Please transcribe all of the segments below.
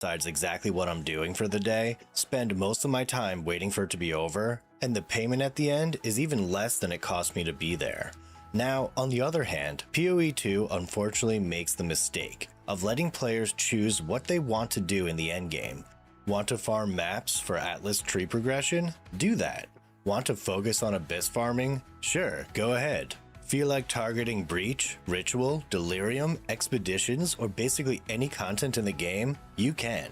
decides exactly what I'm doing for the day, spend most of my time waiting for it to be over, and the payment at the end is even less than it cost me to be there. Now, on the other hand, PoE 2 unfortunately makes the mistake of letting players choose what they want to do in the endgame. Want to farm maps for Atlas tree progression? Do that. Want to focus on abyss farming? Sure, go ahead. Feel like targeting Breach, Ritual, Delirium, Expeditions, or basically any content in the game? You can.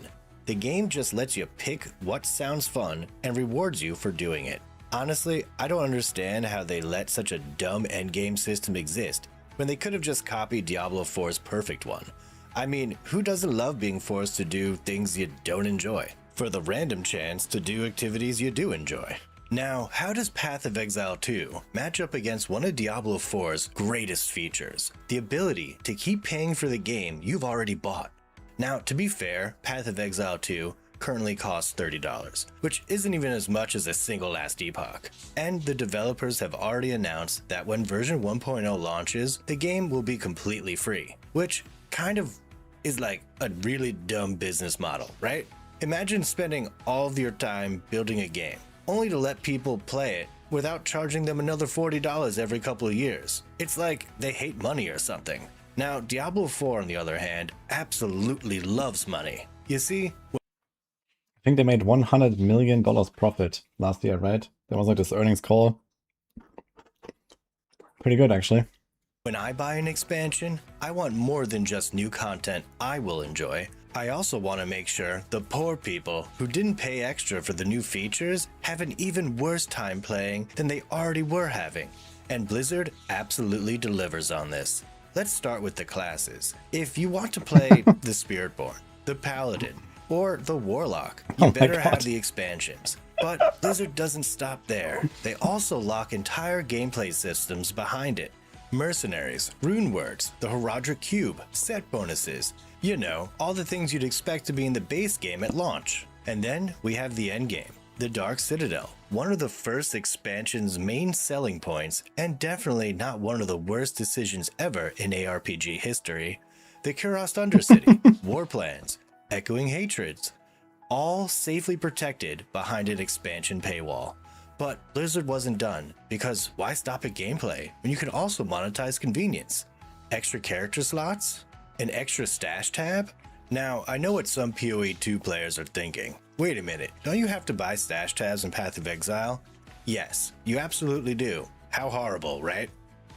The game just lets you pick what sounds fun and rewards you for doing it. Honestly, I don't understand how they let such a dumb endgame system exist when they could have just copied Diablo 4's perfect one. I mean, who doesn't love being forced to do things you don't enjoy, for the random chance to do activities you do enjoy? Now, how does Path of Exile 2 match up against one of Diablo 4's greatest features, the ability to keep paying for the game you've already bought? Now, to be fair, Path of Exile 2 currently costs $30, which isn't even as much as a single last Epoch. And the developers have already announced that when version 1.0 launches, the game will be completely free, which kind of is like a really dumb business model, right? Imagine spending all of your time building a game, only to let people play it without charging them another $40 every couple of years. It's like they hate money or something. Now, Diablo 4, on the other hand, absolutely loves money. You see, I think they made $100 million profit last year, right? There was like this earnings call. Pretty good, actually. when I buy an expansion, I want more than just new content I will enjoy. I also want to make sure the poor people who didn't pay extra for the new features have an even worse time playing than they already were having. And Blizzard absolutely delivers on this. Let's start with the classes. If you want to play the Spiritborn, the Paladin, or the Warlock, you better have the expansions. But Blizzard doesn't stop there. They also lock entire gameplay systems behind it. Mercenaries, rune words, the Herodric Cube, set bonuses, you know, all the things you'd expect to be in the base game at launch. And then we have the endgame, the Dark Citadel, one of the first expansion's main selling points, and definitely not one of the worst decisions ever in ARPG history. The Kuros Undercity, War Plans, Echoing Hatreds, all safely protected behind an expansion paywall. But Blizzard wasn't done, because why stop at gameplay when you can also monetize convenience? Extra character slots? An extra stash tab? Now, I know what some PoE 2 players are thinking. Wait a minute, don't you have to buy stash tabs in Path of Exile? Yes, you absolutely do. How horrible, right?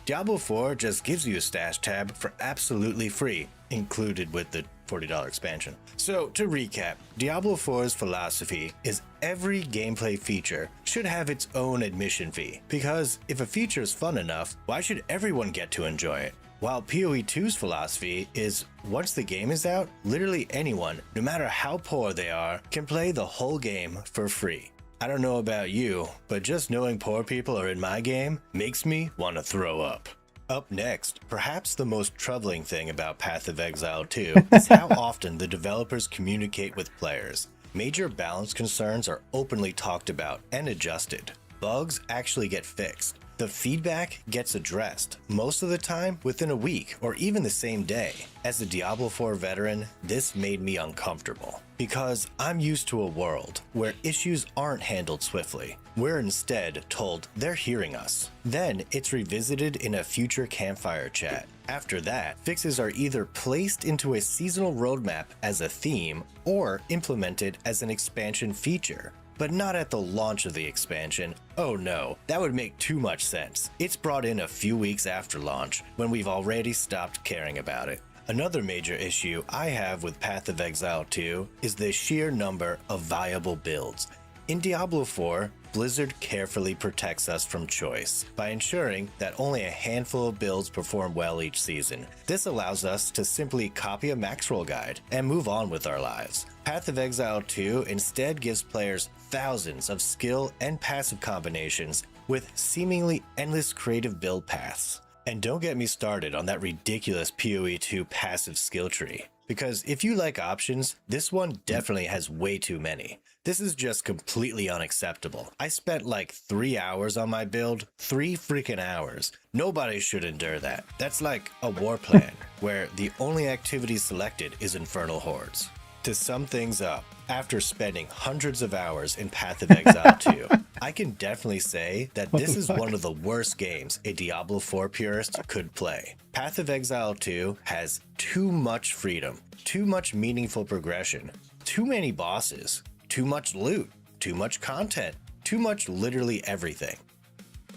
Diablo 4 just gives you a stash tab for absolutely free, included with the $40 expansion. So to recap, Diablo 4's philosophy is every gameplay feature should have its own admission fee, because if a feature is fun enough, why should everyone get to enjoy it? While PoE 2's philosophy is, once the game is out, literally anyone, no matter how poor they are, can play the whole game for free. I don't know about you, but just knowing poor people are in my game makes me want to throw up. Up next, perhaps the most troubling thing about Path of Exile 2 is how often the developers communicate with players. Major balance concerns are openly talked about and adjusted. Bugs actually get fixed. The feedback gets addressed, most of the time within a week or even the same day. As a Diablo 4 veteran, this made me uncomfortable, because I'm used to a world where issues aren't handled swiftly. We're instead told they're hearing us. Then it's revisited in a future campfire chat. After that, fixes are either placed into a seasonal roadmap as a theme or implemented as an expansion feature. But not at the launch of the expansion. Oh no, that would make too much sense. It's brought in a few weeks after launch, when we've already stopped caring about it. Another major issue I have with Path of Exile 2 is the sheer number of viable builds. In Diablo 4, Blizzard carefully protects us from choice by ensuring that only a handful of builds perform well each season. This allows us to simply copy a max roll guide and move on with our lives. Path of Exile 2 instead gives players thousands of skill and passive combinations with seemingly endless creative build paths. And don't get me started on that ridiculous PoE 2 passive skill tree, because if you like options, this one definitely has way too many. This is just completely unacceptable. I spent like 3 hours on my build, 3 freaking hours. Nobody should endure that. That's like a war plan, where the only activity selected is Infernal Hordes. To sum things up, after spending hundreds of hours in Path of Exile 2, I can definitely say that this is one of the worst games a Diablo 4 purist could play. Path of Exile 2 has too much freedom, too much meaningful progression, too many bosses, too much loot, too much content, too much literally everything.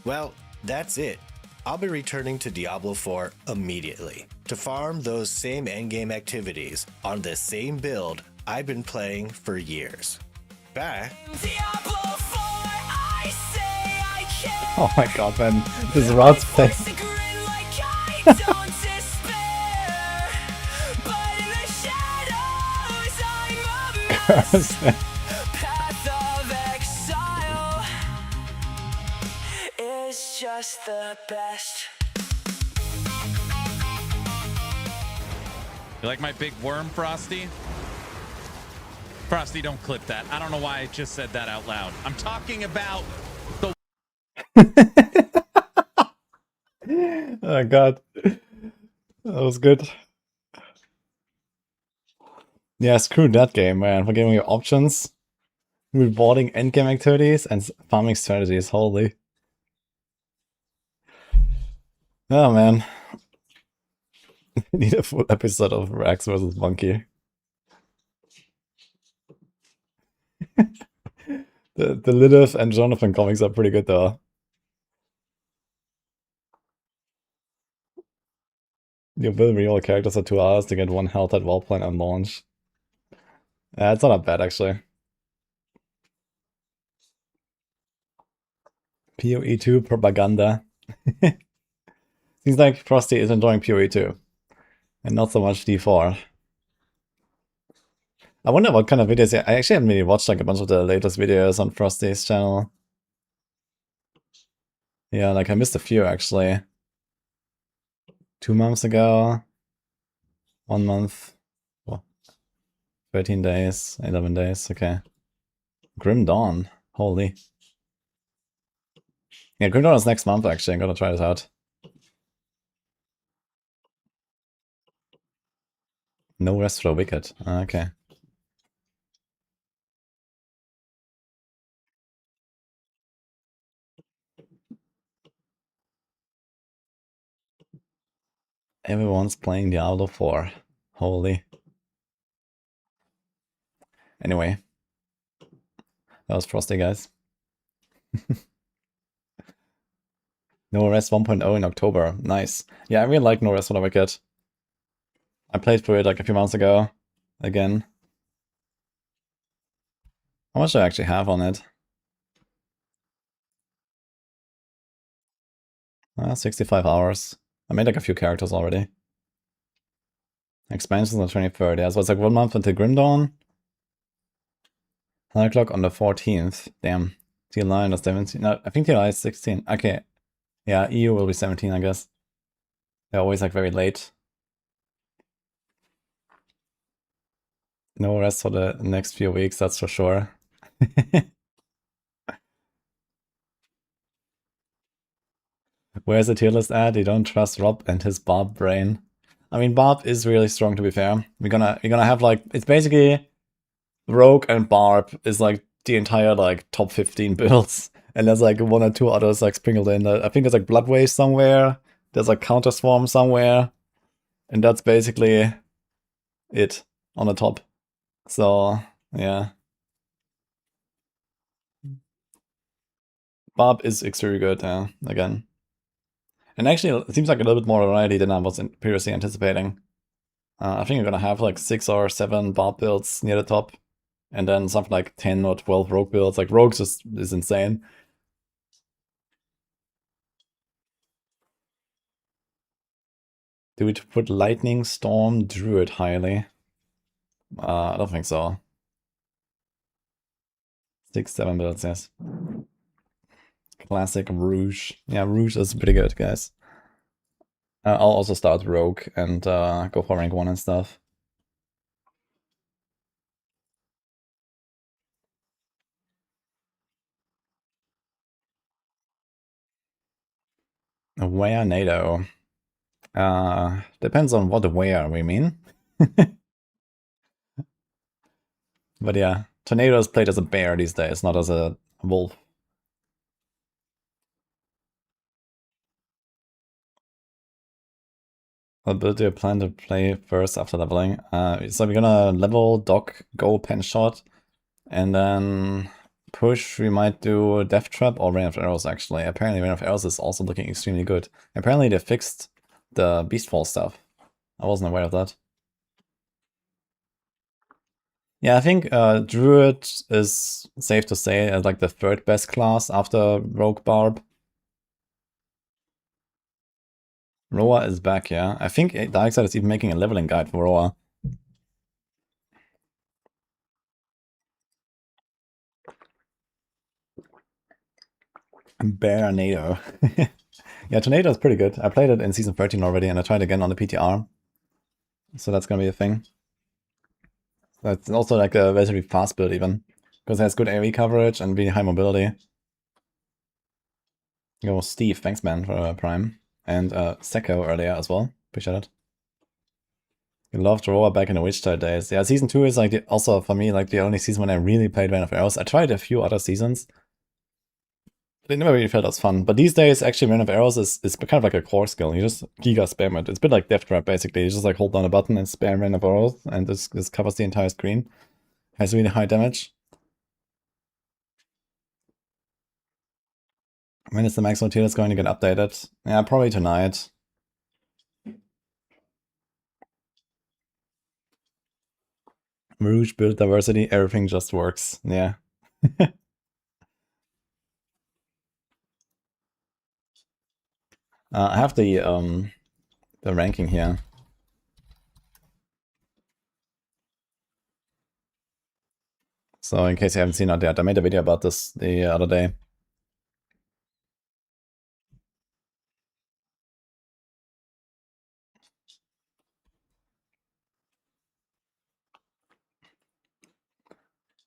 Well, that's it. I'll be returning to Diablo 4 immediately to farm those same endgame activities on the same build I've been playing for years. Bye. Diablo 4, I say I care. Oh my god, man. This Rod's face. Like I don't despair. But in the shadows, I'm a mess. Path of exile is just the best. You like my big worm, Frosty? Frosty, don't clip that. I don't know why I just said that out loud. I'm talking about the... Oh god. That was good. Yeah, screw that game, man. For giving you options, rewarding endgame activities, and farming strategies. Holy. Oh man. Need a full episode of Rax versus Monkey. The Lilith and Jonathan comics are pretty good though. You build real characters for 2 hours to get 1 health at wallplan on launch. It's not that bad actually. PoE2 propaganda. Seems like Frosty is enjoying PoE2. And not so much D4. I wonder what kind of videos... I actually haven't really watched like a bunch of the latest videos on Frosty's channel. Yeah, like I missed a few actually. 2 months ago. 1 month. Well, 13 days. 11 days. Okay. Grim Dawn. Holy. Yeah, Grim Dawn is next month actually. I'm gonna try this out. No rest for the wicked. Okay. Everyone's playing Diablo 4. Holy. Anyway. That was Frosty, guys. No Rest 1.0 in October. Nice. Yeah, I really like No Rest for the Wicked. I played through it like a few months ago. Again. How much do I actually have on it? 65 hours. I made like a few characters already. Expansions on the 23rd. Yeah, so it's like 1 month until Grim Dawn. 9 o'clock on the 14th. Damn. TLI is 17. No, I think TLI is 16. Okay. Yeah, EU will be 17, I guess. They're always like very late. No rest for the next few weeks, that's for sure. Where's the tier list at? You don't trust Rob and his Bob brain. I mean, Bob is really strong, to be fair. We're gonna have like, it's basically Rogue and Barb is like the entire like top 15 builds, and there's like 1 or 2 others like sprinkled in. I think there's like Bloodwave somewhere. There's like Counter Swarm somewhere, and that's basically it on the top. So yeah, Bob is extremely good. Yeah, again. And actually, it seems like a little bit more variety than I was previously anticipating. I think I'm gonna have like 6 or 7 Bob builds near the top, and then something like 10 or 12 Rogue builds. Like Rogues is insane. Do we put Lightning Storm Druid highly? I don't think so. 6, 7 builds, yes. Classic Rouge. Yeah, Rouge is pretty good, guys. I'll also start Rogue and go for rank 1 and stuff. Where NATO? Depends on what where we mean. But yeah, Tornado is played as a bear these days, not as a wolf. What build do you plan to play first after leveling? So we're gonna level, dock, go pen shot, and then push. We might do Death Trap or Rain of Arrows actually. Apparently Rain of Arrows is also looking extremely good. Apparently they fixed the Beastfall stuff. I wasn't aware of that. Yeah, I think Druid is safe to say as like the third best class after Rogue Barb. Roa is back, yeah. I think Darkseid is even making a leveling guide for Roa. Tornado. Yeah, Tornado is pretty good. I played it in Season 13 already, and I tried again on the PTR. So that's gonna be a thing. So it's also like a relatively fast build even, because it has good AoE coverage and really high mobility. Yo, Steve, thanks man for Prime. And Seko earlier as well. Appreciate it. You loved Roa back in the Witch-Tide days. Yeah, Season 2 is like also for me like the only season when I really played Rain of Arrows. I tried a few other seasons. They never really felt as fun. But these days, actually, Rain of Arrows is kind of like a core skill. You just giga spam it. It's a bit like Death Trap, basically. You just like hold down a button and spam Rain of Arrows, and this covers the entire screen. Has really high damage. When is the Max Rotil going to get updated? Yeah, probably tonight. Rouge build diversity, everything just works. Yeah. I have the ranking here. So in case you haven't seen it yet, I made a video about this the other day.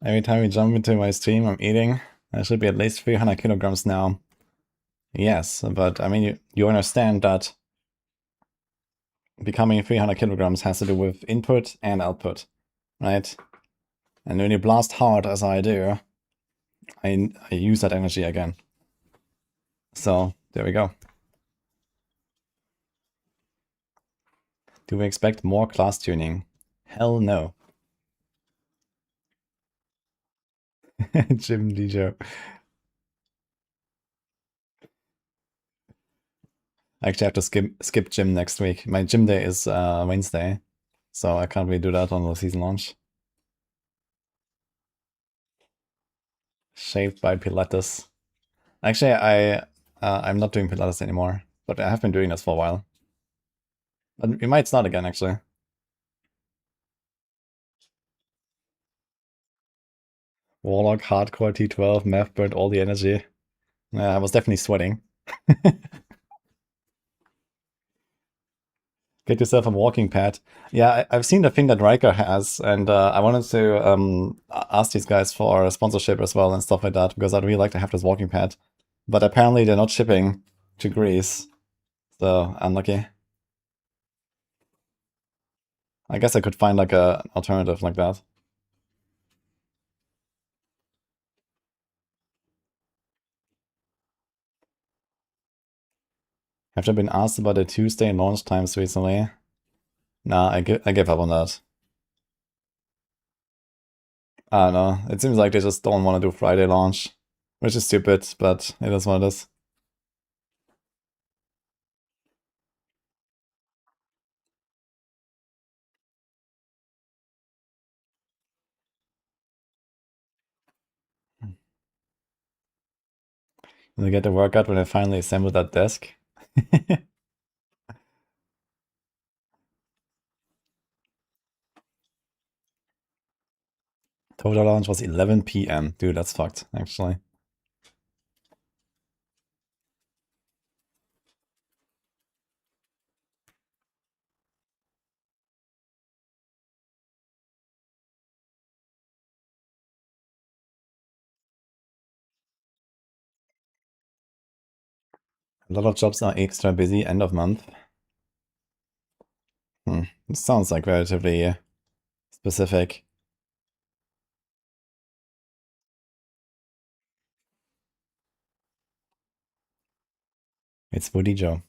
Every time we jump into my stream, I'm eating. I should be at least 300 kilograms now. Yes, but I mean, you understand that becoming 300 kilograms has to do with input and output, right? And when you blast hard, as I do, I use that energy again. So, there we go. Do we expect more class tuning? Hell no. Jim DJ. I actually have to skip gym next week. My gym day is Wednesday, so I can't really do that on the season launch. Shaped by Pilates. Actually, I'm not doing Pilates anymore, but I have been doing this for a while. But we might start again, actually. Warlock, Hardcore, T12, Math burned all the energy. Yeah, I was definitely sweating. Get yourself a walking pad. Yeah, I've seen the thing that Riker has, and I wanted to ask these guys for a sponsorship as well and stuff like that, because I'd really like to have this walking pad. But apparently they're not shipping to Greece, so unlucky. I guess I could find like an alternative like that. Have you been asked about the Tuesday launch times recently? Nah, I gave up on that. I don't know. It seems like they just don't want to do Friday launch, which is stupid, but it is what it is. And I get the workout when I finally assemble that desk. Total launch was 11 p.m. Dude, that's fucked, actually. A lot of jobs are extra busy end of month. This sounds like relatively specific. It's wudijo.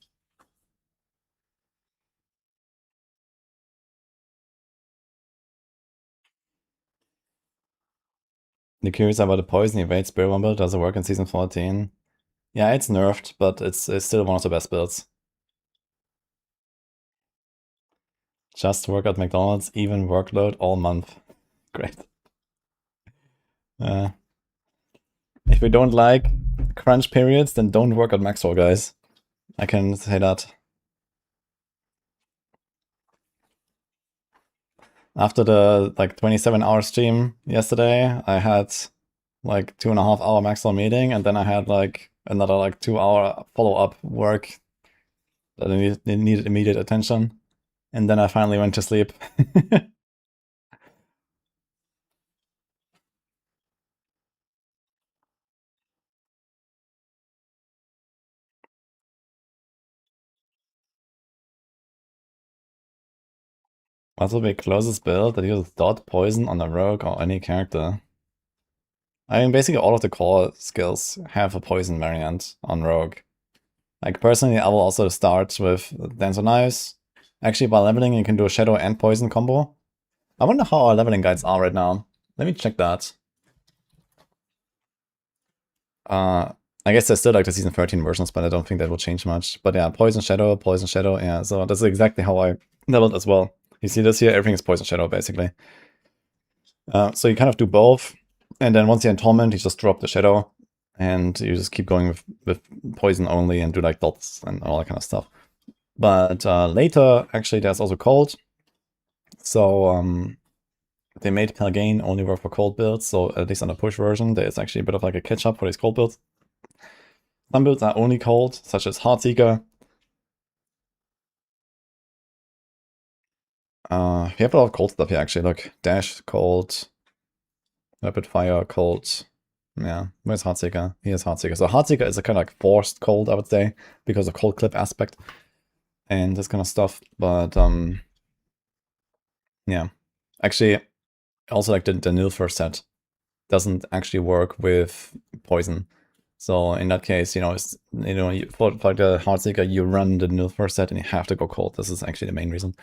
You're curious about the poison evade Spirit Bomb build? Does it work in Season 14? Yeah, it's nerfed, but it's still one of the best builds. Just work at McDonald's, even workload all month. Great. If we don't like crunch periods, then don't work at Maxwell, guys. I can say that. After the 27-hour stream yesterday, I had like 2.5-hour Maxwell meeting, and then I had like another 2-hour follow-up work that needed immediate attention. And then I finally went to sleep. What will be closest build that uses dot poison on a rogue or any character? I mean, basically all of the core skills have a poison variant on rogue. Like, personally, I will also start with Dance on Knives. Actually, by leveling, you can do a shadow and poison combo. I wonder how our leveling guides are right now. Let me check that. I guess there's still like the Season 13 versions, but I don't think that will change much. But yeah, poison shadow, yeah. So that's exactly how I leveled as well. You see this here? Everything is poison shadow, basically. So you kind of do both. And then once you're in Torment, you just drop the shadow. And you just keep going with poison only and do like dots and all that kind of stuff. But later, actually, there's also cold. So they made Pelgain only work for cold builds. So at least on the push version, there's actually a bit of like a catch-up for these cold builds. Some builds are only cold, such as Heartseeker. We have a lot of cold stuff here, actually. Look, Dash, cold. Rapid Fire, cold. Yeah, where's Heartseeker? Here's Heartseeker. So Heartseeker is a kind of like forced cold, I would say, because of cold clip aspect and this kind of stuff. But yeah, actually, also like the Nilfer set doesn't actually work with poison. So in that case, for the Heartseeker, you run the Nilfer set and you have to go cold. This is actually the main reason.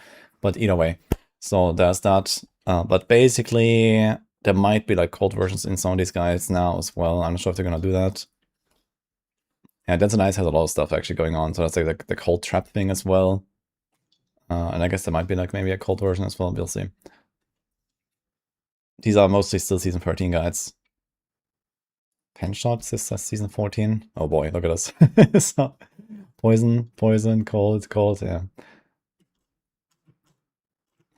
But either way, so there's that. But basically, there might be like cold versions in some of these guys now as well. I'm not sure if they're gonna do that. Yeah, Dance on Ice has a lot of stuff actually going on. So that's like the cold trap thing as well. And I guess there might be like maybe a cold version as well. We'll see. These are mostly still Season 13 guides. 10 shots is Season 14. Oh boy, look at us. So, poison, cold, yeah.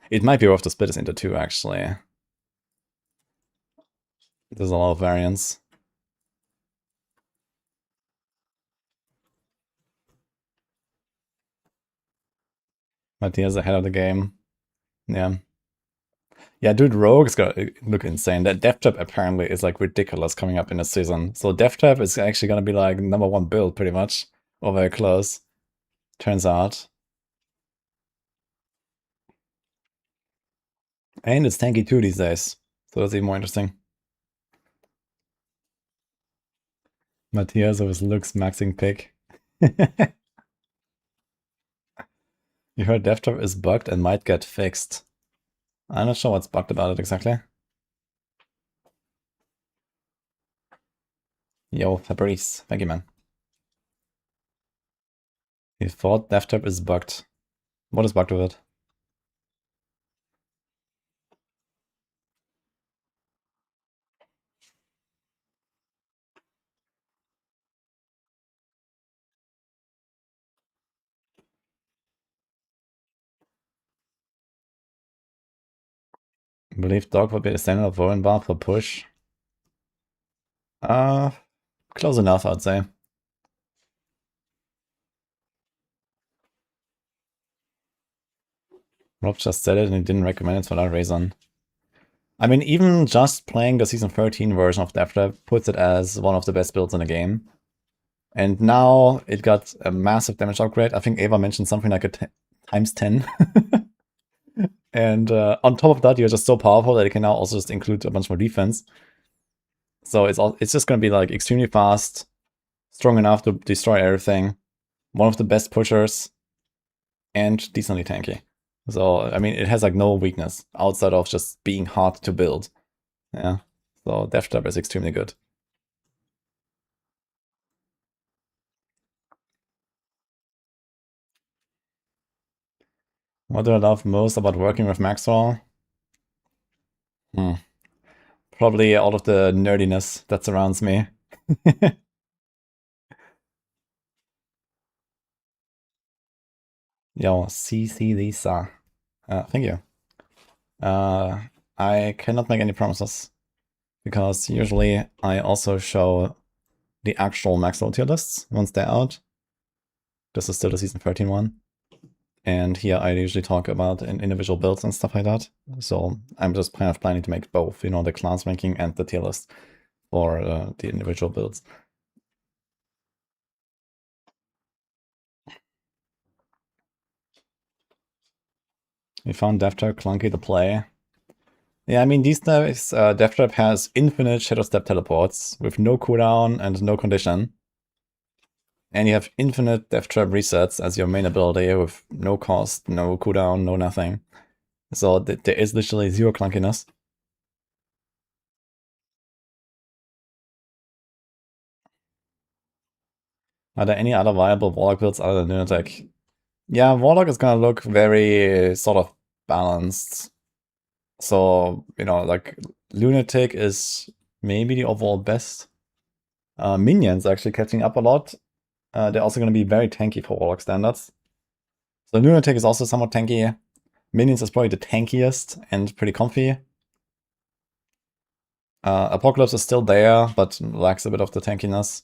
It might be worth to split this into two, actually. There's a lot of variants. Matthias ahead of the game. Yeah. Yeah, dude, Rogue is gonna look insane. That Death Trap apparently is like ridiculous coming up in the season. So Death Trap is actually gonna be like #1 build pretty much. Or very close. Turns out. And it's tanky too these days. So that's even more interesting. Matthias with his looks maxing pick. You heard Death Trap is bugged and might get fixed. I'm not sure what's bugged about it exactly. Yo, Fabrice. Thank you, man. You thought Death Trap is bugged. What is bugged with it? I believe Dog would be the standard of Warren bar for push. Close enough, I'd say. Rob just said it and he didn't recommend it for that reason. I mean, even just playing the Season 13 version of Death Trap puts it as one of the best builds in the game. And now it got a massive damage upgrade. I think Ava mentioned something like a times 10. And on top of that, you're just so powerful that it can now also just include a bunch more defense. So it's just going to be like extremely fast, strong enough to destroy everything. one of the best pushers, and decently tanky. So, I mean, it has like no weakness outside of just being hard to build. Yeah, so Death Trap is extremely good. What do I love most about working with Maxwell? Probably all of the nerdiness that surrounds me. Yo, CC Lisa. Thank you. I cannot make any promises, because usually I also show the actual Maxwell tier lists once they're out. This is still the season 13 one. And here I usually talk about individual builds and stuff like that. So I'm just kind of planning to make both, you know, the class ranking and the tier list for the individual builds. We found Death Trap clunky to play. Yeah, I mean, these days, Death Trap has infinite Shadow Step teleports with no cooldown and no condition. And you have infinite Death Trap resets as your main ability with no cost, no cooldown, no nothing. So there is literally zero clunkiness. Are there any other viable Warlock builds other than Lunatic? Yeah, Warlock is gonna look very sort of balanced. So, you know, like, Lunatic is maybe the overall best. Minions actually catching up a lot. They're also gonna be very tanky for Warlock standards. So Lunatic is also somewhat tanky. Minions is probably the tankiest and pretty comfy. Apocalypse is still there, but lacks a bit of the tankiness.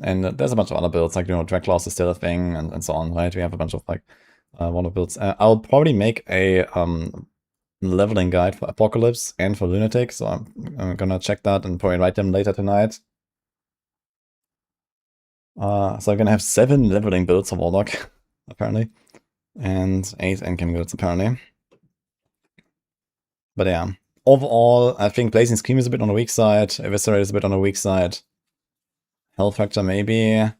And there's a bunch of other builds, like, you know, Dragclaws is still a thing, and so on, right? We have a bunch of, like, Warlock builds. I'll probably make a leveling guide for Apocalypse and for Lunatic, so I'm gonna check that and probably write them later tonight. So I'm gonna have 7 leveling builds for Warlock, apparently, and 8 endgame builds, apparently. But yeah, overall, I think Blazing Scream is a bit on the weak side, Eviscerate is a bit on the weak side, Hell Fracture maybe,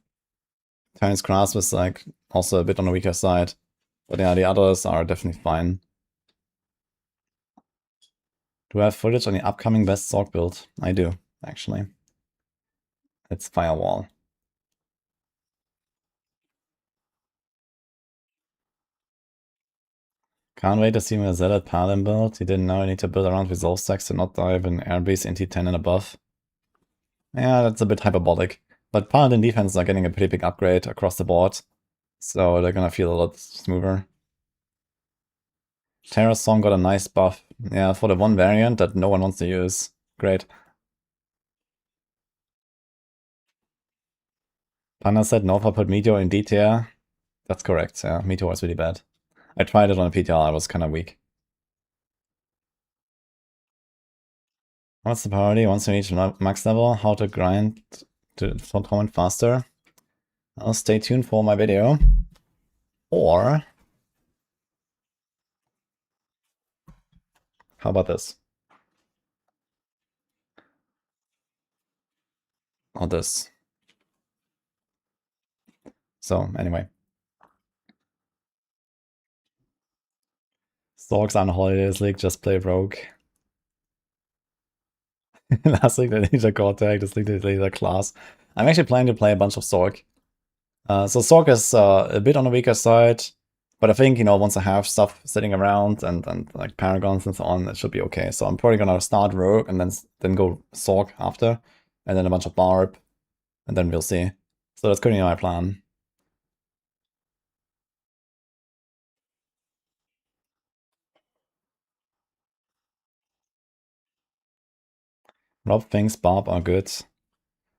Tyrant's Grasp is like also a bit on the weaker side, but yeah, the others are definitely fine. Do I have footage on the upcoming best Sorc build? I do, actually. It's Firewall. Can't wait to see my Zealot Paladin build. You didn't know I need to build around resolve stacks to not dive in airbase into 10 and above. Yeah, that's a bit hyperbolic. But Paladin defenses are getting a pretty big upgrade across the board, so they're gonna feel a lot smoother. Terra's Song got a nice buff. Yeah, for the one variant that no one wants to use. Great. Panda said Nova put Meteor in D tier. That's correct, yeah. Meteor was really bad. I tried it on a PTR, I was kinda weak. What's the priority once you reach max level? How to grind to comment faster? I'll stay tuned for my video. Or how about this? Or this. So, anyway. Storks on Holidays League, just play Rogue. Last week they need a core tag, this league they need a class. I'm actually planning to play a bunch of Sorc. So Sorc is a bit on the weaker side, but I think, you know, once I have stuff sitting around and like Paragons and so on, it should be okay. So I'm probably gonna start Rogue and then go Sorc after, and then a bunch of Barb, and then we'll see. So that's currently my plan. Rob thinks Barb are good.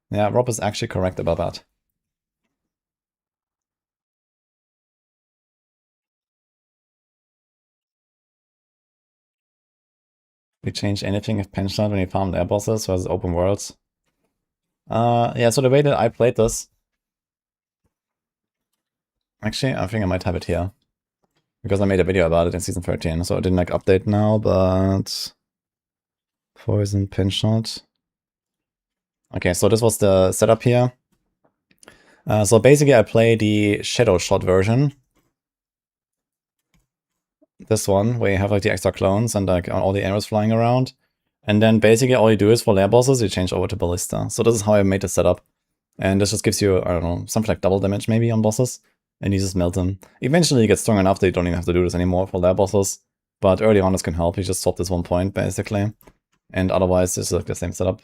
Yeah, Rob is actually correct about that. We change anything if Penchant when you farm air bosses versus open worlds? Yeah, so the way that I played this... Actually, I think I might have it here. Because I made a video about it in Season 13, so I didn't like update now, but... Poison Penchant. Okay, so this was the setup here. So basically I play the Shadow Shot version. This one, where you have like the extra clones and like all the arrows flying around. And then basically all you do is for lair bosses, you change over to Ballista. So this is how I made the setup. And this just gives you, I don't know, something like double damage maybe on bosses. And you just melt them. Eventually you get strong enough that you don't even have to do this anymore for lair bosses. But early on this can help, you just swap this 1 point basically. And otherwise it's like the same setup.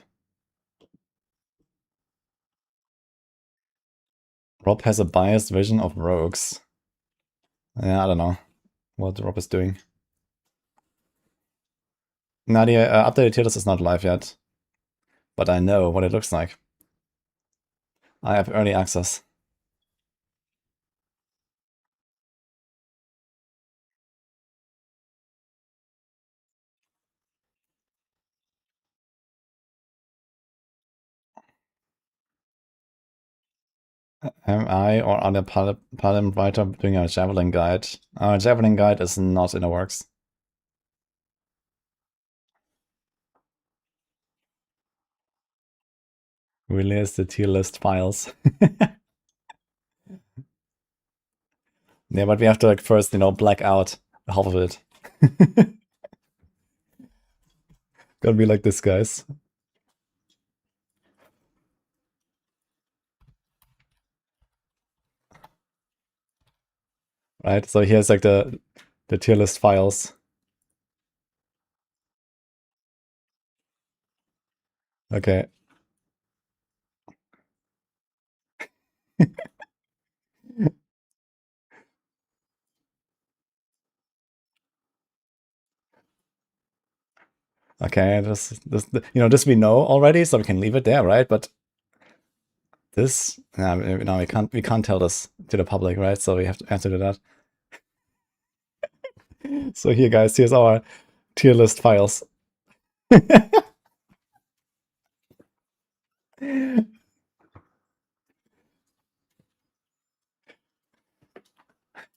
Rob has a biased vision of rogues. Yeah, I don't know what Rob is doing. Nadia, updated tier list is not live yet. But I know what it looks like. I have early access. Am I or other Paladin writer doing a Javelin guide? Our Javelin guide is not in the works. Release the tier list files. Yeah, but we have to like first, you know, black out half of it. Gotta be like this, guys. Right, so here's like the tier list files. Okay. Okay, this you know, this we know already, so we can leave it there, right? But this, no, we can't tell this to the public, right? So we have to do that. So here, guys, here's our tier list files.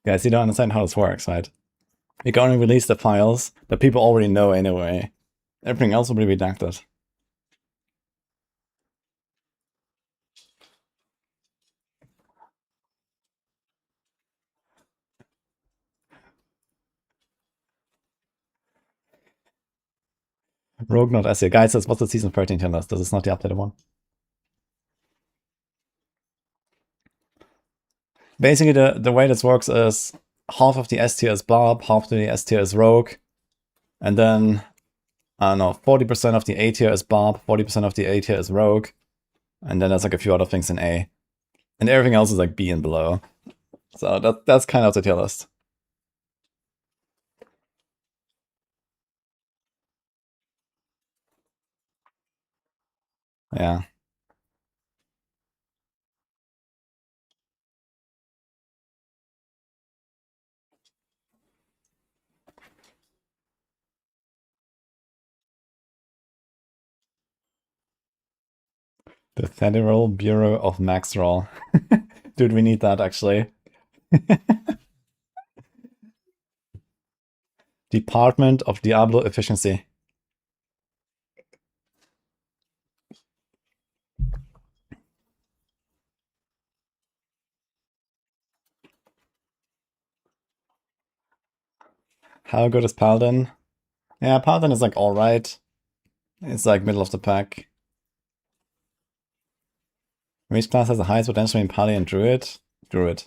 Guys, you don't understand how this works, right? We can only release the files that people already know anyway. Everything else will be redacted. Rogue not SEO. Guys, that's what's the season 13 tier list. This is not the updated one. Basically, the way this works is half of the S tier is Barb, half of the S tier is Rogue, and then, I don't know, 40% of the A tier is Barb, 40% of the A tier is Rogue, and then there's like a few other things in A. And everything else is like B and below. So that's kind of the tier list. Yeah. The Federal Bureau of Max Roll. Dude, we need that actually. Department of Diablo Efficiency. How good is Paladin? Yeah, Paladin is like alright. It's like middle of the pack. Which class has the highest potential in Paladin and Druid? Druid.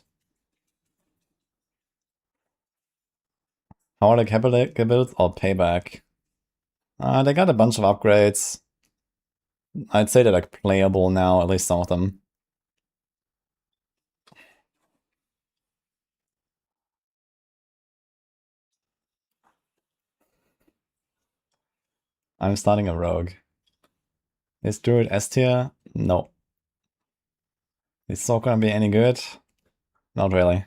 How are the capital builds or payback? They got a bunch of upgrades. I'd say they're like playable now, at least some of them. I'm starting a rogue. Is Druid S tier? No. Is Soul gonna be any good? Not really.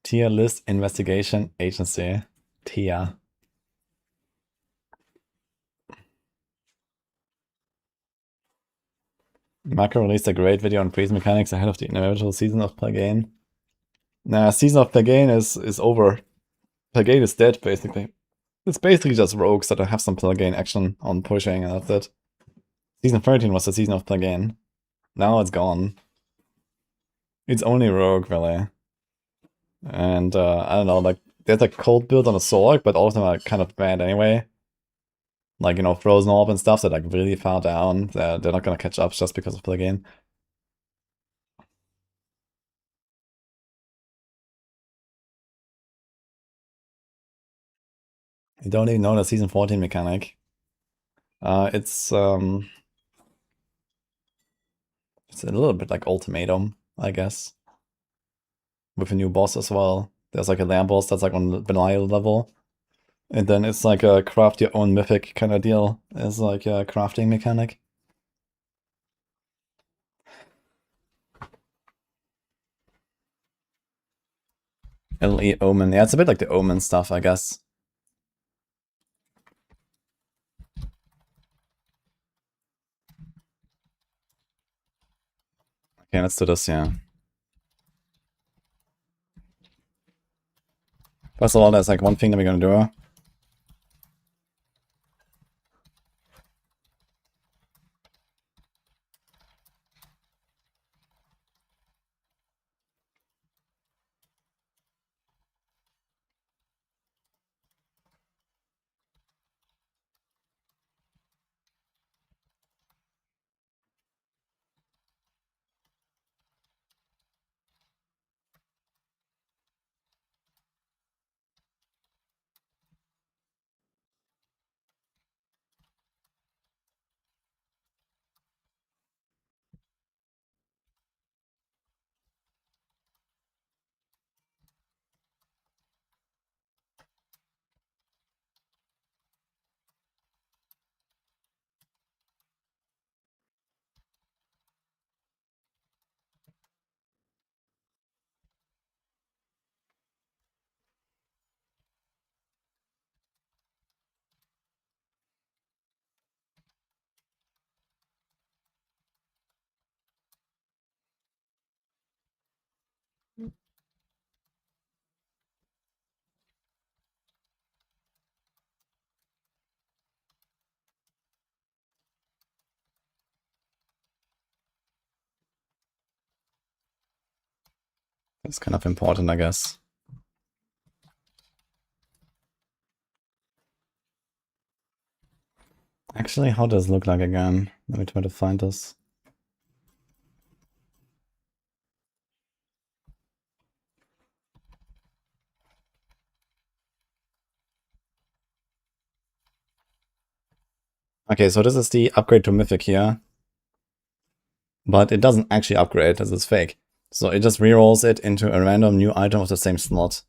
Tier list investigation agency. Tier. Macro released a great video on freeze mechanics ahead of the inevitable season of Plagain. Nah, season of Plagain is over. Plagain is dead, basically. It's basically just rogues that have some Plagain action on pushing, and that's it. Season 13 was the season of Plagain. Now it's gone. It's only rogue, really. And I don't know, like, there's a cold build on a sword, but all of them are kind of bad anyway. Like, you know, Frozen Orb and stuff, they're like really far down. They're not gonna catch up just because of the game. You don't even know the season 14 mechanic. It's a little bit like Ultimatum, I guess. With a new boss as well. There's like a land boss that's like on the Belial level. And then it's like a craft your own mythic kind of deal. It's like a crafting mechanic. LE Omen. Yeah, it's a bit like the Omen stuff, I guess. Okay, let's do this, yeah. First of all, there's like one thing that we're gonna do. It's kind of important, I guess. Actually, how does it look like again? Let me try to find this. Okay, so this is the upgrade to Mythic here. But it doesn't actually upgrade, this is fake. So it just rerolls it into a random new item of the same slot.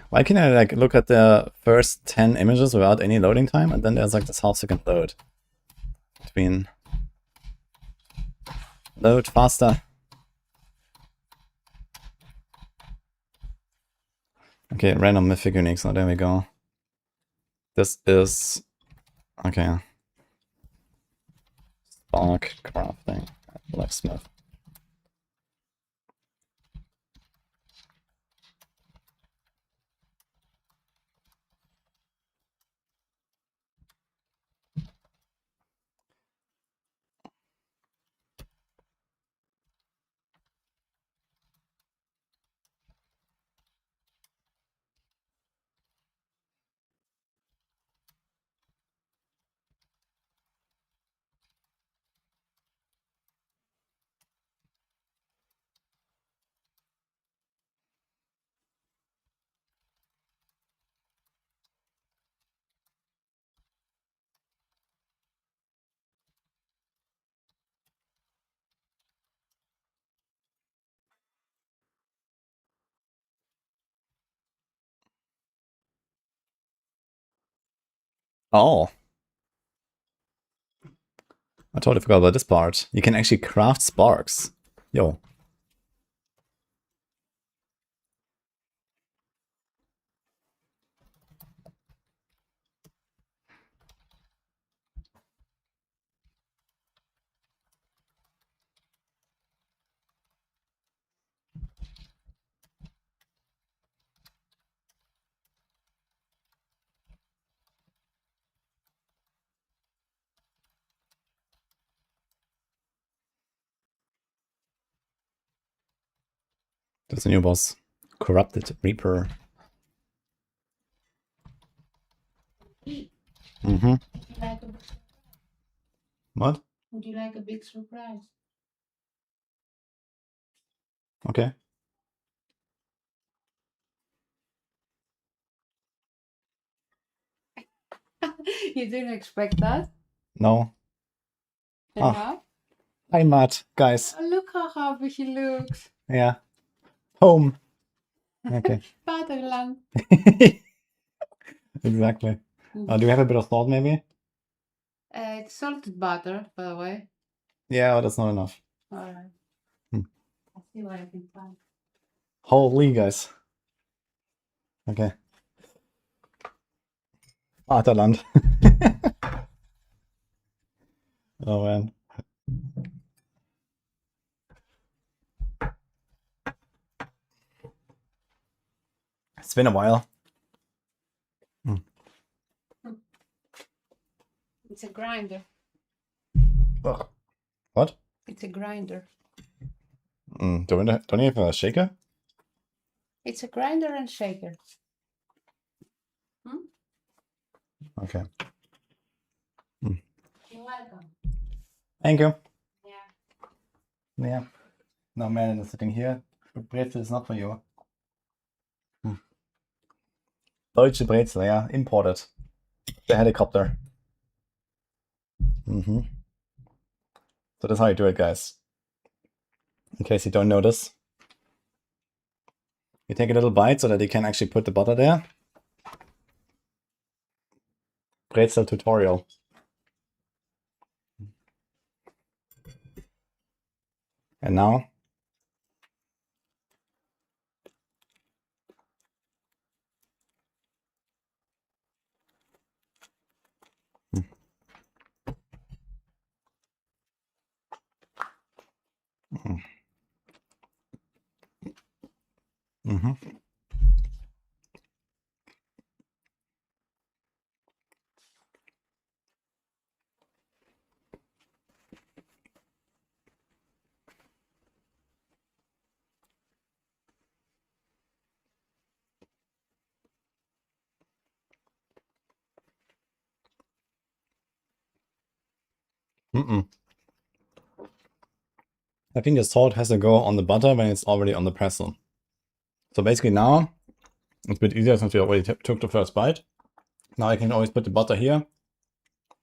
Why can't I like look at the first 10 images without any loading time, and then there's like this half-second load between... Load faster. Okay, random mythic unique, so there we go. This is... Okay. Spark crafting. Blacksmith. Oh. I totally forgot about this part. You can actually craft sparks. Yo. That's a new boss. Corrupted Reaper. Mm-hmm. Like a, What? would you like a big surprise? Okay. You didn't expect that? No. And Ah. now? Hi, Matt, guys. Oh, look how happy she looks. Yeah. Home. Okay. Vaderland. Exactly. Do we have a bit of salt, maybe? It's salted butter, by the way. Yeah, but that's not enough. Alright. Hmm. I'll see what I can find. Holy, guys. Okay. Vaterland. Oh, man. It's been a while. It's a grinder. Ugh. What? It's a grinder. Don't you have a shaker? It's a grinder and shaker. Okay. You're welcome. Thank you. Yeah. Yeah. No, man is sitting here. Brezel is not for you. Deutsche Brezel, yeah. Imported. The helicopter. So that's how you do it, guys. In case you don't notice. You take a little bite so that you can actually put the butter there. Brezel tutorial. And now? I think the salt has to go on the butter when it's already on the pretzel. So basically now, it's a bit easier since we already took the first bite. Now I can always put the butter here,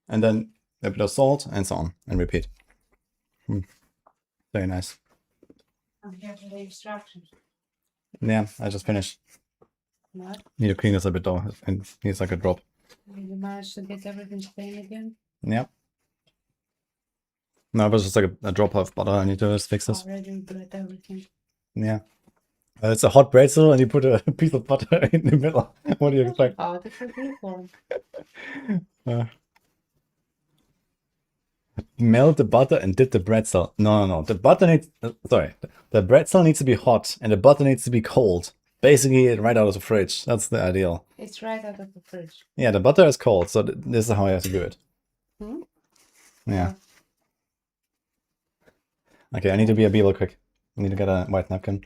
and then a bit of salt, and so on, and repeat. Very nice. I'm here for the instructions. Yeah, I just finished. What? Need to clean this a bit though, and needs like a drop. Did you manage to get everything clean again? Yeah. No, it was just like a drop of butter. I need to just fix this. Already regret everything. Yeah. It's a hot pretzel and you put a piece of butter in the middle. What do you expect? Oh, that's a good one. Melt the butter and dip the pretzel. No. The butter needs... sorry. The pretzel needs to be hot and the butter needs to be cold. Basically, right out of the fridge. That's the ideal. It's right out of the fridge. Yeah, the butter is cold, so this is how I have to do it. Yeah. Okay, I need to be a bee real quick. I need to get a white napkin.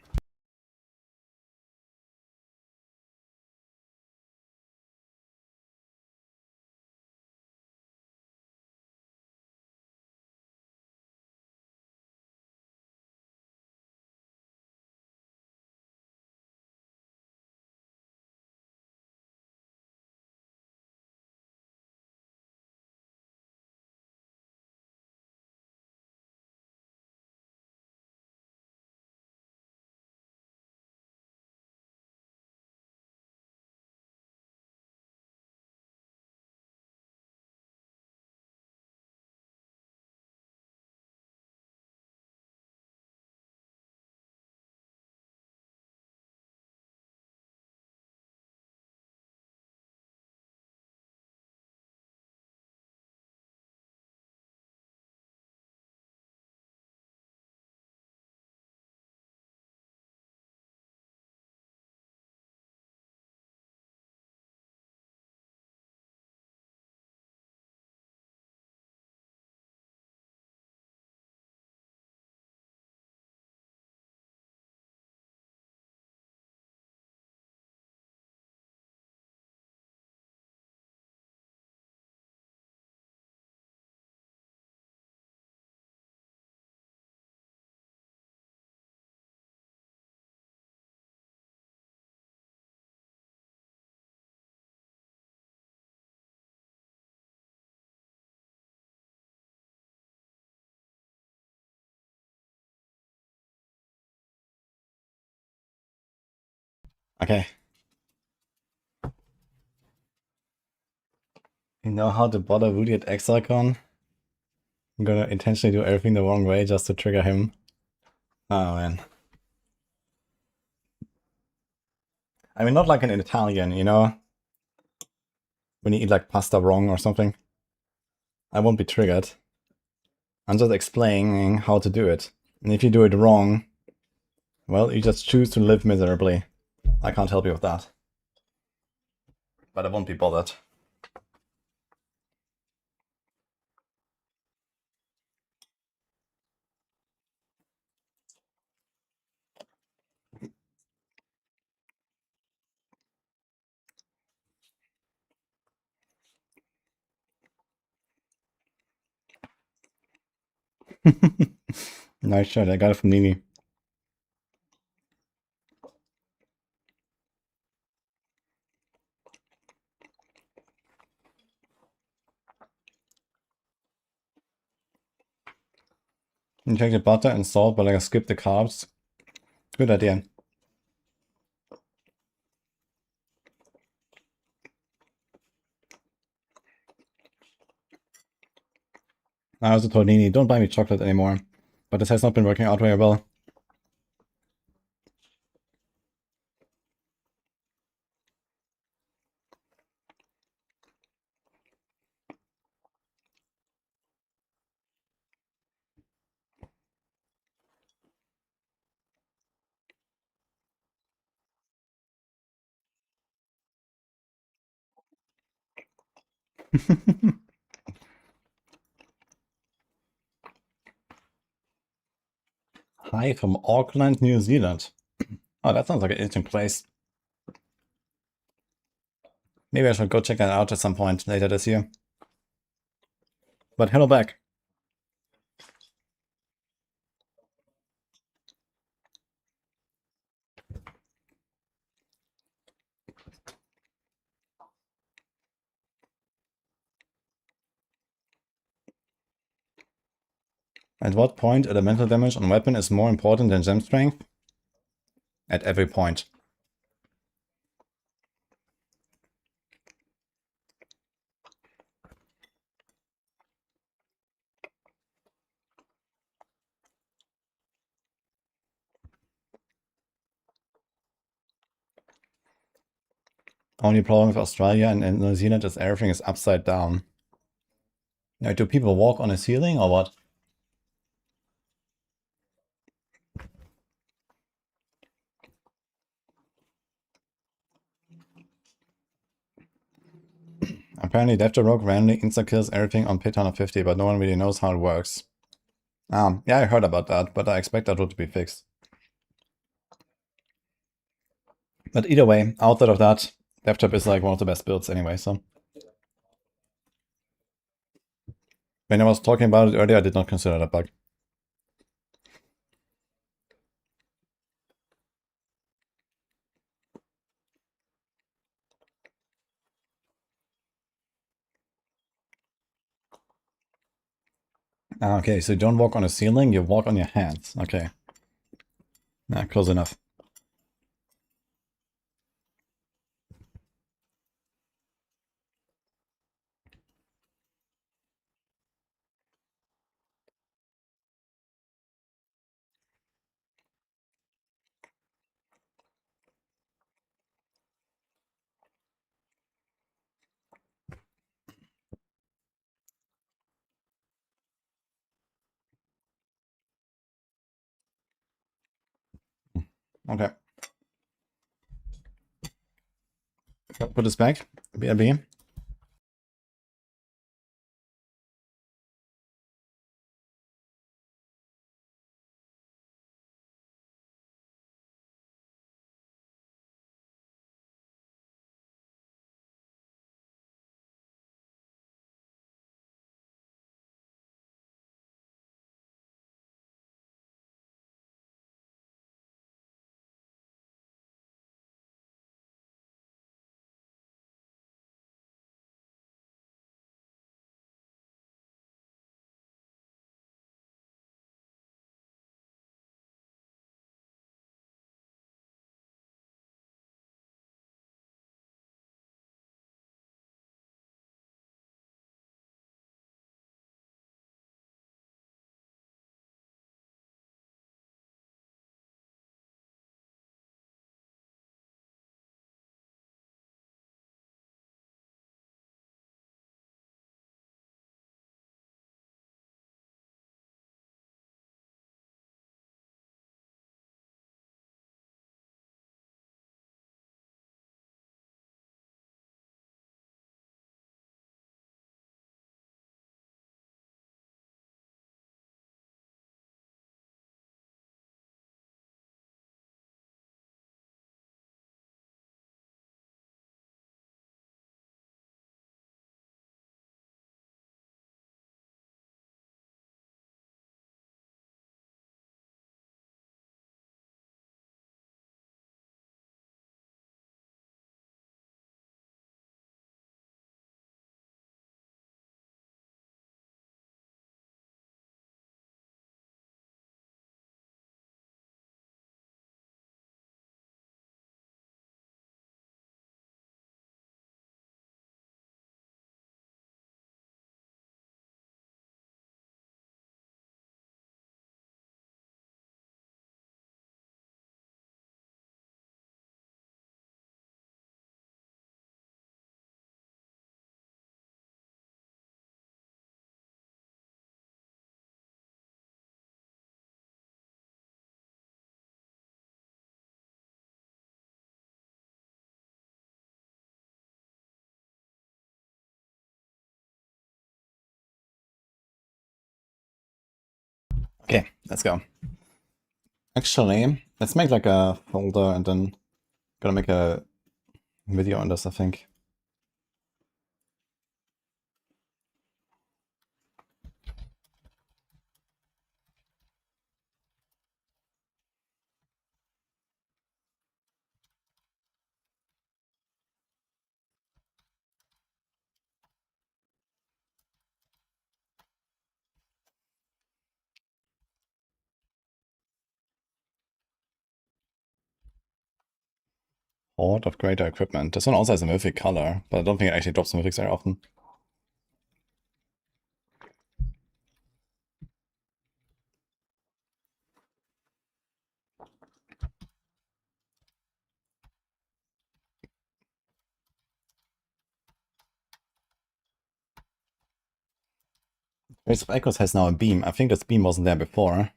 Okay. You know how to bother Woody at ExileCon? I'm gonna intentionally do everything the wrong way just to trigger him. Oh man. I mean, not like an Italian, you know? When you eat like pasta wrong or something. I won't be triggered. I'm just explaining how to do it. And if you do it wrong, well, you just choose to live miserably. I can't help you with that. But I won't be bothered. Nice shot, I got it from Nini. You take the butter and salt, but like I skip the carbs. Good idea. I also told Nini, don't buy me chocolate anymore. But this has not been working out very well. Hi from Auckland, New Zealand. Oh, that sounds like an interesting place. Maybe I should go check that out at some point later this year. But hello back. At what point elemental damage on weapon is more important than gem strength? At every point. Only problem with Australia and New Zealand is everything is upside down. Now, do people walk on a ceiling or what? Apparently Defter Rogue randomly insta-kills everything on pit 150, but no one really knows how it works. Yeah, I heard about that, but I expect that to be fixed. But either way, outside of that, Defter is like one of the best builds anyway, so. When I was talking about it earlier, I did not consider that bug. Okay, so you don't walk on a ceiling, you walk on your hands. Okay. Close enough. Okay. Put this back. BRB. Okay, let's go. Actually, let's make like a folder and then gonna make a video on this, I think. Horde of greater equipment. This one also has a mythic color, but I don't think it actually drops mythics very often. Race of Echoes has now a beam. I think this beam wasn't there before.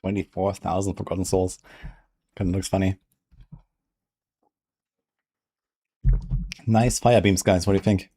$24,000 Forgotten Souls. Kind of looks funny. Nice fire beams, guys. What do you think?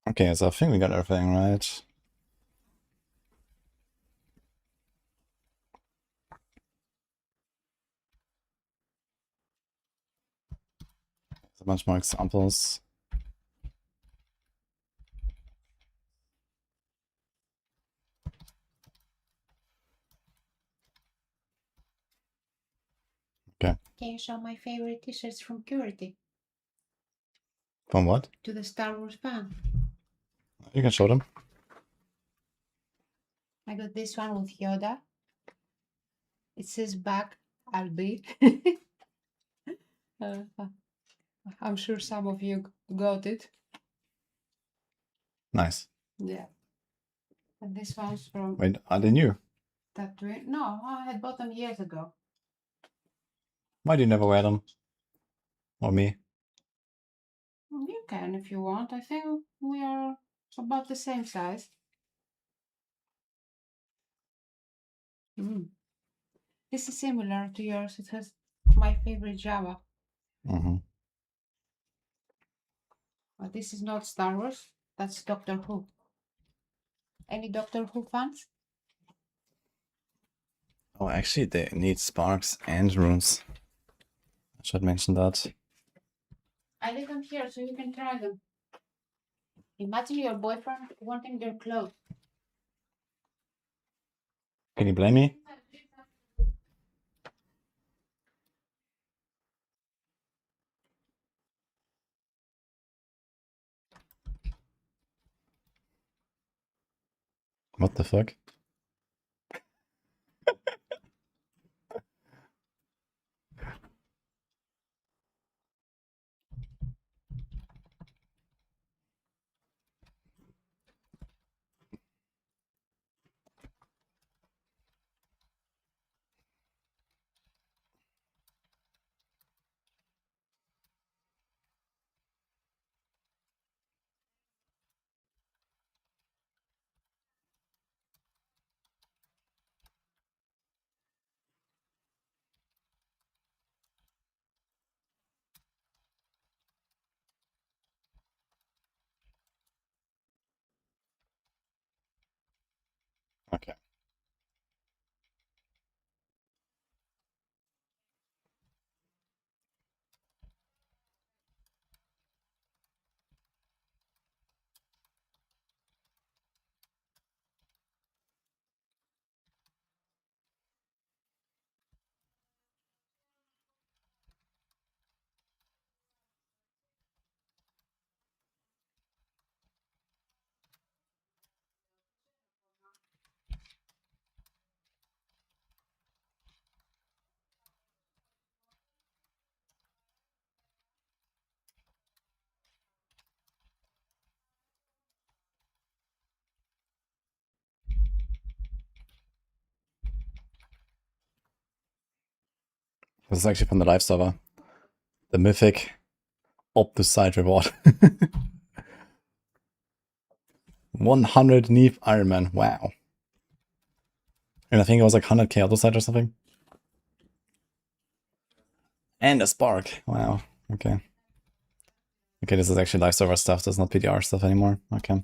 Okay, so I think we got everything right. There's a bunch more examples. Okay. Can you show my favorite t-shirts from Purity From what? to the Star Wars fan? You can show them. I got this one with Yoda. It says back, I'll be. uh, I'm sure some of you got it. Nice. Yeah. And this one's from Wait, are they new? Tatooine. No, I had bought them years ago. Why do you never wear them? Or me? You can if you want. I think we are about the same size. This is similar to yours. It has my favorite Java. Mm-hmm. But this is not Star Wars. That's Doctor Who. Any Doctor Who fans? Oh, actually, they need sparks and runes. I should mention that. I leave them here so you can try them. Imagine your boyfriend wanting your clothes. Can you blame me? What the fuck? Okay. This is actually from the live server. The mythic Optus side reward. 100 Neve Iron Man. Wow. And I think it was like 100k other side or something. And a spark. Wow. Okay. Okay, this is actually live server stuff. That's not PDR stuff anymore. Okay.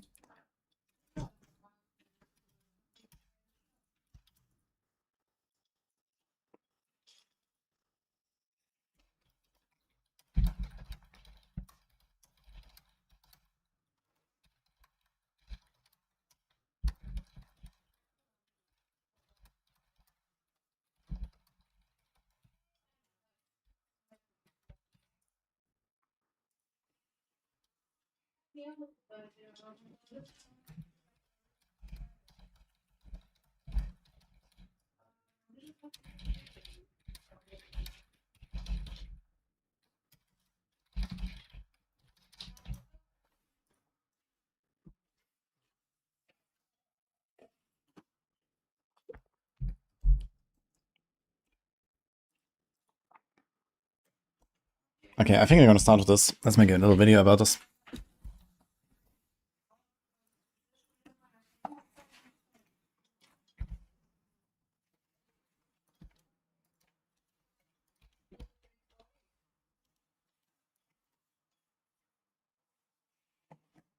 Okay, I think I'm gonna start with this. Let's make a little video about this.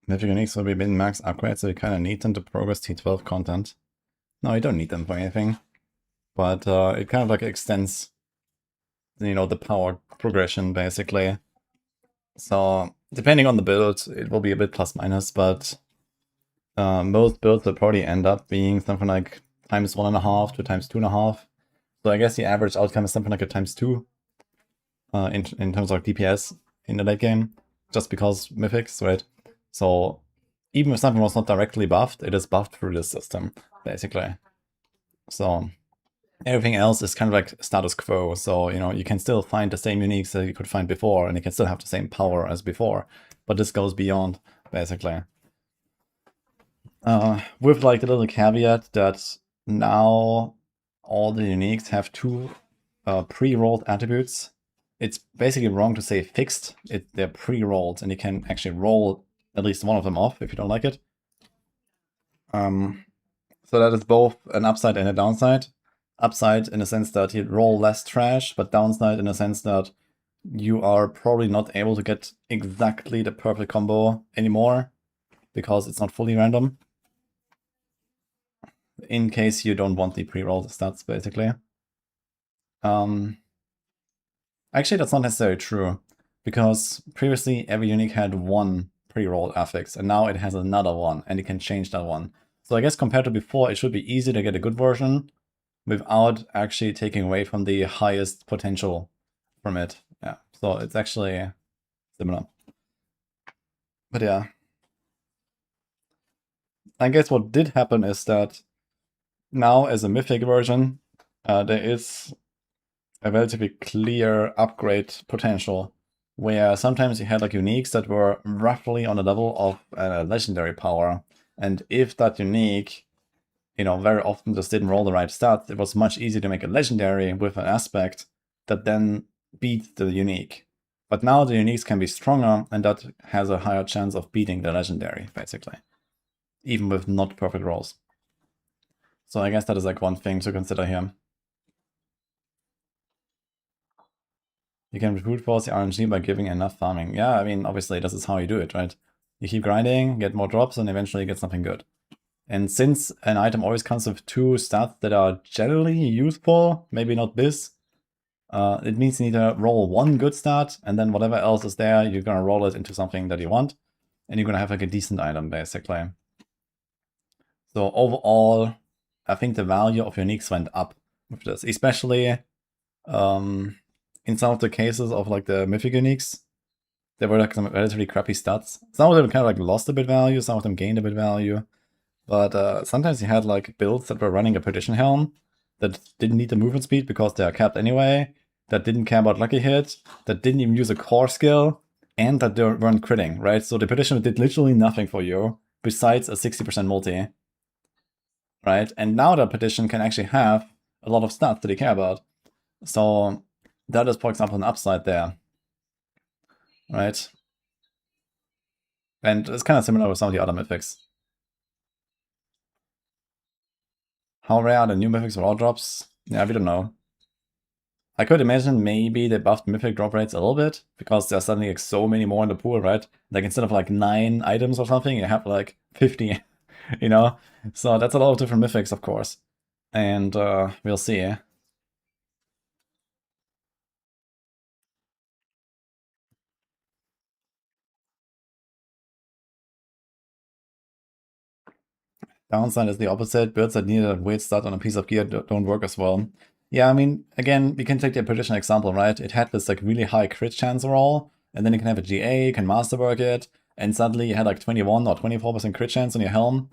Mythic Uniques will be min max upgrades, so you kind of need them to progress T12 content. No, you don't need them for anything. But it kind of like extends, you know, the power progression, basically. So, depending on the build, it will be a bit plus minus, but most builds will probably end up being something like times 1.5 to times 2.5. So I guess the average outcome is something like a times 2 in terms of DPS in the late game, just because mythics, right? So even if something was not directly buffed, it is buffed through this system, basically. So everything else is kind of like status quo. So, you know, you can still find the same uniques that you could find before, and you can still have the same power as before. But this goes beyond, basically. With like the little caveat that now all the uniques have 2 pre-rolled attributes. It's basically wrong to say fixed. They're pre-rolled, and you can actually roll at least one of them off if you don't like it. So that is both an upside and a downside. Upside in the sense that you roll less trash, but downside in the sense that you are probably not able to get exactly the perfect combo anymore because it's not fully random. In case you don't want the pre-rolled stats, basically. Actually, that's not necessarily true, because previously every unique had 1 pre-rolled affix, and now it has another one, and it can change that one. So I guess compared to before, it should be easy to get a good version without actually taking away from the highest potential from it. Yeah, so it's actually similar. But yeah. I guess what did happen is that now as a Mythic version, there is a relatively clear upgrade potential, where sometimes you had like uniques that were roughly on the level of a legendary power, and if that unique, you know, very often just didn't roll the right stats, it was much easier to make a legendary with an aspect that then beat the unique. But now the uniques can be stronger, and that has a higher chance of beating the legendary, basically, even with not perfect rolls. So I guess that is like one thing to consider here. You can brute force the RNG by giving enough farming. Yeah, I mean, obviously this is how you do it, right? You keep grinding, get more drops, and eventually get something good. And since an item always comes with 2 stats that are generally useful, maybe not this, it means you need to roll 1 good stat, and then whatever else is there, you're gonna roll it into something that you want, and you're gonna have like a decent item, basically. So overall, I think the value of uniques went up with this, especially in some of the cases of like the mythic uniques. There were like some relatively crappy stats. Some of them kind of like lost a bit value, some of them gained a bit value. But sometimes you had like builds that were running a Perdition Helm that didn't need the movement speed because they are capped anyway, that didn't care about lucky hit, that didn't even use a core skill, and that they weren't critting, right? So the Perdition did literally nothing for you besides a 60% multi, right? And now the Perdition can actually have a lot of stats that you care about. So that is, for example, an upside there, right? And it's kind of similar with some of the other mythics. How rare are the new mythics raw drops? Yeah, we don't know. I could imagine maybe they buffed mythic drop rates a little bit, because there's suddenly like so many more in the pool, right? Like instead of like 9 items or something, you have like 50, you know? So that's a lot of different mythics, of course. And we'll see. Downside is the opposite. Builds that need a weight stat on a piece of gear don't work as well. Yeah, I mean, again, we can take the Perdition example, right? It had this like really high crit chance roll, and then you can have a GA, you can masterwork it, and suddenly you had like 21 or 24% crit chance on your helm.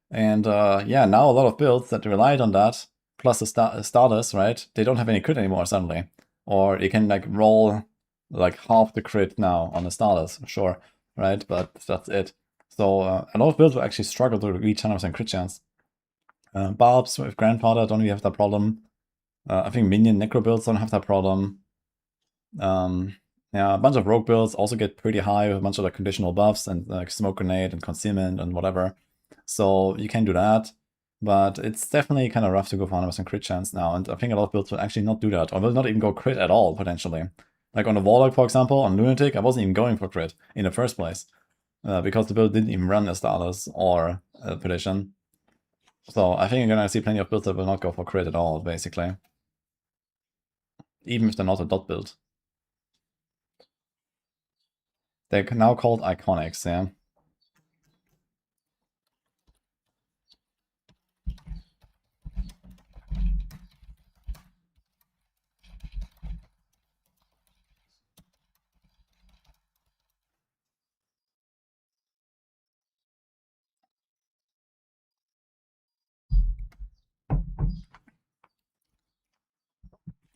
And yeah, now a lot of builds that relied on that, plus the starters, right? They don't have any crit anymore suddenly. Or you can like roll like half the crit now on the starters, sure, right? But that's it. So a lot of builds will actually struggle to reach 100% crit chance. Barbs with Grandfather don't really have that problem. I think Minion Necro builds don't have that problem. Yeah, a bunch of Rogue builds also get pretty high with a bunch of like conditional buffs and like Smoke Grenade and Concealment and whatever. So you can do that. But it's definitely kind of rough to go for 100% crit chance now. And I think a lot of builds will actually not do that, or will not even go crit at all, potentially. Like on the Warlock, for example, on Lunatic, I wasn't even going for crit in the first place. Because the build didn't even run a Starless or a Perdition. So I think you're gonna see plenty of builds that will not go for crit at all, basically. Even if they're not a dot build. They're now called Iconics, yeah.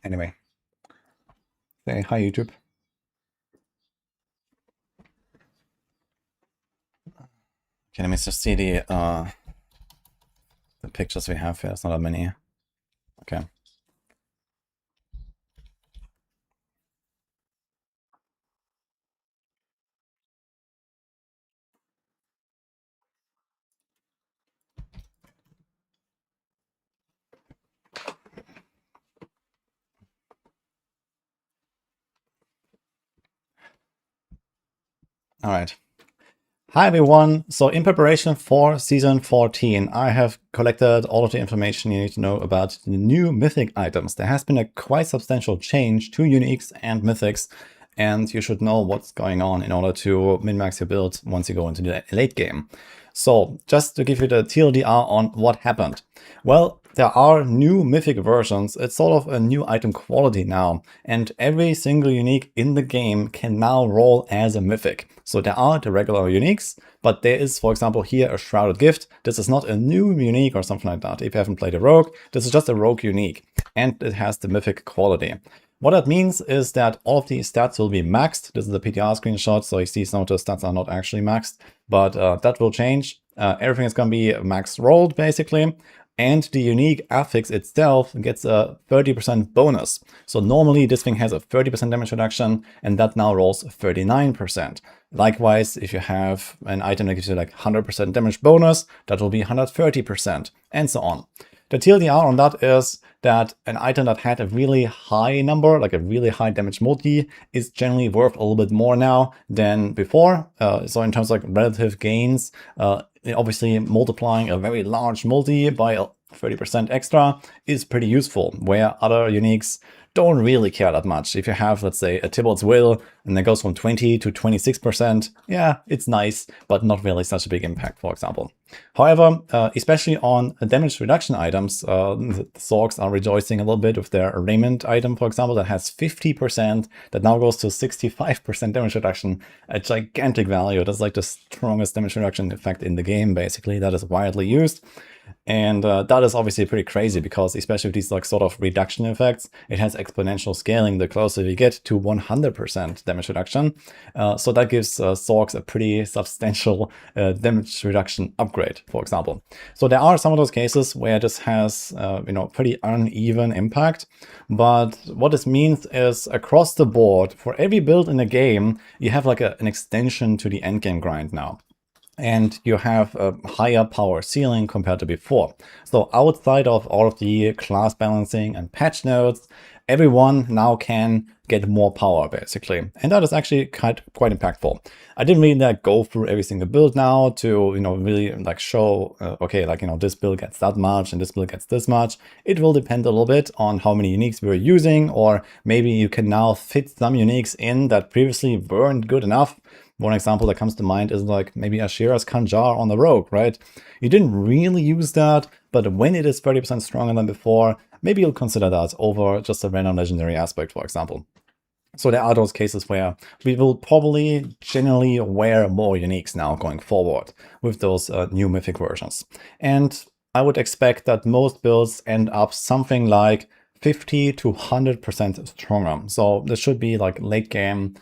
Anyway. Say hi, YouTube. Okay, let me just see the pictures we have here. It's not that many. Okay. All right. Hi everyone. So in preparation for season 14, I have collected all of the information you need to know about the new mythic items. There has been a quite substantial change to uniques and mythics, and you should know what's going on in order to min-max your build once you go into the late game. So just to give you the TLDR on what happened. Well, there are new mythic versions. It's sort of a new item quality now, and every single unique in the game can now roll as a mythic. So there are the regular uniques, but there is, for example, here a Shrouded Gift. This is not a new unique or something like that. If you haven't played a rogue, this is just a rogue unique, and it has the mythic quality. What that means is that all of these stats will be maxed. This is the PTR screenshot, so you see some of the stats are not actually maxed, but that will change. Everything is going to be max rolled, basically. And the unique affix itself gets a 30% bonus. So normally this thing has a 30% damage reduction, and that now rolls 39%. Likewise, if you have an item that gives you like 100% damage bonus, that will be 130%, and so on. The TLDR on that is that an item that had a really high number, like a really high damage multi, is generally worth a little bit more now than before. So in terms of like relative gains, obviously multiplying a very large multi by 30% extra is pretty useful, where other uniques don't really care that much. If you have, let's say, a Tybalt's Will, and that goes from 20 to 26%, yeah, it's nice, but not really such a big impact, for example. However, especially on damage reduction items, the Zorks are rejoicing a little bit with their Raiment item, for example, that has 50%, that now goes to 65% damage reduction, a gigantic value. That's like the strongest damage reduction effect in the game, basically, that is widely used. And that is obviously pretty crazy, because especially with these like sort of reduction effects, it has exponential scaling the closer you get to 100% damage reduction. So that gives Zorks a pretty substantial damage reduction upgrade, for example. So there are some of those cases where this has pretty uneven impact. But what this means is across the board, for every build in the game, you have like an extension to the endgame grind now. And you have a higher power ceiling compared to before. So outside of all of the class balancing and patch notes, everyone now can get more power, basically. And that is actually quite impactful. I didn't really go through every single build now to really like show, okay, like this build gets that much and this build gets this much. It will depend a little bit on how many uniques we're using, or maybe you can now fit some uniques in that previously weren't good enough. One example that comes to mind is like maybe Ashira's Kanjar on the Rogue, right? You didn't really use that, but when it is 30% stronger than before, maybe you'll consider that over just a random legendary aspect, for example. So there are those cases where we will probably generally wear more uniques now going forward with those new mythic versions. And I would expect that most builds end up something like 50 to 100% stronger. So this should be like late game,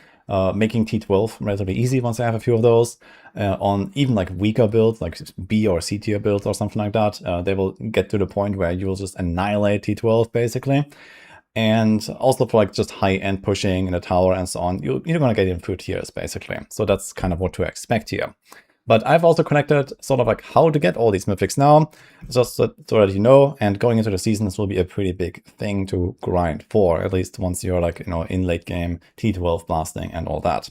making T12 relatively easy once I have a few of those. On even like weaker builds, like B or C tier builds or something like that, they will get to the point where you will just annihilate T12 basically. And also for like just high-end pushing in the tower and so on, you're going to get in through tiers basically. So that's kind of what to expect here. But I've also connected sort of like how to get all these mythics now, just so that you know, and going into the season, this will be a pretty big thing to grind for, at least once you're like, in late game, T12 blasting and all that.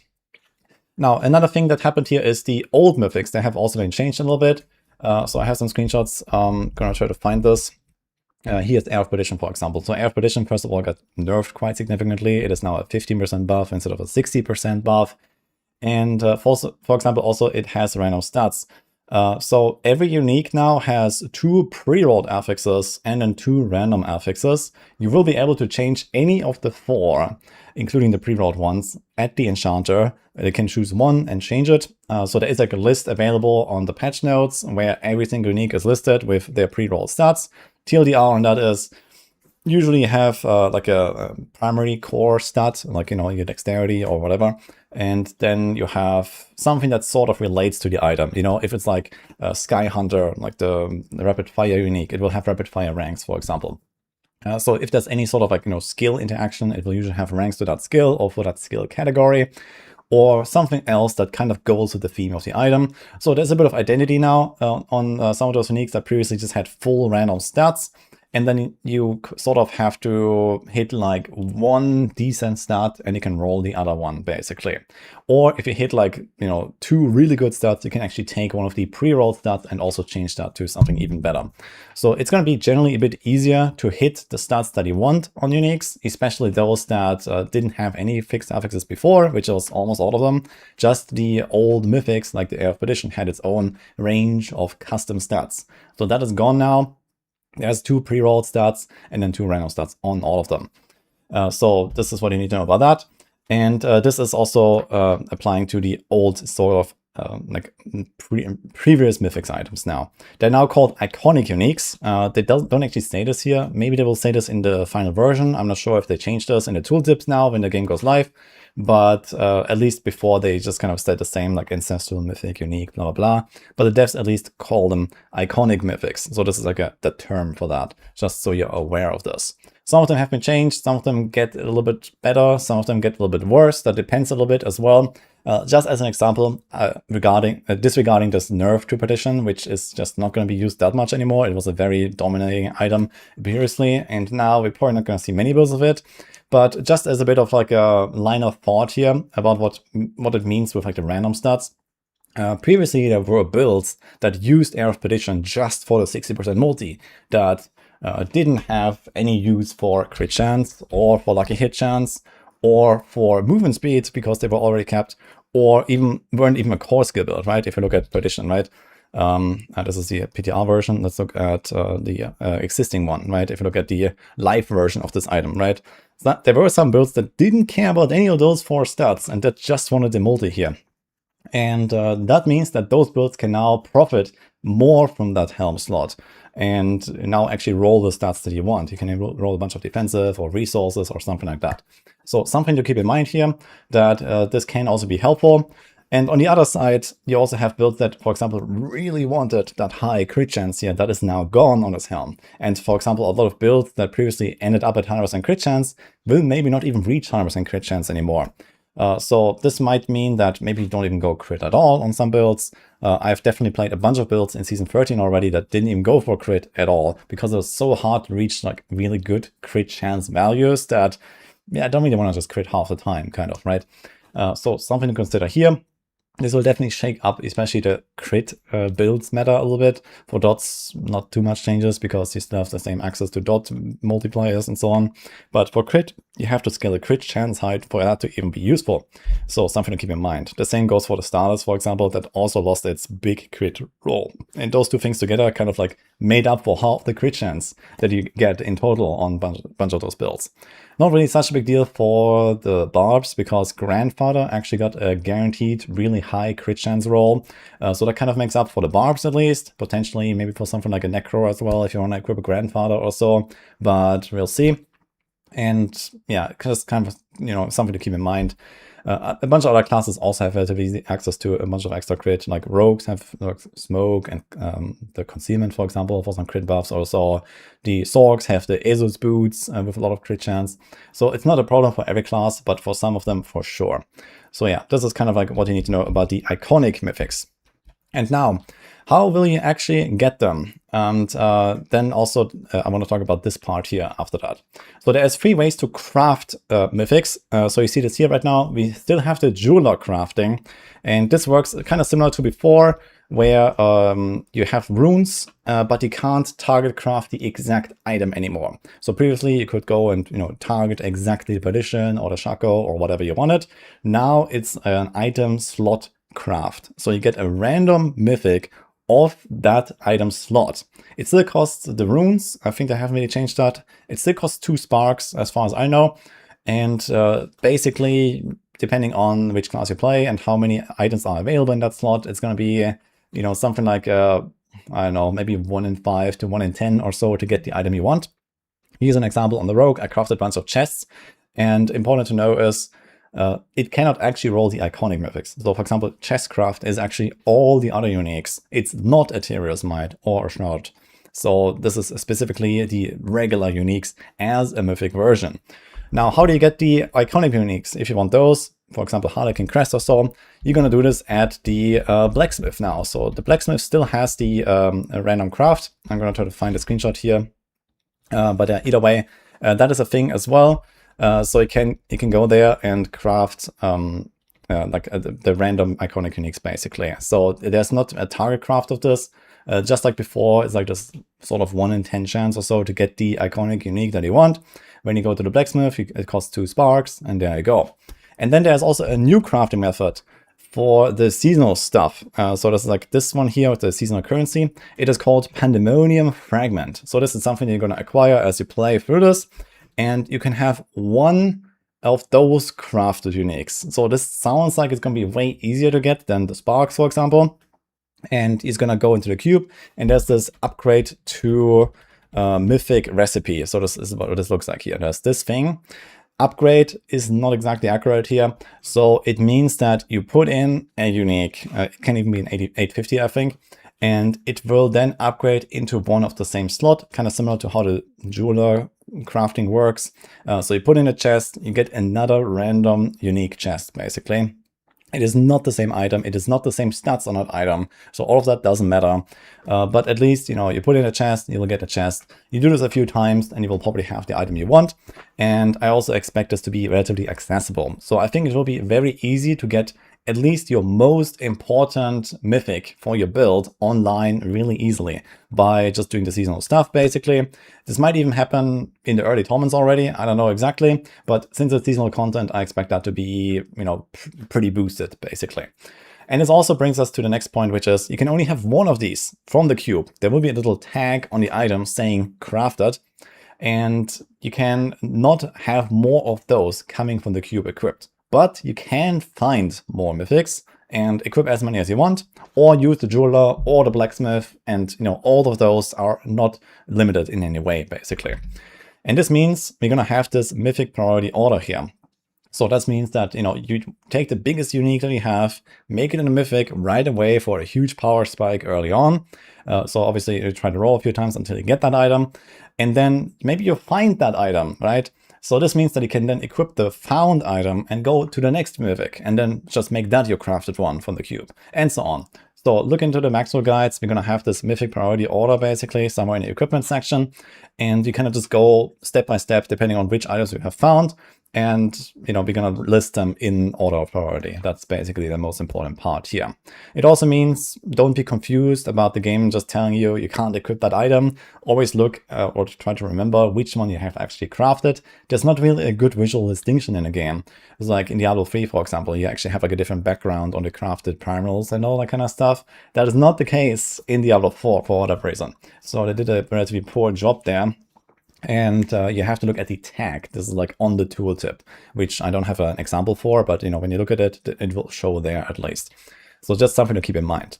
Now, another thing that happened here is the old mythics. They have also been changed a little bit. So I have some screenshots. I'm going to try to find this. Here's Air of Perdition, for example. So Air of Perdition, first of all, got nerfed quite significantly. It is now a 15% buff instead of a 60% buff. And for example, also it has random stats. So every unique now has 2 pre-rolled affixes and then 2 random affixes. You will be able to change any of the 4, including the pre-rolled ones, at the enchanter. You can choose one and change it. So there is like a list available on the patch notes where every single unique is listed with their pre-rolled stats. TLDR on that is usually you have like a primary core stat, like your dexterity or whatever, and then you have something that sort of relates to the item. If it's like Sky Hunter, like the rapid fire unique, it will have rapid fire ranks, for example. So if there's any sort of like skill interaction, it will usually have ranks to that skill or for that skill category, or something else that kind of goes with the theme of the item. So there's a bit of identity now on some of those uniques that previously just had full random stats. and then you sort of have to hit like one decent stat and you can roll the other one basically. Or if you hit like, you know, 2 really good stats, you can actually take one of the pre-rolled stats and also change that to something even better. So it's going to be generally a bit easier to hit the stats that you want on uniques, especially those that didn't have any fixed affixes before, which was almost all of them. Just the old mythics like the Air of Perdition had its own range of custom stats. So that is gone now. There's 2 pre-rolled stats and then 2 random stats on all of them. So this is what you need to know about that. And this is also applying to the old sort of previous mythics items now. They're now called iconic uniques. They don't actually say this here. Maybe they will say this in the final version. I'm not sure if they changed this in the tooltips now when the game goes live. But at least before they just kind of said the same, like ancestral, mythic, unique, blah, blah, blah. But the devs at least call them iconic mythics. So this is like the term for that, just so you're aware of this. Some of them have been changed. Some of them get a little bit better. Some of them get a little bit worse. That depends a little bit as well. Just as an example, disregarding this nerf to Perdition, which is just not going to be used that much anymore. It was a very dominating item previously, and now we're probably not going to see many builds of it. But just as a bit of like a line of thought here about what it means with like the random stats. Previously, there were builds that used Air of Perdition just for the 60% multi that didn't have any use for crit chance or for lucky hit chance or for movement speed because they were already capped, or weren't even a core skill build, right? If you look at Perdition, right? This is the PTR version. Let's look at the existing one, right? If you look at the live version of this item, right? So there were some builds that didn't care about any of those 4 stats and that just wanted the multi here. And that means that those builds can now profit more from that helm slot and now actually roll the stats that you want. You can roll a bunch of defensive or resources or something like that. So something to keep in mind here, that this can also be helpful. And on the other side, you also have builds that, for example, really wanted that high crit chance here that is now gone on this helm. And for example, a lot of builds that previously ended up at 100% crit chance will maybe not even reach 100% crit chance anymore. So this might mean that maybe you don't even go crit at all on some builds. I've definitely played a bunch of builds in Season 13 already that didn't even go for crit at all because it was so hard to reach like really good crit chance values that, yeah, I don't really want to just crit half the time, kind of, right? So something to consider here. This will definitely shake up, especially the crit builds matter a little bit. For dots, not too much changes because you still have the same access to dot multipliers and so on. But for crit, you have to scale the crit chance height for that to even be useful. So something to keep in mind. The same goes for the starters, for example, that also lost its big crit roll. And those 2 things together kind of like made up for half the crit chance that you get in total on a bunch of those builds. Not really such a big deal for the barbs because Grandfather actually got a guaranteed really high crit chance roll. So that kind of makes up for the barbs at least. Potentially maybe for something like a Necro as well if you want to equip a Grandfather or so. But we'll see. And yeah, just kind of, you know, something to keep in mind. A bunch of other classes also have relatively easy access to a bunch of extra crit, like rogues have like smoke and the concealment, for example, for some crit buffs. Also, the Sorgs have the Azus boots with a lot of crit chance. So it's not a problem for every class, but for some of them for sure. So yeah, this is kind of like what you need to know about the iconic mythics. And now, how will you actually get them? And then also, I want to talk about this part here after that. So there's 3 ways to craft mythics. So you see this here right now. We still have the jeweler crafting. And this works kind of similar to before, where you have runes, but you can't target craft the exact item anymore. So previously you could go and, you know, target exactly the Perdition or the Shaco or whatever you wanted. Now it's an item slot craft. So you get a random mythic of that item slot. It still costs the runes. I think they haven't really changed that. It still costs 2 sparks as far as I know. And basically, depending on which class you play and how many items are available in that slot, it's going to be, you know, something like, I don't know, maybe 1 in 5 to 1 in 10 or so to get the item you want. Here's an example on the Rogue. I crafted a bunch of chests. And important to know is, it cannot actually roll the iconic mythics. So for example, Chestcraft is actually all the other uniques. It's not a Terios Might or a Shroud. So this is specifically the regular uniques as a mythic version. Now, how do you get the iconic uniques? If you want those, for example, Harlequin Crest or so, you're going to do this at the blacksmith now. So the blacksmith still has the random craft. I'm going to try to find a screenshot here. But either way, that is a thing as well. So you can go there and craft the random iconic uniques basically. So there's not a target craft of this. Just like before, it's like this sort of 1 in 10 chance or so to get the iconic unique that you want. When you go to the blacksmith, it costs 2 sparks, and there you go. And then there's also a new crafting method for the seasonal stuff. So there's like this one here with the seasonal currency. It is called Pandemonium Fragment. So this is something you're going to acquire as you play through this. And you can have 1 of those crafted uniques. So this sounds like it's going to be way easier to get than the sparks, for example. And he's going to go into the cube. And there's this upgrade to mythic recipe. So this is what this looks like here. There's this thing. Upgrade is not exactly accurate here. So it means that you put in a unique, it can even be an 850, I think, and it will then upgrade into one of the same slot, kind of similar to how the jeweler crafting works. So you put in a chest, you get another random unique chest, basically. It is not the same item. It is not the same stats on that item. So all of that doesn't matter. But at least, you put in a chest, you'll get a chest. You do this a few times and you will probably have the item you want. And I also expect this to be relatively accessible. So I think it will be very easy to get at least your most important mythic for your build online really easily by just doing the seasonal stuff, basically. This might even happen in the early tournaments already. I don't know exactly, but since it's seasonal content, I expect that to be, pretty boosted, basically. And this also brings us to the next point, which is you can only have 1 of these from the cube. There will be a little tag on the item saying crafted, and you can not have more of those coming from the cube equipped. But you can find more mythics and equip as many as you want, or use the jeweler or the blacksmith, and all of those are not limited in any way, basically. And this means we're gonna have this mythic priority order here. So that means that you take the biggest unique that you have, make it in a mythic right away for a huge power spike early on. So obviously you try to roll a few times until you get that item, and then maybe you find that item, right? So this means that you can then equip the found item and go to the next mythic, and then just make that your crafted one from the cube, and so on. So look into the Maxwell guides. We're going to have this mythic priority order basically somewhere in the equipment section, and you kind of just go step by step depending on which items you have found. And, we're going to list them in order of priority. That's basically the most important part here. It also means don't be confused about the game just telling you can't equip that item. Always look or try to remember which one you have actually crafted. There's not really a good visual distinction in the game. It's like in Diablo 3, for example, you actually have like a different background on the crafted primals and all that kind of stuff. That is not the case in Diablo 4 for whatever reason. So they did a relatively poor job there. And you have to look at the tag. This is like on the tooltip, which I don't have an example for, but when you look at it, it will show there at least. So just something to keep in mind.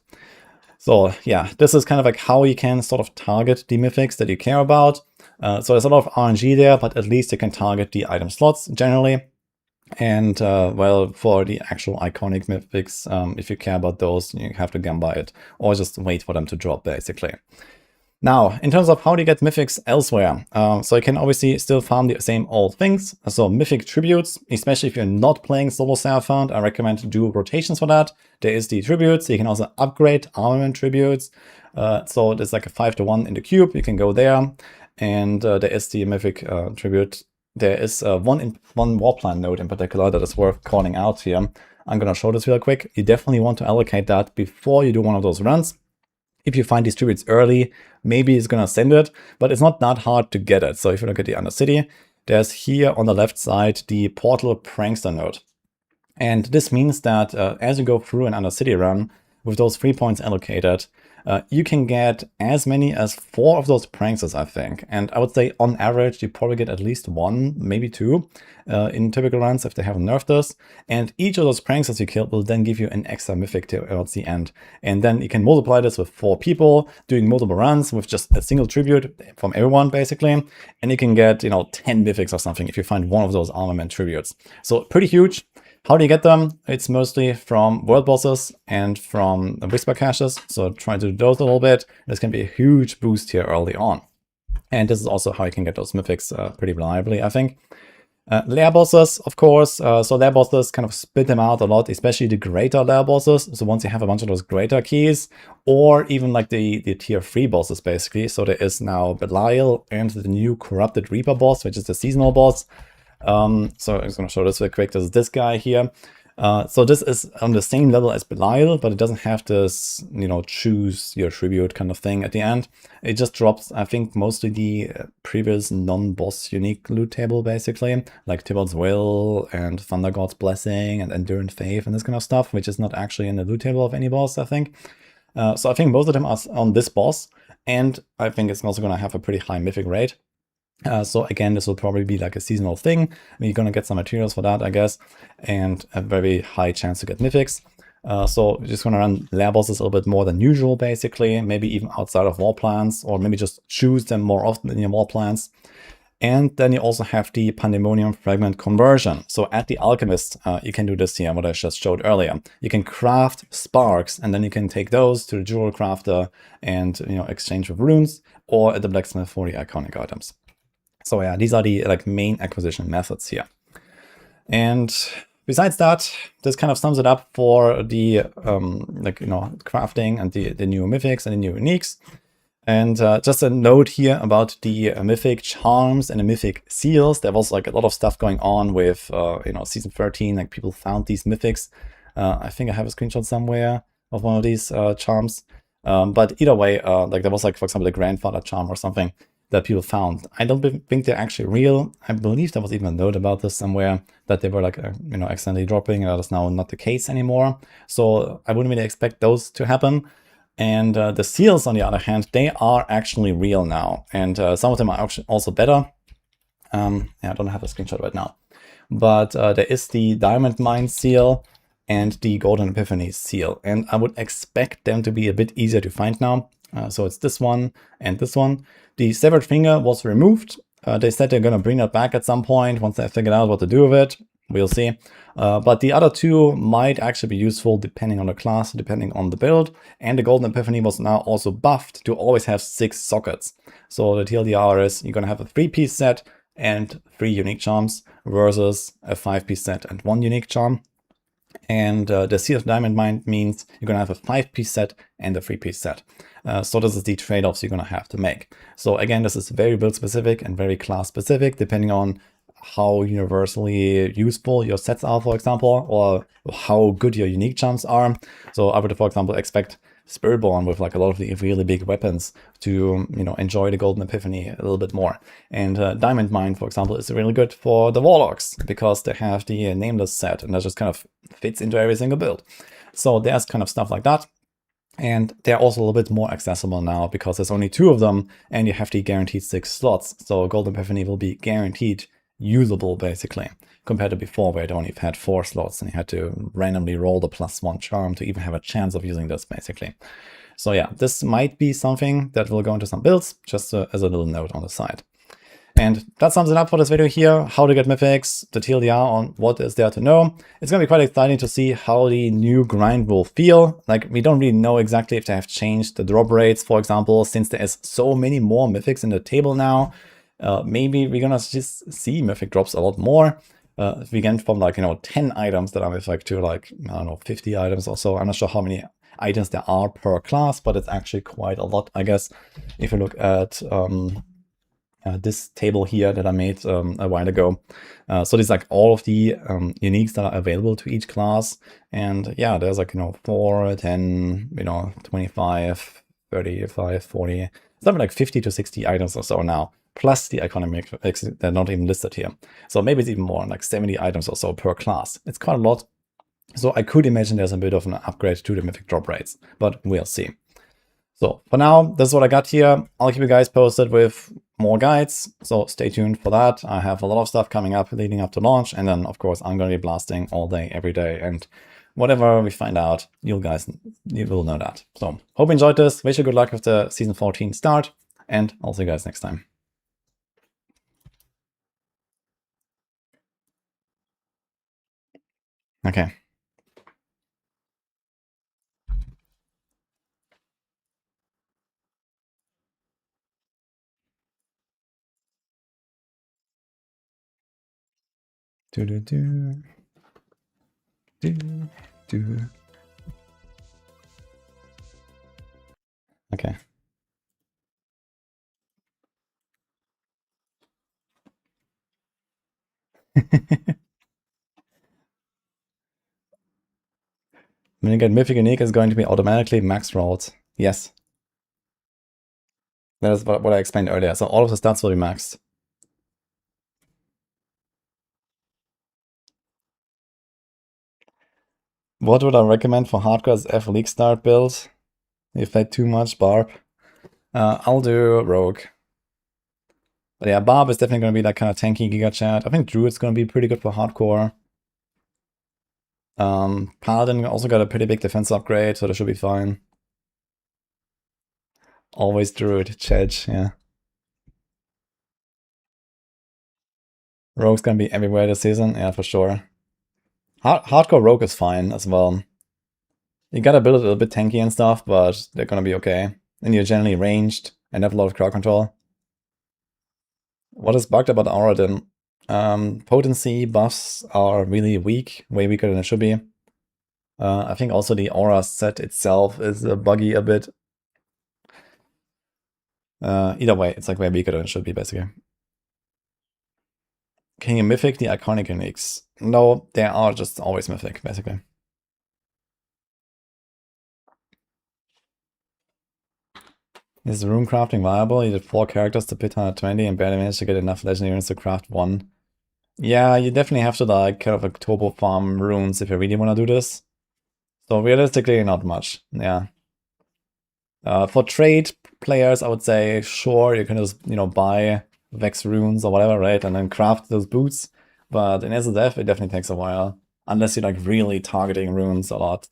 So yeah, this is kind of like how you can sort of target the mythics that you care about. So there's a lot of RNG there, but at least you can target the item slots generally. And well, for the actual iconic mythics, if you care about those, you have to gamba it or just wait for them to drop basically. Now, in terms of how to get mythics elsewhere, so you can obviously still farm the same old things. So mythic tributes, especially if you're not playing solo Seraphant, I recommend to do rotations for that. There is the tributes. You can also upgrade armament tributes. So there's like a 5-to-1 in the cube. You can go there, and there is the mythic tribute. There is one warplan node in particular that is worth calling out here. I'm gonna show this real quick. You definitely want to allocate that before you do one of those runs. If you find these tributes early, maybe it's going to send it, but it's not that hard to get it. So if you look at the Undercity, there's here on the left side the Portal Prankster node. And this means that as you go through an Undercity run, with those 3 points allocated, you can get as many as 4 of those pranksters, I think. And I would say on average, you probably get at least 1, maybe 2 in typical runs if they haven't nerfed this. And each of those pranksters you kill will then give you an extra mythic towards the end. And then you can multiply this with 4 people doing multiple runs with just a single tribute from everyone, basically. And you can get, 10 mythics or something if you find one of those armament tributes. So pretty huge. How do you get them? It's mostly from world bosses and from whisper caches. So try to do those a little bit. This can be a huge boost here early on. And this is also how you can get those mythics pretty reliably, I think. Lair bosses, of course. So lair bosses kind of spit them out a lot, especially the greater lair bosses. So once you have a bunch of those greater keys, or even like the tier 3 bosses, basically. So there is now Belial and the new Corrupted Reaper boss, which is the seasonal boss. So I'm just going to show this real quick. There's this guy here. So this is on the same level as Belial, but it doesn't have this, choose your tribute kind of thing at the end. It just drops, I think, mostly the previous non-boss unique loot table, basically, like Tybalt's Will and Thunder God's Blessing and Endurance Faith and this kind of stuff, which is not actually in the loot table of any boss, I think. So I think most of them are on this boss, and I think it's also going to have a pretty high mythic rate. So again, this will probably be like a seasonal thing. I mean, you're gonna get some materials for that, I guess, and a very high chance to get mythics. So we're just gonna run lair bosses a little bit more than usual, basically, maybe even outside of war plans, or maybe just choose them more often in your war plans. And then you also have the Pandemonium Fragment conversion. So at the Alchemist, you can do this here, what I just showed earlier. You can craft sparks, and then you can take those to the Jewel Crafter and exchange with runes, or at the Blacksmith for the iconic items. So yeah, these are the main acquisition methods here. And besides that, this kind of sums it up for the crafting and the new mythics and the new uniques. And just a note here about the mythic charms and the mythic seals. There was a lot of stuff going on with season 13. People found these mythics. I think I have a screenshot somewhere of one of these charms. But either way, there was for example, the grandfather charm or something that people found. I don't think they're actually real. I believe there was even a note about this somewhere that they were accidentally dropping, and that is now not the case anymore. So I wouldn't really expect those to happen. And the seals, on the other hand, they are actually real now, and some of them are actually also better. I don't have a screenshot right now, but there is the Diamond Mine seal and the Golden Epiphany seal, and I would expect them to be a bit easier to find now. So it's this one and this one. The Severed Finger was removed. They said they're going to bring that back at some point once they figured out what to do with it. We'll see. But the other two might actually be useful depending on the class, depending on the build. And the Golden Epiphany was now also buffed to always have 6 sockets. So the TLDR is you're going to have a 3-piece set and 3 unique charms versus a 5-piece set and 1 unique charm. And the Seal of Diamond Mine means you're going to have a 5-piece set and a 3-piece set. So this is the trade-offs you're going to have to make. So again, this is very build specific and very class specific, depending on how universally useful your sets are, for example, or how good your unique charms are. So I would, for example, expect Spiritborn with a lot of the really big weapons to enjoy the Golden Epiphany a little bit more. And Diamond Mine, for example, is really good for the Warlocks because they have the Nameless set, and that just kind of fits into every single build. So there's kind of stuff like that. And they're also a little bit more accessible now because there's only 2 of them and you have the guaranteed 6 slots. So Golden Epiphany will be guaranteed usable, basically, compared to before where it only had 4 slots and you had to randomly roll the +1 charm to even have a chance of using this, basically. So yeah, this might be something that will go into some builds, just as a little note on the side. And that sums it up for this video here, how to get mythics, the TLDR on what is there to know. It's going to be quite exciting to see how the new grind will feel. We don't really know exactly if they have changed the drop rates, for example, since there is so many more mythics in the table now. Maybe we're going to just see mythic drops a lot more. If we get from 10 items that are mythic to I don't know, 50 items or so. I'm not sure how many items there are per class, but it's actually quite a lot, I guess. If you look at this table here that I made a while ago. So there's all of the uniques that are available to each class. And yeah, there's 4, 10, 25, 35, 40, something like 50 to 60 items or so now, plus the iconic mythics. They're not even listed here. So maybe it's even more, 70 items or so per class. It's quite a lot. So I could imagine there's a bit of an upgrade to the mythic drop rates, but we'll see. So for now, this is what I got here. I'll keep you guys posted with more guides, so stay tuned for that. I have a lot of stuff coming up leading up to launch, and then of course I'm going to be blasting all day, every day, and whatever we find out, you will know that. So hope you enjoyed this. Wish you good luck with the season 14 start, and I'll see you guys next time. Okay. Do do do. Do do. Okay. When you get Mythic Unique, it's going to be automatically max rolled. Yes. That is what I explained earlier. So all of the stats will be maxed. What would I recommend for hardcore as F League start build? If I too much Barb. I'll do Rogue. But yeah, Barb is definitely going to be like kind of tanky Giga Chat. I think Druid's going to be pretty good for hardcore. Paladin also got a pretty big defense upgrade, so that should be fine. Always Druid, Chedge, yeah. Rogue's gonna be everywhere this season, yeah, for sure. Hardcore Rogue is fine as well. You gotta build it a little bit tanky and stuff, but they're gonna be okay. And you're generally ranged and have a lot of crowd control. What is bugged about Aura then? Potency buffs are really weak, way weaker than it should be. I think also the Aura set itself is buggy a bit. Either way, it's like way weaker than it should be, basically. Can you mythic the iconic uniques? No, they are just always mythic, basically. Is room crafting viable? You did 4 characters to pit 120 and barely managed to get enough legendary units to craft 1. Yeah, you definitely have to like kind of like turbo farm runes if you really want to do this. So realistically, not much. Yeah. For trade players, I would say, sure, you can just, you know, buy Vex runes or whatever, right? And then craft those boots. But in SSF, it definitely takes a while. Unless you're like really targeting runes a lot.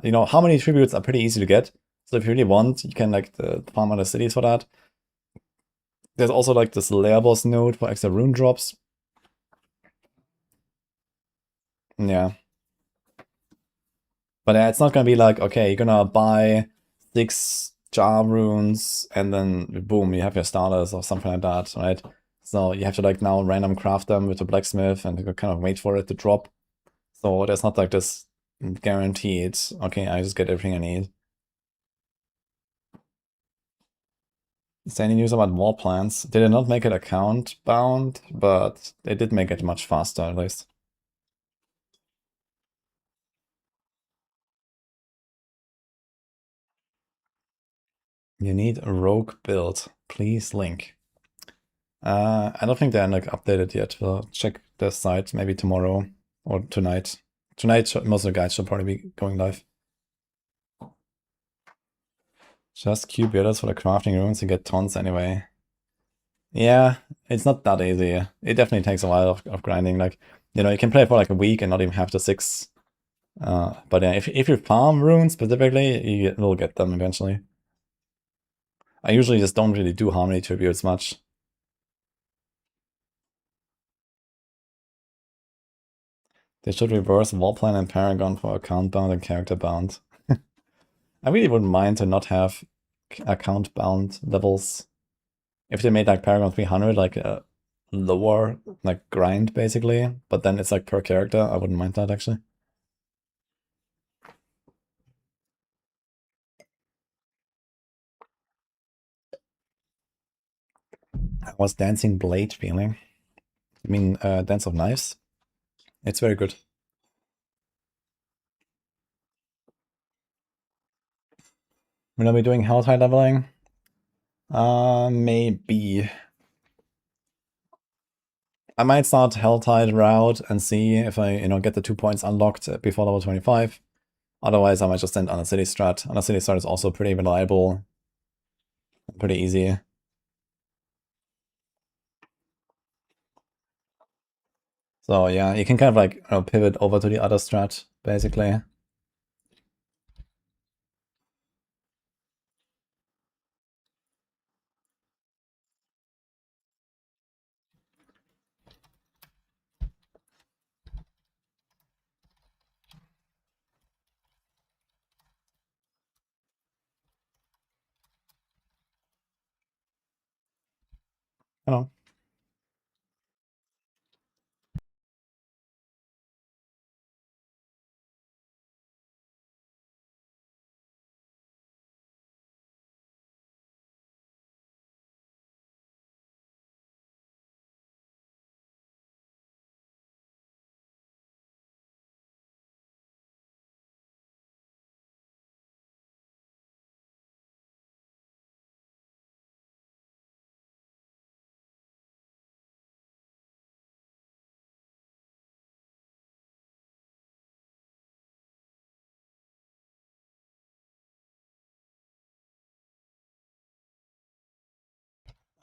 You know, how many tributes are pretty easy to get. So if you really want, you can like farm other cities for that. There's also like this lair boss node for extra rune drops. Yeah. But it's not gonna be like, okay, you're gonna buy 6 jar runes and then boom, you have your starters or something like that, right? So you have to like now random craft them with the blacksmith and kind of wait for it to drop. So there's not like this guaranteed, okay, I just get everything I need. Is there any news about war plans? They did not make it account bound, but they did make it much faster at least. You need a rogue build. Please link. I don't think they're like updated yet. We'll check the site maybe tomorrow or tonight. Tonight, most of the guides should probably be going live. Just queue builders for the crafting rooms and get tons anyway. Yeah, it's not that easy. It definitely takes a while of grinding. Like, you know, you can play for like a week and not even have the 6. But yeah, if you farm runes specifically, you will get them eventually. I usually just don't really do harmony tributes much. They should reverse Warplan and Paragon for account bound and character bound. I really wouldn't mind to not have account bound levels. If they made like Paragon 300, like a lower like grind basically, but then it's like per character, I wouldn't mind that actually. How was Dancing Blade feeling? I mean, Dance of Knives? It's very good. Will I be doing Helltide leveling? Maybe. I might start Helltide route and see if I, you know, get the 2 points unlocked before level 25. Otherwise, I might just end on a city strat. On a city strat is also pretty reliable, pretty easy. So yeah, you can kind of like, you know, pivot over to the other strat, basically. Hello.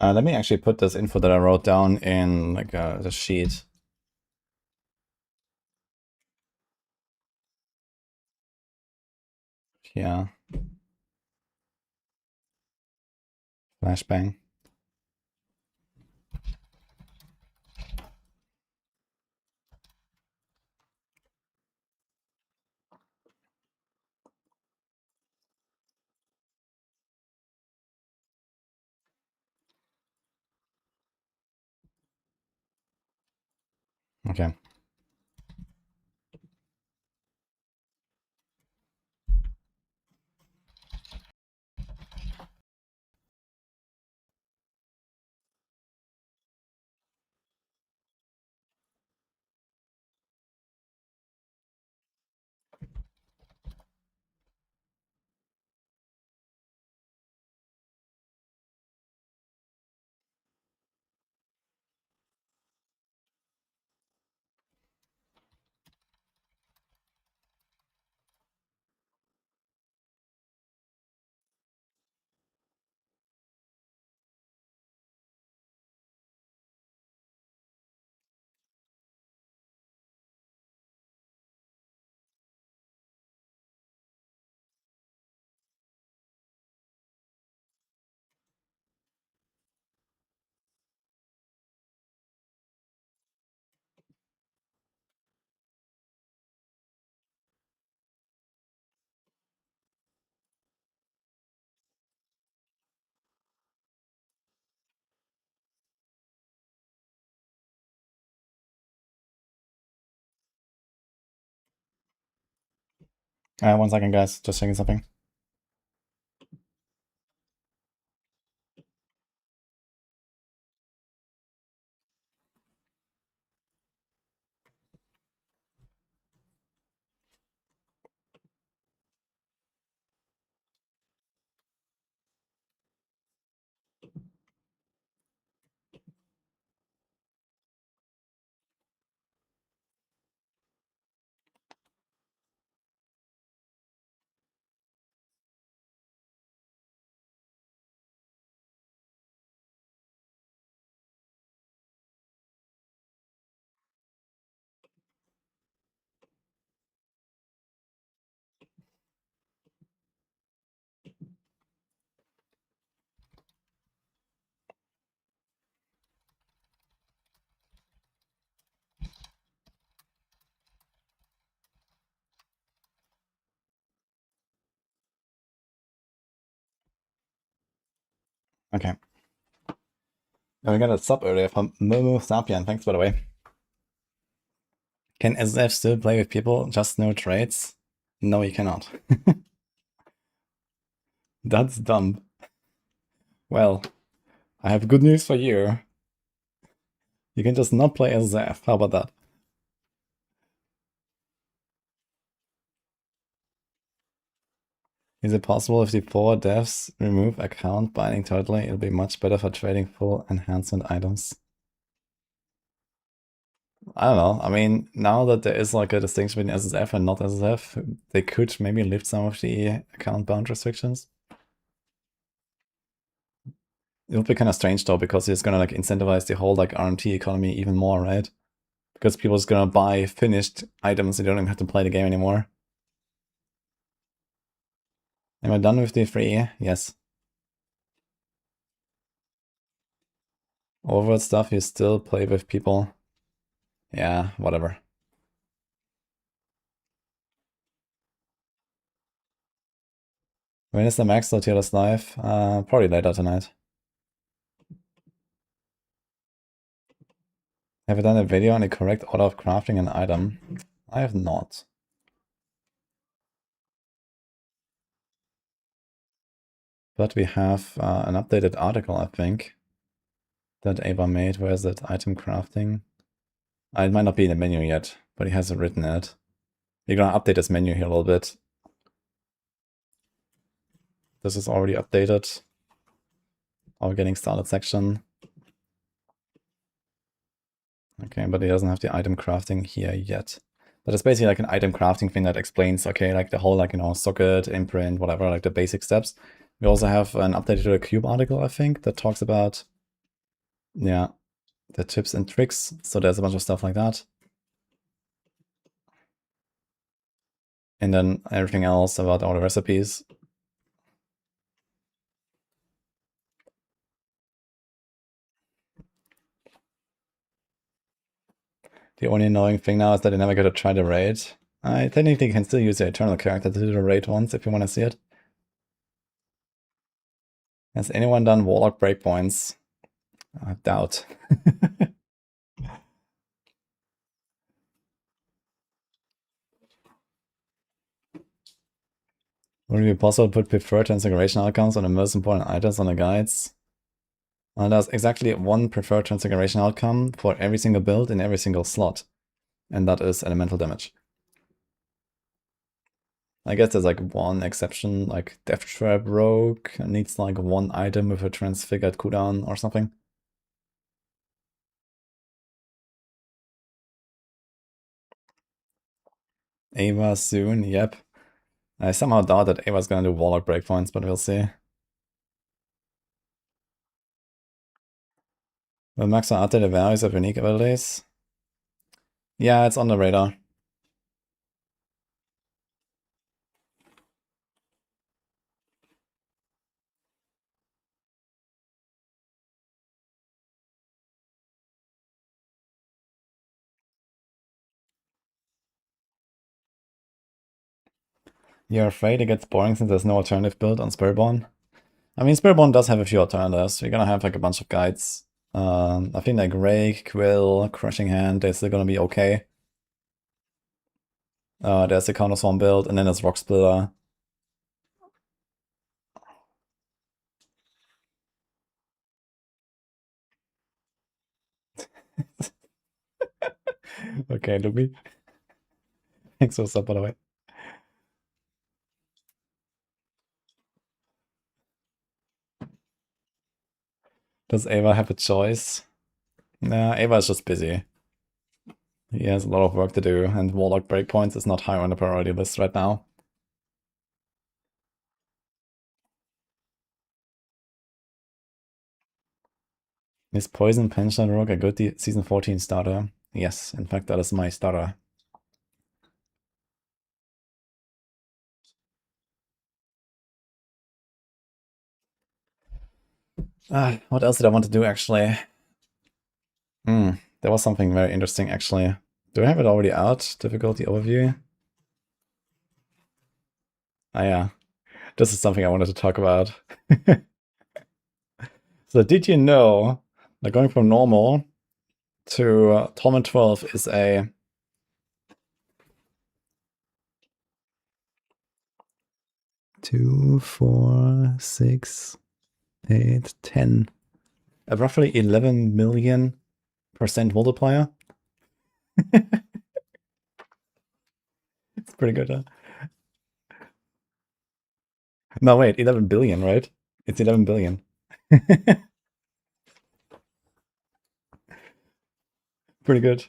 Let me actually put this info that I wrote down in like the sheet. Yeah. Flashbang. Okay. One second, guys. Just checking something. Okay. And we got a sub earlier from Momo Sapien. Thanks, by the way. Can SF still play with people, just no trades? No, you cannot. That's dumb. Well, I have good news for you. You can just not play SF. How about that? Is it possible if the 4 devs remove account binding totally, it'll be much better for trading full enhancement items? I don't know. I mean, now that there is like a distinction between SSF and not SSF, they could maybe lift some of the account bound restrictions. It would be kind of strange though, because it's gonna like incentivize the whole like RMT economy even more, right? Because people are gonna buy finished items and they don't even have to play the game anymore. Am I done with the free? Yes. Overworld stuff, you still play with people. Yeah, whatever. When is the max Tiers live? Probably later tonight. Have you done a video on the correct order of crafting an item? I have not. But we have an updated article, I think, that Ava made. Where is that item crafting? It might not be in the menu yet, but he has it written in it. We're gonna update this menu here a little bit. This is already updated. Our getting started section. Okay, but he doesn't have the item crafting here yet. But it's basically like an item crafting thing that explains, okay, like the whole, like, you know, socket, imprint, whatever, like the basic steps. We also have an updated to the cube article, I think, that talks about Yeah, the tips and tricks. So there's a bunch of stuff like that. And then everything else about all the recipes. The only annoying thing now is that I never get to try the raid. I technically can still use the Eternal character to do the raid once if you want to see it. Has anyone done Warlock breakpoints? I doubt. Would it be possible to put preferred transfiguration outcomes on the most important items on the guides? Well, there's exactly one preferred transfiguration outcome for every single build in every single slot. And that is elemental damage. I guess there's like one exception, like Death Trap Rogue needs like one item with a transfigured cooldown or something. Ava soon, yep. I somehow doubt that Ava's gonna do Warlock breakpoints, but we'll see. Will Max update the values of unique abilities? Yeah, it's on the radar. You're afraid it gets boring since there's no alternative build on Spiritborn? I mean, Spiritborn does have a few alternatives. We're gonna have like a bunch of guides. I think like Rake, Quill, Crushing Hand, they're still gonna be okay. There's the Counter Swarm build, and then there's Rock Splitter. Okay, Luby. Thanks for the sub, by the way. Does Ava have a choice? Nah, Ava is just busy. He has a lot of work to do, and Warlock breakpoints is not high on the priority list right now. Is Poison Pension Rogue a good Season 14 starter? Yes, in fact that is my starter. What else did I want to do actually? There was something very interesting actually. Do I have it already out? Difficulty overview? Ah yeah, this is something I wanted to talk about. So did you know that going from normal to Torment 12 is a 2, 4, 6, 8, 10. A roughly 11 million % multiplier? It's pretty good, huh? No, wait, 11 billion, right? It's 11 billion. Pretty good.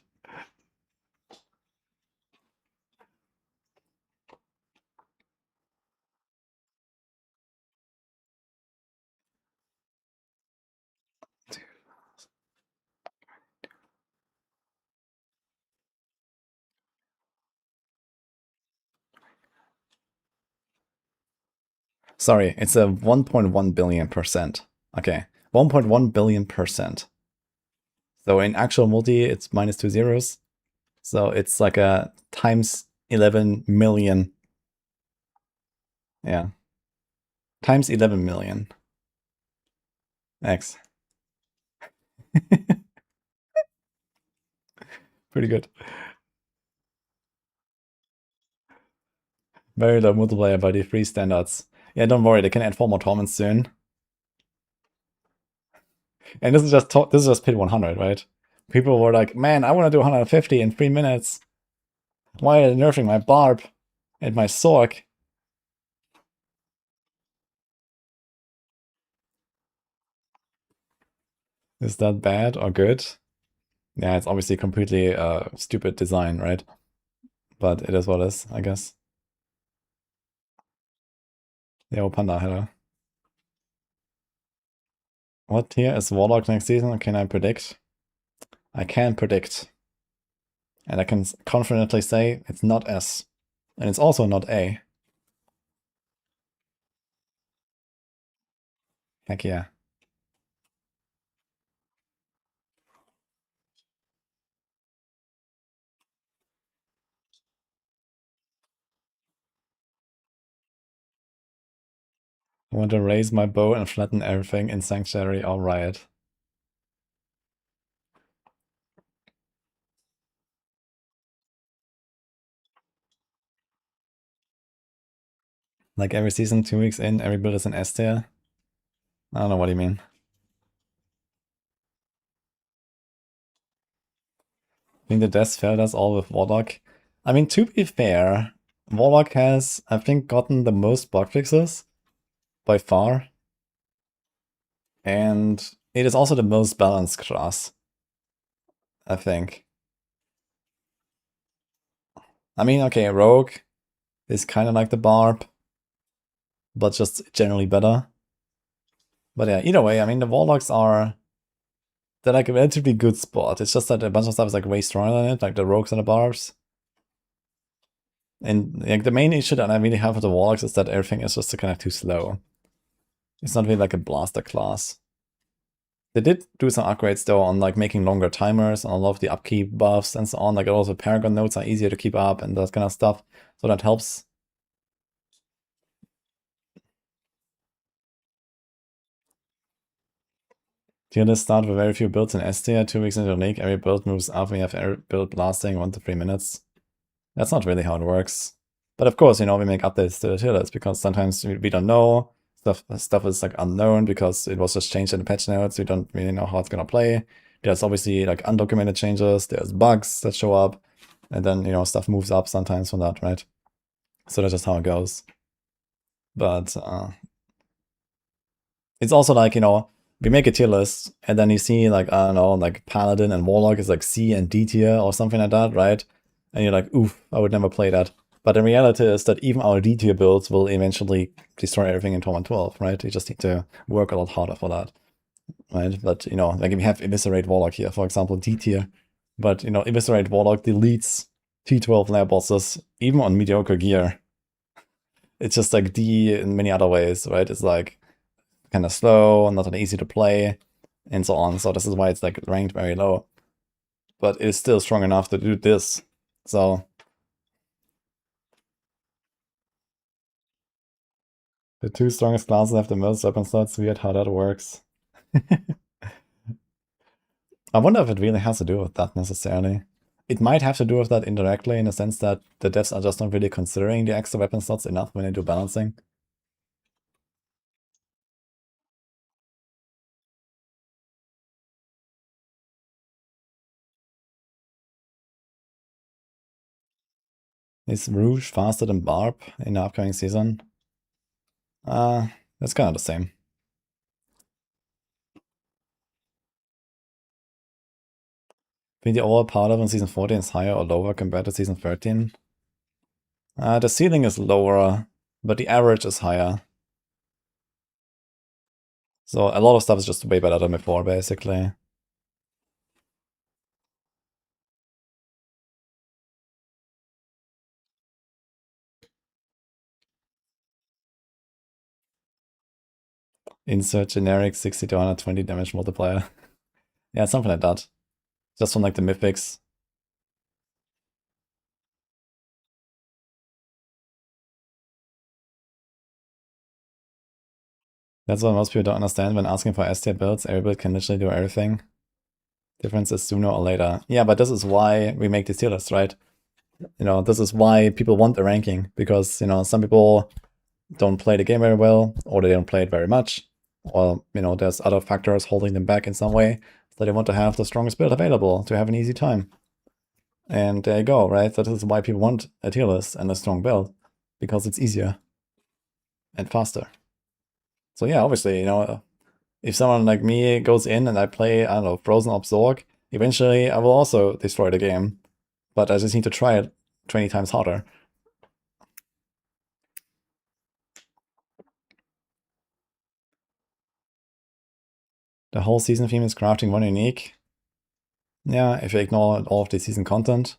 Sorry, it's a 1.1 billion %. Okay, 1.1 billion %. So in actual multi, it's minus 2 zeros. So it's like a times 11 million. Yeah. Times 11 million. X. Pretty good. Very low multiplier by the free standards. Yeah, don't worry, they can add 4 more torments soon. And this is just pit 100, right? People were like, man, I want to do 150 in 3 minutes. Why are they nerfing my barb and my sork? Is that bad or good? Yeah, it's obviously completely stupid design, right? But it is what it is, I guess. Yo, Panda, hello. What tier is Warlock next season? Can I predict? I can predict. And I can confidently say it's not S. And it's also not A. Heck yeah. I want to raise my bow and flatten everything in Sanctuary or Riot. Like every season, 2 weeks in, every build is an S tier. I don't know what you mean. I think the death failed us all with Warlock. I mean, to be fair, Warlock has, I think, gotten the most bug fixes by far. And it is also the most balanced class, I think. I mean, okay, Rogue is kind of like the Barb, but just generally better. But yeah, either way, I mean, the Warlocks are... they're like a relatively good spot. It's just that a bunch of stuff is like way stronger than it, like the Rogues and the Barbs. And like the main issue that I really have with the Warlocks is that everything is just kind of too slow. It's not really like a blaster class. They did do some upgrades though on like making longer timers on a lot of the upkeep buffs and so on. Like also Paragon nodes are easier to keep up and that kind of stuff. So that helps. Tier list start with very few builds in S tier. 2 weeks into the league, every build moves up. We have every build lasting 1 to 3 minutes. That's not really how it works. But of course, you know, we make updates to the tier list because sometimes we don't know. Stuff is like unknown because it was just changed in the patch notes. We don't really know how it's gonna play. There's obviously like undocumented changes, there's bugs that show up, and then, you know, stuff moves up sometimes from that, right? So that's just how it goes. But it's also like, you know, we make a tier list, and then you see like, I don't know, like Paladin and Warlock is like C and D tier or something like that, right? And you're like, oof, I would never play that. But the reality is that even our D tier builds will eventually destroy everything in Torment 12, right? You just need to work a lot harder for that, right? But, you know, like if we have Eviscerate Warlock here, for example, D tier, but, you know, Eviscerate Warlock deletes T12 layer bosses, even on mediocre gear. It's just like D in many other ways, right? It's like kind of slow, not that easy to play, and so on. So this is why it's like ranked very low. But it's still strong enough to do this. So the 2 strongest classes have the most weapon slots. Weird how that works. I wonder if it really has to do with that necessarily. It might have to do with that indirectly in the sense that the devs are just not really considering the extra weapon slots enough when they do balancing. Is Rouge faster than Barb in the upcoming season? That's kind of the same. I think the overall power level in season 14 is higher or lower compared to season 13. The ceiling is lower, but the average is higher. So a lot of stuff is just way better than before, basically. Insert generic 60 to 120 damage multiplier. Yeah, something like that. Just from like the mythics. That's what most people don't understand when asking for S tier builds. Every build can literally do everything. Difference is sooner or later. Yeah, but this is why we make these tier lists, right? You know, this is why people want a ranking. Because, you know, some people don't play the game very well, or they don't play it very much. Or, you know, there's other factors holding them back in some way. So they want to have the strongest build available to have an easy time. And there you go, right? So this is why people want a tier list and a strong build. Because it's easier. And faster. So yeah, obviously, you know, if someone like me goes in and I play, I don't know, Frozen Obsorg, eventually I will also destroy the game. But I just need to try it 20 times harder. The whole season theme is crafting one unique. Yeah, if you ignore all of the season content.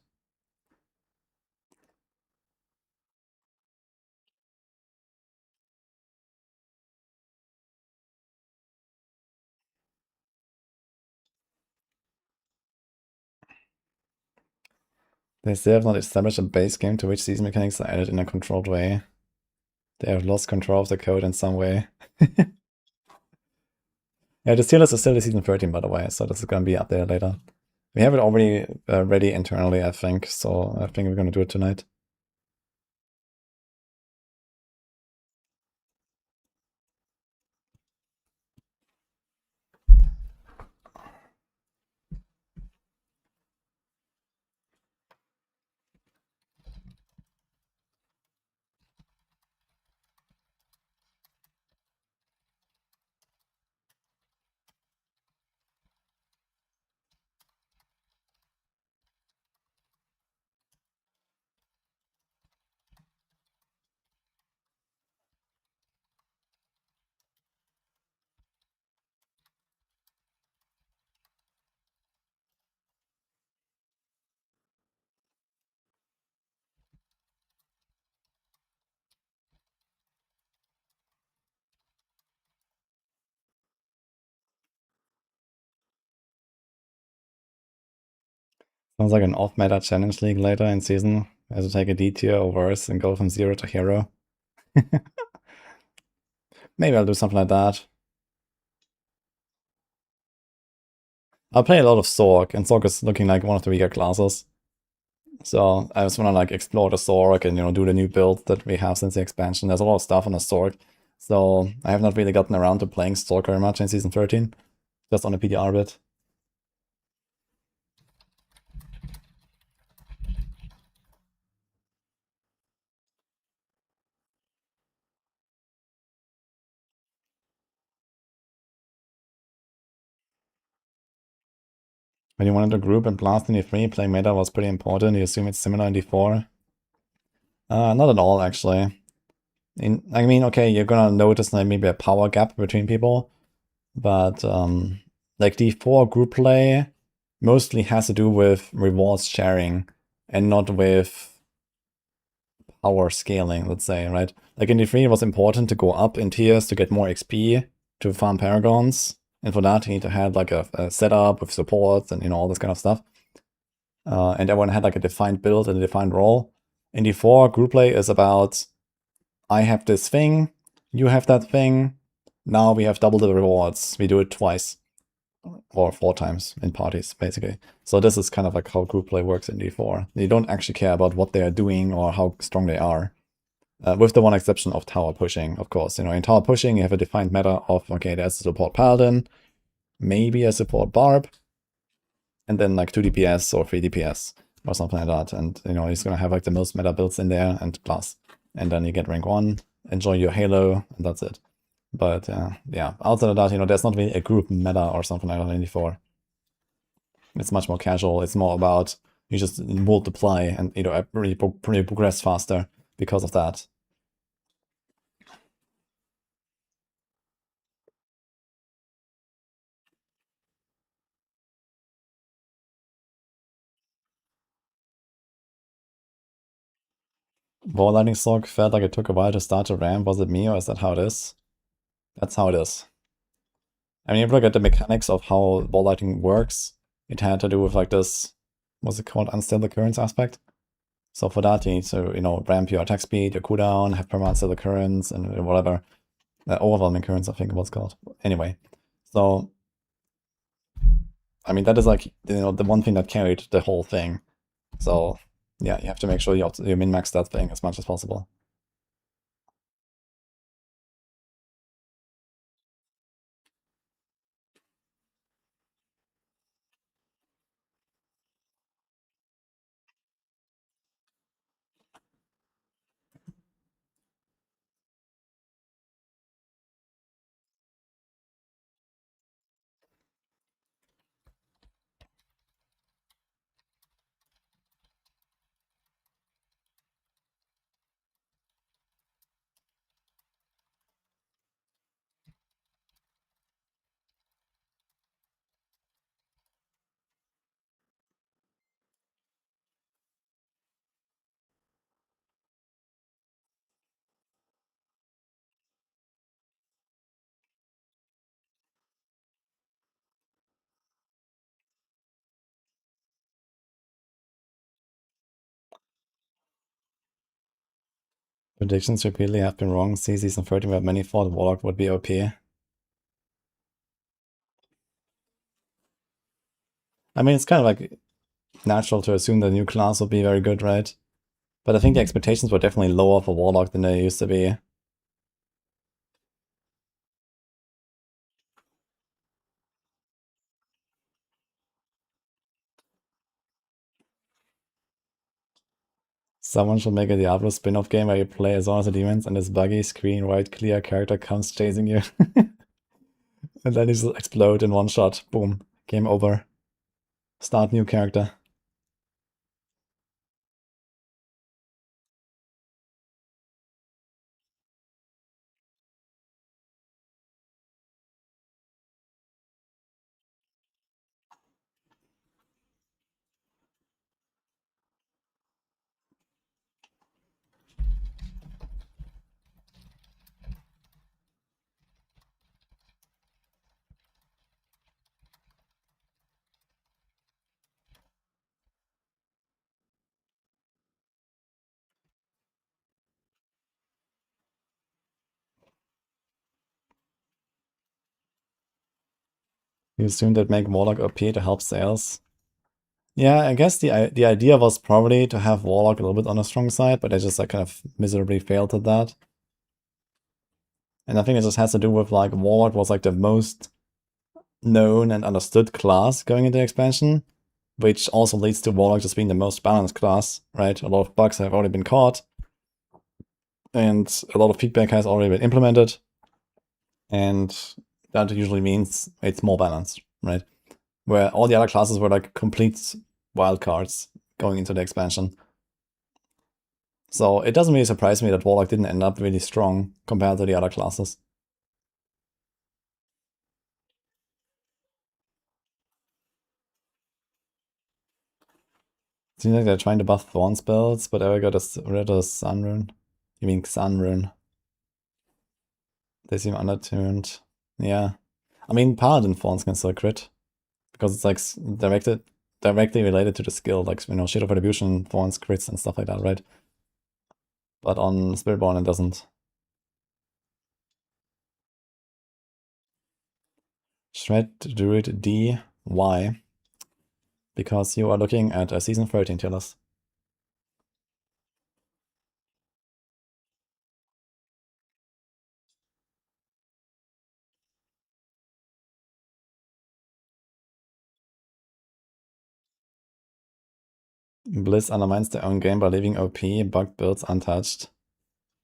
They still have not established a base game to which season mechanics are added in a controlled way. They have lost control of the code in some way. Yeah, the tier list is still the season 13, by the way, so this is gonna be up there later. We have it already ready internally, I think, so I think we're gonna do it tonight. Sounds like an off-meta challenge league later in season. I have to take a D tier or worse and go from 0 to hero. Maybe I'll do something like that. I'll play a lot of Sorg, and Sorg is looking like one of the weaker classes. So I just want to like explore the Sorg and, you know, do the new build that we have since the expansion. There's a lot of stuff on the Sorg. So I have not really gotten around to playing Sorg very much in season 13. Just on the PDR bit. When you wanted to group and blast in D3, playing meta was pretty important. You assume it's similar in D4? Not at all, actually. I mean, okay, you're gonna notice like maybe a power gap between people, but like D4 group play mostly has to do with rewards sharing and not with power scaling, let's say, right? Like in D3 it was important to go up in tiers to get more XP to farm paragons, and for that you need to have like a setup with supports and, you know, all this kind of stuff. And everyone had like a defined build and a defined role. In D4, group play is about, I have this thing, you have that thing, now we have double the rewards. We do it twice. Or 4 times in parties, basically. So this is kind of like how group play works in D4. You don't actually care about what they are doing or how strong they are. With the one exception of tower pushing, of course. You know, in tower pushing, you have a defined meta of, okay, there's a support paladin, maybe a support barb, and then like 2 DPS or 3 DPS or something like that. And, you know, he's gonna have like the most meta builds in there and plus. And then you get rank 1, enjoy your halo, and that's it. But yeah, outside of that, you know, there's not really a group meta or something like that in D4. It's much more casual. It's more about you just multiply and, you know, really progress faster because of that. War Lightning Sorg felt like it took a while to start to ramp. Was it me or is that how it is? That's how it is. I mean, if you look at the mechanics of how War Lightning works, it had to do with like this, what's it called, unstable occurrence aspect. So for that, you need to, you know, ramp your attack speed, your cooldown, have permanent unstable occurrence, and whatever. Overwhelming occurrence, I think it was called. Anyway, so I mean, that is like, you know, the one thing that carried the whole thing. So yeah, you have to make sure you min-max that thing as much as possible. Predictions repeatedly have been wrong. See season 13 where many thought Warlock would be OP. I mean, it's kind of like natural to assume the new class will be very good, right? But I think the expectations were definitely lower for Warlock than they used to be. Someone should make a Diablo spin-off game where you play as one of the demons and this buggy, screen white, clear character comes chasing you. And then he'll explode in one shot. Boom. Game over. Start new character. You assume that make Warlock OP to help sales. Yeah, I guess the idea was probably to have Warlock a little bit on the strong side, but I just like kind of miserably failed at that. And I think it just has to do with like Warlock was like the most known and understood class going into the expansion, which also leads to Warlock just being the most balanced class, right? A lot of bugs have already been caught, and a lot of feedback has already been implemented, and that usually means it's more balanced, right? Where all the other classes were like complete wildcards going into the expansion. So it doesn't really surprise me that Warlock didn't end up really strong compared to the other classes. Seems like they're trying to buff Thorn spells, but I got rid of Sun Rune. You mean Sun Rune? They seem undertuned. Yeah. I mean, Paladin Thorns can still crit. Because it's like directly related to the skill, like, you know, Shield of Retribution, Thorns, crits, and stuff like that, right? But on Spiritborn it doesn't. Shred Druid D. Why? Because you are looking at a Season 13 tier list. Bliss undermines their own game by leaving OP bug builds untouched.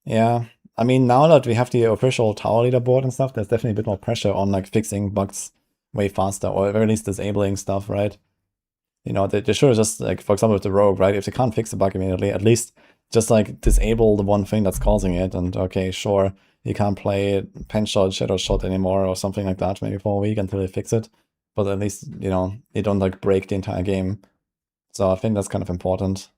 Yeah, I mean, now that we have the official tower leaderboard and stuff, there's definitely a bit more pressure on like fixing bugs way faster, or at very least disabling stuff, right? You know, they should have just, like, for example, with the rogue, right? If they can't fix the bug immediately, at least just like disable the one thing that's causing it, and okay, sure, you can't play pen shot, shadow shot anymore, or something like that, maybe for a week until they fix it. But at least, you know, you don't like break the entire game. So I think that's kind of important.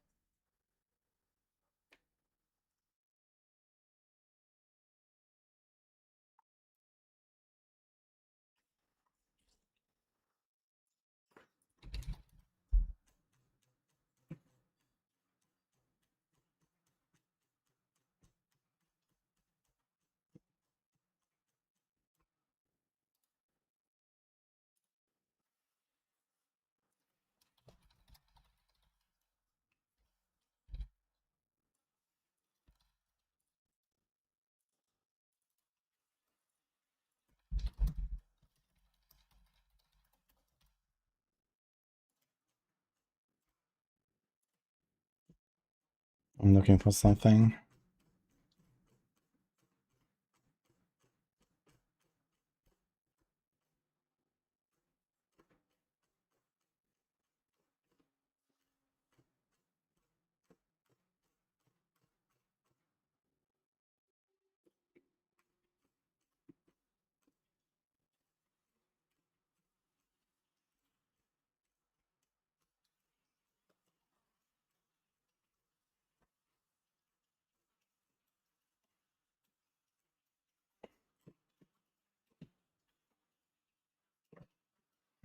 I'm looking for something.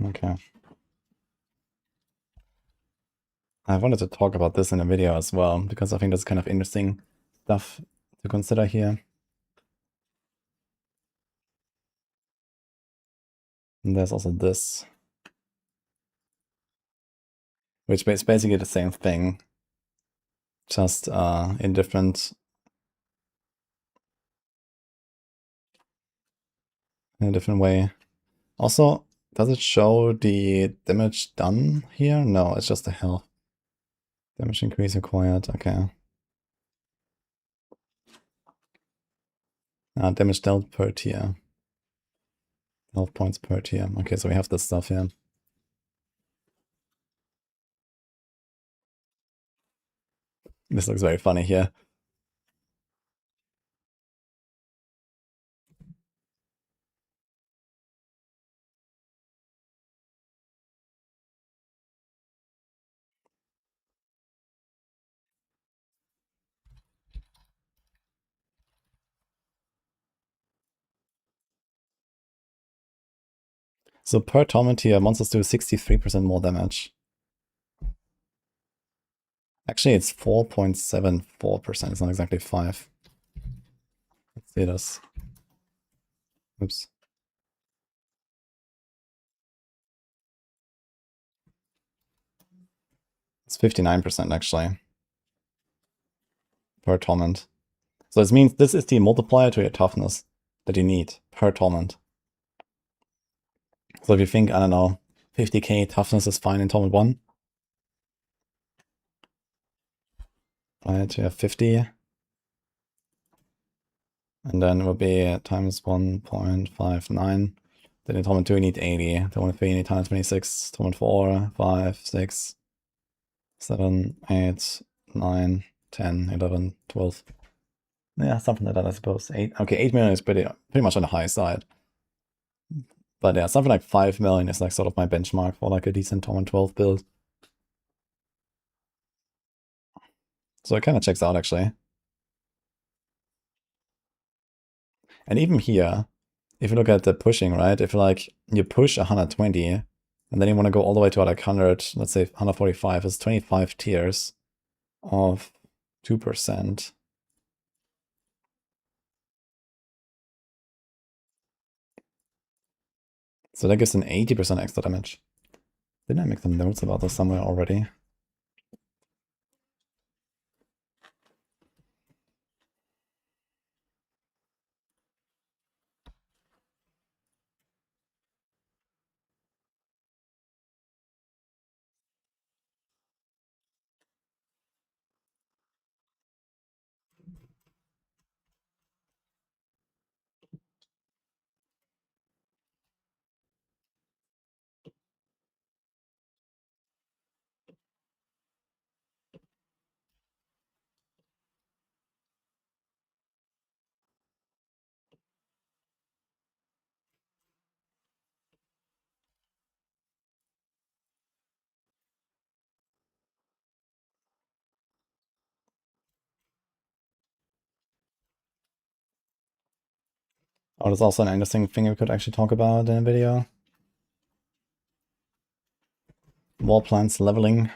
Okay. I wanted to talk about this in a video as well, because I think that's kind of interesting stuff to consider here. And there's also this, which is basically the same thing, just in different in a different way. Also, does it show the damage done here? No, it's just the health. Damage increase acquired, okay. Damage dealt per tier. Health points per tier. Okay, so we have this stuff here. This looks very funny here. So per torment tier, monsters do 63% more damage. Actually, it's 4.74%. It's not exactly 5. Let's see this. Oops. It's 59% actually. Per torment. So this means this is the multiplier to your toughness that you need per torment. So if you think, I don't know, 50k toughness is fine in torment 1. Right, you have 50. And then it will be times 1.59. Then in torment 2 you need 80. Torment 3 you need 126. Torment 4, 5, 6, 7, 8, 9, 10, 11, 12. Yeah, something like that, I suppose. 8. Okay, 8 million is pretty much on the high side. But yeah, something like 5 million is like sort of my benchmark for like a decent Torment 12 build. So it kind of checks out actually. And even here, if you look at the pushing, right? If you push 120 and then you want to go all the way to like 100, let's say 145, it's 25 tiers of 2%. So that gives an 80% extra damage. Didn't I make some notes about this somewhere already? Oh, there's also an interesting thing we could actually talk about in a video. Wall plants leveling.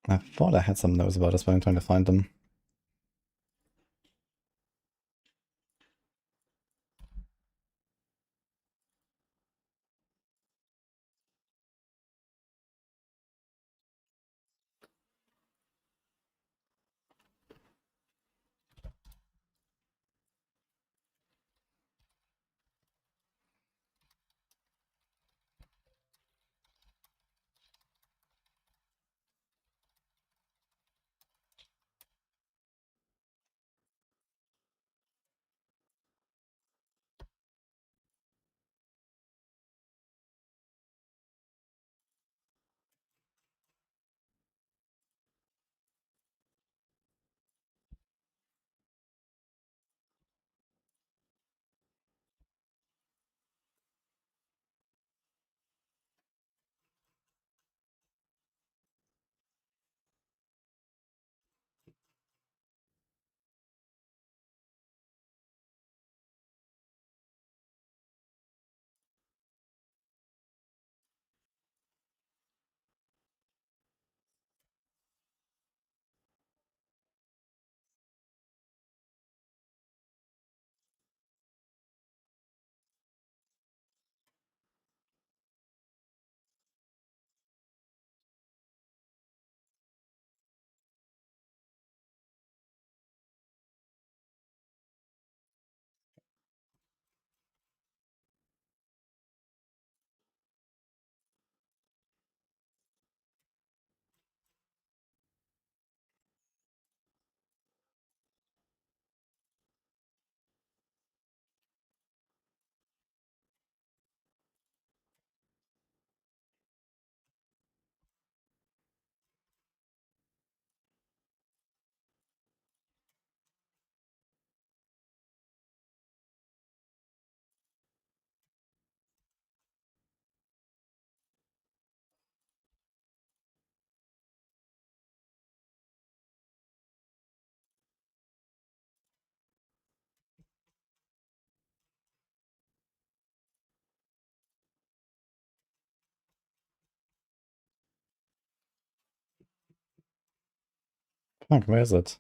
I thought I had some notes about this, but I'm trying to find them. Fuck, where is it?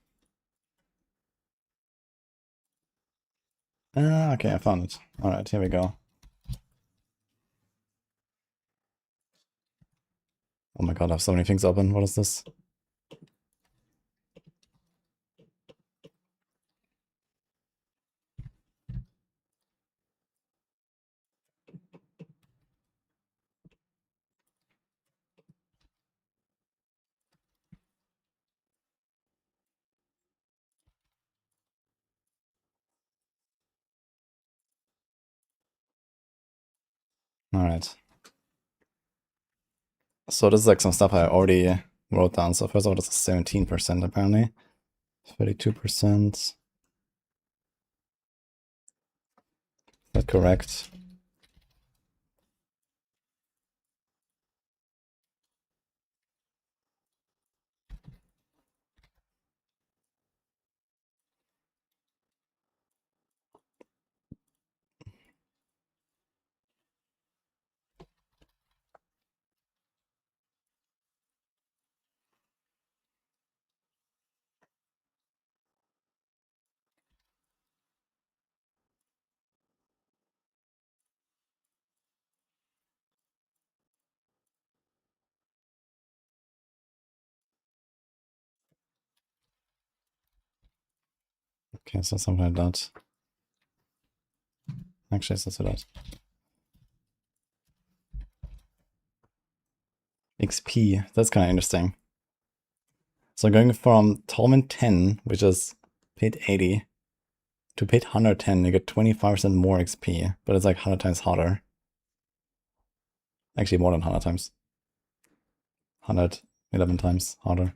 Ah, okay, I found it. Alright, here we go. Oh my god, I have so many things open. What is this? Alright. So this is like some stuff I already wrote down. So first of all, this is 17% apparently. 32%. Is that correct? Okay, so something like that. Actually, let's do that. XP, that's kind of interesting. So going from Torment 10, which is paid 80, to paid 110, you get 25% more XP, but it's like 100 times harder. Actually, more than 100 times. 111 times harder.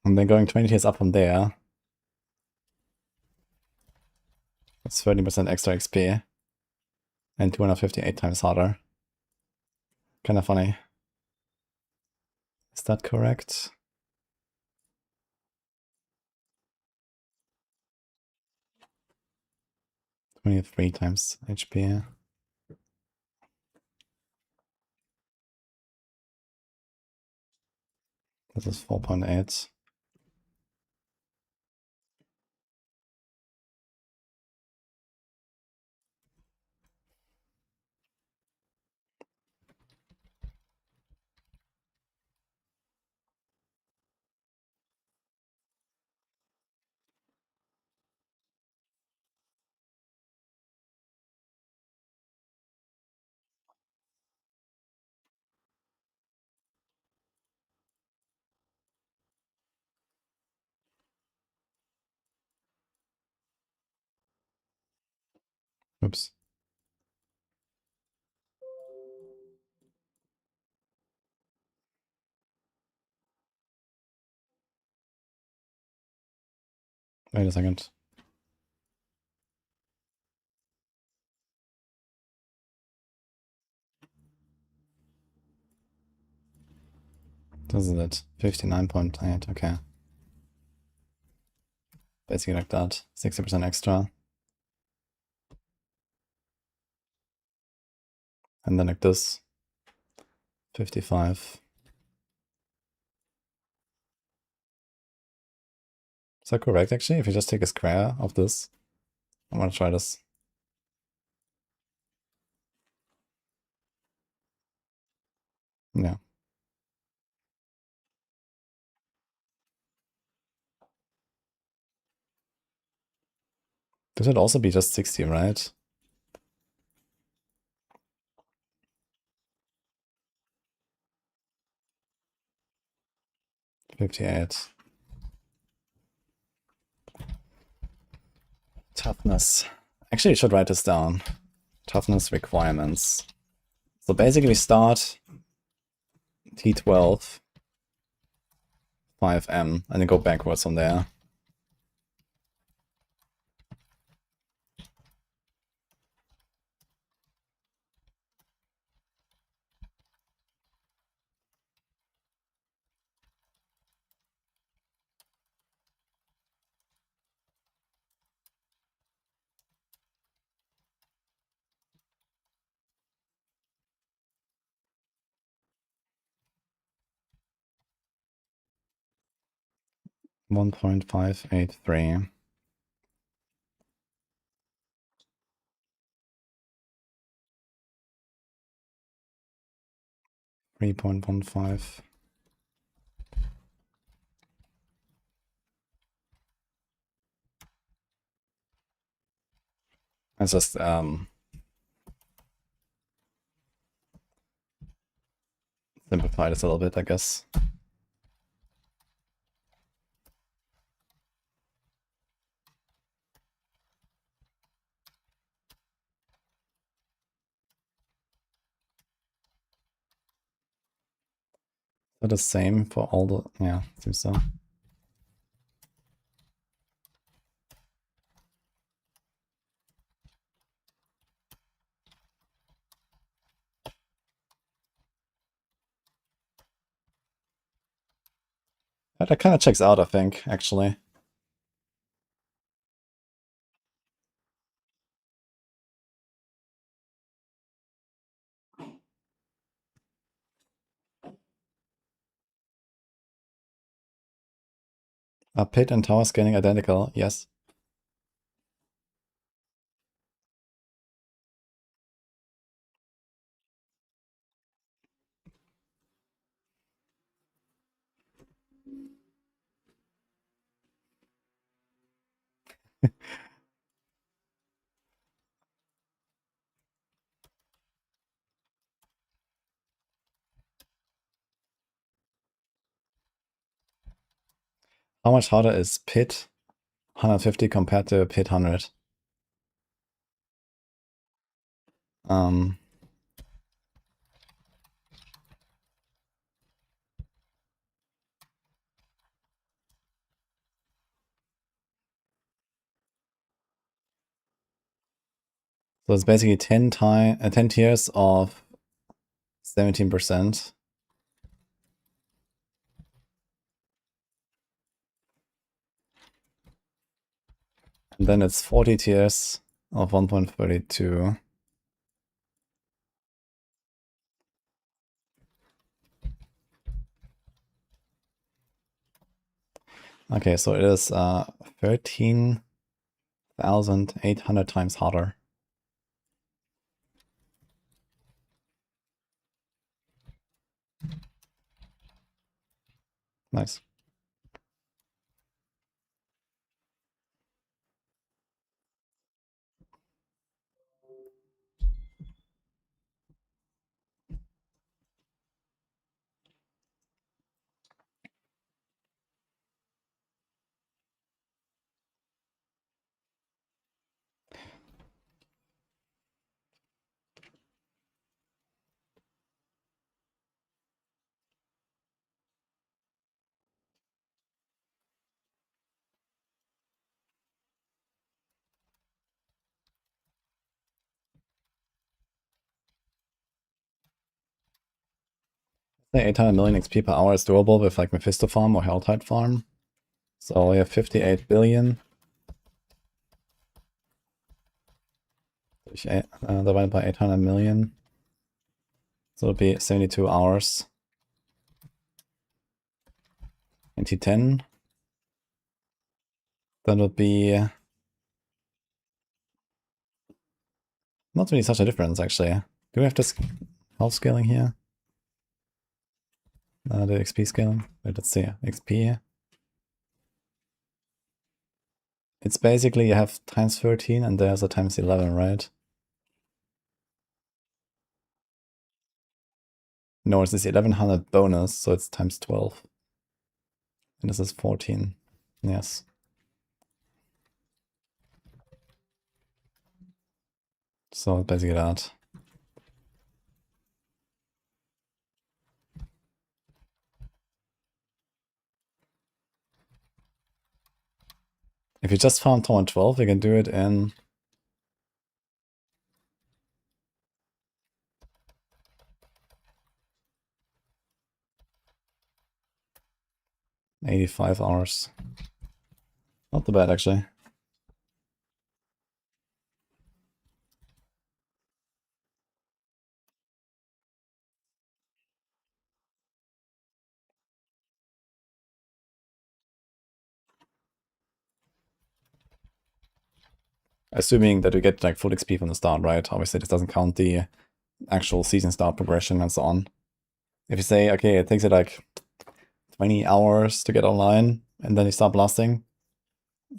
And then going 20 tiers up from there, it's 30% extra XP. And 258 times harder. Kind of funny. Is that correct? $23 times HP. This is 4.8. Oops. Wait a second. This is it. 59.8, okay. Basically like that. 60% extra. And then like this. 55. Is that correct actually? If you just take a square of this. I want to try this. Yeah. This would also be just 60, right? 58. Toughness. Actually, I should write this down. Toughness requirements. So basically we start T12, 5M, and then go backwards from there. 1.583. $3.15. Let's just simplify this a little bit, I guess. Is that the same for all the... Yeah, seems so. That kind of checks out, I think, actually. Are pit and tower scaling identical? Yes. How much harder is pit 150 compared to pit 100? So it's basically 10 tiers of 17%. And then it's 40 tiers of 1.32. Okay, so it is 13,800 times harder. Nice. I think 800 million XP per hour is doable with like Mephisto farm or Helltide farm. So we have 58 billion. Divided by 800 million. So it'll be 72 hours. 2010. That would be not really such a difference, actually. Do we have this health scaling here? The XP scaling? Wait, let's see. XP. It's basically you have times 13 and there's a times 11, right? No, it's this 1100 bonus, so it's times 12. And this is 14. Yes. So basically that. If you just farm Torrent 12, you can do it in 85 hours. Not too bad, actually. Assuming that we get like full XP from the start, right? Obviously, this doesn't count the actual season start progression and so on. If you say, okay, it takes it like 20 hours to get online, and then you start blasting,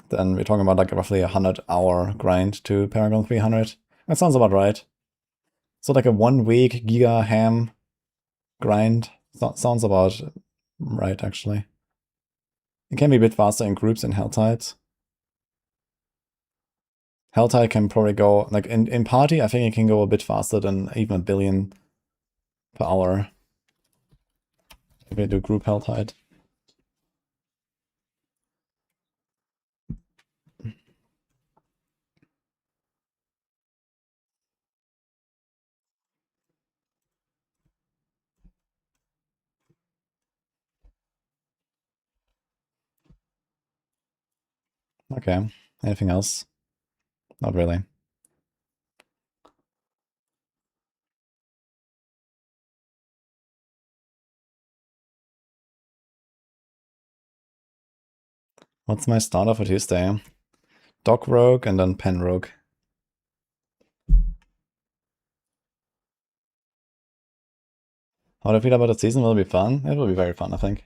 then we're talking about like roughly a 100-hour grind to Paragon 300. That sounds about right. So like a 1 week Giga Ham grind sounds about right, actually. It can be a bit faster in groups in Helltide. Helltide can probably go, like in party, I think it can go a bit faster than even 1 billion per hour. If we do group Helltide. Okay, anything else? Not really. What's my starter for Tuesday? Dog Rogue and then Pen Rogue. How do I feel about the season? Will it be fun? It will be very fun, I think.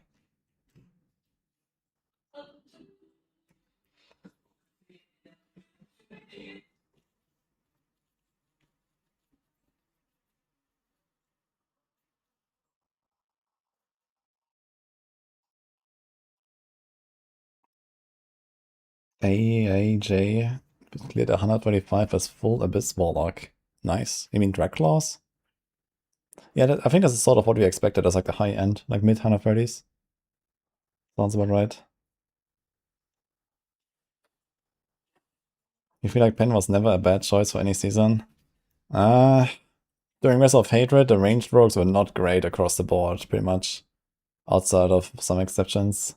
AAJ cleared 125 as full Abyss Warlock. Nice. You mean Dragclaws? Yeah, I think that's sort of what we expected as like the high end, like mid 130s. Sounds about right. You feel like Pen was never a bad choice for any season? During Wrestle of Hatred, the ranged rogues were not great across the board, pretty much. Outside of some exceptions.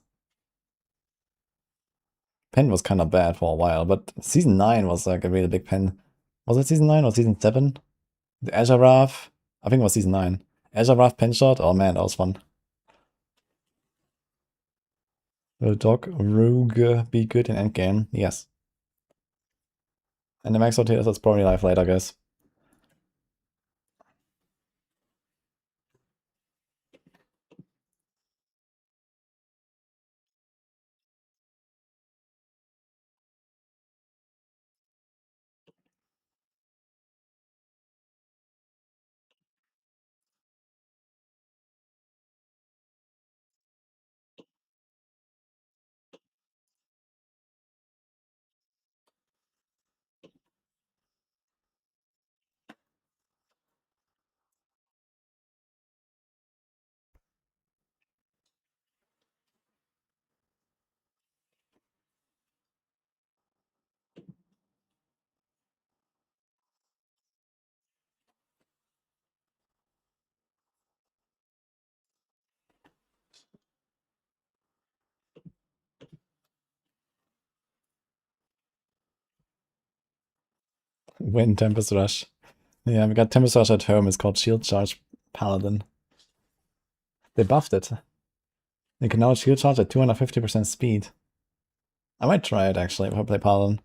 Pen was kind of bad for a while, but Season 9 was like a really big Pen. Was it Season 9 or Season 7? The Azure Wrath? I think it was Season 9. Azure Wrath Pen Shot? Oh man, that was fun. Will Dog Rogue be good in endgame? Yes. And the max OTS is probably live later, guys. Win Tempest Rush. Yeah, we got Tempest Rush at home. It's called Shield Charge Paladin. They buffed it. You can now Shield Charge at 250% speed. I might try it actually if I play Paladin.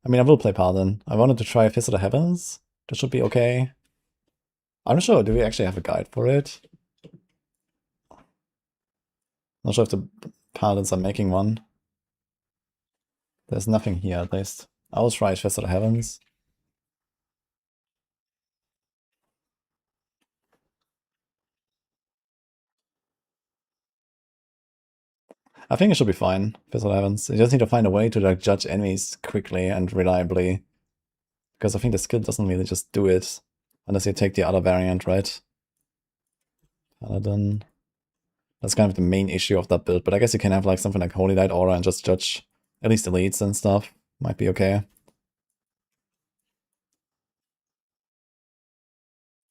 I mean, I will play Paladin. I wanted to try Fist of the Heavens. That should be okay. I'm not sure. Do we actually have a guide for it? Not sure if the Paladins are making one. There's nothing here at least. I will try Fist of the Heavens. I think it should be fine, Fist of the Heavens. You just need to find a way to like judge enemies quickly and reliably. Because I think the skill doesn't really just do it. Unless you take the other variant, right? Paladin. That's kind of the main issue of that build, but I guess you can have like something like Holy Light Aura and just judge at least elites and stuff. Might be okay.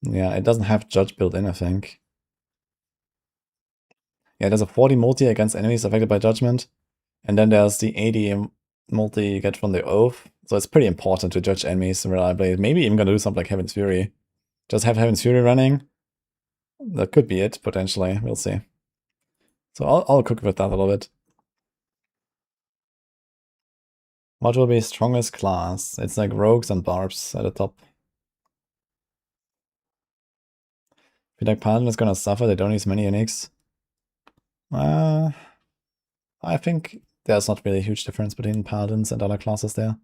Yeah, it doesn't have judge built in, I think. Yeah, there's a 40 multi against enemies affected by judgment. And then there's the 80 multi you get from the Oath. So it's pretty important to judge enemies reliably. Maybe even gonna do something like Heaven's Fury. Just have Heaven's Fury running. That could be it, potentially. We'll see. So I'll cook with that a little bit. What will be strongest class? It's like rogues and barbs at the top. I feel like Paladin is gonna suffer, they don't use many uniques. I think there's not really a huge difference between Paladins and other classes there.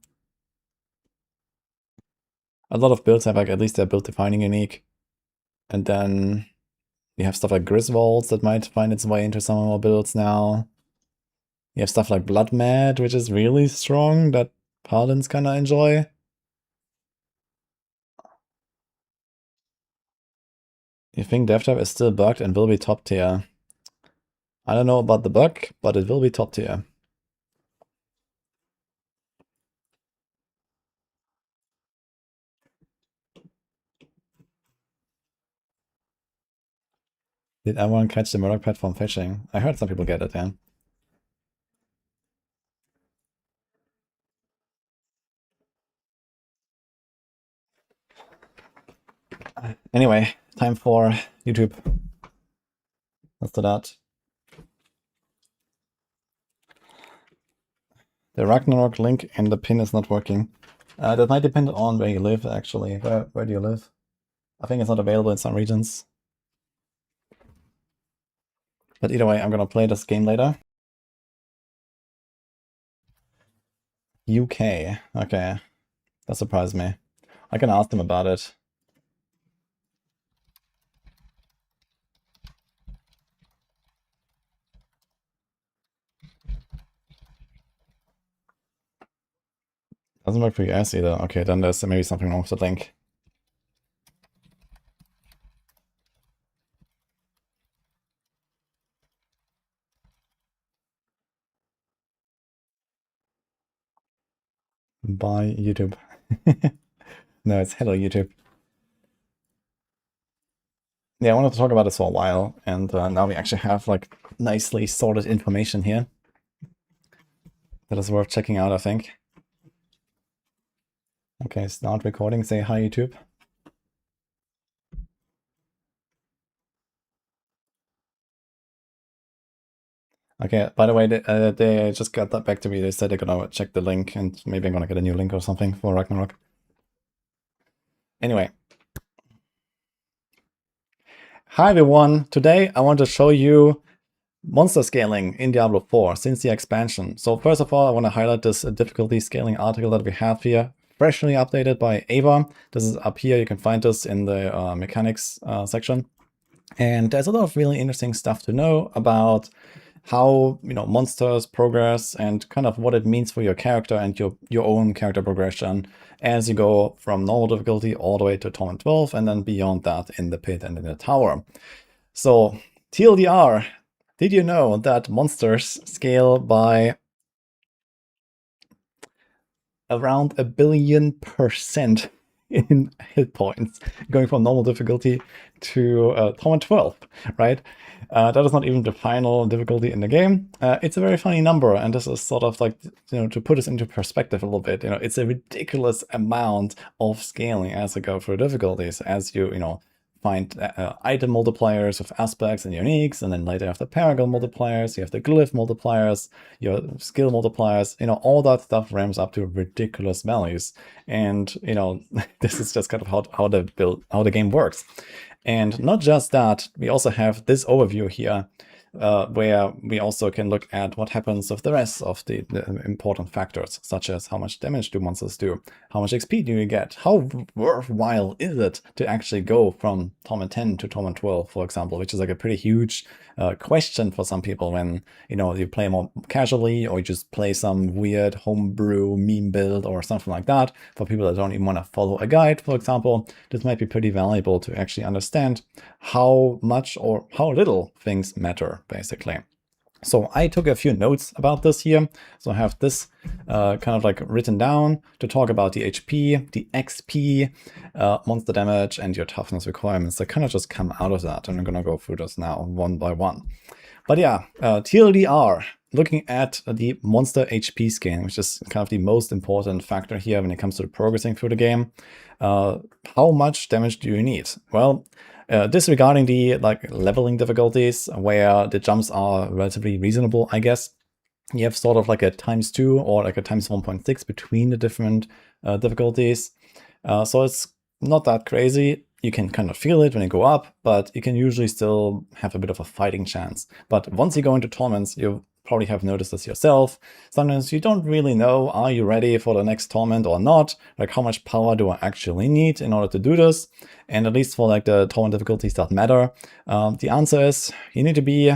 A lot of builds have like at least their build defining unique. And then you have stuff like Griswolds that might find its way into some more builds now. You have stuff like Blood Mad, which is really strong, that Paladins kinda enjoy. You think DevTab is still bugged and will be top tier? I don't know about the bug, but it will be top tier. Did everyone catch the Murdoch platform fishing? I heard some people get it, yeah. Anyway, time for YouTube. Let's do that. The Ragnarok link in the pin is not working. That might depend on where you live, actually. Where do you live? I think it's not available in some regions. But either way, I'm gonna play this game later. UK. Okay. That surprised me. I can ask them about it. Doesn't work for US either. Okay, then there's maybe something wrong with the link. Bye, YouTube. No, it's hello, YouTube. Yeah, I wanted to talk about this for a while, and now we actually have like nicely sorted information here. That is worth checking out, I think. Okay, start recording. Say hi, YouTube. Okay, by the way, they just got that back to me. They said they're gonna check the link, and maybe I'm gonna get a new link or something for Ragnarok. Anyway. Hi everyone, today I want to show you monster scaling in Diablo 4 since the expansion. So first of all, I want to highlight this difficulty scaling article that we have here, freshly updated by Ava. This is up here, you can find this in the mechanics section. And there's a lot of really interesting stuff to know about how monsters progress and kind of what it means for your character and your own character progression as you go from normal difficulty all the way to Torment 12 and then beyond that in the pit and in the tower. So TLDR, did you know that monsters scale by around 1,000,000,000% in hit points, going from normal difficulty to Torment 12, right? That is not even the final difficulty in the game. It's a very funny number, and this is sort of like, to put this into perspective a little bit, it's a ridiculous amount of scaling as you go through difficulties, as you find item multipliers with aspects and uniques, and then later you have the paragon multipliers, you have the glyph multipliers, your skill multipliers, all that stuff ramps up to ridiculous values. And this is just kind of how the game works. And not just that, we also have this overview here, where we also can look at what happens with the rest of the important factors, such as how much damage do monsters do, how much XP do you get, how worthwhile is it to actually go from Torment 10 to Torment 12, for example, which is like a pretty huge question for some people when you play more casually, or you just play some weird homebrew meme build or something like that. For people that don't even want to follow a guide, for example, this might be pretty valuable to actually understand how much or how little things matter, basically. So I took a few notes about this here. So I have this kind of like written down to talk about the HP, the XP, monster damage, and your toughness requirements that kind of just come out of that. And I'm gonna go through this now one by one. But yeah, TLDR, looking at the monster HP scaling, which is kind of the most important factor here when it comes to progressing through the game. How much damage do you need? Well, disregarding the leveling difficulties where the jumps are relatively reasonable, I guess. you have sort of like a ×2 or like a ×1.6 between the different difficulties. So it's not that crazy. You can kind of feel it when you go up, but you can usually still have a bit of a fighting chance. But once you go into torments, you probably have noticed this yourself. Sometimes you don't really know, are you ready for the next torment or not? Like, how much power do I actually need in order to do this? And at least for like the torment difficulties that matter, the answer is you need to be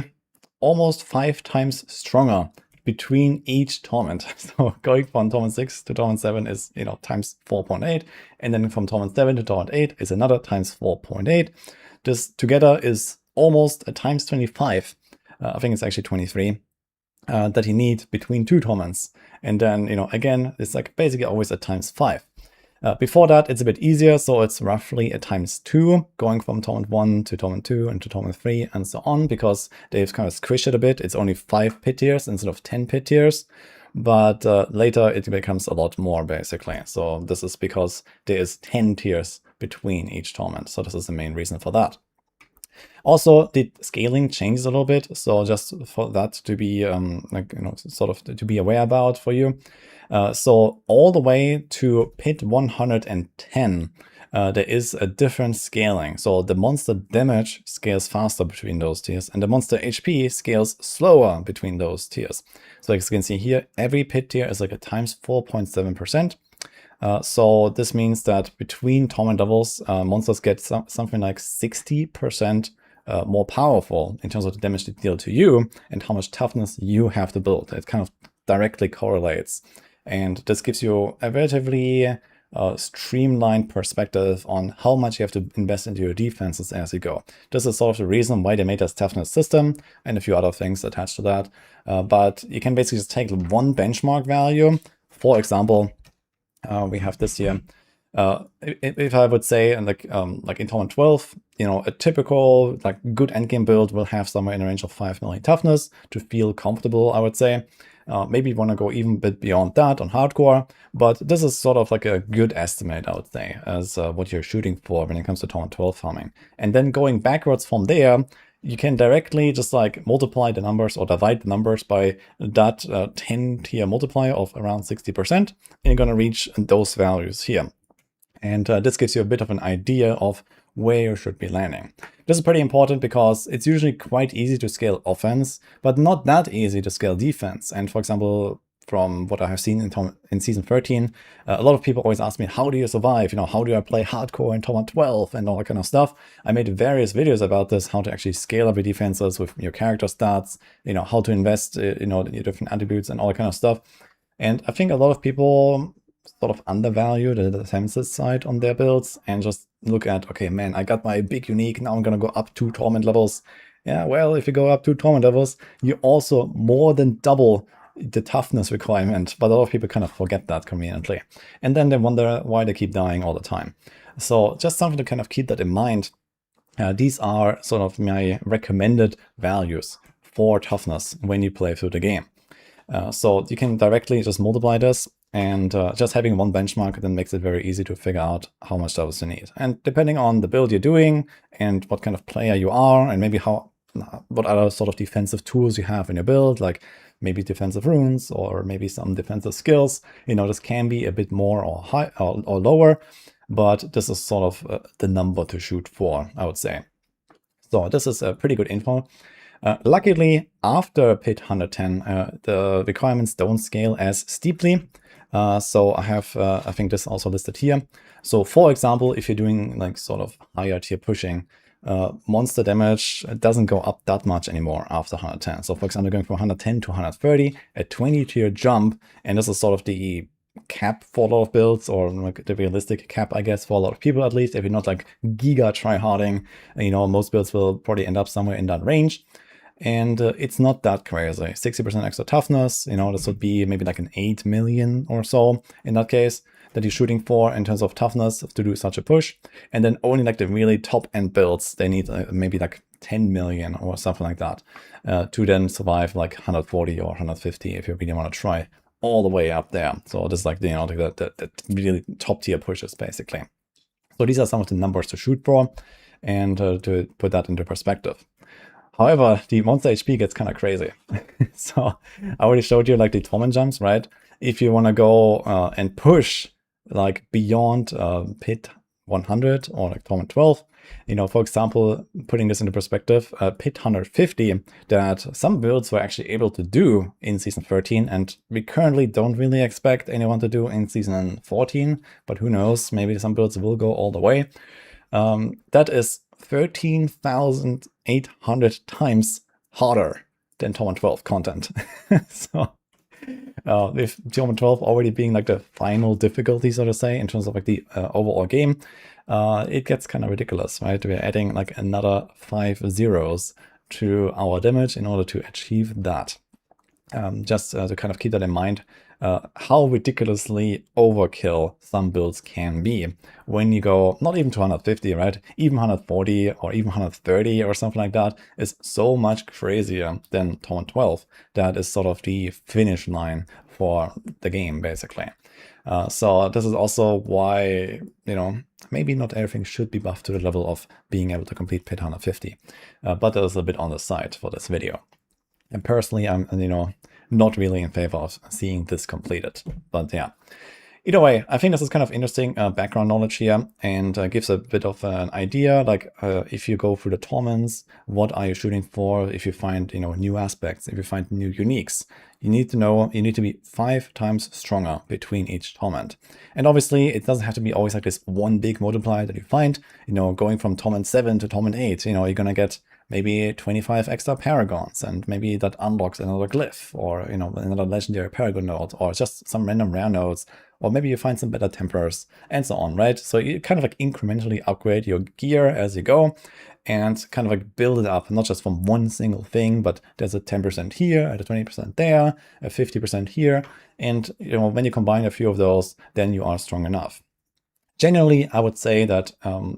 almost 5 times stronger between each torment. So going from torment 6 to torment 7 is, you know, times 4.8, and then from torment 7 to torment 8 is another times 4.8. This together is almost a times 25. I think it's actually 23 that you need between 2 torments. And then, you know, again, it's like basically always a times 5. Before that, it's a bit easier, so it's roughly a ×2, going from torment 1 to torment 2 and to torment 3 and so on, because they've kind of squished it a bit. It's only 5 pit tiers instead of 10 pit tiers, but later it becomes a lot more, basically. So this is because there is 10 tiers between each torment, so this is the main reason for that. Also, the scaling changes a little bit, so just for that to be like, you know, sort of to be aware about for you. So all the way to pit 110, there is a different scaling. So the monster damage scales faster between those tiers, and the monster HP scales slower between those tiers. So as you can see here, every pit tier is like a times 4.7%. So this means that between torment levels, monsters get something like 60% more powerful in terms of the damage they deal to you and how much toughness you have to build. It kind of directly correlates. And this gives you a relatively streamlined perspective on how much you have to invest into your defenses as you go. This is sort of the reason why they made this toughness system and a few other things attached to that. But you can basically just take one benchmark value. For example, we have this here. If I would say, like in torment 12, you know, a typical like good endgame build will have somewhere in a range of 5 million toughness to feel comfortable, I would say. Maybe you want to go even a bit beyond that on hardcore, but this is sort of like a good estimate, I would say, as what you're shooting for when it comes to torment 12 farming. And then going backwards from there, you can directly just like multiply the numbers or divide the numbers by that 10 tier multiplier of around 60%, and you're going to reach those values here. And this gives you a bit of an idea of where you should be landing. This is pretty important because it's usually quite easy to scale offense, but not that easy to scale defense. And for example, from what I have seen in Season 13, a lot of people always ask me, how do you survive? You know, how do I play hardcore in Torment 12 and all that kind of stuff? I made various videos about this, how to actually scale up your defenses with your character stats, you know, how to invest, you know, in your different attributes and all that kind of stuff. And I think a lot of people sort of undervalue the defensive side on their builds and just look at, okay, man, I got my big unique, now I'm gonna go up 2 torment levels. Yeah, well, if you go up 2 torment levels, you also more than double the toughness requirement, but a lot of people kind of forget that conveniently. And then they wonder why they keep dying all the time. So just something to kind of keep that in mind. These are sort of my recommended values for toughness when you play through the game. So you can directly just multiply this, and just having one benchmark then makes it very easy to figure out how much toughness you need. And depending on the build you're doing and what kind of player you are, and maybe what other sort of defensive tools you have in your build, like maybe defensive runes or maybe some defensive skills, you know, this can be a bit more or high or lower, but this is sort of the number to shoot for, I would say. So this is a pretty good info. Luckily, after pit 110, the requirements don't scale as steeply. So I have, I think this also listed here. So for example, if you're doing like sort of higher tier pushing, monster damage doesn't go up that much anymore after 110. So for example, going from 110 to 130, a 20 tier jump, and this is sort of the cap for a lot of builds, or like the realistic cap, I guess, for a lot of people at least. If you're not like giga tryharding, you know, most builds will probably end up somewhere in that range. And it's not that crazy. 60% extra toughness, you know, this would be maybe like an 8 million or so in that case that you're shooting for in terms of toughness to do such a push. And then only like the really top end builds, they need maybe like 10 million or something like that to then survive like 140 or 150 if you really want to try all the way up there. So this is like, you know, the really top tier pushes basically. So these are some of the numbers to shoot for and to put that into perspective. However, the monster HP gets kind of crazy. So I already showed you like the torment jumps, right? If you want to go and push like beyond pit 100 or like torment 12, you know, for example, putting this into perspective, pit 150 that some builds were actually able to do in season 13, and we currently don't really expect anyone to do in season 14, but who knows, maybe some builds will go all the way. That is 13,800 times harder than Torment 12 content. So with Torment 12 already being like the final difficulty, so to say, in terms of like the overall game, it gets kind of ridiculous, right? We're adding like another 5 zeros to our damage in order to achieve that. Just to kind of keep that in mind, how ridiculously overkill some builds can be when you go not even to 150, right? Even 140 or even 130 or something like that is so much crazier than Torment 12. That is sort of the finish line for the game, basically. So this is also why, you know, maybe not everything should be buffed to the level of being able to complete pit 150, but that is a bit on the side for this video. And personally, I'm, you know, not really in favor of seeing this completed. But yeah, either way, I think this is kind of interesting background knowledge here, and gives a bit of an idea, like if you go through the torments, what are you shooting for? If you find, you know, new aspects, if you find new uniques, you need to know you need to be 5 times stronger between each torment. And obviously, it doesn't have to be always like this one big multiplier that you find. You know, going from torment 7 to torment 8, you know, you're gonna get maybe 25 extra paragons, and maybe that unlocks another glyph, or, you know, another legendary paragon node, or just some random rare nodes, or maybe you find some better temperers, and so on, right? So you kind of like incrementally upgrade your gear as you go, and kind of like build it up, not just from one single thing, but there's a 10% here, and a 20% there, a 50% here, and, you know, when you combine a few of those, then you are strong enough. Generally, I would say that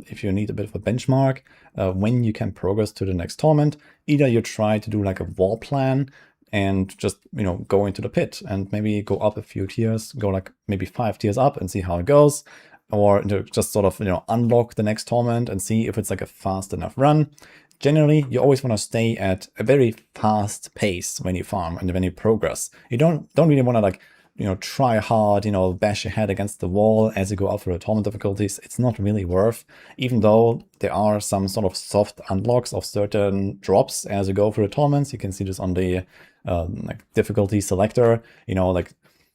if you need a bit of a benchmark, when you can progress to the next torment, either you try to do like a wall plan and just, you know, go into the pit and maybe go up a few tiers, go like maybe 5 tiers up and see how it goes, or just sort of, you know, unlock the next torment and see if it's like a fast enough run. Generally, you always want to stay at a very fast pace when you farm and when you progress. You don't really want to like, you know, try hard, you know, bash your head against the wall as you go up through the torment difficulties. It's not really worth, even though there are some sort of soft unlocks of certain drops as you go through the torments. You can see this on the like difficulty selector, you know, like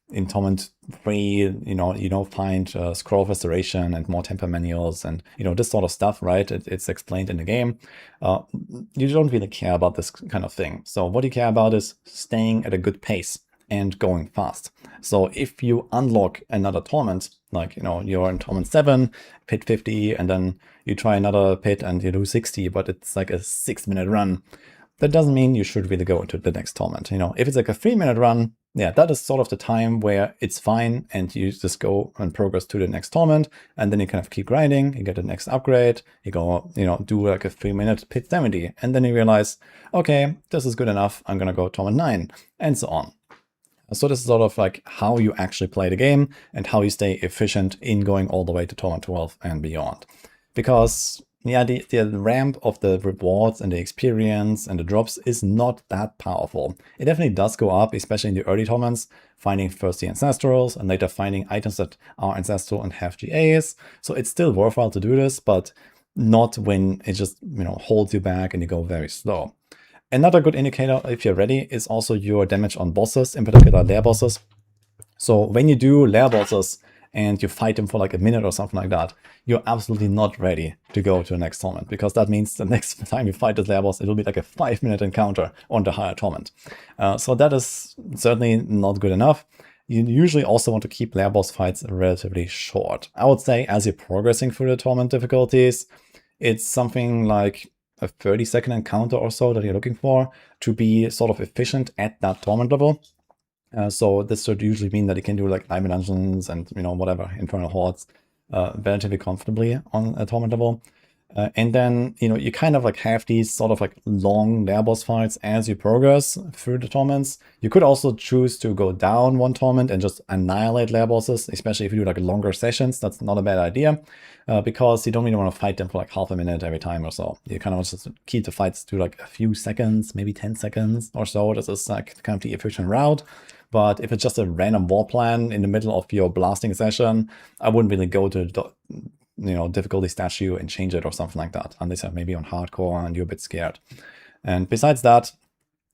in Torment 3, you know, find scroll of restoration and more temper manuals and, you know, this sort of stuff, right? It's explained in the game. You don't really care about this kind of thing. So what you care about is staying at a good pace and going fast. So if you unlock another torment, like, you know, you're in torment 7, pit 50, and then you try another pit and you do 60, but it's like a 6-minute run, that doesn't mean you should really go into the next torment. You know, if it's like a 3-minute run, yeah, that is sort of the time where it's fine and you just go and progress to the next torment, and then you kind of keep grinding, you get the next upgrade, you go, you know, do like a 3-minute pit 70, and then you realize, okay, this is good enough, I'm gonna go torment 9, and so on. So this is sort of like how you actually play the game and how you stay efficient in going all the way to Torment 12 and beyond. Because, yeah, the ramp of the rewards and the experience and the drops is not that powerful. It definitely does go up, especially in the early torments, finding first the ancestrals and later finding items that are ancestral and have GAs. So it's still worthwhile to do this, but not when it just, you know, holds you back and you go very slow. Another good indicator, if you're ready, is also your damage on bosses, in particular lair bosses. So when you do lair bosses and you fight them for like a minute or something like that, you're absolutely not ready to go to the next torment, because that means the next time you fight this lair boss, it'll be like a 5-minute encounter on the higher torment. So that is certainly not good enough. You usually also want to keep lair boss fights relatively short. I would say as you're progressing through the torment difficulties, it's something like a 30-second encounter or so that you're looking for to be sort of efficient at that torment level. So this should usually mean that you can do like diamond dungeons and, you know, whatever, infernal hordes relatively comfortably on a torment level. And then, you kind of like have these sort of like long lair boss fights as you progress through the torments. You could also choose to go down one torment and just annihilate lair bosses, especially if you do like longer sessions. That's not a bad idea, because you don't really want to fight them for like half a minute every time or so. You kind of just keep the fights to like a few seconds, maybe 10 seconds or so. This is like kind of the efficient route. But if it's just a random war plan in the middle of your blasting session, I wouldn't really go to the difficulty statue and change it or something like that, unless you're maybe on hardcore and you're a bit scared. And besides that,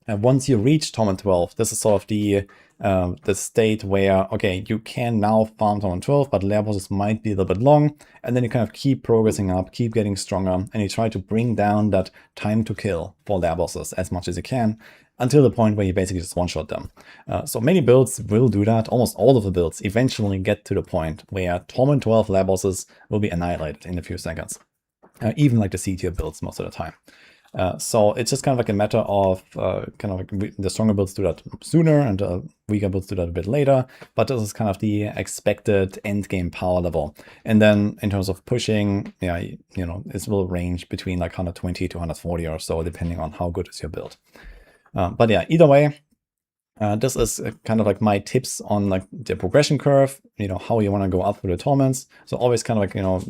once you reach Torment 12, this is sort of the state where, okay, you can now farm Torment 12, but lair bosses might be a little bit long, and then you kind of keep progressing up, keep getting stronger, and you try to bring down that time to kill for lair bosses as much as you can, until the point where you basically just one-shot them. So many builds will do that. Almost all of the builds eventually get to the point where Torment 12 lair bosses will be annihilated in a few seconds. Even like the C-tier builds most of the time. So it's just kind of like a matter of the stronger builds do that sooner and the weaker builds do that a bit later. But this is kind of the expected end game power level. And then in terms of pushing, it will range between like 120 to 140 or so, depending on how good is your build. But yeah, either way, this is kind of like my tips on like the progression curve, how you want to go up through the torments. So always kind of like,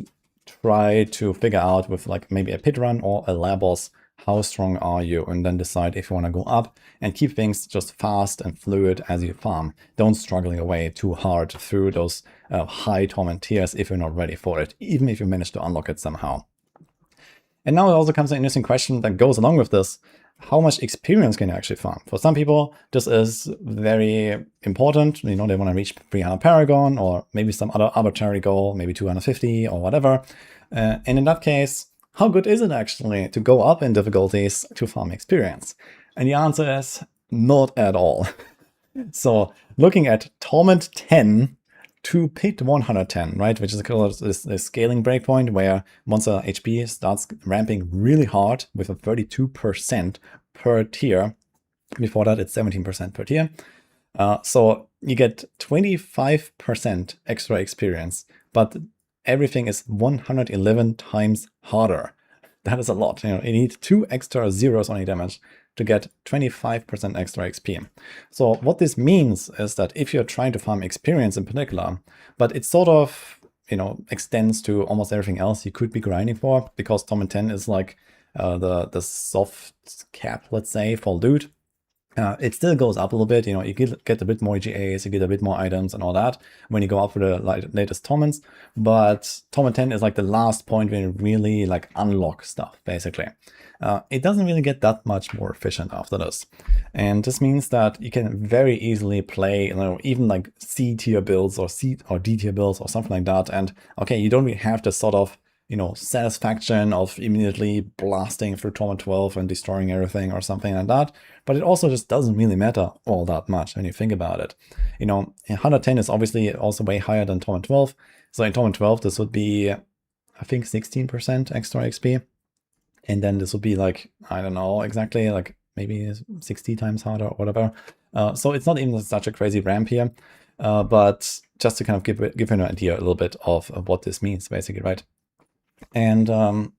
try to figure out with like maybe a pit run or a lair boss, how strong are you, and then decide if you want to go up and keep things just fast and fluid as you farm. Don't struggle your way too hard through those high torment tiers if you're not ready for it, even if you manage to unlock it somehow. And now it also comes an interesting question that goes along with this. How much experience can you actually farm? For some people, this is very important. They want to reach 300 Paragon or maybe some other arbitrary goal, maybe 250 or whatever. And in that case, how good is it actually to go up in difficulties to farm experience? And the answer is not at all. So looking at Torment 10 to Pit 110, right, which is this scaling breakpoint where monster HP starts ramping really hard with a 32% per tier. Before that, it's 17% per tier. So you get 25% extra experience, but everything is 111 times harder. That is a lot. You need 2 extra zeros on your damage to get 25% extra XP. So what this means is that if you're trying to farm experience in particular, but it sort of, extends to almost everything else you could be grinding for, because Torment 10 is like the soft cap, let's say, for loot. It still goes up a little bit, you get a bit more GAs, you get a bit more items and all that when you go up for the latest torments, but Torment 10 is like the last point where you really like unlock stuff, basically. It doesn't really get that much more efficient after this. And this means that you can very easily play, even like C tier builds or D tier builds or something like that. And okay, you don't really have this sort of satisfaction of immediately blasting through Torment 12 and destroying everything or something like that. But it also just doesn't really matter all that much when you think about it. 110 is obviously also way higher than Torment 12. So in Torment 12, this would be, I think, 16% extra XP. And then this would be like, I don't know exactly, like maybe 60 times harder or whatever. So it's not even such a crazy ramp here. But just to kind of give you an idea a little bit of what this means, basically, right? And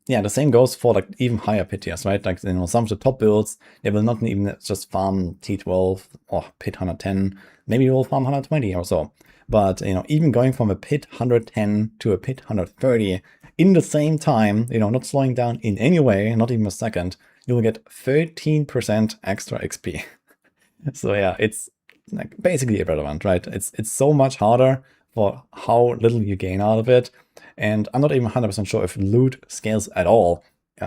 yeah, the same goes for like even higher pit tiers, right? Like, some of the top builds, they will not even just farm T12 or pit 110. Maybe you will farm 120 or so. But, even going from a pit 110 to a pit 130 in the same time, not slowing down in any way, not even a second, you will get 13% extra XP. So yeah, it's like basically irrelevant, right? It's so much harder for how little you gain out of it. And I'm not even 100% sure if loot scales at all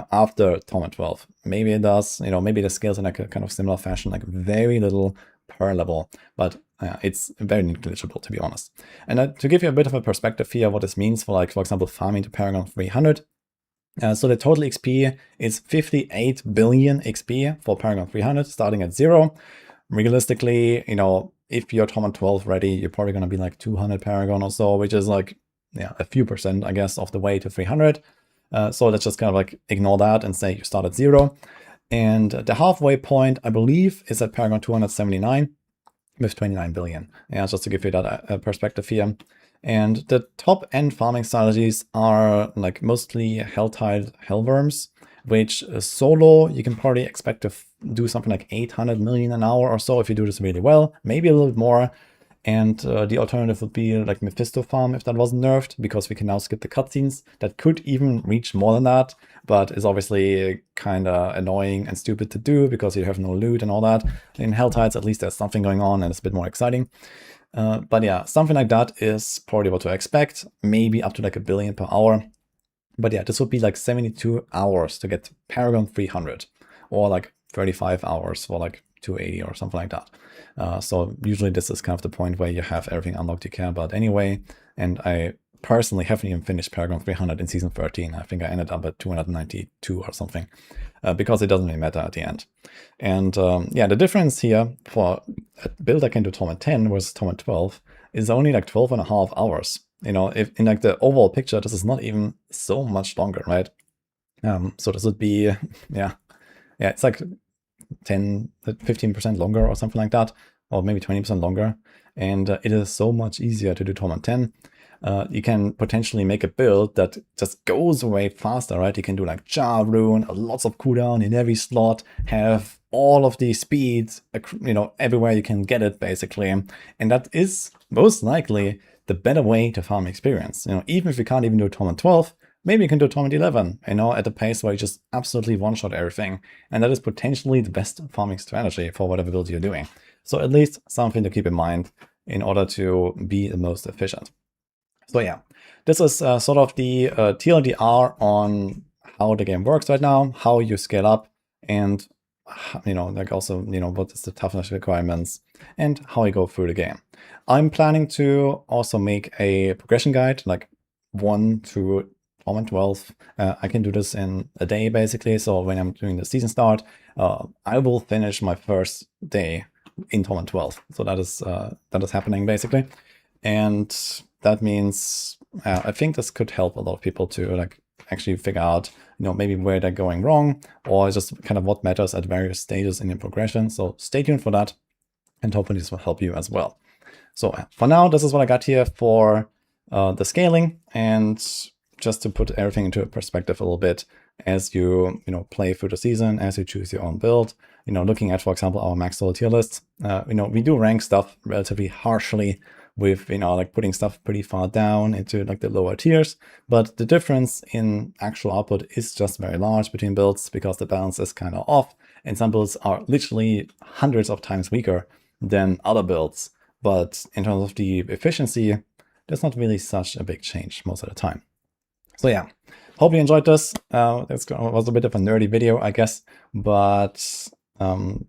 after Torment 12. Maybe it does, maybe the scales in like a kind of similar fashion, like very little per level, but it's very negligible, to be honest. And to give you a bit of a perspective here, what this means for, like, for example, farming to Paragon 300. So the total XP is 58 billion XP for Paragon 300, starting at 0. Realistically, if you're Torment 12 ready, you're probably going to be like 200 Paragon or so, which is like, yeah, a few percent, I guess, of the way to 300. So let's just kind of like ignore that and say you start at 0. And the halfway point, I believe, is at Paragon 279. with 29 billion. Yeah, just to give you that perspective here. And the top end farming strategies are like mostly Helltide Hellworms, which solo you can probably expect to do something like 800 million an hour or so if you do this really well, maybe a little bit more. And the alternative would be like Mephisto farm if that wasn't nerfed, because we can now skip the cutscenes. That could even reach more than that, but is obviously kind of annoying and stupid to do because you have no loot and all that. In Helltides, at least there's something going on and it's a bit more exciting. But yeah, something like that is probably what to expect, maybe up to like 1 billion per hour. But yeah, this would be like 72 hours to get Paragon 300, or like 35 hours for like 280 or something like that. So usually this is kind of the point where you have everything unlocked you care about anyway. And I personally haven't even finished Paragon 300 in Season 13. I think I ended up at 292 or something, because it doesn't really matter at the end. And yeah, the difference here for a build I can do Torment 10 versus Torment 12 is only like 12.5 hours. You know, if in like the overall picture, this is not even so much longer, right? So this would be, yeah, it's like 15% longer or something like that, or maybe 20% longer. And it is so much easier to do Torment 10. You can potentially make a build that just goes away faster, right? You can do like Jar Rune, lots of cooldown in every slot, have all of the speeds, you know, everywhere you can get it basically. And that is most likely the better way to farm experience. You know, even if you can't even do Torment 12, maybe you can do Torment 11, you know, at a pace where you just absolutely one-shot everything. And that is potentially the best farming strategy for whatever build you're doing. So at least something to keep in mind in order to be the most efficient. So yeah, this is sort of the TLDR on how the game works right now, how you scale up, and, you know, like also, you know, what is the toughness requirements and how you go through the game. I'm planning to also make a progression guide, like 1 to Torment 12. I can do this in a day basically. So when I'm doing the season start, I will finish my first day in Torment 12. So that is happening basically. And that means I think this could help a lot of people to like actually figure out, you know, maybe where they're going wrong, or just kind of what matters at various stages in your progression. So stay tuned for that, and hopefully this will help you as well. So for now, this is what I got here for the scaling, and just to put everything into perspective a little bit as you play through the season, as you choose your own build. You know, looking at, for example, our max level tier list, you know, we do rank stuff relatively harshly with, you know, like putting stuff pretty far down into like the lower tiers. But the difference in actual output is just very large between builds because the balance is kind of off. And some builds are literally hundreds of times weaker than other builds. But in terms of the efficiency, there's not really such a big change most of the time. So yeah, hope you enjoyed this. This was a bit of a nerdy video, I guess, but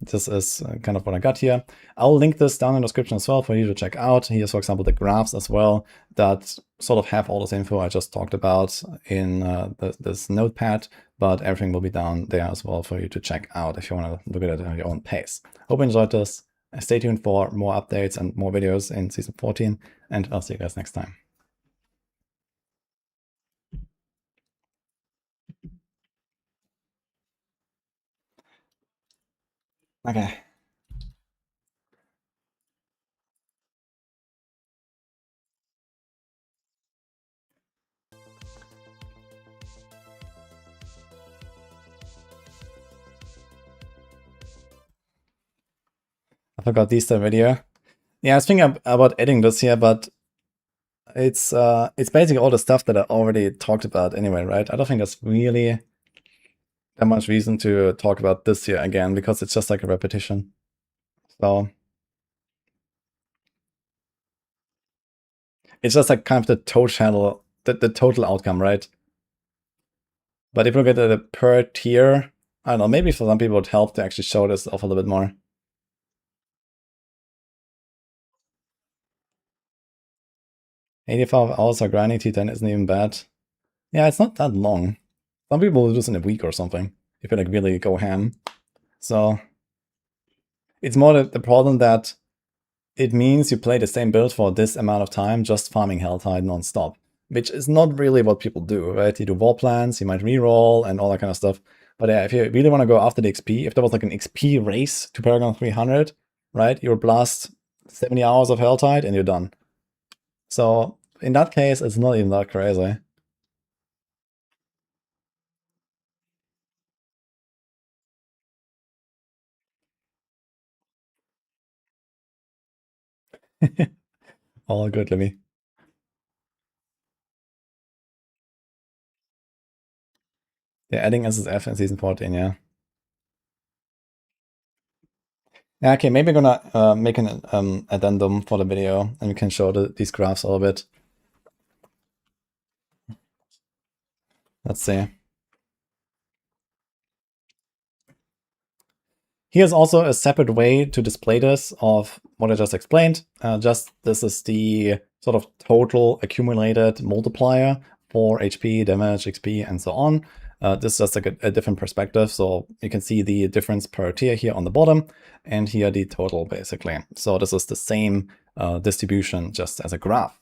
this is kind of what I got here. I'll link this down in the description as well for you to check out. Here's, for example, the graphs as well that sort of have all this info I just talked about in this notepad, but everything will be down there as well for you to check out if you want to look at it at your own pace. Hope you enjoyed this. Stay tuned for more updates and more videos in Season 14, and I'll see you guys next time. Okay. I forgot the Easter video. Yeah, I was thinking about adding this here, but it's basically all the stuff that I already talked about anyway, right? I don't think there's really that much reason to talk about this here again because it's just like a repetition. So it's just like kind of the total outcome, right? But if you look at the per tier, I don't know, maybe for some people it would help to actually show this off a little bit more. 85 hours of grinding T10 isn't even bad. Yeah, it's not that long. Some people will do this in a week or something, if you like really go ham. So it's more the problem that it means you play the same build for this amount of time, just farming Helltide non-stop, which is not really what people do, right? You do war plans, you might reroll and all that kind of stuff. But yeah, if you really want to go after the XP, if there was like an XP race to Paragon 300, right, you would blast 70 hours of Helltide and you're done. So in that case, it's not even that crazy. All good, Lemmy. Yeah, adding SSF in season 14, yeah. Yeah, okay, maybe I'm gonna make an addendum for the video and we can show these graphs a little bit. Let's see. Here's also a separate way to display this of what I just explained. This is the sort of total accumulated multiplier for HP, damage, XP, and so on. This is just like a different perspective. So you can see the difference per tier here on the bottom, and here the total basically. So this is the same distribution just as a graph.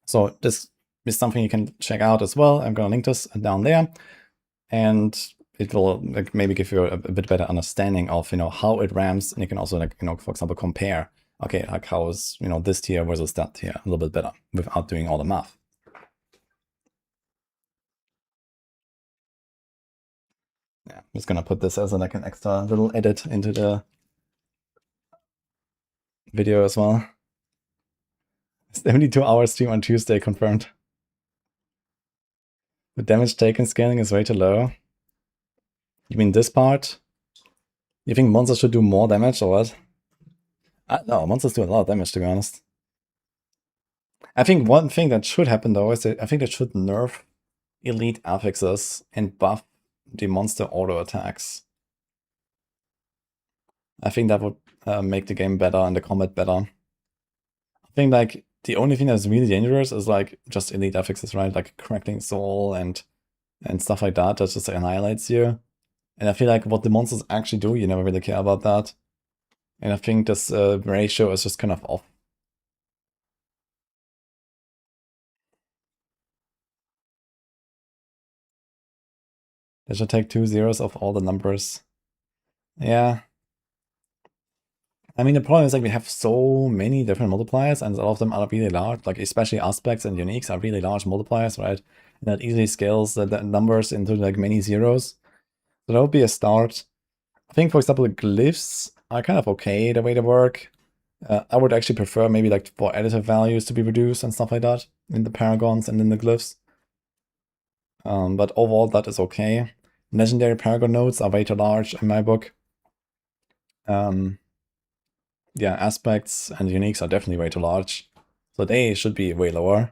So this is something you can check out as well. I'm gonna link this down there. And it will like maybe give you a bit better understanding of, how it ramps. And you can also for example, compare, okay, like how is, this tier versus that tier a little bit better without doing all the math. Yeah, I'm just gonna put this as like an extra little edit into the video as well. 72-hour stream on Tuesday confirmed. The damage taken scaling is way too low. You mean this part? You think monsters should do more damage or what? No, monsters do a lot of damage, to be honest. I think one thing that should happen though is that I think they should nerf elite affixes and buff the monster auto attacks. I think that would make the game better and the combat better. I think like the only thing that's really dangerous is like just elite affixes, right? Like crackling soul and stuff like that just annihilates you. And I feel like what the monsters actually do, you never really care about that. And I think this ratio is just kind of off. They should take 2 zeros of all the numbers. Yeah. I mean, the problem is like we have so many different multipliers and all of them are really large, like especially aspects and uniques are really large multipliers, right? And that easily scales the numbers into like many zeros. So that would be a start. I think, for example, the glyphs are kind of okay the way they work. I would actually prefer maybe like for additive values to be reduced and stuff like that in the paragons and in the glyphs. But overall, that is okay. Legendary paragon nodes are way too large in my book. Yeah, aspects and uniques are definitely way too large. So they should be way lower.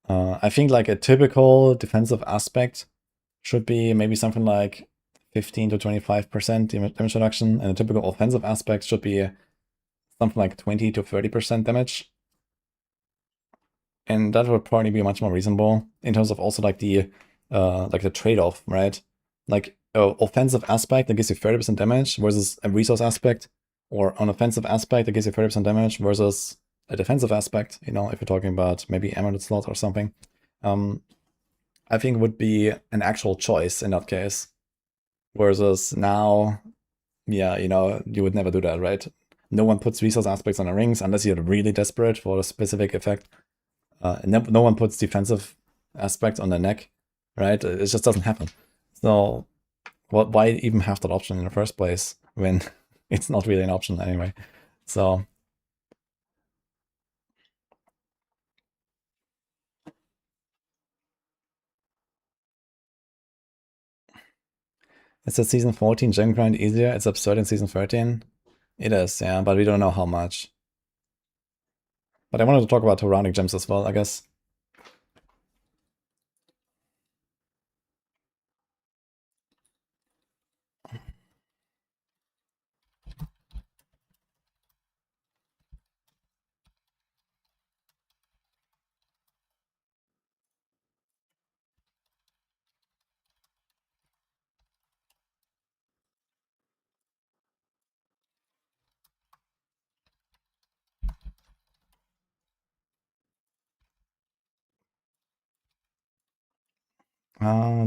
I think like a typical defensive aspect should be maybe something like 15 to 25% damage reduction, and a typical offensive aspect should be something like 20 to 30% damage. And that would probably be much more reasonable in terms of also like the trade-off, right? Like offensive aspect that gives you 30% damage versus a resource aspect, or an offensive aspect that gives you 30% damage versus a defensive aspect, if you're talking about maybe amulet slot or something. I think would be an actual choice in that case. Versus now, yeah, you would never do that, right? No one puts resource aspects on the rings unless you're really desperate for a specific effect. No one puts defensive aspects on the neck, right? It just doesn't happen. So why even have that option in the first place when it's not really an option anyway? So it's a season 14 gem grind easier. It's absurd in season 13. It is, yeah, but we don't know how much. But I wanted to talk about Tyrannic gems as well, I guess.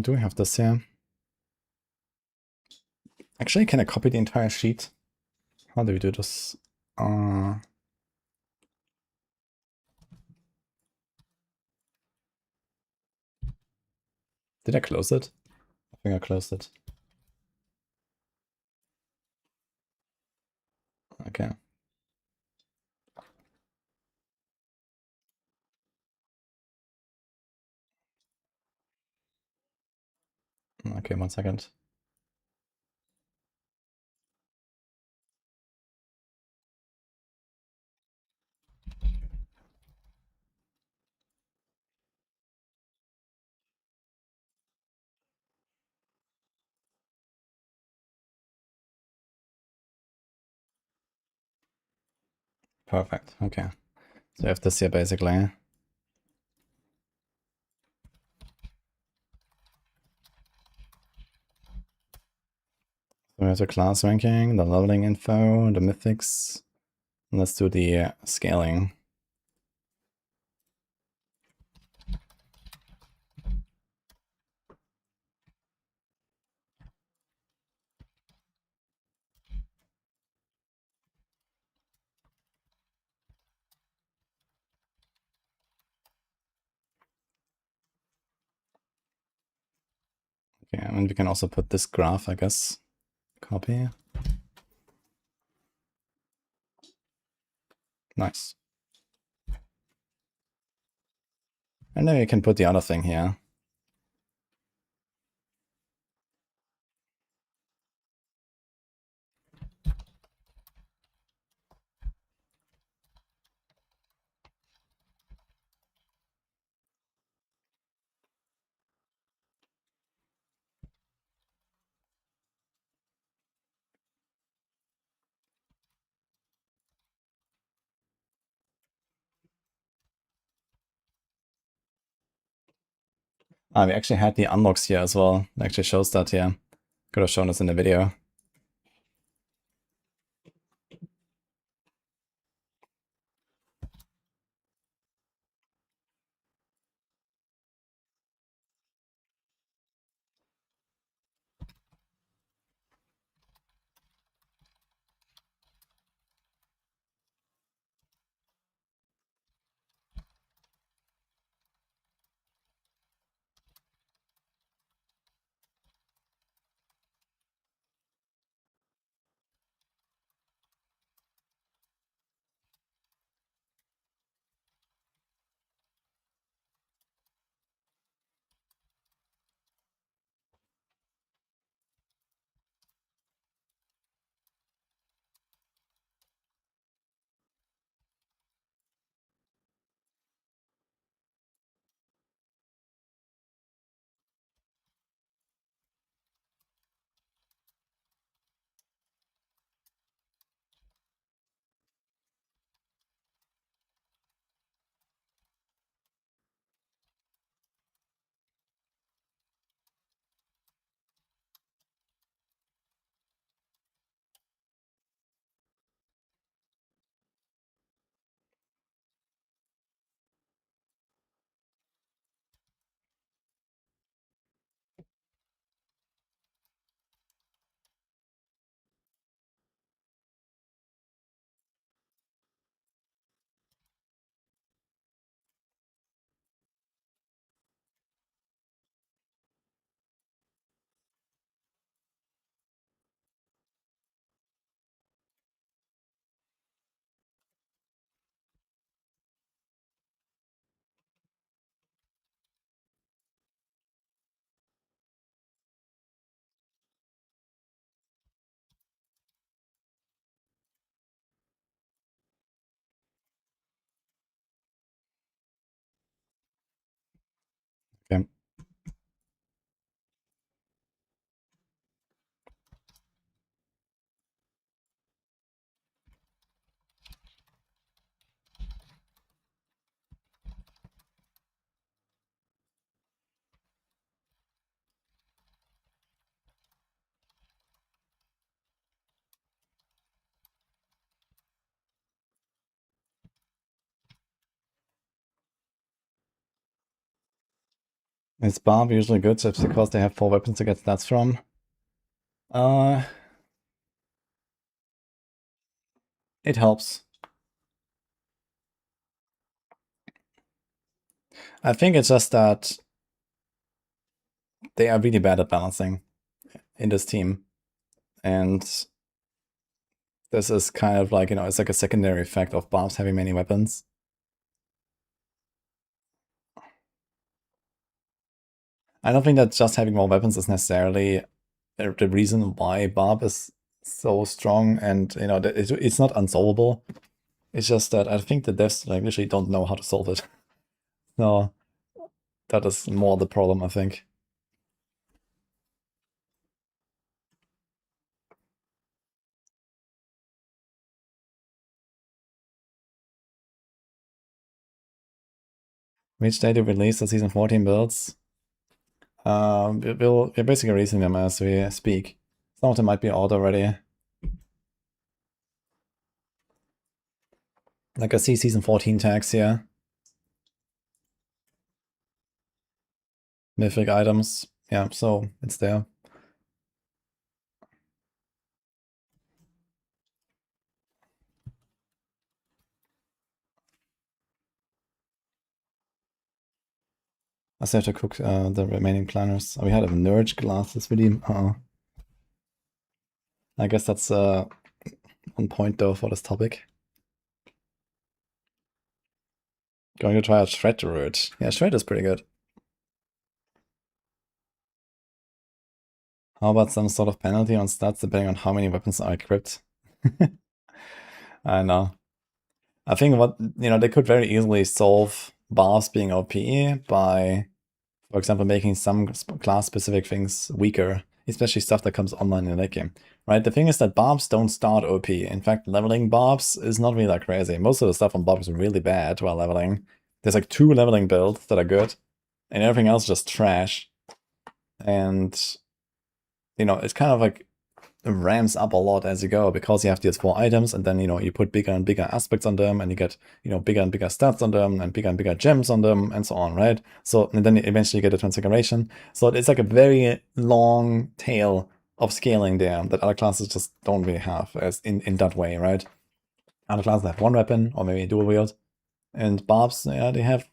Do we have this here? Actually, can I copy the entire sheet? How do we do this? Did I close it? I think I closed it. Okay. Okay, 1 second. Perfect. Okay. So we have this here basically. So we have the class ranking, the leveling info, the mythics. And let's do the scaling. Okay, and we can also put this graph, I guess. Copy. Nice. And then we can put the other thing here. We actually had the unlocks here as well. It actually shows that here. Could have shown us in the video. Okay. Is Barb usually good just because they have 4 weapons to get stats from? it helps. I think it's just that they are really bad at balancing in this team. And this is kind of like, it's like a secondary effect of Bob's having many weapons. I don't think that just having more weapons is necessarily the reason why Bob is so strong, and it's not unsolvable. It's just that I think the devs like literally don't know how to solve it. So that is more the problem, I think. Which day to release the season 14 builds? We're basically releasing them as we speak. Some of them might be out already. Like I see season 14 tags here. Mythic items. Yeah, so it's there. I still have to cook the remaining planners. Oh, we had a nerd glasses redeem. I guess that's on point though for this topic. Going to try out Shred Root. Yeah, Shred is pretty good. How about some sort of penalty on stats depending on how many weapons are equipped? I know. I think they could very easily solve Bars being OP by, for example, making some class-specific things weaker, especially stuff that comes online in the late game. Right? The thing is that Barbs don't start OP. In fact, leveling Barbs is not really that crazy. Most of the stuff on Barbs is really bad while leveling. There's like 2 leveling builds that are good, and everything else is just trash. And, it's kind of like ramps up a lot as you go, because you have these 4 items, and then, you put bigger and bigger aspects on them, and you get, bigger and bigger stats on them, and bigger gems on them, and so on, right? So, and then eventually you get a transfiguration. So it's like a very long tail of scaling there that other classes just don't really have as in that way, right? Other classes have 1 weapon, or maybe dual wield, and Barbs, yeah, they have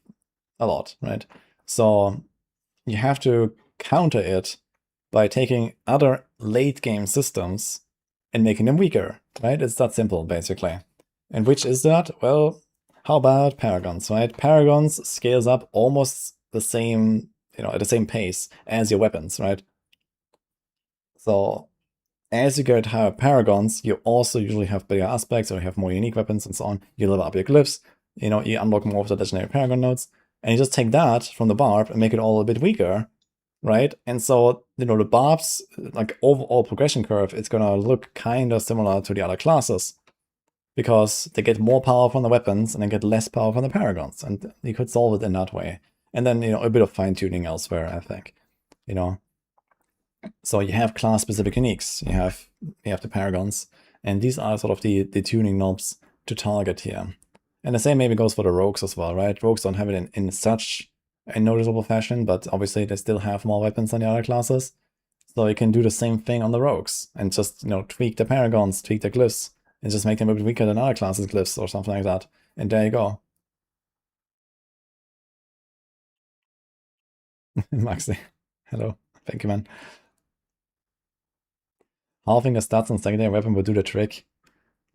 a lot, right? So you have to counter it by taking other late game systems and making them weaker, right? It's that simple, basically. And which is that? Well, how about Paragons, right? Paragons scales up almost the same, at the same pace as your weapons, right? So as you get higher Paragons, you also usually have bigger aspects, or you have more unique weapons and so on. You level up your glyphs, you unlock more of the legendary Paragon nodes, and you just take that from the Barb and make it all a bit weaker, right? And so, the Barb's like overall progression curve is gonna look kind of similar to the other classes, because they get more power from the weapons and then get less power from the Paragons, and you could solve it in that way. And then, a bit of fine-tuning elsewhere, I think. So you have class-specific uniques. You have the Paragons, and these are sort of the tuning knobs to target here. And the same maybe goes for the Rogues as well, right? Rogues don't have it in such a noticeable fashion, but obviously they still have more weapons than the other classes. So you can do the same thing on the Rogues, and just, tweak the Paragons, tweak the glyphs, and just make them a bit weaker than other classes' glyphs or something like that. And there you go. Maxi, hello. Thank you, man. Halving the stats on secondary weapon will do the trick.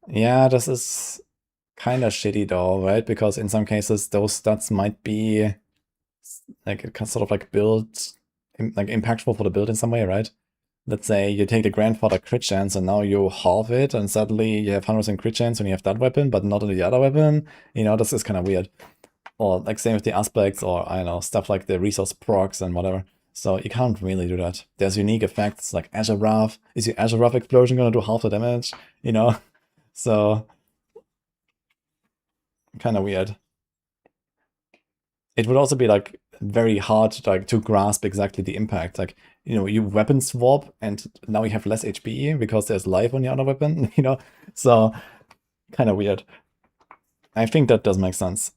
Yeah, this is kind of shitty though, right? Because in some cases those stats might be like sort of like impactful for the build in some way, right? Let's say you take the grandfather crit chance and now you halve it, and suddenly you have 100% crit chance when you have that weapon, but not on the other weapon. This is kind of weird. Or like same with the aspects, or I don't know, stuff like the resource procs and whatever. So you can't really do that. There's unique effects like Azure Wrath. Is your Azure Wrath explosion gonna do half the damage? So kind of weird. It would also be like very hard to grasp exactly the impact. Like, you weapon swap and now you have less HP because there's life on your other weapon, So kind of weird. I think that does make sense.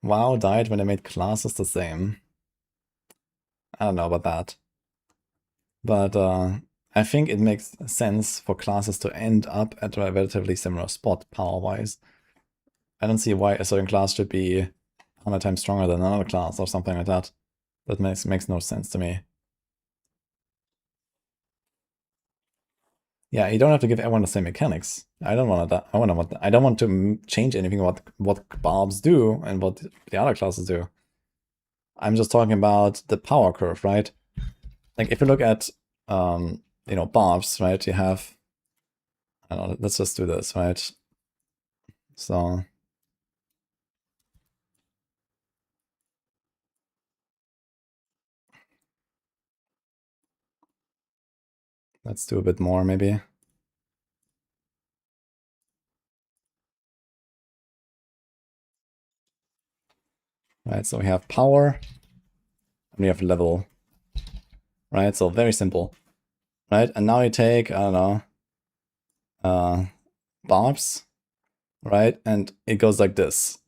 WoW died when they made classes the same. I don't know about that. But I think it makes sense for classes to end up at a relatively similar spot power-wise. I don't see why a certain class should be 100 times stronger than another class or something like that. That makes no sense to me. Yeah, you don't have to give everyone the same mechanics. I don't want that. I don't want to change anything about what barbs do and what the other classes do. I'm just talking about the power curve, right? Like if you look at you know, barbs, right? You have, I don't know, let's just do this, right? So let's do a bit more maybe. Right, so we have power and we have level. Right, so very simple. Right, and now you take, I don't know, barbs, right? And it goes like this,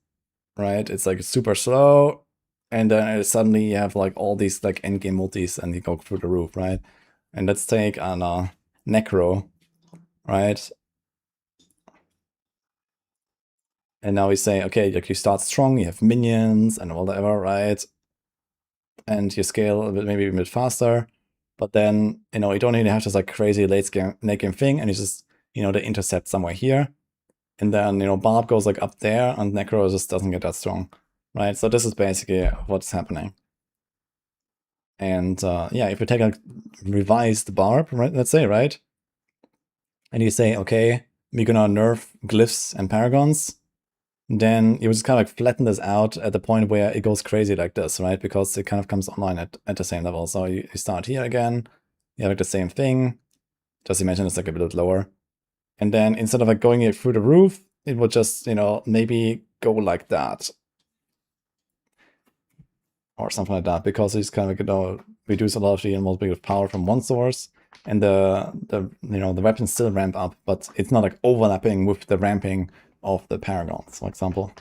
right? It's like super slow, and then suddenly you have like all these like endgame multis and you go through the roof, right? And let's take, I don't know, Necro, right? And now we say, okay, like you start strong, you have minions and whatever, right? And you scale a bit, maybe a bit faster, but then, you know, you don't really have this like crazy late game thing, and you just, you know, they intercept somewhere here. And then, you know, Barb goes like up there and Necro just doesn't get that strong, right? So this is basically what's happening. And yeah, if you take a revised Barb, right, let's say, right? And you say, okay, we're gonna nerf glyphs and paragons, then you just kind of like flatten this out at the point where it goes crazy like this, right? Because it kind of comes online at the same level. So you start here again, you have like the same thing, just imagine it's like a bit lower. And then instead of like going through the roof, it would just, you know, maybe go like that. Or something like that, because it's kind of, you know, reduce a lot of the multiplicative power from one source, and the you know, the weapons still ramp up, but it's not like overlapping with the ramping of the paragons, for example.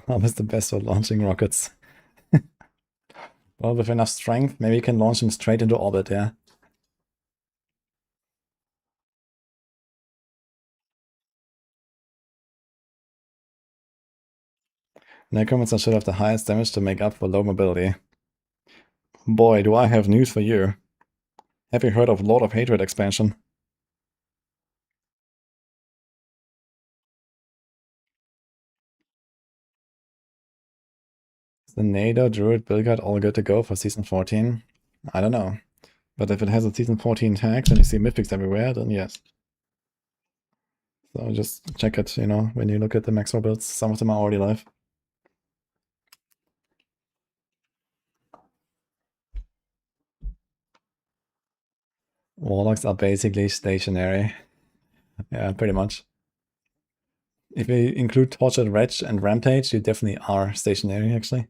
Bob is the best at launching rockets. Well, with enough strength, maybe you can launch him straight into orbit, yeah. Necromancer should have the highest damage to make up for low mobility. Boy, do I have news for you. Have you heard of Lord of Hatred expansion? Is the Nado, Druid, Bilgard all good to go for Season 14? I don't know. But if it has a Season 14 tag and you see mythics everywhere, then yes. So just check it, you know, when you look at the Maxwell builds. Some of them are already live. Warlocks are basically stationary. Yeah, pretty much. If you include Tortured Wretch and Rampage, you definitely are stationary, actually.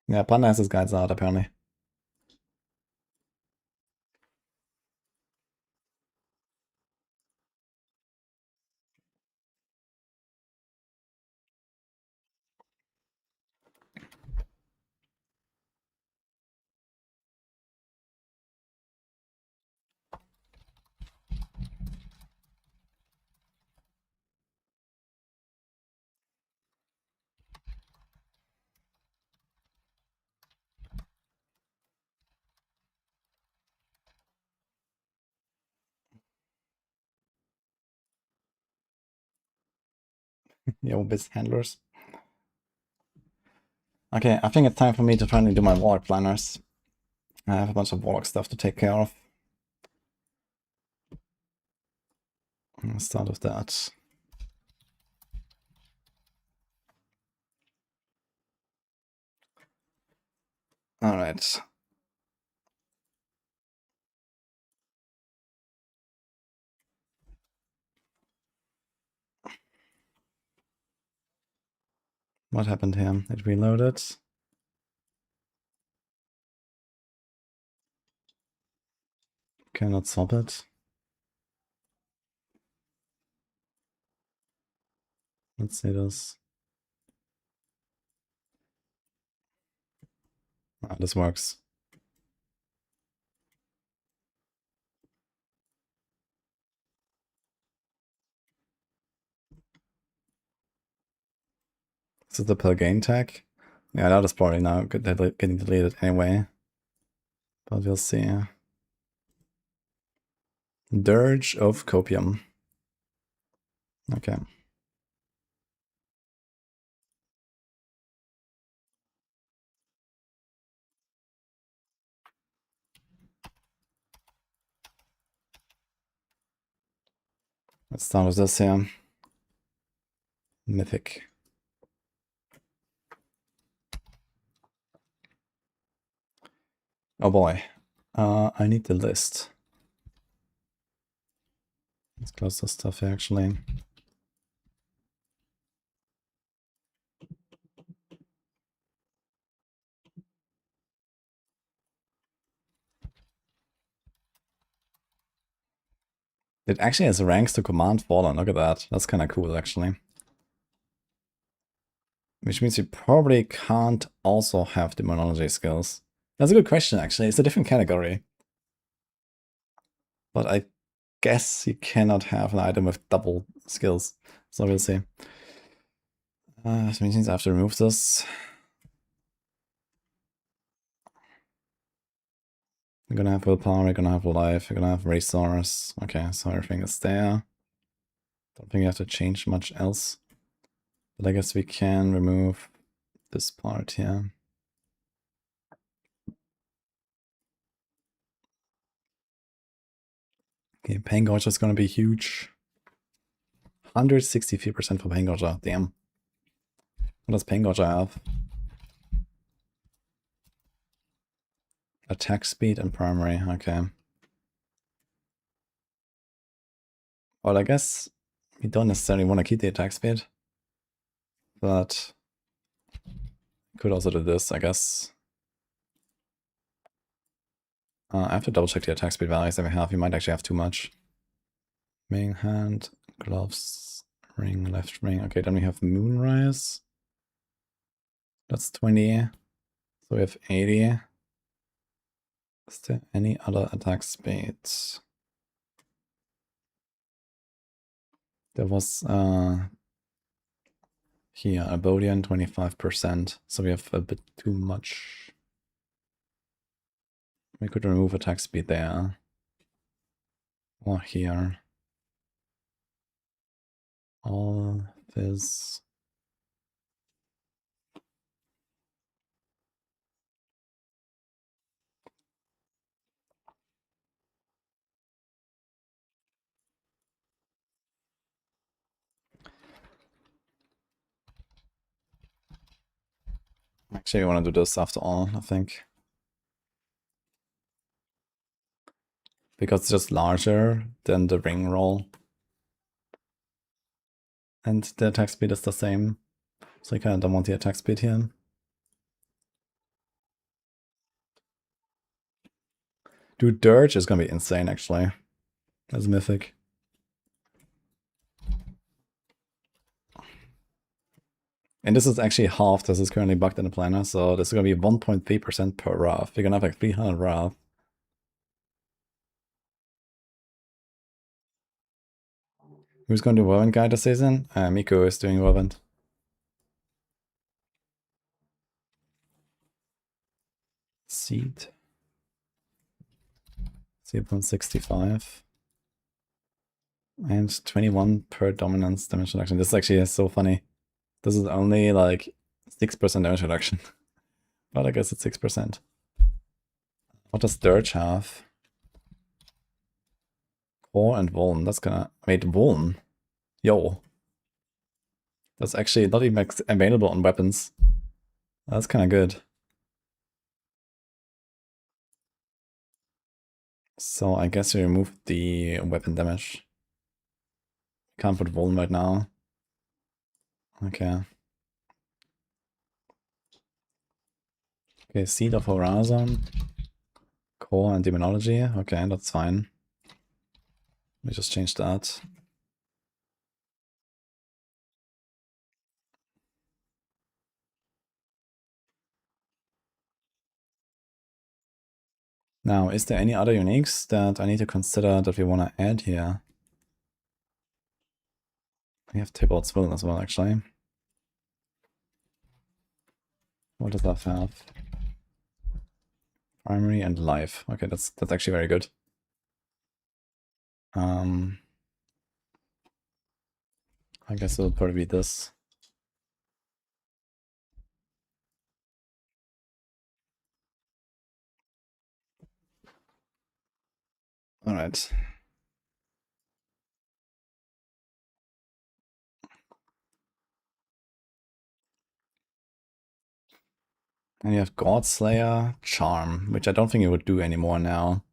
Yeah, Panda has his guides out, apparently. Yo, biz handlers. Okay, I think it's time for me to finally do my Warlock planners. I have a bunch of Warlock stuff to take care of. Let's start with that. Alright. What happened here? It reloaded. Cannot swap it. Let's see this. Ah, this works. This is the per game tag. Yeah, that is probably now getting deleted anyway. But we'll see. Dirge of Copium. Okay. Let's start with this here. Mythic. Oh boy. I need the list. Let's close this stuff here, actually. It actually has ranks to command Fallen. Look at that. That's kind of cool, actually. Which means you probably can't also have demonology skills. That's a good question, actually. It's a different category. But I guess you cannot have an item with double skills. So we'll see. That means I have to remove this. We're gonna have willpower, we're gonna have life, we're gonna have resource. Okay, so everything is there. Don't think you have to change much else. But I guess we can remove this part here. Okay, Pain Gouger is gonna be huge. 163% for Pain Gouger, damn. What does Pain Gouger have? Attack speed and primary, okay. Well, I guess we don't necessarily want to keep the attack speed. But could also do this, I guess. I have to double check the attack speed values that we have. We might actually have too much. Main hand, gloves, ring, left ring. Okay, then we have Moonrise. That's 20. So we have 80. Is there any other attack speeds? There was here, Abodian 25%. So we have a bit too much. We could remove attack speed there. Or here. All this. Actually, I want to do this after all, I think. Because it's just larger than the ring roll. And the attack speed is the same. So I kind of don't want the attack speed here. Dude, Dirge is gonna be insane, actually. As mythic. And this is actually half. This is currently bugged in the planner, so this is gonna be 1.3% per Wrath. You're gonna have like 300 Wrath. Who's going to do Whirlwind Guide this season? Miko is doing Whirlwind. Seed. 0.65. And 21 per dominance damage reduction. This actually is so funny. This is only like 6% damage reduction. But I guess it's 6%. What does Dirge have? Core and Vuln. That's gonna... Wait, Vuln? Yo. That's actually not even available on weapons. That's kind of good. So I guess you remove the weapon damage. Can't put Vuln right now. Okay. Okay, Seed of Horizon. Core and Demonology. Okay, that's fine. We just change that. Now, is there any other uniques that I need to consider that we want to add here? We have Tybalt's Will as well, actually. What does that have? Primary and life. Okay, that's actually very good. I guess it'll probably be this. Alright. And you have Godslayer, Charm, which I don't think it would do anymore now.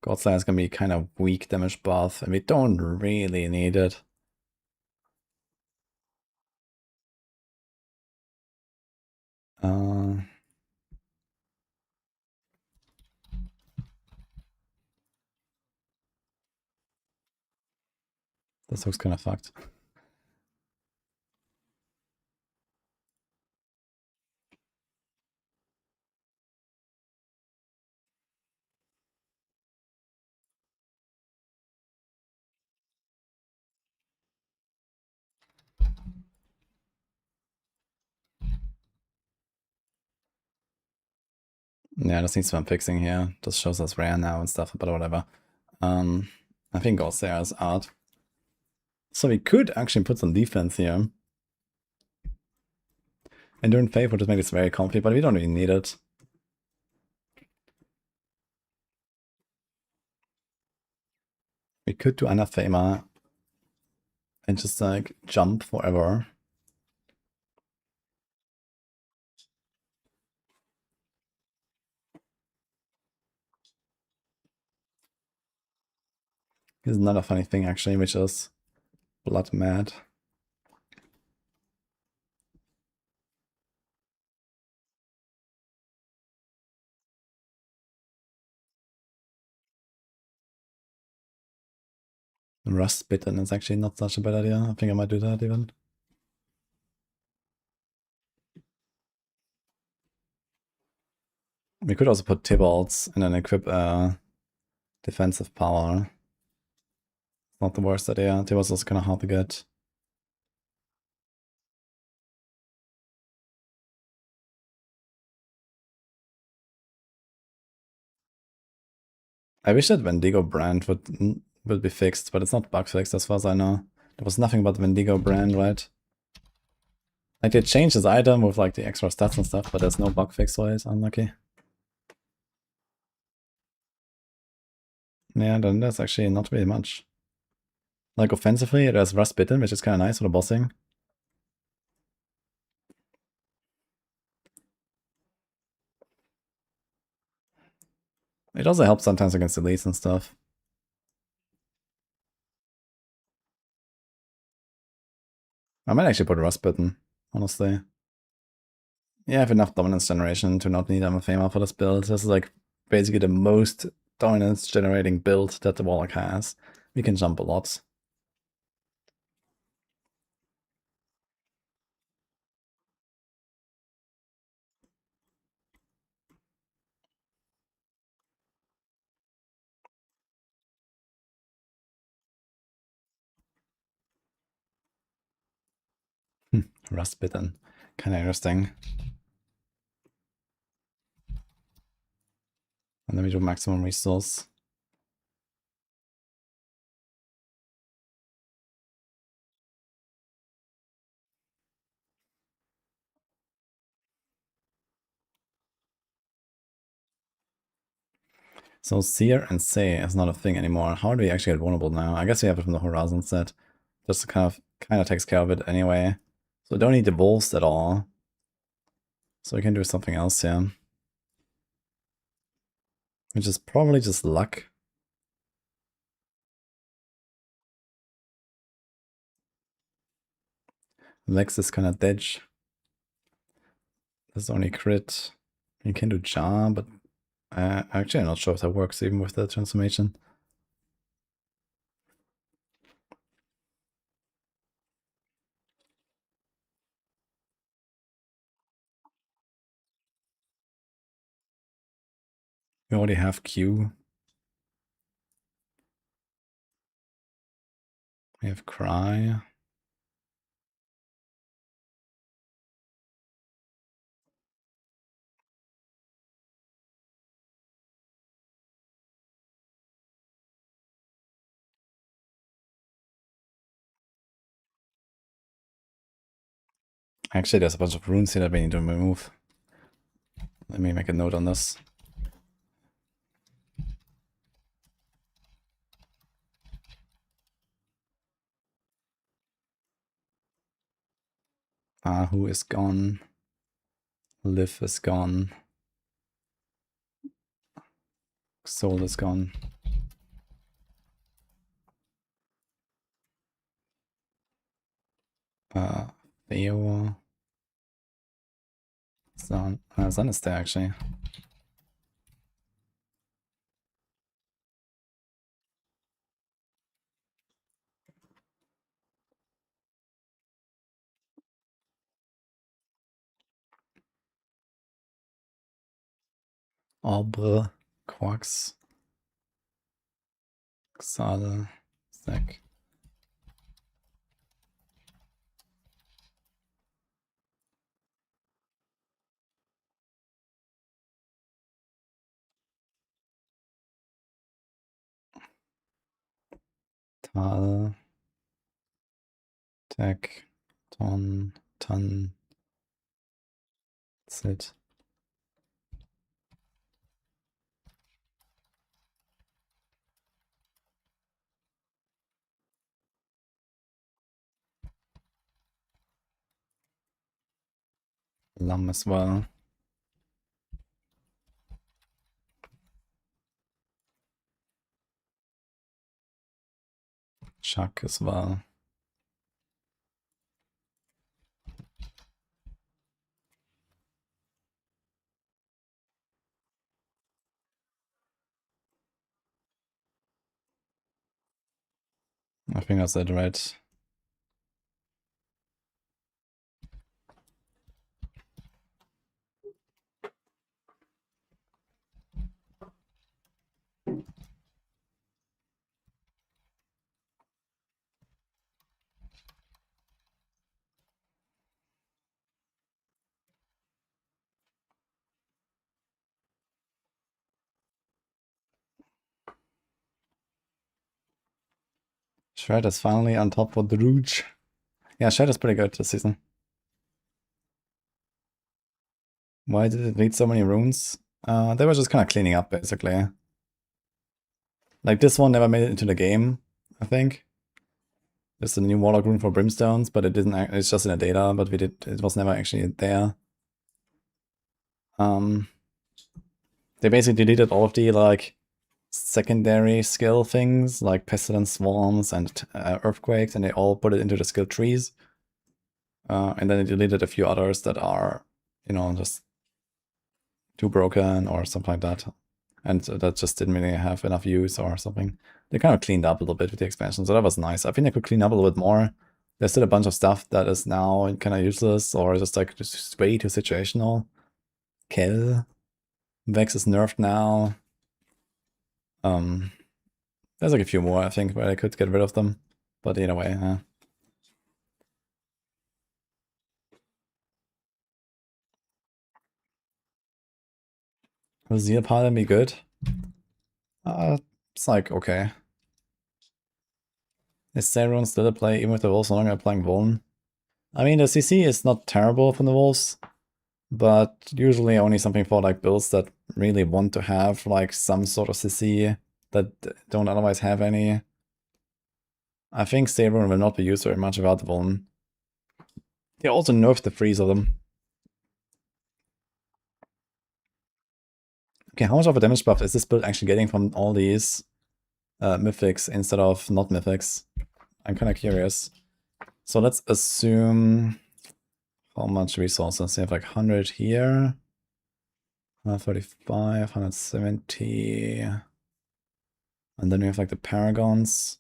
Godslayer is gonna be kind of weak damage buff, and we don't really need it. This looks kind of fucked. Yeah, this needs some fixing here. Just shows us rare now and stuff, but whatever. I think Godslayer is out. So we could actually put some defense here. Enduring Faith would just make this very comfy, but we don't really need it. We could do Anathema and just like jump forever. Here's another funny thing actually, which is Blood Mad. Rust Bitten is actually not such a bad idea. I think I might do that even. We could also put Tybalt's and then equip defensive power. Not the worst idea. Tybalt's also kind of hard to get. I wish that Wendigo brand would be fixed, but it's not bug fixed as far as I know. There was nothing about the Wendigo brand, right? Like they changed his item with like the extra stats and stuff, but there's no bug fix, so it's unlucky. Yeah, then there's actually not really much. Like offensively, there's Rust Bitten, which is kind of nice for the bossing. It also helps sometimes against elites and stuff. I might actually put Rust Bitten, honestly. Yeah, I have enough dominance generation to not need Anathema for this build. This is like basically the most dominance generating build that the Warlock has. We can jump a lot. Rust Bitten. Kind of interesting. And then we do maximum resource. So Seer and Say is not a thing anymore. How do we actually get vulnerable now? I guess we have it from the Horizon set. Just kind of takes care of it anyway. So we don't need the wolves at all. So we can do something else here. Which is probably just luck. Lex is kind of dead. There's only crit. You can do Jar, but actually I'm not sure if that works even with the transformation. We already have Q. We have Cry. Actually, there's a bunch of runes here that we need to remove. Let me make a note on this. Who is gone? Liv is gone. Soul is gone. Theo. Sun. Sun is there actually. Arbre. Quarks. Xale. Zack. Tal. Tech. Ton. Tan. Zit. Lam as well. Chuck as well. I think that's it, right? Shred is finally on top for the Rouge. Yeah, Shred is pretty good this season. Why did it need so many runes? They were just kind of cleaning up, basically. Like, this one never made it into the game, I think. There's a new Warlock rune for Brimstones, but it didn't. It's just in the data, but it was never actually there. They basically deleted all of the, like, secondary skill things, like Pestilence Swarms and Earthquakes, and they all put it into the skill trees. And then they deleted a few others that are, you know, just too broken or something like that. And that just didn't really have enough use or something. They kind of cleaned up a little bit with the expansion, so that was nice. I think they could clean up a little bit more. There's still a bunch of stuff that is now kind of useless or just like just way too situational. Kel. Vex is nerfed now. There's like a few more, I think, where I could get rid of them. But either way, Will Zeal Paladin be good? It's like, okay. Is Sauron still a play even with the Wolves no longer playing Vuln? I mean, the CC is not terrible from the Wolves, but usually only something for like builds that really want to have like some sort of CC that don't otherwise have any. I think Sauron will not be used very much without the Vuln. They also nerfed the freeze of them. Okay, how much of a damage buff is this build actually getting from all these mythics instead of not mythics? I'm kind of curious. So let's assume how much resources. They have like 100 here, 135, 170. And then we have like the paragons.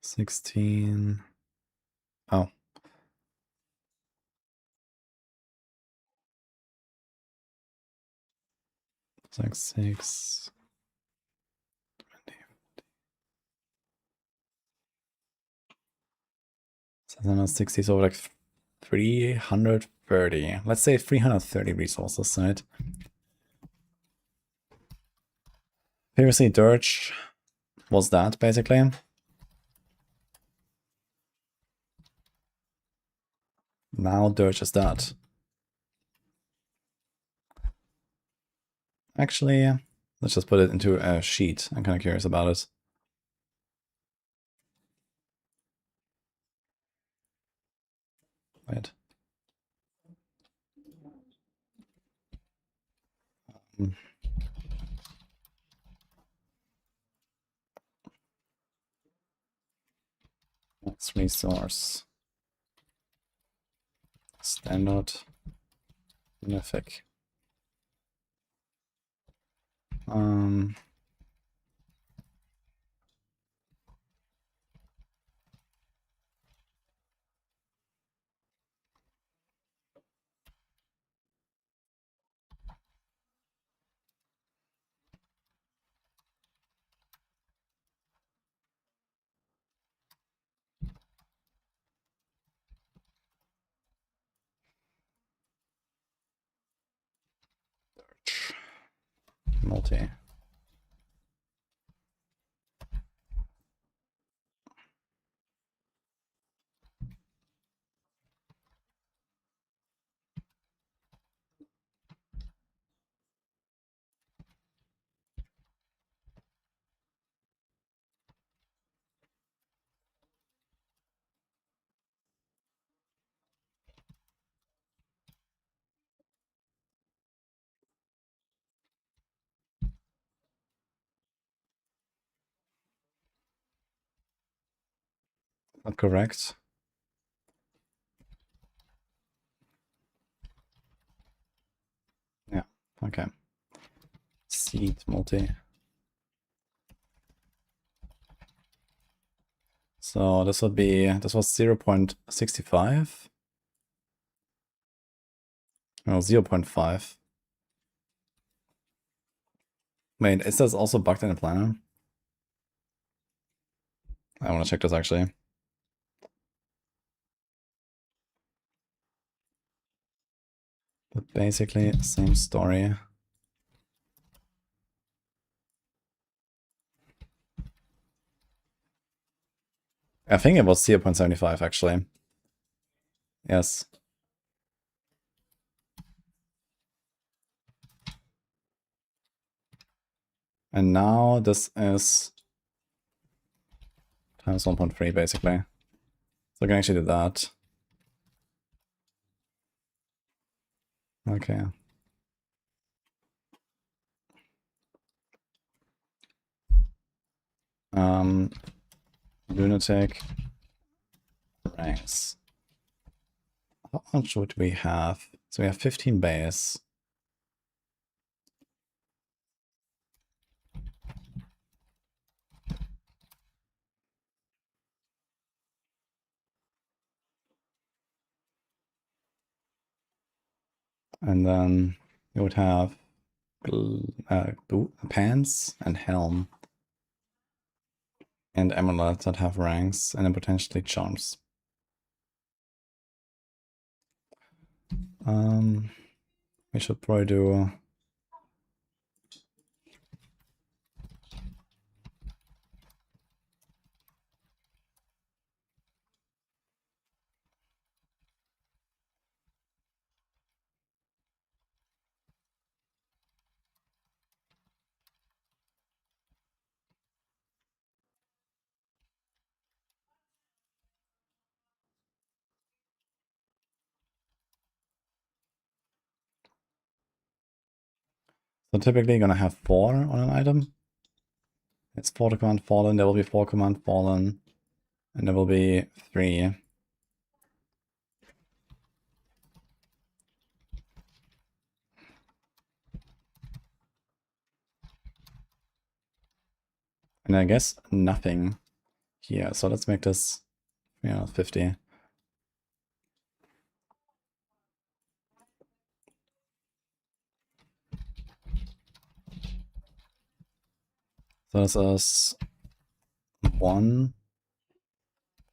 $16. Oh. It's like 6. 760, so like 330. Let's say 330 resources, right? Previously, Dirge was that, basically. Now Dirge is that. Actually, let's just put it into a sheet. I'm kind of curious about it. Wait. That's resource. Standard. Mythic. Multi. Not correct. Yeah, okay. Seed multi. So this would be, this was 0.65. No, 0.5. Wait, is this also bugged in the planner? I want to check this actually. But basically, same story. I think it was 0.75 actually. Yes. And now this is times 1.3 basically. So I can actually do that. Okay. Lunatic ranks. How much would we have? So we have 15 base. And then you would have pants and helm. And amulets that have ranks, and then potentially charms. We should probably do so typically you're gonna have 4 on an item. It's 4 to command fallen, there will be 4 command fallen, and there will be 3 And I guess nothing here. So let's make this, 50. So this is 1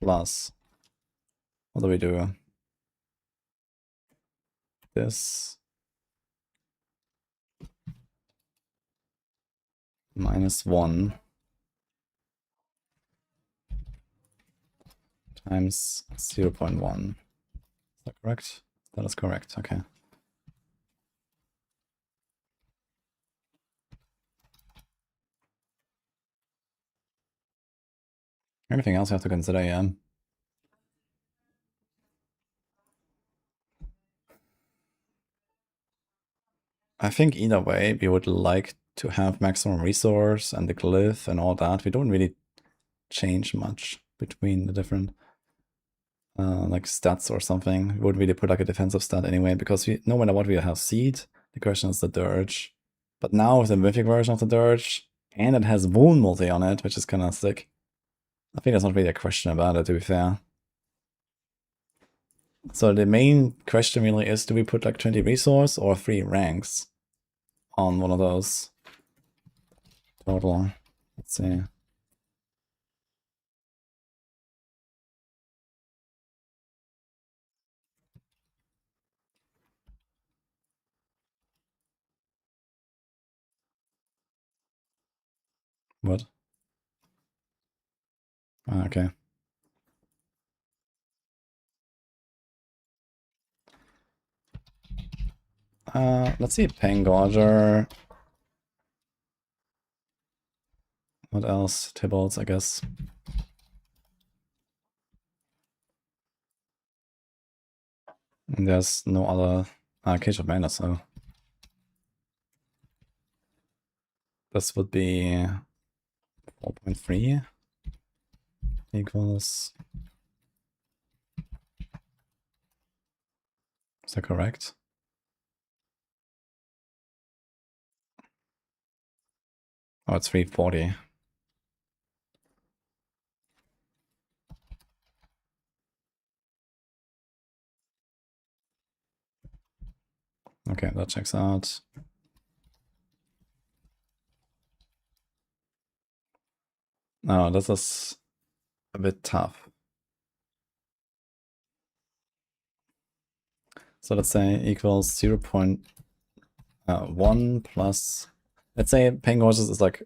plus, what do we do? This minus 1 times 0.1. Is that correct? That is correct, okay. Anything else you have to consider, yeah? I think either way, we would like to have maximum resource and the glyph and all that. We don't really change much between the different like stats or something. We wouldn't really put like a defensive stat anyway, because we, no matter what, we have seed. The question is the dirge. But now with the mythic version of the dirge, and it has wound multi on it, which is kind of sick. I think there's not really a question about it, to be fair. So the main question really is, do we put like 20 resource or 3 ranks on one of those? Total. Let's see. What? Ah, okay. Let's see, Pangorger. What else? Tybalts, I guess. And there's no other Cage of Mana, so this would be 4.3 equals. Is that correct? Oh, it's 340. Okay, that checks out. No, this is a bit tough. So let's say equals 0.1 plus. Let's say Pangorger is like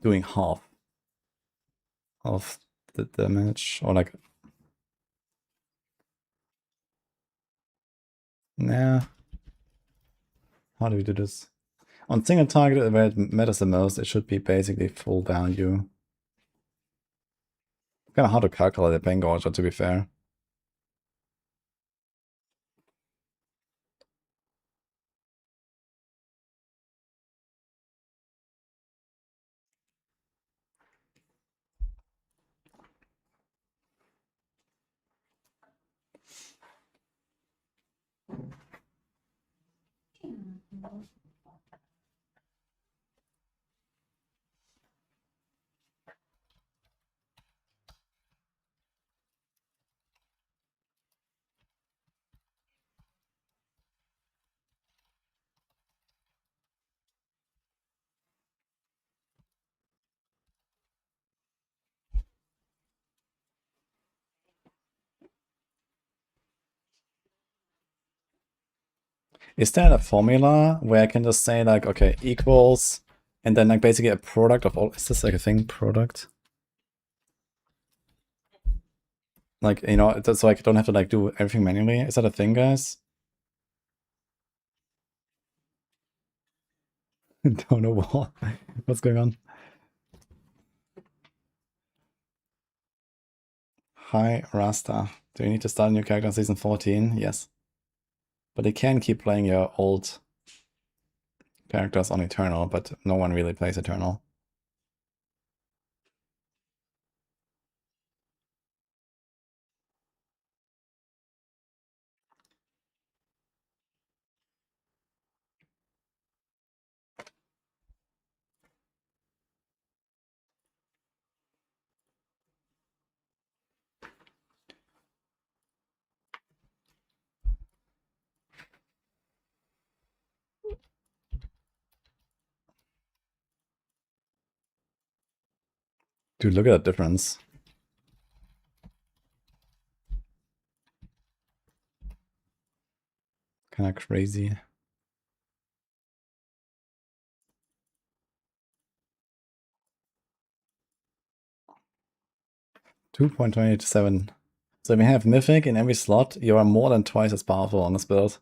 doing half of the damage, or like. Nah. How do we do this? On single target where it matters the most, it should be basically full value. Kind of hard to calculate the Pangorger, to be fair. Is there a formula where I can just say like, okay, equals, and then like basically a product of all, is this like a thing, product? Like, you know, so I don't have to like do everything manually. Is that a thing, guys? Don't know what. What's going on? Hi, Rasta. Do you need to start a new character in season 14? Yes. But you can keep playing your old characters on Eternal, but no one really plays Eternal. Dude, look at that difference. Kinda crazy. 2.27. So if you have Mythic in every slot, you are more than twice as powerful on this build.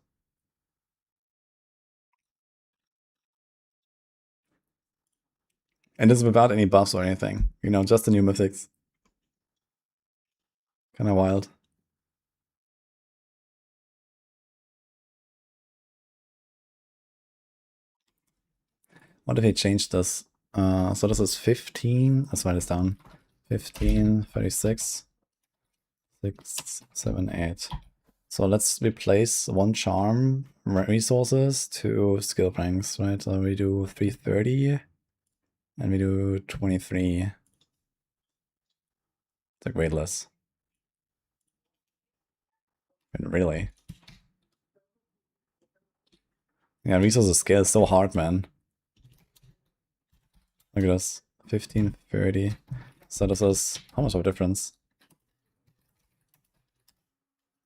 And this is without any buffs or anything. You know, just the new Mythics. Kinda wild. What if he changed this? So this is 15. Let's write this down. 15, 36, 6, 7, 8. So let's replace one charm resources to skill ranks, right? So we do 330 and we do 23. It's like weightless. And really? Yeah, resources scale is so hard, man. Look at this. 15, 30. So this is how much of a difference?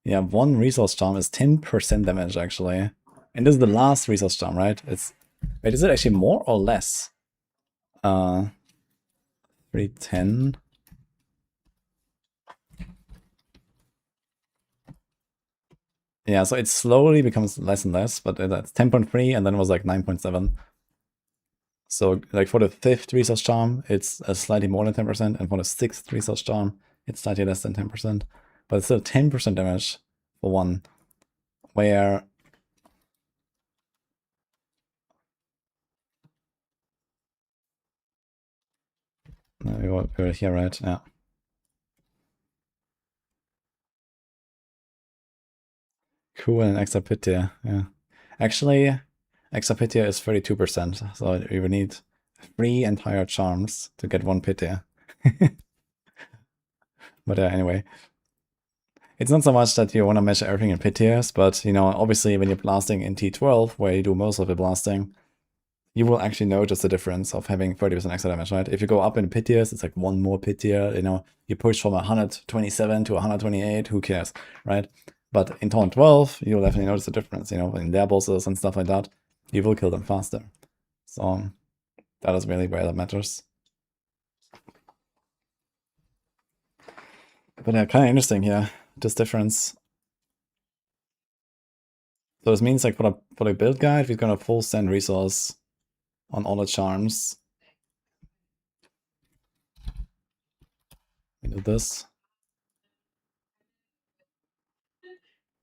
Yeah, one resource charm is 10% damage actually. And this is the last resource charm, right? Wait, is it actually more or less? 310. Yeah, so it slowly becomes less and less, but that's 10.3 and then it was like 9.7. So like for the 5th resource charm, it's slightly more than 10%, and for the 6th resource charm, it's slightly less than 10%. But it's still 10% damage for one, where no, we were here, right? Yeah. Cool, and extra pit tier, yeah. Actually, extra pit tier is 32%, so you would need 3 entire charms to get 1 pit tier. But anyway. It's not so much that you want to measure everything in pit tiers, but, you know, obviously when you're blasting in T12, where you do most of the blasting, you will actually notice the difference of having 30% extra damage, right? If you go up in pit tiers, it's like one more pit tier, you know, you push from 127 to 128, who cares, right? But in Taunt 12, you'll definitely notice the difference, you know, in their bosses and stuff like that, you will kill them faster. So that is really where that matters. But yeah, kind of interesting here, this difference. So this means like for the build guide, we're gonna full send resource on all the charms. We do this.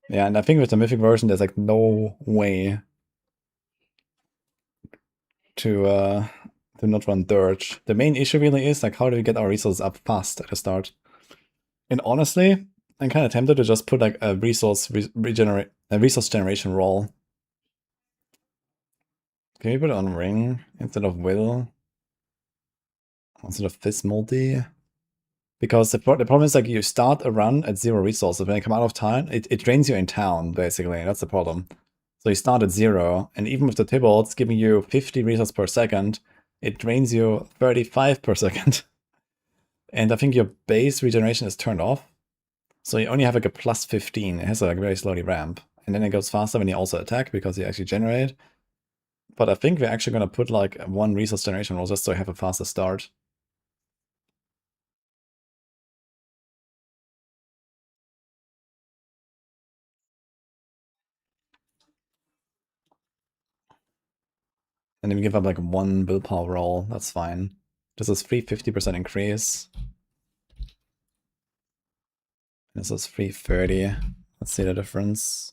Yeah, and I think with the mythic version, there's like no way to not run Dirge. The main issue really is like how do we get our resources up fast at the start? And honestly, I'm kind of tempted to just put like a resource generation roll. Can we put it on ring instead of will? Instead of this multi? Because the problem is like you start a run at 0 resources. When you come out of town, it drains you in town, basically. That's the problem. So you start at 0, and even with the Tybalt's giving you 50 resources per second, it drains you 35 per second. And I think your base regeneration is turned off. So you only have like a plus 15. It has a like very slowly ramp. And then it goes faster when you also attack because you actually generate. But I think we're actually going to put like 1 resource generation roll just so I have a faster start. And then we give up like 1 willpower roll. That's fine. This is 350% increase. This is 330. Let's see the difference.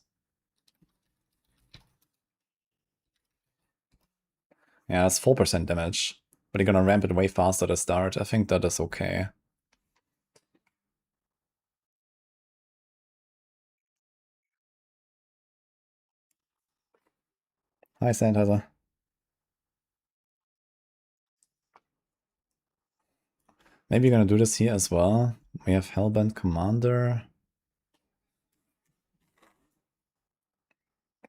Yeah, it's 4% damage. But you're gonna ramp it way faster to start. I think that is okay. Hi, Sanitizer. Maybe you're gonna do this here as well. We have Hellbent Commander.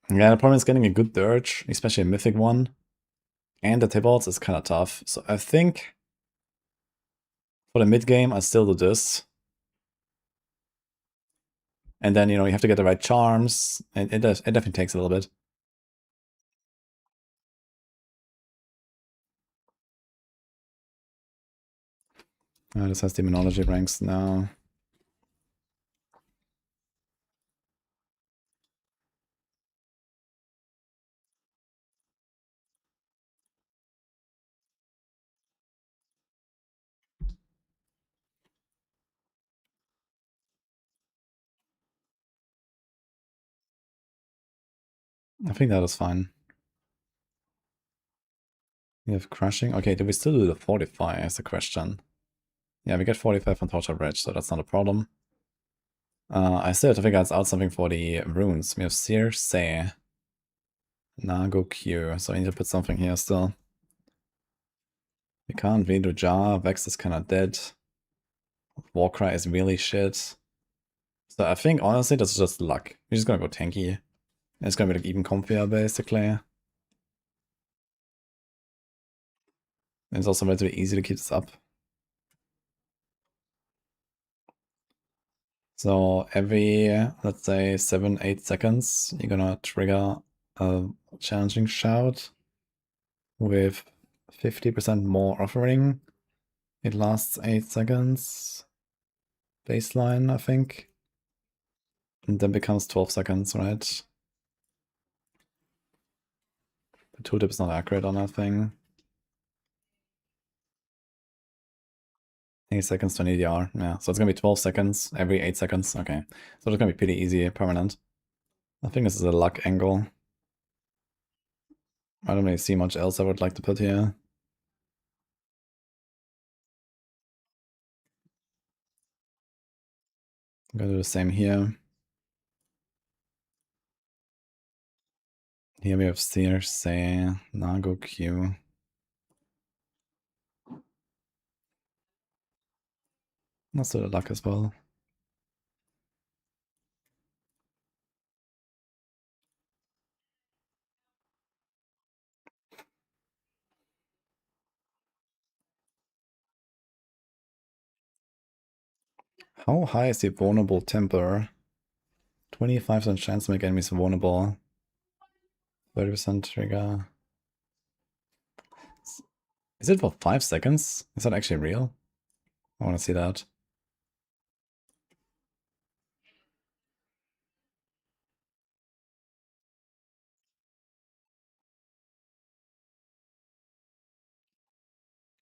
Yeah, the problem is getting a good Dirge, especially a Mythic one. And the Tybalt's is kind of tough. So I think For the mid game, I still do this. And then, you know, you have to get the right charms. And it definitely takes a little bit. This has demonology ranks now. I think that is fine. We have crushing. Okay, do we still do the fortify is the question. Yeah, we get 45 on Torture Bridge, so that's not a problem. I still have to figure out something for the runes. We have Circe, Nago Q, so I need to put something here still. We can't really do Jar, Vex is kinda dead. Warcry is really shit. So I think honestly that's just luck. We're just gonna go tanky. It's gonna be like even comfier basically. And it's also relatively easy to keep this up. So every, let's say 7-8 seconds, you're gonna trigger a challenging shout with 50% more offering. It lasts 8 seconds. Baseline, I think. And then becomes 12 seconds, right? The tooltip is not accurate on that thing. 8 seconds to an EDR. Yeah, so it's gonna be 12 seconds every 8 seconds. Okay. So it's gonna be pretty easy, permanent. I think this is a luck angle. I don't really see much else I would like to put here. I'm gonna do the same here. Here we have Circe, Nago Q. Let's do the luck as well. How high is the vulnerable temper? 25% chance to make enemies vulnerable. 30% trigger. Is it for 5 seconds? Is that actually real? I want to see that.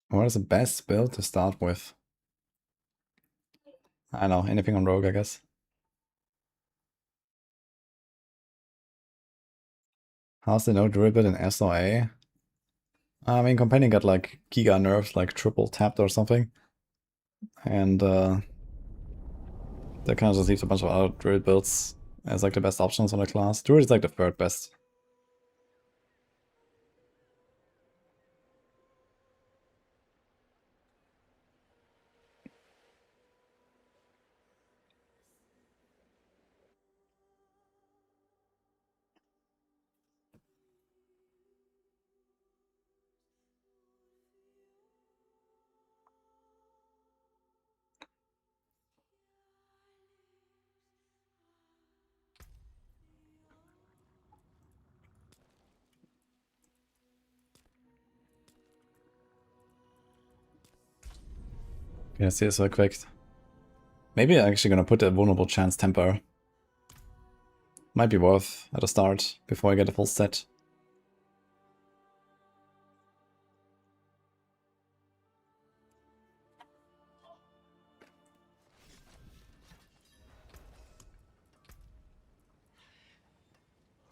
What is the best build to start with? I don't know, anything on Rogue, I guess. How's the no druid build in SOA? I mean, Companion got like giga nerfs, like triple tapped or something. And that kind of just leaves a bunch of other druid builds as like the best options on the class. Druid is like the third best. Okay, let's see this real quick. Maybe I'm actually gonna put a vulnerable chance temper. Might be worth at the start before I get a full set.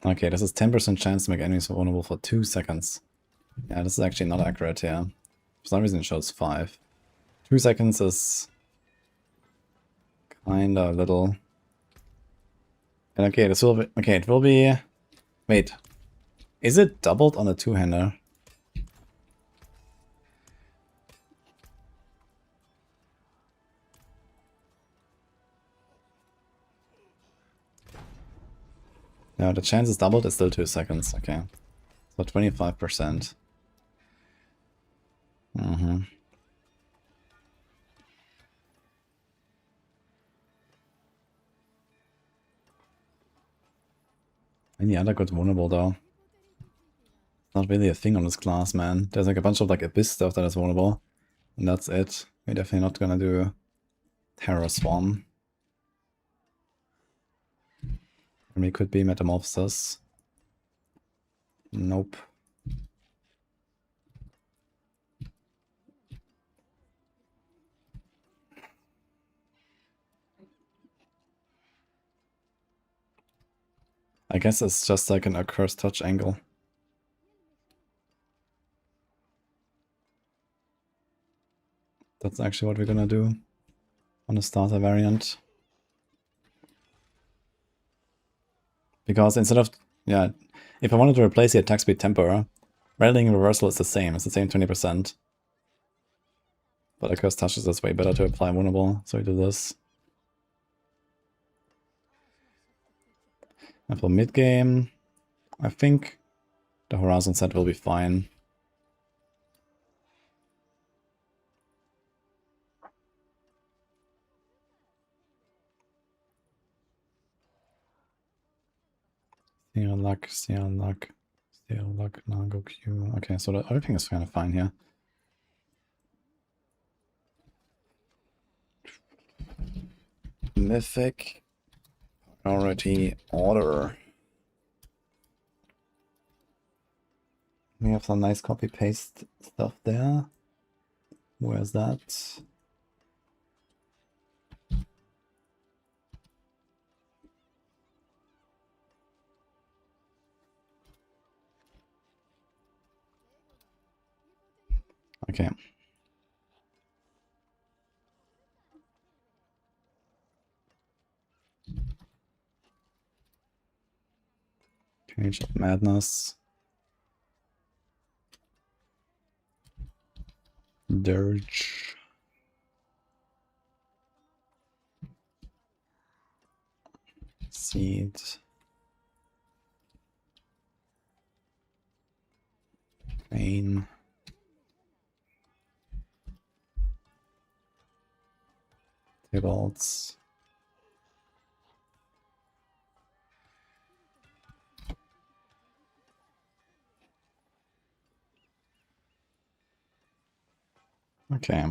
Okay, this is 10% chance to make enemies vulnerable for 2 seconds. Yeah, this is actually not accurate here. For some reason it shows 5. 2 seconds is kinda little. And okay, this will be, okay, it will be, wait, is it doubled on a two-hander? No, the chance is doubled, it's still 2 seconds, okay. So 25%. Any other good vulnerable though? Not really a thing on this class, man. There's like a bunch of like Abyss stuff that is vulnerable. And that's it. We're definitely not gonna do Terror Swarm. And we could be Metamorphosis. Nope. I guess it's just like an Accursed Touch angle. That's actually what we're gonna do on the starter variant. Because instead of, yeah, if I wanted to replace the attack speed temper, Rattling Reversal is the same. It's the same 20%. But Accursed Touches is way better to apply vulnerable, so we do this. And for mid game, I think the Horizon set will be fine. Steel luck, Nago Q. Okay, so everything is kind of fine here. Mythic Priority Order. We have some nice copy-paste stuff there. Where's that? Okay. Cage of Madness. Dirge. Seed. Rain. Tables. Okay.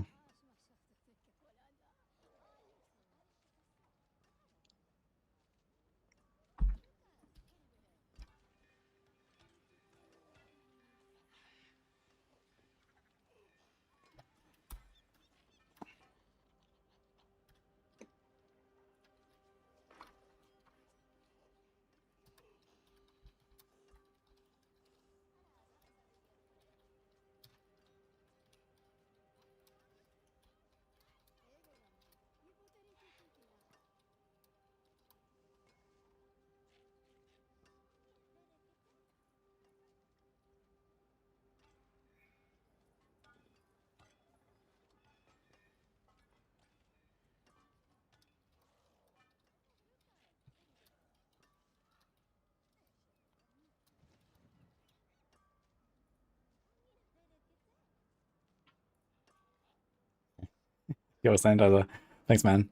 Yo, Sanitizer. Thanks, man.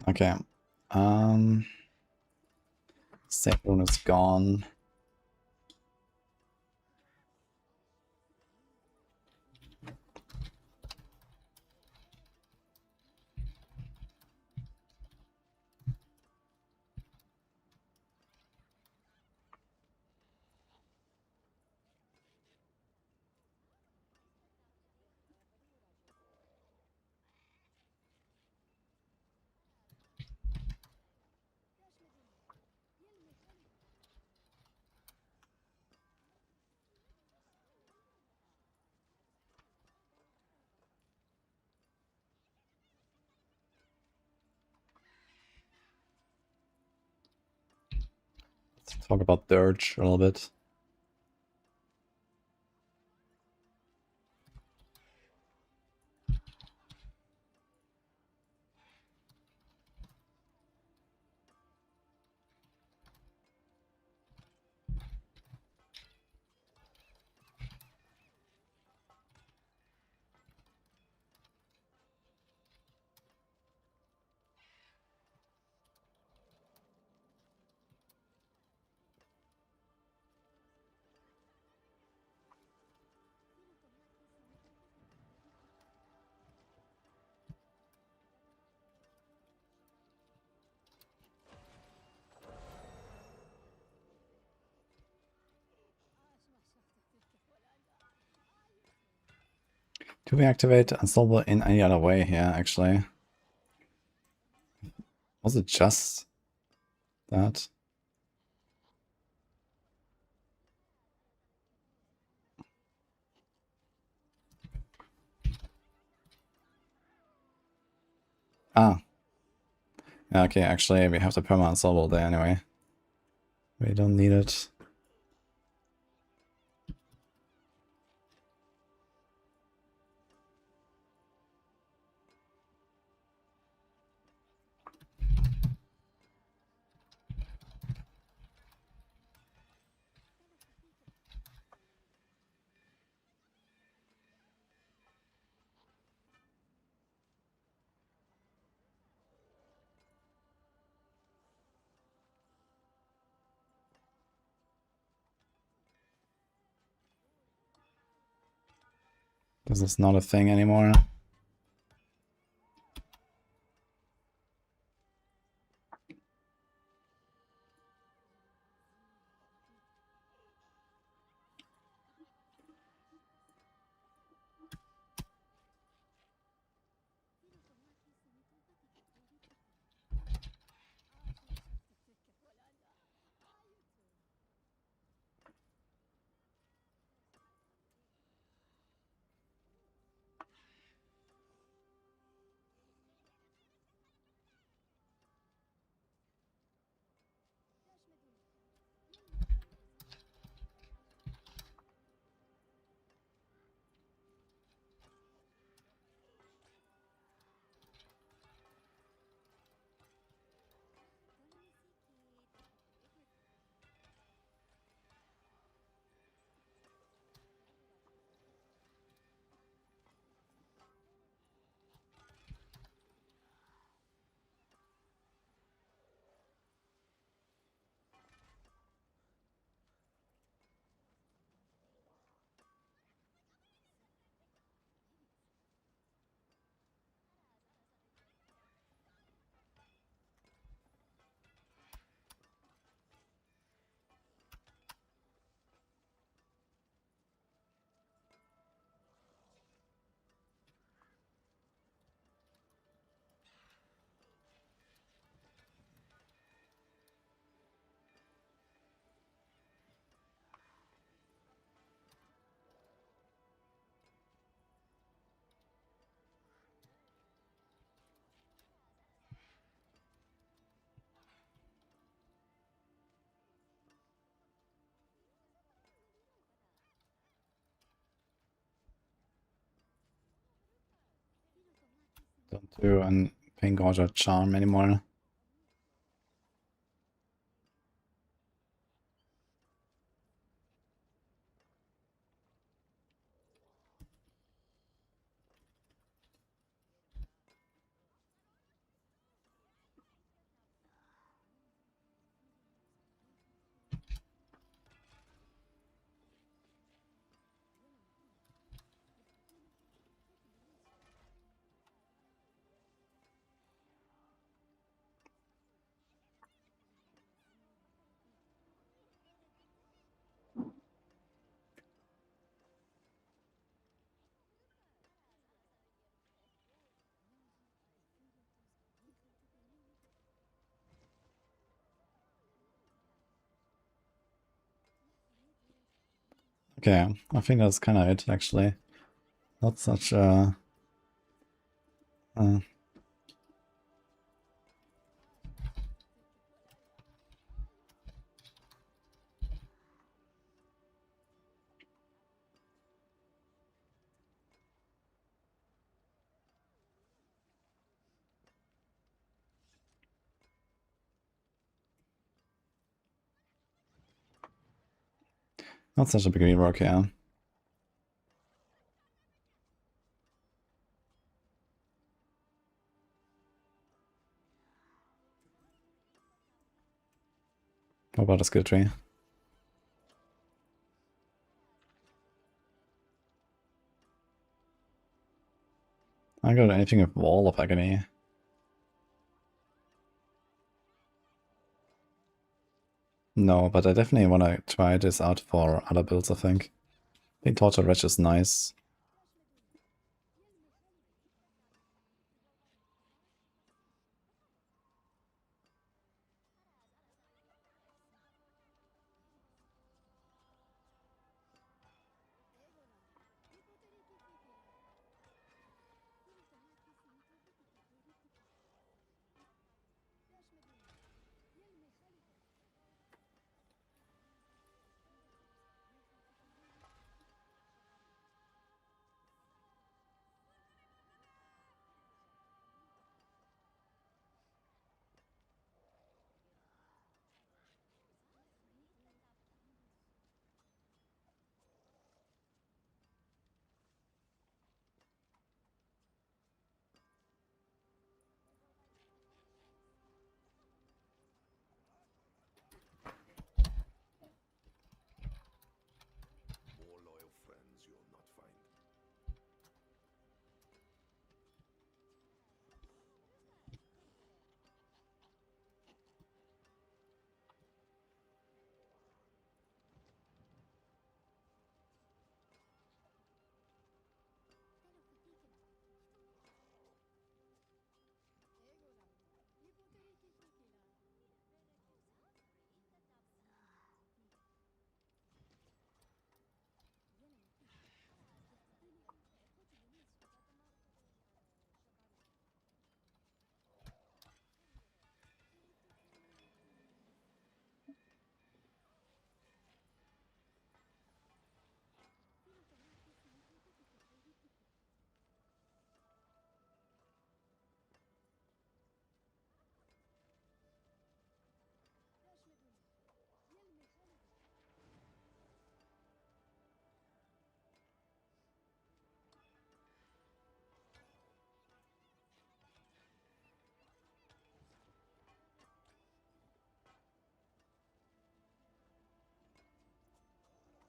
Okay. Save room is gone. Let's talk about Dirge a little bit. Do we activate Unstoppable in any other way here, actually? Was it just that? Ah. Yeah, okay, actually, we have the perma Unstoppable there anyway. We don't need it. This is not a thing anymore. Don't do an Pink Order Charm anymore. Okay, I think that's kind of it, actually. Not such a... not such a big rework, yeah. What about a skill tree? I got anything with Wall of Agony. No, but I definitely want to try this out for other builds, I think. I think Torture Wretch is nice.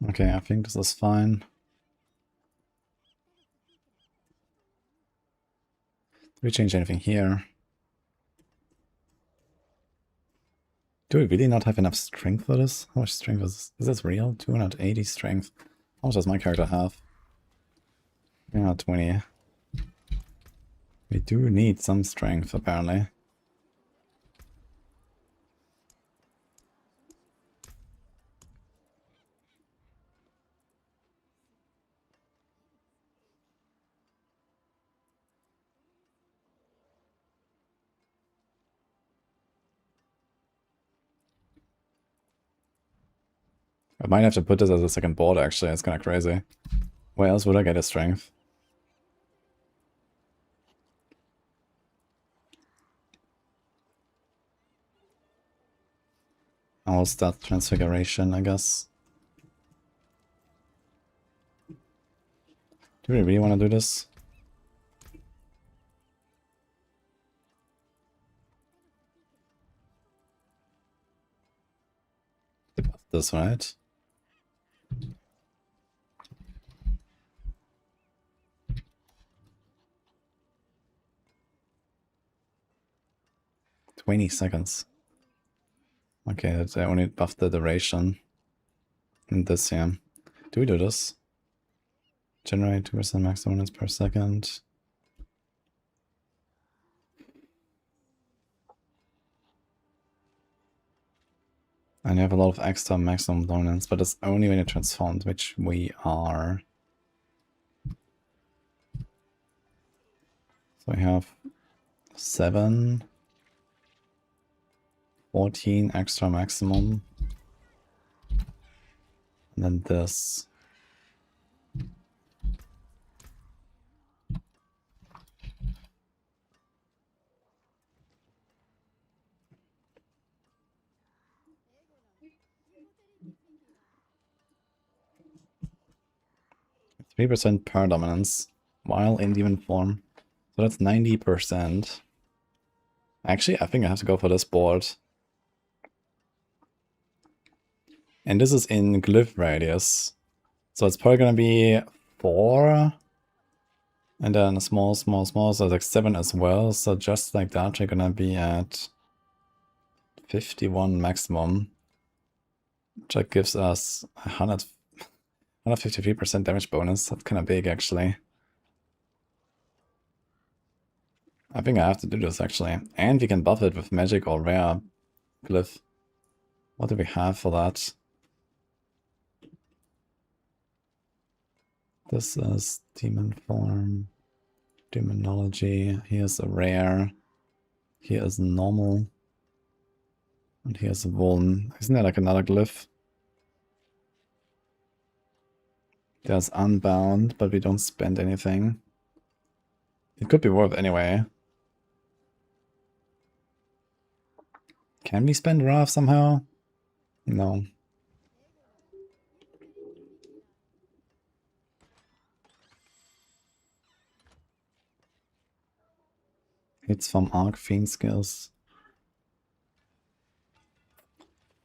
Okay, I think this is fine. Do we change anything here? Do we really not have enough strength for this? How much strength is this real? 280 strength. How much does my character have? Yeah, 20. We do need some strength, apparently. I might have to put this as a second board, actually. It's kind of crazy. Where else would I get a strength? I'll start Transfiguration, I guess. Do we really want to do this? This, right? "20 seconds. Okay, that's, I only buffed the duration. And this, yeah. Do we do this? Generate 2% maximum units per second. And you have a lot of extra maximum dominance, but it's only when you transform, which we are. So we have 7, 14 extra maximum. And then this. %3 per dominance while in demon form. So that's 90%. Actually, I think I have to go for this board. And this is in glyph radius. So it's probably gonna be 4. And then a small, small, small. So like 7 as well. So just like that, we're gonna be at 51 maximum. Which gives us 153% damage bonus. That's kind of big, actually. I think I have to do this, actually. And we can buff it with magic or rare glyph. What do we have for that? This is demon form, demonology. Here's a rare. Here is normal. And here's a vuln. Isn't there like another glyph? There's unbound, but we don't spend anything. It could be worth anyway. Can we spend Wrath somehow? No. Hits from Arc Fiend skills.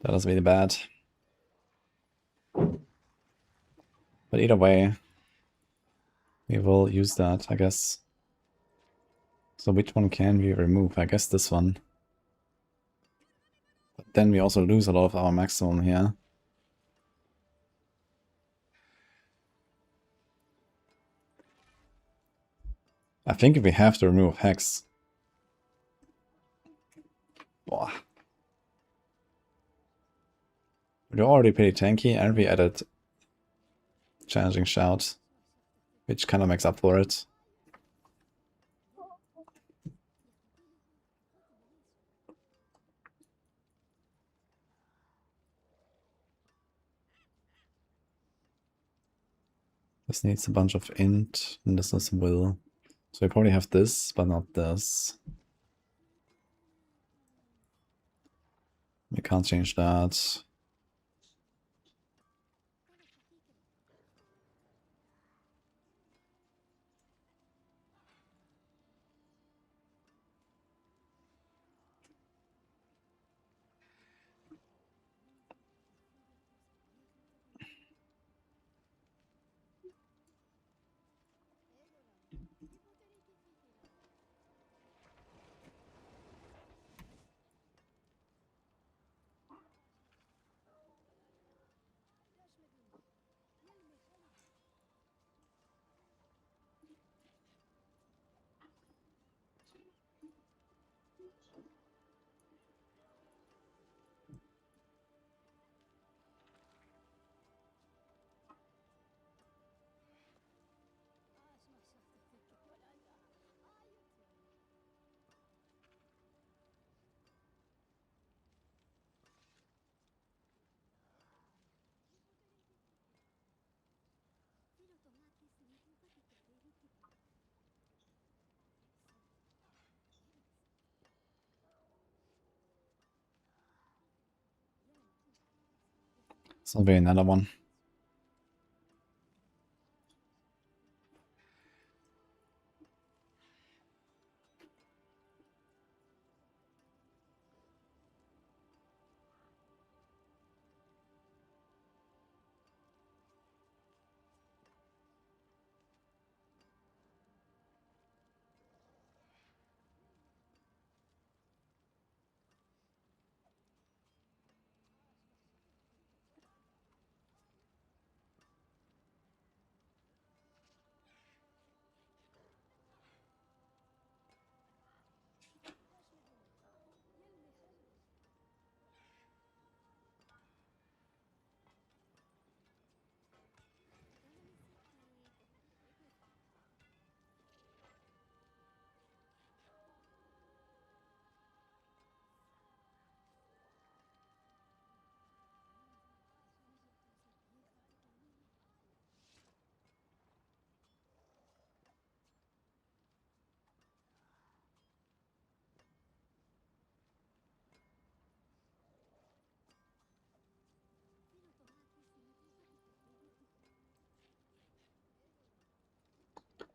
That was really bad. But either way, we will use that, I guess. So which one can we remove? I guess this one. But then we also lose a lot of our maximum here. I think if we have to remove Hex. Boah. We're already pretty tanky and we added Challenging Shout, which kind of makes up for it. This needs a bunch of int, and this is will. So we probably have this, but not this. We can't change that. It's not really another one.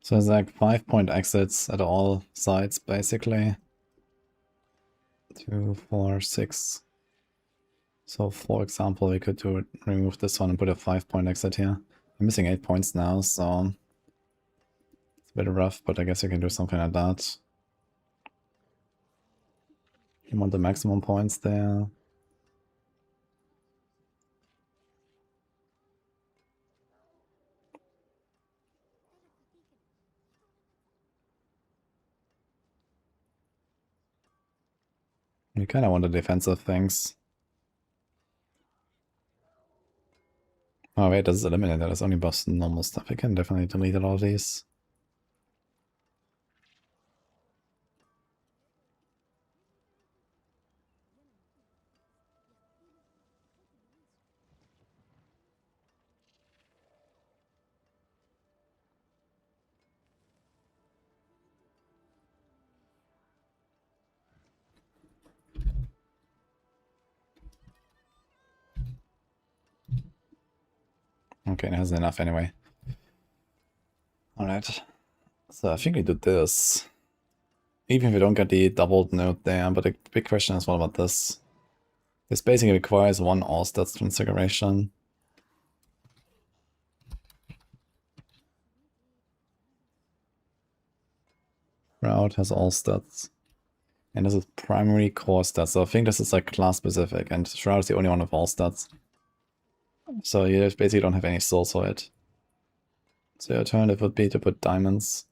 So there's like 5-point exits at all sides, basically. 2, 4, 6. So for example, we could remove this one and put a 5-point exit here. I'm missing 8 points now, so it's a bit rough, but I guess you can do something like that. You want the maximum points there. We kind of want the defensive things. Oh wait, this is eliminated. There's only buffs and normal stuff. We can definitely delete all these. Okay, that has enough anyway. Alright. So I think we do this. Even if we don't get the doubled note there, but the big question is what about this? This basically requires one all stats transfiguration. Shroud has all stats. And this is primary core stats, so I think this is like class specific, and Shroud is the only one with all stats. So you basically don't have any souls for it. So the alternative would be to put diamonds.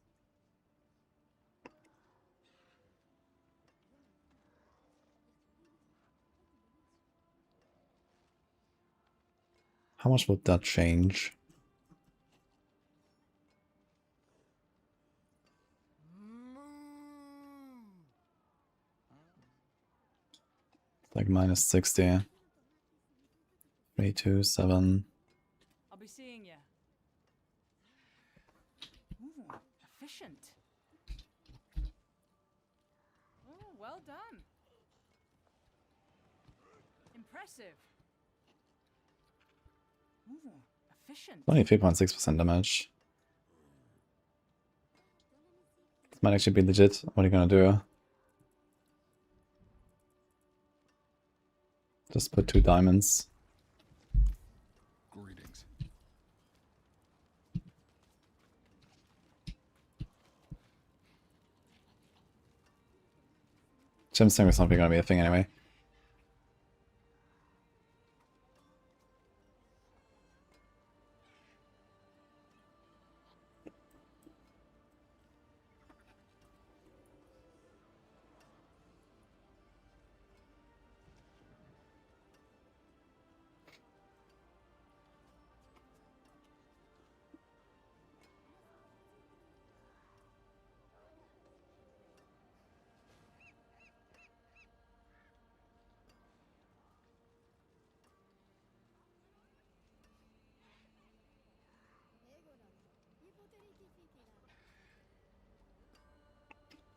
How much would that change? It's like minus 60. 3, 2, 7. I'll be seeing you. Ooh, efficient. Oh, well done. Impressive. Ooh, efficient. Only 3.6% damage. This might actually be legit. What are you gonna do? Just put 2 diamonds. Greetings. Gemstone is not gonna be a thing anyway.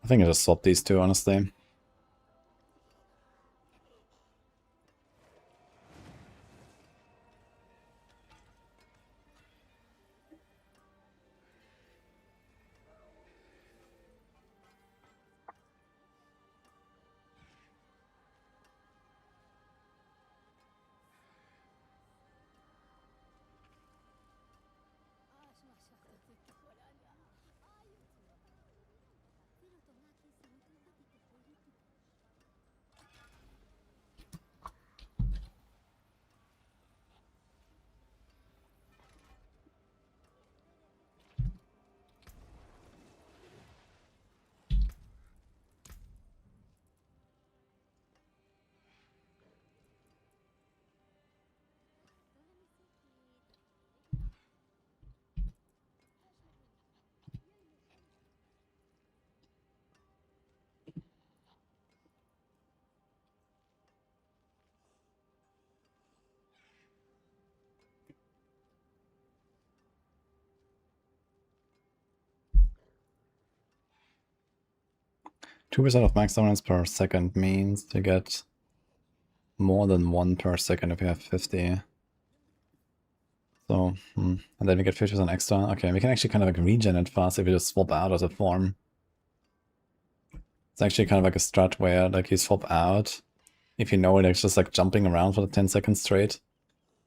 I think I just swapped these two, honestly. 2% of max dominance per second means you get more than 1 per second if you have 50. So, and then we get 50% extra. Okay, we can actually kind of like regen it fast if we just swap out as a form. It's actually kind of like a strat where like you swap out if you know it's just like jumping around for the 10 seconds straight.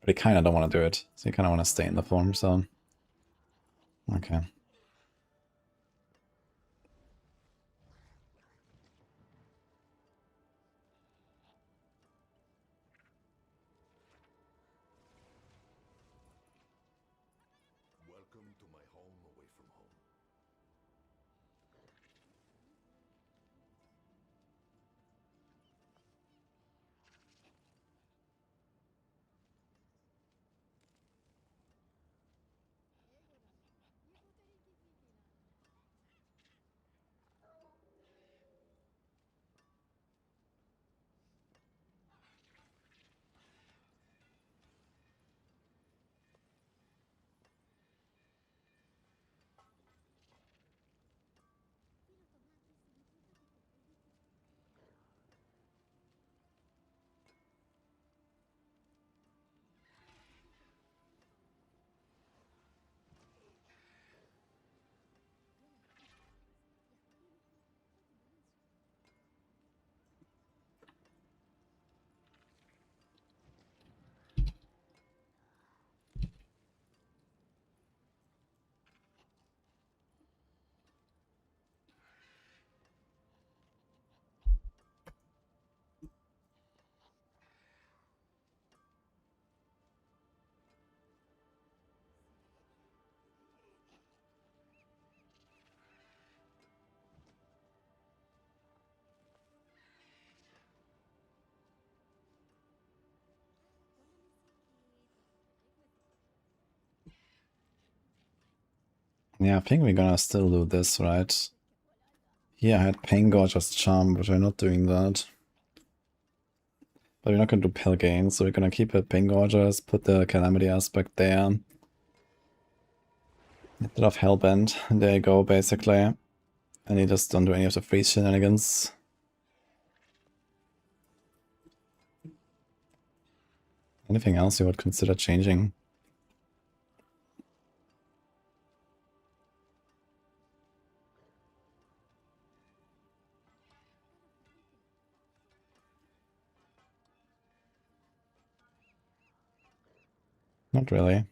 But you kind of don't want to do it, so you kind of want to stay in the form, so... Okay. Welcome to my home away from home. Yeah, I think we're gonna still do this, right? Yeah, I had Pain Gorge as Charm, but we're not doing that. But we're not gonna do Pelgain, so we're gonna keep it Pain Gorges, put the Calamity aspect there. Instead of Hellbent, there you go, basically. And you just don't do any of the freeze shenanigans. Anything else you would consider changing? Not really.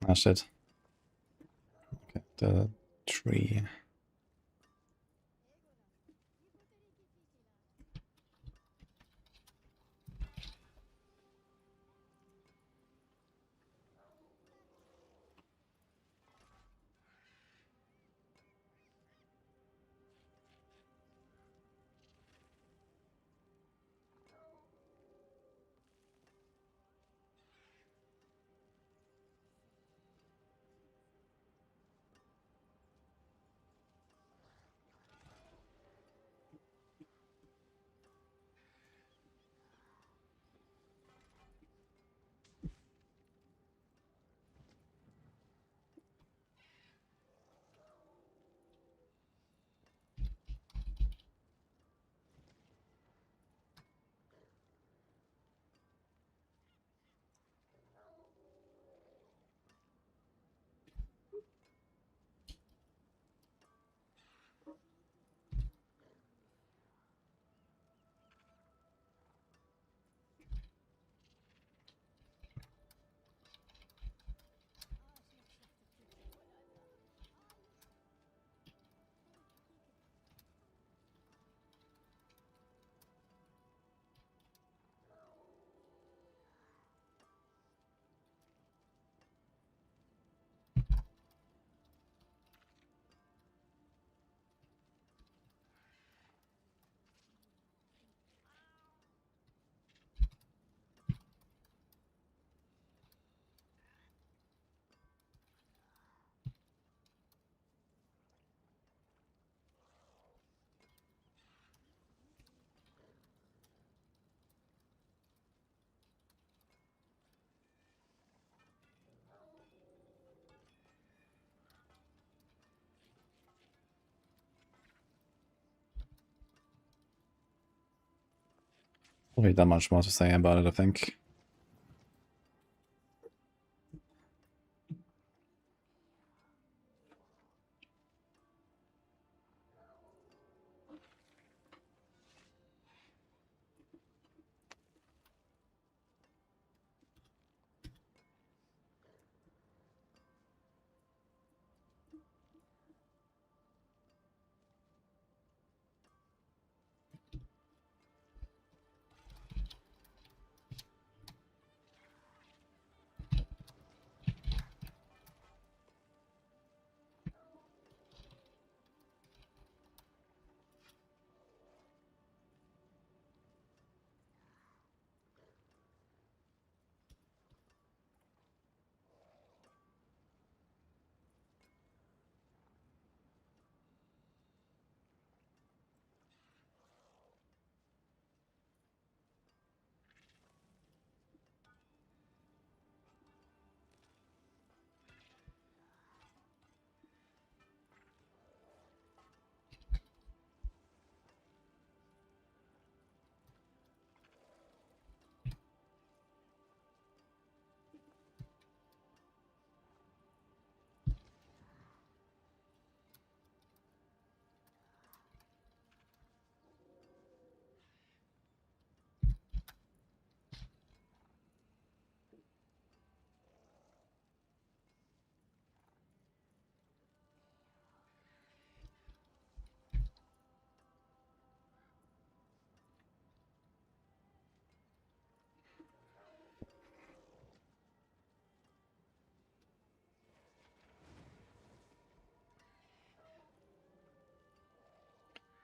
Ah, shit. Okay, the tree. Really not much more to say about it, I think.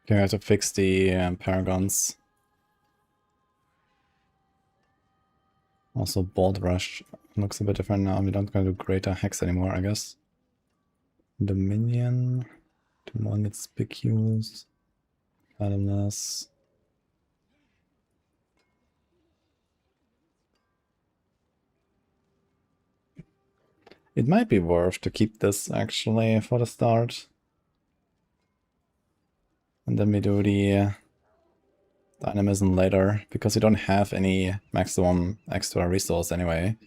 Okay, I have to fix the paragons. Also, Bolt Rush looks a bit different now. We don't going to do Greater Hex anymore, I guess. Dominion. More conspicuous. Fathomless. It might be worth to keep this actually for the start. And then we do the dynamism later, because we don't have any maximum extra resource anyway.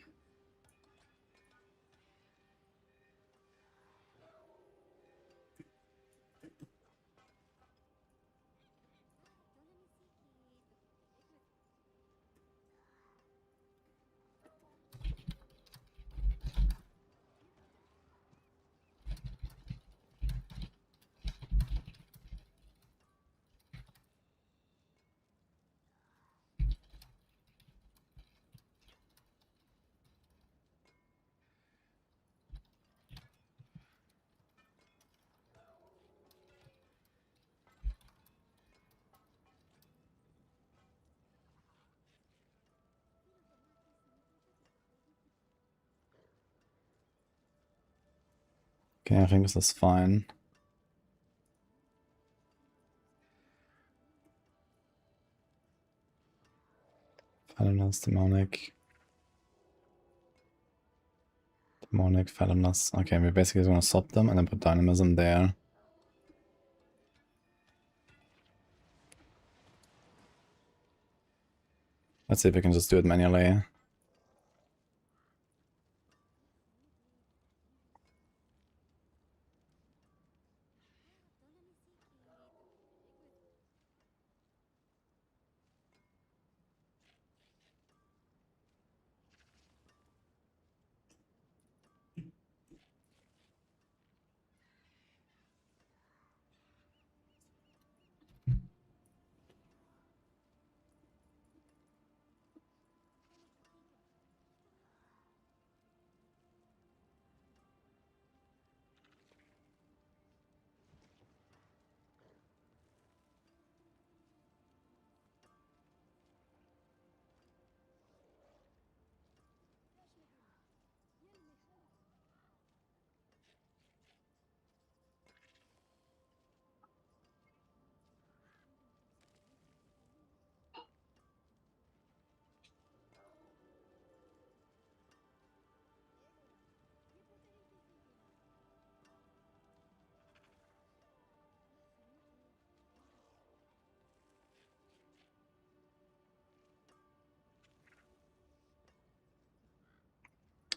Okay, I think this is fine. Fathomless, demonic. Demonic, fathomless. Okay, we're basically gonna swap them and then put dynamism there. Let's see if we can just do it manually.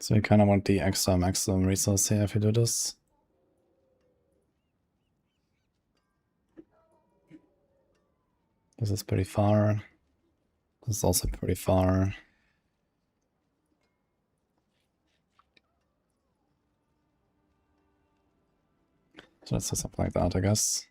So we kind of want the extra maximum resource here if we do this. This is pretty far. This is also pretty far. So let's do something like that, I guess.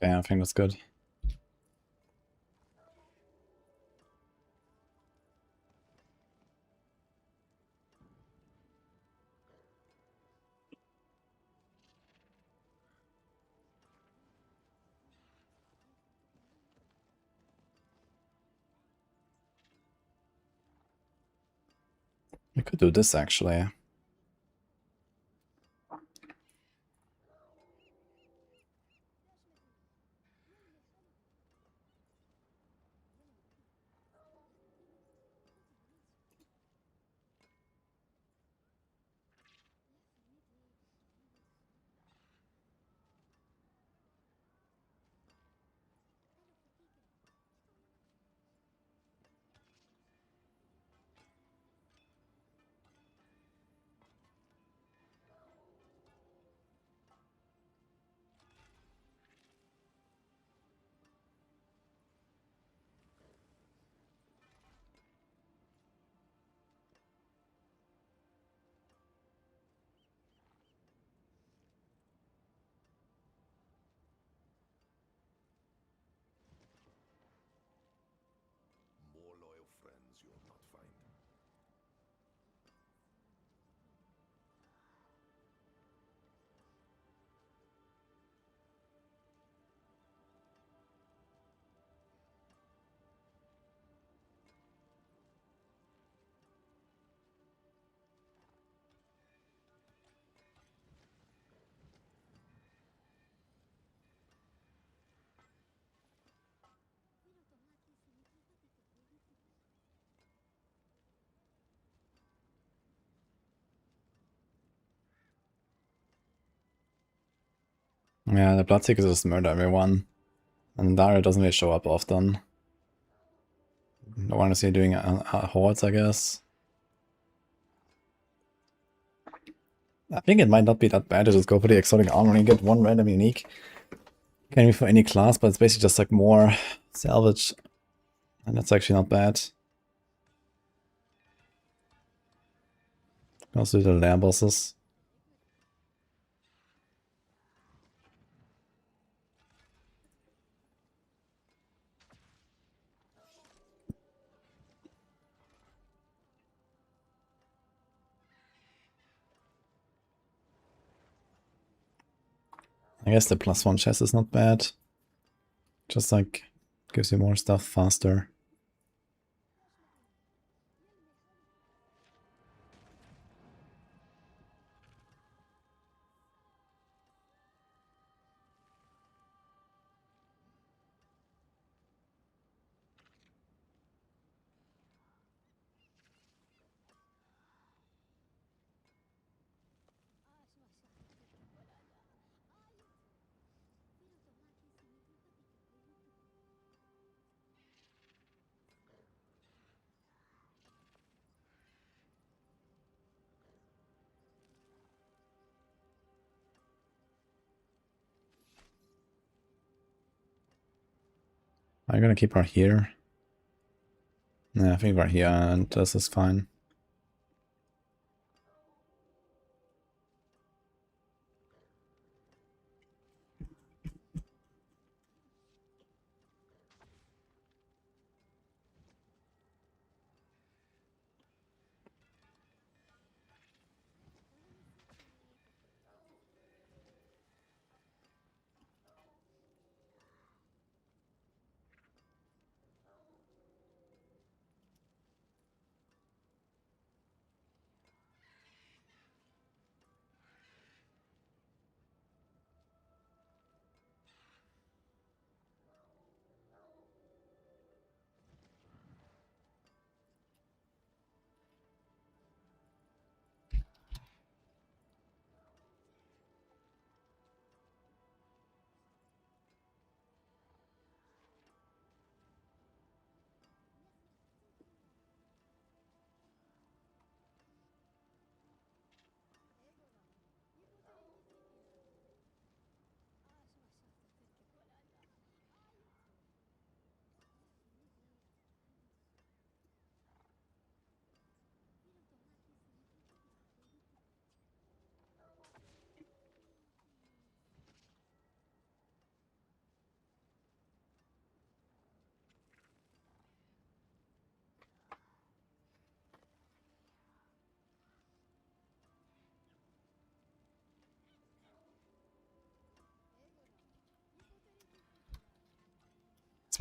Okay, I think that's good. We could do this actually. More loyal friends you'll not find. Yeah, the Bloodseekers just murder everyone. And Dario doesn't really show up often. I want to see doing hordes, I guess. I think it might not be that bad to just go for the exotic armor and get one random unique. Can be for any class, but it's basically just like more salvage. And that's actually not bad. Also the lair bosses. I guess the +1 chest is not bad. Just like gives you more stuff faster. I'm gonna keep her here. Yeah, I think we're here and this is fine.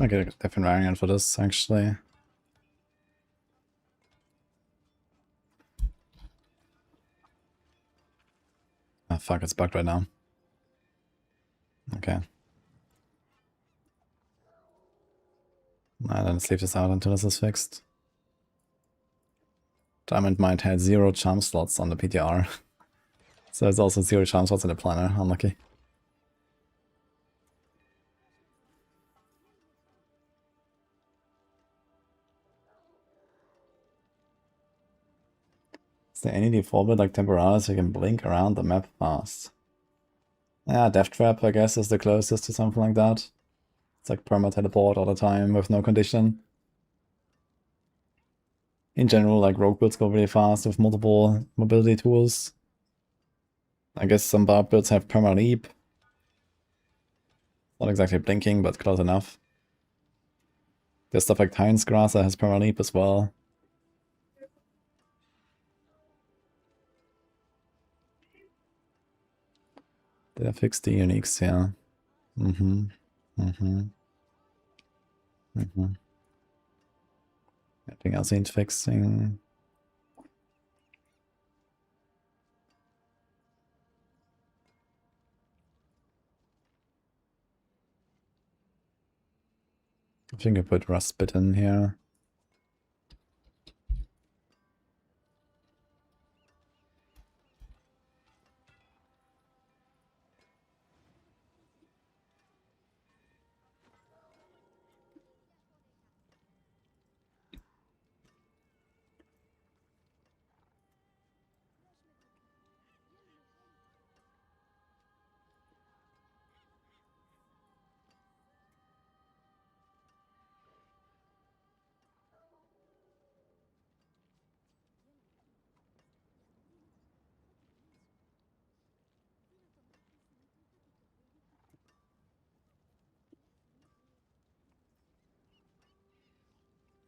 Let's make a different variant for this, actually. Ah, fuck, it's bugged right now. Okay. Nah, then let's leave this out until this is fixed. Diamond Mine had 0 charm slots on the PTR. So there's also 0 charm slots in the planner, unlucky. Is there any default bit like Temporalis you can blink around the map fast? Yeah, Death Trap, I guess, is the closest to something like that. It's like perma-teleport all the time with no condition. In general, like rogue builds go really fast with multiple mobility tools. I guess some barb builds have perma-leap. Not exactly blinking, but close enough. There's stuff like Titan's Grass that has perma-leap as well. Did I fix the uniques? Yeah. Anything else needs fixing? I think I put Rust Bit in here.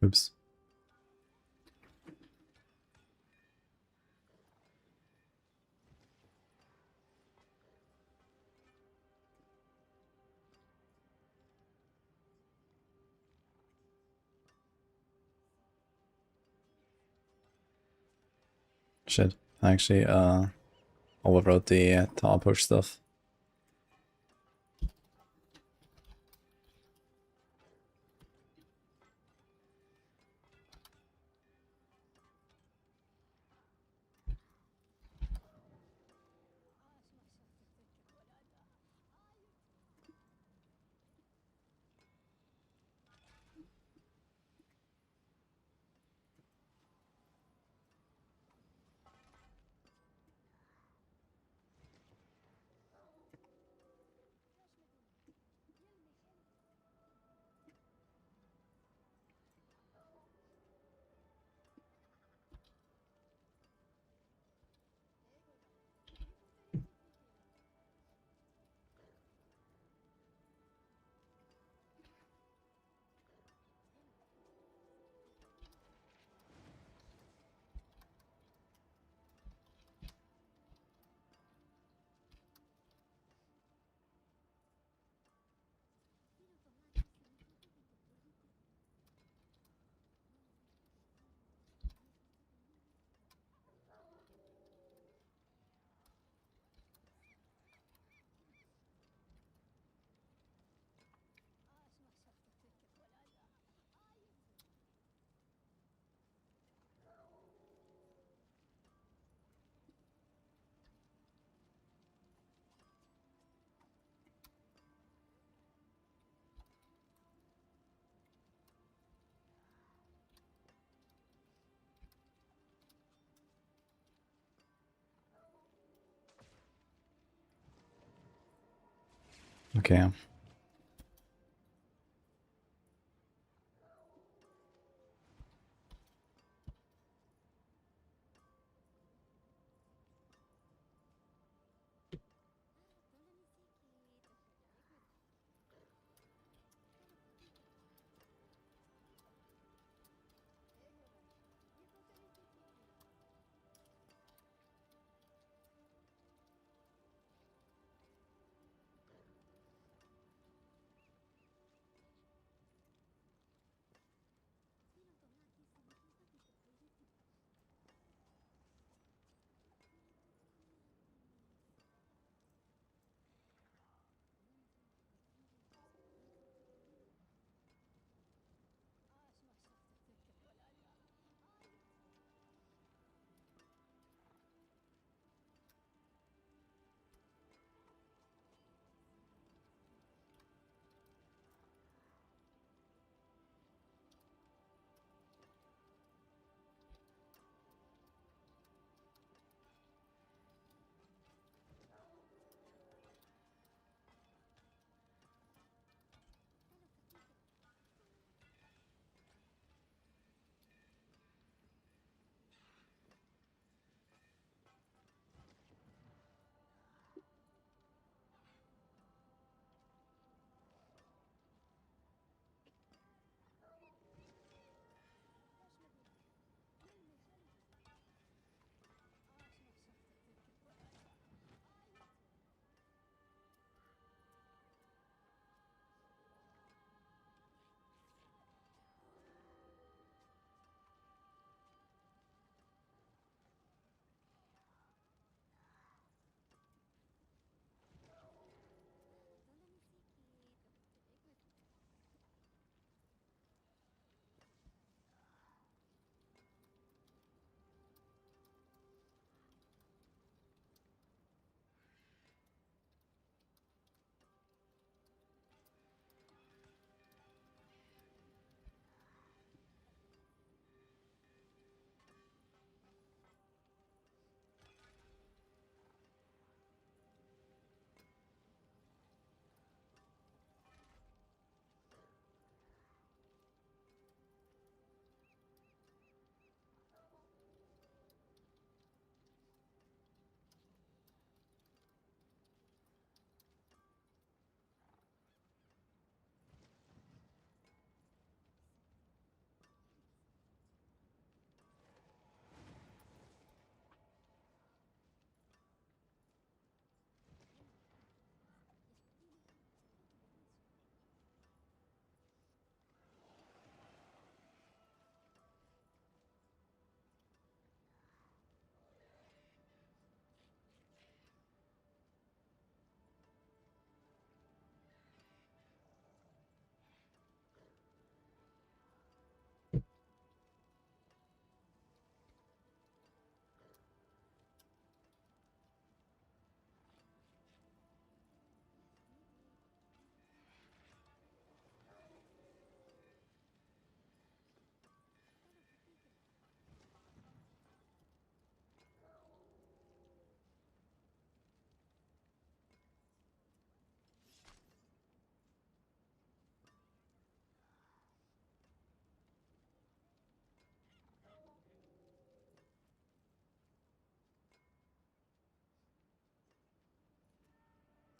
Oops. Shit. I actually overwrote the tower push stuff. Okay.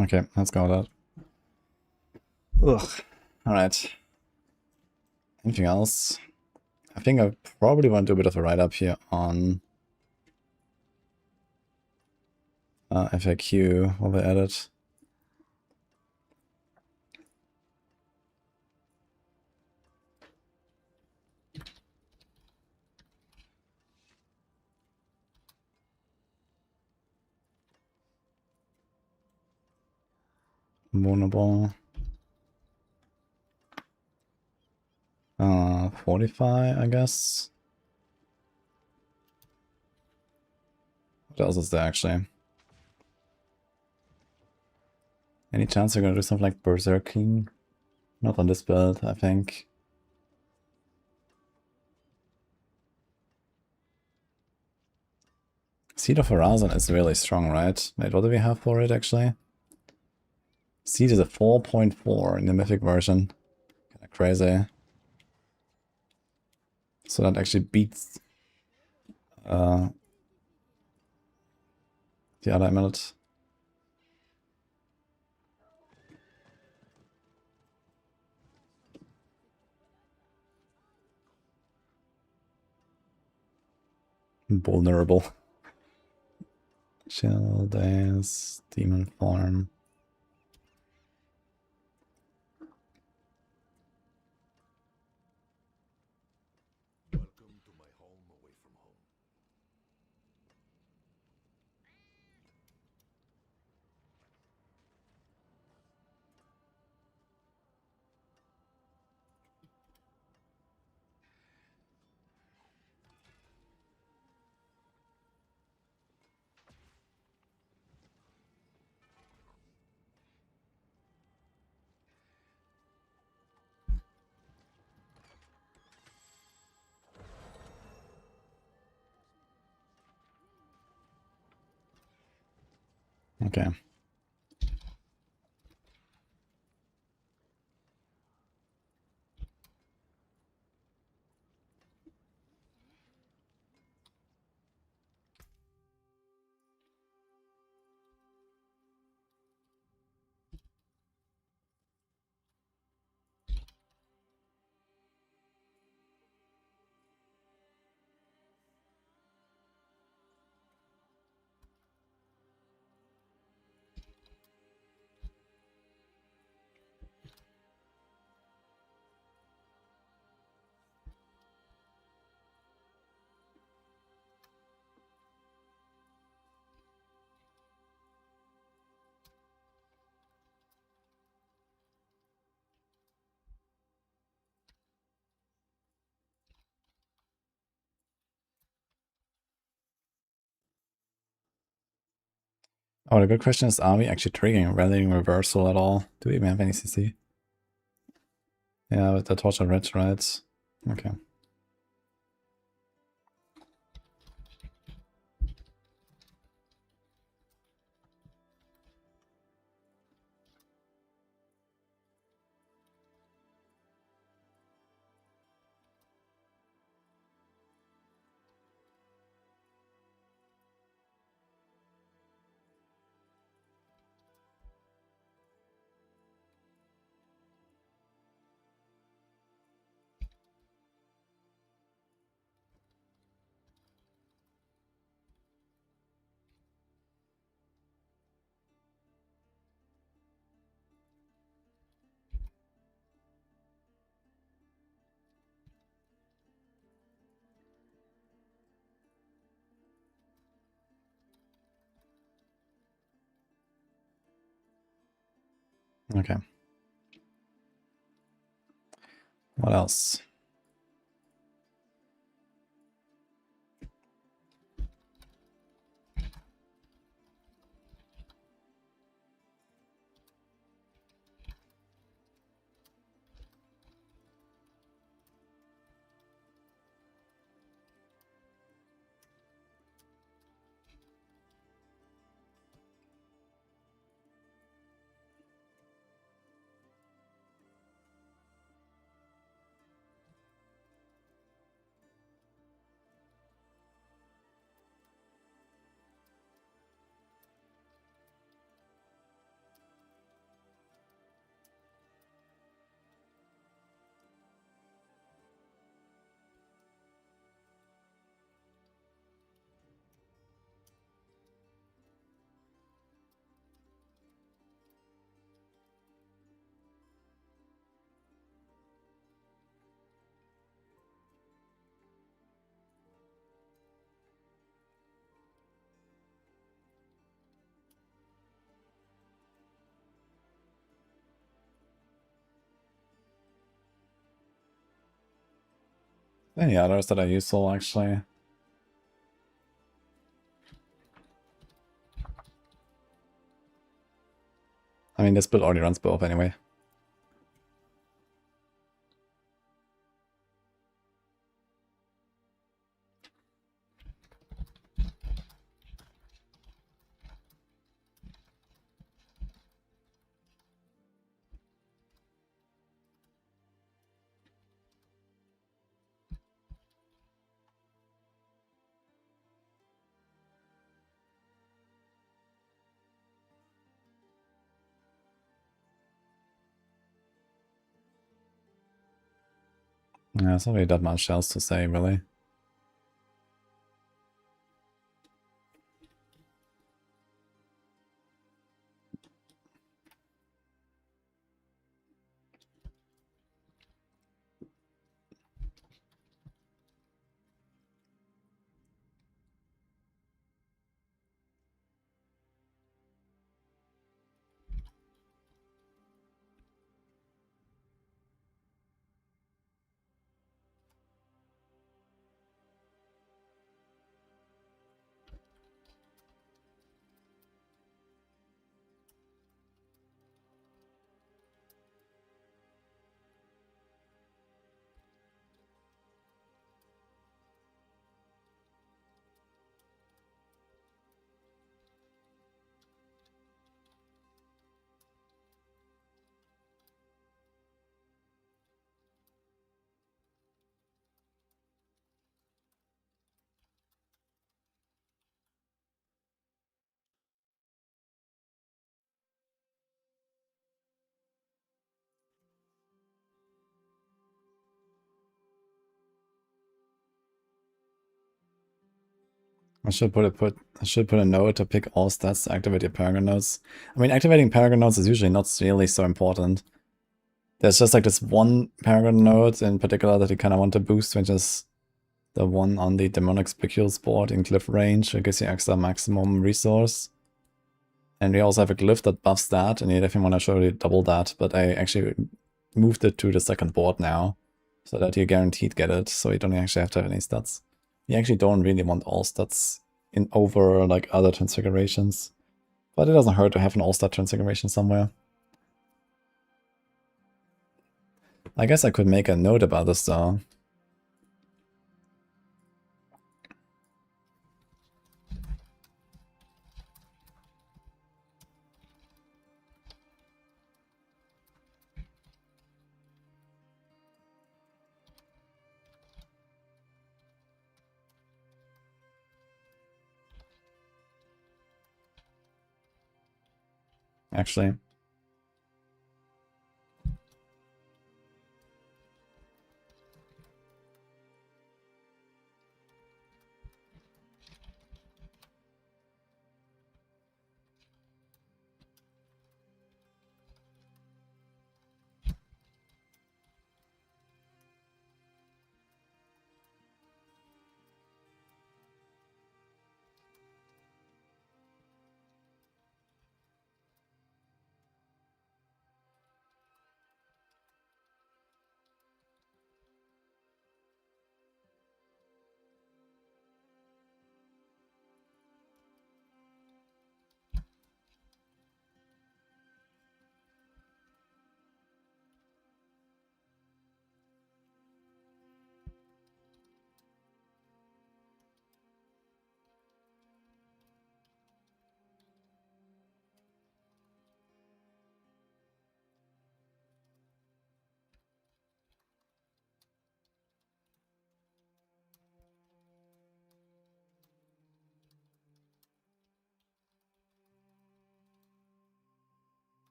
Okay, let's go with that. Ugh. Alright. Anything else? I think I probably want to do a bit of a write-up here on FAQ while we add it. Vulnerable. 45, I guess. What else is there actually? Any chance we're gonna do something like Berserking? Not on this build, I think. Seed of Horizon is really strong, right? Wait, what do we have for it actually? Seed is a 4.4 in the mythic version. Kinda crazy. So that actually beats the other emerald. Vulnerable. Chill Days, Demon Farm. Welcome to my home away from home. Okay. Oh, the good question is, are we actually triggering rallying reversal at all? Do we even have any CC? Yeah, with the torch and red, right? Okay. Okay. What else? Any others that are useful, actually? I mean, this build already runs both anyway. Yeah, it's not really that much else to say, really. I should put a note to pick all stats to activate your Paragon nodes. I mean, activating Paragon nodes is usually not really so important. There's just like this one Paragon node in particular that you kind of want to boost, which is the one on the Demonic Spicules board in Glyph range. It gives you extra maximum resource. And we also have a glyph that buffs that, and you definitely want to show you double that, but I actually moved it to the second board now, so that you guaranteed get it, so you don't actually have to have any stats. You actually don't really want all stats in over like other transfigurations, but it doesn't hurt to have an all-stat transfiguration somewhere. I guess I could make a note about this though. Actually.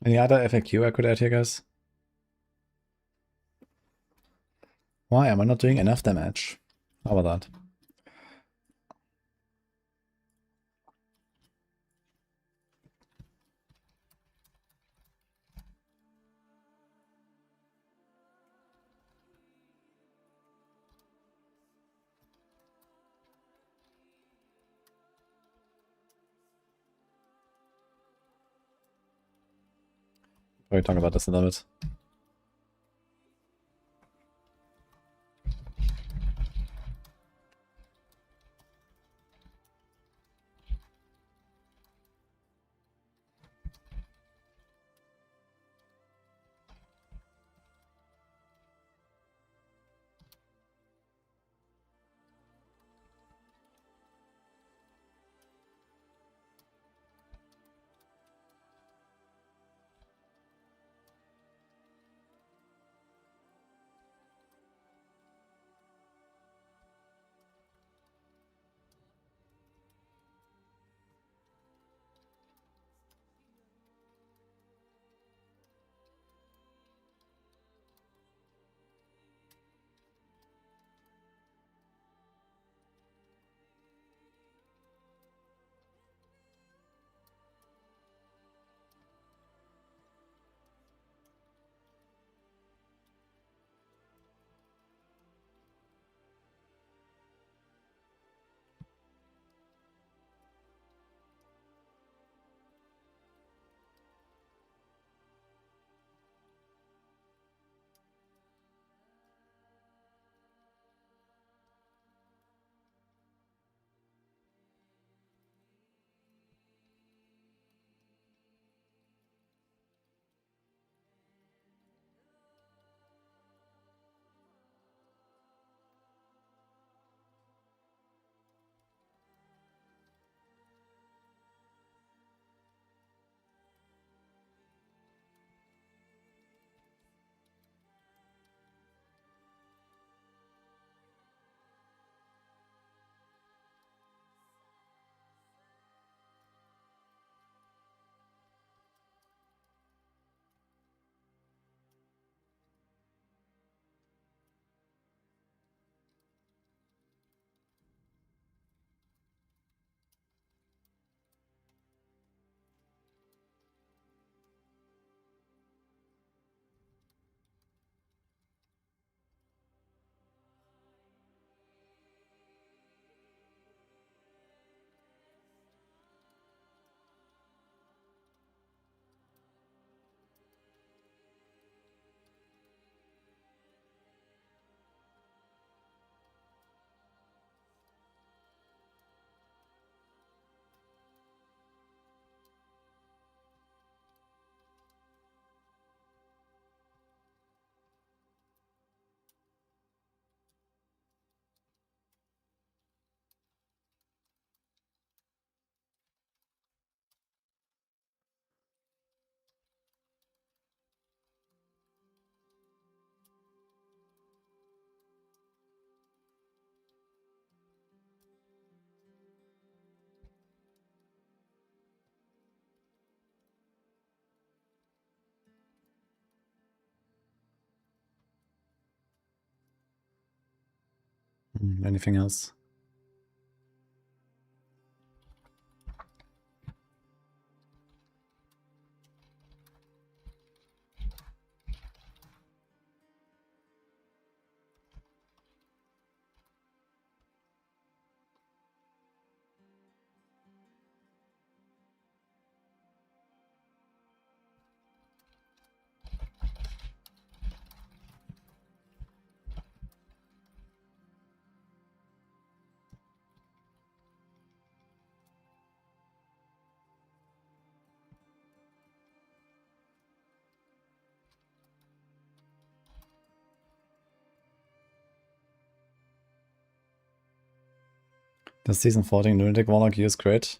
Any other FAQ I could add here, guys? Why am I not doing enough damage? How about that? We'll talk about this in a little bit. Anything else? The Season 14 Lunatic Warlock use crit?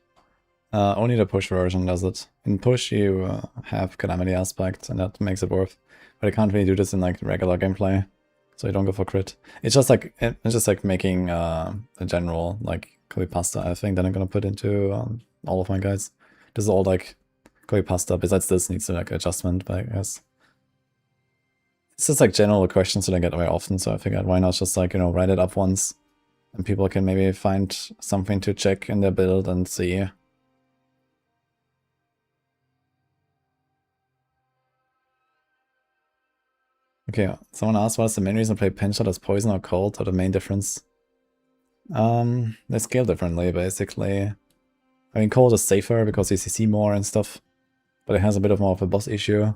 Only the push version does it. In push you have Calamity Aspect and that makes it worth. But I can't really do this in like regular gameplay. So you don't go for crit. It's just like making a general like creepypasta I think that I'm gonna put into all of my guys. This is all like Copy pasta, besides this, needs to like adjustment, but I guess. It's just like general questions that I get very often, so I figured why not just like, you know, write it up once. And people can maybe find something to check in their build and see. Okay, someone asked what's the main reason to play Pinshot as poison or cold, or the main difference? They scale differently, basically. I mean, cold is safer because you CC more and stuff, but it has a bit of more of a boss issue.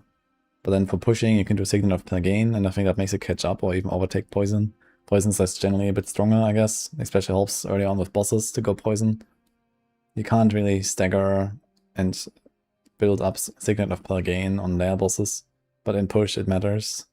But then for pushing, you can do Signal of Plagain, and I think that makes it catch up or even overtake poison. Poison's just generally a bit stronger, I guess. Especially helps early on with bosses to go poison. You can't really stagger and build up Signet of Plagain on their bosses, but in push it matters.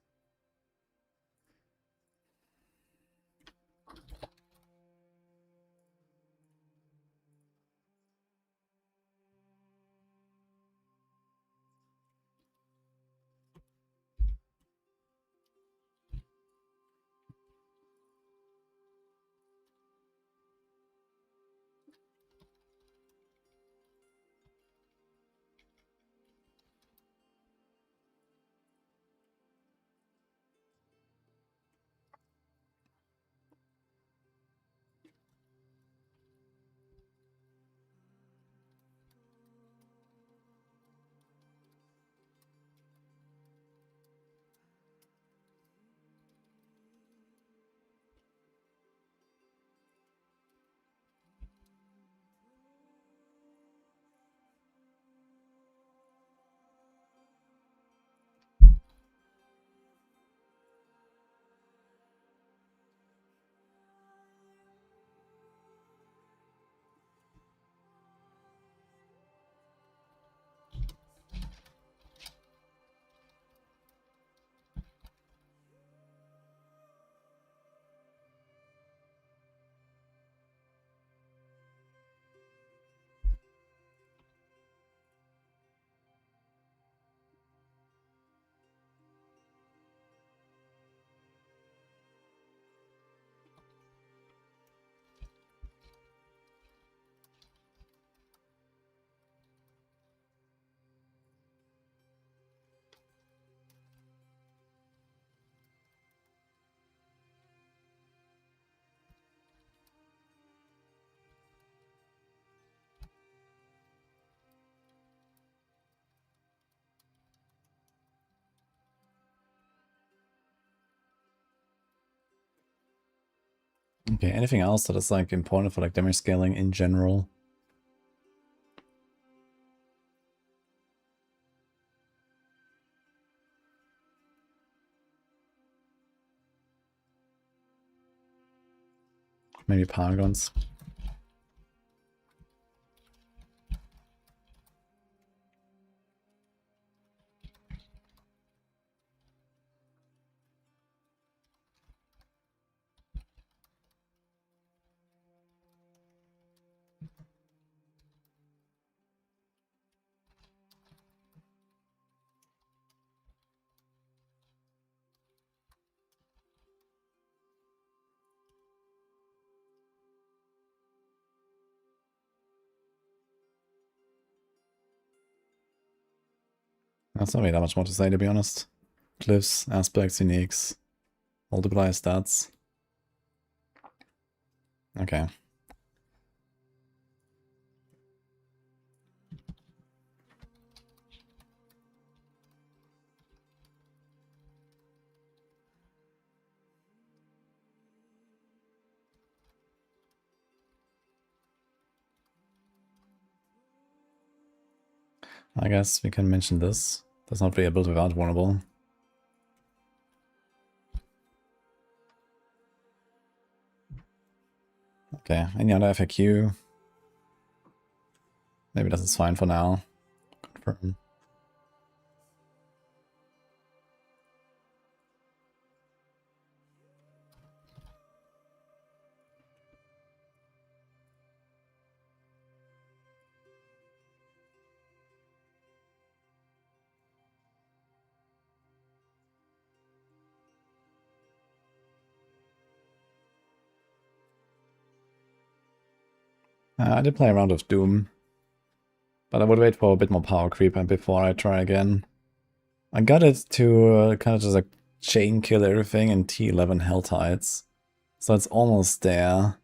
Okay, anything else that is like important for like damage scaling in general? Maybe Paragons. That's not really that much more to say, to be honest. Glyphs, aspects, uniques, multiplier stats. Okay. I guess we can mention this. That's not really a build without vulnerable. Okay, any other FAQ? Maybe this is fine for now. Confirm. I did play a round of Doom. But I would wait for a bit more power creep and before I try again. I got it to kind of just like chain kill everything in T11 Hell Tides. So it's almost there.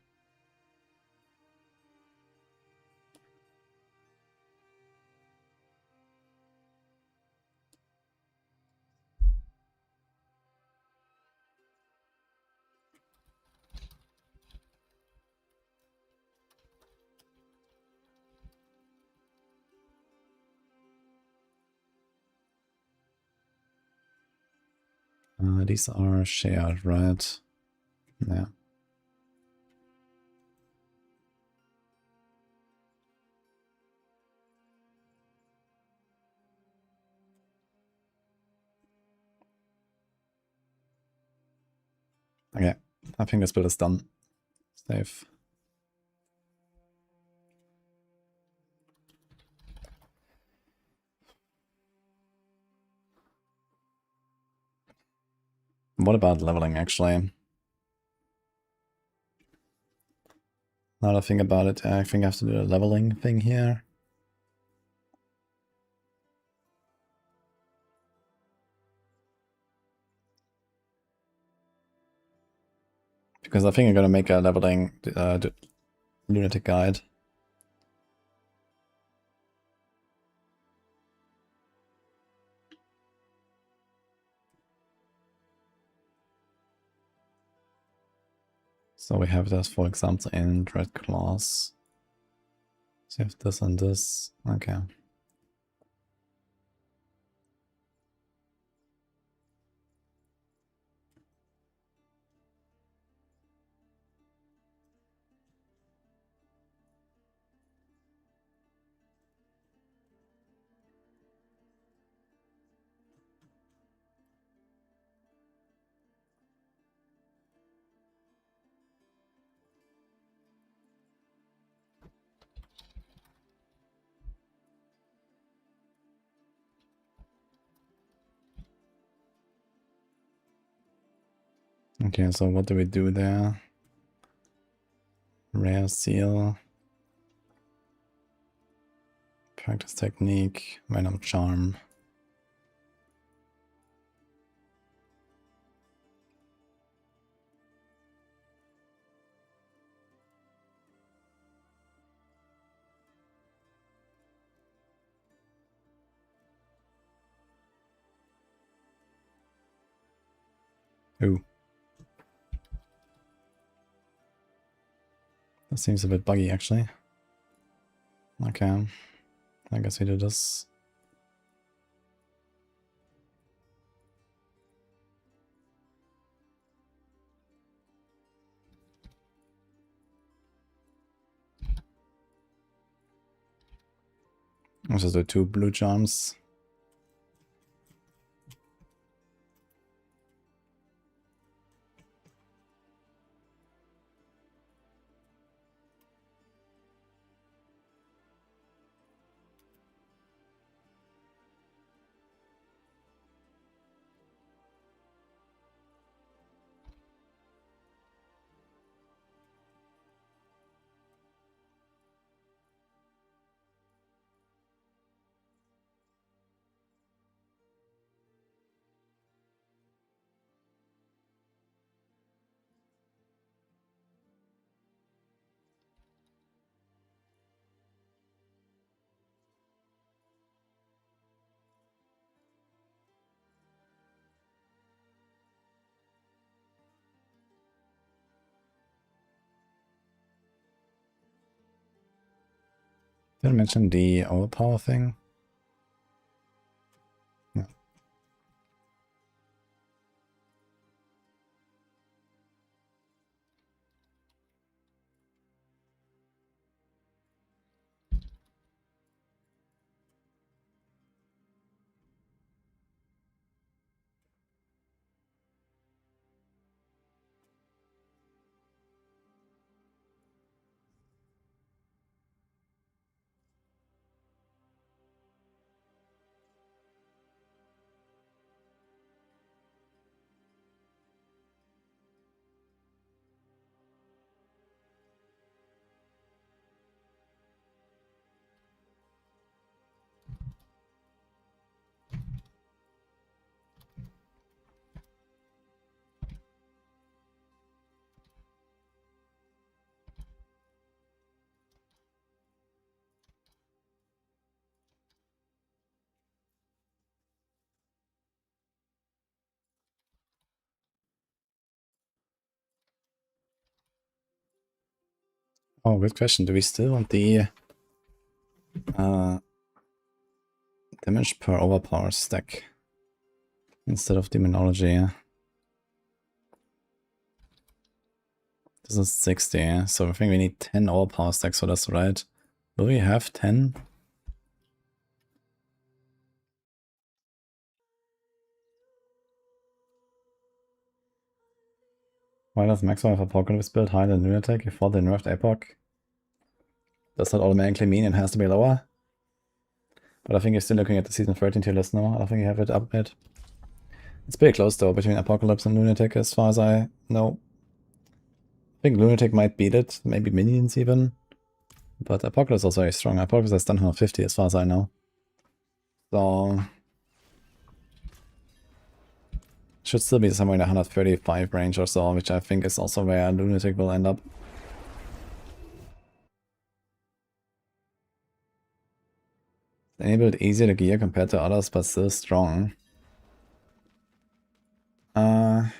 These are shared, right? Yeah. Okay, I think this build is done. Save. What about leveling, actually? Now that I think about it, I think I have to do a leveling thing here. Because I think I'm gonna make a leveling lunatic guide. So we have this, for example, in Dread Claws. So you have this and this. Okay. Okay, so what do we do there? Rare Seal. Practice Technique. Venom Charm. Ooh. That seems a bit buggy, actually. Okay. I guess we do this. Let's just do 2 blue charms. Did I mention the overpower thing? No. Oh, good question. Do we still want the damage per overpower stack instead of demonology? This is 60, so I think we need 10 overpower stacks for this, right? Will we have 10? Why does Maxwell have Apocalypse build higher than Lunatic before they nerfed Epoch? Does that automatically mean it has to be lower? But I think you're still looking at the season 13 tier list now. I don't think you have it up yet. It's pretty close though between Apocalypse and Lunatic as far as I know. I think Lunatic might beat it, maybe Minions even. But Apocalypse is also very strong. Apocalypse has done 150 as far as I know. So should still be somewhere in the 135 range or so, which I think is also where Lunatic will end up. Enabled easier to gear compared to others, but still strong. I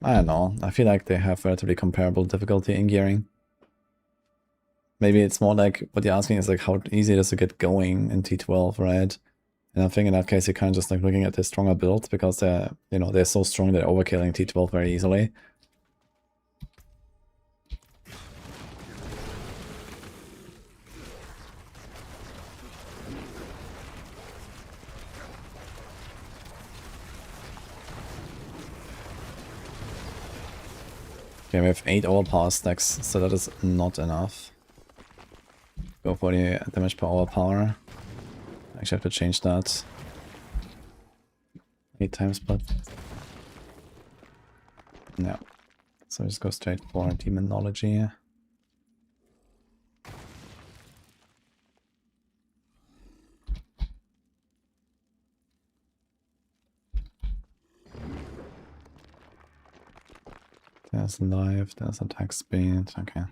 don't know. I feel like they have relatively comparable difficulty in gearing. Maybe it's more like what you're asking is like how easy it is to get going in T12, right? And I think in that case you're kind of just like looking at the stronger builds because they're, you know, they're so strong they're overkilling T12 very easily. Okay, we have 8 overpower stacks, so that is not enough. Go for the damage per overpower. Actually have to change that. 8 times but yeah. So just go straight for demonology. There's life, there's attack speed, okay.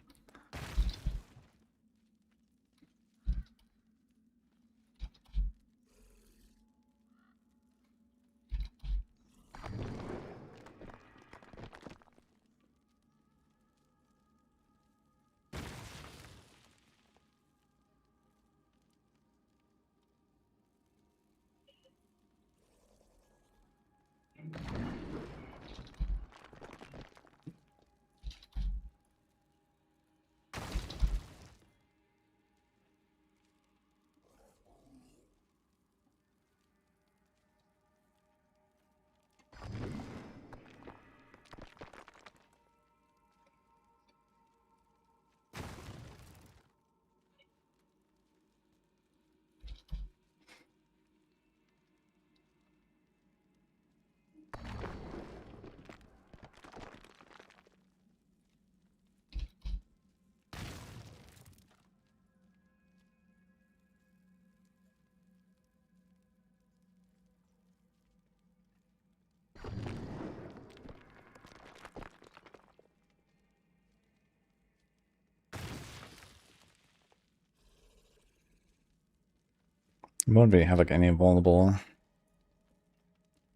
Won't really have like any vulnerable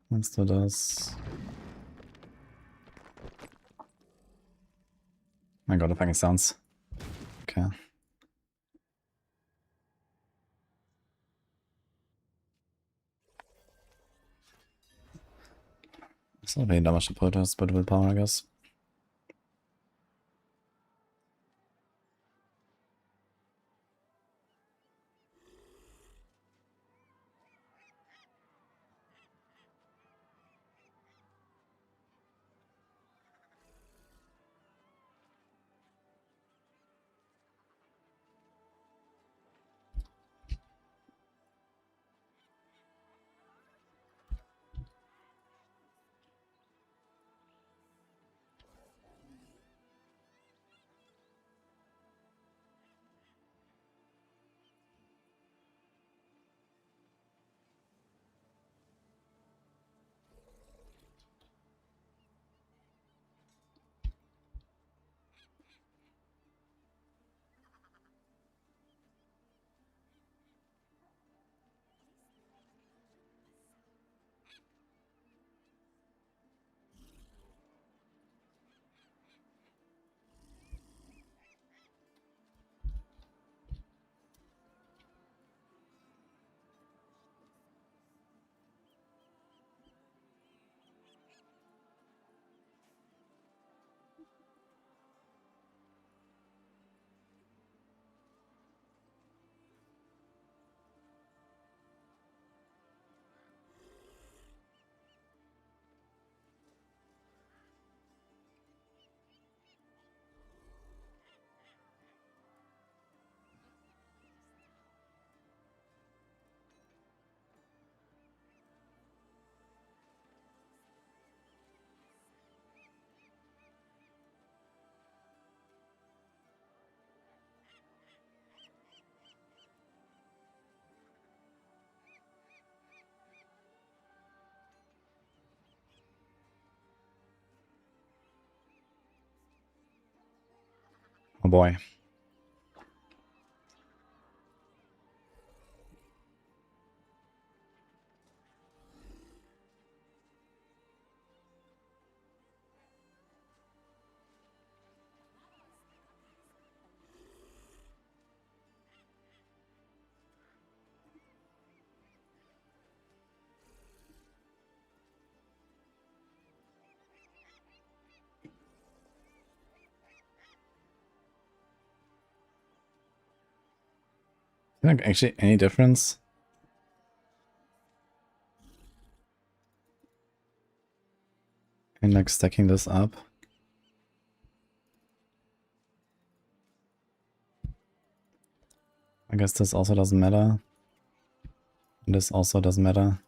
monster does. My god, the fucking sounds. Okay. It's not really that much to put us, but willpower, I guess. Oh boy. Like actually any difference? In like stacking this up? I guess this also doesn't matter. And this also doesn't matter.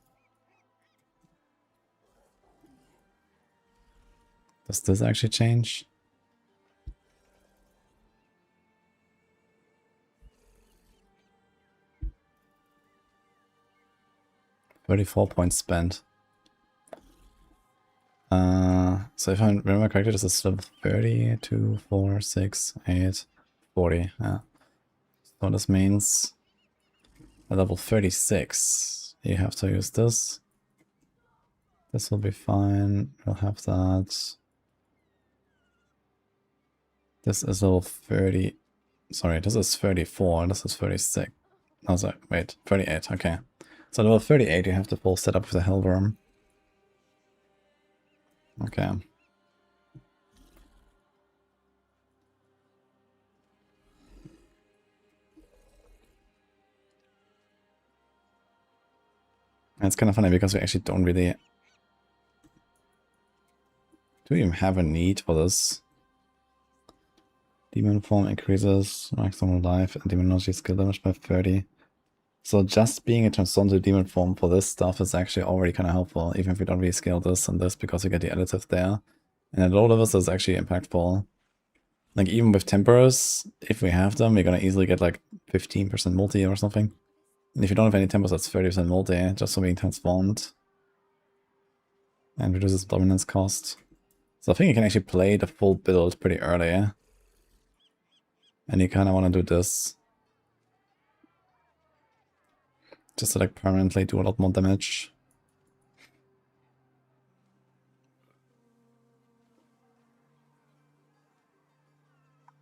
Does this actually change? $34 points spent. So if I remember correctly, this is level 30, 2, 4, 6, 8, 40. Yeah. So this means at level 36, you have to use this. This will be fine. We'll have that. This is level 30. Sorry, this is 34. This is 36. Oh, sorry. Wait, 38. Okay. So level 38, you have the full setup with the Hellworm. Okay. And it's kind of funny because we actually don't really... Do we even have a need for this? Demon form increases maximum life and demonology skill damage by 30. So just being a transformed to demon form for this stuff is actually already kind of helpful, even if we don't really scale this and this because we get the additive there. And at low levels, this is actually impactful. Like even with tempers, if we have them, we're gonna easily get like 15% multi or something. And if you don't have any tempers, that's 30% multi just for being transformed. And reduces dominance cost. So I think you can actually play the full build pretty early. And you kind of want to do this. Just to like permanently do a lot more damage.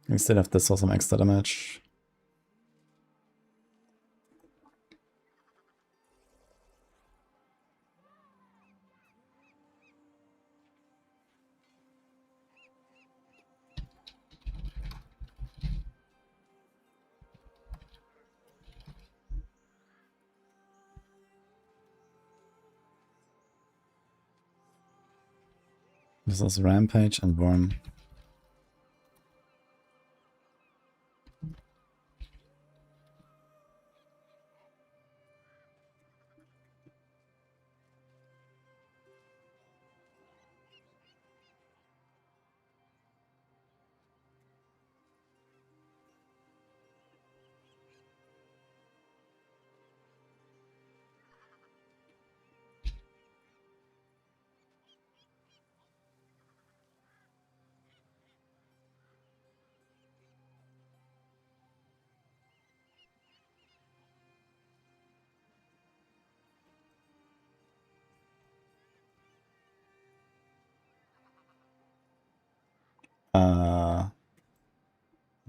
Instead of this for some extra damage. This is Rampage and Worm.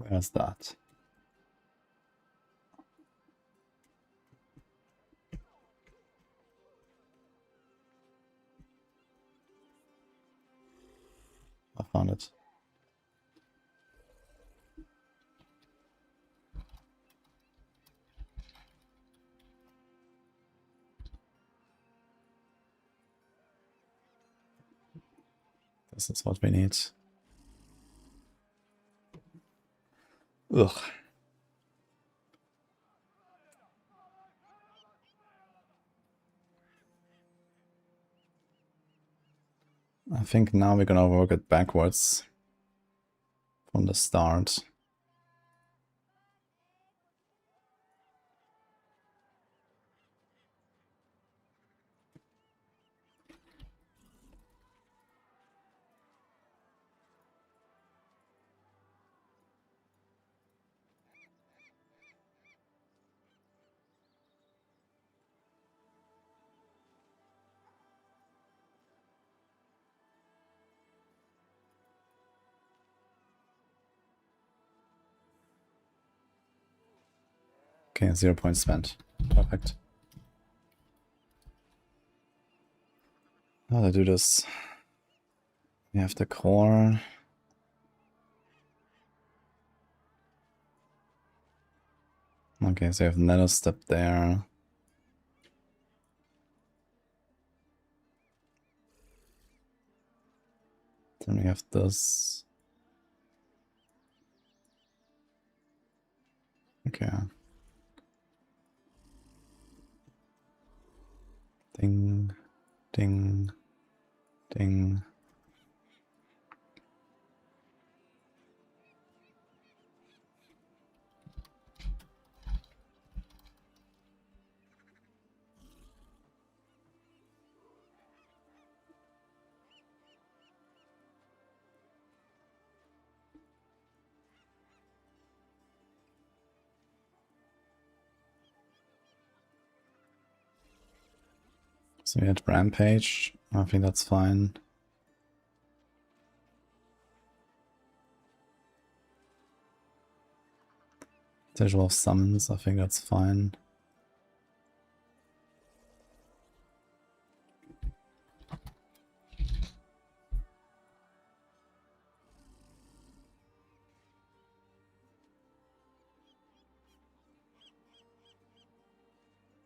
Where's that? I found it. This is what we need. Ugh. I think now we're gonna work it backwards from the start. Okay, 0 points spent. Perfect. How do I do this? We have the core. Okay, so you have nano step there. Then we have this. Okay. Ding, ding, ding. So we had Rampage. I think that's fine. Visual summons, I think that's fine.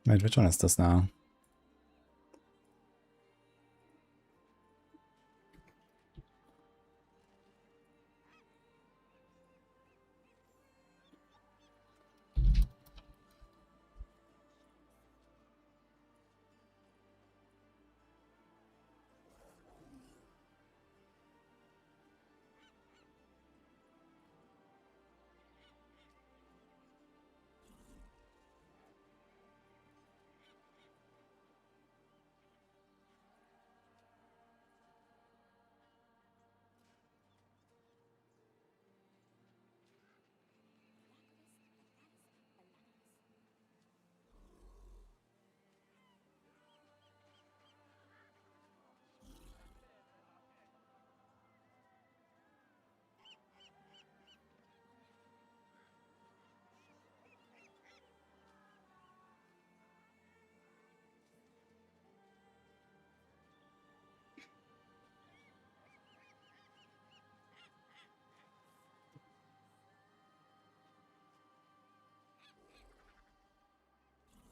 Wait, which one is this now?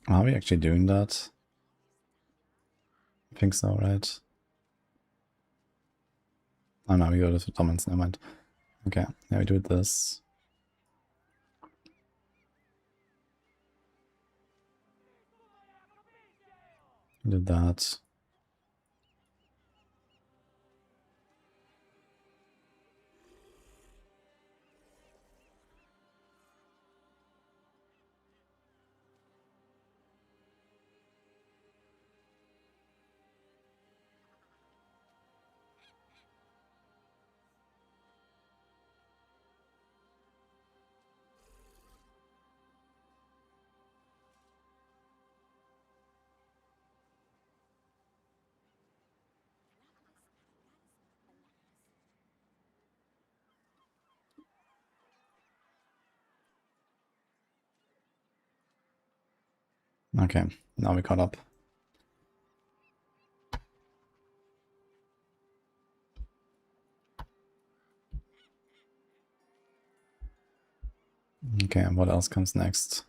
Are we actually doing that? I think so, right? Oh no, we go to Dominance, never mind. Okay, yeah, we do this. We did that. Okay, now we caught up. Okay, and what else comes next?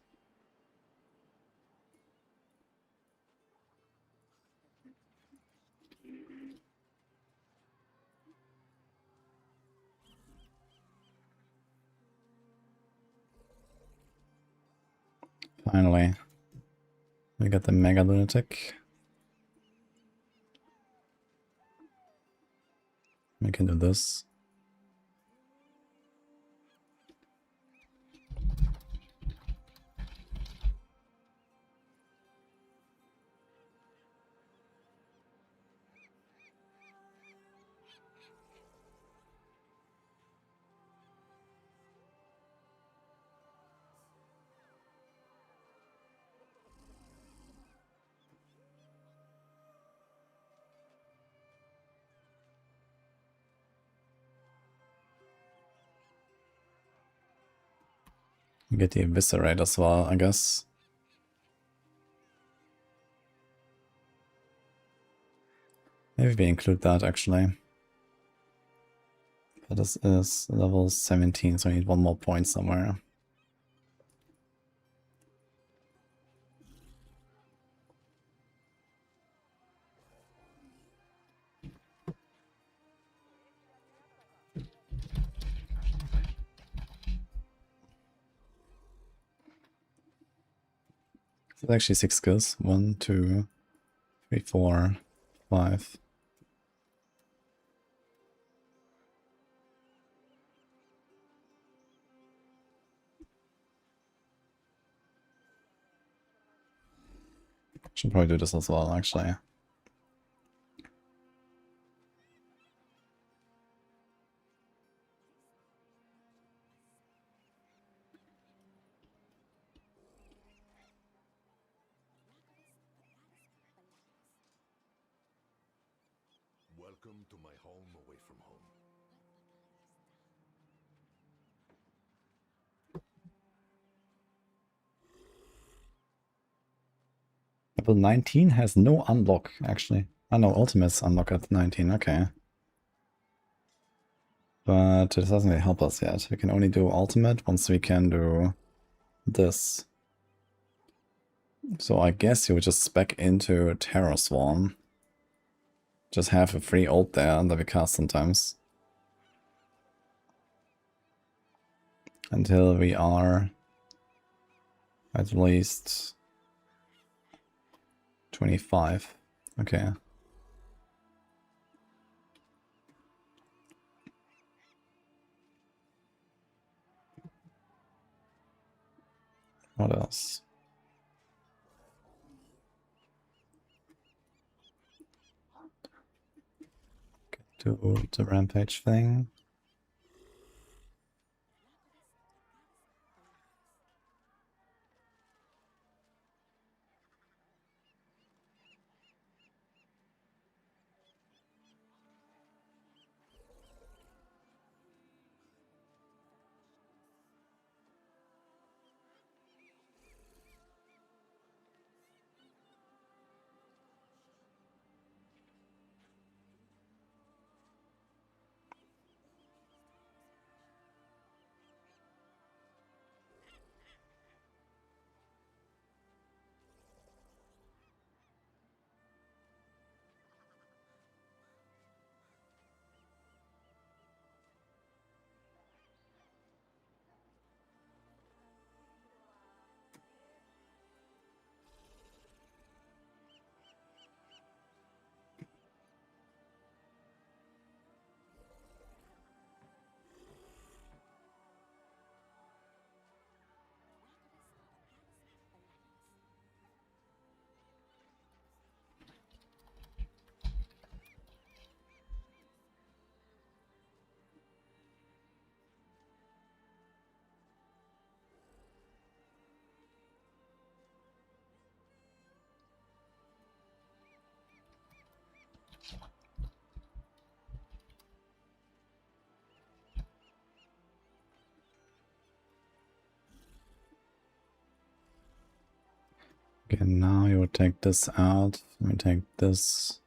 Finally, we got the Mega Lunatic. We can do this. Get the Eviscerate as well, I guess. Maybe we include that actually. But this is level 17, so I need one more point somewhere. It's actually 6 skills. 1, 2, 3, 4, 5. Should probably do this as well, actually. Welcome to my home away from home. Level 19 has no unlock, actually. I know ultimates unlock at 19, okay. But it doesn't really help us yet. We can only do ultimate once we can do this. So I guess you would just spec into Terror Swarm. Just have a free ult there that we cast sometimes. Until we are at least 25. Okay. What else? Do the rampage thing. Okay, now you would take this out. Let me take this.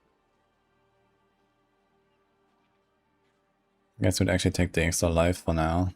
I guess we'd actually take the extra life for now.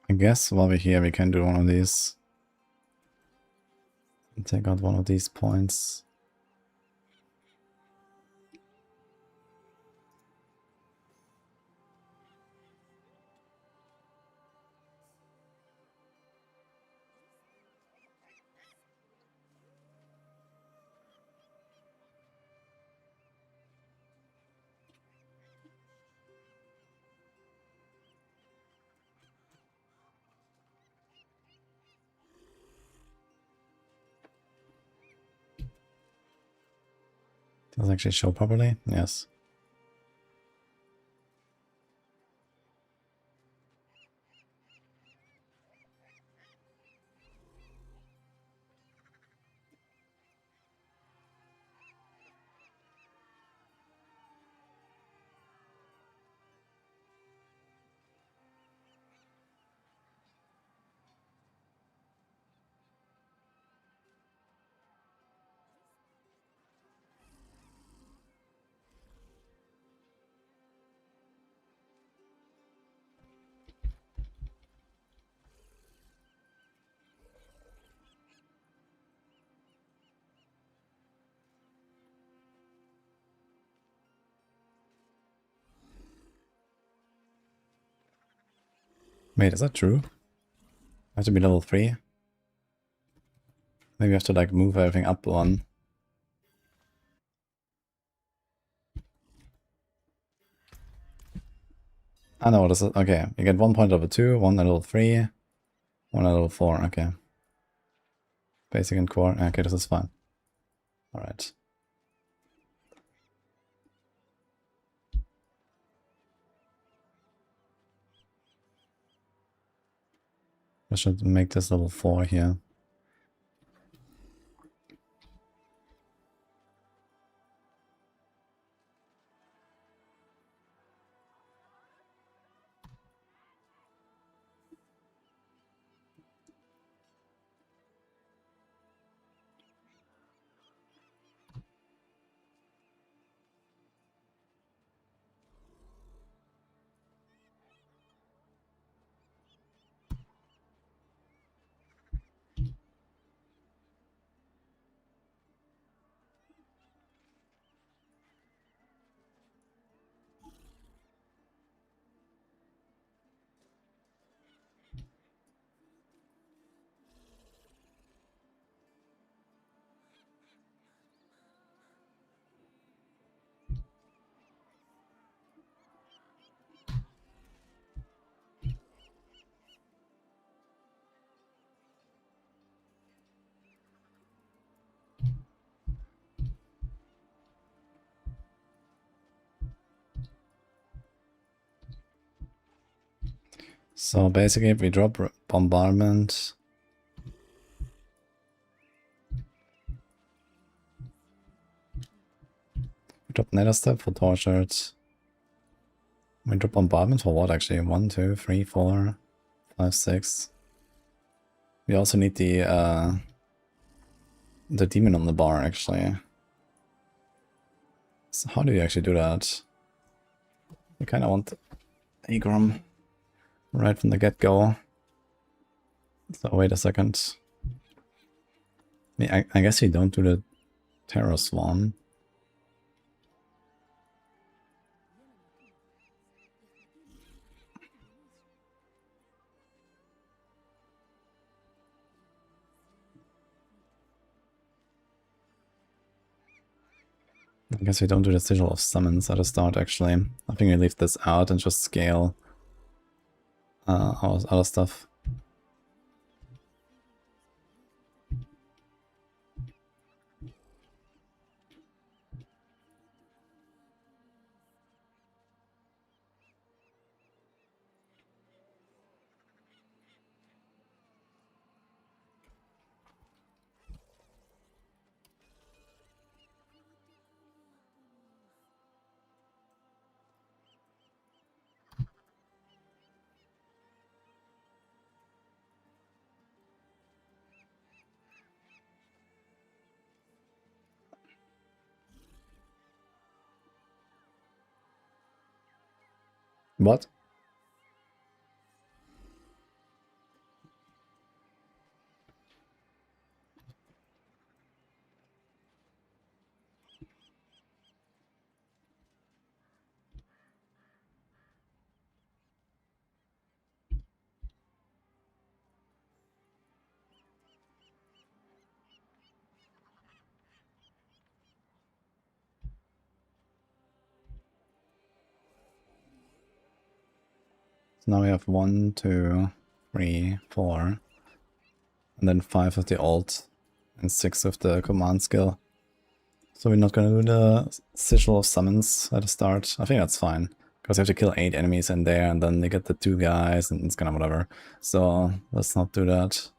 I guess while we're here, we can do one of these. Take out one of these points. Does it actually show properly? Yes. Wait, is that true? I have to be level 3? Maybe I have to like move everything up one. I know what this is. Okay, you get 1 point level 2, 1 at level 3, 1 at level 4. Okay. Basic and core. Okay, this is fine. Alright. I should make this level 4 here. So basically, if we drop bombardment, we drop nether step for tortured. We drop bombardment for what actually? 1, 2, 3, 4, 5, 6. We also need the demon on the bar actually. So how do you actually do that? We kind of want Agrom right from the get-go. So wait a second. I guess you don't do the Terror Swarm. I guess we don't do the Sigil of Summons at the start actually. I think we leave this out and just scale our other stuff. What? Now we have 1, 2, 3, 4, and then 5 of the ult and 6 of the command skill. So we're not gonna do the sigil of summons at the start. I think that's fine, because you have to kill 8 enemies in there, and then they get the 2 guys, and it's kind of whatever. So let's not do that.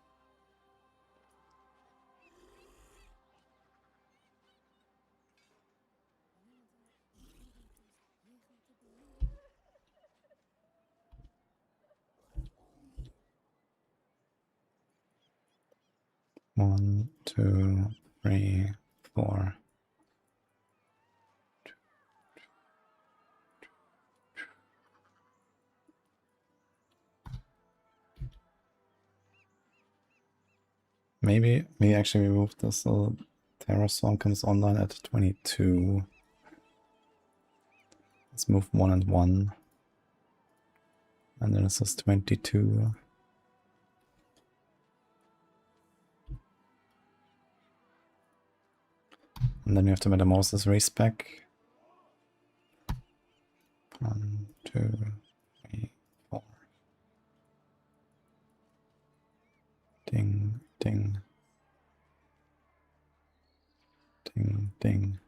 One, 2, 3, 4. Maybe we actually move this so Terror Song comes online at 22. Let's move 1 and 1. And then it says 22. And then you have to Metamorphosis respec. 1, 2, 3, 4. Ding, ding. Ding, ding.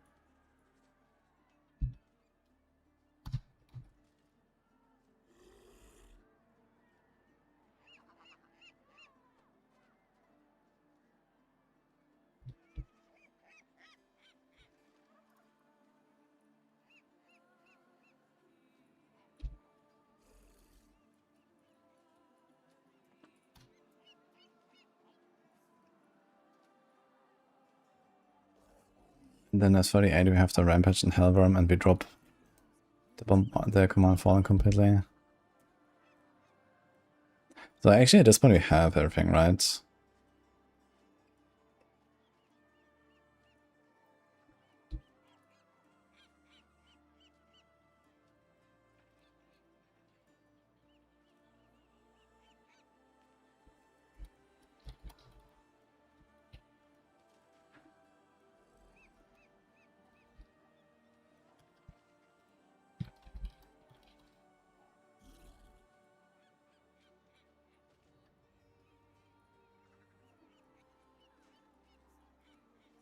And then as for the 8, we have the Rampage and Hellworm, and we drop the Command Fallen completely. So actually at this point we have everything, right?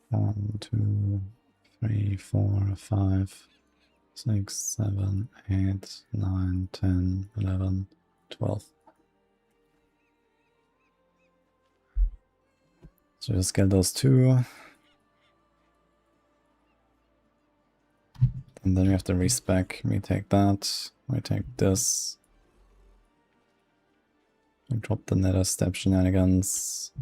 One, 2, 3, 4, 5, 6, 7, 8, 9, 10, 11, 12. So just get those 2. And then we have to respec. We take that. We take this. We drop the Nether Step shenanigans.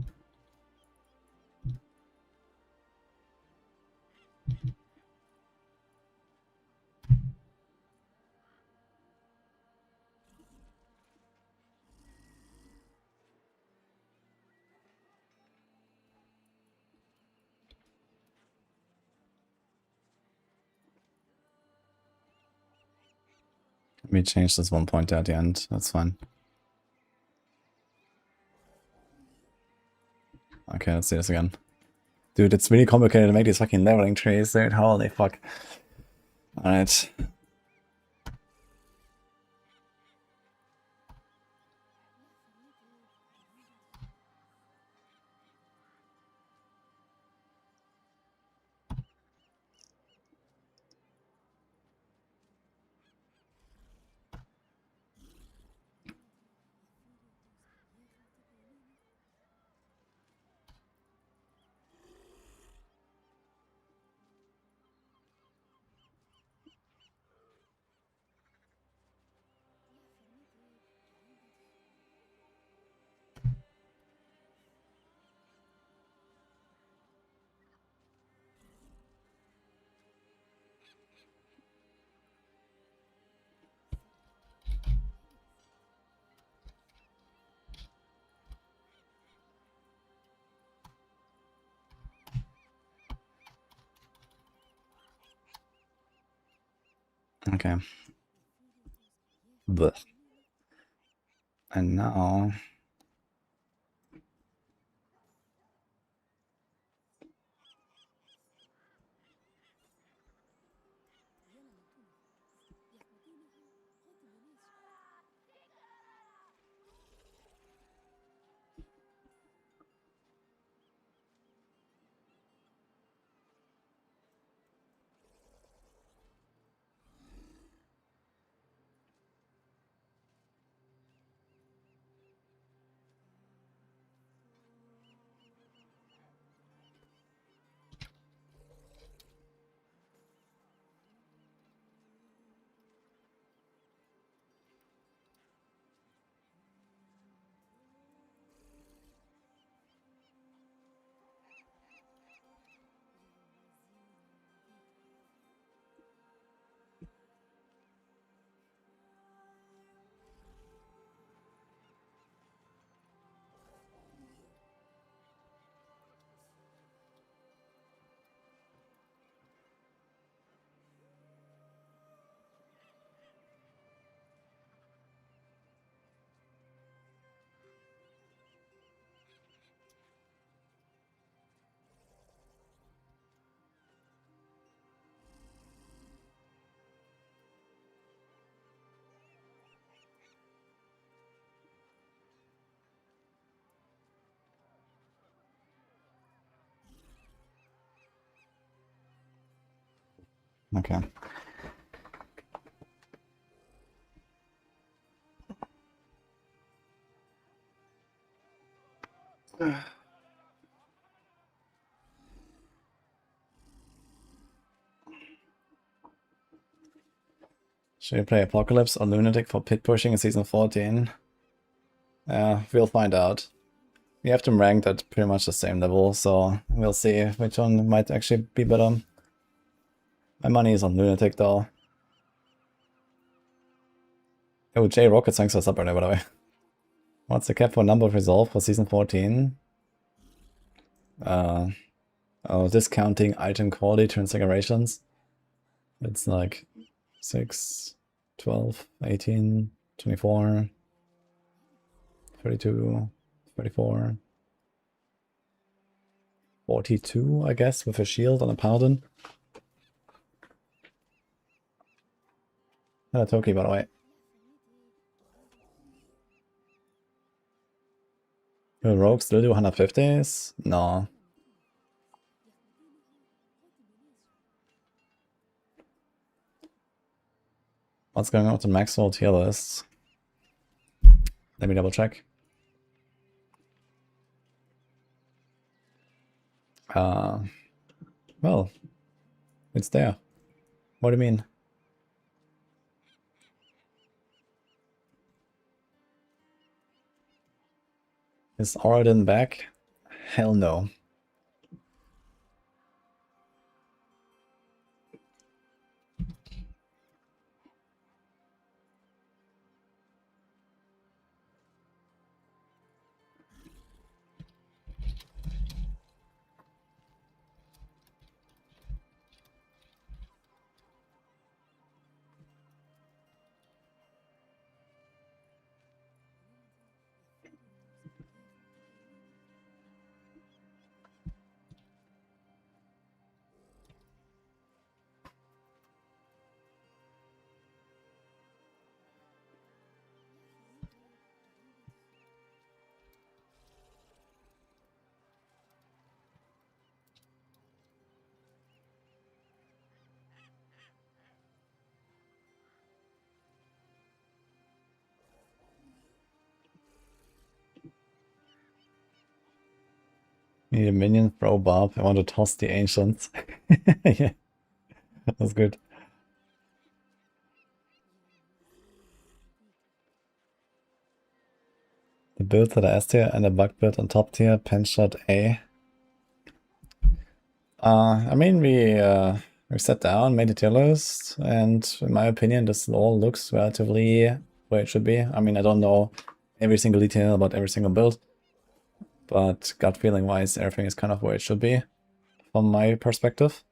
We change this 1 pointer at the end. That's fine. Okay, let's do this again. Dude, it's really complicated to make these fucking leveling trees, dude. Holy fuck. Alright. Okay. Blech. And now... Okay. Should we play Apocalypse or Lunatic for pit pushing in Season 14? We'll find out. We have them ranked at pretty much the same level, so we'll see which one might actually be better. My money is on Lunatic though. Oh, J Rocket, thanks for sub earlier, by the way. What's the cap for number of resolve for Season 14? Oh, discounting item quality transfigurations. It's like 6, 12, 18, 24, 32, 34, 42, I guess, with a shield and a paladin. Hello, Toki, by the way. Will Rogue still do 150s? No. What's going on with the Maxwell tier lists? Let me double check. Well, it's there. What do you mean? Is Oradin back? Hell no. Need a minion, throw Bob. I want to toss the ancients. Yeah, that's good. The builds at S tier and the bug build on top tier, Penshot A. I mean, we sat down, made a tier list, and in my opinion, this all looks relatively where it should be. I mean, I don't know every single detail about every single build, but gut feeling wise, everything is kind of where it should be, from my perspective.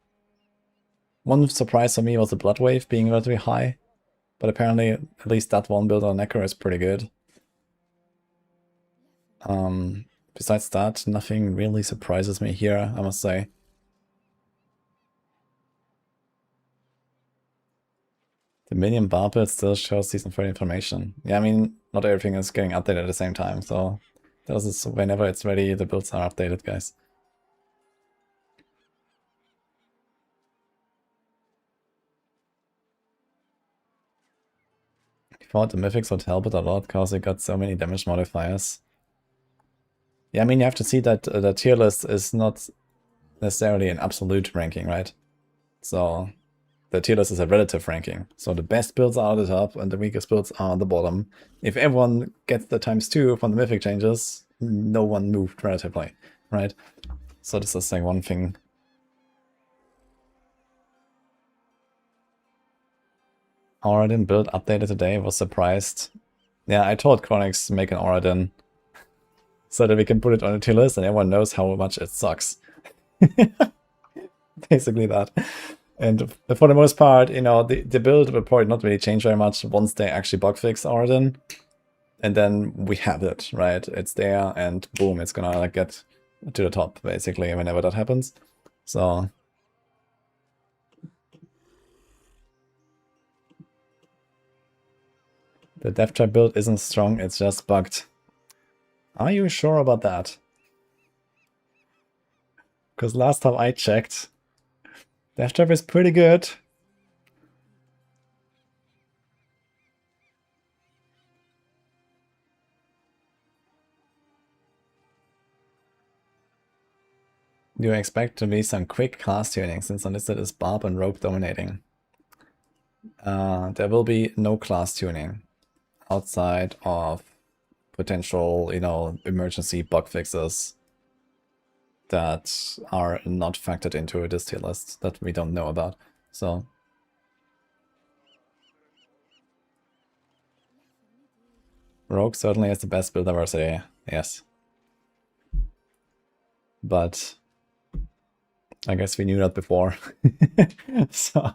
One surprise for me was the Blood Wave being relatively high, but apparently at least that one build on Necker is pretty good. Besides that, nothing really surprises me here, I must say. The minion bar build still shows Season 30 information. Yeah, I mean, not everything is getting updated at the same time, so this is whenever it's ready, the builds are updated, guys. I thought the mythics would help it a lot because they got so many damage modifiers. Yeah, I mean, you have to see that the tier list is not necessarily an absolute ranking, right? So the tier list is a relative ranking. So the best builds are at the top and the weakest builds are at the bottom. If everyone gets the ×2 from the mythic changes, no one moved relatively, right? So this is like one thing. Oradin build updated today, was surprised. Yeah, I told Chronix make an Oradin so that we can put it on a tier list and everyone knows how much it sucks. Basically that. And for the most part, you know, the build will probably not really change very much once they actually bug fix Oradin. And then we have it, right? It's there and boom, it's gonna like get to the top basically whenever that happens. So the death trap build isn't strong, it's just bugged. Are you sure about that? Because last time I checked, death trap is pretty good. you expect to be some quick class tuning since unlisted is Barb and Rogue dominating? There will be no class tuning outside of potential, you know, emergency bug fixes that are not factored into this tier list that we don't know about. So Rogue certainly has the best build diversity, yes. But I guess we knew that before. So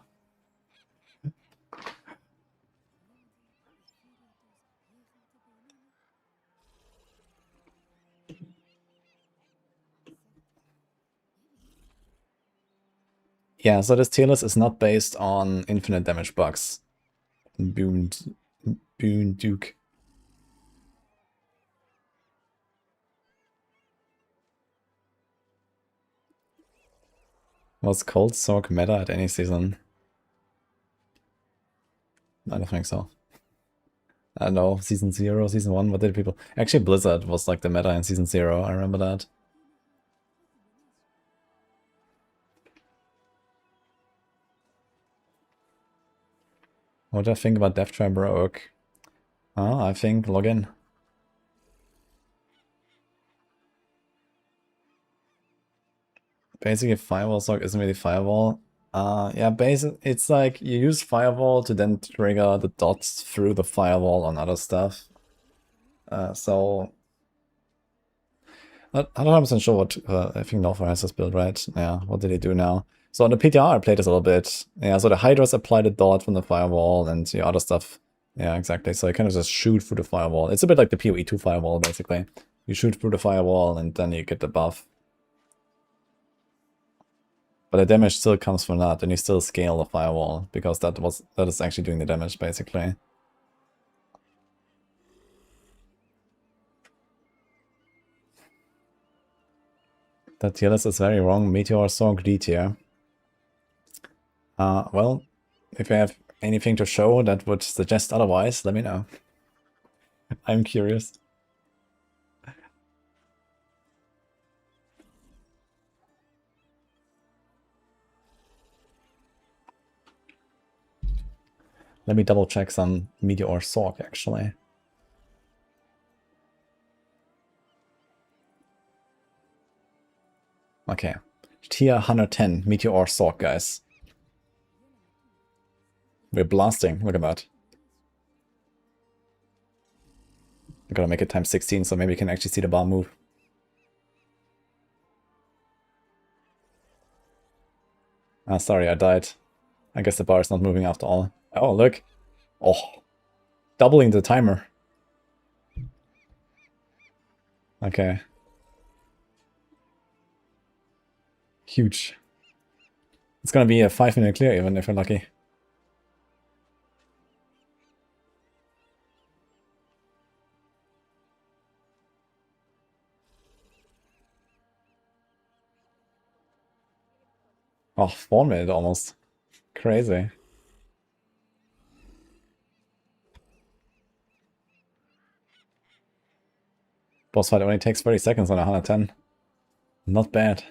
yeah, so this tier list is not based on infinite damage bugs. Boon Duke. Was Cold Soak meta at any season? I don't think so. I don't know, season 0, season 1, what did people... Actually, Blizzard was like the meta in season 0, I remember that. What do I think about Death Trap Rogue? Oh, I think login. Basically, Firewall Sock isn't really Firewall. Yeah, it's like you use Firewall to then trigger the dots through the Firewall on other stuff. So... I'm not 100% sure what I think Northfire has this build, right? Yeah, what did he do now? So on the PTR, I played this a little bit. Yeah, so the Hydras apply the dot from the Firewall and the other stuff. Yeah, exactly. So you kind of just shoot through the Firewall. It's a bit like the PoE2 Firewall, basically. You shoot through the Firewall and then you get the buff. But the damage still comes from that, and you still scale the Firewall, because that is actually doing the damage, basically. That tier list is very wrong. Meteor Sock D tier. Well, if you have anything to show that would suggest otherwise, let me know. I'm curious. Let me double check some Meteor Sock, actually. Okay. Tier 110, Meteor Sock, guys. We're blasting, look at that. I gotta make it times 16 so maybe you can actually see the bar move. Ah, sorry, I died. I guess the bar is not moving after all. Oh, look. Oh, doubling the timer. Okay. Huge. It's gonna be a 5-minute clear even if you're lucky. Oh, 4 minutes almost. Crazy. Boss fight only takes 30 seconds on 110. Not bad.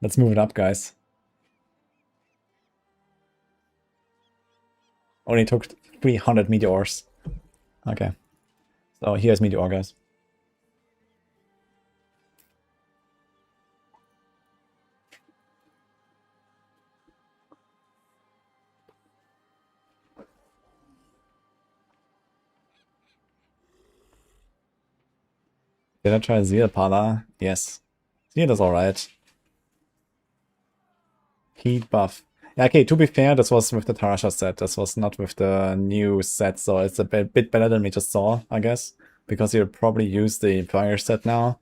Let's move it up, guys. Only took 300 meteors. Okay. So here's Meteor, guys. Did I try Zeal Pala? Yes. Zeal is alright. Heat buff. Yeah, okay, to be fair, this was with the Tarasha set. This was not with the new set, so it's a bit better than we just saw, I guess. Because you'll probably use the prior set now.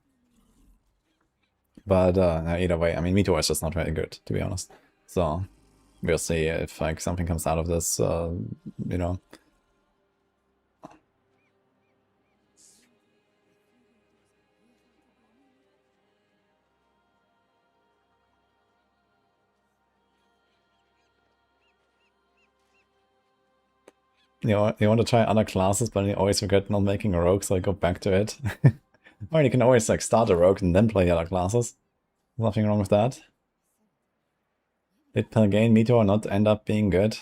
But either way, I mean, Meteor is just not very good, to be honest. So, we'll see if like something comes out of this, you know. You want to try other classes, but you always regret not making a rogue, so I go back to it. Or you can always like start a rogue and then play the other classes. Nothing wrong with that. Did Pelgain Meteor not end up being good?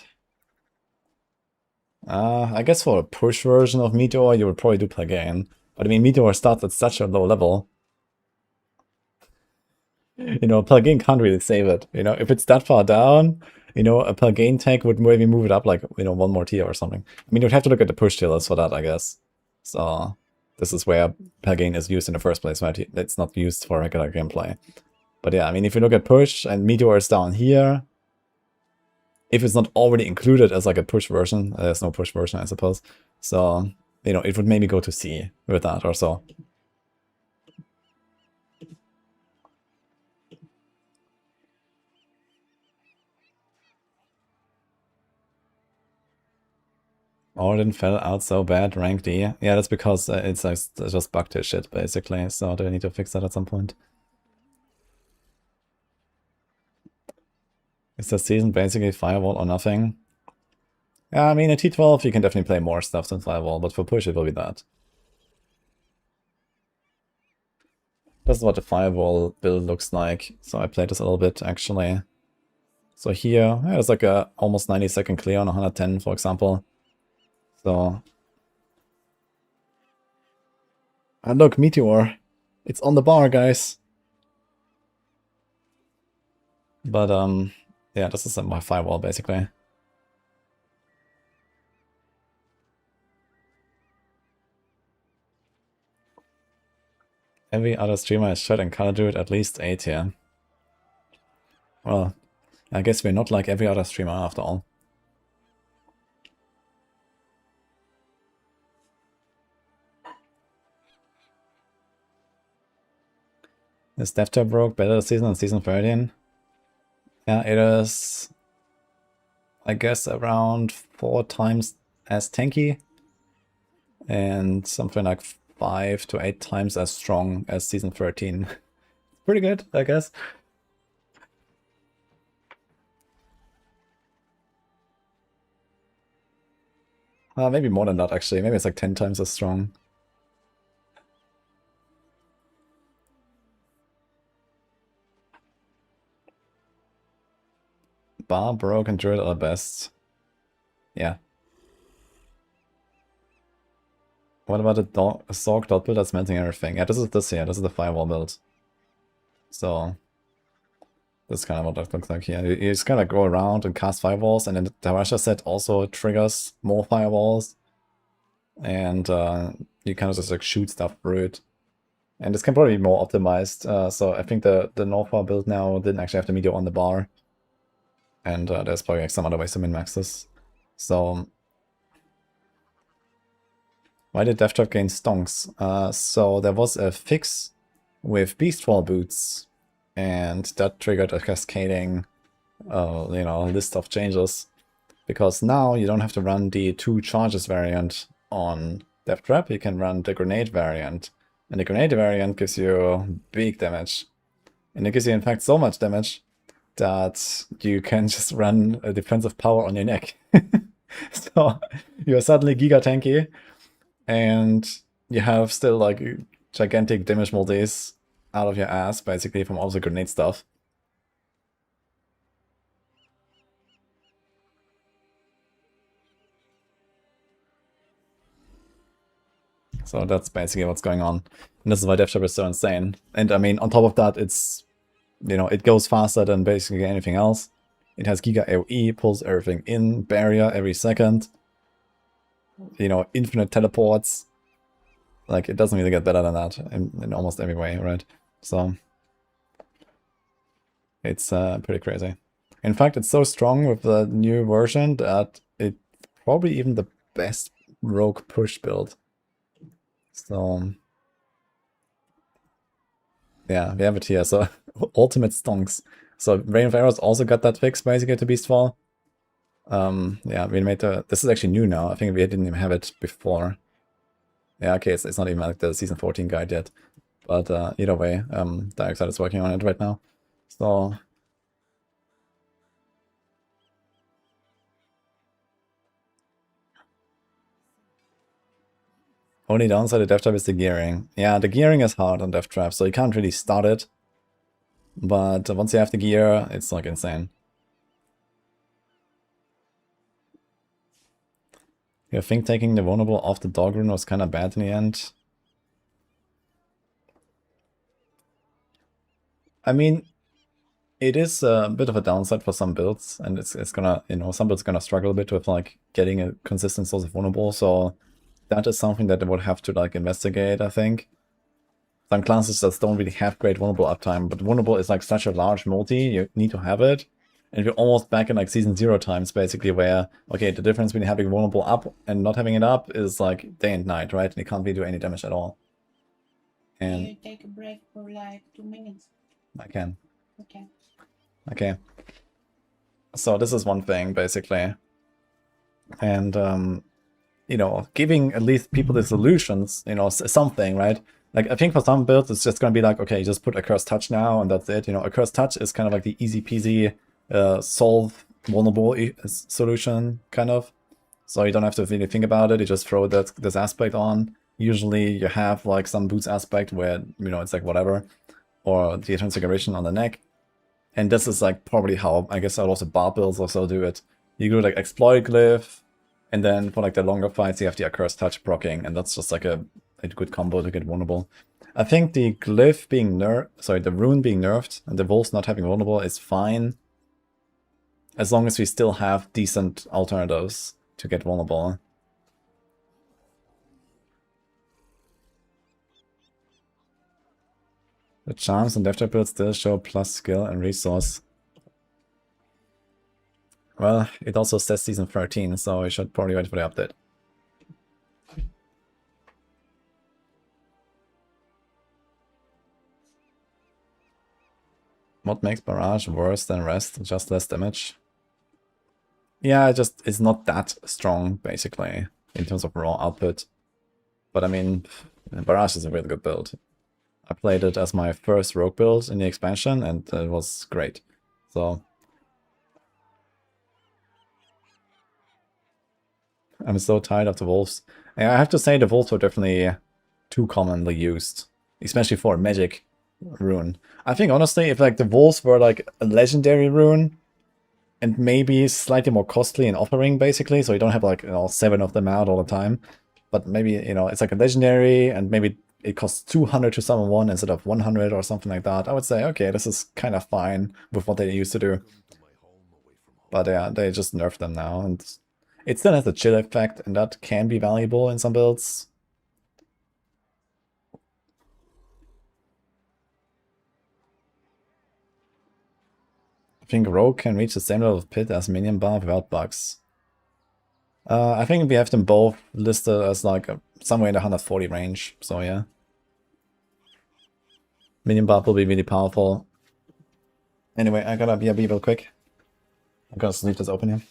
I guess for a push version of Meteor, you would probably do Pelgain. But I mean, Meteor starts at such a low level. You know, Pelgain can't really save it. You know, if it's that far down, you know, a Pelgain tank would maybe move it up like, you know, one more tier or something. I mean, you'd have to look at the push tiers for that, I guess. So, this is where Pelgain is used in the first place, right? It's not used for regular gameplay. But yeah, I mean, if you look at push and Meteor is down here, if it's not already included as like a push version, there's no push version, I suppose. So, you know, it would maybe go to C with that or so. Odin fell out so bad, rank D. Yeah, that's because it's just bugged his shit, basically. So they need to fix that at some point. Is the season basically Firewall or nothing? Yeah, I mean, at T12 you can definitely play more stuff than Firewall, but for push it will be that. This is what the Firewall build looks like. So I played this a little bit, actually. So here, yeah, it's like a almost 90-second clear on 110, for example. So... And look, Meteor. It's on the bar, guys. But, yeah, this is my Firewall, basically. Every other streamer is shot and Color Druid at least 8 here. Well, I guess we're not like every other streamer after all. Is DevTab Rogue better this season than season 13? Yeah, it is, I guess, around 4 times as tanky. And something like 5 to 8 times as strong as season 13. Pretty good, I guess. Maybe more than that, actually. Maybe it's like 10 times as strong. Bar, Broke, and Druid are the best. Yeah. What about the Sorg dot build that's melting everything? Yeah, this is this here. This is the Firewall build. So, this is kind of what that looks like here. You just kind of go around and cast Firewalls, and then the Tarasha set also triggers more Firewalls. And you kind of just like shoot stuff through it. And this can probably be more optimized. So I think the Northfar build now didn't actually have the Meteor on the bar. And there's probably like some other ways to min-max this. So why did DevTrap gain stonks? So there was a fix with Beastfall boots, and that triggered a cascading, you know, list of changes. Because now you don't have to run the 2 charges variant on DevTrap, you can run the grenade variant. And the grenade variant gives you big damage. And it gives you in fact so much damage that you can just run a defensive power on your neck. So you're suddenly giga tanky, and you have still like gigantic damage multis out of your ass, basically, from all the grenade stuff. So that's basically what's going on. And this is why DevTrap is so insane. And I mean, on top of that, it's, you know, it goes faster than basically anything else. It has Giga AoE, pulls everything in, barrier every second. You know, infinite teleports. Like, it doesn't really get better than that in almost every way, right? So, it's pretty crazy. In fact, it's so strong with the new version that it's probably even the best rogue push build. So, yeah, we have it here. So, ultimate stonks. So, Rain of Arrows also got that fix, basically, to Beastfall. Yeah, we made this is actually new now. I think we didn't even have it before. Yeah, okay, it's not even like the season 14 guide yet. But either way, Exile is working on it right now. So... Only downside of DevTrap is the gearing. Yeah, the gearing is hard on DevTrap, so you can't really start it. But once you have the gear, it's like insane. I think taking the vulnerable off the dog rune was kind of bad in the end. I mean, it is a bit of a downside for some builds, and it's gonna, you know, some builds gonna struggle a bit with like getting a consistent source of vulnerable, so that is something that they would have to like investigate, I think. Some classes just don't really have great vulnerable uptime, but vulnerable is like such a large multi, you need to have it. And we're almost back in like season 0 times, basically, where, okay, the difference between having vulnerable up and not having it up is like day and night, right? And you can't really do any damage at all. And You take a break for like 2 minutes. I can. Okay. Okay. So this is one thing, basically. And, you know, giving at least people the solutions, you know, something, right? Like, I think for some builds, it's just going to be like, okay, just put a Cursed Touch now, and that's it. You know, a Cursed Touch is kind of like the easy peasy solve vulnerable solution, kind of. So you don't have to really think about it. You just throw this aspect on. Usually you have like some boots aspect where, you know, it's like whatever. Or the transfiguration on the neck. And this is like probably how, I guess, a lot of bar builds also do it. You do like exploit glyph, and then for like the longer fights you have the accursed touch proccing, and that's just like a good combo to get vulnerable. I think the glyph being the rune being nerfed and the wolves not having vulnerable is fine, as long as we still have decent alternatives to get vulnerable. The charms and left builds still show plus skill and resource. Well, it also says season 13, so we should probably wait for the update. What makes Barrage worse than Rest? Just less damage? Yeah, it's not that strong, basically, in terms of raw output. But I mean, Barrage is a really good build. I played it as my first rogue build in the expansion, and it was great. So I'm so tired of the wolves. Yeah, I have to say the wolves are definitely too commonly used, especially for a magic rune. I think honestly, if like the wolves were like a legendary rune, and maybe slightly more costly in offering, basically, so you don't have like, you know, 7 of them out all the time, but maybe, you know, it's like a legendary, and maybe it costs 200 to summon one instead of 100 or something like that. I would say, okay, this is kind of fine with what they used to do. But yeah, they just nerfed them now, and it still has a chill effect, and that can be valuable in some builds. I think Rogue can reach the same level of Pit as Minion Bar without bugs. I think we have them both listed as like somewhere in the 140 range, so yeah. Minion buff will be really powerful. Anyway, I gotta be real quick. I'm gonna leave this open here.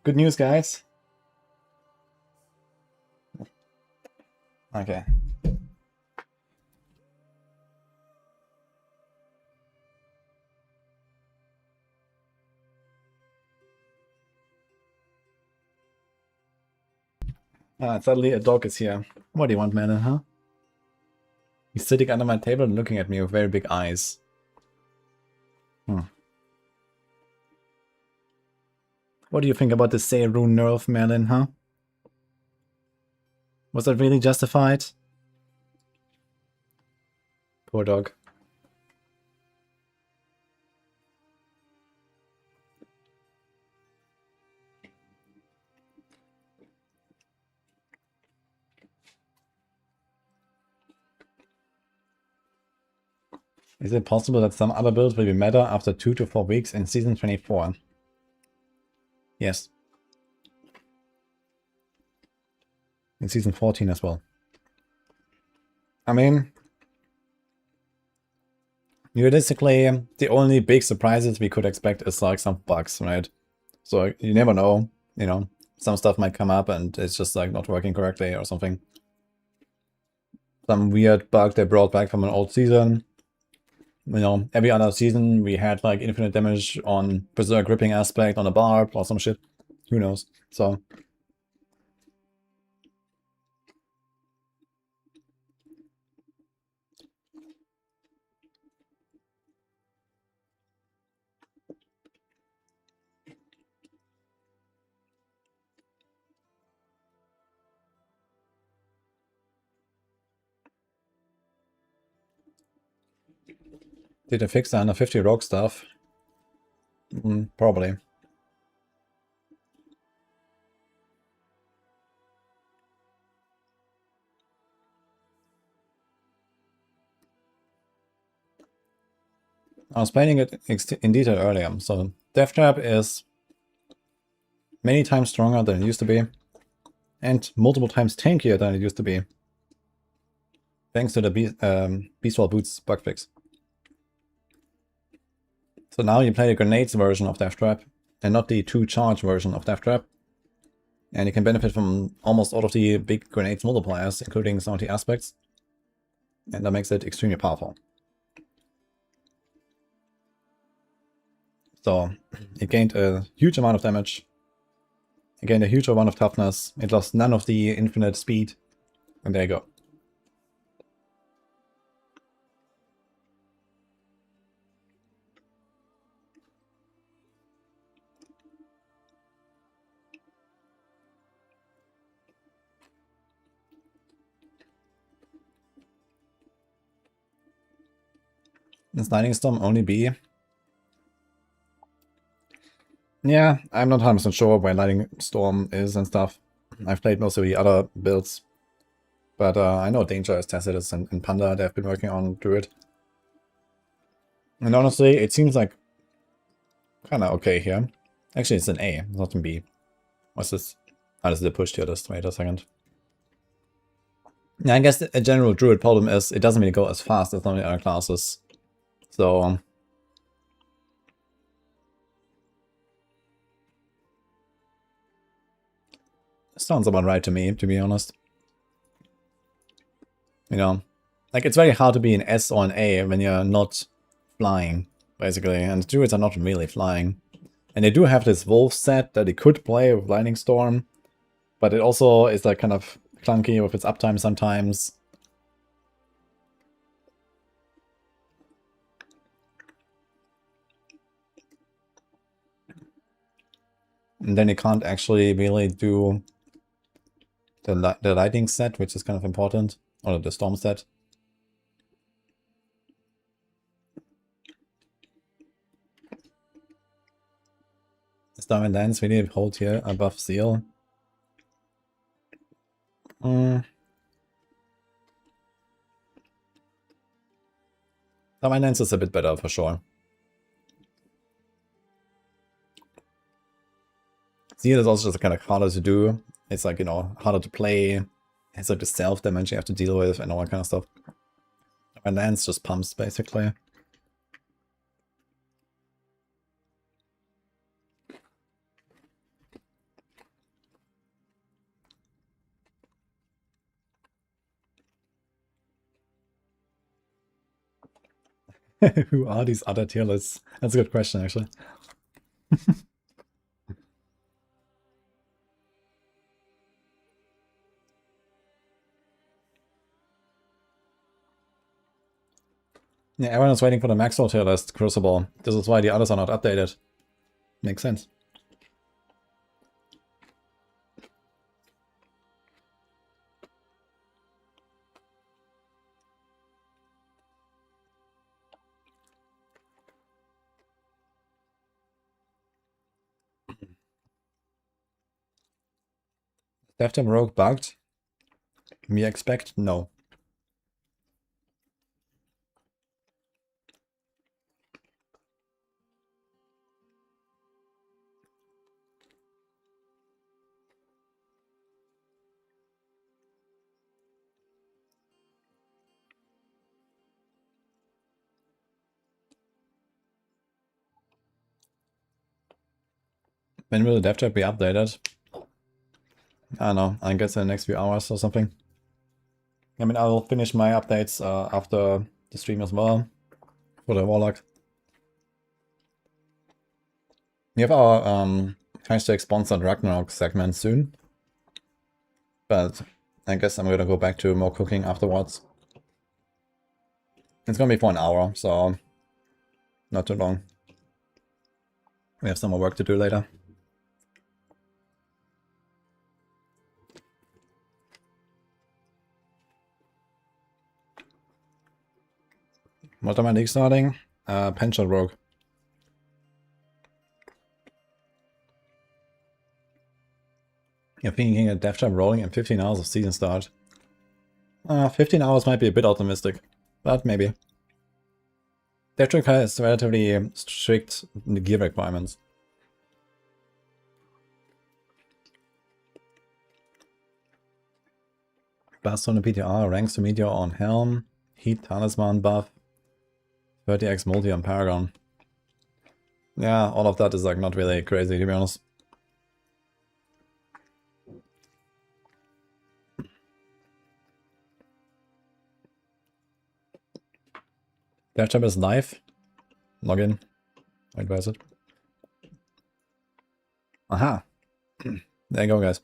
Good news, guys. Okay. Ah, suddenly a dog is here. What do you want, man, huh? He's sitting under my table and looking at me with very big eyes. What do you think about the Seirun nerf, Merlin, huh? Was that really justified? Poor dog. Is it possible that some other builds will be meta after 2 to 4 weeks in Season 24? Yes. In Season 14 as well. I mean, realistically, the only big surprises we could expect is like some bugs, right? So you never know, you know, some stuff might come up and it's just like not working correctly or something. Some weird bug they brought back from an old season. You know, every other season we had like infinite damage on Berserk gripping aspect on a barb or some shit. Who knows? So did they fix the under 50 rogue stuff? Probably. I was playing it in detail earlier. So Death Trap is many times stronger than it used to be, and multiple times tankier than it used to be, thanks to the Beastwall Boots bug fix. So now you play the grenades version of Death Trap, and not the 2-charge version of Death Trap. And you can benefit from almost all of the big grenades multipliers, including some of the aspects. And that makes it extremely powerful. So it gained a huge amount of damage. It gained a huge amount of toughness. It lost none of the infinite speed. And there you go. Is Lightning Storm only B? Yeah, I'm not 100% sure where Lightning Storm is and stuff. I've played most of the other builds. But I know Danger has tested it and Panda, they've been working on Druid. And honestly, it seems like kinda okay here. Actually, it's an A, not an B. What's this? Oh, this is the push tier list. Wait a second. Yeah, I guess a general Druid problem is it doesn't really go as fast as some of the other classes. So sounds about right to me, to be honest. You know, like it's very hard to be an S or an A when you're not flying, basically. And Druids are not really flying. And they do have this Wolf set that they could play with Lightning Storm. But it also is like kind of clunky with its uptime sometimes. And then you can't actually really do the lightning set, which is kind of important, or the storm set. Star and Lance really hold here above Seal. Star and Lance is a bit better for sure. Seal is also just kind of harder to do. It's like, you know, harder to play. It's like the self damage you have to deal with and all that kind of stuff. And Lance just pumps, basically. Who are these other tier lists? That's a good question, actually. Yeah, everyone is waiting for the Maxwell tier list Crucible. This is why the others are not updated. Makes sense. Deftime Rogue bugged? We expect no. When will the dev chat be updated? I don't know, I guess in the next few hours or something. I mean, I'll finish my updates after the stream as well, for the Warlock. We have our hashtag sponsored Ragnarok segment soon. But I guess I'm gonna go back to more cooking afterwards. It's gonna be for an hour, so not too long. We have some more work to do later. What am I league starting? Pension Rogue. You're thinking a dev job rolling in 15 hours of season start. 15 hours might be a bit optimistic, but maybe. Dev job has relatively strict gear requirements. Blast on the PTR, ranks to meteor on Helm, Heat Talisman buff, 30x multi on Paragon. Yeah, all of that is like not really crazy to be honest. Dev job is live. Login. Wait, where is it? Aha! There you go, guys.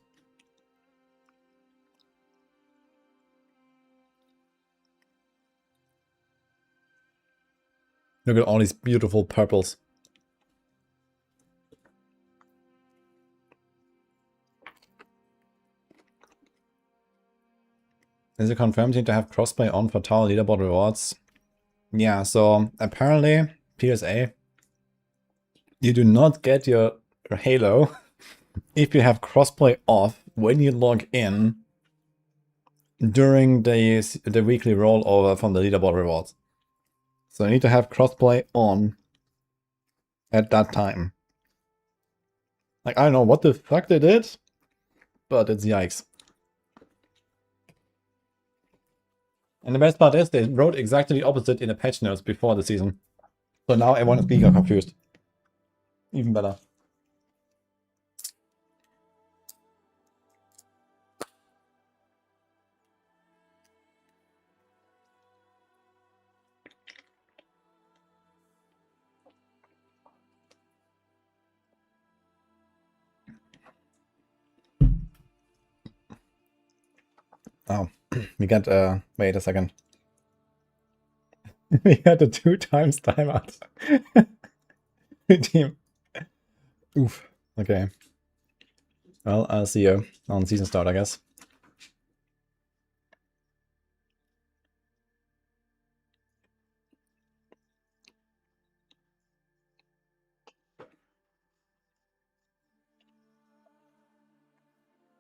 Look at all these beautiful purples. Is it confirmed you need to have crossplay on for Tower leaderboard rewards? Yeah, so apparently, PSA, you do not get your Halo if you have crossplay off when you log in during the weekly rollover from the leaderboard rewards. So you need to have crossplay on at that time. Like, I don't know what the fuck they did, but it's yikes. And the best part is they wrote exactly the opposite in the patch notes before the season. So now everyone is being confused. Even better. Oh, we got, wait a second. We had a 2 times timeout. Team. Oof. Okay. Well, I'll see you on season start, I guess.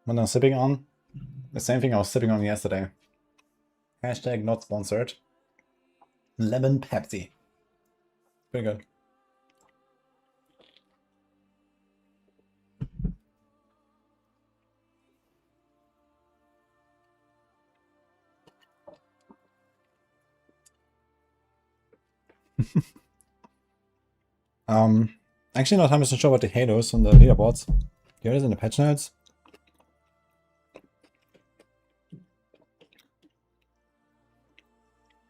What I'm sipping on? The same thing I was sipping on yesterday. Hashtag not sponsored. Lemon Pepsi. Pretty good. Actually not 100% sure about the halos on the leaderboards. Do you have this in the patch notes?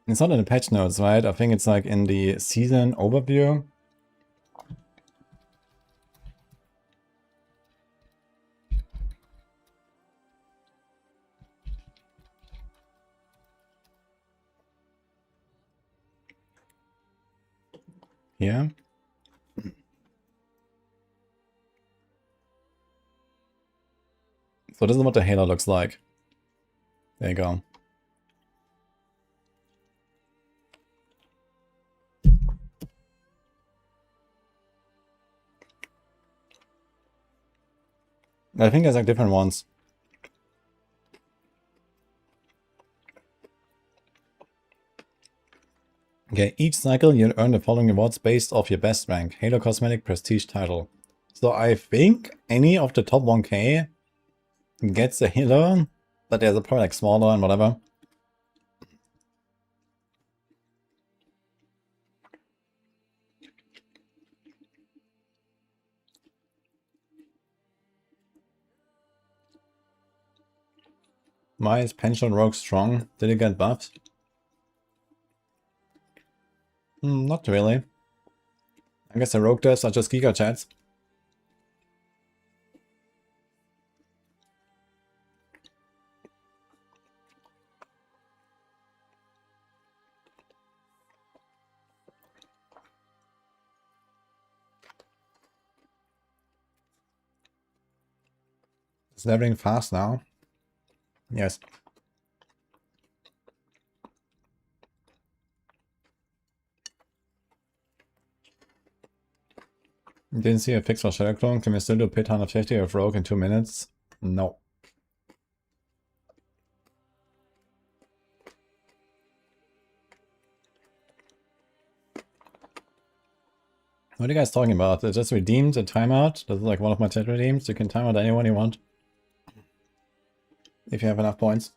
It's not in the patch notes, right? I think it's like in the season overview. here. So this is what the halo looks like. There you go. I think there's like different ones. Okay, each cycle you earn the following rewards based off your best rank. Halo Cosmetic Prestige title. So I think any of the top 1k gets a Halo, but there's a probably like smaller and whatever. Why is Pension Rogue strong? Did it get buffed? Not really. I guess the Rogue devs are just Giga Chats. It's leveling fast now. Yes. Didn't see a fix for Shadow Clone. Can we still do pit 150 of Rogue in 2 minutes? No. What are you guys talking about? It just redeemed a timeout. This is like one of my chat redeems. You can time out anyone you want. If you have enough points.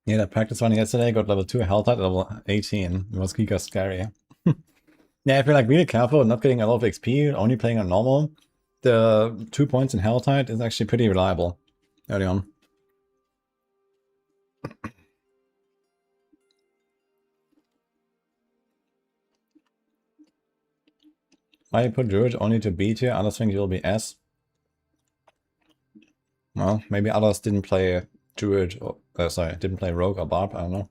Yeah, that practice run yesterday got level 2 health at level 18. It was giga scary. Yeah, if you're like really careful and not getting a lot of XP, only playing on normal, the 2 points in Helltide is actually pretty reliable early on. Why you put Druid only to B tier, others think you'll be S? Well, maybe others didn't play Druid, or, sorry, didn't play Rogue or Barb, I don't know.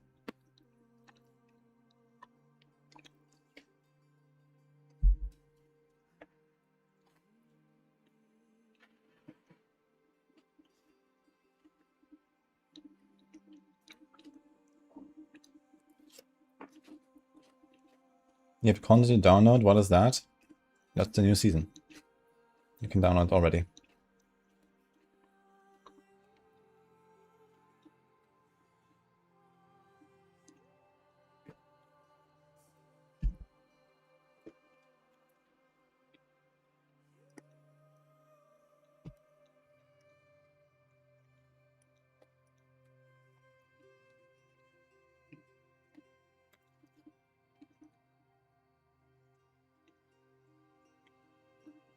You have content to download, what is that? That's the new season. You can download already.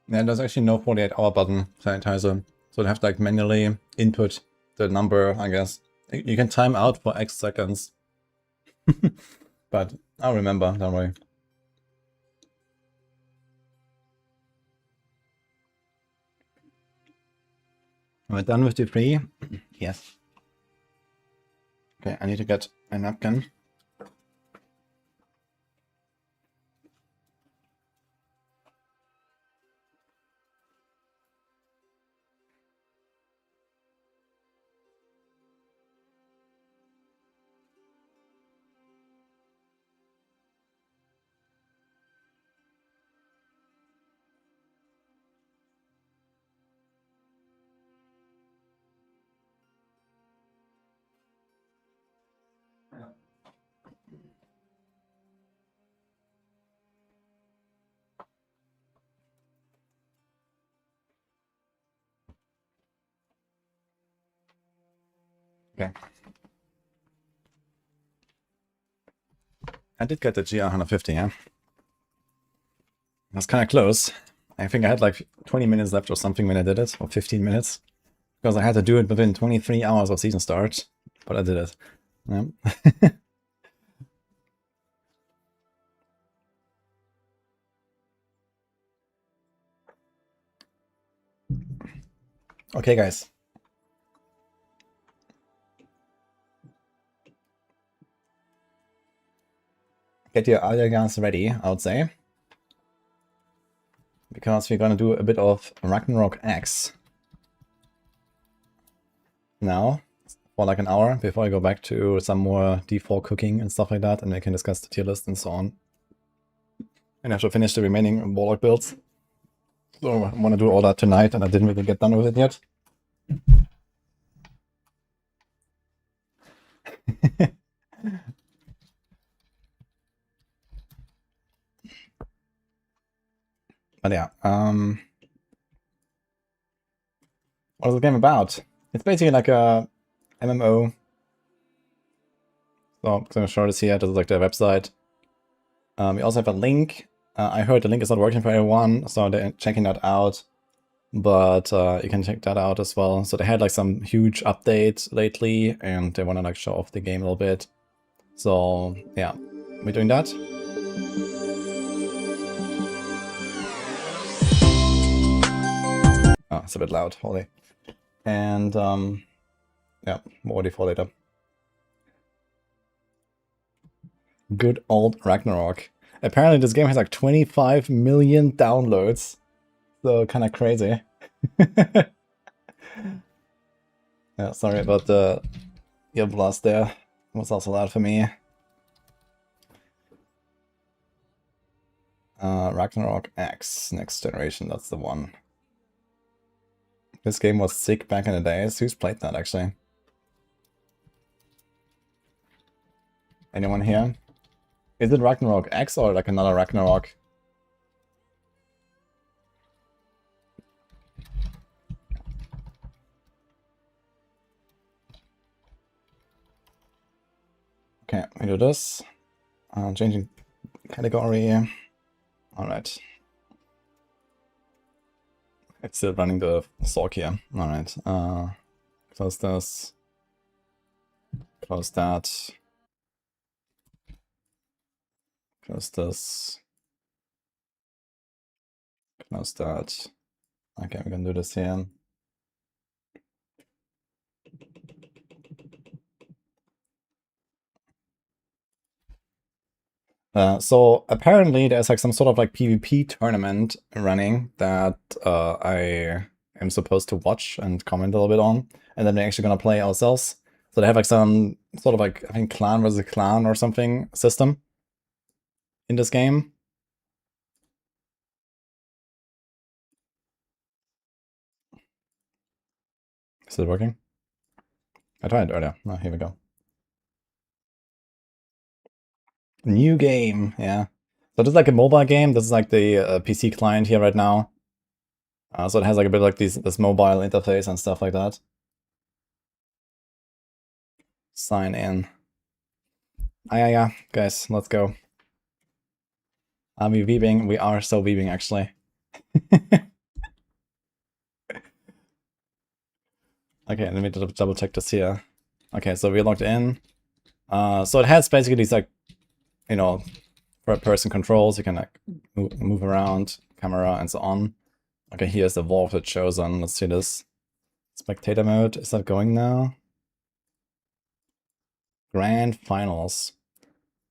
Yeah, there's actually no 48-hour button sanitizer, so you have to like manually input the number, I guess. You can time out for X seconds. But I'll remember, don't worry. Am I done with the free? Yes. Okay, I need to get a napkin. Okay. I did get the GR 150, yeah? That's kind of close. I think I had like 20 minutes left or something when I did it, or 15 minutes. Because I had to do it within 23 hours of season start, but I did it. Yeah. Okay, guys. Get your audio guns ready, I would say. Because we're gonna do a bit of RagnarokX now for like an hour before I go back to some more D4 cooking and stuff like that, and we can discuss the tier list and so on. And I have to finish the remaining Warlock builds. So I want to do all that tonight, and I didn't really get done with it yet. But yeah, what is the game about? It's basically like a MMO. So I'm gonna show this here. This is like their website. We also have a link. I heard the link is not working for everyone, so they're checking that out. But you can check that out as well. So they had like some huge updates lately, and they want to like show off the game a little bit. So yeah, we're doing that. Oh, it's a bit loud, holy. And yeah, more D4 later. Good old Ragnarok. Apparently this game has like 25 million downloads. So kind of crazy. Yeah, sorry about the ear blast there. It was also loud for me. RagnarokX, next generation, that's the one. This game was sick back in the days. Who's played that actually? Anyone here? Is it RagnarokX or like another Ragnarok? Okay, we do this. Changing category. Alright. It's still running the sock here. Alright. Close this. Close that. Close this. Close that. Okay, we can do this here. So apparently there's like some sort of like PvP tournament running that I am supposed to watch and comment a little bit on, and then we're actually gonna play ourselves. So they have like some sort of like, I think, clan versus clan or something system in this game. Is it working? I tried earlier. Oh, here we go. New game, yeah. So this is like a mobile game. This is like the PC client here right now. So it has like a bit like this mobile interface and stuff like that. Sign in. Yeah, guys, let's go. Are we weaving? We are so weaving, actually. Okay, let me double check this here. Okay, so we're logged in. So it has basically these like, you know, person controls. You can like move around, camera, and so on. Okay, here's the War of the Chosen. Let's see this. Spectator mode. Is that going now? Grand Finals.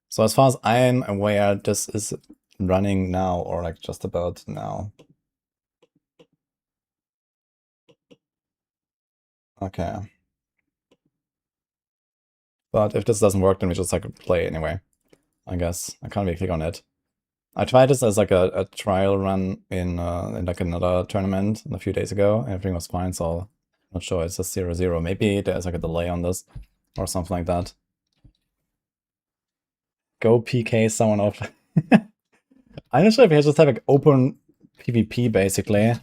So as far as I am aware, this is running now, or like just about now. Okay. But if this doesn't work, then we just like play anyway. I guess. I can't really click on it. I tried this as like a trial run in like another tournament a few days ago. Everything was fine, so I'm not sure. It's just 0-0. Maybe there's like a delay on this or something like that. Go PK someone off. I'm not sure if you just have like open PvP basically.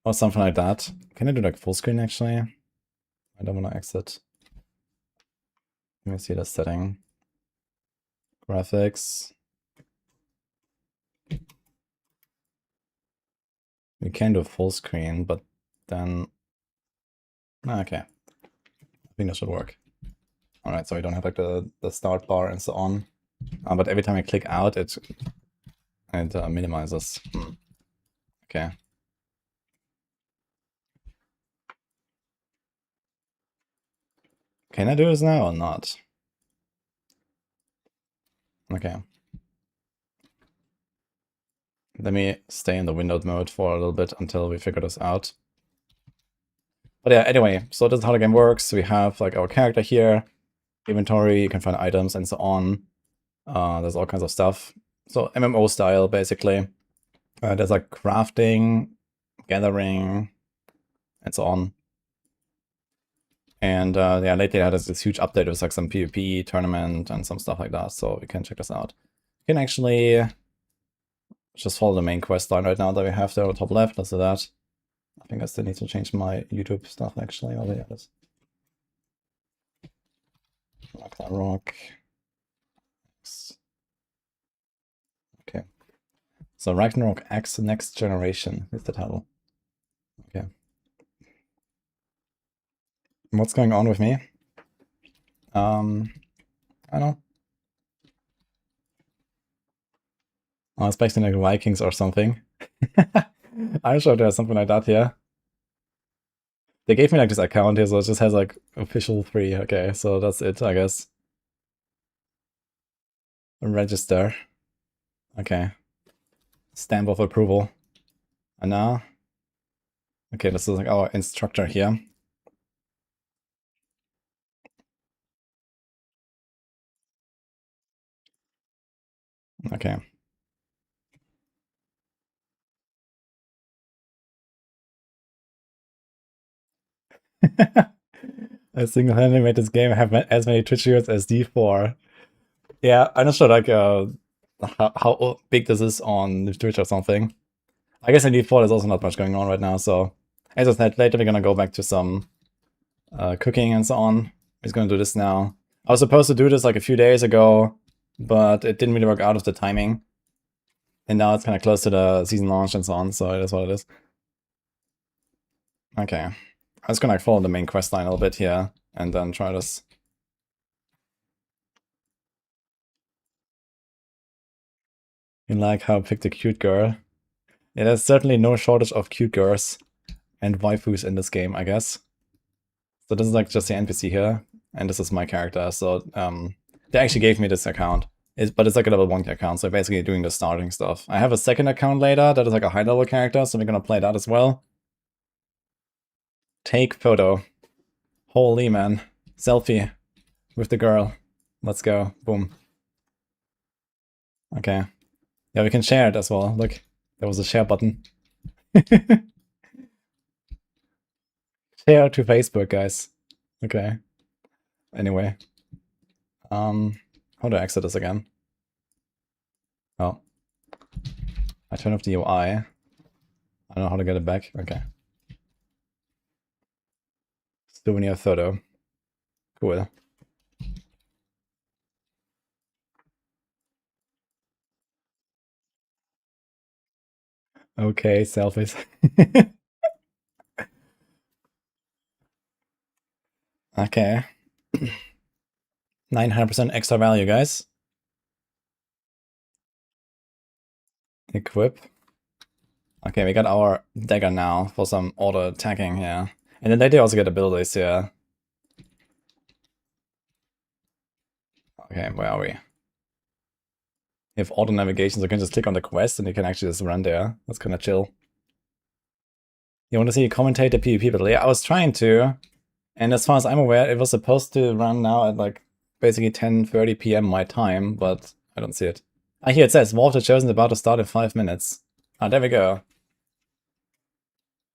Or something like that. Can I do like full screen actually? I don't want to exit. Let me see the setting. Graphics. We can do full screen, but then... Okay. I think that should work. Alright, so we don't have like the start bar and so on. But every time I click out, it minimizes. Okay. Can I do this now or not? Okay. Let me stay in the windowed mode for a little bit until we figure this out. But yeah, anyway, so this is how the game works. We have like our character here, inventory, you can find items and so on. There's all kinds of stuff. So MMO style, basically. There's like crafting, gathering, and so on. And yeah, lately I had this huge update with like some PvP tournament and some stuff like that, so we can check this out. You can actually just follow the main quest line right now that we have there on the top left. Let's do that. I think I still need to change my YouTube stuff actually. Oh yeah, this. RagnarokX. Okay. So RagnarokX Next Generation is the title. Okay. What's going on with me? I don't know. I was expecting like Vikings or something. I'm sure there's something like that here. They gave me like this account here, so it just has like official 3. Okay, so that's it, I guess. Register. Okay. Stamp of approval. And now? Okay, this is like our instructor here. Okay. I single-handedly made this game have as many Twitch viewers as D4. Yeah, I'm not sure like how big this is on Twitch or something. I guess in D4 there's also not much going on right now, so as I said, later we're gonna go back to some cooking and so on. I'm just gonna do this now. I was supposed to do this like a few days ago, but it didn't really work out of the timing. And now it's kind of close to the season launch and so on, so it is what it is. Okay. I'm just gonna follow the main quest line a little bit here, and then try this. You like how I picked a cute girl? Yeah, there's certainly no shortage of cute girls and waifus in this game, I guess. So this is like just the NPC here, and this is my character. So they actually gave me this account, but it's like a level 1 account, so basically doing the starting stuff. I have a second account later that is like a high level character, so we're gonna play that as well. Take photo. Holy man. Selfie with the girl. Let's go. Boom. Okay. Yeah, we can share it as well. Look, there was a share button. Share to Facebook, guys. Okay. Anyway. How do I exit this again? Oh. I turn off the UI. I don't know how to get it back. Okay. Souvenir photo. Cool. Okay, selfies. 900% extra value, guys. Equip. Okay, we got our dagger now for some auto attacking here. And then they do also get abilities here. Okay, where are we? You have auto navigation, so you can just click on the quest and you can actually just run there. That's kind of chill. You want to see a commentator PvP battle? Yeah, I was trying to. And as far as I'm aware, it was supposed to run now at like basically 10:30 PM my time, but I don't see it. Ah, here it says, Water Chosen about to start in 5 minutes. Ah, there we go.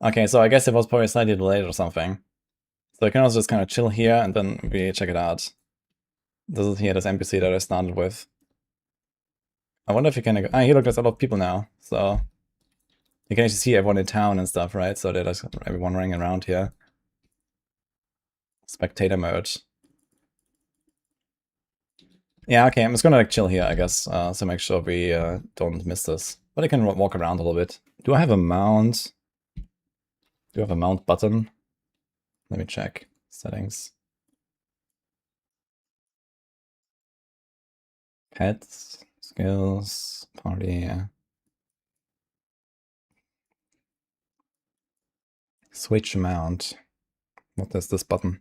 Okay, so I guess it was probably slightly delayed or something. So you can also just kind of chill here and then we check it out. This is here, this NPC that I started with. I wonder if you can... Ah, here look, there's a lot of people now, so... You can actually see everyone in town and stuff, right? So there's everyone running around here. Spectator mode. Yeah, okay, I'm just gonna like chill here, I guess, so make sure we don't miss this. But I can walk around a little bit. Do I have a mount? Do I have a mount button? Let me check. Settings. Pets, skills, party. Switch mount. What is this button?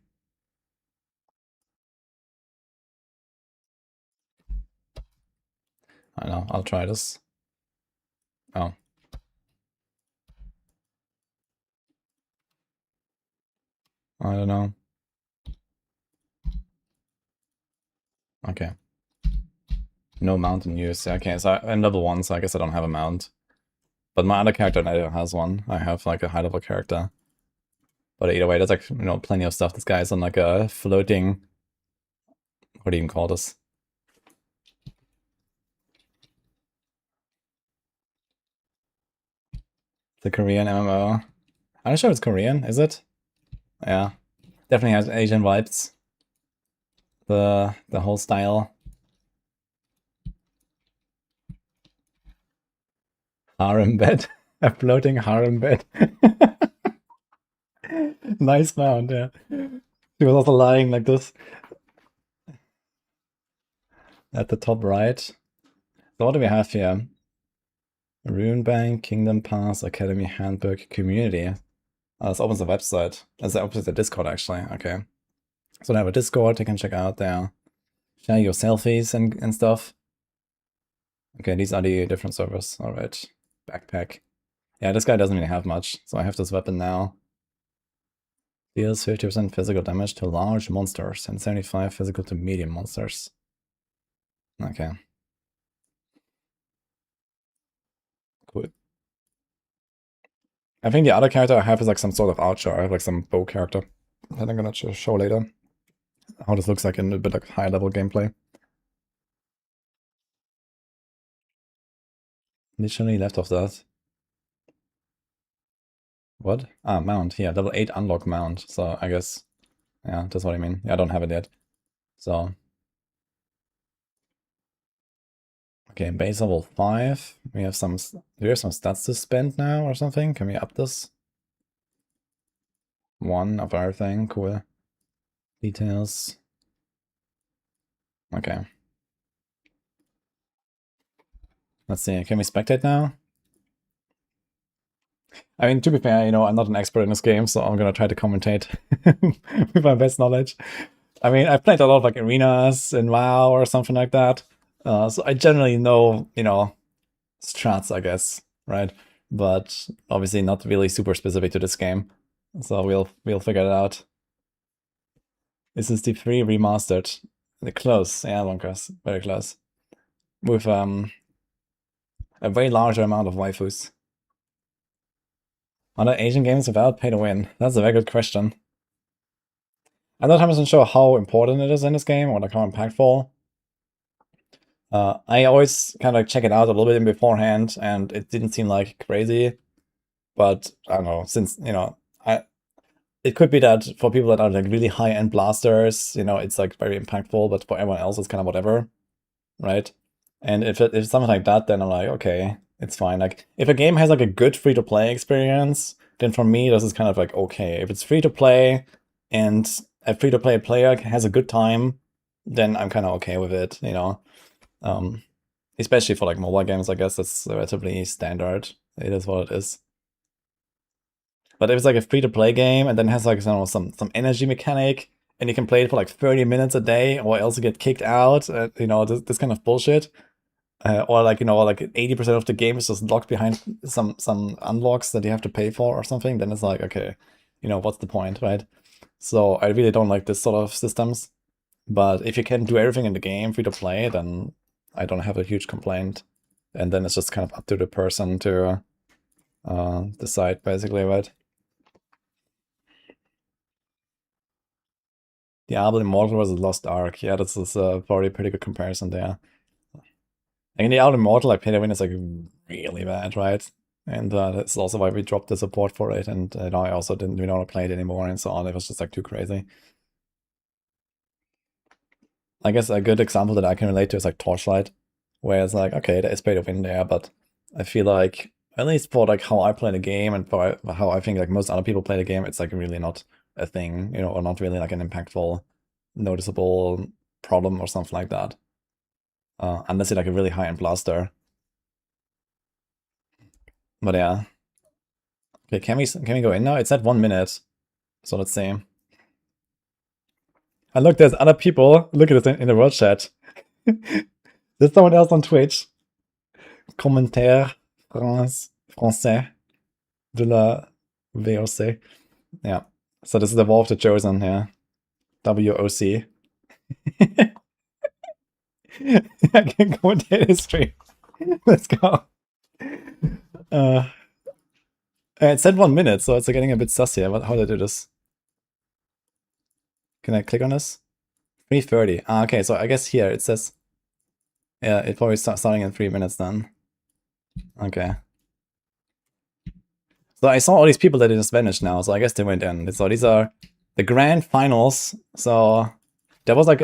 I know, I'll try this. Oh. I don't know. Okay. No mount in use. Okay, so I'm level 1, so I guess I don't have a mount. But my other character neither has one. I have like a high level character. But either way, there's like, you know, plenty of stuff. This guy's on like a floating... What do you even call this? The Korean MMO. I'm not sure it's Korean, is it? Yeah. Definitely has Asian vibes. The whole style. Harem bed. A floating harem bed. Nice mount, yeah. He was also lying like this. At the top right. So what do we have here? Rune Bank, Kingdom Pass, Academy Handbook, Community. Oh, this opens the website. That opens the Discord actually, okay. So they have a Discord you can check out there. Share your selfies and stuff. Okay, these are the different servers. Alright. Backpack. Yeah, this guy doesn't really have much, so I have this weapon now. Deals 50% physical damage to large monsters and 75 physical to medium monsters. Okay. Cool. I think the other character I have is like some sort of archer. I have like some bow character that I'm gonna show later. How this looks like in a bit like high level gameplay. Literally left of that. What? Ah, mount. Yeah, level 8 unlock mount. So I guess, yeah, that's what I mean. Yeah, I don't have it yet. So. Okay, base level 5. We have some, do we have some stats to spend now or something? Can we up this? 1 of everything, cool. Details. Okay. Let's see, can we spectate now? I mean, to be fair, you know, I'm not an expert in this game, so I'm gonna try to commentate with my best knowledge. I mean, I've played a lot of like arenas in WoW or something like that, so I generally know, you know, strats, I guess, right? But obviously not really super specific to this game, so we'll figure it out. This is the 3 remastered. The close, yeah, Bonkers, very close, with a very larger amount of waifus. Are there Asian games without pay to win? That's a very good question. I'm not 100% sure how important it is in this game or like how impactful. I always kind of check it out a little bit beforehand, and it didn't seem like crazy. But I don't know, since, you know, it could be that for people that are like really high-end blasters, you know, it's like very impactful, but for everyone else, it's kind of whatever, right? And if it's something like that, then I'm like, okay, it's fine. Like, if a game has like a good free-to-play experience, then for me, this is kind of like, okay. If it's free-to-play and a free-to-play player has a good time, then I'm kind of okay with it, you know? Especially for like mobile games, I guess that's relatively standard. It is what it is. But if it's like a free-to-play game and then has like some energy mechanic, and you can play it for like 30 minutes a day, or else you get kicked out, you know, this kind of bullshit. Or like, you know, like 80% of the game is just locked behind some unlocks that you have to pay for or something, then it's like, okay, you know, what's the point, right? So I really don't like this sort of systems. But if you can do everything in the game free to play, then I don't have a huge complaint. And then it's just kind of up to the person to decide, basically, right? Diablo Immortal versus Lost Ark. Yeah, this is probably a pretty good comparison there. And Diablo Immortal, like, pay to win is like really bad, right? And that's also why we dropped the support for it. And you know, I also didn't really want to play it anymore and so on. It was just like too crazy. I guess a good example that I can relate to is like Torchlight, where it's like, okay, there is pay to win there, but I feel like, at least for like how I play the game and for how I think like most other people play the game, it's like really not a thing, you know, or not really like an impactful, noticeable problem or something like that. Unless you're like a really high-end blaster. But yeah. Okay, can we go in now? It's at 1 minute. So let's see. And look, there's other people. Look at it in the world chat. There's someone else on Twitch. Commentaire français de la VOC. Yeah. So this is the War of the Chosen, yeah. WOC. I can commentate history. Let's go. It said 1 minute, so it's getting a bit sus here. How do I do this? Can I click on this? 3:30. Ah, okay, so I guess here it says... Yeah, it probably starting in 3 minutes then. Okay. So I saw all these people that just vanished now, so I guess they went in. So these are the grand finals. So there was like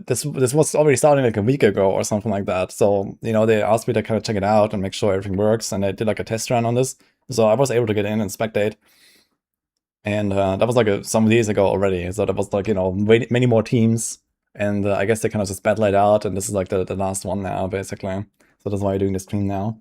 this was already starting like a week ago or something like that. So, you know, they asked me to kind of check it out and make sure everything works, and I did like a test run on this. So I was able to get in and spectate. And that was like some days ago already. So there was like, you know, many more teams. And I guess they kind of just battle it out, and this is like the last one now, basically. So that's why we're doing the stream now.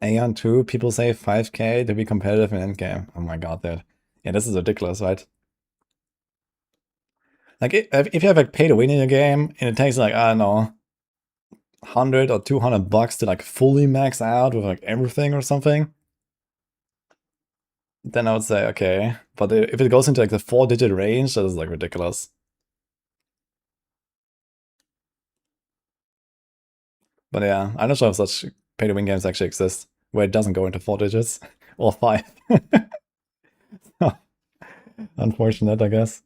Aeon 2, people say 5k to be competitive in endgame. Oh my god, dude. Yeah, this is ridiculous, right? Like, if you have like pay to win in a game, and it takes like, I don't know, 100 or 200 bucks to like fully max out with like everything or something, then I would say, okay. But if it goes into like the 4-digit range, that is like ridiculous. But yeah, I'm not sure if such pay to win games actually exist, where it doesn't go into 4 digits or 5. Unfortunate, I guess.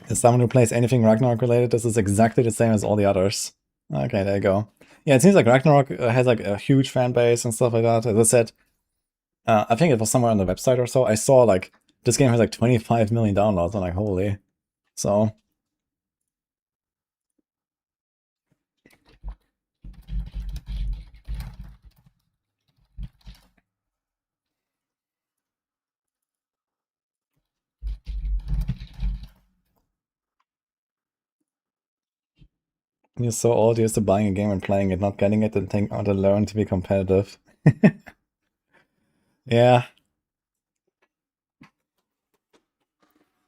As someone who plays anything Ragnarok related, this is exactly the same as all the others. Okay, there you go. Yeah, it seems like Ragnarok has like a huge fan base and stuff like that. As I said, I think it was somewhere on the website or so. I saw like this game has like 25 million downloads. I'm like, holy. So you're so old, you're used to buying a game and playing it, not getting it, and think how to learn to be competitive. Yeah.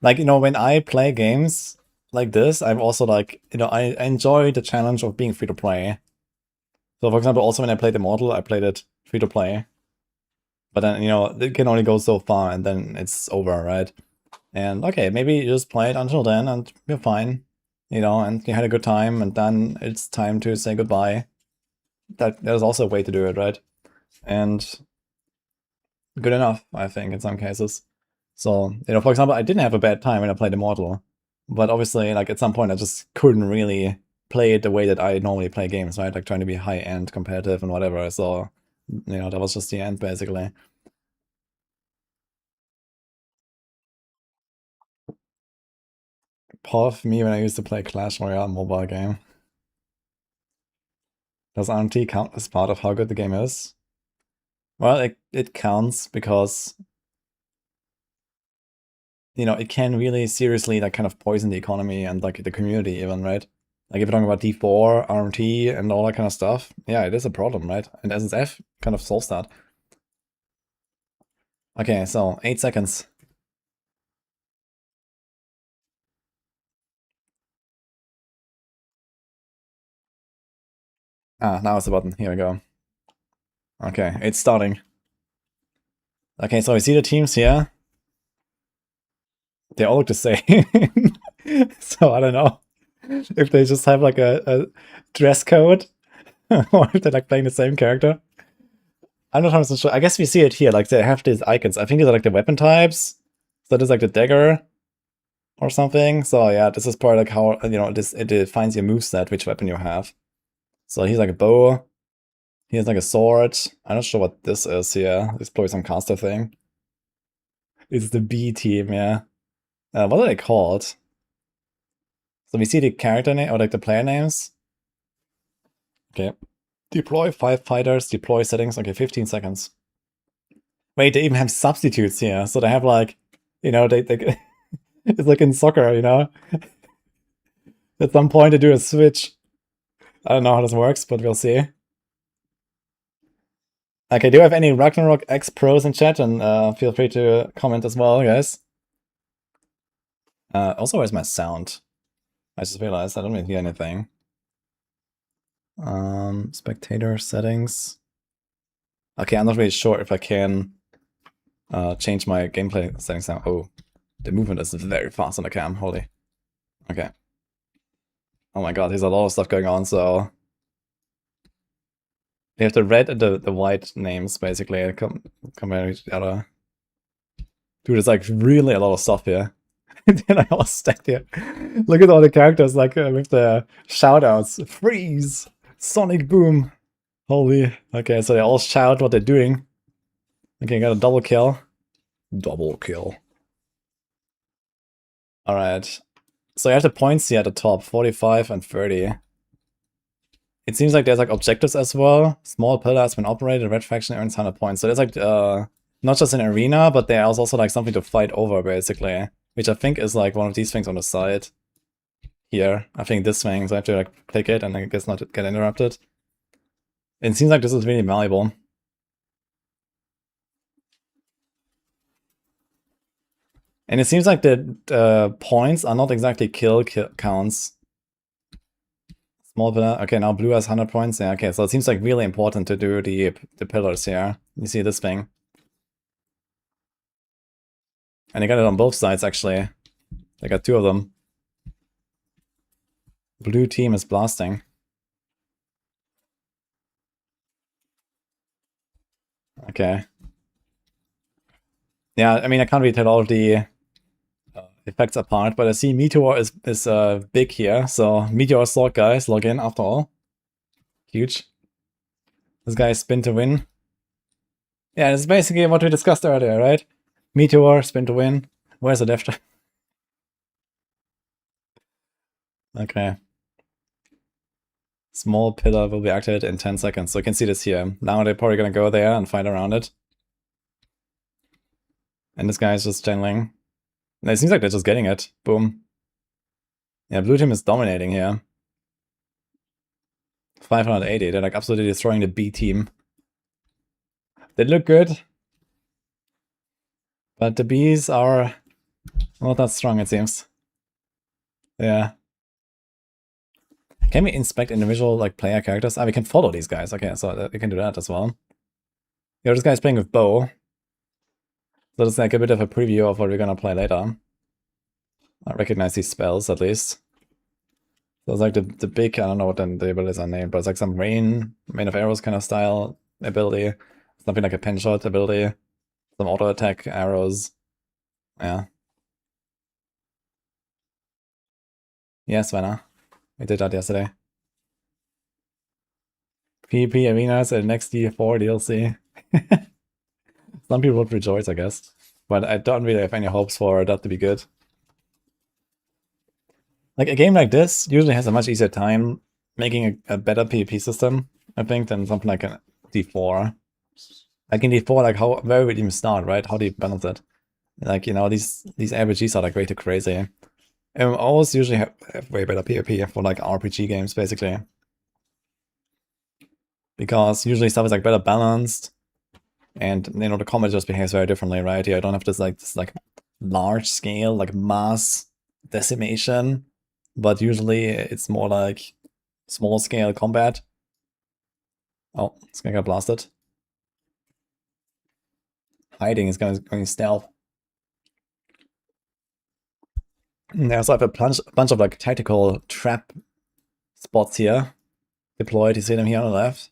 Like, you know, when I play games like this, I'm also like, you know, I enjoy the challenge of being free to play. So, for example, also when I played Immortal, I played it free to play. But then, you know, it can only go so far and then it's over, right? And okay, maybe you just play it until then and you're fine, you know, and you had a good time, and then it's time to say goodbye. There's also a way to do it, right? And good enough, I think, in some cases. So, you know, for example, I didn't have a bad time when I played Immortal, but obviously, like, at some point I just couldn't really play it the way that I normally play games, right? Like, trying to be high-end competitive and whatever, so, you know, that was just the end, basically. POV me when I used to play Clash Royale mobile game. Does RNT count as part of how good the game is? Well, it counts because, you know, it can really seriously like kind of poison the economy and like the community even, right? Like if you're talking about D4, RMT, and all that kind of stuff, yeah, it is a problem, right? And SSF kind of solves that. Okay, so 8 seconds. Ah, now it's the button. Here we go. Okay, it's starting. Okay, so I see the teams here. They all look the same. So I don't know if they just have like a dress code or if they're like playing the same character. I'm not 100% sure. I guess we see it here. Like they have these icons. I think these are like the weapon types. So there's like the dagger or something. So yeah, this is part like how, you know, it defines your moveset, which weapon you have. So he's like a bow. He has like a sword. I'm not sure what this is here. It's probably some caster thing. It's the B team, yeah. What are they called? So we see the character name or like the player names. Okay. Deploy 5 fighters, deploy settings. Okay, 15 seconds. Wait, they even have substitutes here. So they have like, you know, they it's like in soccer, you know? At some point they do a switch. I don't know how this works, but we'll see. Okay, do you have any RagnarokX pros in chat? And feel free to comment as well, guys. Also, where's my sound? I just realized I don't really hear anything. Spectator settings. Okay, I'm not really sure if I can change my gameplay settings now. Oh, the movement is very fast on the cam. Holy. Okay. Oh my god, there's a lot of stuff going on, so you have the red and the white names basically compared to each other. Dude, there's like really a lot of stuff here. Then I was stacked here. Look at all the characters like with the shoutouts. Freeze! Sonic Boom! Holy. Okay, so they all shout what they're doing. Okay, got a double kill. Double kill. Alright. So you have the points here at the top, 45 and 30. It seems like there's like objectives as well. Small pillar has been operated, red faction earns 100 points. So there's like not just an arena, but there's also like something to fight over basically. Which I think is like one of these things on the side. Here. I think this thing, so I have to like click it and I guess not get interrupted. It seems like this is really malleable. And it seems like the points are not exactly kill counts. Small pillar. Okay, now blue has 100 points. Yeah, okay, so it seems like really important to do the pillars here. You see this thing. And they got it on both sides, actually. They got two of them. Blue team is blasting. Okay. Yeah, I mean, I can't really tell all of the effects apart, but I see Meteor is big here. So Meteor slot, guys, log in after all. Huge. This guy is spin to win. Yeah, it's basically what we discussed earlier, right? Meteor, spin to win. Where's the death trap? Okay. Small pillar will be activated in 10 seconds. So you can see this here. Now they're probably gonna go there and fight around it. And this guy is just channeling. And it seems like they're just getting it. Boom. Yeah, blue team is dominating here. 580. They're like absolutely destroying the B team. They look good. But the Bs are not that strong, it seems. Yeah. Can we inspect individual like player characters? Ah, we can follow these guys. Okay, so we can do that as well. Yeah, this guy's playing with Bo. So that's like a bit of a preview of what we're gonna play later. I recognize these spells at least. So it's like the big, I don't know what the abilities are named, but it's like some rain of arrows kind of style ability. Something like a pen shot ability. Some auto attack arrows. Yeah. Yes, Vanna. We did that yesterday. PvP arenas and next D4 DLC. Some people would rejoice, I guess. But I don't really have any hopes for that to be good. Like, a game like this usually has a much easier time making a better PvP system, I think, than something like a D4. Like in D4, like where would you even start, right? How do you balance it? Like, you know, these RPGs are like way too crazy. MMOs usually have way better PvP for like RPG games, basically. Because usually stuff is like better balanced. And, you know, the combat just behaves very differently, right? Here I don't have this like large scale, like mass decimation. But usually it's more like small scale combat. Oh, it's gonna get blasted. Hiding is going stealth. There's like a bunch of like tactical trap spots here deployed. You see them here on the left.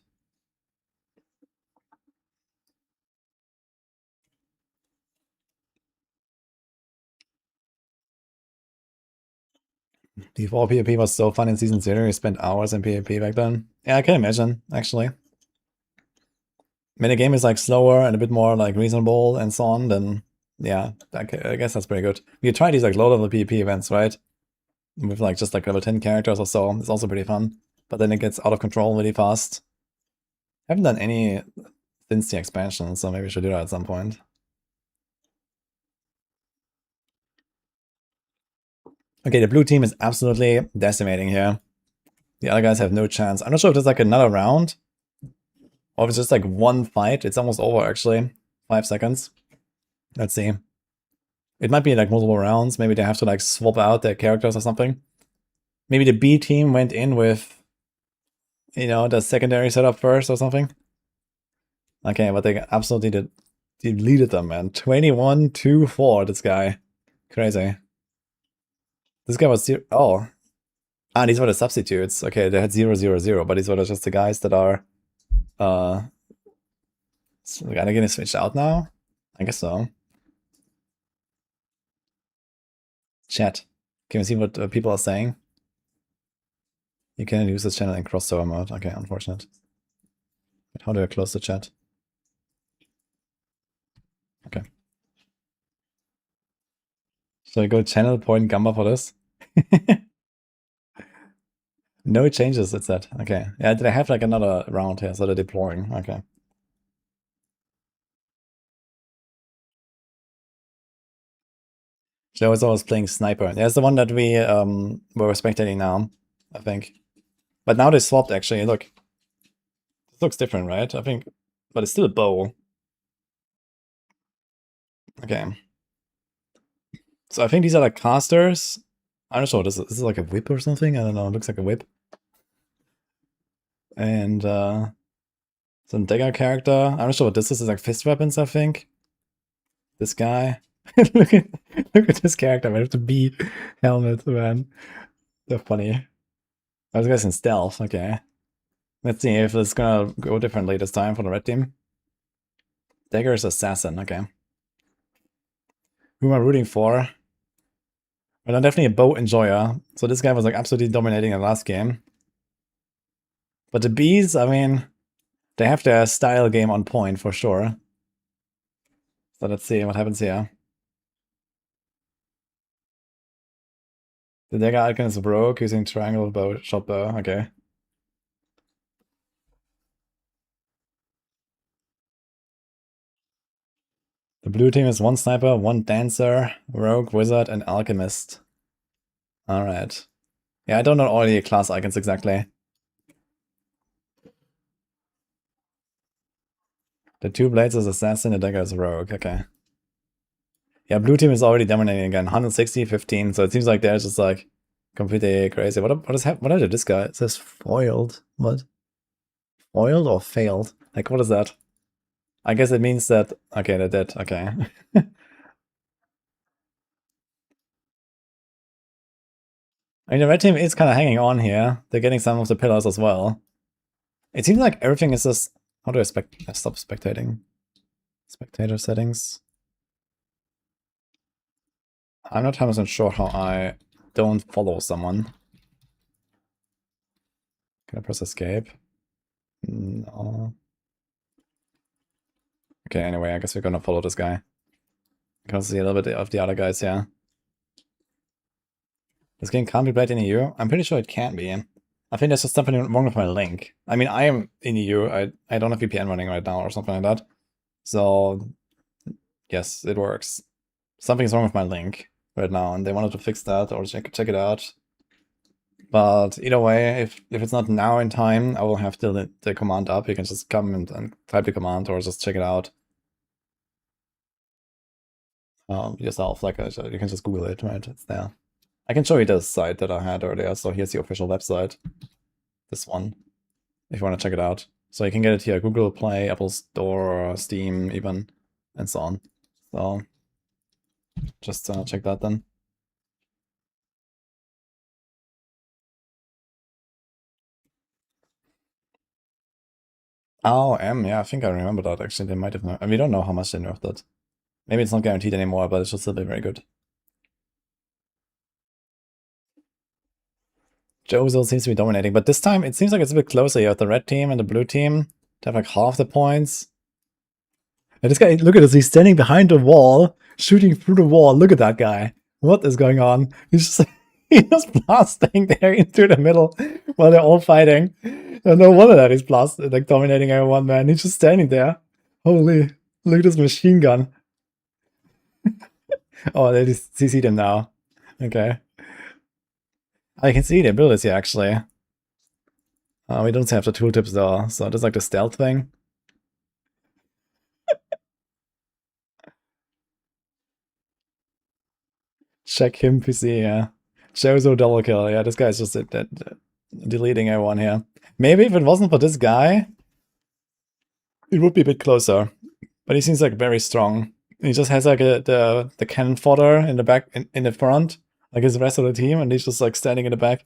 D4 PvP was so fun in Season 0. You spent hours in PvP back then. Yeah, I can imagine, actually. I mean, the game is like slower and a bit more like reasonable and so on, then yeah, I guess that's pretty good. You try these like low-level PvP events, right? With like just like level 10 characters or so. It's also pretty fun. But then it gets out of control really fast. I haven't done any since the expansion, so maybe we should do that at some point. Okay, the blue team is absolutely decimating here. The other guys have no chance. I'm not sure if there's like another round Or if it's just like one fight, it's almost over actually. 5 seconds. Let's see. It might be like multiple rounds. Maybe they have to like swap out their characters or something. Maybe the B team went in with, you know, the secondary setup first or something. Okay, but they absolutely deleted them, man. 21-2-4, this guy. Crazy. This guy was zero. Oh. Ah, these were the substitutes. Okay, they had 0-0-0, but these were just the guys that are are they getting switched out now? I guess so. Chat. Can we see what people are saying? You can use this channel in cross-server mode. Okay, unfortunate. But how do I close the chat? Okay. Should I go channel point Gamba for this? No changes, it said. Okay. Yeah, did I have like another round here? So they're deploying. Okay. Joe is always playing Sniper. There's the one that we were spectating now, I think. But now they swapped actually. Look. This looks different, right? I think. But it's still a bow. Okay. So I think these are like casters. I'm not sure. This is like a whip or something. I don't know. It looks like a whip. And some dagger character. I'm not sure what this is. It's like fist weapons, I think. This guy. look at this character, man. With the B helmet, man. So funny. Oh, this guy's in stealth. Okay. Let's see if it's gonna go differently this time for the red team. Dagger's assassin. Okay. Who am I rooting for? Well, I'm definitely a bow enjoyer. So this guy was like absolutely dominating in the last game. But the bees, I mean, they have their style game on point for sure. So let's see what happens here. The dagger icon is broke using triangle bow, shot bow. Okay. The blue team is 1 sniper, 1 dancer, rogue, wizard, and alchemist. Alright. Yeah, I don't know all the class icons exactly. The 2 blades is assassin, the dagger is rogue. Okay. Yeah, blue team is already dominating again. 160, 15. So it seems like they're just like completely crazy. What did this guy? It says foiled. What? Foiled or failed? Like, what is that? I guess it means that... Okay, they're dead. Okay. I mean, the red team is kind of hanging on here. They're getting some of the pillars as well. It seems like everything is just... How do I stop spectating? Spectator settings. I'm not 100% sure how I don't follow someone. Can I press escape? No. Okay, anyway, I guess we're gonna follow this guy. Because see a little bit of the other guys, yeah. This game can't be played in EU? I'm pretty sure it can be. I think there's just something wrong with my link. I mean, I am in EU. I don't have VPN running right now or something like that. So, yes, it works. Something's wrong with my link right now, and they wanted to fix that or check it out. But either way, if it's not now in time, I will have the command up. You can just come and type the command or just check it out yourself. Like you can just Google it, right? It's there. I can show you the site that I had earlier. So here's the official website. This one, if you want to check it out. So you can get it here, Google Play, Apple Store, Steam, even, and so on. So just check that then. Oh, yeah, I think I remember that actually. They might have nerfed. We don't know how much they nerfed it. Maybe it's not guaranteed anymore, but it should still be very good. Jozo seems to be dominating, but this time it seems like it's a bit closer. You have the red team and the blue team. They have like half the points. And this guy, look at this, he's standing behind the wall, shooting through the wall. Look at that guy. What is going on? He's just he's just blasting there into the middle while they're all fighting. And no wonder that he's like dominating everyone, man. He's just standing there. Holy, look at this machine gun. Oh, they just CC'd him now. Okay. I can see the abilities here, actually. We don't have the tooltips though, so there's like the stealth thing. Check him PC, yeah. Jozo double kill, yeah, this guy's just deleting everyone here. Maybe if it wasn't for this guy, it would be a bit closer. But he seems like very strong. He just has like the cannon fodder in the back, in the front, like his rest of the team, and he's just like standing in the back.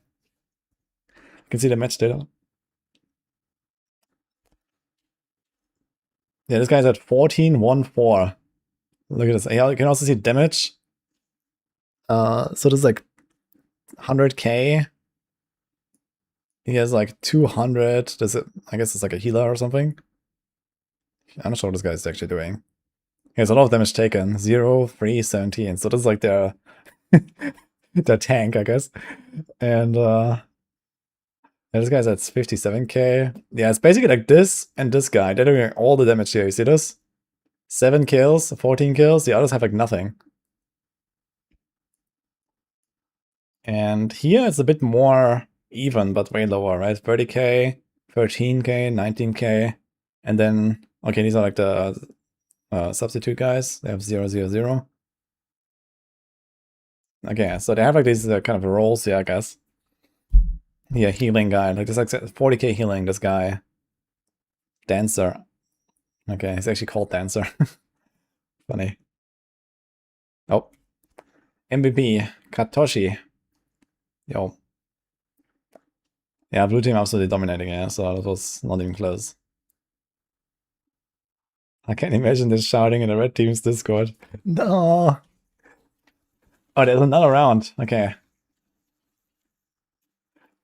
You can see the match data. Yeah, this guy's at 14-1-4. Look at this. Yeah, you can also see damage. So there's like 100k. He has like 200. Does it? I guess it's like a healer or something. I'm not sure what this guy's actually doing. He has a lot of damage taken. 0, 3, 17. So this is like their their tank, I guess. And yeah, this guy's at 57k. Yeah, it's basically like this and this guy. They're doing all the damage here. You see this? 7 kills, 14 kills. The others have like nothing. And here it's a bit more even, but way lower, right? 30k, 13k, 19k. And then, okay, these are like the substitute guys. They have 0, 0, 0. Okay, so they have like these kind of roles here, I guess. Yeah, healing guy. Like this, like 40k healing, this guy. Dancer. Okay, he's actually called Dancer. Funny. Oh. MVP, Katoshi. Yo. Yeah, blue team absolutely dominating, yeah, so that was not even close. I can't imagine this shouting in the red team's Discord. No! Oh, there's another round. Okay.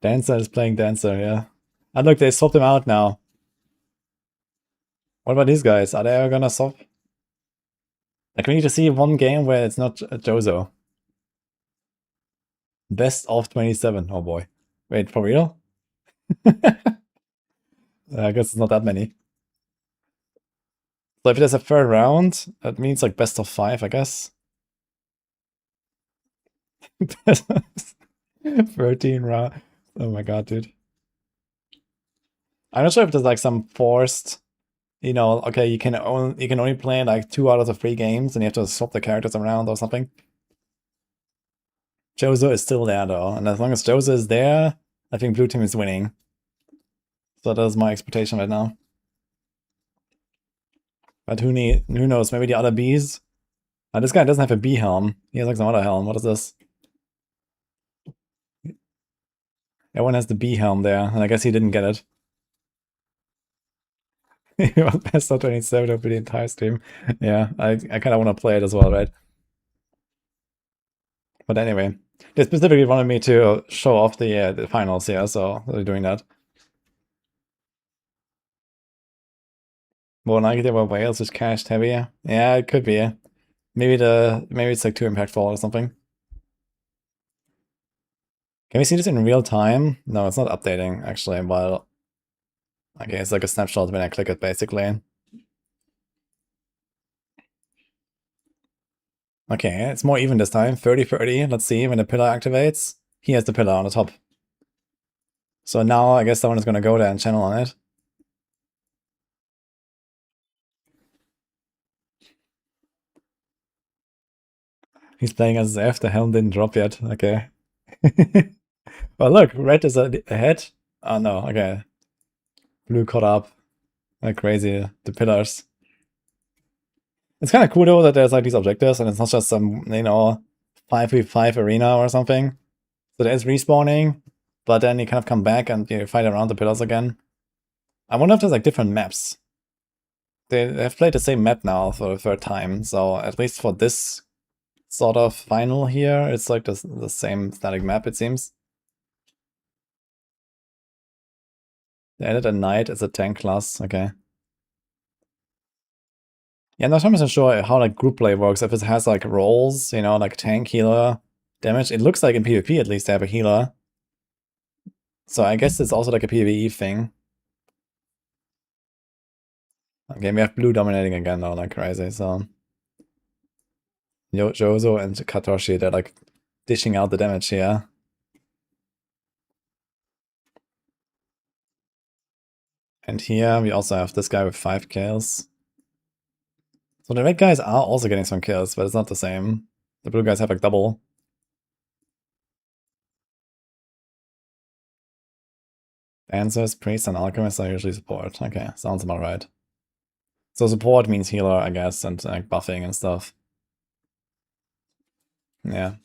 Dancer is playing Dancer, yeah. And look, they swapped him out now. What about these guys? Are they ever gonna swap? Like, we need to see one game where it's not Jozo. Best of 27. Oh boy. Wait, for real? I guess it's not that many. So if there's a third round, that means like best of 5, I guess. 13 round. Oh my god, dude. I'm not sure if there's like some forced, you know, okay, you can only play like 2 out of the 3 games and you have to swap the characters around or something. Jozo is still there though, and as long as Jozo is there, I think blue team is winning. So that's my expectation right now. But who knows, maybe the other bees? This guy doesn't have a bee helm. He has like some other helm. What is this? Everyone has the bee helm there, and I guess he didn't get it. He was best of 27 over the entire stream. Yeah, I kind of want to play it as well, right? But anyway, they specifically wanted me to show off the finals here, so they're doing that. More likely they were Wales which cached heavier. Yeah, it could be. Maybe it's like too impactful or something. Can we see this in real time? No, it's not updating actually, but okay, it's like a snapshot when I click it basically. Okay, it's more even this time. 30-30. Let's see when the pillar activates. He has the pillar on the top. So now I guess someone is gonna go there and channel on it. He's playing as F, the helm didn't drop yet. Okay. Well, look, red is ahead. Oh no, okay. Blue caught up. Like crazy, the pillars. It's kind of cool though that there's like these objectives and it's not just some, you know, 5v5 arena or something. So there's respawning, but then you kind of come back and you fight around the pillars again. I wonder if there's like different maps. They've played the same map now for the third time, so at least for this sort of final here, it's like the same static map, it seems. They added a knight as a tank class, okay. Yeah, I'm not 100% sure how like group play works, if it has like roles, you know, like tank, healer, damage. It looks like in PvP at least they have a healer. So I guess it's also like a PvE thing. Okay, we have blue dominating again though, like crazy, so... Jozo and Katoshi, they're like dishing out the damage here. And here we also have this guy with 5 kills. So the red guys are also getting some kills, but it's not the same. The blue guys have like double. Dancers, priests, and alchemists are usually support. Okay, sounds about right. So support means healer, I guess, and like buffing and stuff. Yeah.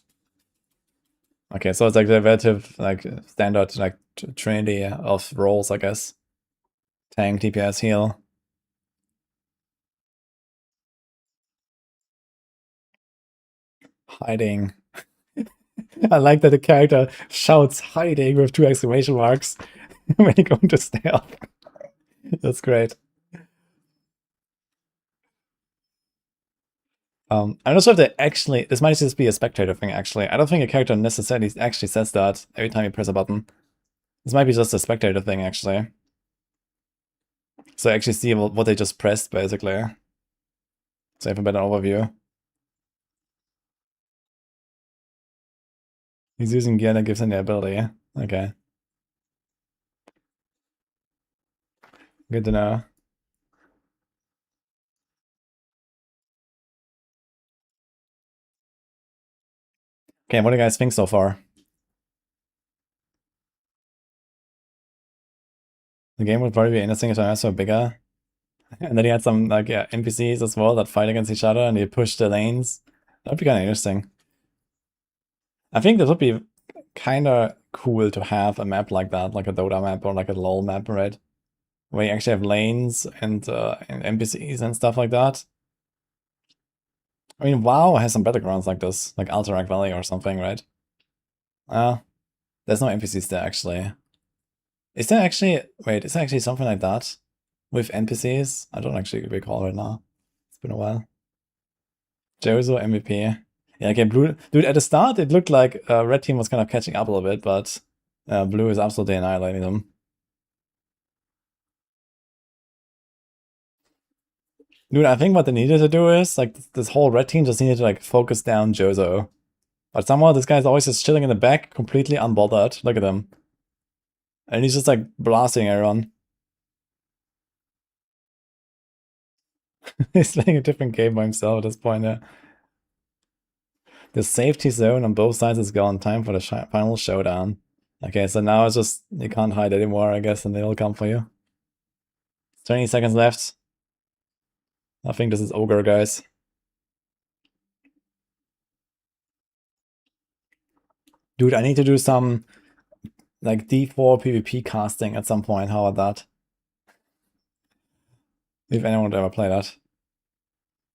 Okay, so it's like the relative, like standard, like trinity of roles, I guess. Tank, DPS, heal. Hiding. I like that the character shouts hiding with 2 exclamation marks when you go into stealth. That's great. I'm not sure if they actually, this might just be a spectator thing actually. I don't think a character necessarily actually says that every time you press a button. This might be just a spectator thing actually. So I actually see what they just pressed basically. So I have a better overview. He's using gear that gives him the ability. Okay. Good to know. Okay, what do you guys think so far? The game would probably be interesting if the maps were bigger. And then he had some like NPCs as well that fight against each other and they push the lanes. That'd be kind of interesting. I think this would be kind of cool to have a map like that, like a Dota map or like a LoL map, right? Where you actually have lanes and NPCs and stuff like that. I mean, WoW has some battlegrounds like this, like Alterac Valley or something, right? There's no NPCs there actually. Is there actually, wait, is there actually something like that with NPCs? I don't actually recall right now. It's been a while. Jozo MVP. Yeah, okay, blue. Dude, at the start it looked like red team was kind of catching up a little bit, but blue is absolutely annihilating them. Dude, I think what they needed to do is, like, this whole red team just needed to, like, focus down Jozo. But somehow this guy's always just chilling in the back, completely unbothered. Look at him. And he's just, like, blasting everyone. He's playing a different game by himself at this point, yeah. The safety zone on both sides is gone. Time for the final showdown. Okay, so now it's just, you can't hide anymore, I guess, and they'll come for you. 20 seconds left. I think this is Ogre, guys. Dude, I need to do some, like, D4 PvP casting at some point. How about that? If anyone would ever play that.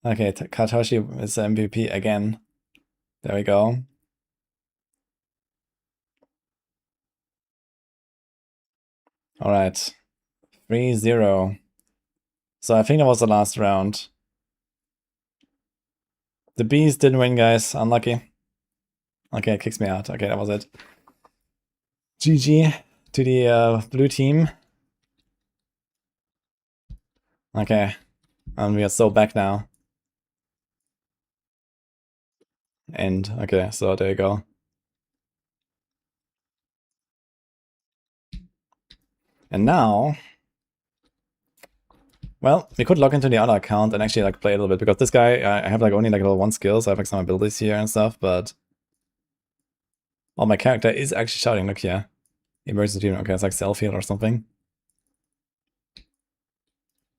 Okay, Katoshi is MVP again. There we go. Alright. 3-0. So I think that was the last round. The bees didn't win, guys. Unlucky. Okay, it kicks me out. Okay, that was it. GG to the blue team. Okay. And we are so back now. And okay, so there you go. And now, well, we could log into the other account and actually like play a little bit, because this guy, I have like only like level 1 skills, so I have like some abilities here and stuff, but well, my character is actually shouting. Look here. Emergency team. Okay, it's like self-heal or something.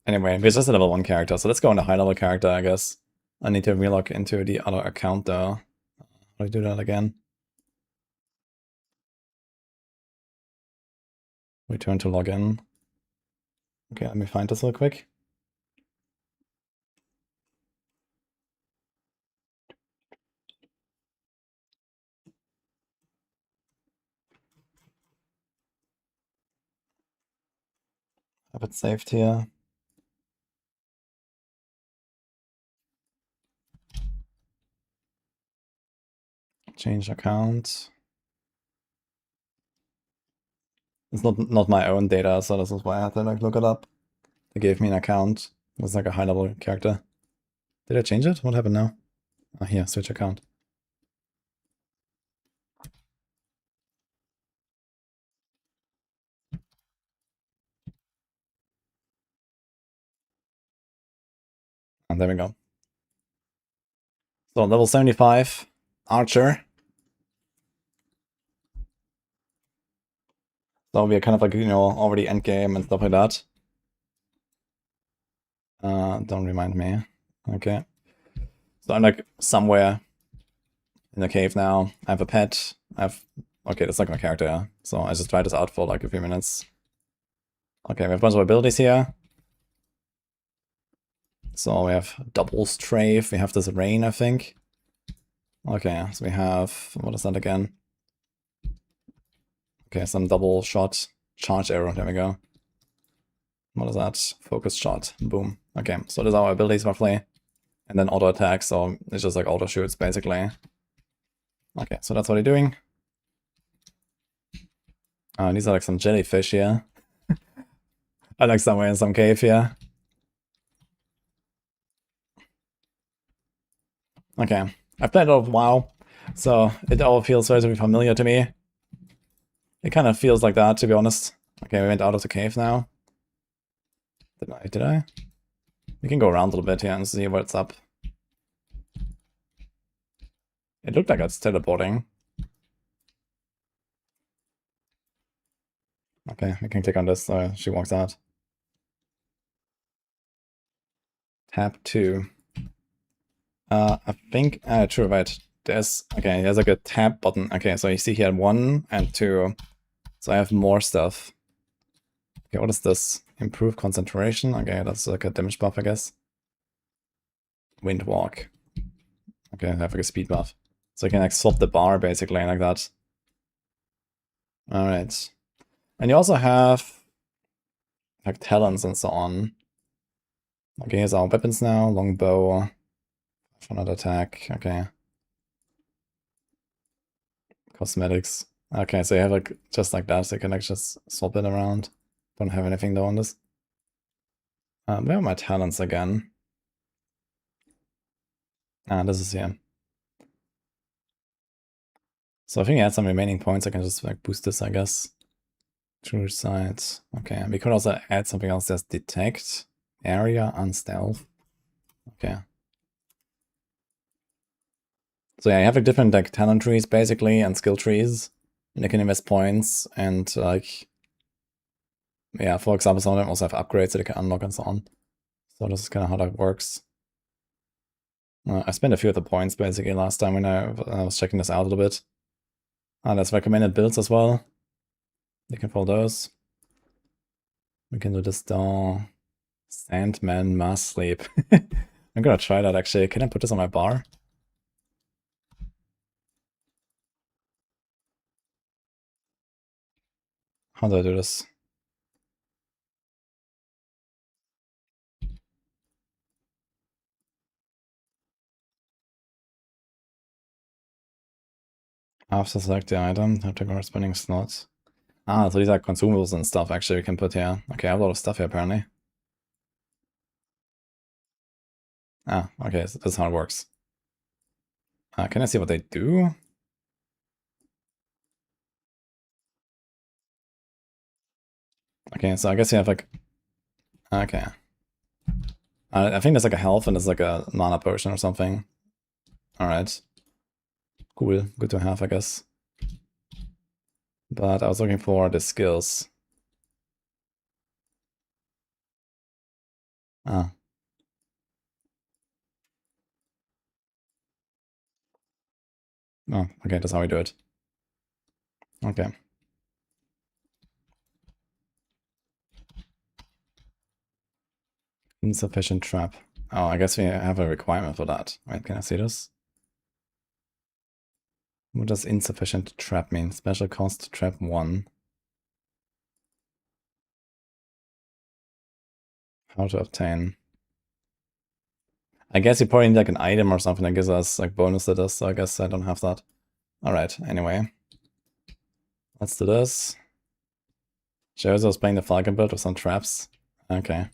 Anyway, we're just a level 1 character, so let's go on a high level character, I guess. I need to relog into the other account though. How do I do that again? Return to login. Okay, let me find this real quick. Have it saved here. Change account. It's not my own data, so this is why I had to like look it up. They gave me an account. It was like a high level character. Did I change it? What happened now? Oh, here, switch account. And there we go. So level 75, Archer. So we're kind of like, you know, already endgame and stuff like that. Don't remind me. Okay. So I'm like somewhere in the cave now. I have a pet. Okay, that's not my character. So I just tried this out for like a few minutes. Okay, we have a bunch of abilities here. So we have double strafe. We have this rain, I think. Okay, so we have, what is that again? Okay, some double shot, charge arrow, there we go. What is that? Focus shot, boom. Okay, so these are our abilities roughly. And then auto attack, so it's just like auto shoots basically. Okay, so that's what we're doing. These are like some jellyfish here. I like somewhere in some cave here. Okay, I've played a lot of WoW, so it all feels very familiar to me. It kind of feels like that, to be honest. Okay, we went out of the cave now. Did I? We can go around a little bit here and see what's up. It looked like it's teleporting. Okay, we can click on this so she walks out. Tab 2. I think, true, right. There's like a tab button. Okay, so you see here 1 and 2. So I have more stuff. Okay, what is this? Improve concentration. Okay, that's like a damage buff, I guess. Wind walk. Okay, I have like a speed buff. So I can like swap the bar basically like that. Alright. And you also have like talents and so on. Okay, here's our weapons now. Longbow. Another attack. Okay. Cosmetics. Okay, so you have like just like that, so you can like just swap it around. Don't have anything though on this. Where are my talents again? This is here. So I think I had some remaining points. I can just like boost this, I guess. True sight. Okay, we could also add something else. There's detect, area, and stealth. Okay. So yeah, you have like different like talent trees basically and skill trees. And you can invest points and like, yeah, for example, some of them also have upgrades that you can unlock and so on. So this is kind of how that works. I spent a few of the points basically last time when I was checking this out a little bit. There's recommended builds as well. You can follow those. We can do this down. Sandman Mass Sleep. I'm gonna try that actually. Can I put this on my bar? How do I do this? After select the item, have the corresponding slot. So these are consumables and stuff actually we can put here. Okay, I have a lot of stuff here apparently. Okay, so this is how it works. Can I see what they do? Okay, so I guess you have like... Okay. I think there's like a health and there's like a mana potion or something. Alright. Cool, good to have, I guess. But I was looking for the skills. Oh, okay, that's how we do it. Okay. Insufficient trap. Oh, I guess we have a requirement for that. Wait, can I see this? What does insufficient trap mean? Special cost trap 1. How to obtain. I guess you probably need like an item or something that gives us like bonus to this, so I guess I don't have that. Alright, anyway. Let's do this. Shows us playing the Falcon build with some traps. Okay.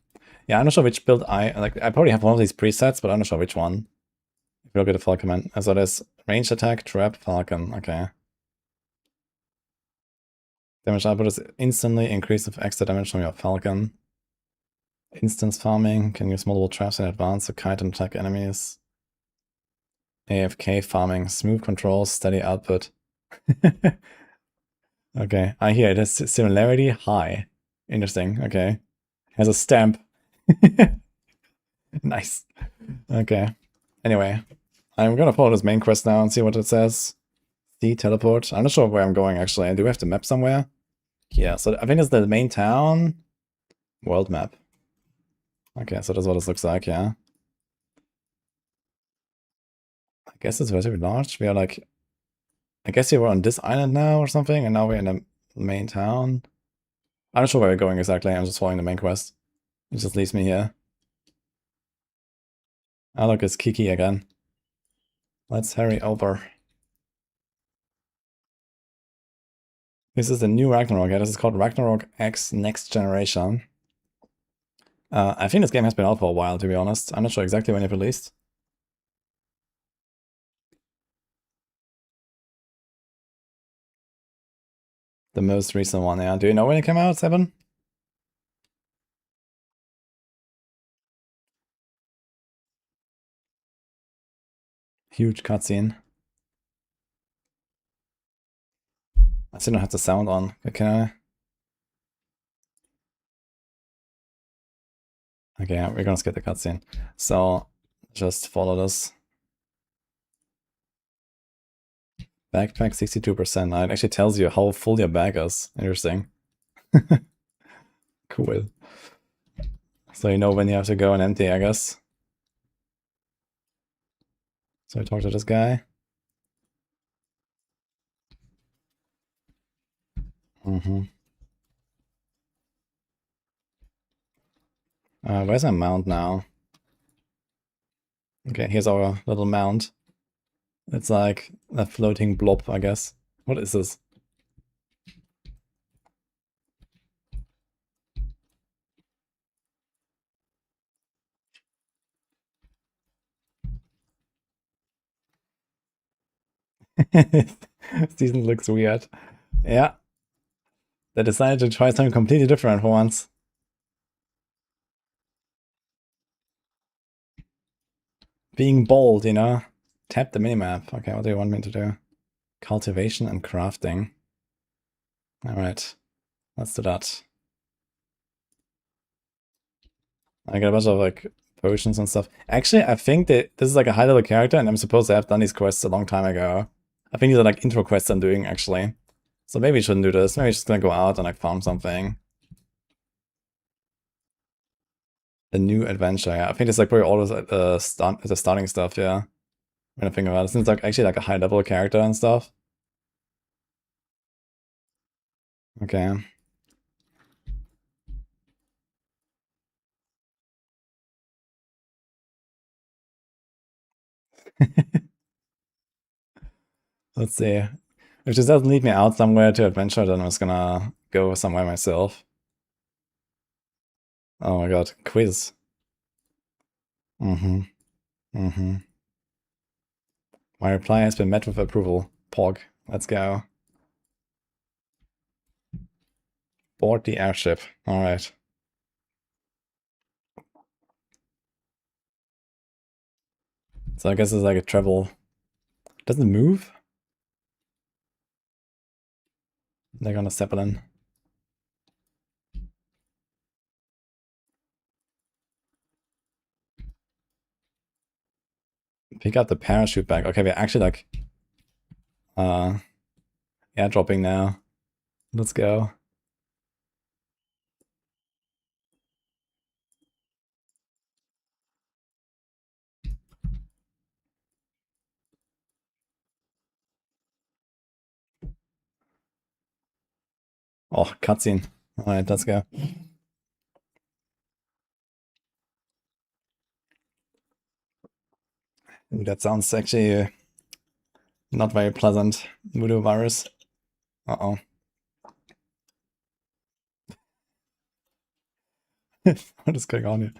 Yeah, I'm not sure which build I probably have one of these presets, but I'm not sure which one. If you look at the Falcon command. So there's ranged attack, trap, Falcon, okay. Damage output is instantly increased with extra damage from your Falcon. Instance farming, can use multiple traps in advance to kite and attack enemies. AFK farming, smooth controls, steady output. Okay, I hear it has similarity high. Interesting, okay. Has a stamp. Nice. Okay. Anyway, I'm gonna follow this main quest now and see what it says. See, teleport. I'm not sure where I'm going actually. Do we have the map somewhere? Yeah, so I think it's the main town. World map. Okay, so that's what this looks like, yeah. I guess it's relatively large. We are like, I guess you were on this island now or something, and now we're in the main town. I'm not sure where we're going exactly. I'm just following the main quest. It just leaves me here. Ah, look, it's Kiki again. Let's hurry over. This is the new Ragnarok. Yeah, this is called RagnarokX Next Generation. I think this game has been out for a while, to be honest. I'm not sure exactly when it released. The most recent one, yeah. Do you know when it came out, 7? Huge cutscene. I still don't have the sound on. Can I? Okay, yeah, we're gonna skip the cutscene. So, just follow this. Backpack 62%. It actually tells you how full your bag is. Interesting. Cool. So you know when you have to go and empty, I guess. So I talk to this guy. Where's my mount now? Okay, here's our little mount. It's like a floating blob, I guess. What is this? Season looks weird. Yeah. They decided to try something completely different for once. Being bold, you know? Tap the minimap. Okay, what do you want me to do? Cultivation and crafting. Alright. Let's do that. I got a bunch of like potions and stuff. Actually, I think that this is like a high level character and I'm supposed to have done these quests a long time ago. I think these are like intro quests I'm doing actually. So maybe I shouldn't do this. Maybe I'm just gonna go out and like farm something. A new adventure, yeah. I think it's like probably all the starting stuff, yeah. When I think about it. Since it's like actually like a high level character and stuff. Okay. Let's see. If this doesn't lead me out somewhere to adventure, then I'm just gonna go somewhere myself. Oh my god, quiz. My reply has been met with approval. Pog. Let's go. Board the airship. Alright. So I guess it's like a travel. Doesn't it move? They're gonna Zeppelin. Pick up the parachute bag. Okay, we're actually like airdropping now. Let's go. Oh, cutscene. Alright, let's go. Ooh, that sounds actually not very pleasant. Voodoo virus. Uh-oh. What is going on here?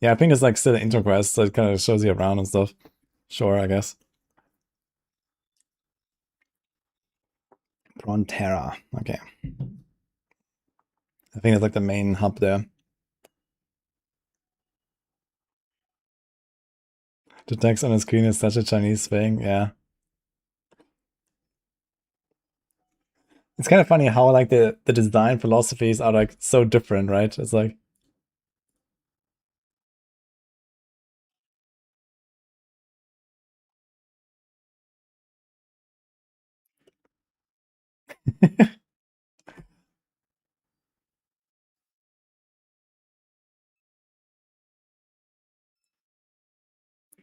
Yeah, I think it's like still an intro quest, so it kind of shows you around and stuff. Sure, I guess. Frontera. Okay. I think it's like the main hub there. The text on the screen is such a Chinese thing, yeah. It's kind of funny how like the design philosophies are like so different, right? It's like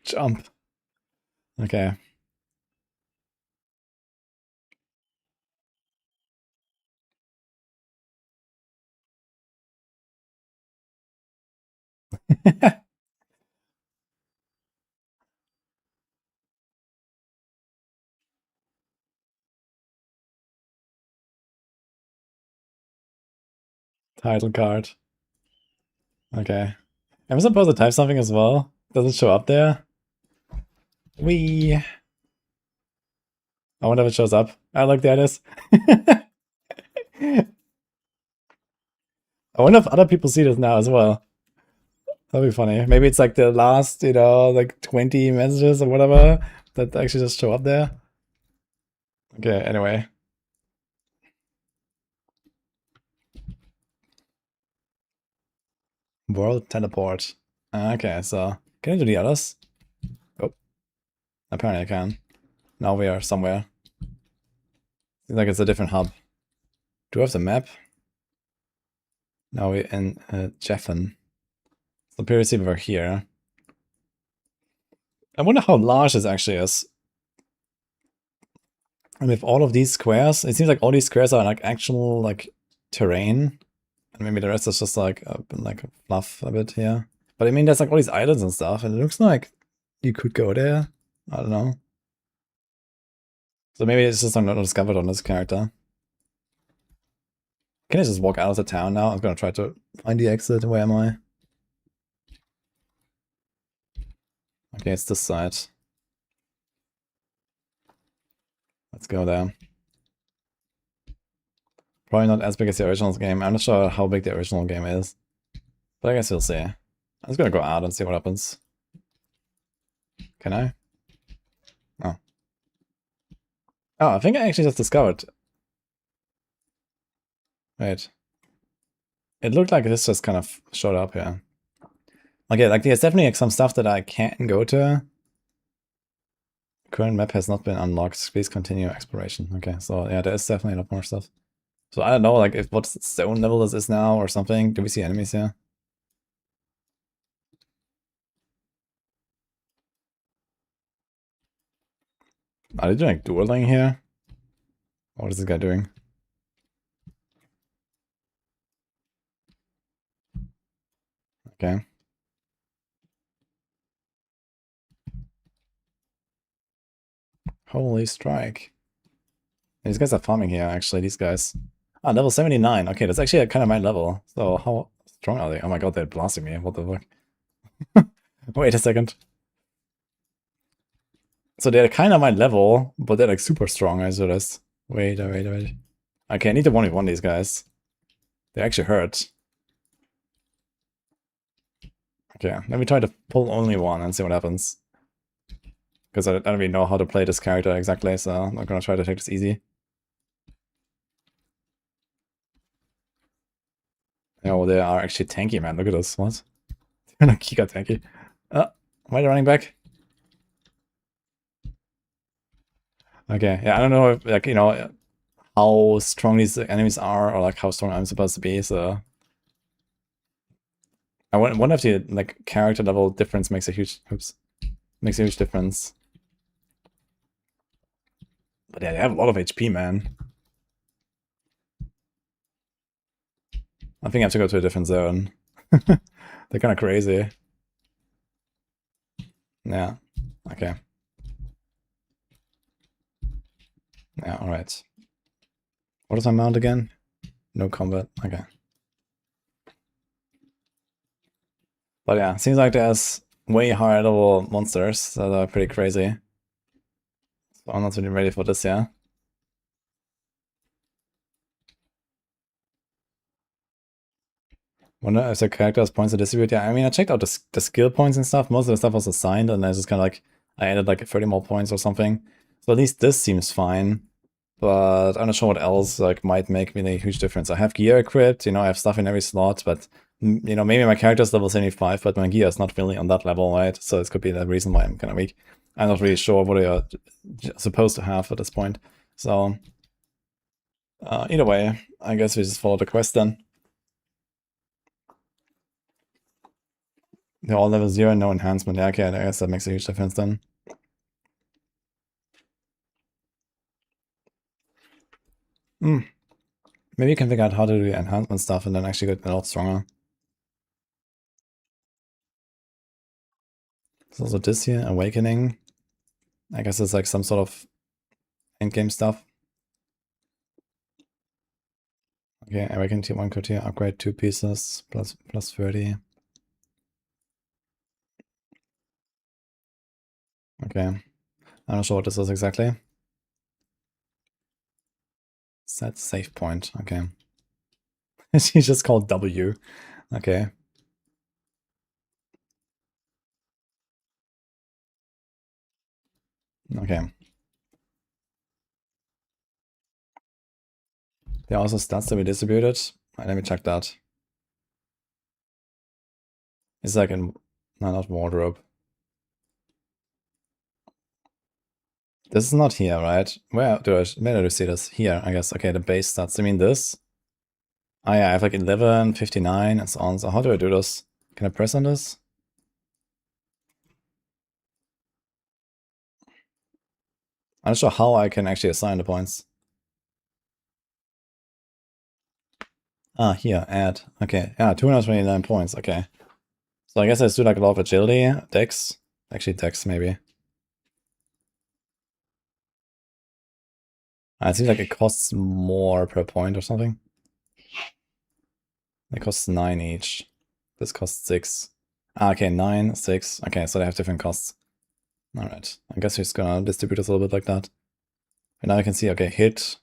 jump. Okay. Title card. Okay. Am I supposed to type something as well? Does it show up there? Wee. I wonder if it shows up. I like there it is. I wonder if other people see this now as well. That'd be funny. Maybe it's like the last, like 20 messages or whatever that actually just show up there. Okay, anyway. World teleport. Okay, so can I do the others? Oh, apparently I can. Now we are somewhere. Seems like it's a different hub. Do I have the map? Now we're in Jeffen. So previously we were here. I wonder how large this actually is. And with all of these squares, it seems like all these squares are like actual like terrain. And maybe the rest is just like fluff a bit here. But I mean, there's like all these islands and stuff, and it looks like you could go there. I don't know. So maybe it's just not discovered on this character. Can I just walk out of the town now? I'm gonna try to find the exit. Where am I? Okay, it's this side. Let's go there. Probably not as big as the original game. I'm not sure how big the original game is. But I guess we'll see. I'm just gonna go out and see what happens. Can I? Oh. Oh, I think I actually just discovered. Wait. It looked like this just kind of showed up here. Okay, like there's definitely like some stuff that I can't go to. Current map has not been unlocked. Please continue exploration. Okay, so yeah, there is definitely a lot more stuff. So I don't know, like if what zone level this is now or something. Do we see enemies here? Are they doing dueling here? What is this guy doing? Okay. Holy strike. These guys are farming here, actually, these guys. Ah, level 79. Okay, that's actually kind of my level. So how strong are they? Oh my god, they're blasting me. What the fuck? Wait a second. So they're kind of my level, but they're like super strong, I noticed. Wait. Okay, I need to 1v1 these guys. They actually hurt. Okay, let me try to pull only one and see what happens. Because I don't really know how to play this character exactly, so I'm not gonna try to take this easy. Oh, they are actually tanky, man. Look at this. What? They're not giga tanky. Why are they running back? Okay, yeah, I don't know if, like, how strong these enemies are, or like how strong I'm supposed to be, so... I wonder if the, like, character level difference makes a huge... Oops. Makes a huge difference. But yeah, they have a lot of HP, man. I think I have to go to a different zone. They're kind of crazy. Yeah, okay. Yeah, alright. What is my mount again? No combat, okay. But yeah, seems like there's way higher level monsters that are pretty crazy. So I'm not really ready for this, yeah. Wonder if the character has points to distribute. Yeah, I mean, I checked out the skill points and stuff. Most of the stuff was assigned, and I just kind of like, I added like 30 more points or something. So at least this seems fine. but I'm not sure what else like might make me a huge difference. I have gear equipped, you know, I have stuff in every slot, but you know, maybe my character's level 75, but my gear is not really on that level, right? So this could be the reason why I'm kind of weak. I'm not really sure what you're supposed to have at this point. So either way, I guess we just follow the quest then. They're all level 0, no enhancement. Yeah, okay, I guess that makes a huge difference then. Maybe you can figure out how to do the enhancement stuff and then actually get a lot stronger. There's also this here, Awakening. I guess it's like some sort of endgame stuff. Okay, Awaken tier 1 could here, upgrade 2 pieces, plus 30. Okay, I'm not sure what this is exactly. Set save point, okay. She's just called W. Okay. Okay. There are also stats to be distributed. Let me check that. It's like in... No, not wardrobe. This is not here, right? Where do I see this? Here, I guess. Okay, the base stats. I mean this? Oh yeah, I have like 11, 59, and so on. So how do I do this? Can I press on this? I'm not sure how I can actually assign the points. Ah, here, add. Okay, yeah, 229 points, okay. So I guess I do like a lot of agility, dex. Actually, dex, maybe. It seems like it costs more per point or something. It costs 9 each. This costs 6. Ah, okay, 9, 6. Okay, so they have different costs. Alright, I guess we're just gonna distribute this a little bit like that. And now I can see, okay, hit,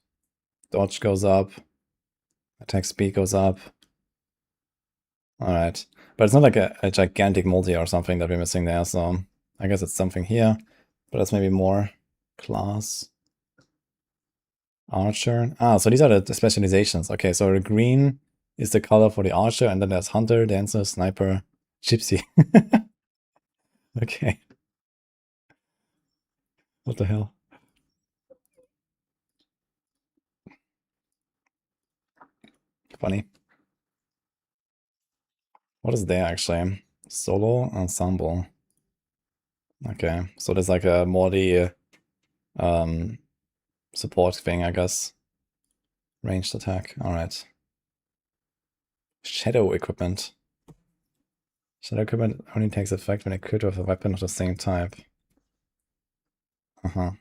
dodge goes up, attack speed goes up. Alright, but it's not like a gigantic multi or something that we're missing there, so I guess it's something here. But that's maybe more class. Archer. Ah, so these are the specializations. Okay, so the green is the color for the archer, and then there's hunter, dancer, sniper, gypsy. Okay. What the hell? Funny. What is there actually? Solo ensemble. Okay, so there's like a more the support thing, I guess. Ranged attack. Alright. Shadow equipment. Shadow equipment only takes effect when equipped with a weapon of the same type. Uh-huh.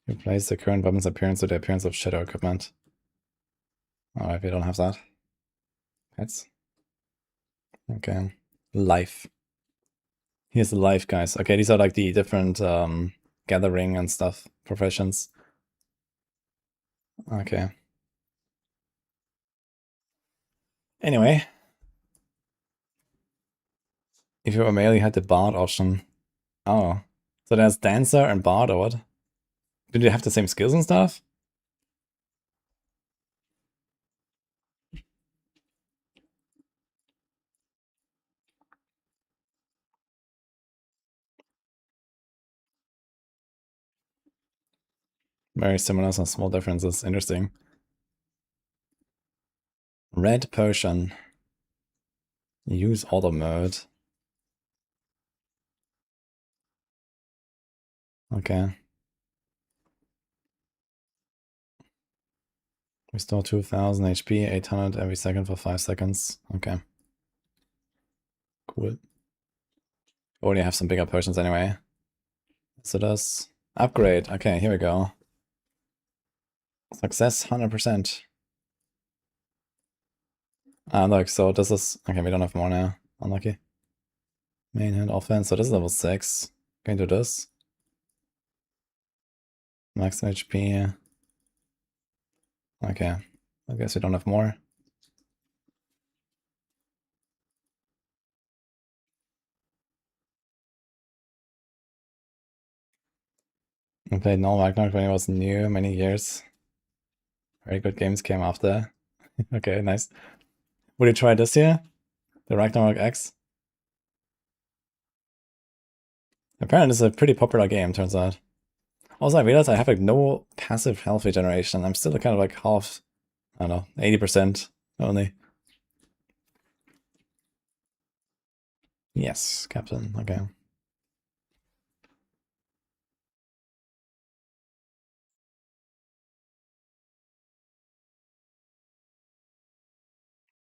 Replace the current weapon's appearance with the appearance of shadow equipment. Alright, we don't have that. Pets. Okay. Life. Here's the life, guys. Okay, these are like the different gathering and stuff professions. Okay. Anyway. If you were male, you had the bard option. Oh. So there's dancer and bard, or what? Do they have the same skills and stuff? Very similar, some small differences. Interesting. Red potion. Use auto mode. Okay. Restore 2000 HP, 800 every second for 5 seconds. Okay. Cool. Already have some bigger potions anyway. So does upgrade. Okay, here we go. Success 100%. Ah, look, so this is... Okay, we don't have more now. Unlucky. Main hand offense. So this is level 6. Going to this. Max HP. Okay. I guess we don't have more. I played no Ragnarok when it was new many years. Very good games came after. Okay, nice. Would you try this year? The RagnarokX? Apparently it's a pretty popular game, turns out. Also, I realized I have like no passive health regeneration. I'm still kind of like half, I don't know, 80% only. Yes, Captain, okay.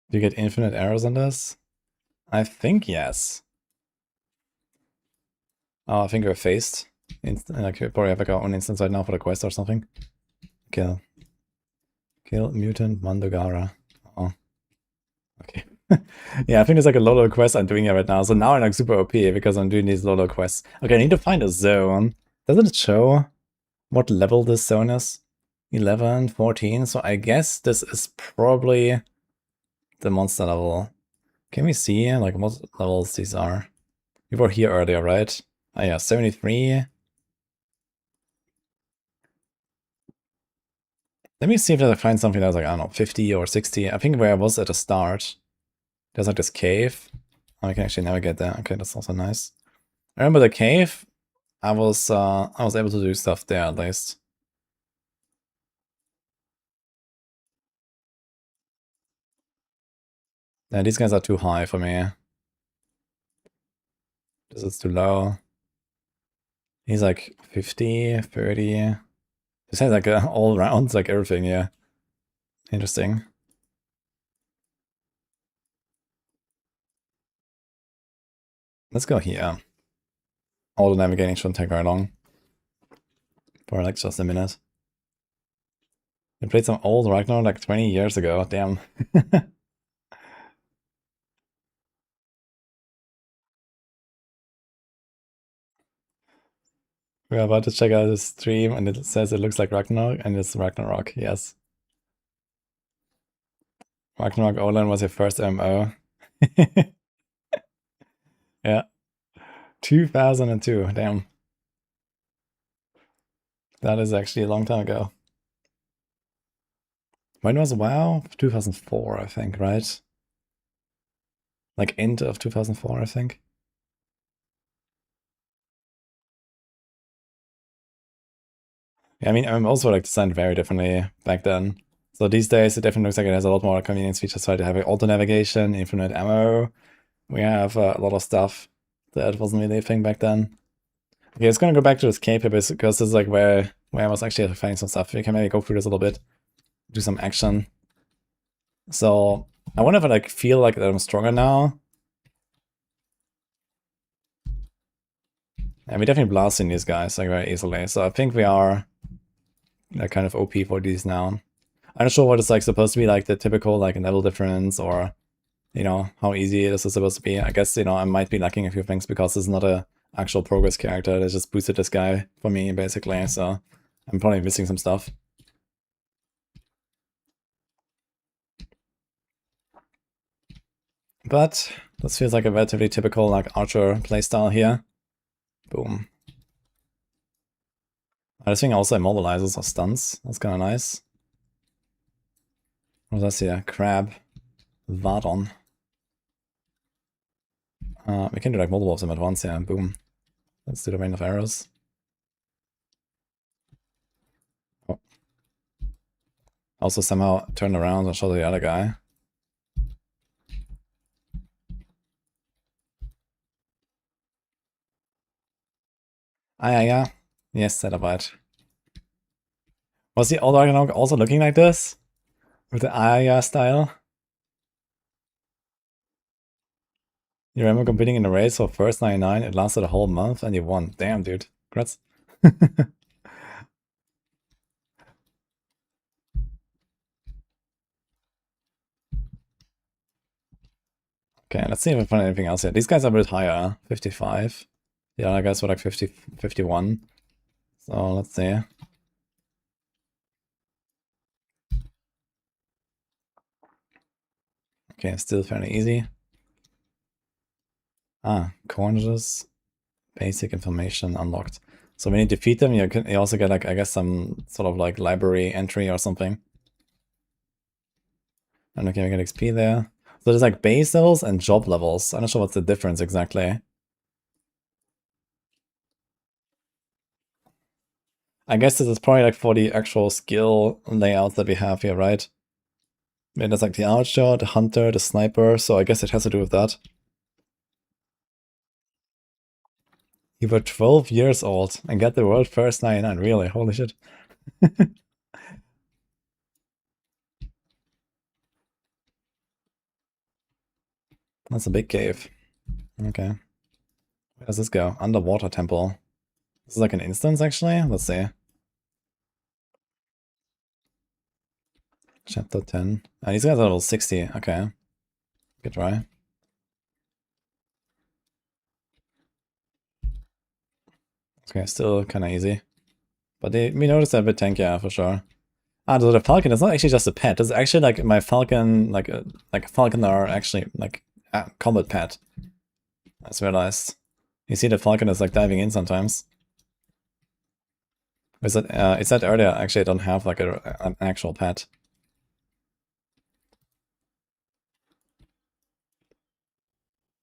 Do you get infinite arrows on this? I think yes. Oh, I think we're phased. Like, we probably have like our own instance right now for the quest or something. Kill. Kill mutant Mandogara. Oh. Okay. Yeah, I think there's like a lot of quests I'm doing here right now. So now I'm like super OP because I'm doing these lot of quests. Okay, I need to find a zone. Doesn't it show what level this zone is? 11, 14. So I guess this is probably the monster level. Can we see like what levels these are? We were here earlier, right? Oh yeah, 73. Let me see if I find something that's like, I don't know, 50 or 60. I think where I was at the start, there's like this cave. Oh, I can actually navigate there. Okay, that's also nice. I remember the cave. I was able to do stuff there at least. Yeah, these guys are too high for me. This is too low. He's like 50, 30. This has like all rounds, like everything, yeah. Interesting. Let's go here. All the navigating shouldn't take very long. For like just a minute. I played some old Ragnar like 20 years ago, damn. We're about to check out the stream and it says it looks like Ragnarok and it's Ragnarok, yes. Ragnarok Olan was your first MO. Yeah. 2002, damn. That is actually a long time ago. When was WoW? 2004, I think, right? Like end of 2004, I think. Yeah, I mean, I'm also like designed very differently back then. So these days, it definitely looks like it has a lot more convenience features. So to have auto navigation, infinite ammo. We have a lot of stuff that wasn't really a thing back then. Okay, it's gonna go back to this cave because this is like where I was actually finding some stuff. We can maybe go through this a little bit, do some action. So I wonder if I like feel like I'm stronger now. And we're definitely blasting these guys like very easily. So I think we are like kind of OP for these now. I'm not sure what it's like supposed to be like the typical like level difference or you know how easy this is supposed to be. I guess you know I might be lacking a few things because it's not a actual progress character. They just boosted this guy for me basically. So I'm probably missing some stuff. But this feels like a relatively typical like archer playstyle here. Boom. This thing also immobilizes or stuns. That's kind of nice. What does that here? Crab. Vardon. We can do like multiple of them at once, yeah. Boom. Let's do the rain of arrows. Oh. Also somehow turn around and show the other guy. Ah, yeah. Yes, set about. Was the old Ragnarok also looking like this? With the Aya style? You remember competing in a race for first 99? It lasted a whole month and you won. Damn, dude. Congrats. Okay, let's see if we find anything else here. These guys are a bit higher. 55. The other guys were like 50, 51. So let's see. Okay, still fairly easy. Ah, corners. Basic information unlocked. So when you defeat them, you also get like, I guess, some sort of like library entry or something. And okay, we get XP there. So there's like base levels and job levels. I'm not sure what's the difference exactly. I guess this is probably like for the actual skill layouts that we have here, right? I mean, there's like the archer, the hunter, the sniper, so I guess it has to do with that. You were 12 years old and got the world first 99, really? Holy shit. That's a big cave. Okay. Where does this go? Underwater temple. This is like an instance, actually? Let's see. Chapter 10. These guys are level 60. Okay. Good try. Okay, still kind of easy. But we noticed they're a bit tankier, for sure. Ah, so the falcon is not actually just a pet. It's actually like my falcon, like a falconer, actually, like a combat pet. I just realized. You see the falcon is like diving in sometimes. Is that, it said earlier, actually I don't have like an actual pet.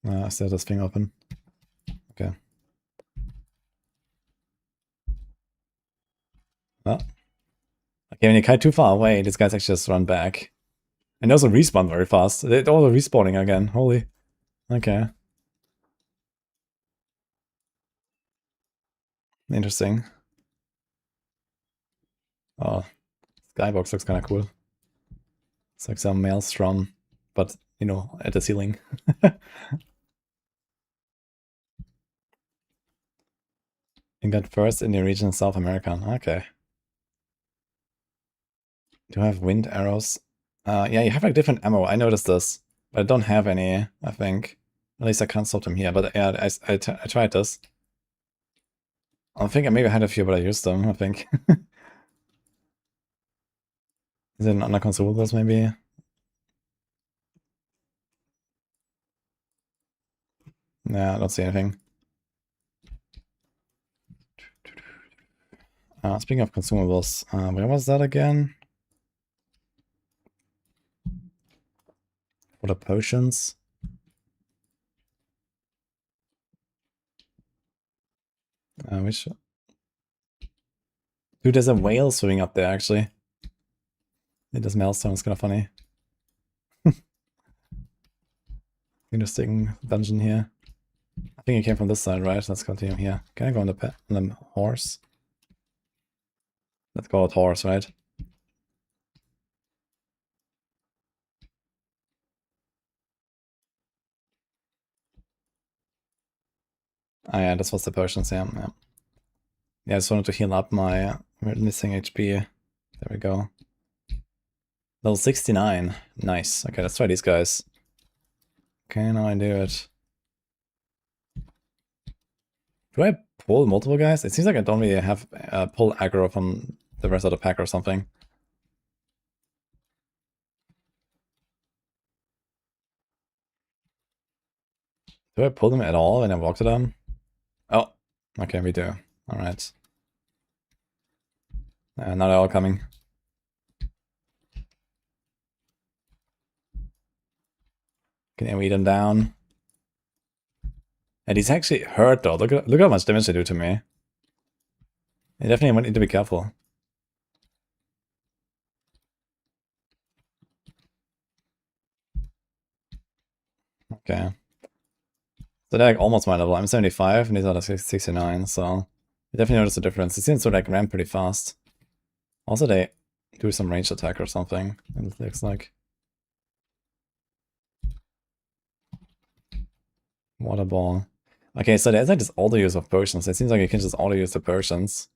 I still have this thing open. Okay. Oh. Okay, when you kite too far away, these guys actually just run back. And they also respawn very fast. They're all respawning again. Holy. Okay. Interesting. Oh, skybox looks kind of cool. It's like some maelstrom, but, you know, at the ceiling. You got first in the region of South America. Okay. Do I have wind arrows? Yeah, you have like different ammo. I noticed this, but I don't have any, I think. At least I can't stop them here, but yeah, I tried this. I think I maybe had a few, but I used them, I think. Is it under consumables, maybe? Yeah, I don't see anything. Speaking of consumables, where was that again? For the potions? Which... Dude, there's a whale swimming up there, actually. This maelstrom is kind of funny. Interesting dungeon here. I think it came from this side, right? Let's continue here. Can I go on the horse? Let's call it horse, right? Ah, yeah, this was the potions, yeah. Yeah, I just wanted to heal up my missing HP. There we go. Level 69. Nice. Okay, let's try these guys. Okay, now I do it. Do I pull multiple guys? It seems like I don't really have pull aggro from the rest of the pack or something. Do I pull them at all when I walk to them? Oh, okay, we do. Alright. Now they're all coming. Can we eat them down? And he's actually hurt though. Look how much damage they do to me. I definitely need to be careful. Okay. So they're like almost my level. I'm 75 and these are like 69, so I definitely notice a difference. It seems to like ramp pretty fast. Also they do some ranged attack or something, it looks like. Water ball. Okay, so there's like this auto use of potions. It seems like you can just auto use the potions.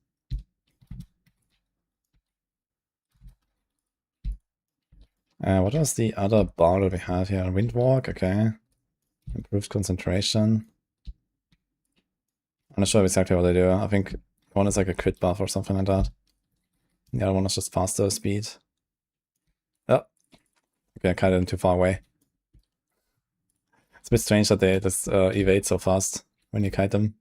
What was the other bar that we had here? Windwalk, okay. Improved concentration. I'm not sure exactly what they do. I think one is like a crit buff or something like that. The other one is just faster speed. Oh. Okay, I cut it too far away. It's a bit strange that they just evade so fast when you kite them.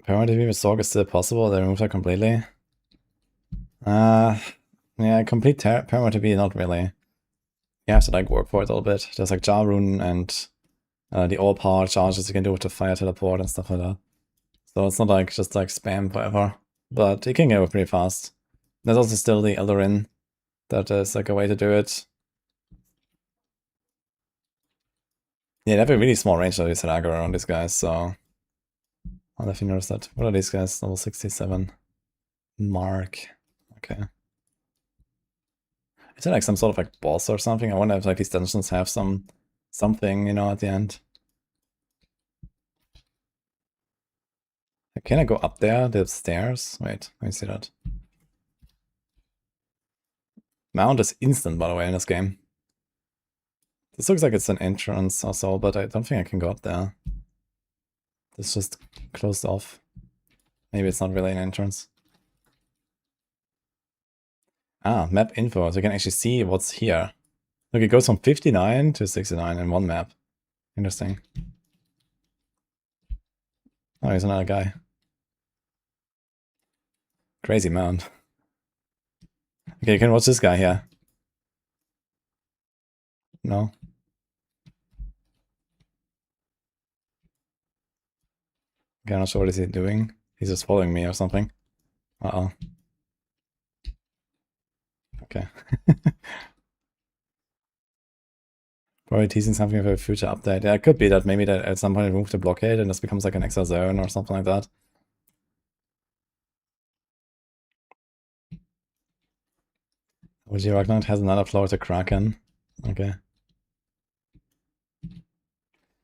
Permanent TV with Sorg is still possible, they removed that completely. Yeah, complete permanent TV, not really. You have to like work for it a little bit. There's like Jar Rune and the all power charges you can do with the fire teleport and stuff like that. So it's not like just like spam forever. But you can get it pretty fast. There's also still the Eldarin. That is like a way to do it. Yeah, they have a really small range that is aggro around these guys, so I'll definitely notice that. What are these guys? Level 67. Mark. Okay. Is it like some sort of like boss or something? I wonder if like these dungeons have something, you know, at the end. Can I go up there, the stairs? Wait, let me see that. Mount is instant, by the way, in this game. This looks like it's an entrance or so, but I don't think I can go up there. It's just closed off. Maybe it's not really an entrance. Ah, map info, so you can actually see what's here. Look, it goes from 59 to 69 in one map. Interesting. Oh, here's another guy. Crazy mount. Okay, you can watch this guy here. No? Okay, I'm not sure what is he doing. He's just following me or something. Uh-oh. Okay. Probably teasing something for a future update. Yeah, it could be that maybe that at some point it removes the blockade and this becomes like an extra zone or something like that. Wudijo Ragnarok has another floor to Kraken. Okay.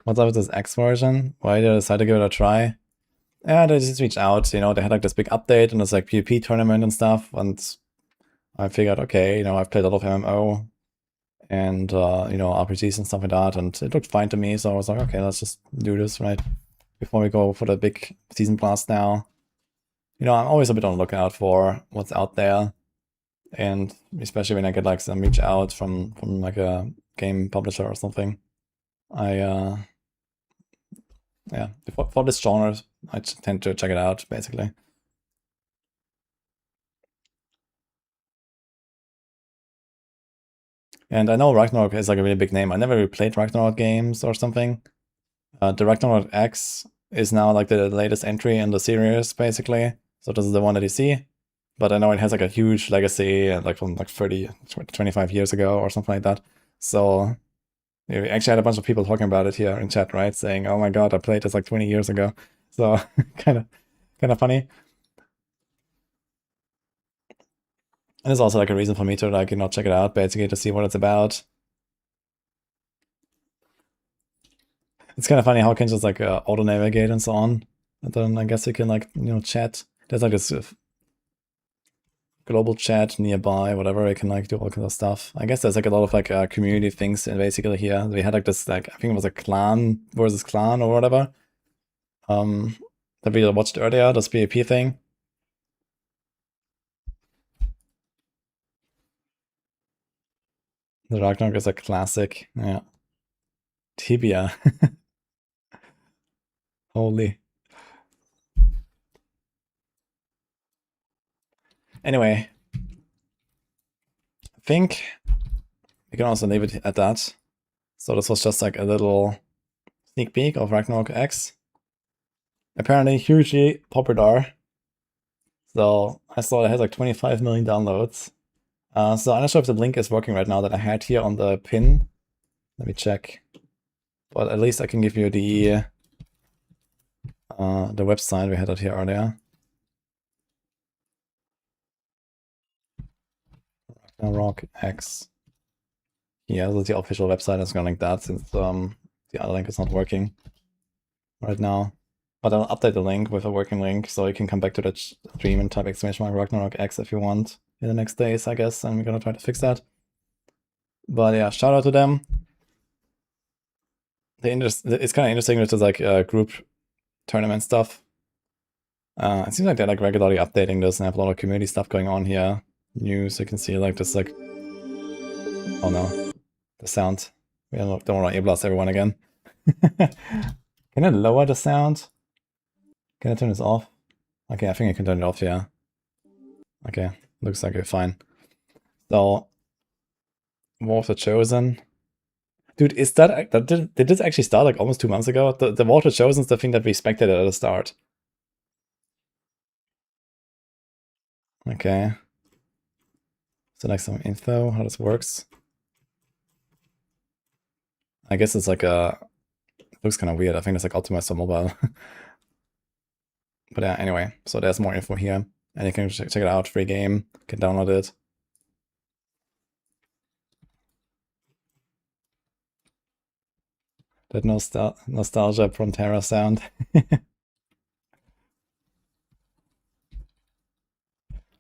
What's up with this X version? Why did I decide to give it a try? Yeah, they just reached out, you know, they had like this big update and this like PvP tournament and stuff, and I figured, okay, you know, I've played a lot of MMO and, you know, RPGs and stuff like that, and it looked fine to me, so I was like, okay, let's just do this, right? Before we go for the big season blast now. You know, I'm always a bit on the lookout for what's out there, and especially when I get like some reach out from like a game publisher or something. Yeah, for this genre, I tend to check it out, basically. And I know Ragnarok is like a really big name. I never really played Ragnarok games or something. The RagnarokX is now like the latest entry in the series, basically. So this is the one that you see. But I know it has like a huge legacy, like from like 30, 25 years ago or something like that. So we actually had a bunch of people talking about it here in chat, right? Saying, oh my god, I played this like 20 years ago. So kind of funny. And it's also like a reason for me to like, you know, check it out, basically to see what it's about. It's kind of funny how I can just like auto navigate and so on. And then I guess you can like, you know, chat. There's like this global chat nearby, whatever. You can like do all kinds of stuff. I guess there's like a lot of like community things and basically here. We had like this, like, I think it was a clan versus clan or whatever. That we watched earlier, this PvP thing. The Ragnarok is a classic, yeah. Tibia. Holy. Anyway, I think we can also leave it at that. So this was just like a little sneak peek of RagnarokX. Apparently hugely popular. So I saw it has like 25 million downloads. So I'm not sure if the link is working right now that I had here on the pin. Let me check. But at least I can give you the website. We had it here earlier. RagnarokX. Yeah, this is the official website. I'm gonna link that since the other link is not working right now. But I'll update the link with a working link so you can come back to the stream and type !RagnarokX if you want in the next days, I guess, and we're gonna try to fix that. But yeah, shout out to them. It's kind of interesting with this like group tournament stuff. It seems like they're like regularly updating this and have a lot of community stuff going on here. News, you can see like this like, oh no, the sound. We don't want to A-blast everyone again. Can I lower the sound? Can I turn this off? Okay, I think I can turn it off here. Okay, looks like we're fine. So, War of the Chosen. Dude, is that did this actually start like almost 2 months ago? The War of the Chosen is the thing that we expected at the start. Okay. Select some info, how this works. I guess it's like a... It looks kind of weird. I think it's like optimized for mobile. But yeah, anyway. So there's more info here. And you can check it out. Free game. You can download it. That nostalgia Frontera sound.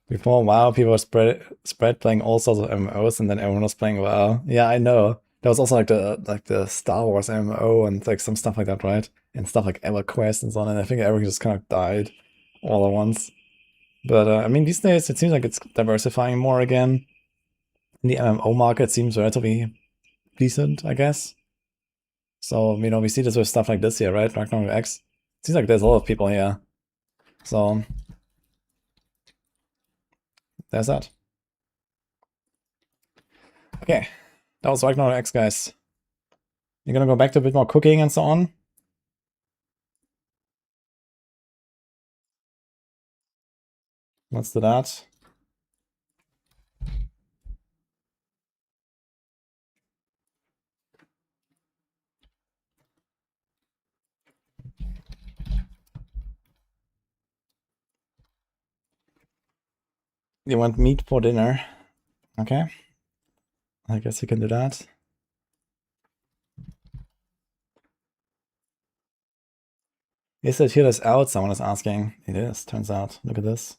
Before WoW, people were spread playing all sorts of MMOs, and then everyone was playing WoW. Yeah, I know. There was also like the Star Wars MMO and like some stuff like that, right? And stuff like EverQuest and so on. And I think everything just kind of died all at once. But I mean, these days it seems like it's diversifying more again. And the MMO market seems relatively decent, I guess. So, you know, we see this with stuff like this here, right? RagnarokX. Seems like there's a lot of people here. So, there's that. Okay, that was RagnarokX, guys. You're gonna go back to a bit more cooking and so on. Let's do that. You want meat for dinner? Okay. I guess you can do that. Is it here out? Someone is asking. It is, turns out. Look at this.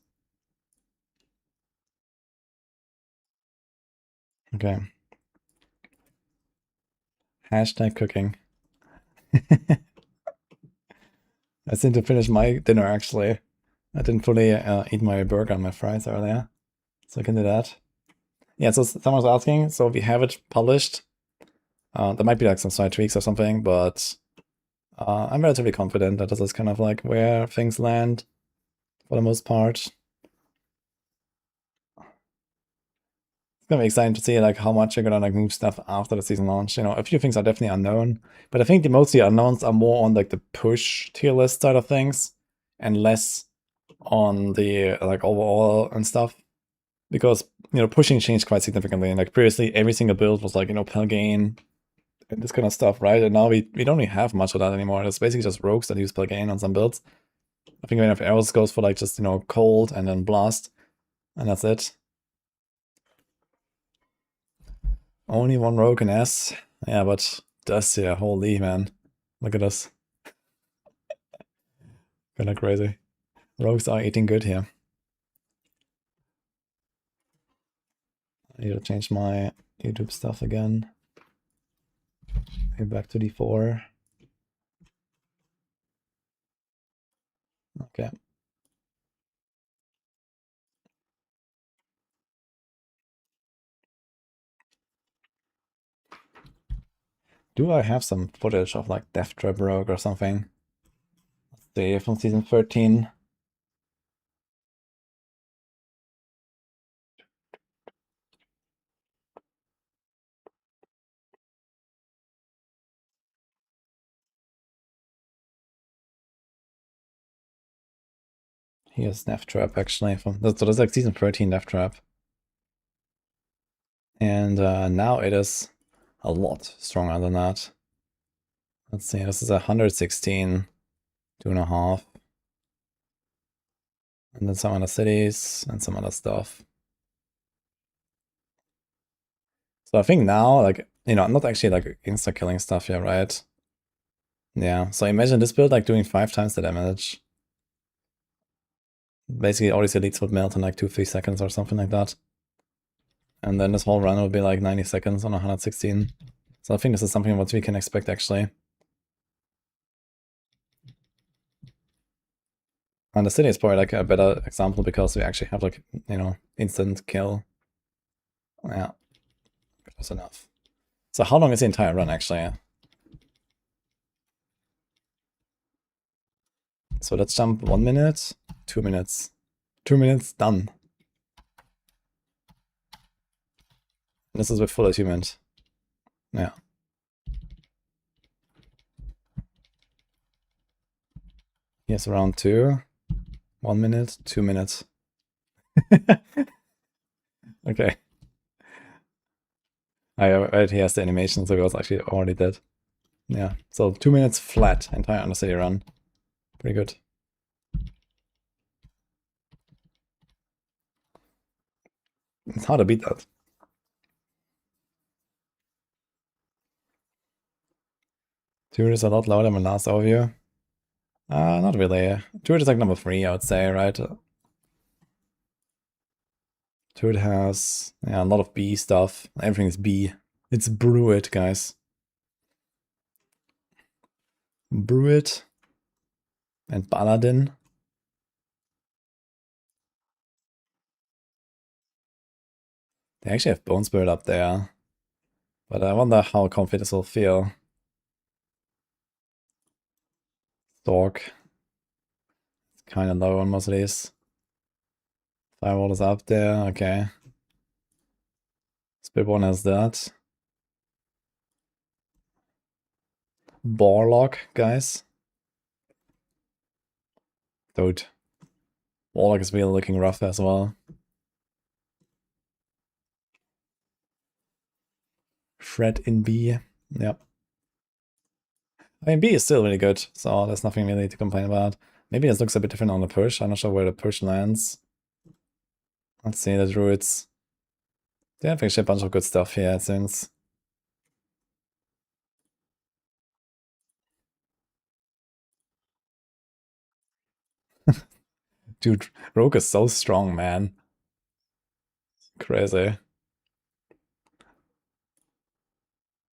Okay. Hashtag cooking. I seem to finish my dinner, actually. I didn't fully eat my burger and my fries earlier. So I can do that. Yeah, so someone was asking, so we have it published. There might be like some slight tweaks or something, but I'm relatively confident that this is kind of like where things land for the most part. It's gonna be exciting to see like how much you're gonna like move stuff after the season launch. You know, a few things are definitely unknown, but I think the mostly unknowns are more on like the push tier list side of things and less on the like overall and stuff. Because, you know, pushing changed quite significantly. And like previously every single build was like, you know, Pelgain and this kind of stuff, right? And now we don't really have much of that anymore. It's basically just rogues that use Pelgain on some builds. I think if arrows goes for like just, you know, cold and then blast, and that's it. Only one rogue in S. Yeah, but that's here, holy man. Look at this. Kinda crazy. Rogues are eating good here. I need to change my YouTube stuff again. Go back to D4. Okay. Do I have some footage of like Death Trap Rogue or something? Let's see, from season 13. Here's Death Trap actually. So that's like season 13 Death Trap. And now it is a lot stronger than that. Let's see, this is 116, 2.5. And then some other cities and some other stuff. So I think now, like, you know, I'm not actually like insta-killing stuff here, right? Yeah, so imagine this build like doing 5 times the damage. Basically all these elites would melt in like 2-3 seconds or something like that. And then this whole run would be like 90 seconds on 116. So I think this is something what we can expect actually. And the city is probably like a better example because we actually have like, you know, instant kill. Yeah, that's enough. So how long is the entire run actually? So let's jump 1 minute. 2 minutes. 2 minutes, done. This is with full achievement. Yeah. Here's round 2. 1 minute, 2 minutes. Okay. I already has the animation, so it was actually already dead. Yeah, so 2 minutes flat, entire Undercity run. Pretty good. It's hard to beat that. Druid is a lot lower than my last overview. Not really. Druid is like number 3, I would say, right? Druid has a lot of B stuff. Everything is B. It's brew it, guys. Brew it. And Paladin. They actually have Bone Spirit up there. But I wonder how comfy this will feel. Stork. It's kind of low on most of these. Firewall is up there, okay. Spiritborn has that. Warlock, guys. Dude. Warlock is really looking rough as well. Fred in B. Yep. I mean, B is still really good, so there's nothing really to complain about. Maybe this looks a bit different on the push. I'm not sure where the push lands. Let's see, the druids. They have actually a bunch of good stuff here, it seems. Dude, Rogue is so strong, man. Crazy.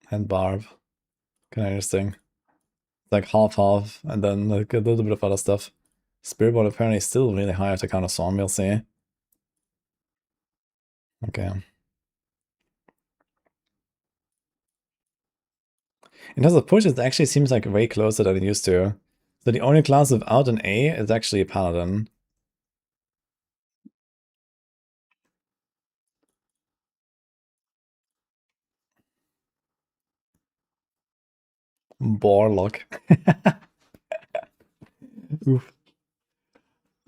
And Barb. Kinda interesting. Like half-half, and then like a little bit of other stuff. Spiritborn apparently is still really high to counter Storm, we'll see. Okay. In terms of push, it actually seems like way closer than it used to. So the only class without an A is actually a Paladin. Warlock. Oof.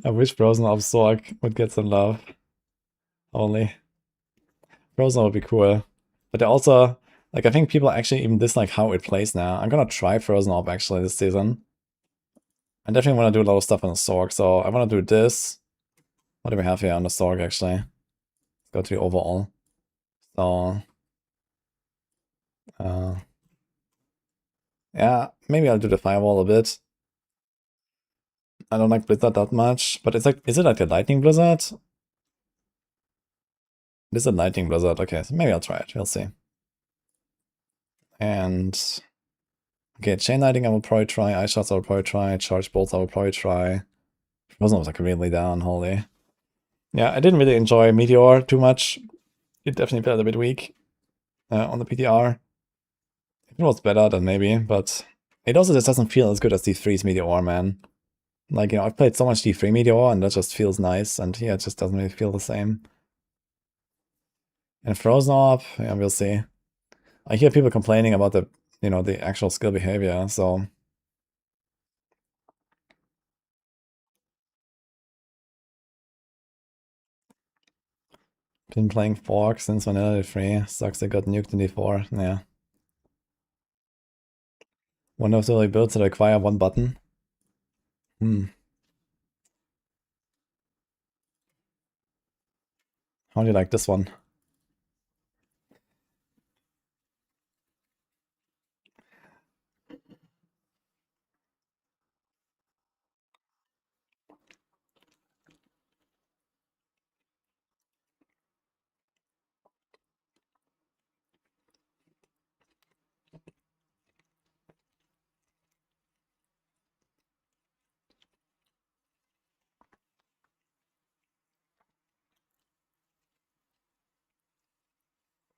I wish Frozen of Sorg would get some love. Only. Frozen would be cool. But they also, like, I think people actually even dislike how it plays now. I'm gonna try Frozen Orb actually this season. I definitely want to do a lot of stuff on the Sorg, so I want to do this. What do we have here on the Sorg actually? Let's go to the overall. So, yeah, maybe I'll do the Firewall a bit. I don't like Blizzard that much, but it's like, is it like the Lightning Blizzard? It is a Lightning Blizzard, okay, so maybe I'll try it, we'll see. And, okay, Chain Lightning I will probably try, Ice Shots I will probably try, Charge Bolts I will probably try. Frozen was like really down, holy. Yeah, I didn't really enjoy Meteor too much. It definitely felt a bit weak on the PTR. It was better than maybe, but it also just doesn't feel as good as D3's Meteor, man. Like, you know, I've played so much D3 Meteor and that just feels nice, and here it just doesn't really feel the same. And Frozen Orb, yeah, we'll see. I hear people complaining about the, you know, the actual skill behavior, so. Been playing Fork since Vanilla D3. Sucks they got nuked in D4, yeah. Wonder if they'll build to require one button. How do you like this one?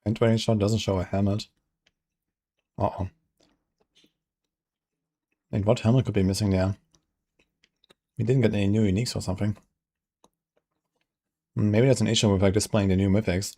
And 20 shot doesn't show a helmet. Uh-oh. And what helmet could be missing there? We didn't get any new uniques or something. Maybe that's an issue with like displaying the new mythics.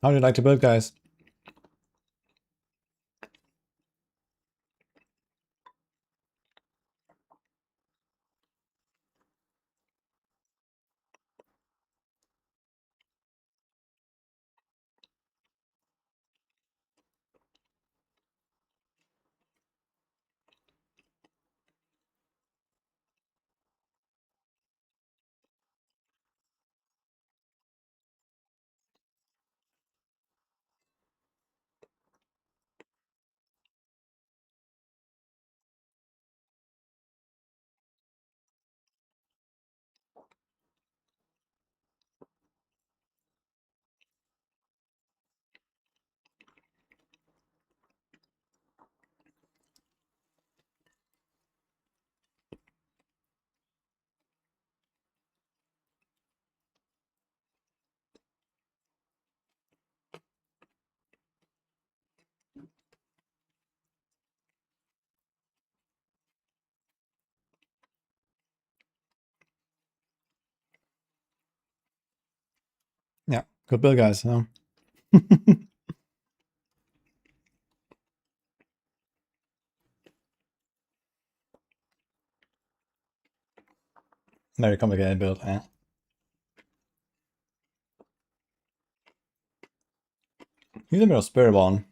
How do you like to build, guys? Yeah, good build, guys. Very complicated build, eh? He's a bit of Spiritborn.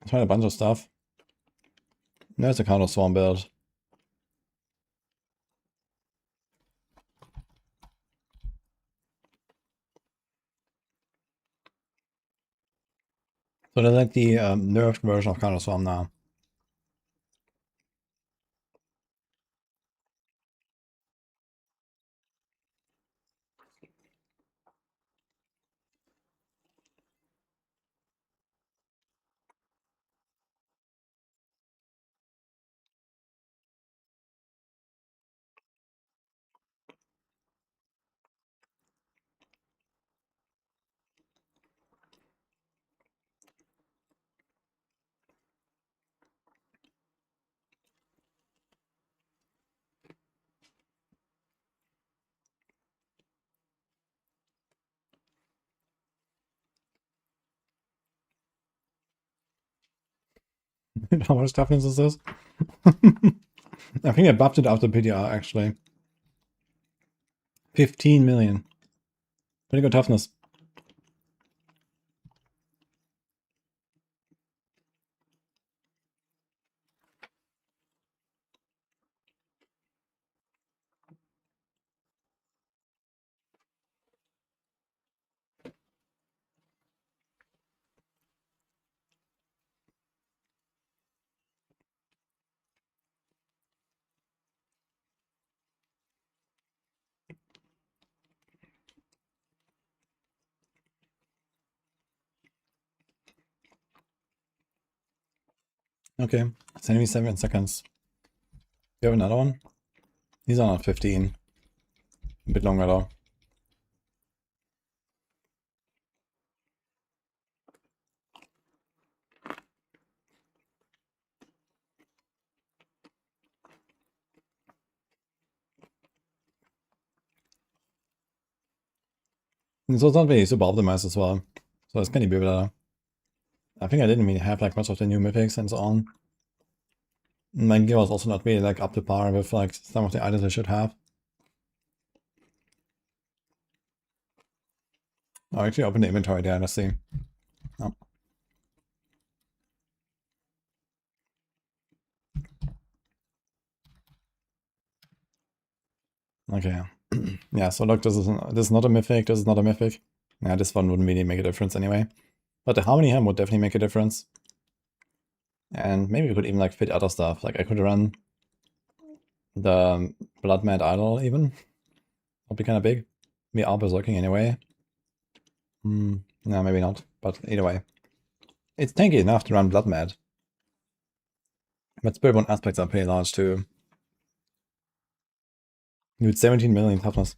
Tried a bunch of stuff. There's a Counter Swarm build. So they're like the nerfed version of Counter Swarm now. How much toughness is this? I think I buffed it after PDR actually. 15 million. Pretty good toughness. Okay, 77 seconds. Do you have another one? These are not 15. A bit longer though. And so it's not really super optimized as well. So it's gonna be better. I think I didn't really have like much of the new mythics and so on. My gear was also not really like up to par with like some of the items I should have. I'll actually open the inventory there, let's see. Oh. Okay. Yeah, so look, this is not a mythic, this is not a mythic. Yeah, this one wouldn't really make a difference anyway. But the Harmony Helm would definitely make a difference. And maybe we could even like fit other stuff. Like I could run the Blood Mad Idol even. Would be kind of big. We are berserking anyway. No, maybe not. But either way. It's tanky enough to run Blood Mad. But Spirit aspects are pretty large too. Dude, 17 million toughness.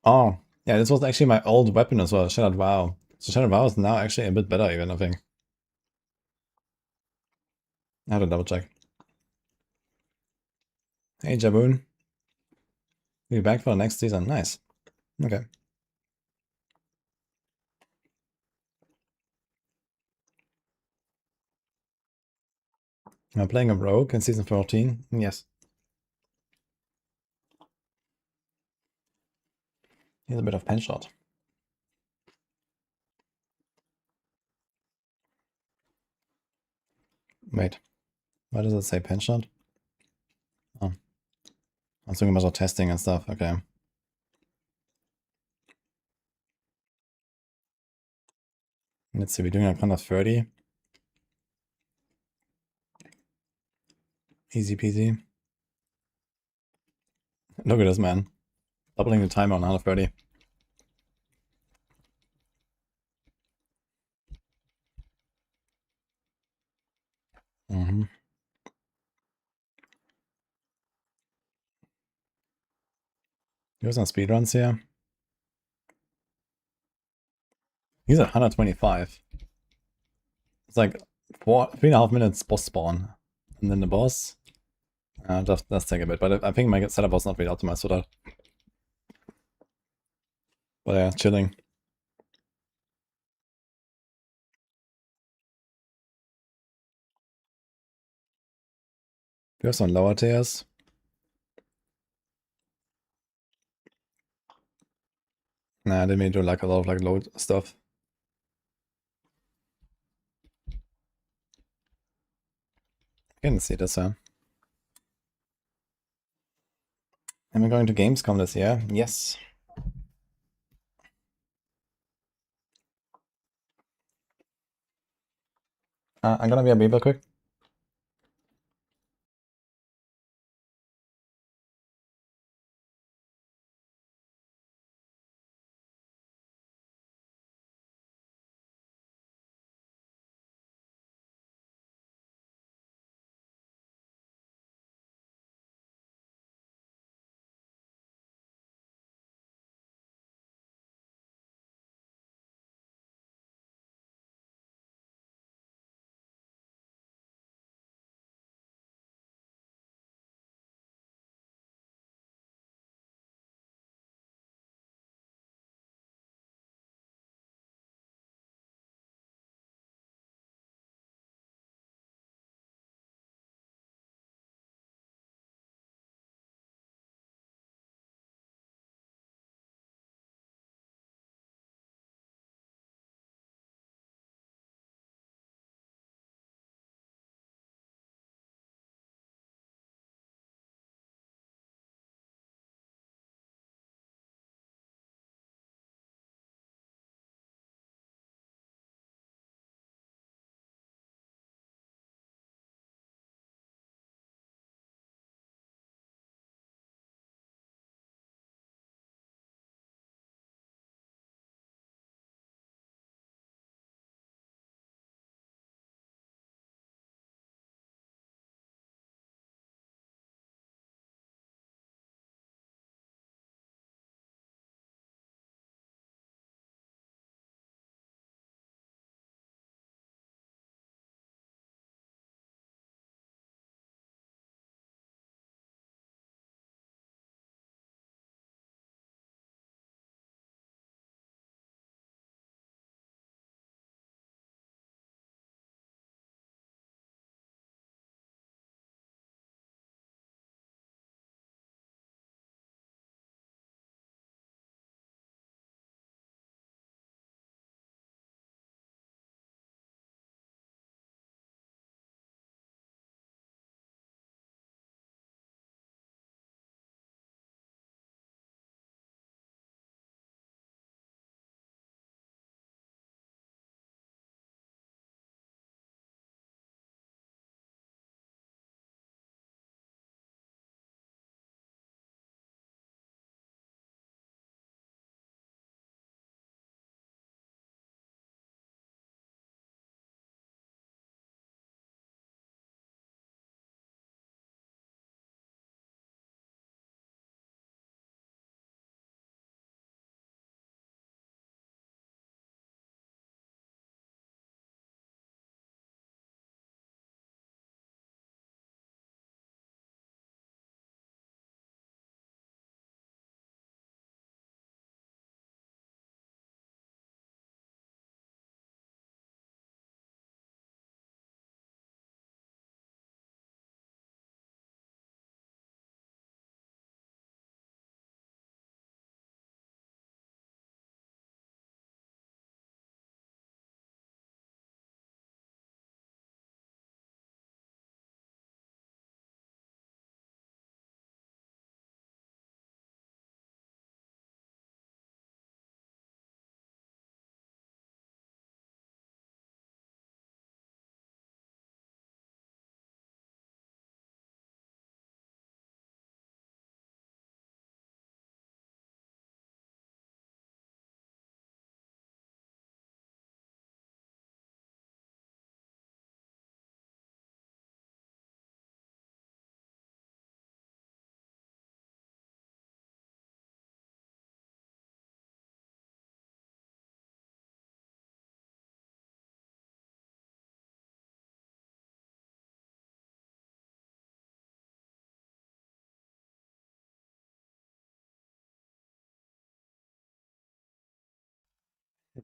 Oh, yeah, this was actually my old weapon as well, Shattered Vow. So Shattered Vow is now actually a bit better even, I think. I have to double check. Hey, Jaboon. Be back for the next season. Nice. Okay. Am I playing a rogue in season 14? Yes. He's a bit of pen shot. Wait. Why does it say pen shot? Oh. I was thinking about testing and stuff. Okay. Let's see, we're doing a kind of 30. Easy peasy. Look at this, man. Doubling the timer on 130. Mm-hmm. Here's some speedruns here. He's at 125. It's like 3.5 minutes boss spawn. And then the boss. Does take a bit, but I think my setup was not really optimized for that. But yeah, chilling. We have some lower tiers. Nah, I didn't mean to do like a lot of like load stuff. I can see this, huh? Am I going to Gamescom this year? Yes. I'm gonna be a beaver quick.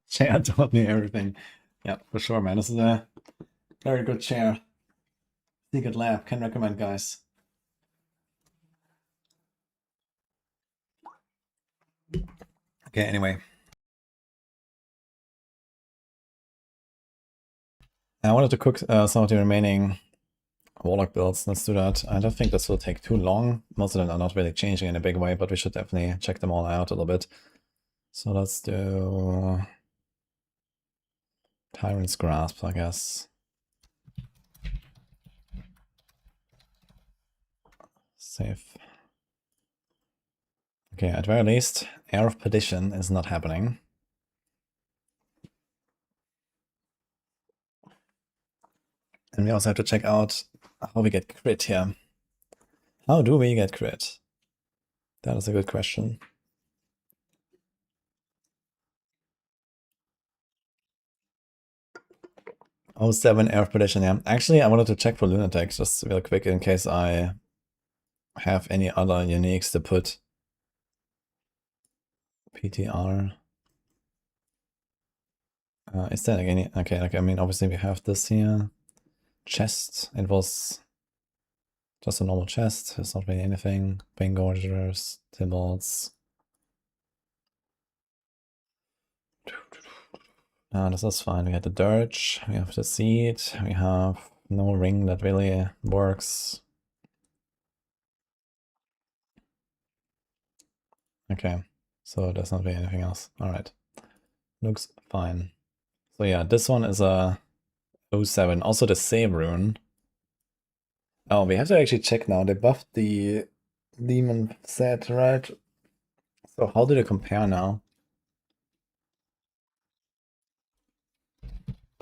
Chair taught me everything. Yeah, for sure, man. This is a very good chair. Secret Lab, can recommend, guys. Okay, anyway. I wanted to cook some of the remaining Warlock builds. Let's do that. I don't think this will take too long. Most of them are not really changing in a big way, but we should definitely check them all out a little bit. So let's do Tyrant's Grasp, I guess. Save. Okay, at very least, Air of Perdition is not happening. And we also have to check out how we get crit here. How do we get crit? That is a good question. Oh, 7 Air of Perdition, yeah. Actually, I wanted to check for Lunatic just real quick in case I have any other uniques to put. PTR. Is there like any... Okay, like, I mean, obviously we have this here. Chest. It was just a normal chest. There's not really anything. Pain Gorgers, Tibalts. This is fine. We had the Dirge, we have the Seed, we have no ring that really works. Okay, so there's not really anything else. Alright. Looks fine. So yeah, this one is a 07. Also the same rune. Oh, we have to actually check now. They buffed the demon set, right? So how do they compare now?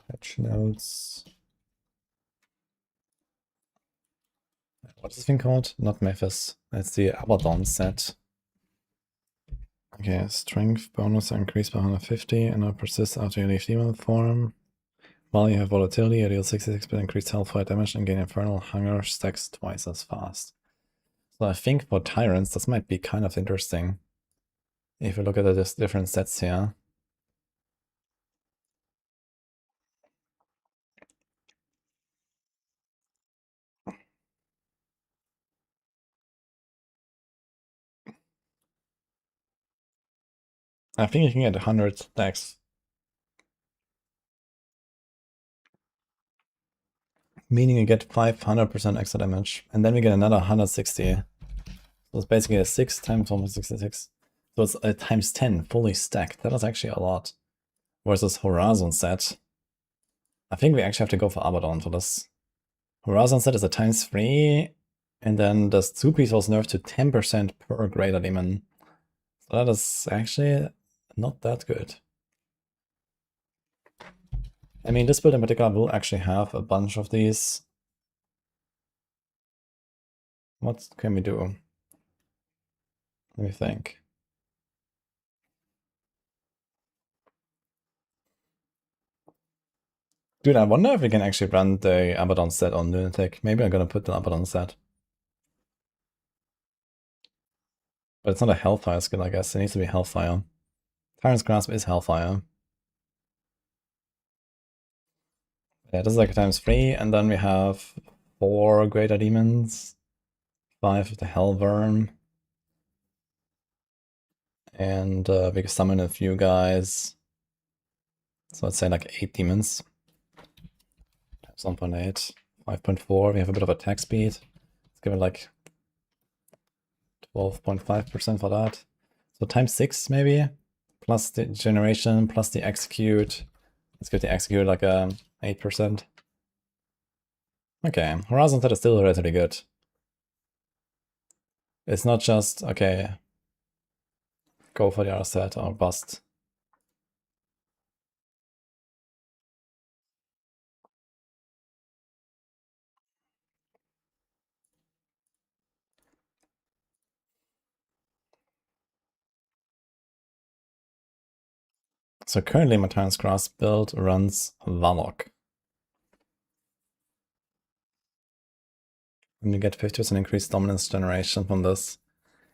Patch notes. What's this thing called? Not Memphis. It's the Abaddon set. Okay, strength bonus increased by 150 and will persist after you leave demon form. While you have volatility, you deal 66% increased hellfire damage and gain infernal hunger stacks twice as fast. So I think for tyrants this might be kind of interesting. If you look at the different sets here. I think you can get 100 stacks. Meaning you get 500% extra damage. And then we get another 160. So it's basically a 6 times 166. So it's a times 10 fully stacked. That is actually a lot. Versus Horizon set. I think we actually have to go for Abaddon for this. Horizon set is a times 3. And then the 2-piece was nerfed to 10% per greater demon. So that is actually not that good. I mean, this build in particular will actually have a bunch of these. What can we do? Let me think. Dude, I wonder if we can actually run the Abaddon set on Lunatic. Maybe I'm gonna put the Abaddon set. But it's not a Hellfire skill, I guess. It needs to be Hellfire. Tyrant's Grasp is Hellfire. Yeah, this is like a times 3, and then we have 4 Greater Demons, 5 of the Hellworm, and we can summon a few guys. So let's say like 8 demons. 1.8, 5.4, we have a bit of attack speed. Let's give it like 12.5% for that. So times 6 maybe, plus the generation, plus the execute. Let's give the execute like 8%. Okay, Horizon set is still relatively good. It's not just, okay, go for the other set or bust. So currently my Tyrant's Grasp build runs Valok. And you get 50% increased dominance generation from this.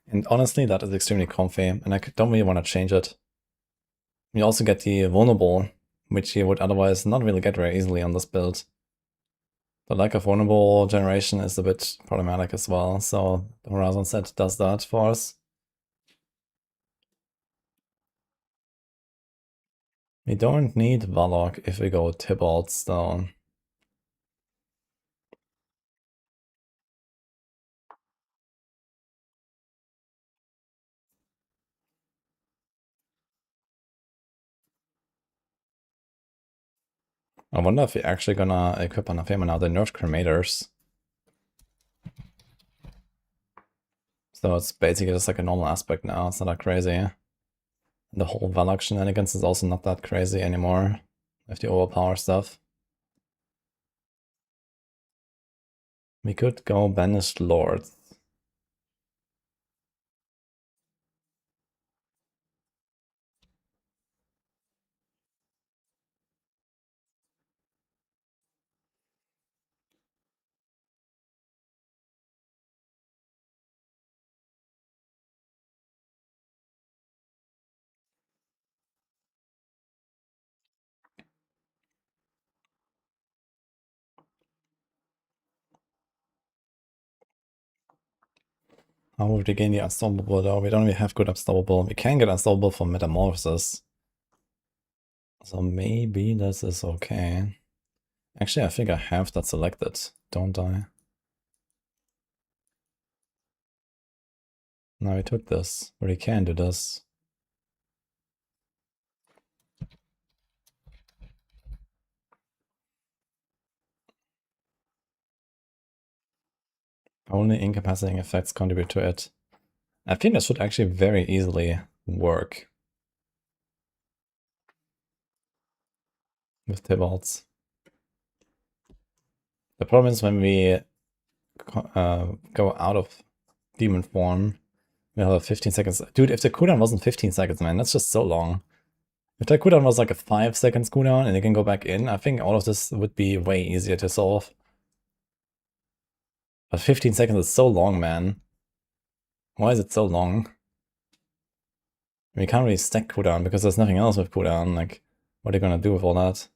And honestly, that is extremely comfy, and I don't really want to change it. You also get the vulnerable, which you would otherwise not really get very easily on this build. The lack of vulnerable generation is a bit problematic as well, so the Horizon set does that for us. We don't need Varlock if we go Tybalts though. I wonder if we're actually gonna equip Anathema now. They nerfed Cremators. So it's basically just like a normal aspect now, it's not that crazy. The whole Varlock shenanigans is also not that crazy anymore, with the overpower stuff. We could go Banished Lords. How would we gain the Unstoppable though? We don't really have good Unstoppable. We can get Unstoppable from Metamorphosis. So maybe this is okay. Actually, I think I have that selected, don't I? No, we took this, but we can do this. Only incapacitating effects contribute to it. I think that should actually very easily work with Tybalts. The problem is when we go out of demon form, we have 15 seconds. Dude, if the cooldown wasn't 15 seconds, man, that's just so long. If the cooldown was like a 5 seconds cooldown and you can go back in, I think all of this would be way easier to solve. But 15 seconds is so long, man. Why is it so long? We can't really stack cooldown because there's nothing else with cooldown. Like, what are you gonna do with all that?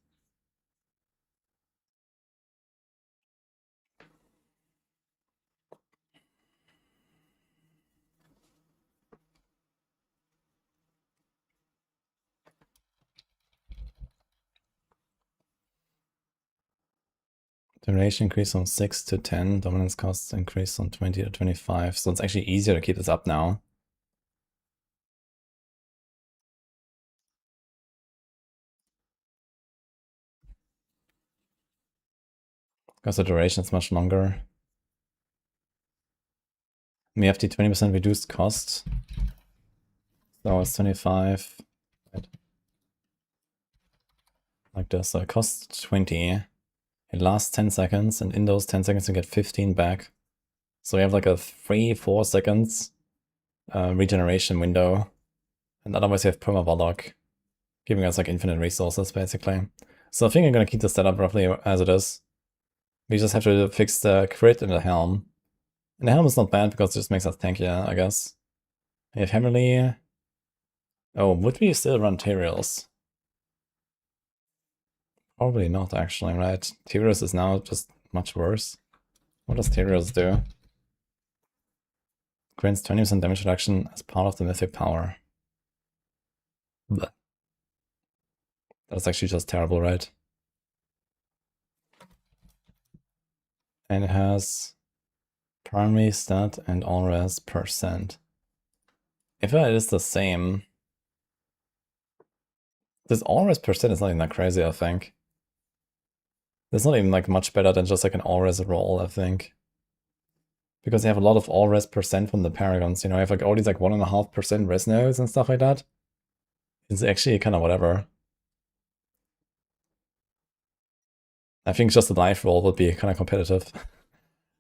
Duration increase from 6 to 10. Dominance costs increase from 20 to 25. So it's actually easier to keep this up now. Because the duration is much longer. We have the 20% reduced cost. So it's 25. Right. Like this. So it costs 20. It lasts 10 seconds, and in those 10 seconds you get 15 back. So we have like a 3-4 seconds regeneration window. And otherwise you have perma Varlock, giving us like infinite resources basically. So I think I'm gonna keep the setup roughly as it is. We just have to fix the crit and the helm. And the helm is not bad because it just makes us tankier, I guess. We have Hammerly. Oh, would we still run Tyraels? Probably not actually, right? Tyraels is now just much worse. What does Tyraels do? Grants 20% damage reduction as part of the mythic power. Blech. That's actually just terrible, right? And it has primary stat and all res %. If it is the same, this all res % is not even that crazy, I think. It's not even like much better than just like an all res roll, I think. Because you have a lot of all res % from the paragons, you know, you have like all these like 1.5% res nodes and stuff like that. It's actually kind of whatever. I think just a life roll would be kind of competitive.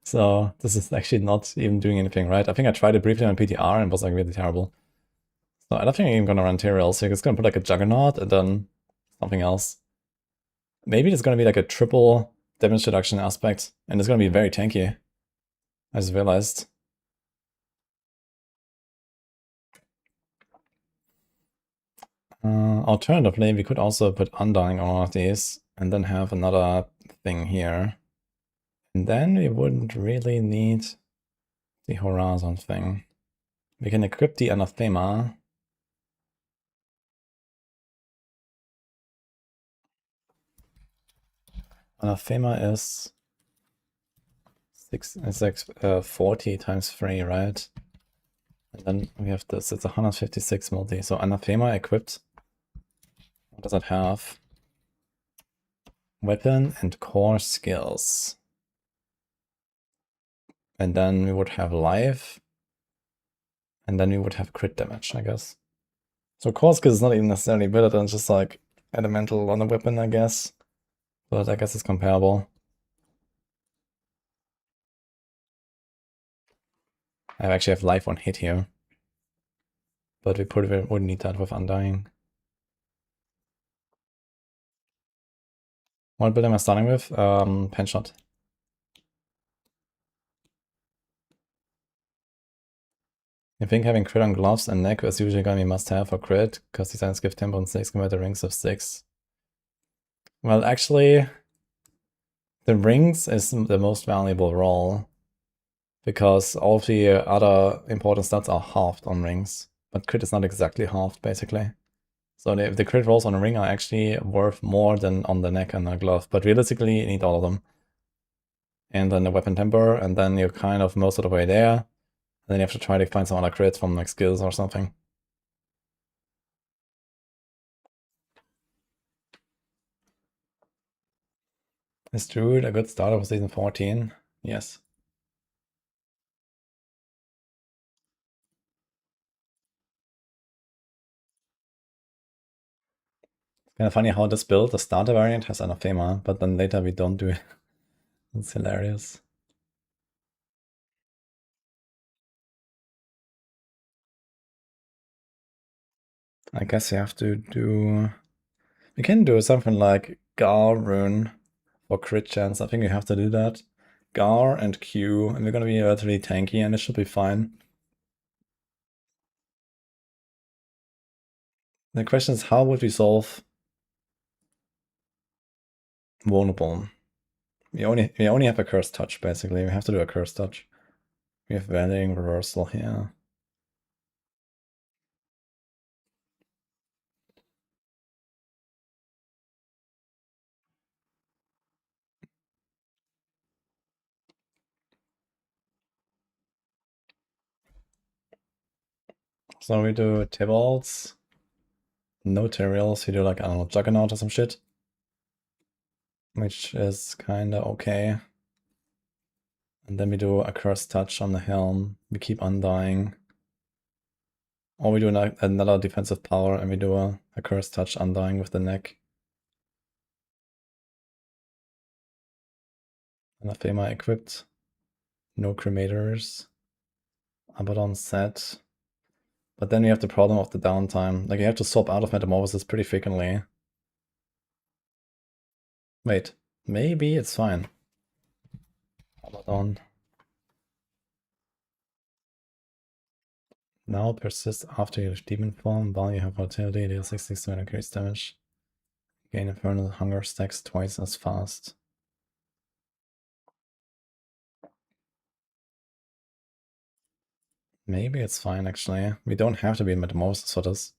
So this is actually not even doing anything right. I think I tried it briefly on PTR and it was like really terrible. So I don't think I'm even gonna run Tyrael, so it's gonna put like a Juggernaut and then something else. Maybe there's gonna be like a triple damage reduction aspect, and it's gonna be very tanky. I just realized. Alternatively, we could also put Undying on one of these and then have another thing here. And then we wouldn't really need the Horizon thing. We can equip the Anathema. Anathema is 40 times 3, right? And then we have this, it's 156 multi. So Anathema equipped. What does it have? Weapon and core skills. And then we would have life. And then we would have crit damage, I guess. So core skills is not even necessarily better than just like elemental on the weapon, I guess. But I guess it's comparable. I actually have life on hit here. But we probably wouldn't need that with Undying. What build am I starting with? Pen shot. I think having crit on gloves and neck is usually gonna be must-have for crit, because these items give tempo and 6 compared to rings of 6. Well, actually, the rings is the most valuable roll, because all of the other important stats are halved on rings, but crit is not exactly halved, basically. So the crit rolls on a ring are actually worth more than on the neck and the glove, but realistically, you need all of them. And then the weapon temper, and then you're kind of most of the way there. And then you have to try to find some other crits from like skills or something. Is Druid a good starter for season 14? Yes. It's kind of funny how this build, the starter variant, has Anathema, but then later we don't do it. It's hilarious. I guess you have to do... We can do something like Gar Rune for crit chance. I think you have to do that. Gar and Q, and we're gonna be relatively tanky, and it should be fine. The question is, how would we solve vulnerable? We only have a cursed touch, basically. We have to do a cursed touch. We have Vending Reversal here. So we do Tibalds. No Terrials, we do like, I don't know, Juggernaut or some shit. Which is kinda okay. And then we do a Cursed Touch on the Helm. We keep Undying. Or we do another defensive power and we do a Cursed Touch Undying with the neck. Anathema equipped. No Cremators. Abaddon set. But then we have the problem of the downtime. Like, you have to swap out of Metamorphosis pretty frequently. Wait, maybe it's fine. Abaddon. Now persist after your demon form while you have volatility, deal 66 to increase damage. Gain Infernal Hunger stacks twice as fast. Maybe it's fine actually. We don't have to be in Metamorphosis for this.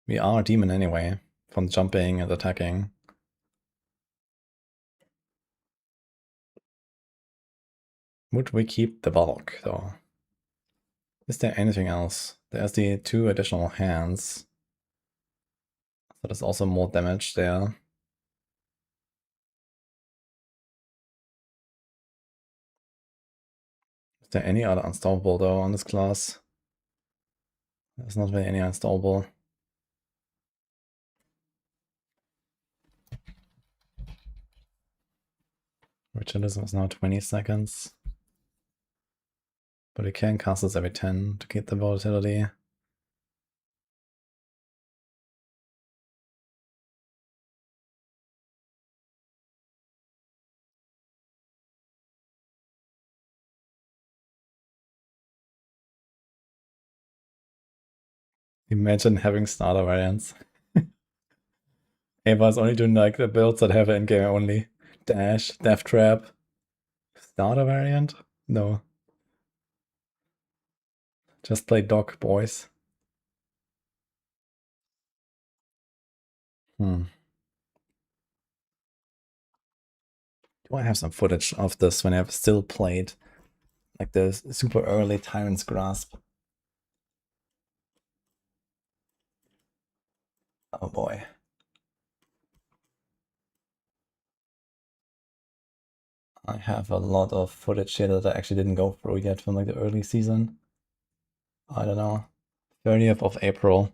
We are a demon anyway, from jumping and attacking. Would we keep the Valk though? Is there anything else? There's the 2 additional hands. So there's also more damage there. Is there any other unstoppable though on this class? There's not really any unstoppable. Ritualism is now 20 seconds. But we can cast this every 10 to keep the volatility. Imagine having starter variants. Ava's only doing like the builds that have endgame only. Dash, Death Trap. Starter variant? No. Just play Doc, boys. Do I have some footage of this when I've still played like the super early Tyrant's Grasp? Oh boy. I have a lot of footage here that I actually didn't go through yet from like the early season. I don't know. 30th of April.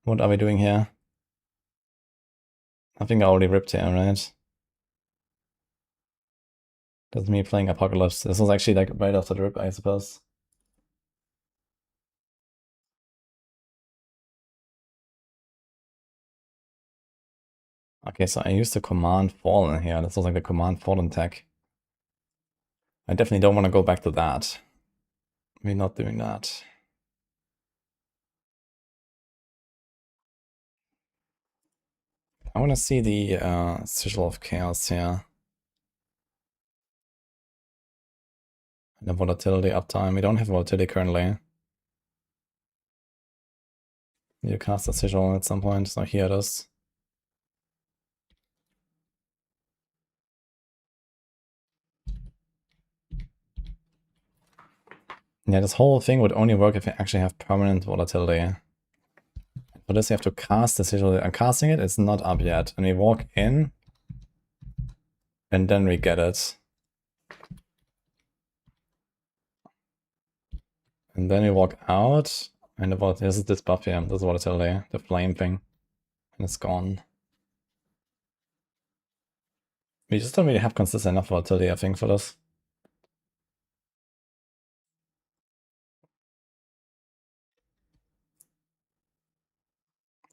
What are we doing here? I think I already ripped here, right? That's me playing Apocalypse. This was actually like right after the rip, I suppose. Okay, so I used the command fallen here. This was like the command fallen tech. I definitely don't want to go back to that. We're not doing that. I want to see the Sigil of Chaos here. And the volatility uptime. We don't have volatility currently. Need to cast a Sigil at some point, so here it is. Yeah, this whole thing would only work if you actually have permanent volatility. For this, you have to cast the Sigil. I'm casting it, it's not up yet. And we walk in, and then we get it. And then we walk out, and this is this buff here, this is volatility, the flame thing. And it's gone. We just don't really have consistent enough volatility, I think, for this.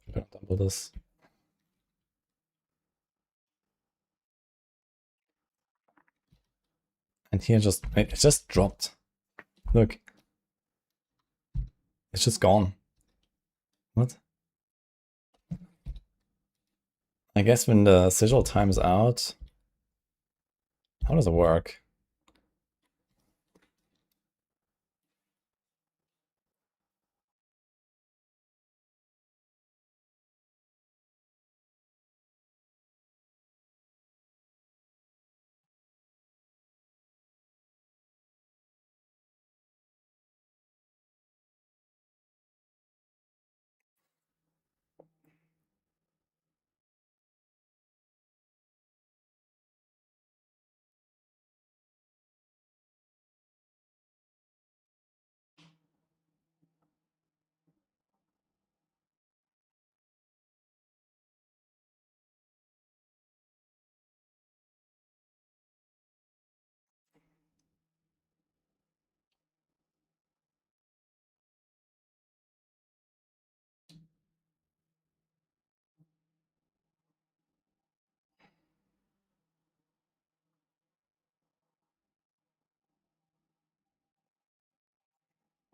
We're gonna double this. And here it just dropped. Look. It's just gone. What? I guess when the sigil times out. How does it work?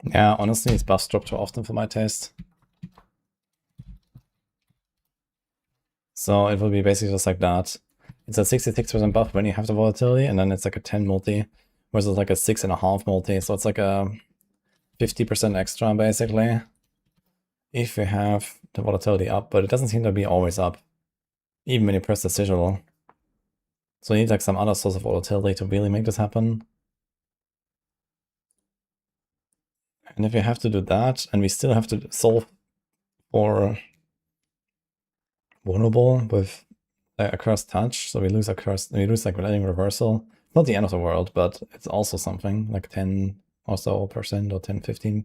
Yeah, honestly, these buffs drop too often for my taste. So it will be basically just like that. It's a 66% buff when you have the volatility, and then it's like a 10 multi, versus like a 6.5 multi. So it's like a 50% extra basically, if you have the volatility up, but it doesn't seem to be always up, even when you press the sigil. So you need like some other source of volatility to really make this happen. And if you have to do that, and we still have to solve for vulnerable with a cursed touch, so we lose like letting reversal. Not the end of the world, but it's also something like 10 or so percent or 10-15.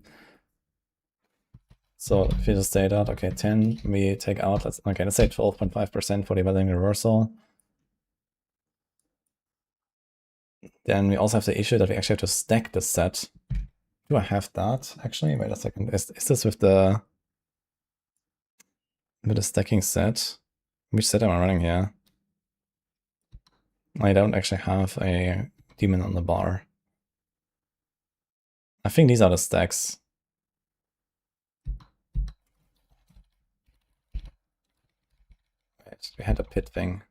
So if you just say that, okay, 10 we take out, let's say 12.5% for the letting reversal. Then we also have the issue that we actually have to stack the set. Do I have that actually? Wait a second. Is this with the stacking set? Which set am I running here? I don't actually have a demon on the bar. I think these are the stacks. We had a pit thing.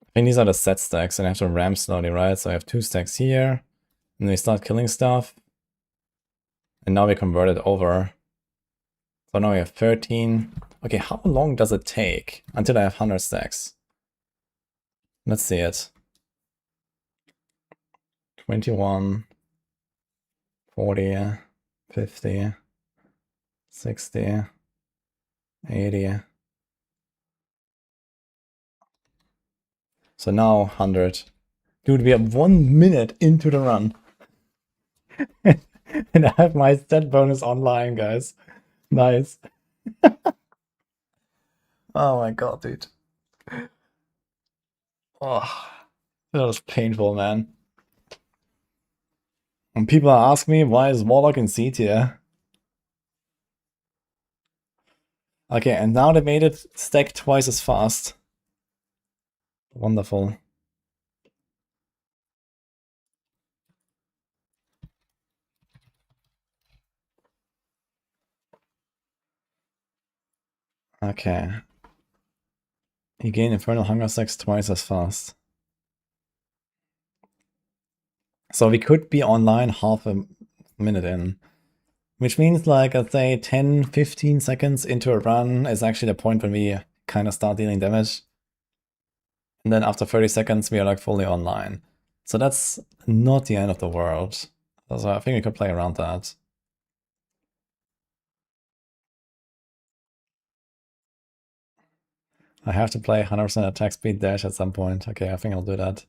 I think these are the set stacks, and I have to ramp slowly, right? So I have 2 stacks here, and we start killing stuff. And now we convert it over. So now we have 13. Okay, how long does it take until I have 100 stacks? Let's see it. 21, 40, 50, 60, 80. So now 100. Dude, we are 1 minute into the run. And I have my stat bonus online, guys. Nice. Oh my god, dude. Oh, that was painful, man. And people ask me, why is Warlock in C tier? Okay, and now they made it stack twice as fast. Wonderful. Okay. You gain Infernal Hunger stacks twice as fast. So we could be online half a minute in. Which means like, I'd say 10, 15 seconds into a run is actually the point when we kind of start dealing damage. And then after 30 seconds, we are like fully online. So that's not the end of the world. So I think we could play around that. I have to play 100% attack speed dash at some point. Okay, I think I'll do that.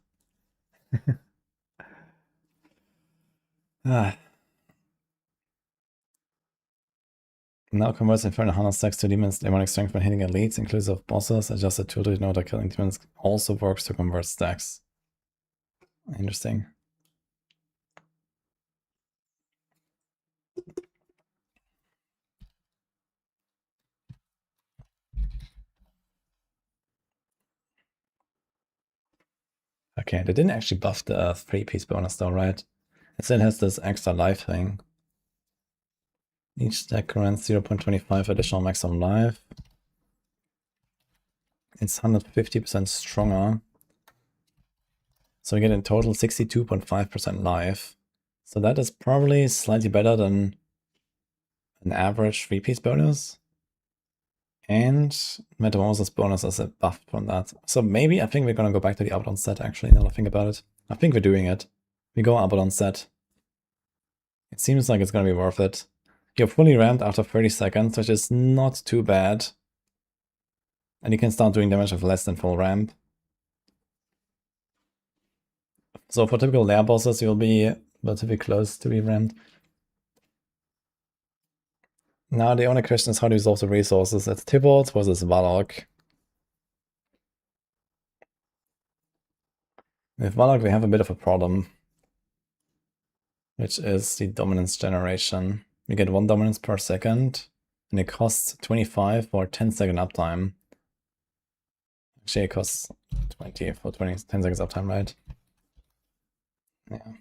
Now converts Infernal Hunter stacks to demons demonic strength when hitting elites, inclusive of bosses. Adjusted to know that killing demons also works to convert stacks. Interesting. Okay, they didn't actually buff the 3-piece bonus though, right? It still has this extra life thing. Each stack grants 0.25 additional maximum life. It's 150% stronger. So we get in total 62.5% life. So that is probably slightly better than an average 3-piece bonus. And Metamorphosis bonus is a buff from that. So maybe I think we're gonna go back to the Abaddon set actually, now that I think about it. I think we're doing it. We go Abaddon set. It seems like it's gonna be worth it. You're fully ramped after 30 seconds, which is not too bad. And you can start doing damage with less than full ramp. So for typical lair bosses, you'll be relatively close to be ramped. Now the only question is how to resolve the resources. It's Tybalt versus Varrock. With Varrock we have a bit of a problem, which is the dominance generation. We get 1 dominance per second, and it costs 25 for 10-second uptime. Actually, it costs 20 for 10 seconds uptime, right? Yeah.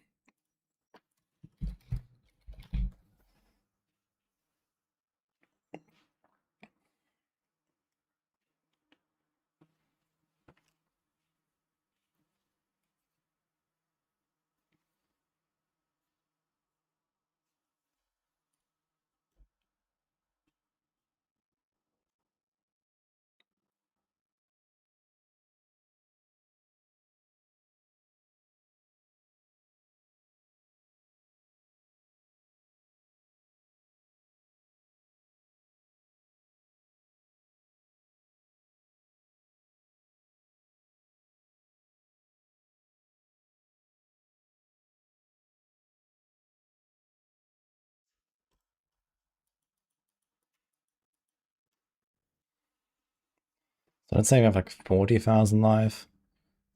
So let's say we have like 40,000 life,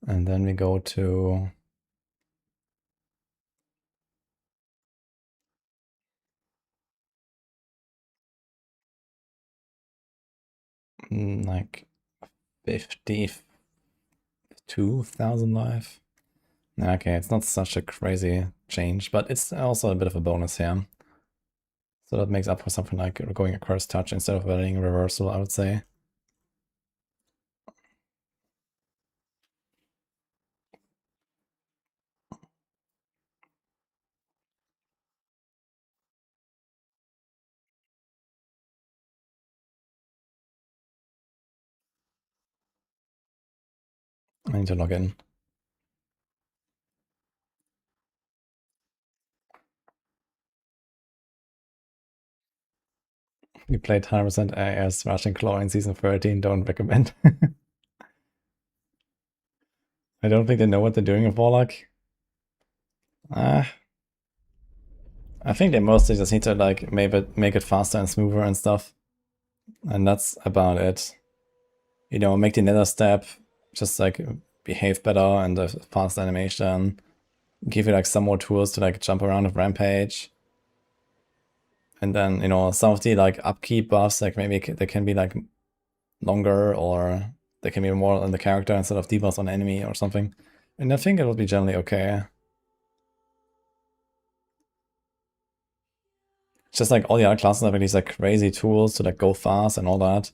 and then we go to like 52,000 life. Okay, it's not such a crazy change, but it's also a bit of a bonus here. So that makes up for something like going a curse touch instead of running reversal, I would say. I need to log in. We played 100% AS Rushing Claw in Season 13, don't recommend. I don't think they know what they're doing with Warlock. I think they mostly just need to like make it faster and smoother and stuff. And that's about it. You know, make the nether step just like behave better and a fast animation. Give you like some more tools to like jump around with Rampage. And then, you know, some of the like upkeep buffs, like maybe they can be like longer, or they can be more on the character instead of debuffs on enemy or something. And I think it will be generally okay. It's just like all the other classes have these like crazy tools to like go fast and all that.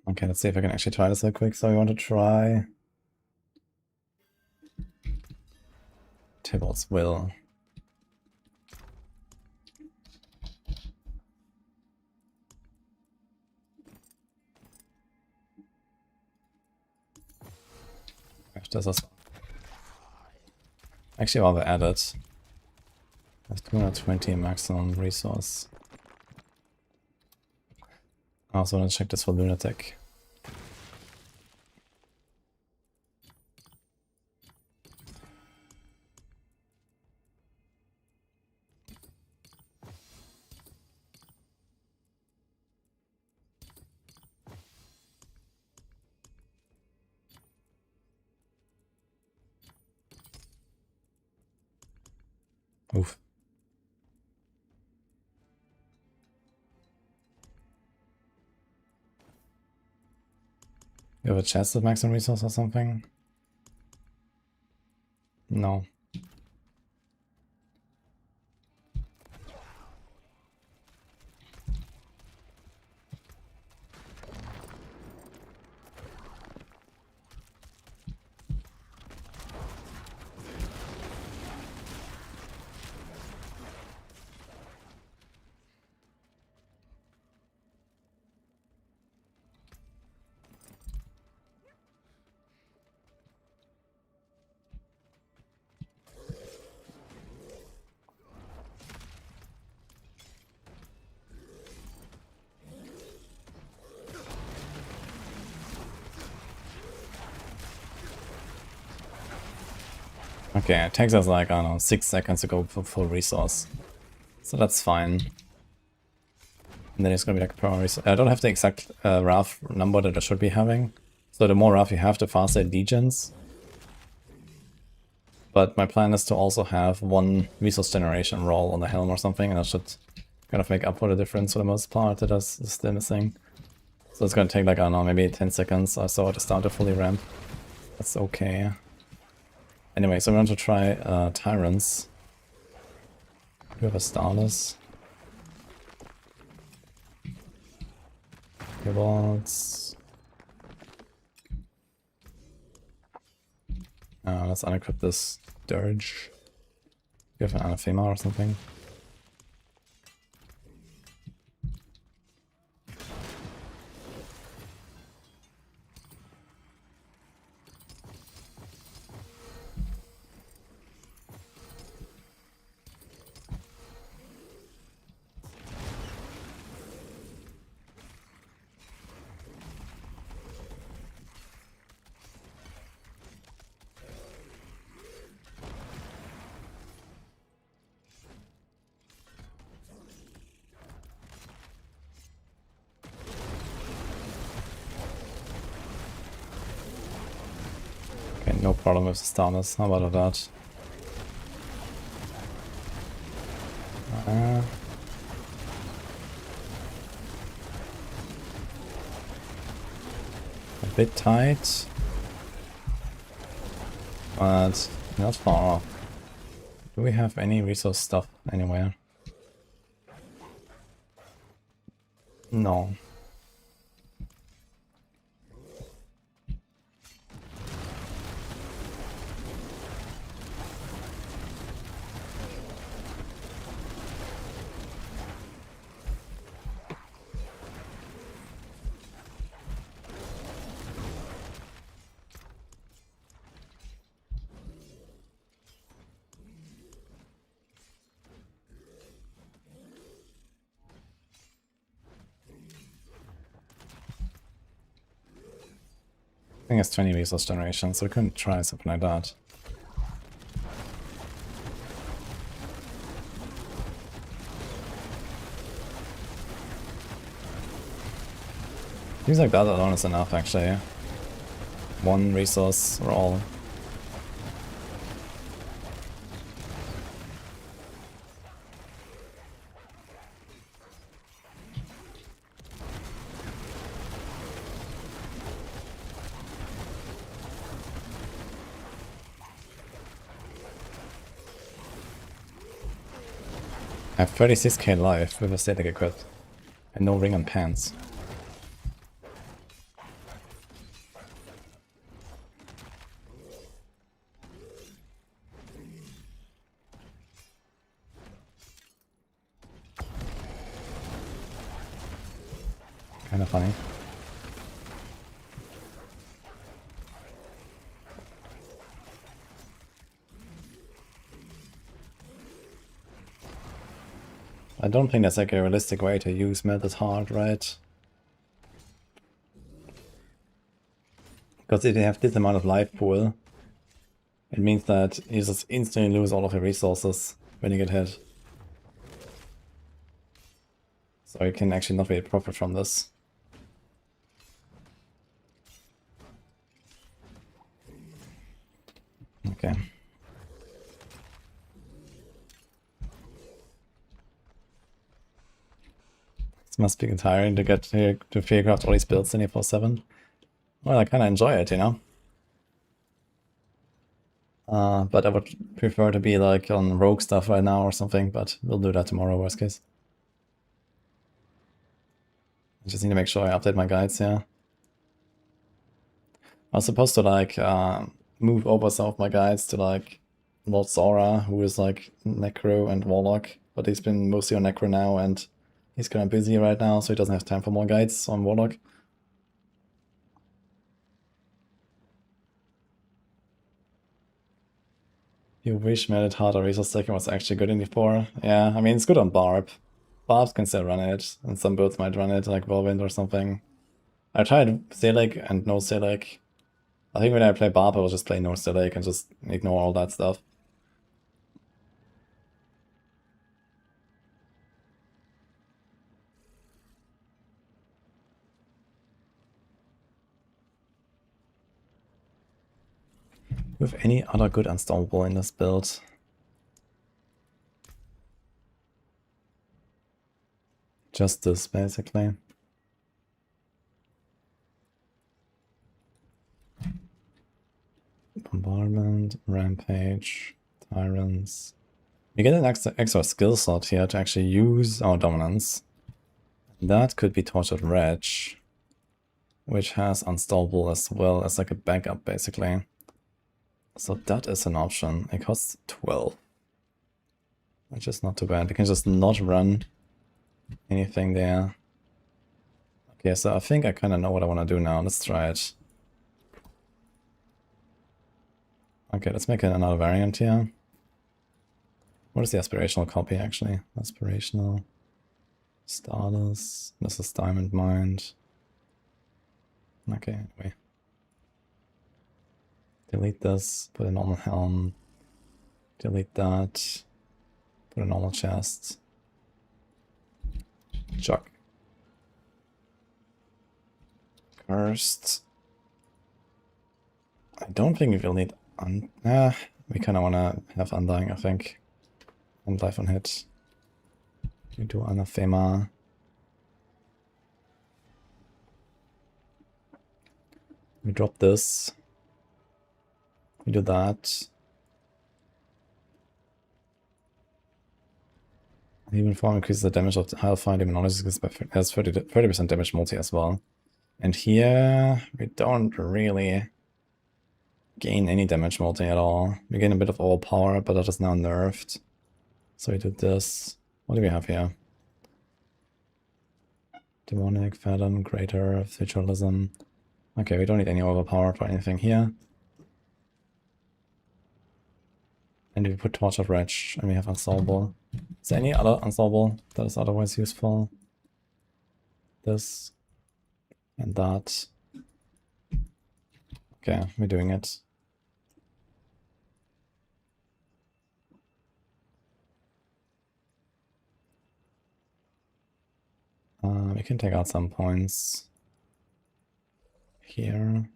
Okay, let's see if I can actually try this real quick. So we want to try Tybalt's Will. This is actually rather add it. That's 220 maximum resource. I also want to check this for Lunatic. Oof. You have a chest of maximum resource or something? No. Okay, it takes us like, I don't know, 6 seconds to go for full resource. So that's fine. And then it's gonna be like per resource. I don't have the exact RAF number that I should be having. So the more RAF you have, the faster it degens. But my plan is to also have one resource generation roll on the helm or something, and I should kind of make up for the difference for the most part that is still missing. So it's gonna take like, I don't know, maybe 10 seconds or so to start to fully ramp. That's okay. Anyway, so we want to try Tyrants. Do we have a Starless? Gearbolts. Let's unequip this Dirge. Do you have an Anathema or something? No problem with the starters. How about that? A bit tight, but not far off. Do we have any resource stuff anywhere? No. I think it's 20 resource generation, so we couldn't try something like that. Seems like that alone is enough, actually. One resource or all. I have 36k life with a static equipped and no ring and pants. Kinda funny. I don't think that's like a realistic way to use Melted Heart, right? Because if you have this amount of life pool, it means that you just instantly lose all of your resources when you get hit. So you can actually not really profit from this. Okay. This must be tiring to get here to Fearcraft all these builds 24/7. Well, I kinda enjoy it, you know? But I would prefer to be like on rogue stuff right now or something, but we'll do that tomorrow, worst case. I just need to make sure I update my guides, yeah. I was supposed to like move over some of my guides to like Lord Zora, who is like Necro and Warlock, but he's been mostly on Necro now and he's kinda busy right now, so he doesn't have time for more guides on Warlock. You wish Melted Heart or Resource Taking was actually good in E4. Yeah, I mean, it's good on Barb. Barbs can still run it, and some builds might run it, like Whirlwind or something. I tried Selig and no Selig. I think when I play Barb, I will just play no Selig and just ignore all that stuff. Do we have any other good unstoppable in this build? Just this, basically. Bombardment, Rampage, Tyrants. We get an extra skill slot here to actually use our dominance. That could be Tortured Wretch, which has Unstoppable as well as like a backup, basically. So that is an option. It costs 12. Which is not too bad. You can just not run anything there. Okay, so I think I kind of know what I want to do now. Let's try it. Okay, let's make another variant here. What is the aspirational copy, actually? Aspirational. Stardust. This is Diamond Mind. Okay, anyway. Delete this, put a normal helm. Delete that. Put a normal chest. Chuck. Cursed. I don't think we'll need we kinda wanna have Undying, I think. And Life on Hit. We do Anathema. We drop this. We do that. Even form increases the damage of the Hellfire Demonologist has 30% damage multi as well. And here we don't really gain any damage multi at all. We gain a bit of all power, but that is now nerfed. So we do this. What do we have here? Demonic, Fathom, Greater, Futuralism. Okay, we don't need any overpower or anything here. And we put Torch of Wretch, and we have Unsolvable. Is there any other Unsolvable that is otherwise useful? This. And that. Okay, we're doing it. We can take out some points here.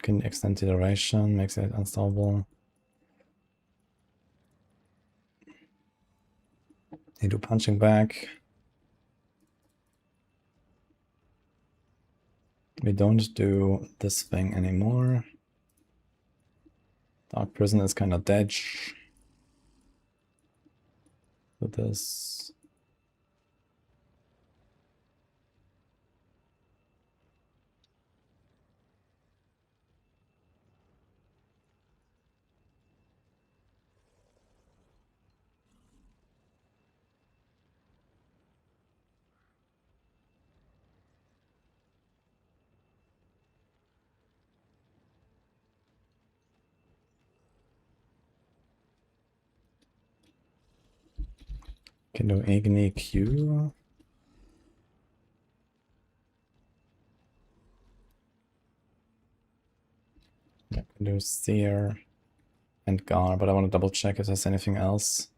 Can extend the duration, makes it unstoppable. They do punching back. We don't do this thing anymore. Dark Prison is kind of dead. With this. Can do Agony Q. Yeah, can do Seer and Gar, but I want to double check if there's anything else.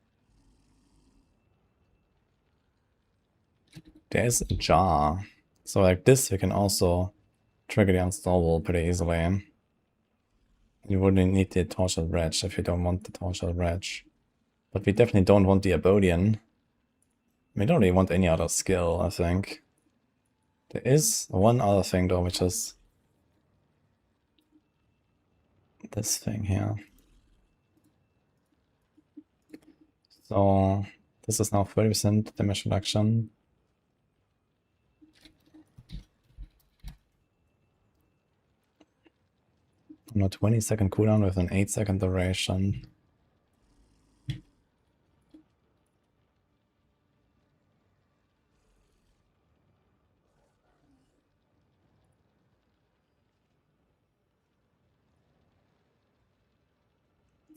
There's a Jar. So like this, you can also trigger the Unstoppable pretty easily. You wouldn't need the Tortured Wretch if you don't want the Tortured Wretch. But we definitely don't want the Abodian. We don't really want any other skill, I think. There is one other thing though, which is this thing here. So this is now 30% damage reduction. On a 20-second cooldown with an 8-second duration.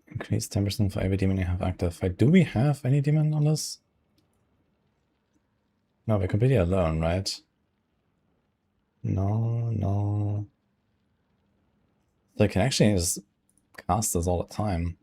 Increase 10% for every demon you have active. Wait, do we have any demon on this? No, we're completely alone, right? No, no. So I can actually just cast this all the time.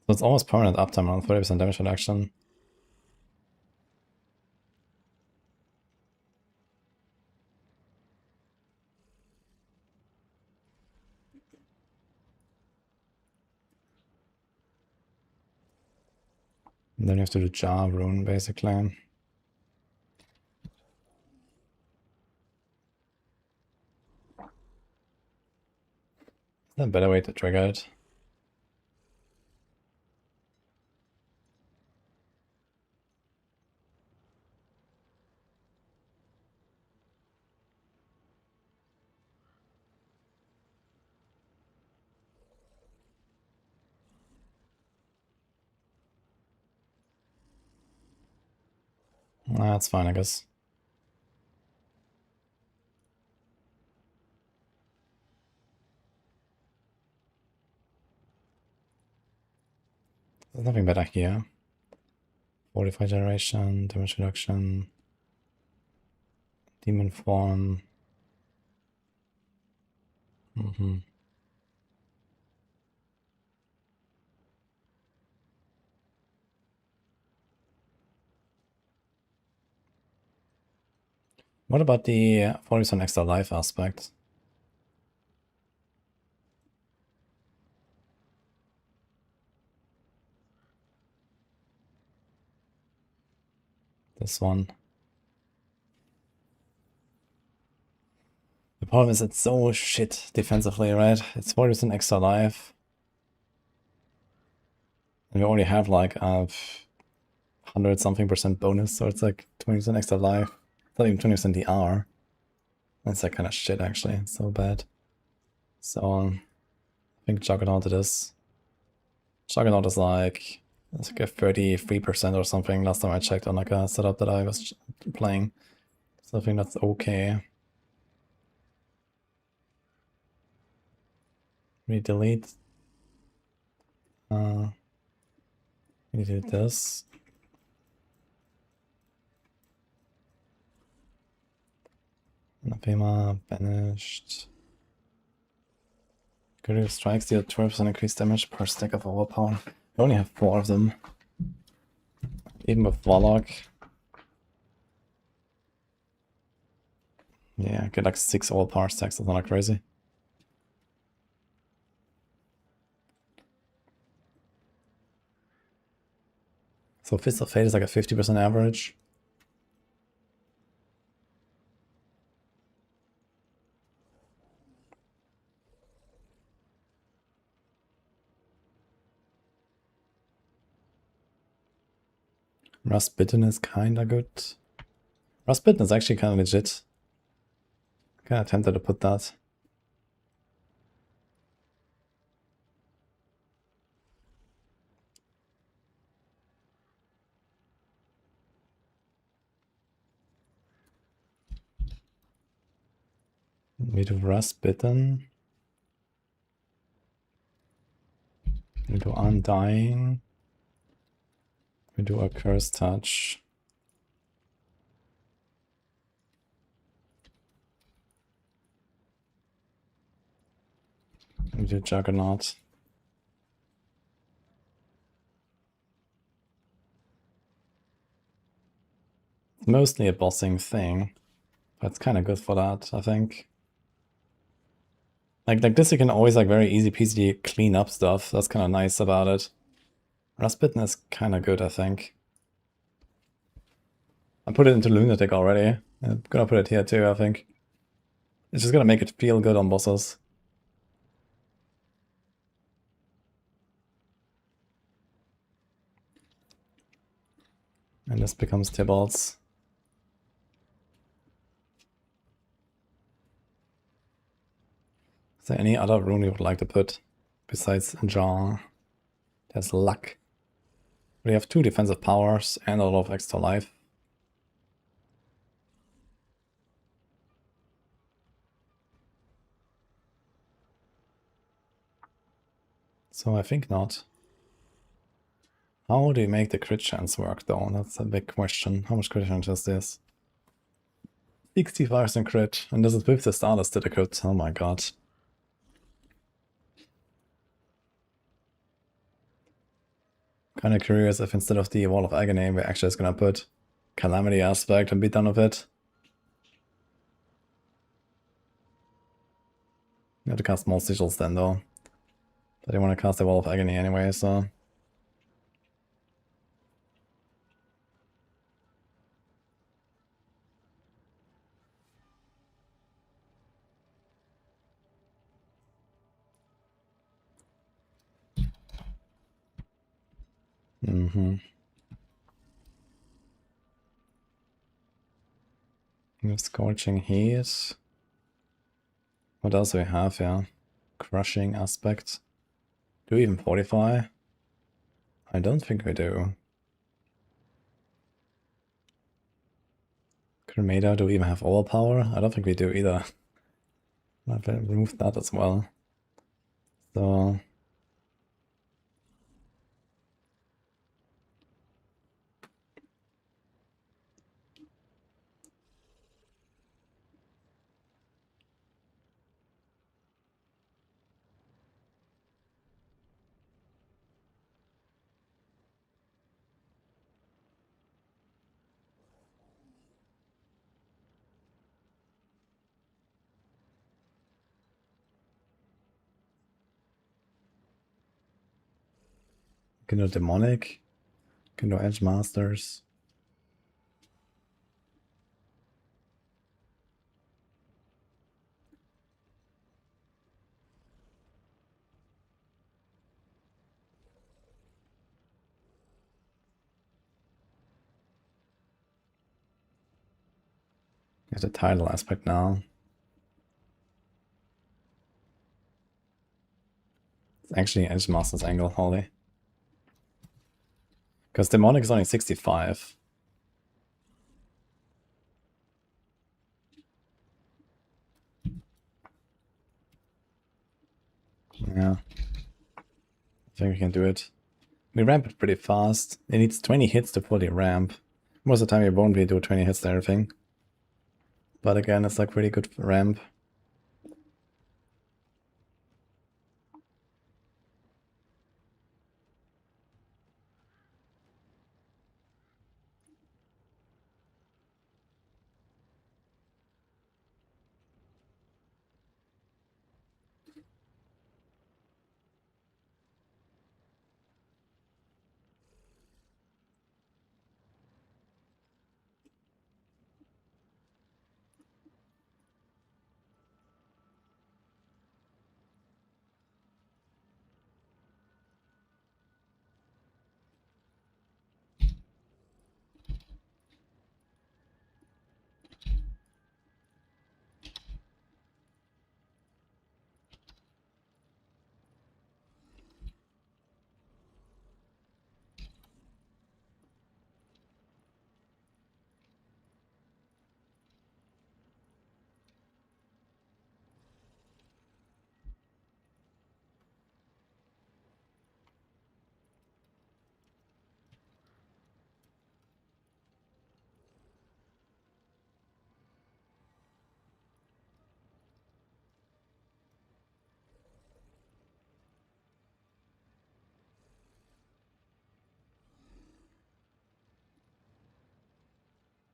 So it's almost permanent uptime on 30% damage reduction. And then you have to do Jar Rune, basically. Is there a better way to trigger it? That's fine, I guess. There's nothing better here. 45 generation, damage reduction, demon form. Mm-hmm. What about the 40% extra life aspect? This one. The problem is it's so shit defensively, right? It's 40% extra life. And we already have like a 100 something percent bonus, so it's like 20% extra life. It's not even 20% DR. That's like kind of shit actually. It's so bad. So I think Juggernaut it is. Juggernaut is like it's like a 33% or something last time I checked on like a setup that I was playing. So I think that's okay. We delete. We delete this. Anathema banished. Critical strikes deal 12% increased damage per stack of overpower. We only have 4 of them. Even with Warlock. Yeah, get like 6 overpower stacks, that's not crazy. So Fist of Fate is like a 50% average. Rust Bitten is kinda good. Rust Bitten is actually kinda legit. Kinda tempted to put that. We do Rust Bitten. We do Undying. We do a Curse Touch. We do Juggernaut. It's mostly a bossing thing, but it's kind of good for that, I think. Like this, you can always like very easy peasy clean up stuff. That's kind of nice about it. Rustbitten is kind of good, I think. I put it into Lunatic already. I'm gonna put it here too, I think. It's just gonna make it feel good on bosses. And this becomes Tybalt's. Is there any other rune you would like to put besides Jar? There's Luck. We have 2 defensive powers and a lot of extra life. So I think not. How do you make the crit chance work though? That's a big question. How much crit chance is this? 65% crit, and this is with the Stardust to the crit. Oh my god. Kinda curious if instead of the Wall of Agony, we're actually just gonna put Calamity Aspect and be done with it. You have to cast more sigils then though. But I want to cast the Wall of Agony anyway, so... Scorching Heat. What else do we have here? Crushing Aspect. Do we even fortify? I don't think we do. Cremata, do we even have overpower? I don't think we do either. I've removed that as well. So... Can do Demonic. Can do Edge Masters. There's a title aspect now. It's actually Edge Masters angle, holy. Because Demonic is only 65. Yeah. I think we can do it. We ramp it pretty fast. It needs 20 hits to fully ramp. Most of the time you won't be do 20 hits to everything. But again, it's like pretty good ramp.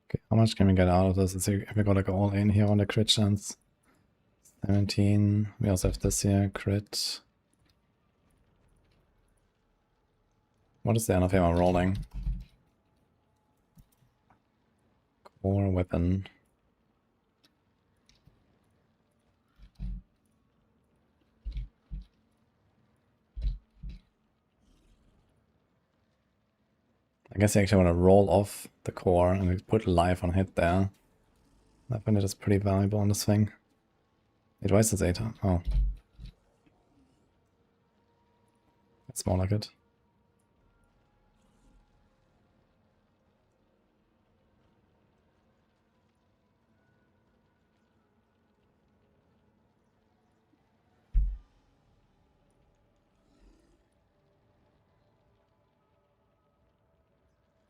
Okay, how much can we get out of this? If we go like all in here on the crit chance. 17. We also have this here, crit. What is the end of him rolling? Core weapon. I guess I actually want to roll off the core and put life on hit there. I find it is pretty valuable on this thing. Wait, why is this 8? Oh. That's more like it.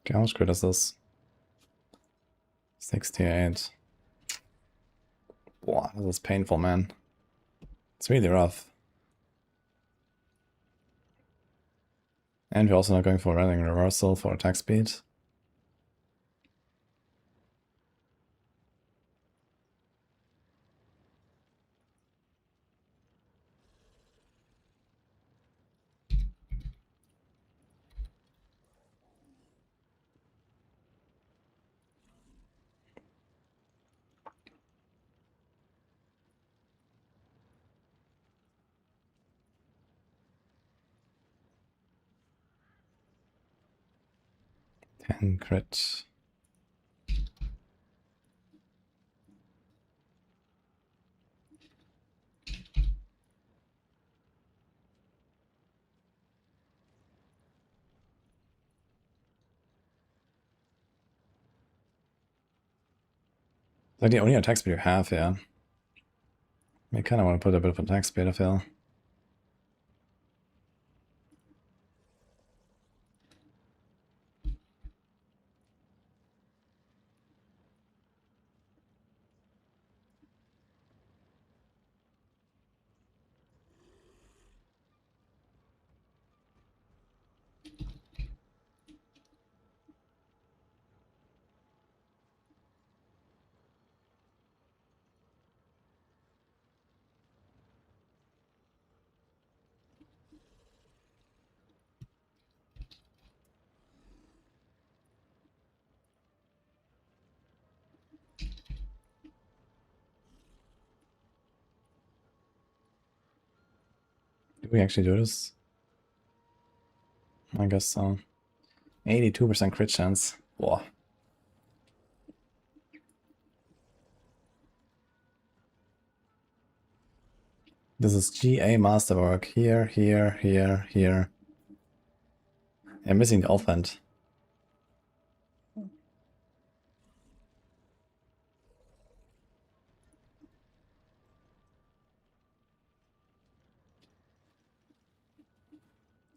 Okay, how much crit is this? 68. Wow, this is painful, man. It's really rough. And we're also not going for running reversal for attack speed. And crit. Like the only attack speed you have here. I kind of want to put a bit of attack speed, I feel. Do we actually do this? I guess so. 82% crit chance. Whoa. This is GA masterwork. Here, here, here, here. I'm missing the offhand.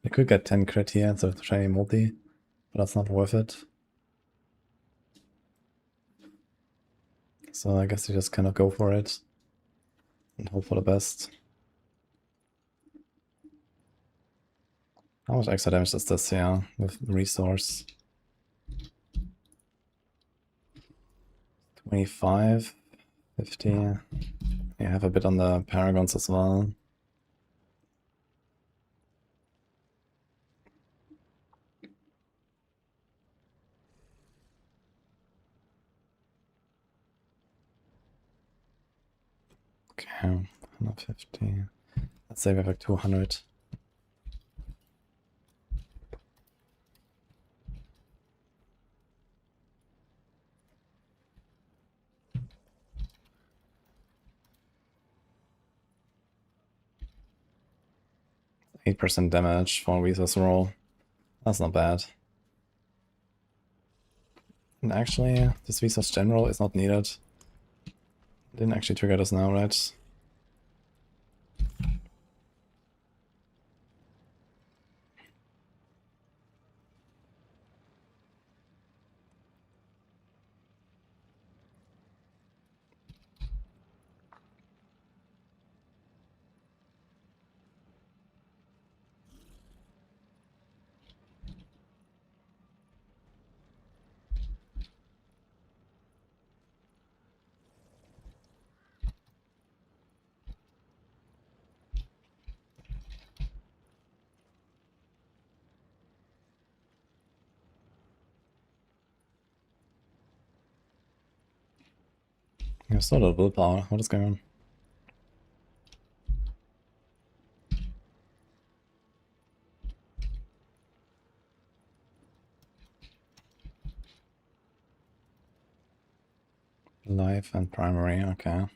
I could get 10 crit here instead of shiny multi, but that's not worth it. So I guess you just cannot go for it and hope for the best. How much extra damage does this here with resource? 25, 50. You have a bit on the paragons as well. Okay, 150. Let's say we have like 200. %8 damage for a resource roll. That's not bad. And actually, this resource general is not needed. Didn't actually trigger this now, right? You have still a little willpower. What is going on? Life and primary, okay.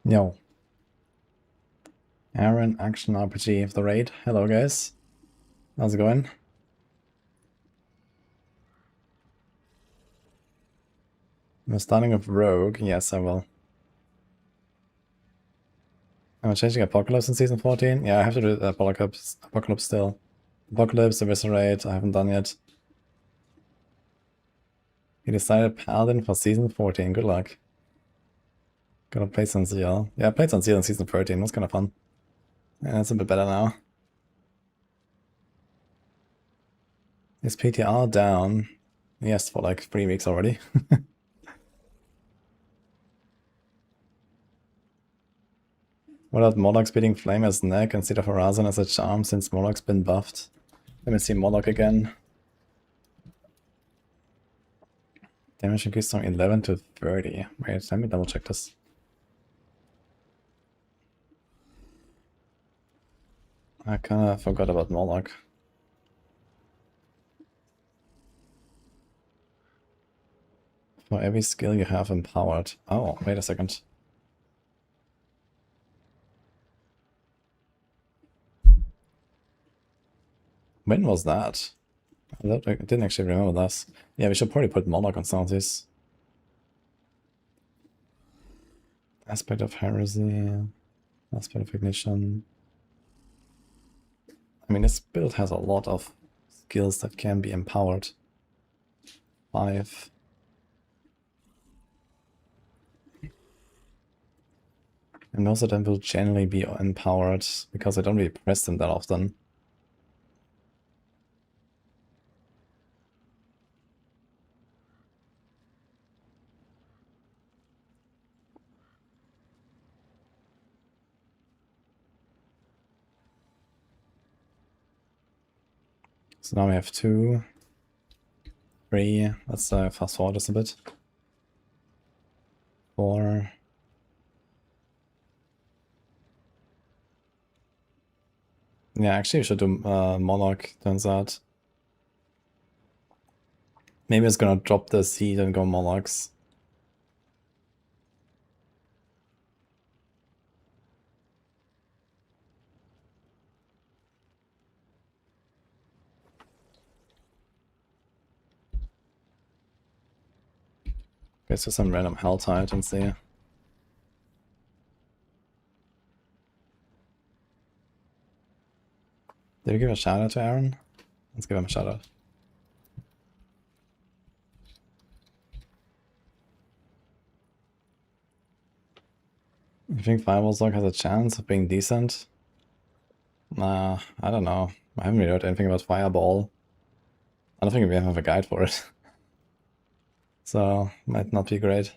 Yo. Aaron, Action RPG of the raid. Hello, guys. How's it going? We're starting with Rogue. Yes, I will. Am I changing Apocalypse in Season 14? Yeah, I have to do Apocalypse still. Apocalypse, Eviscerate, I haven't done yet. He decided Paladin for Season 14. Good luck. Gotta play Sunseal. Yeah, I played Sunseal in Season 13. It was kind of fun. Yeah, it's a bit better now. Is PTR down? Yes, for like 3 weeks already. What about Moloch's beating Flame as neck instead of Horizon as a charm since Moloch's been buffed? Let me see Moloch again. Damage increased from 11 to 30. Wait, let me double check this. I kinda forgot about Moloch. For every skill you have empowered. Oh, wait a second. When was that? I didn't actually remember this. Yeah, we should probably put Moloch on some of these. Aspect of Heresy. Aspect of Ignition. I mean, this build has a lot of skills that can be empowered. 5. And most of them will generally be empowered because I don't really press them that often. So now we have 2, 3. Let's fast forward this a bit. 4. Yeah, actually, we should do Moloch, turns out. Maybe it's gonna drop the seed and go Molochs. Okay, so some random Hell Titans there. Did we give a shout out to Aaron? Let's give him a shout out. You think Fireball's Log has a chance of being decent? Nah, I don't know. I haven't really heard anything about Fireball. I don't think we have a guide for it. So, might not be great.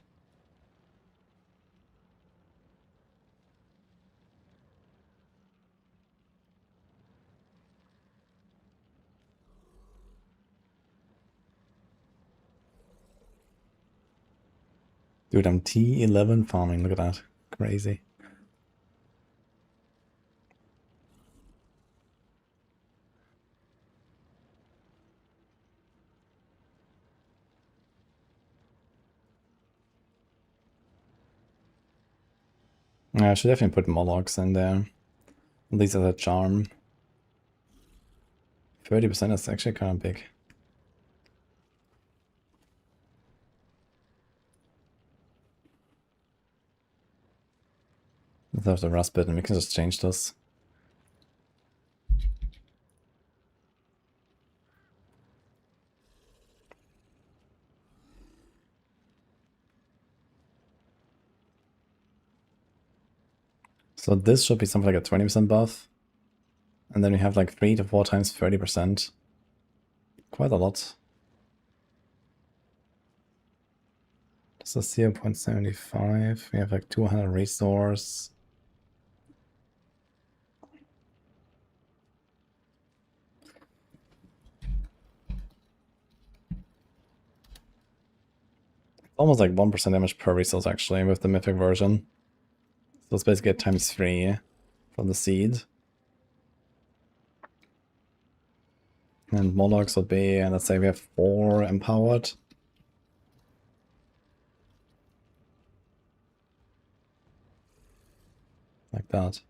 Dude, I'm T11 farming, look at that. Crazy. Yeah, I should definitely put Molochs in there. At least as a charm. 30% is actually kind of big. Let's have the rust bit and we can just change this. So this should be something like a 20% buff. And then we have like 3 to 4 times 30%. Quite a lot. This is 0.75. We have like 200 resource. Almost like 1% damage per resource actually with the mythic version. So it's basically at times 3 from the seed. And Molochs would be, and let's say we have 4 empowered. like that.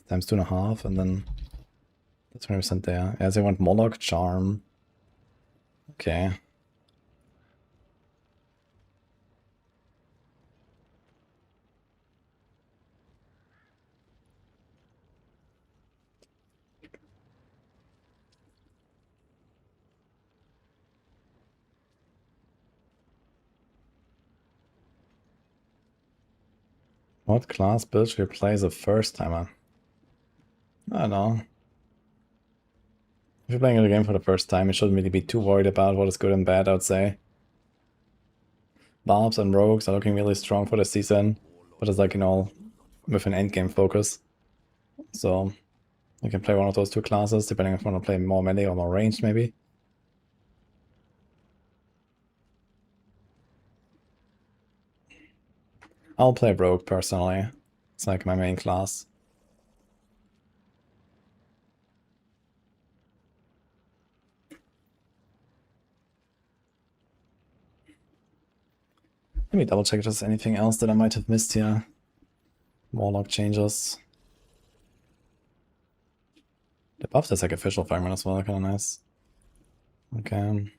Times 2.5, and then the 20% there. Yeah, they want Moloch, Charm. Okay. What class build should you play as a first timer? I don't know. If you're playing the game for the first time, you shouldn't really be too worried about what is good and bad, I would say. Barbs and rogues are looking really strong for the season, but it's like, you know, with an endgame focus. So you can play one of those two classes, depending if you want to play more melee or more ranged, maybe. I'll play rogue personally. It's like my main class. Let me double check if there's anything else that I might have missed here. Warlock changes. The buff the sacrificial fragment as well, kinda nice. Okay.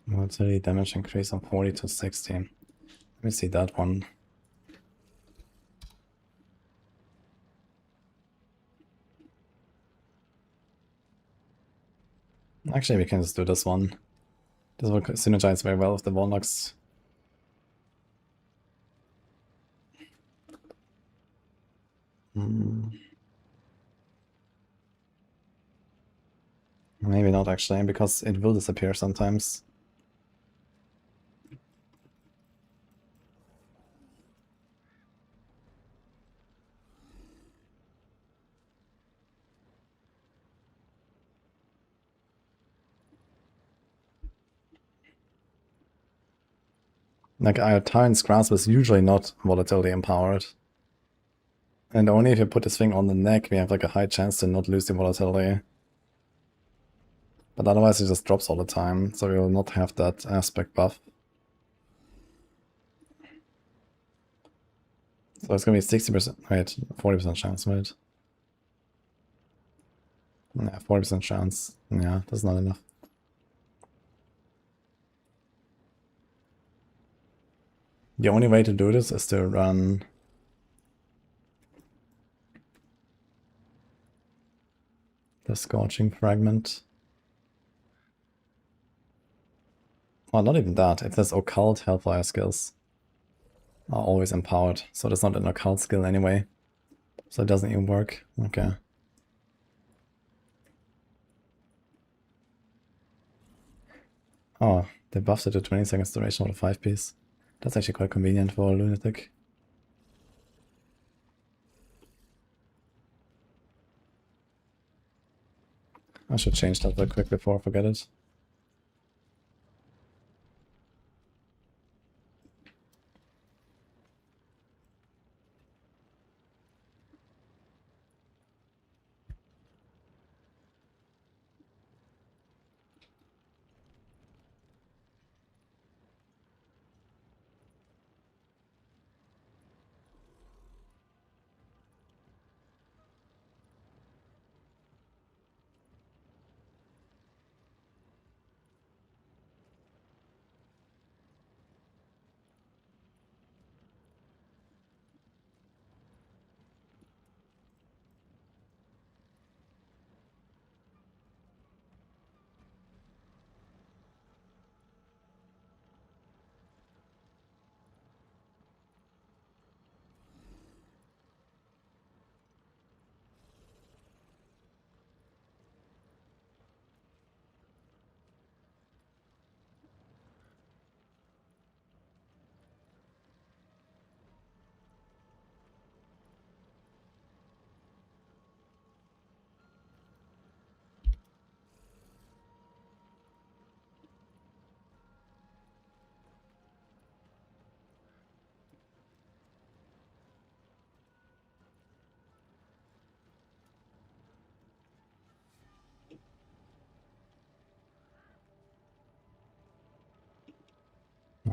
Volatility damage increase from 40 to 60. Let me see that one. Actually, we can just do this one. This will synergize very well with the Warlocks. Maybe not actually, because it will disappear sometimes. Like, our Tyrant's Grasp is usually not volatility empowered. And only if you put this thing on the neck, we have like a high chance to not lose the volatility. But otherwise it just drops all the time, so we will not have that aspect buff. So it's gonna be 60%, wait, 40% chance, right? Yeah, 40% chance. Yeah, that's not enough. The only way to do this is to run the Scorching Fragment. Well, not even that. It says Occult Hellfire skills are always empowered, so that's not an Occult skill anyway. So it doesn't even work. Okay. Oh, they buffed it to 20 seconds duration of the 5-piece. That's actually quite convenient for a lunatic. I should change that real quick before I forget it.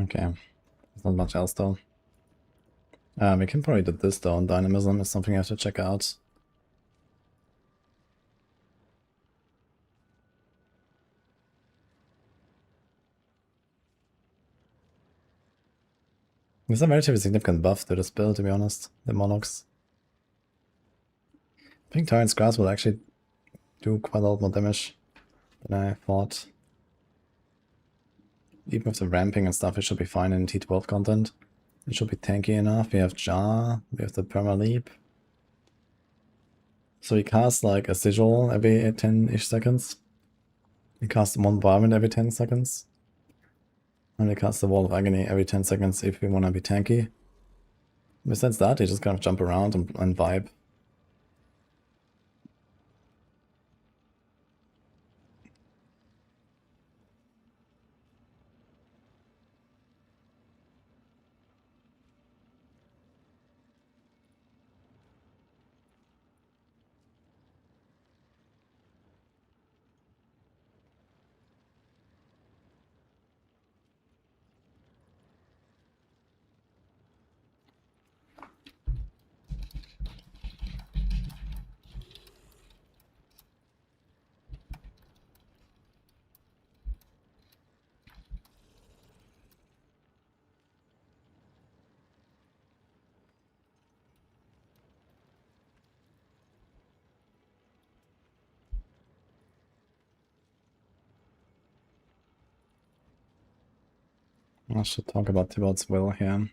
Okay. There's not much else though. We can probably do this though, and dynamism is something I have to check out. There's a relatively significant buff to this build, to be honest, the Monarchs. I think Tyrant's Grasp will actually do quite a lot more damage than I thought. Even with the ramping and stuff, it should be fine in T12 content. It should be tanky enough. We have Jar, we have the Perma Leap. So he casts like a sigil every 10-ish seconds. He casts one Bombardment every 10 seconds. And we cast the Wall of Agony every 10 seconds if we want to be tanky. Besides that, you just kind of jump around and vibe. I should talk about Thibaut's Will here.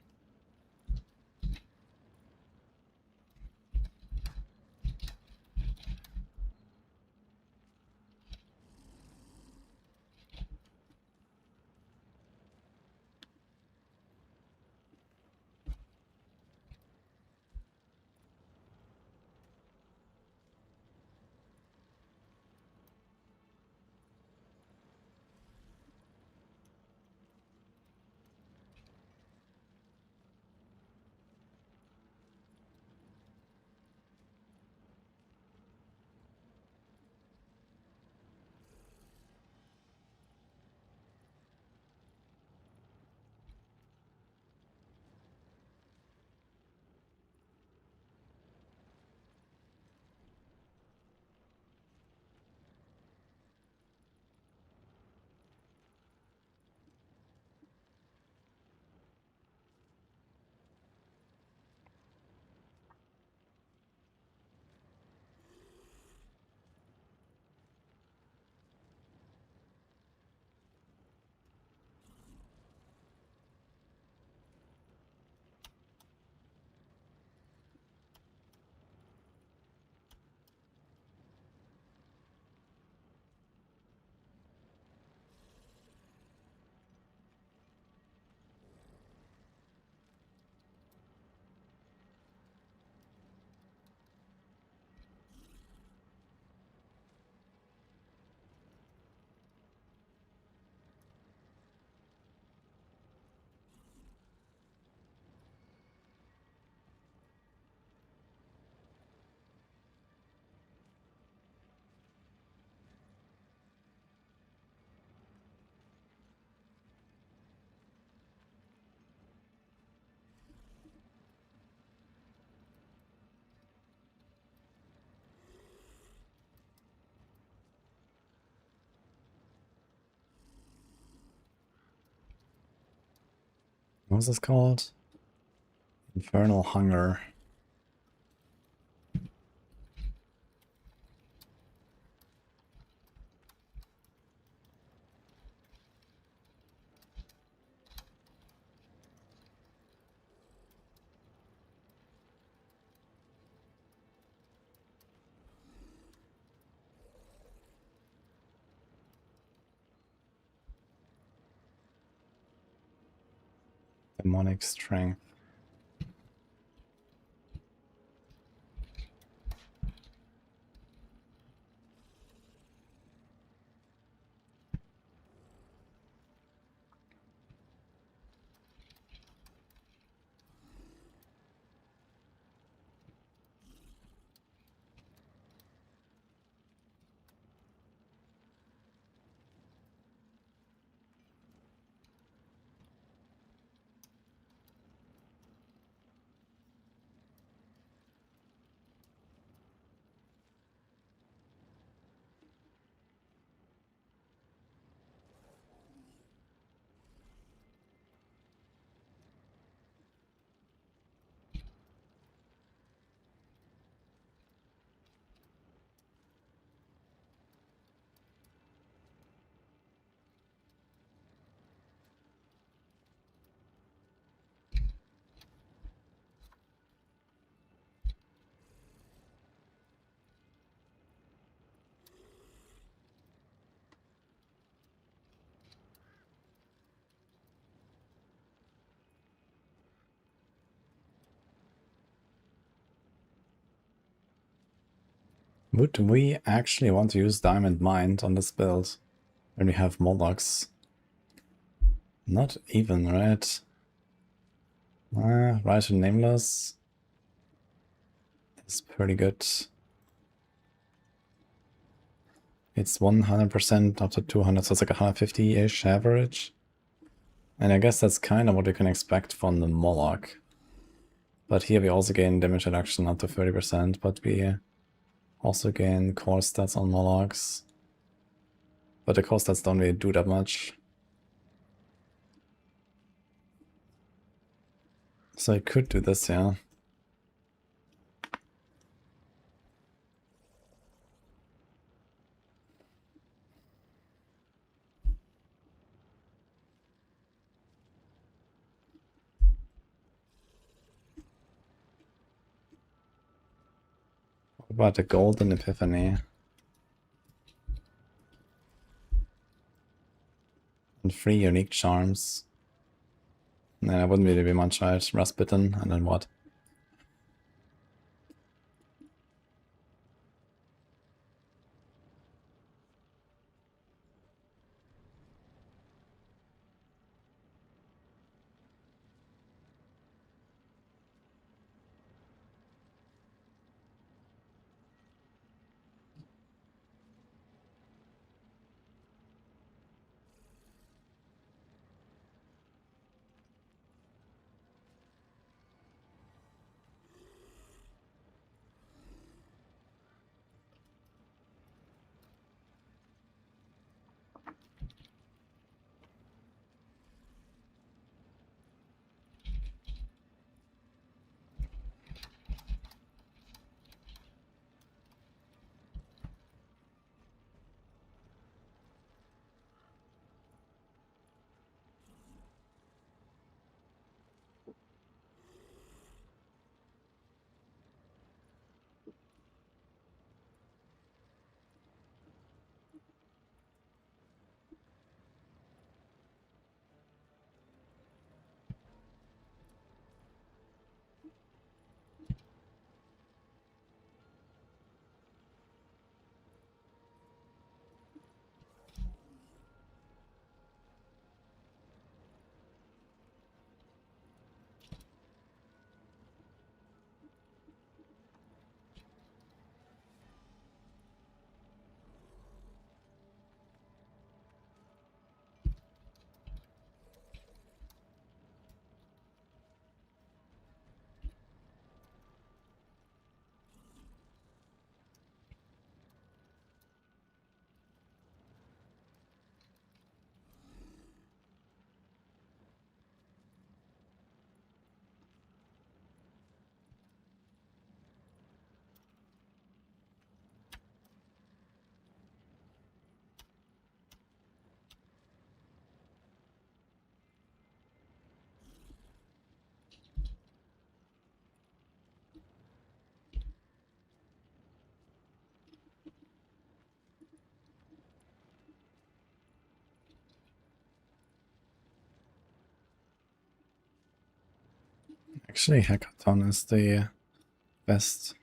What's this called? Infernal Hunger. Demonic Strength. Would we actually want to use Diamond Mind on this build when we have Molochs? Not even, right? Right and Nameless is pretty good. It's 100% up to 200, so it's like 150-ish average. And I guess that's kind of what we can expect from the Moloch. But here we also gain damage reduction up to 30%, but we also gain core stats on Molochs. But the core stats don't really do that much. So I could do this, yeah. What about the Golden Epiphany? And 3 unique charms. Nah, that wouldn't really be much, right? Rustbitten, and then what? Actually, Hackathon is the best.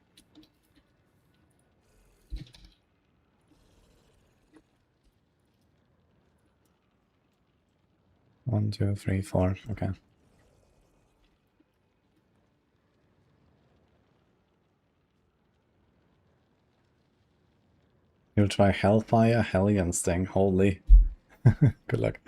One, two, three, four. Okay. You'll try Hellfire, Hellion Sting. Holy. Good luck.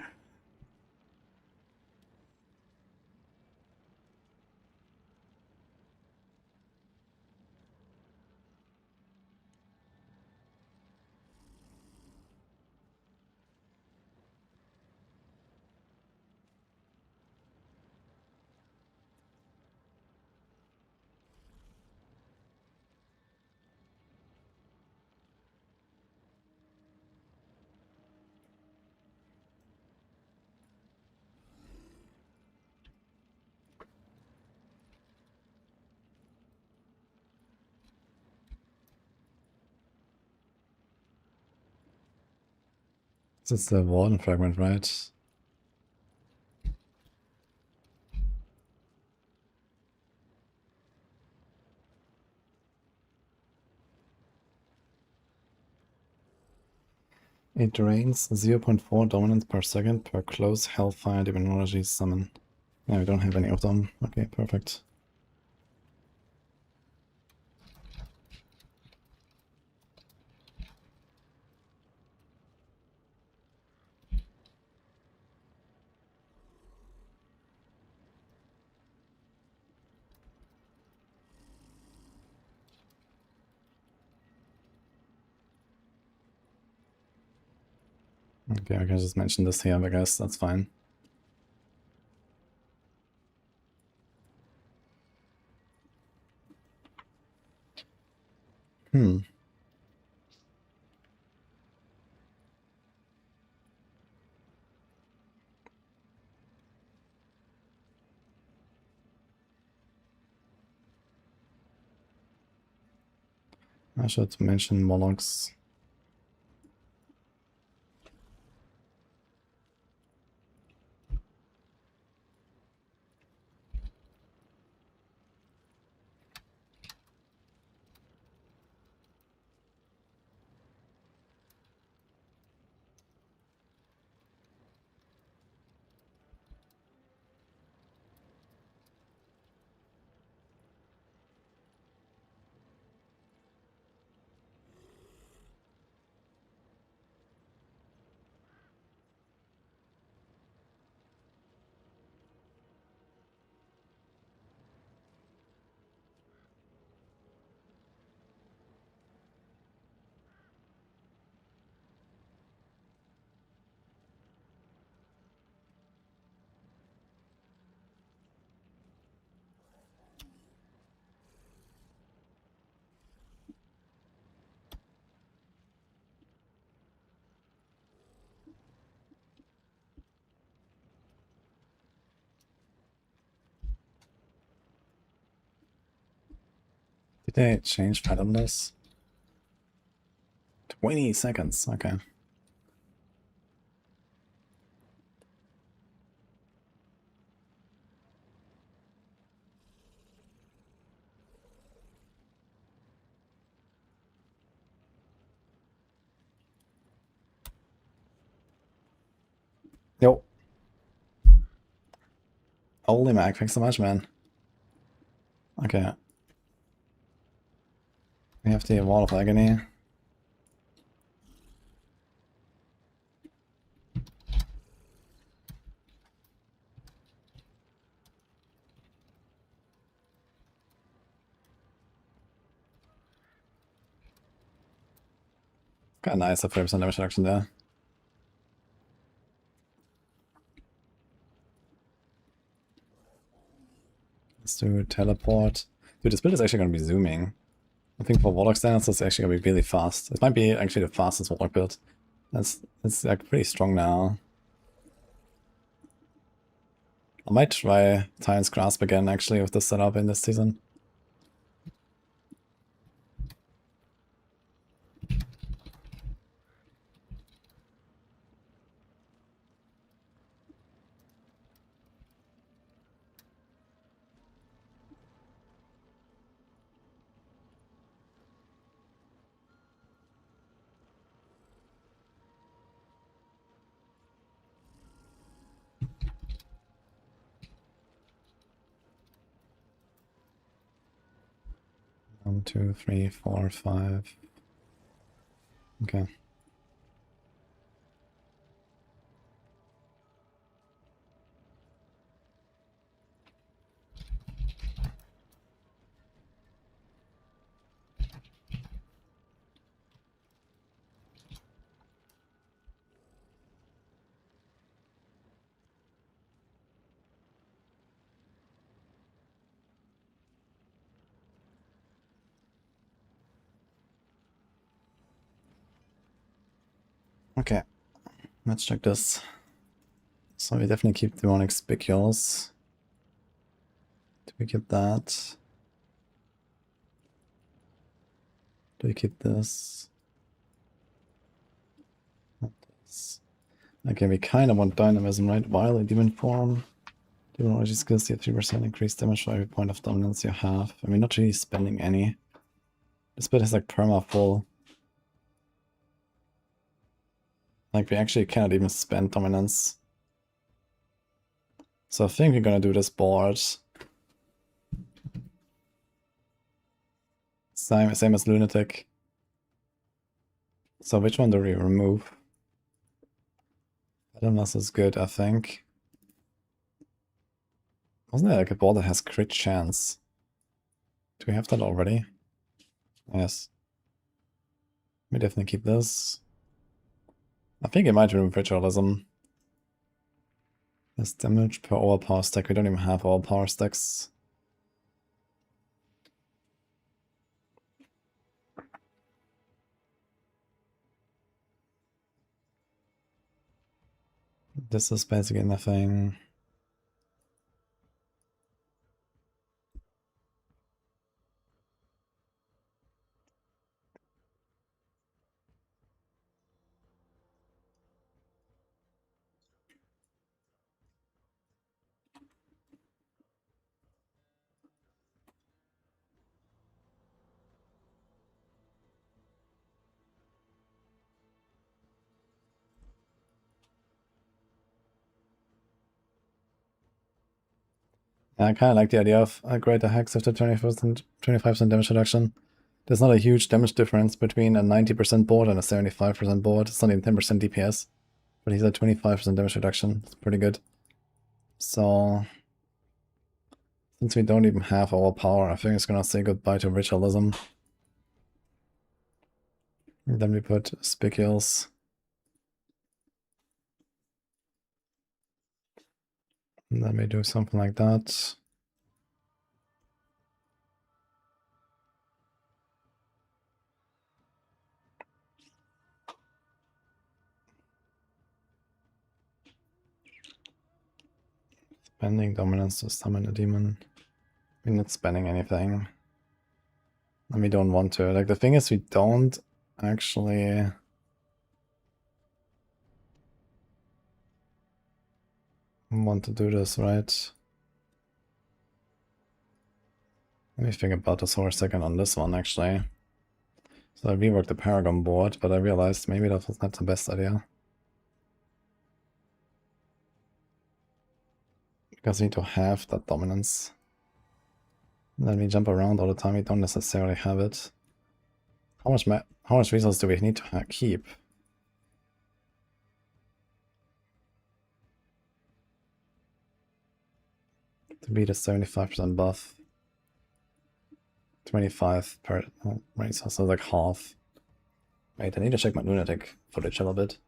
This is the Warden fragment, right? It drains 0.4 dominance per second per close Hellfire Demonology summon. Yeah, we don't have any of them. Okay, perfect. Okay, I can just mention this here, I guess that's fine. I should mention Molochs. Did they change fathomless? 20 seconds, okay. Yo. Holy Mac, thanks so much, man. Okay. We have the Wall of Agony. Kinda nice, a 30% damage reduction there. Let's do teleport. Dude, this build is actually gonna be zooming. I think for Warlock standards, it's actually gonna be really fast. It might be actually the fastest Warlock build. It's like pretty strong now. I might try Tyrant's Grasp again actually with this setup in this season. One, two, three, four, five. Okay. Okay, let's check this. So we definitely keep the one Expicuous. Do we keep that? Do we keep this? Not this. Okay, we kind of want Dynamism, right? While in Demon form. Demonology skills, you have 3% increased damage for every point of dominance you have. I mean, not really spending any. This build has like perma full. Like, we actually cannot even spend dominance. So I think we're gonna do this board. Same as Lunatic. So which one do we remove? Venomous is good, I think. Wasn't there like a board that has crit chance? Do we have that already? Yes. We definitely keep this. I think it might remove ritualism. This damage per overpower stack. We don't even have overpower stacks. This is basically nothing. I kind of like the idea of a greater hex after 20%, 25% damage reduction. There's not a huge damage difference between a 90% board and a 75% board. It's not even 10% DPS, but he's at 25% damage reduction. It's pretty good. So, since we don't even have our power, I think it's gonna say goodbye to ritualism. And then we put spicules. And then we do something like that. Spending dominance to summon a demon. We're not spending anything. And we don't want to. Like, the thing is, we don't actually want to do this, right? Let me think about this for a second on this one, actually. So I reworked the Paragon board, but I realized maybe that was not the best idea. Because we need to have that dominance. Then we jump around all the time, we don't necessarily have it. How much resource do we need to keep? To beat a 75% buff. 25 per resource, so like half. Wait, I need to check my lunatic footage a little bit.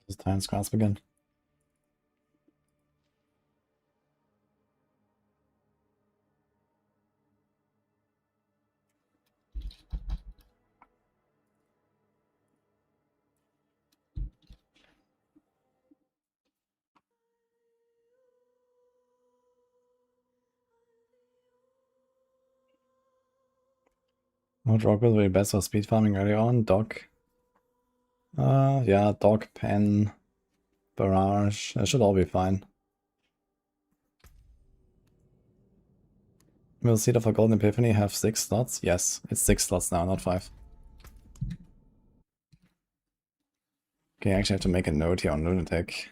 Does Titan's Grasp again? What rock will be best for speed farming early on? Dog. Yeah, Dog, Pen, Barrage. That should all be fine. Will Seed of a Golden Epiphany have 6 slots? Yes, it's 6 slots now, not 5. Okay, I actually have to make a note here on Lunatic.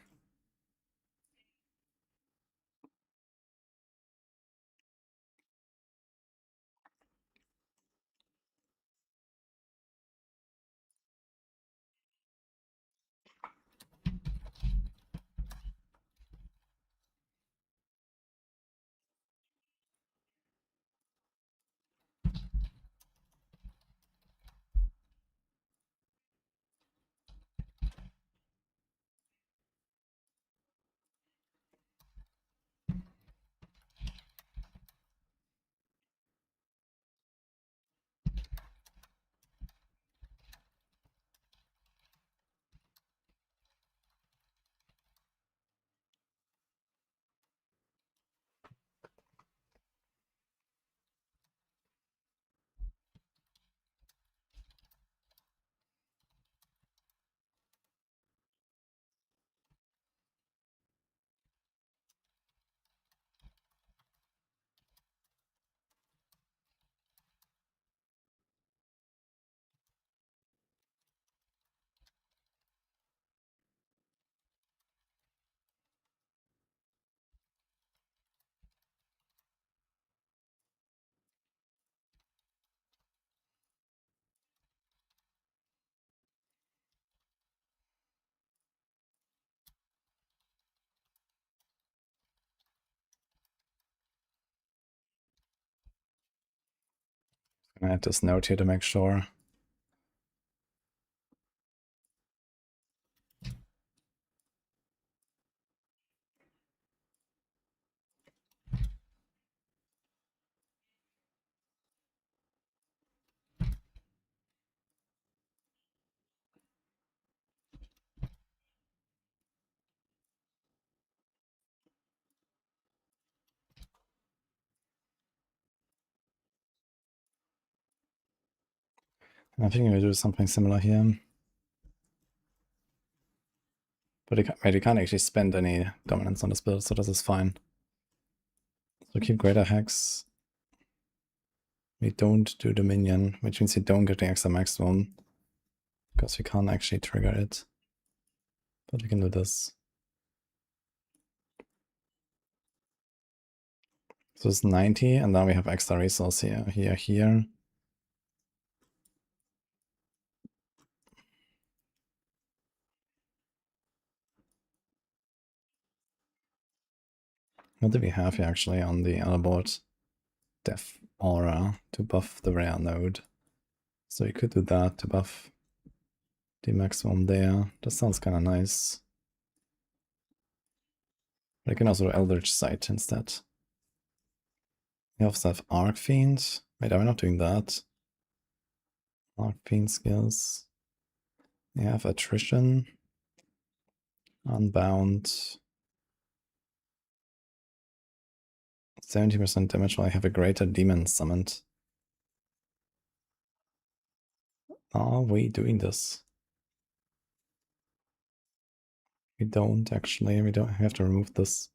I'm gonna add this note here to make sure. I think I'm gonna do something similar here. But you can't actually spend any dominance on this build, so this is fine. So keep Greater Hex. We don't do Dominion, which means you don't get the extra maximum. Because we can't actually trigger it. But we can do this. So it's 90, and then we have extra resource here, here. What do we have here actually on the other board? Death Aura to buff the rare node. So you could do that to buff the maximum there. That sounds kind of nice. But I can also do Eldritch Sight instead. We also have Arc Fiend. Wait, are we not doing that? Arc Fiend skills. We have Attrition. Unbound. 70% damage while I have a greater demon summoned. Are we doing this? We don't actually. We don't have to remove this.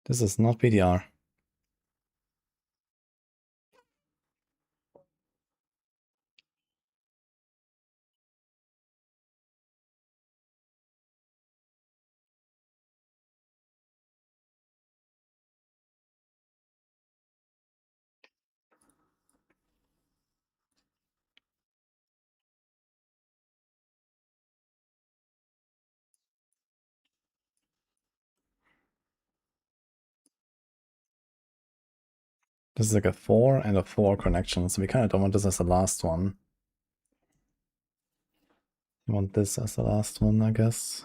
This is not PDR. This is like a 4 and a 4 connection, so we kind of don't want this as the last one. We want this as the last one, I guess.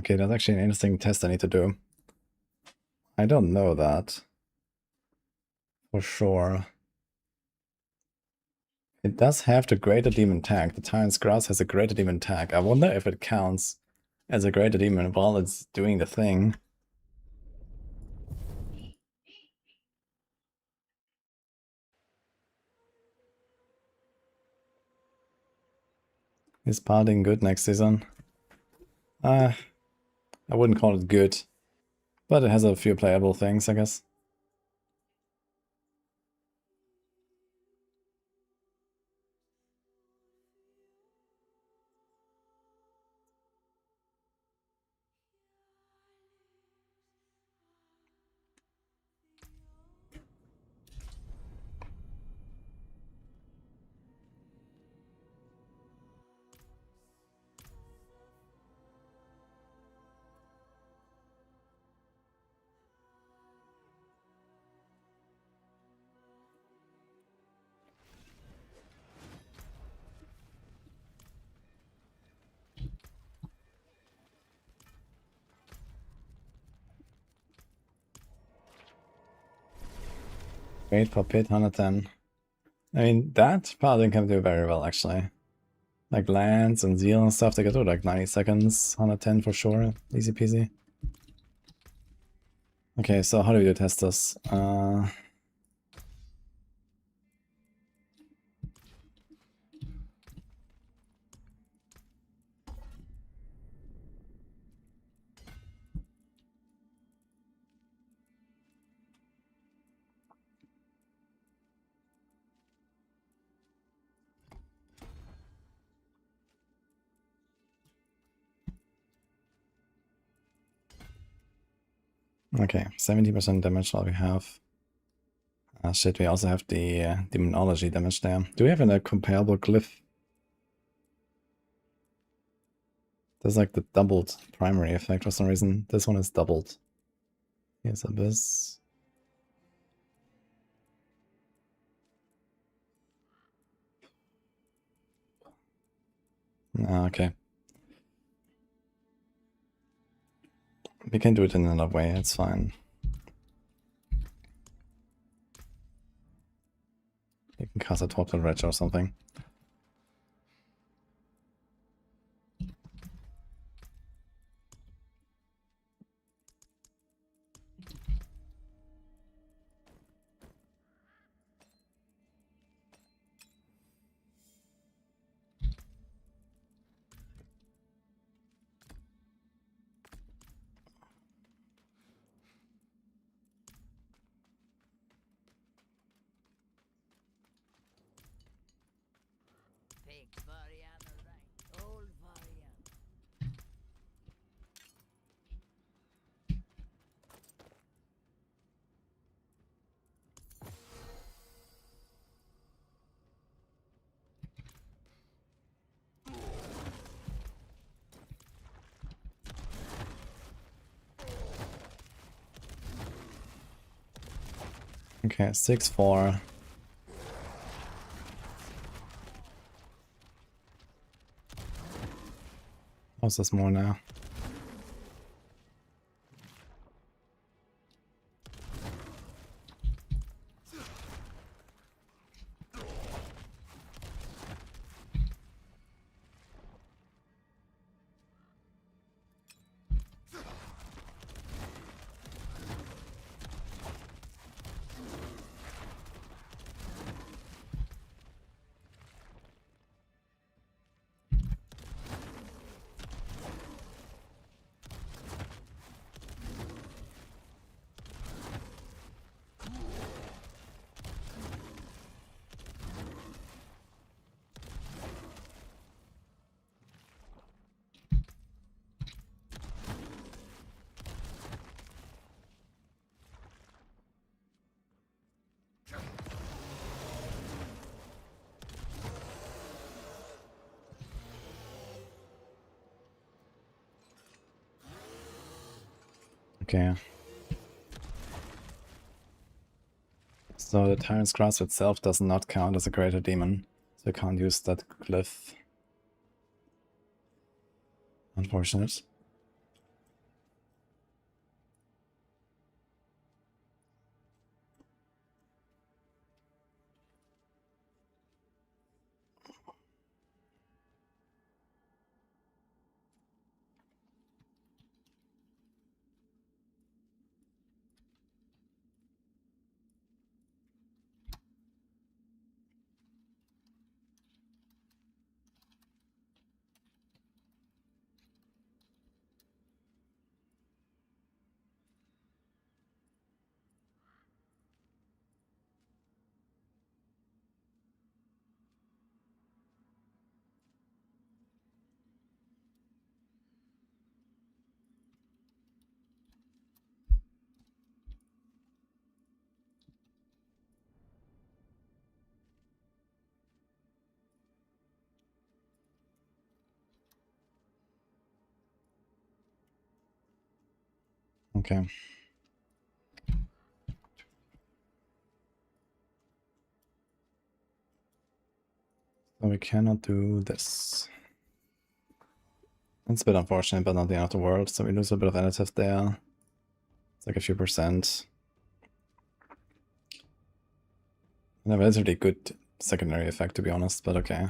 Okay, that's actually an interesting test I need to do. I don't know that. For sure. It does have the Greater Demon tag. The Tyrant's Grasp has a Greater Demon tag. I wonder if it counts as a Greater Demon while it's doing the thing. Is Paladin good next season? I wouldn't call it good, but it has a few playable things, I guess. Wait for pit 110. I mean, that Paladin can do very well, actually. Like lands and zeal and stuff, they can do like 90 seconds, 110 for sure, easy peasy. Okay, so how do we test this? Okay, 70% damage while we have. Shit, we also have the demonology damage there. Do we have a comparable glyph? There's like the doubled primary effect for some reason. This one is doubled. Here's Abyss. Okay. We can do it in another way, it's fine. You can cast a total wretch or something. Okay, 6-4. What's this more now? Okay. So the Tyrant's Grasp itself does not count as a greater demon, so I can't use that glyph. Unfortunate. Okay. So we cannot do this. It's a bit unfortunate, but not the end of the world. So we lose a bit of additive there. It's like a few percent. And a relatively good secondary effect, to be honest, but okay.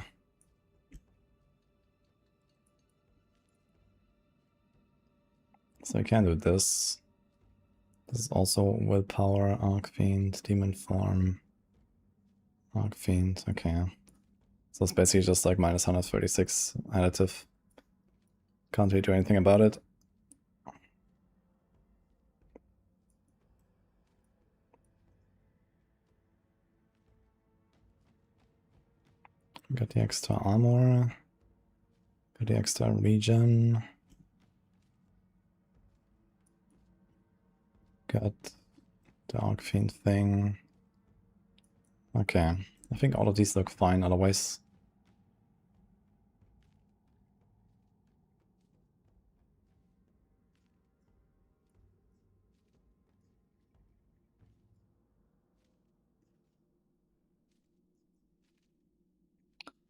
So we can do this. This is also willpower, Arc Fiend, Demon Form, Arc Fiend, okay. So it's basically just like minus 136 additive. Can't really do anything about it. Got the extra armor. Got the extra regen. Got the Arc Fiend thing. Okay, I think all of these look fine otherwise.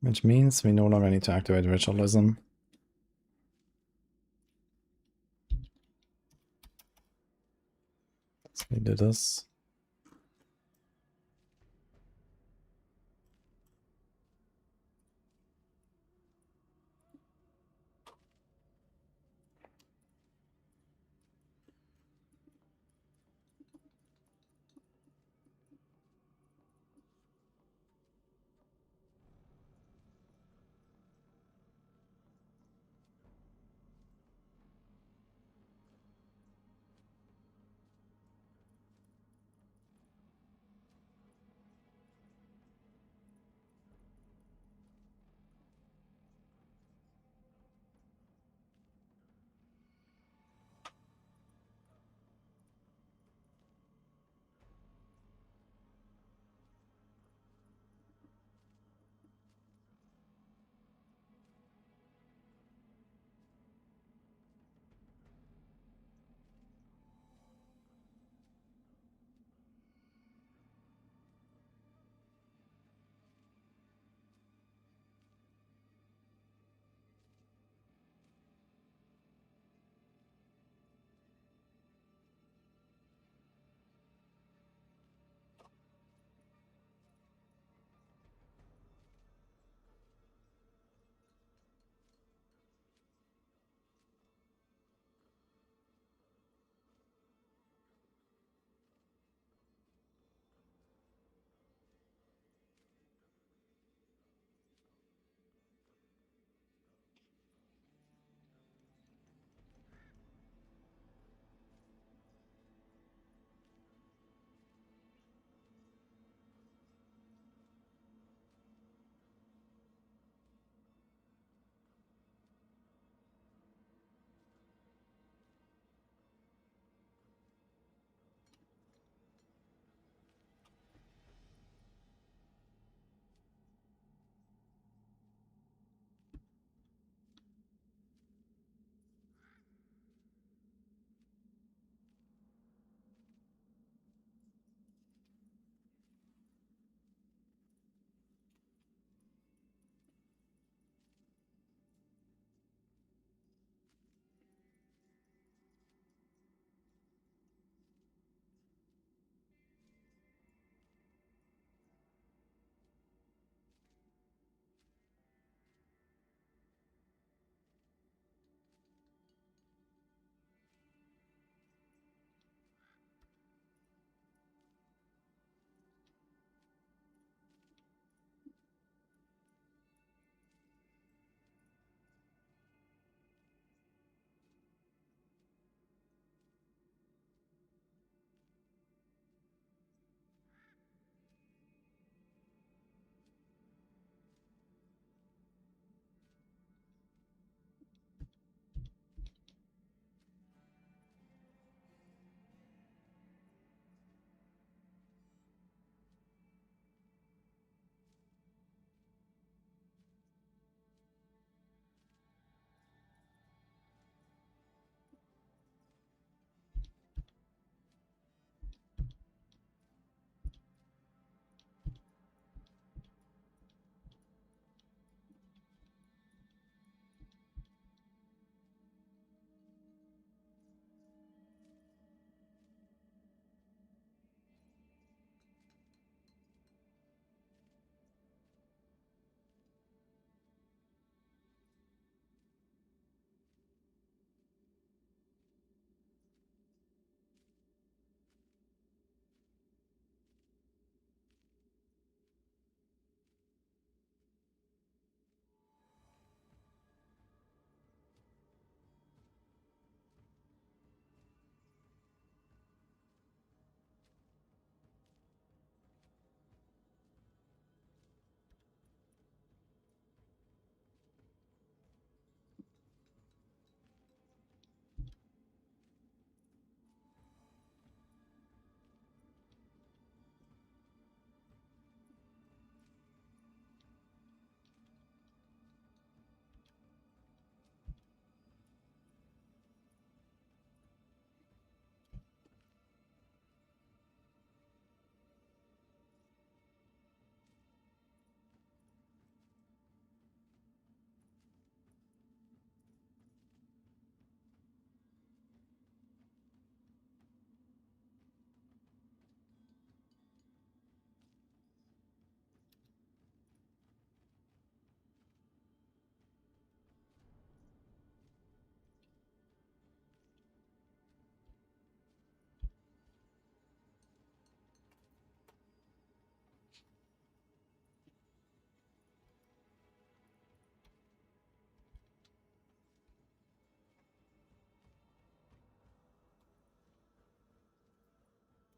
Which means we no longer need to activate Ritualism. So we do this.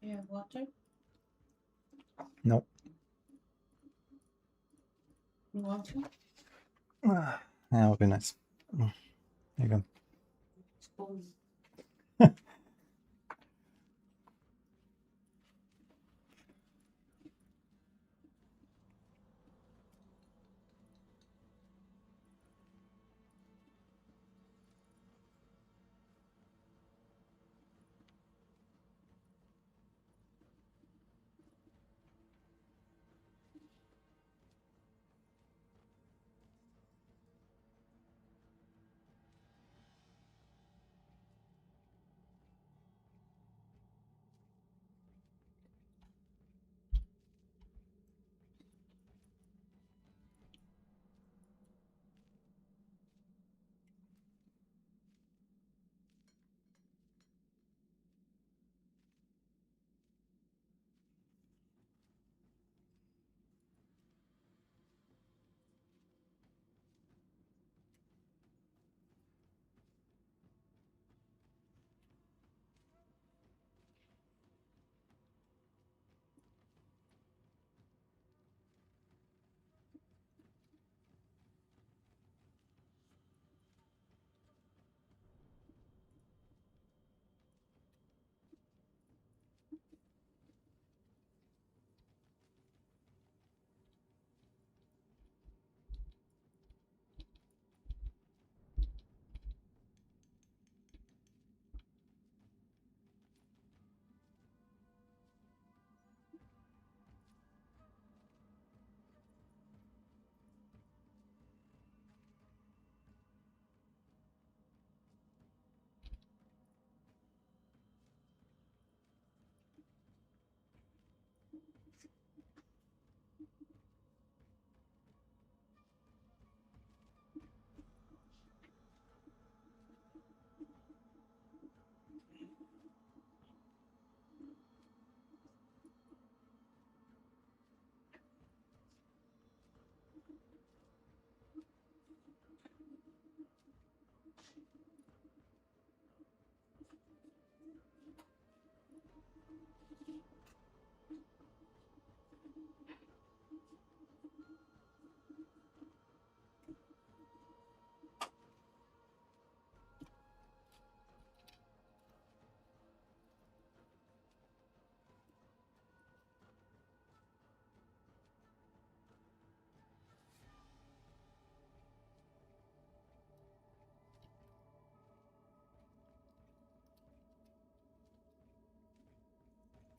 Yeah, water. Nope. You want to? That would be nice. There you go. Spoon.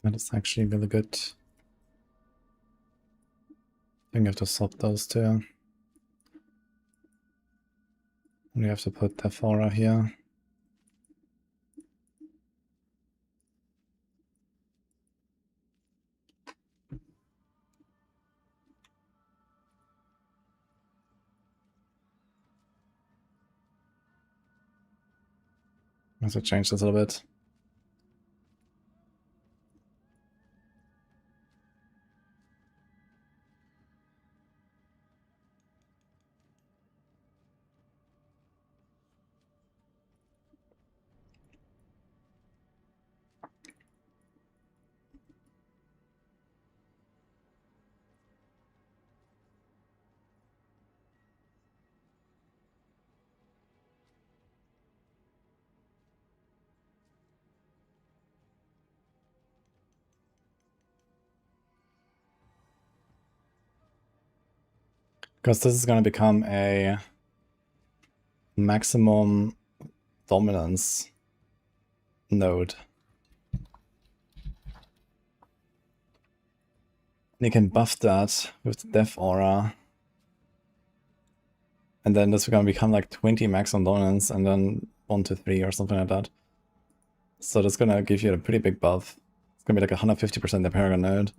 That is actually really good. I think I have to swap those two. We have to put Tephora here. Let's change this a little bit. Because this is going to become a maximum dominance node. You can buff that with Death Aura. And then this is going to become like 20 maximum dominance and then 1 to 3 or something like that. So that's going to give you a pretty big buff. It's going to be like 150% the Paragon node.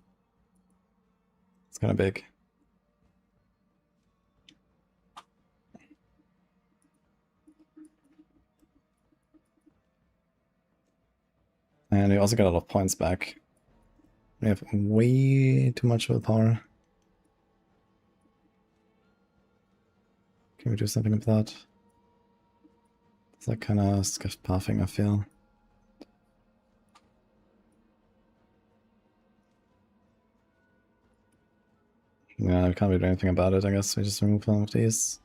It's kind of big. And we also get a lot of points back. We have way too much willpower. Can we do something with that? It's like kind of skiff pathing, I feel. Yeah, I can't really do anything about it, I guess. We just remove one of these.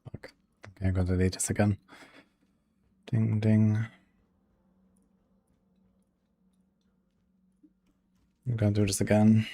Fuck. Okay, I'm gonna delete this again. Ding ding. I'm gonna do this again.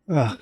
Ugh.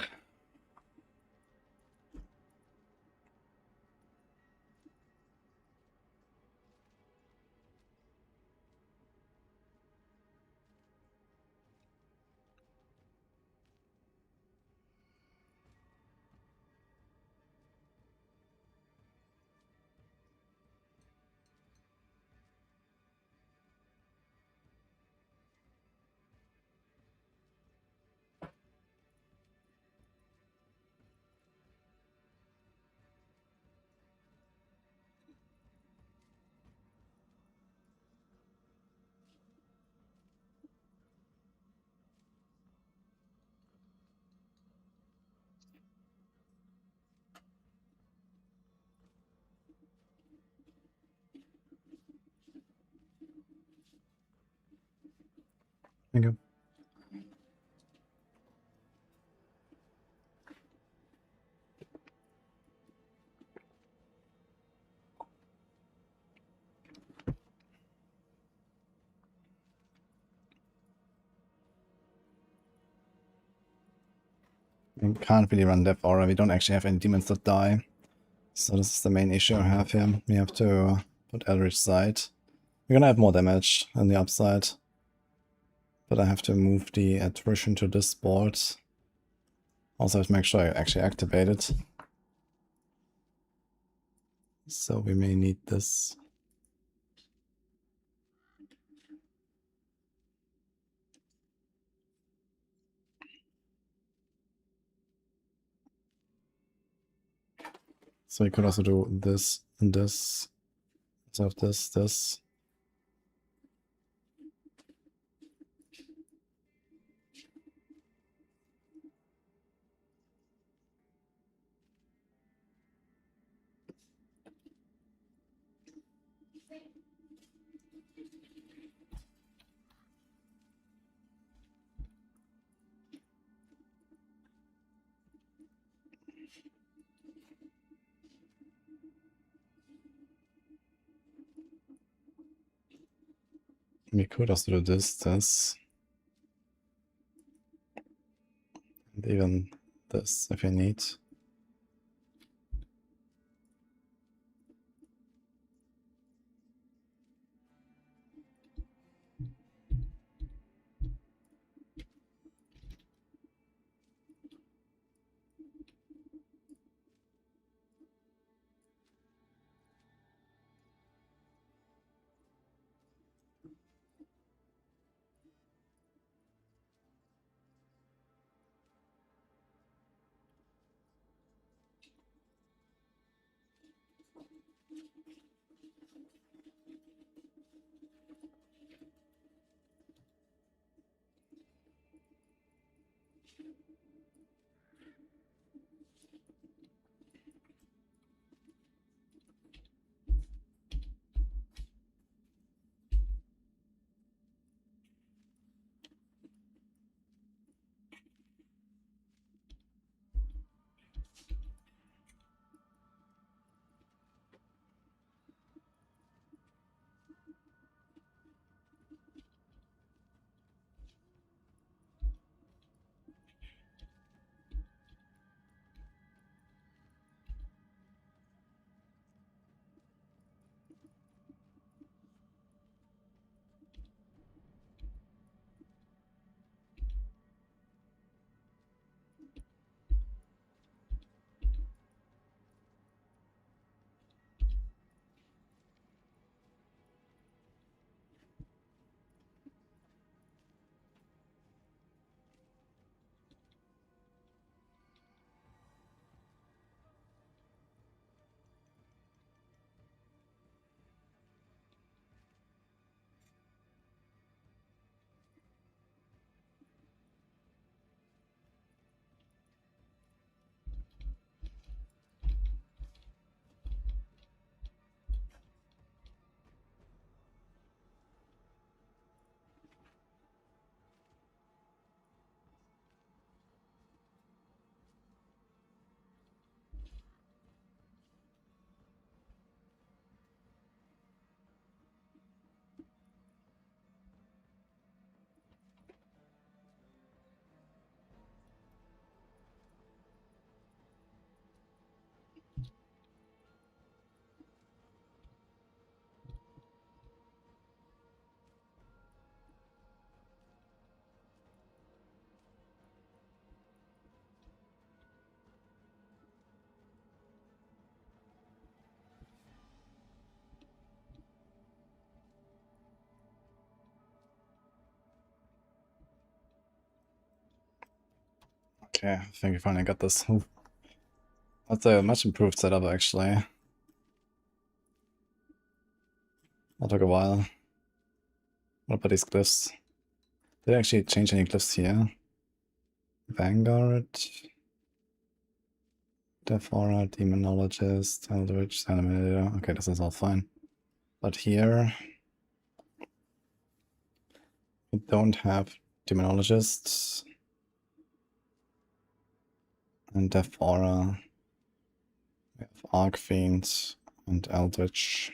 Thank you. We can't really run Death Aura. We don't actually have any demons that die. So this is the main issue I have here. We have to put Eldritch Sight. We're gonna have more damage on the upside. But I have to move the attrition to this board. Also have to make sure I actually activate it. So we may need this. So we could also do this and this. So have this. We could also do this, and even this if we need. Okay, I think we finally got this. Ooh. That's a much improved setup, actually. That took a while. What about these glyphs? Did I actually change any glyphs here? Vanguard, Death-Aura, Demonologist, Eldritch, Animator. Okay, this is all fine. But here, we don't have Demonologists and Death-Aura. We have Arcfiend and Eldritch.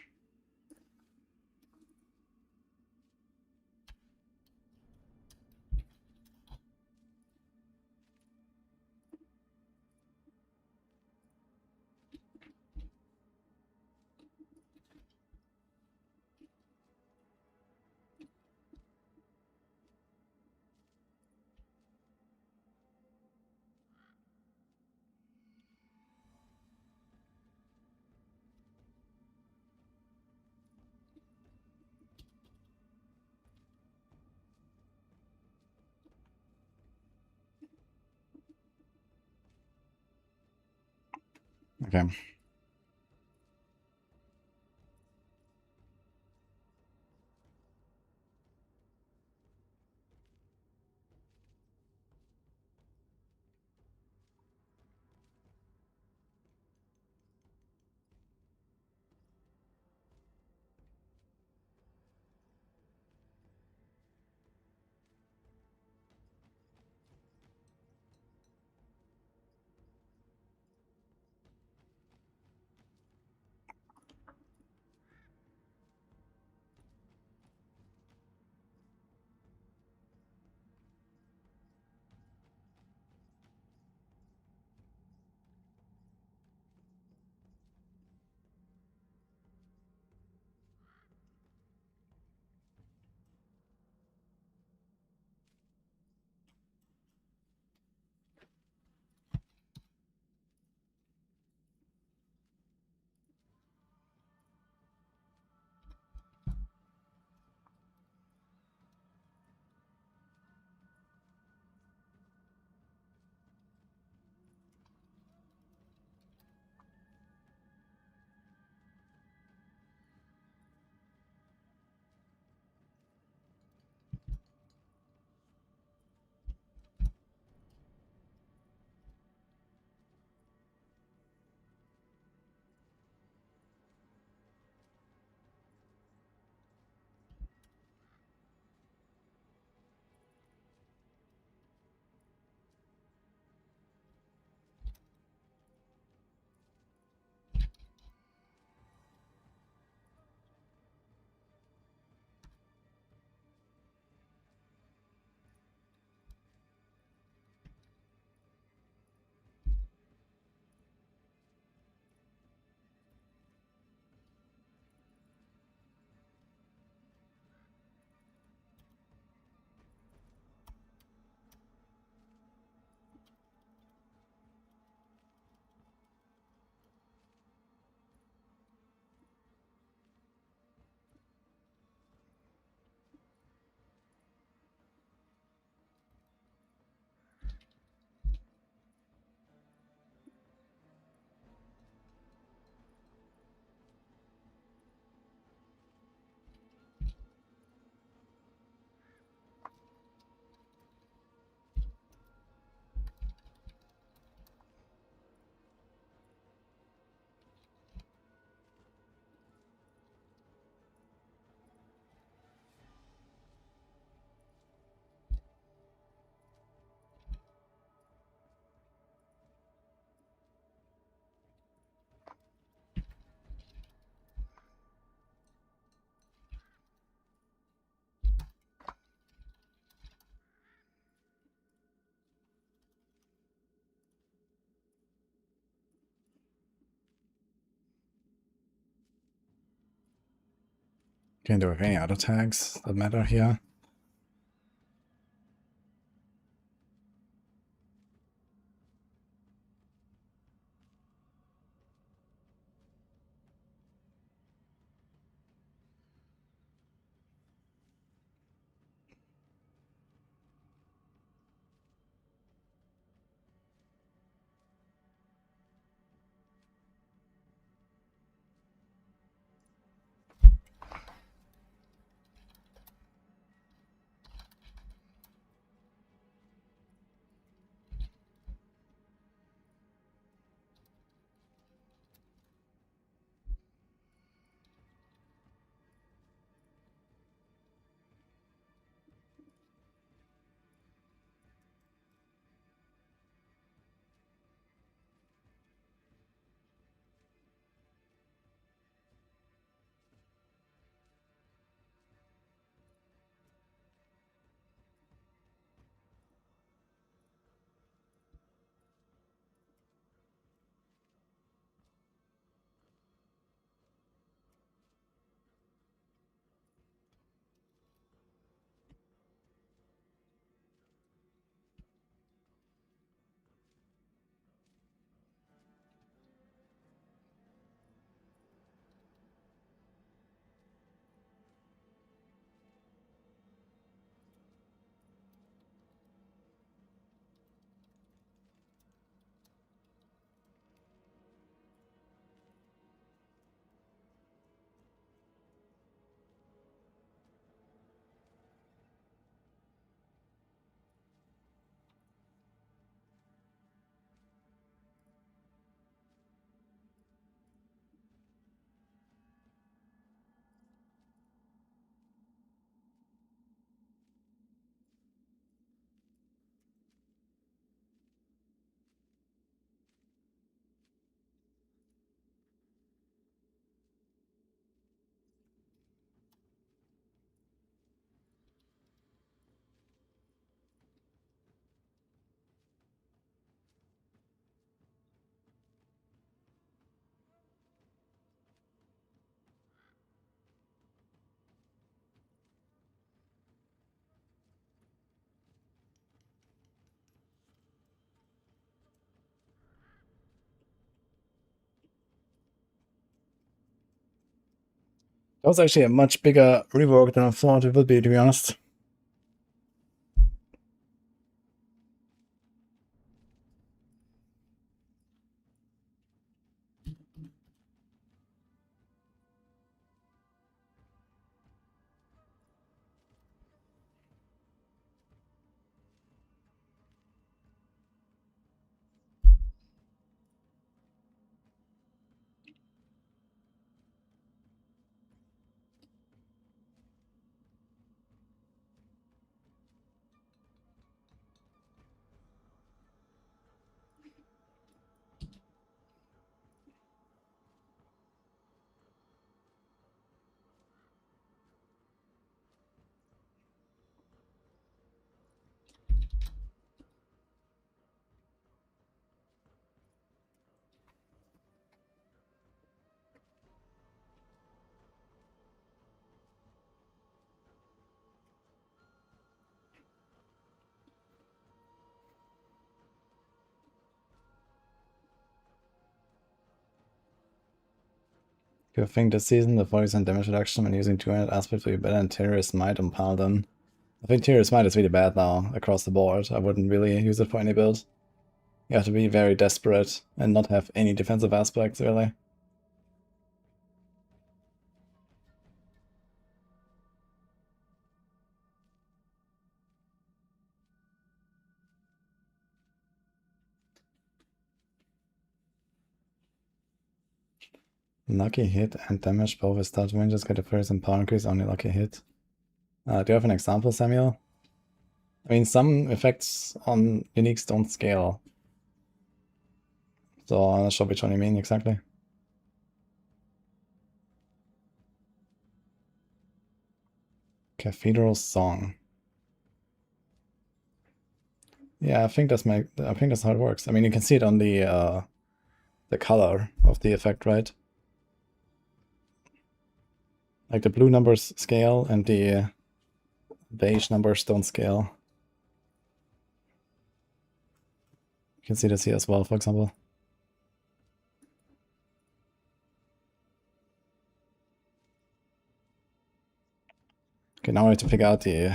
Okay. Can do any other tags that matter here. That was actually a much bigger rework than I thought it would be, to be honest. Do you think this season the 40% damage reduction when using 200 aspect will be better than Terrorist Might on Paladin? I think Terrorist Might is really bad now across the board. I wouldn't really use it for any build. You have to be very desperate and not have any defensive aspects, really. Lucky hit and damage both with start ranges get a first and power increase, only lucky hit. Do you have an example, Samuel? I mean, some effects on uniques don't scale. So I'm not sure which one you mean exactly. Cathedral Song. Yeah, I think that's how it works. I mean, you can see it on the color of the effect, right? Like the blue numbers scale and the beige numbers don't scale. You can see this here as well, for example. Okay, now I have to figure out the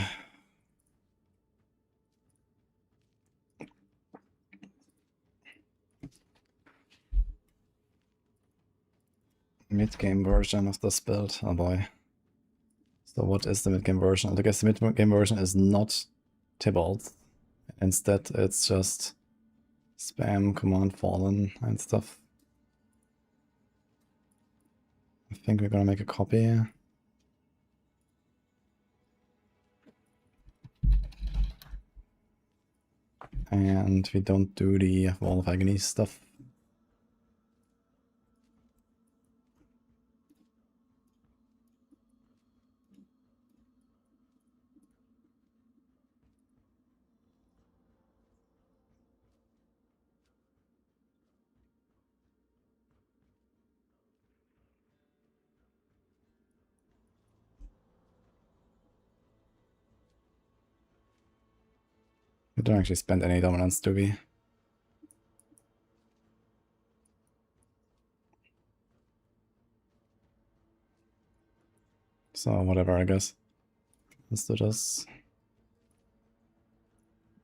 mid-game version of this build. Oh boy. So what is the mid-game version? I guess the mid-game version is not Tybalt. Instead, it's just spam command fallen and stuff. I think we're gonna make a copy. And we don't do the Wall of Agony stuff. We don't actually spend any dominance, do we? So whatever, I guess. Let's do this.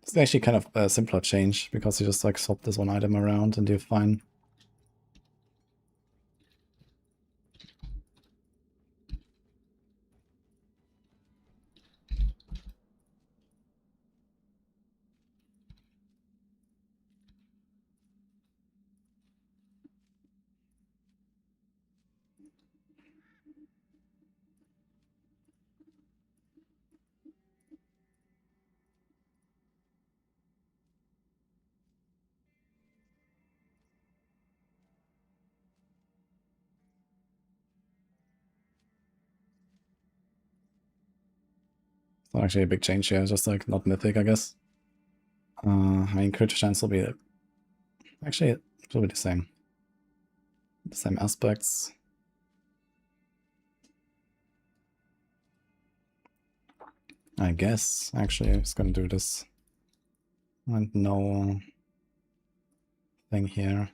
It's actually kind of a simpler change because you just like swap this one item around and you're fine. It's not actually a big change here, just like not mythic, I guess. I mean, crit chance will be actually it will be the same. The same aspects. I guess actually I'm just gonna do this. And no thing here.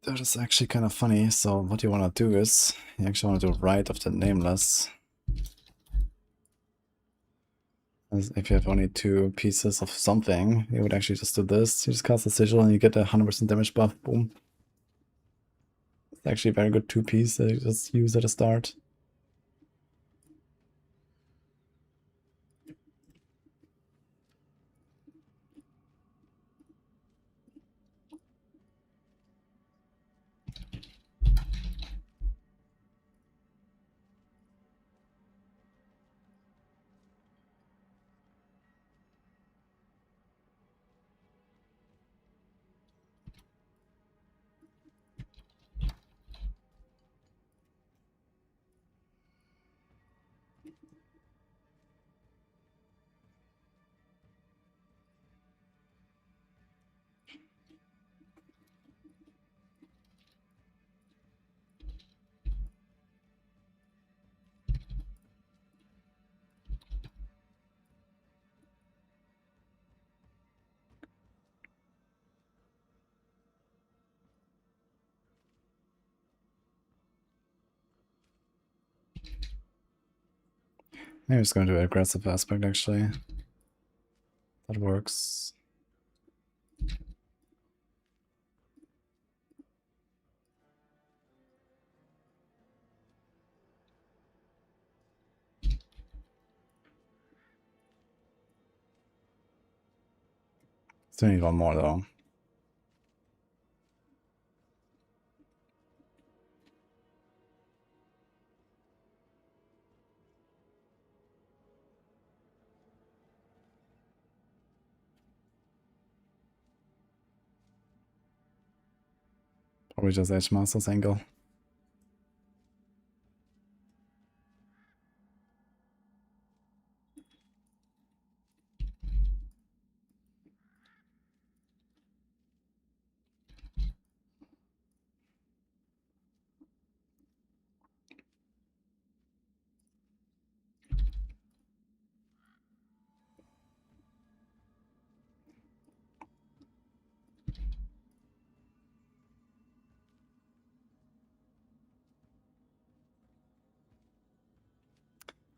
That is actually kind of funny. So what you want to do is, you actually want to do right of the nameless. As if you have only 2 pieces of something, you would actually just do this. You just cast a sigil and you get a 100% damage buff. Boom. It's actually a very good 2-piece that you just use at the start. I'm just going to do an aggressive aspect actually. That works. Still need one more though. Probably just Edge Master's angle.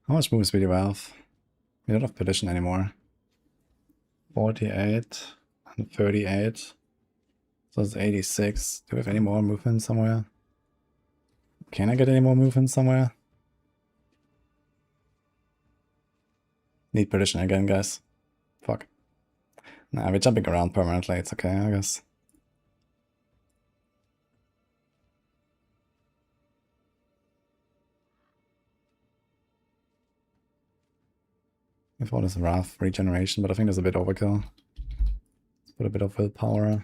How much moves do we have? We don't have Petition anymore. 48 and 38. So it's 86. Do we have any more movement somewhere? Can I get any more movement somewhere? Need Petition again, guys. Fuck. Nah, we're jumping around permanently. It's okay, I guess. I thought it's Wrath regeneration, but I think there's a bit overkill. Let's put a bit of willpower.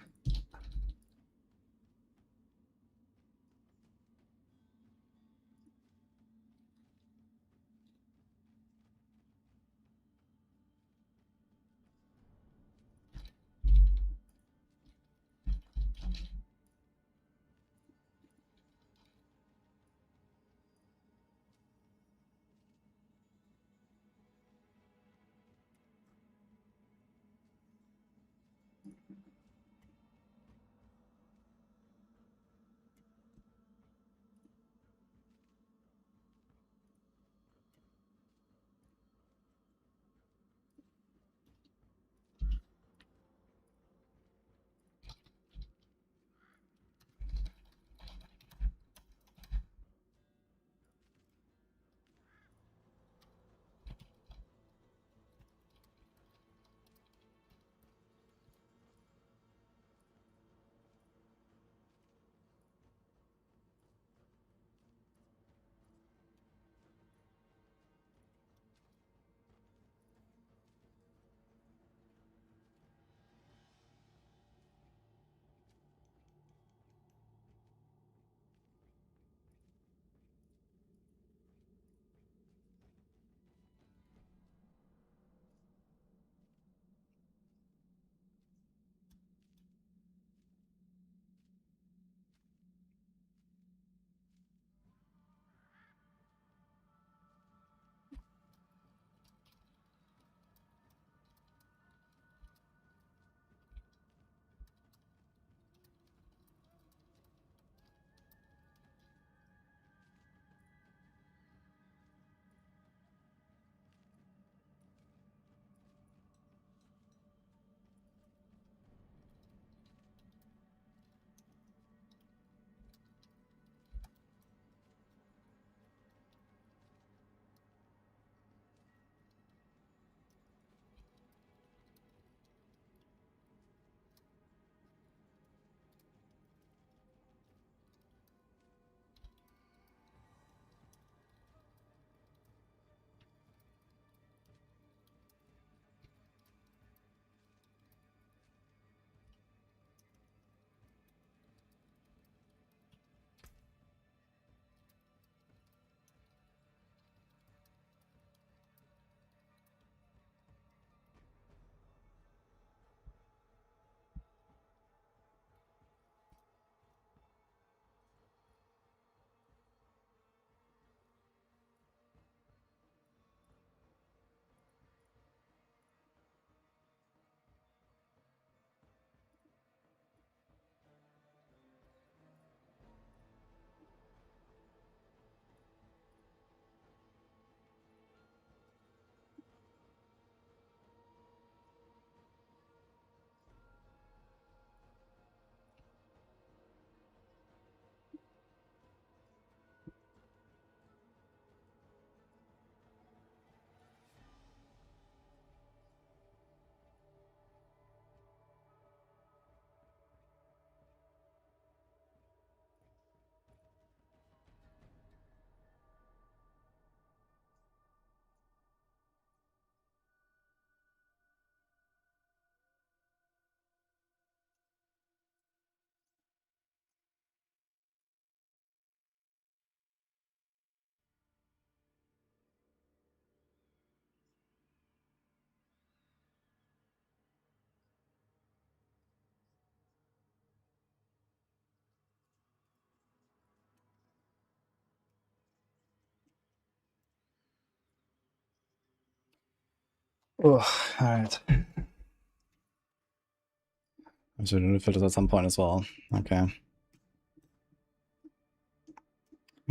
Oh, alright. I should have fit this at some point as well. Okay.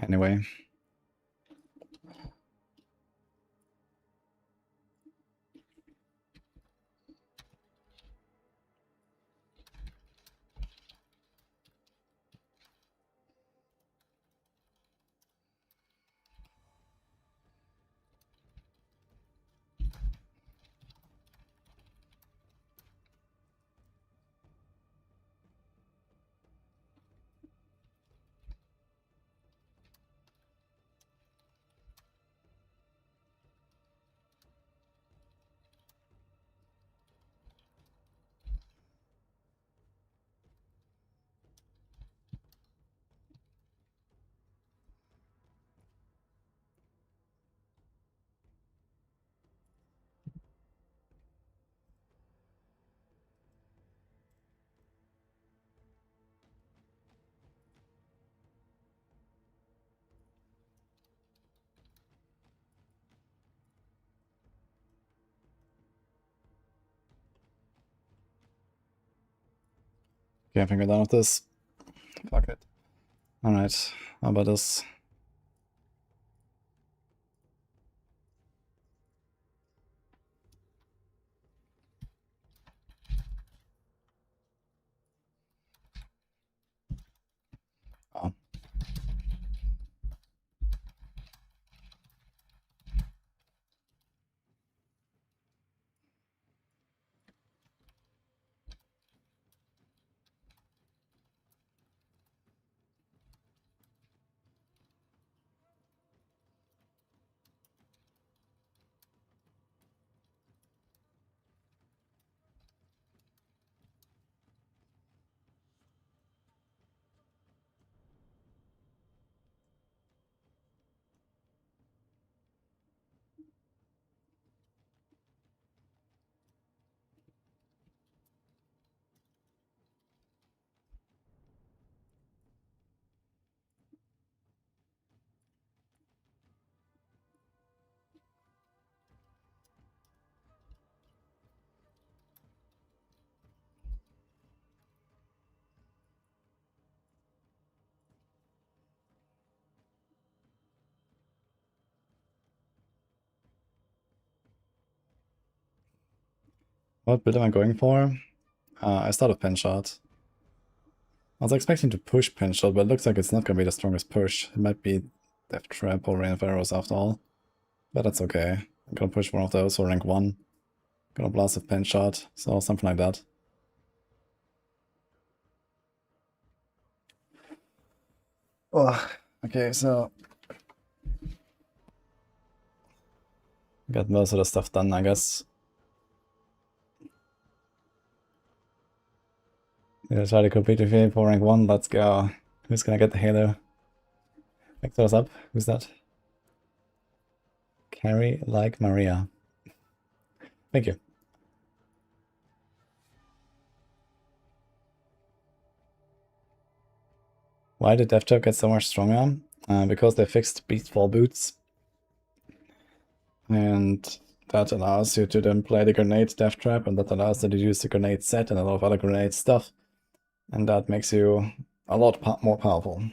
Anyway. Okay, I think we're done with this. Fuck it. Alright, how about this? Oh. What build am I going for? I started Pen Shot. I was expecting to push Pen Shot, but it looks like it's not going to be the strongest push. It might be Death Trap or Rain of Arrows after all. But that's okay. I'm gonna push one of those for rank 1. Gonna blast with Pen Shot, so something like that. Oh, okay, so got most of the stuff done, I guess. Gonna try to compete with me for rank 1, let's go. Who's gonna get the Halo? Next us up, who's that? Carry like Maria. Thank you. Why did Death Trap get so much stronger? Because they fixed Beastfall boots. And that allows you to then play the grenade Death Trap, and that allows you to use the grenade set and a lot of other grenade stuff. And that makes you a lot more powerful.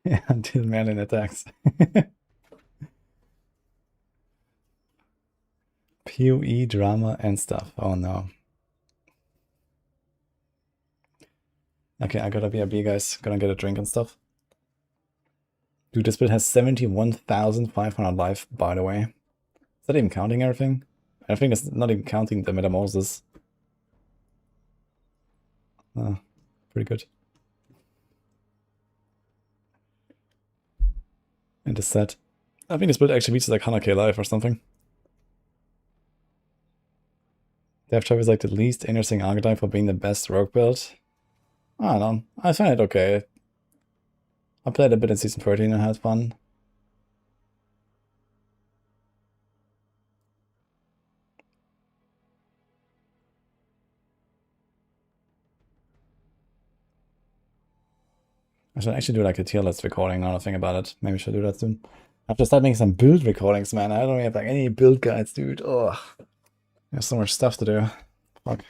Yeah, until Merlin attacks. PoE, drama, and stuff. Oh no. Okay, I gotta be a B, guys. Gonna get a drink and stuff. Dude, this build has 71,500 life, by the way. Is that even counting everything? I think it's not even counting the Metamorphosis. Oh, pretty good. And the set. I think this build actually reaches like 100k life or something. Death Trap is like the least interesting archetype for being the best rogue build. I don't know. I find it okay. I played a bit in Season 13 and had fun. should actually do like a tier list recording now that I think about it. Maybe I should do that soon. I have to start making some build recordings, man. I don't have like any build guides, dude. Ugh. There's so much stuff to do. Fuck.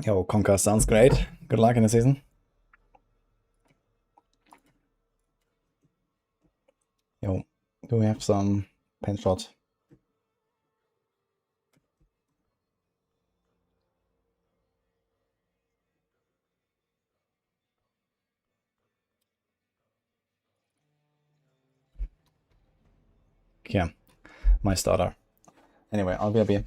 Yo, Conquer sounds great. Good luck in the season. Yo, do we have some pen shot? Yeah, my starter. Anyway, I'll be happy.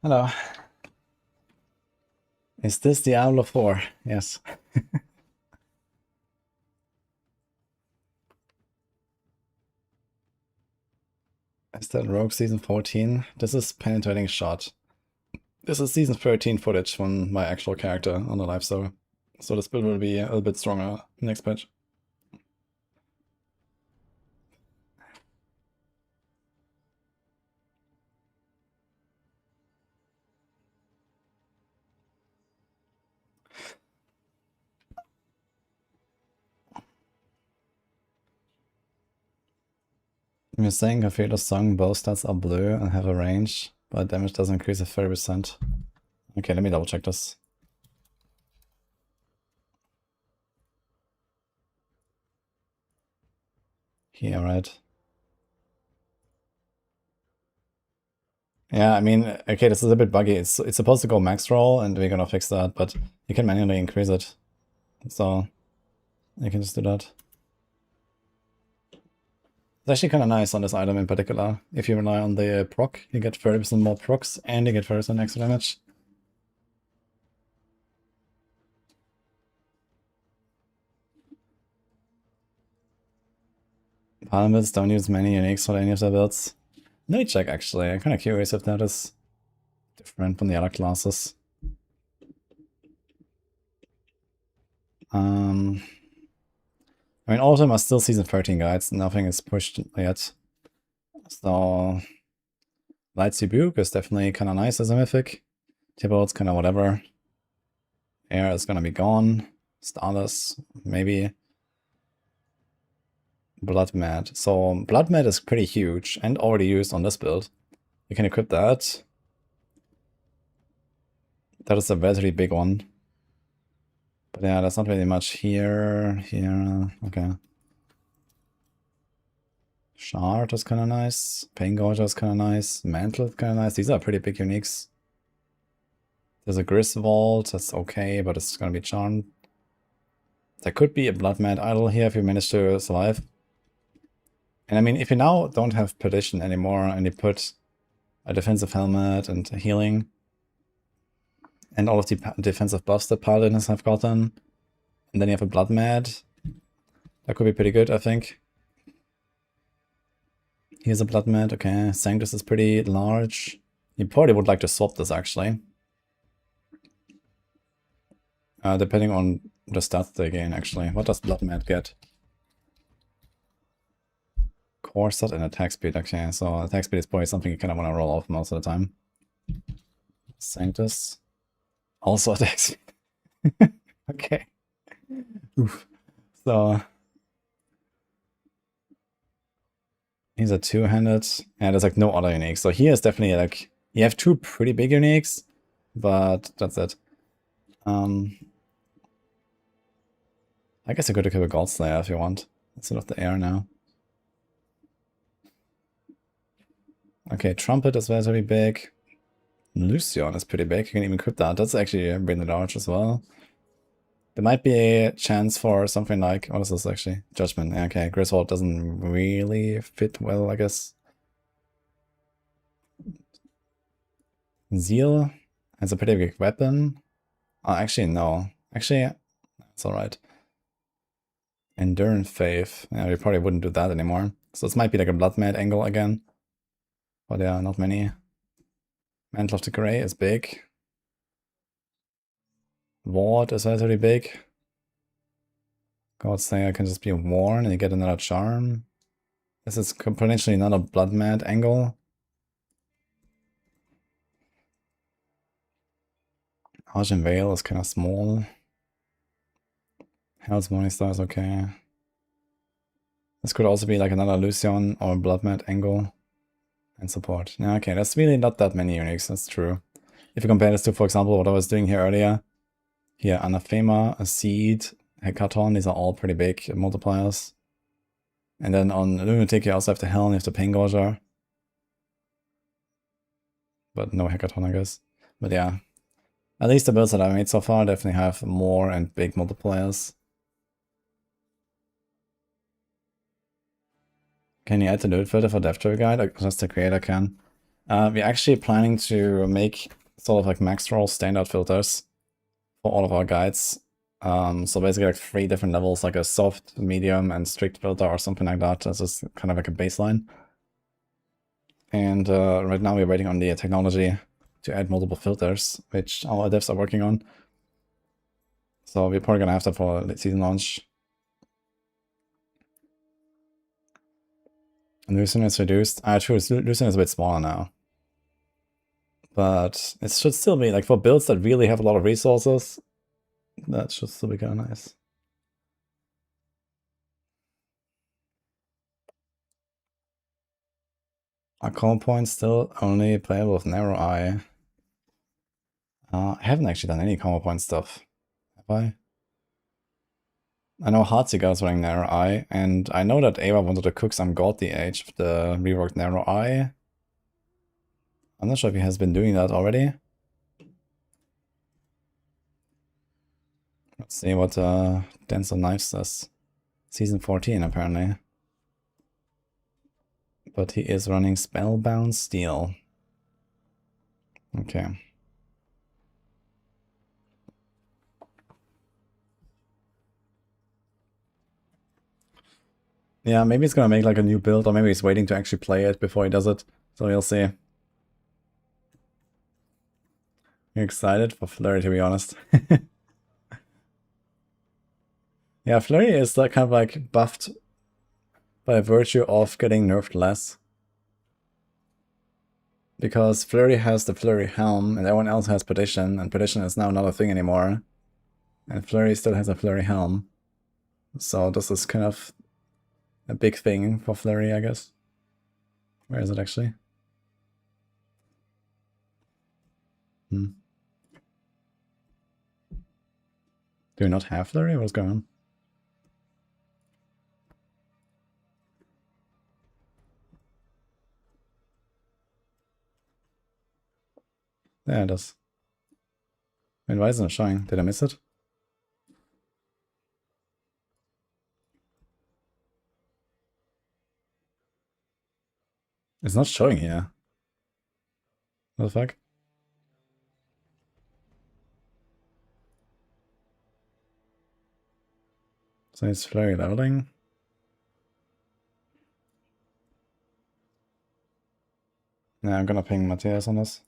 Hello. Is this Diablo 4? Yes. Is that Rogue Season 14? This is Penetrating Shot. This is Season 13 footage from my actual character on the live server. So this build will be a little bit stronger next patch. You're saying Kafeda's song both stats are blue and have a range, but damage doesn't increase at 30%. Okay, let me double check this. Here, right? Yeah, I mean, okay, this is a bit buggy. It's supposed to go max roll, and we're gonna fix that, but you can manually increase it. So you can just do that. It's actually kind of nice on this item in particular. If you rely on the proc, you get 30% more procs, and you get 30% extra damage. Paladins don't use many uniques for any of their builds. Let me check actually. I'm kind of curious if that is different from the other classes. I mean, all of them are still Season 13 guides. Nothing is pushed yet. So, Light Rebuke is definitely kind of nice as a mythic. Tybalt's kind of whatever. Air is gonna be gone. Starless, maybe. Blood Mad. So, Blood Mad is pretty huge and already used on this build. You can equip that. That is a very big one. But yeah, there's not really much here. Okay. Shard is kind of nice. Paingorger is kind of nice. Mantle is kind of nice. These are pretty big uniques. There's a Griswold, that's okay, but it's gonna be charmed. There could be a Blood Mad Idol here if you manage to survive. And I mean, if you now don't have Perdition anymore and you put a defensive helmet and healing, and all of the defensive buffs that Paladins have gotten, and then you have a Blood Mad, that could be pretty good, I think. Here's a Blood Mad, okay. Sanctus is pretty large. You probably would like to swap this, actually. Depending on the stats they gain, actually. What does Blood Mad get? Core stat and attack speed, okay. So attack speed is probably something you kind of want to roll off most of the time. Sanctus. Also attack speed. Okay. Oof. So he's a two-handed. Yeah, there's like no other uniques. So here is definitely like you have two pretty big uniques, but that's it. I guess I could equip a Gold Slayer if you want, instead of the air now. Okay, Trumpet is very big. Lucian is pretty big. You can even equip that. That's actually really large as well. There might be a chance for something like, what is this actually? Judgment. Okay, Griswold doesn't really fit well, I guess. Zeal has a pretty big weapon. Oh, actually, no. Actually, it's alright. Endurance Faith. Yeah, we probably wouldn't do that anymore. So this might be like a Blood Mad angle again. But there are not many. Mantle of the Grey is big. Ward is very big. God Slayer can just be worn and you get another charm. This is potentially another Blood Mad angle. Argent Veil is kind of small. Hell's Morningstar is okay. This could also be like another Lucian or Blood Mad angle. And support. Yeah, okay, that's really not that many uniques, that's true. If you compare this to, for example, what I was doing here earlier. Here, Anathema, a Seed, Hekaton, these are all pretty big multipliers. And then on Lunatic you also have the Helm, you have the Paingorger. But no Hekaton, I guess. But yeah. At least the builds that I made so far definitely have more and big multipliers. Can you add the loot filter for DevTool guide? Just the creator can. We're actually planning to make sort of like max roll standard filters for all of our guides. So basically like 3 different levels, like a soft, medium, and strict filter or something like that. This is kind of like a baseline. And right now we're waiting on the technology to add multiple filters, which our devs are working on. So we're probably gonna have that for the season launch. And Lucien is reduced. True, Lucien is a bit smaller now. But it should still be, like, for builds that really have a lot of resources, that should still be kind of nice. Are call points still only playable with narrow eye? I haven't actually done any combo point stuff, have I? I know Heartsiga is running narrow eye, and I know that Ava wanted to cook some God the Age with the reworked narrow eye. I'm not sure if he has been doing that already. Let's see what Dance of Knives does. Season 14, apparently. But he is running Spellbound Steel. Okay. Yeah, maybe he's gonna make like a new build, or maybe he's waiting to actually play it before he does it. So we'll see. You're excited for Flurry, to be honest. Yeah, Flurry is like kind of like buffed by virtue of getting nerfed less. Because Flurry has the Flurry Helm, and everyone else has Petition, and Petition is now not a thing anymore. And Flurry still has a Flurry Helm. So this is kind of a big thing for Flurry, I guess. Where is it actually? Do we not have Flurry? What's going on? There it is. Wait, why isn't it showing? Did I miss it? It's not showing here. What the fuck? So it's Flurry leveling. Yeah, I'm gonna ping Matthias on this.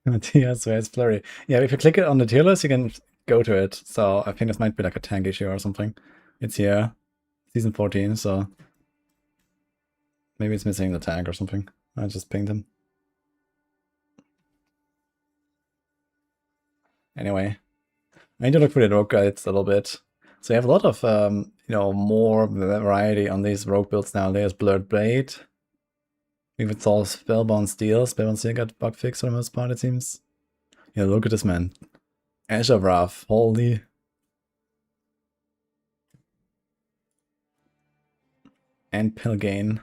Matthias, where's Flurry? Yeah, if you click it on the tier list, you can go to it. So I think this might be like a tank issue or something. It's here. Season 14, so maybe it's missing the tag or something. I just pinged him. Anyway, I need to look for the rogue guides a little bit. So you have a lot of, more variety on these rogue builds now. There's Blurred Blade. We've installed Spellbound Steel. Spellbound Steel got bug fixed for the most part, it seems. Yeah, look at this man. Azure Wrath, holy. And Pilgain.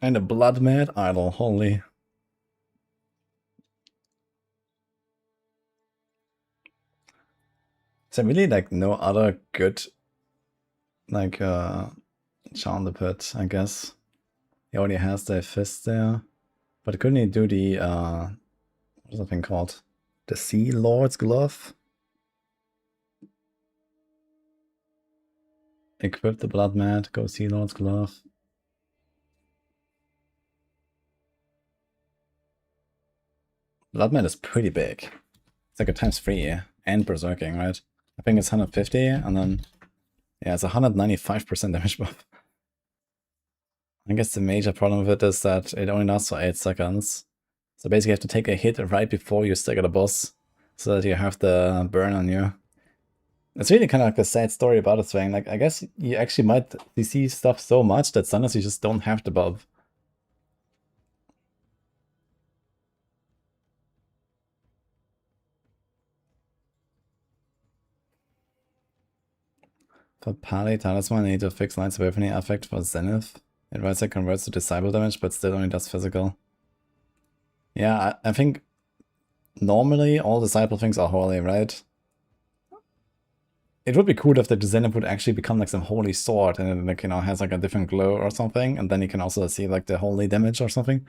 And a Blood Mad Idol, holy. Is there really like no other good Charm the Pit, I guess. He already has the fist there. But couldn't he do the what's that thing called? The Sea Lord's Glove? Equip the Blood Mat, go Sea Lord's Glove. Blood Mat is pretty big. It's like a ×3 and berserking, right? I think it's 150 and then yeah, it's 195% damage buff. I guess the major problem with it is that it only lasts for 8 seconds. So basically you have to take a hit right before you stagger the boss. so that you have the burn on you. It's really kind of like a sad story about this thing. Like, I guess you actually might CC stuff so much that sometimes you just don't have the buff. For Pali Talisman, I need to fix Lines of Epiphany effect for Zenith. Advisor converts to disciple damage, but still only does physical. Yeah, I think normally all disciple things are holy, right? It would be cool if the Zenith would actually become like some holy sword and it, like, you know, has like a different glow or something, and then you can also see like the holy damage or something.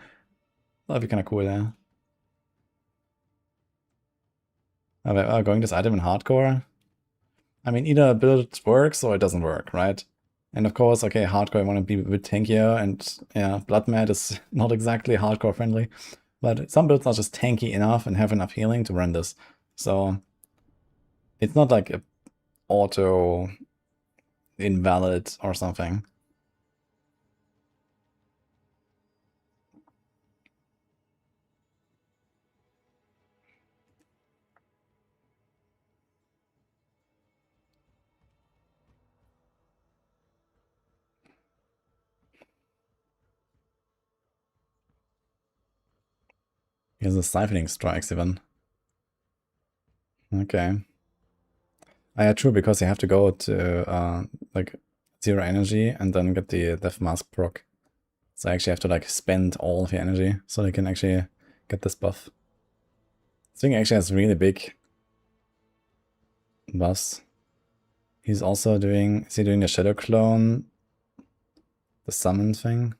That'd be kind of cool, yeah. Going this item in hardcore? I mean, either a build works or it doesn't work, right? And of course, okay, hardcore I want to be a bit tankier, and yeah, Blood Mat is not exactly hardcore friendly, but some builds are just tanky enough and have enough healing to run this. So it's not like a auto invalid or something. Here's a siphoning strikes even. Okay. Yeah, true, because you have to go to like 0 energy and then get the Death Mask proc. So I actually have to like spend all of your energy so they can actually get this buff. This thing actually has really big buffs. He's also doing, is he doing the Shadow Clone? The summon thing?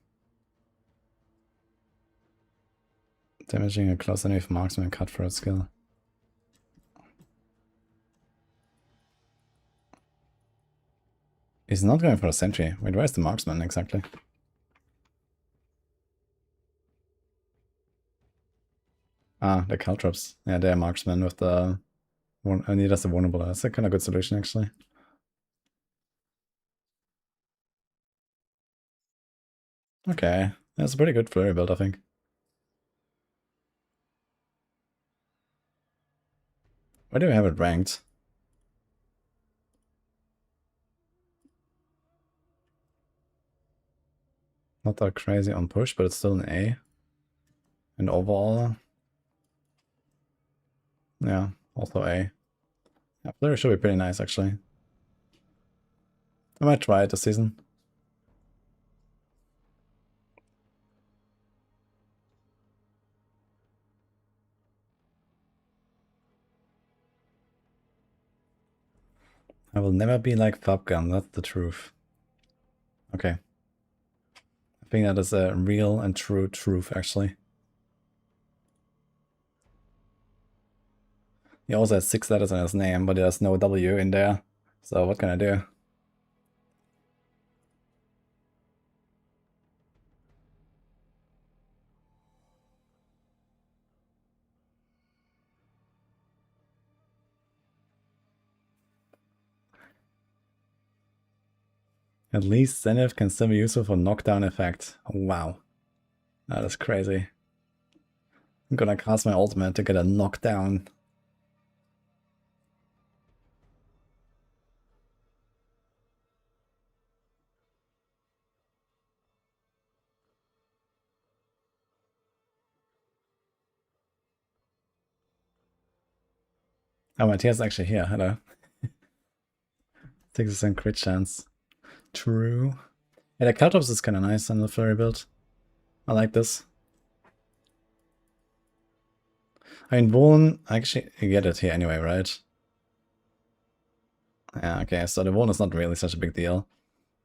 Damaging a close enemy with marksman cut for a skill. He's not going for a sentry. Wait, where's the marksman exactly? Ah, the Caltrops. Yeah, they're marksmen with the... I need us a vulnerable. That's a kind of good solution, actually. Okay, that's a pretty good flurry build, I think. Why do we have it ranked? Not that crazy on push, but it's still an A. And overall... yeah, also A. Yeah, flurry should be pretty nice, actually. I might try it this season. I will never be like Fabgun, that's the truth. Okay. I think that is a real and true truth, actually. He also has 6 letters in his name, but there's no W in there. So what can I do? At least Zenith can still be useful for knockdown effect. Wow. That is crazy. I'm gonna cast my ultimate to get a knockdown. Oh, Matthias is actually here. Hello. 6% crit chance. True. Yeah, the Caltrops is kind of nice on the flurry build. I like this. I mean, Vaughn, actually, you get it here anyway, right? Yeah, okay, so the Vaughn is not really such a big deal.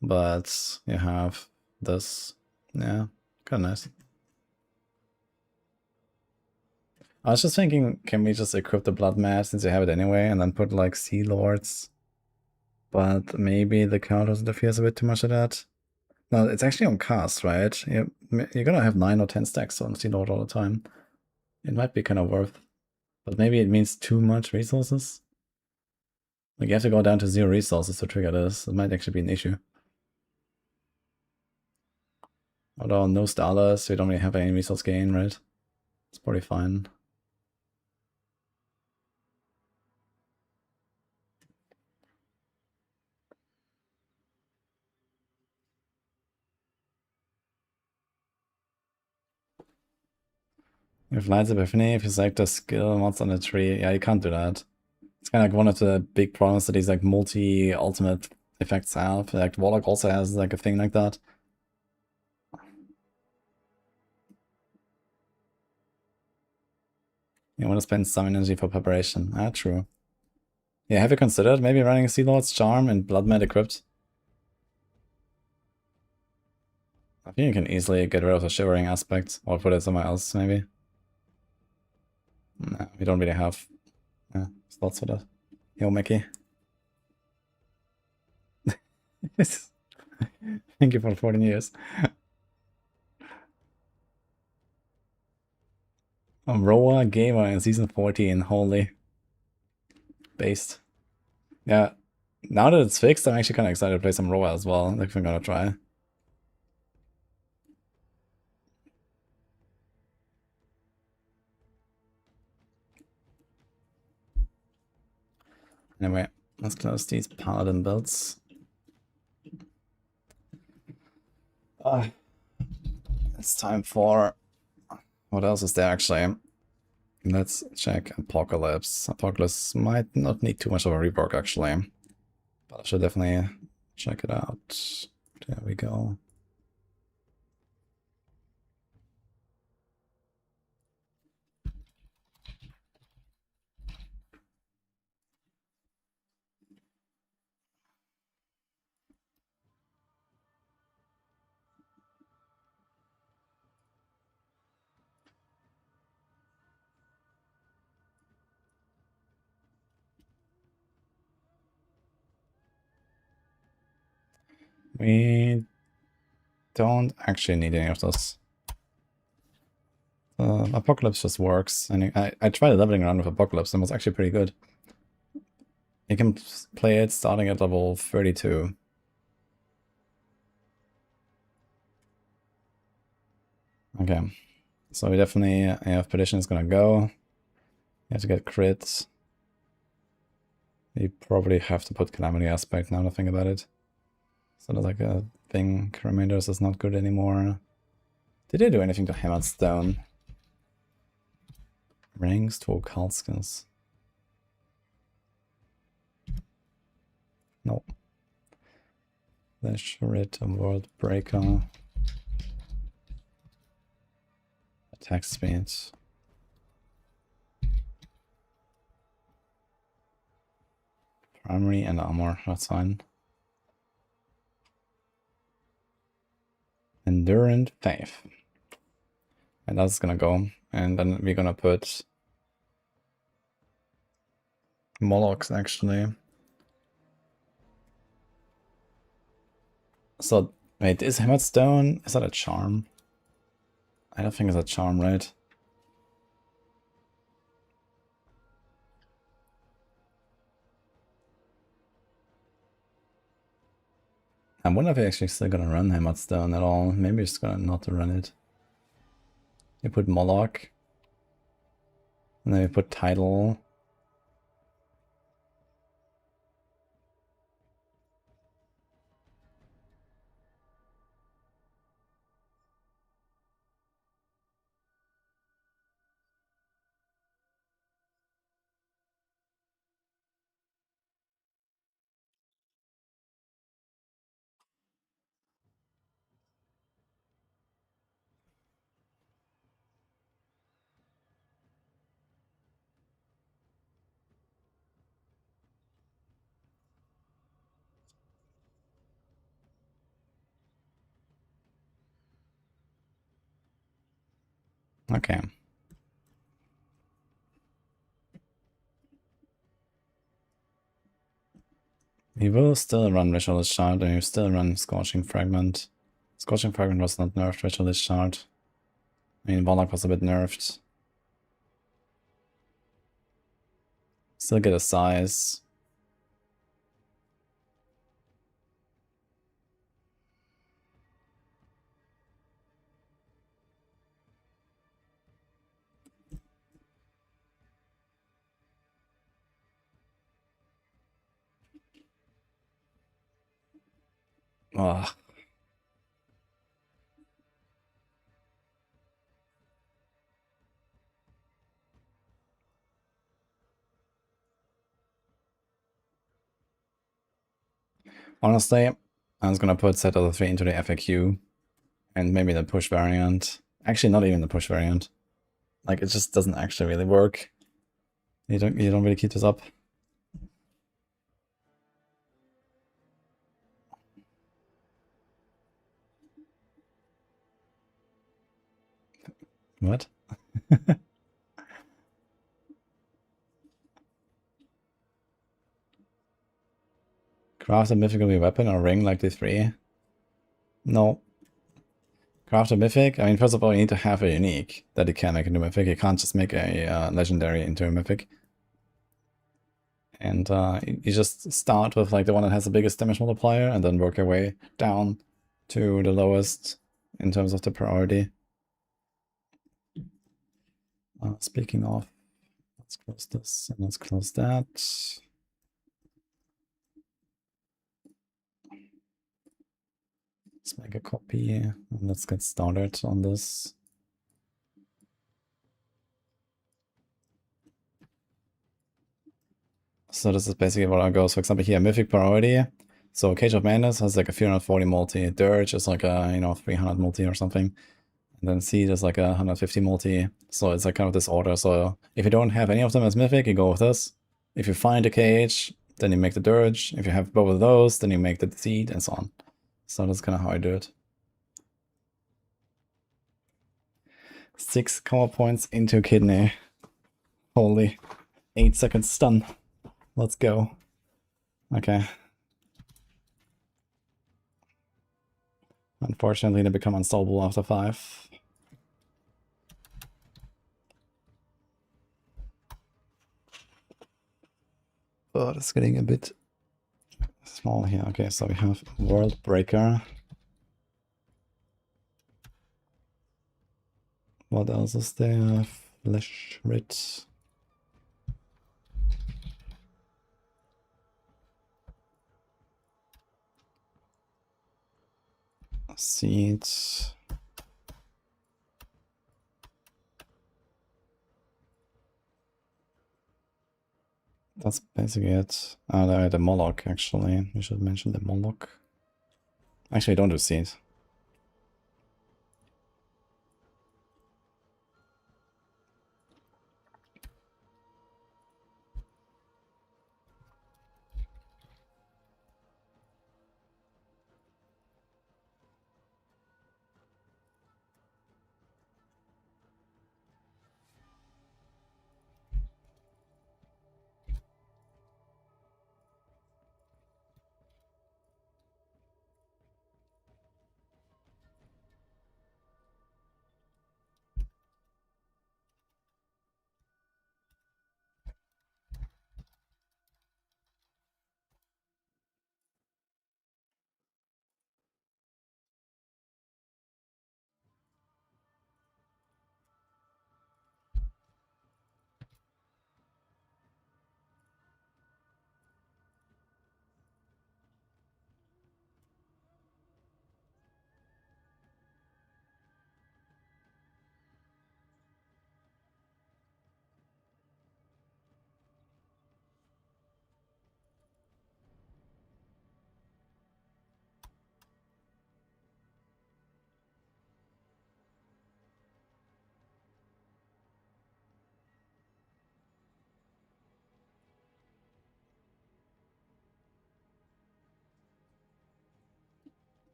But you have this. Yeah, kind of nice. I was just thinking, can we just equip the Blood Mass since you have it anyway, and then put like Sea Lords? But maybe the counter interferes a bit too much of that. No, it's actually on cast, right? You're gonna have 9 or 10 stacks on Sea Lord all the time. It might be kind of worth. But maybe it means too much resources. Like you have to go down to 0 resources to trigger this. It might actually be an issue. Although no Starless, we don't really have any resource gain, right? It's probably fine. If Light's Epiphany, if you select a skill mods on a tree, yeah, you can't do that. It's kind of like one of the big problems that these like multi-ultimate effects have. Like Warlock also has like a thing like that. You want to spend some energy for preparation. Ah, true. Yeah, have you considered maybe running Sea Lord's Charm and Bloodmed equipped? I think you can easily get rid of the shivering aspect or put it somewhere else, maybe. No, we don't really have slots for that. Yo, Mickey. Thank you for 14 years. Roa Gamer in season 14, holy. Based. Yeah, now that it's fixed, I'm actually kind of excited to play some Roa as well, if I'm gonna try. Anyway, let's close these paladin builds. It's time for... What else is there actually? Let's check Apocalypse. Apocalypse might not need too much of a rework actually. But I should definitely check it out. There we go. We don't actually need any of those. Apocalypse just works. And I tried leveling around with Apocalypse and it was actually pretty good. You can play it starting at level 32. Okay, so we definitely have Petition is gonna go. You have to get crits. You probably have to put Calamity Aspect now to think about it. So there's like a thing, Remainders is not good anymore. Did they do anything to Hammered Stone? Ranks to Occult Skills. Nope. Flash Red World Breaker. Attack speed. Primary and armor, that's fine. Endurant Faith. And that's gonna go. And then we're gonna put Molochs actually. So wait, is Hammered Stone, is that a charm? I don't think it's a charm, right? I wonder if we're actually still gonna run Hammered Stone at all. Maybe we're just gonna not run it. You put Moloch. And then we put Tidal. Okay. We will still run Ritualist Shard and we still run Scorching Fragment. Scorching Fragment was not nerfed, Ritualist Shard. I mean, Warlock was a bit nerfed. Still get a size. Ugh. Honestly, I was gonna put set of the 3 into the FAQ and maybe the push variant. Actually, not even the push variant. Like, it just doesn't actually really work. You don't really keep this up. What? Craft a mythical weapon or ring like the 3? No. Craft a mythic? I mean, first of all, you need to have a unique that you can make into a mythic. You can't just make a legendary into a mythic. And you just start with like the one that has the biggest damage multiplier and then work your way down to the lowest in terms of the priority. Speaking of, let's close this and let's close that. Let's make a copy and let's get started on this. So this is basically what I goes. For example, here, Mythic Priority. So Cage of Madness has like a 340 multi. Dirge is like a, 300 multi or something. And then Seed is like a 150 multi. So it's like kind of this order. So if you don't have any of them as Mythic, you go with this. If you find a Cage, then you make the Dirge. If you have both of those, then you make the Seed and so on. So that's kind of how I do it. 6 core points into Kidney. Holy. 8 seconds stun. Let's go. Okay. Unfortunately, they become unstoppable after 5. But it's getting a bit small here. Okay, so we have World Breaker. What else is there? Flesh Writ. Seeds. That's basically it. The Moloch, actually. We should mention the Moloch. Actually, don't do seeds.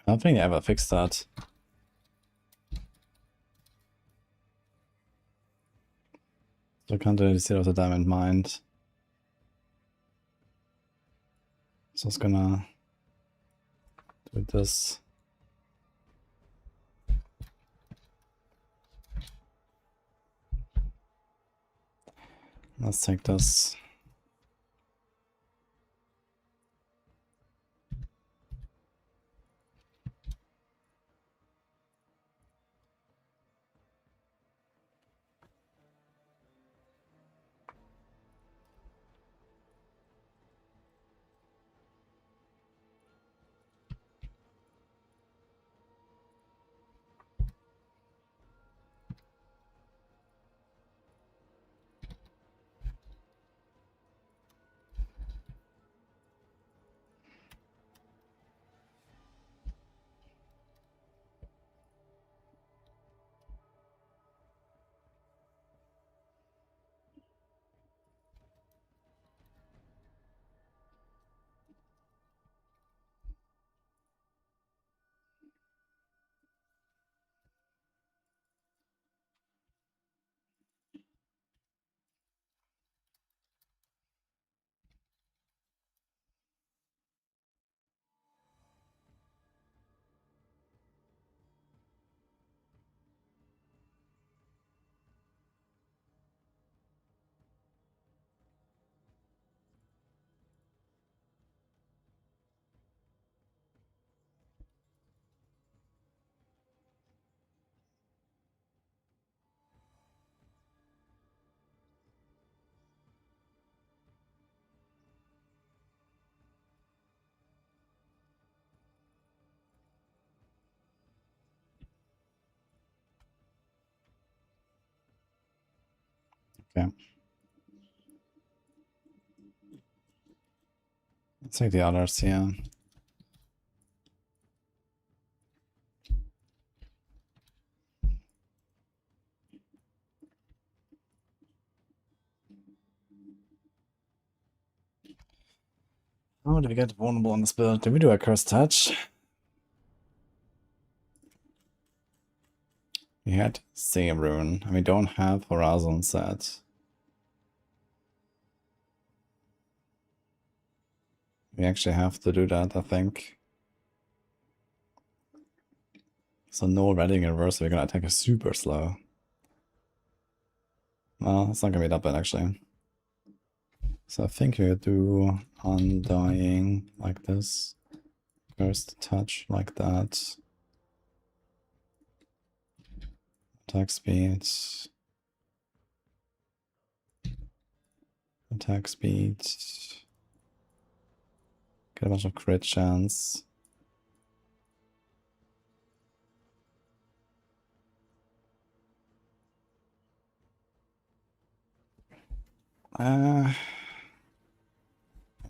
I don't think I ever fixed that. So I can't really see what the diamond mind. So it's gonna do this. Let's take this. Okay. Let's take the others, yeah. Oh, did we get vulnerable on this build? Did we do a Cursed Touch? We had Same Rune, and we don't have Horizon set. We actually have to do that, I think. So no Redding in reverse, we're gonna attack us super slow. Well, it's not gonna be that bad actually. So I think we do Undying like this. First touch like that. Attack speed. Attack speed. Get a bunch of crit chance.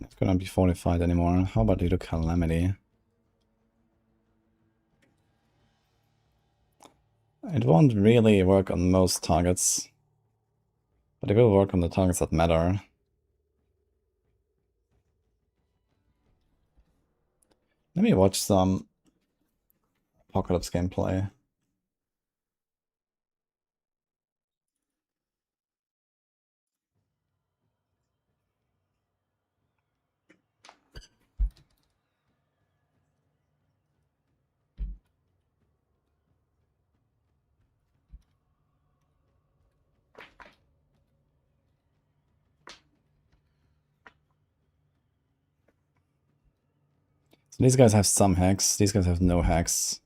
It's gonna be fortified anymore. How about you do Calamity? It won't really work on most targets, but it will work on the targets that matter. Let me watch some Apocalypse gameplay. So these guys have some hacks, these guys have no hacks.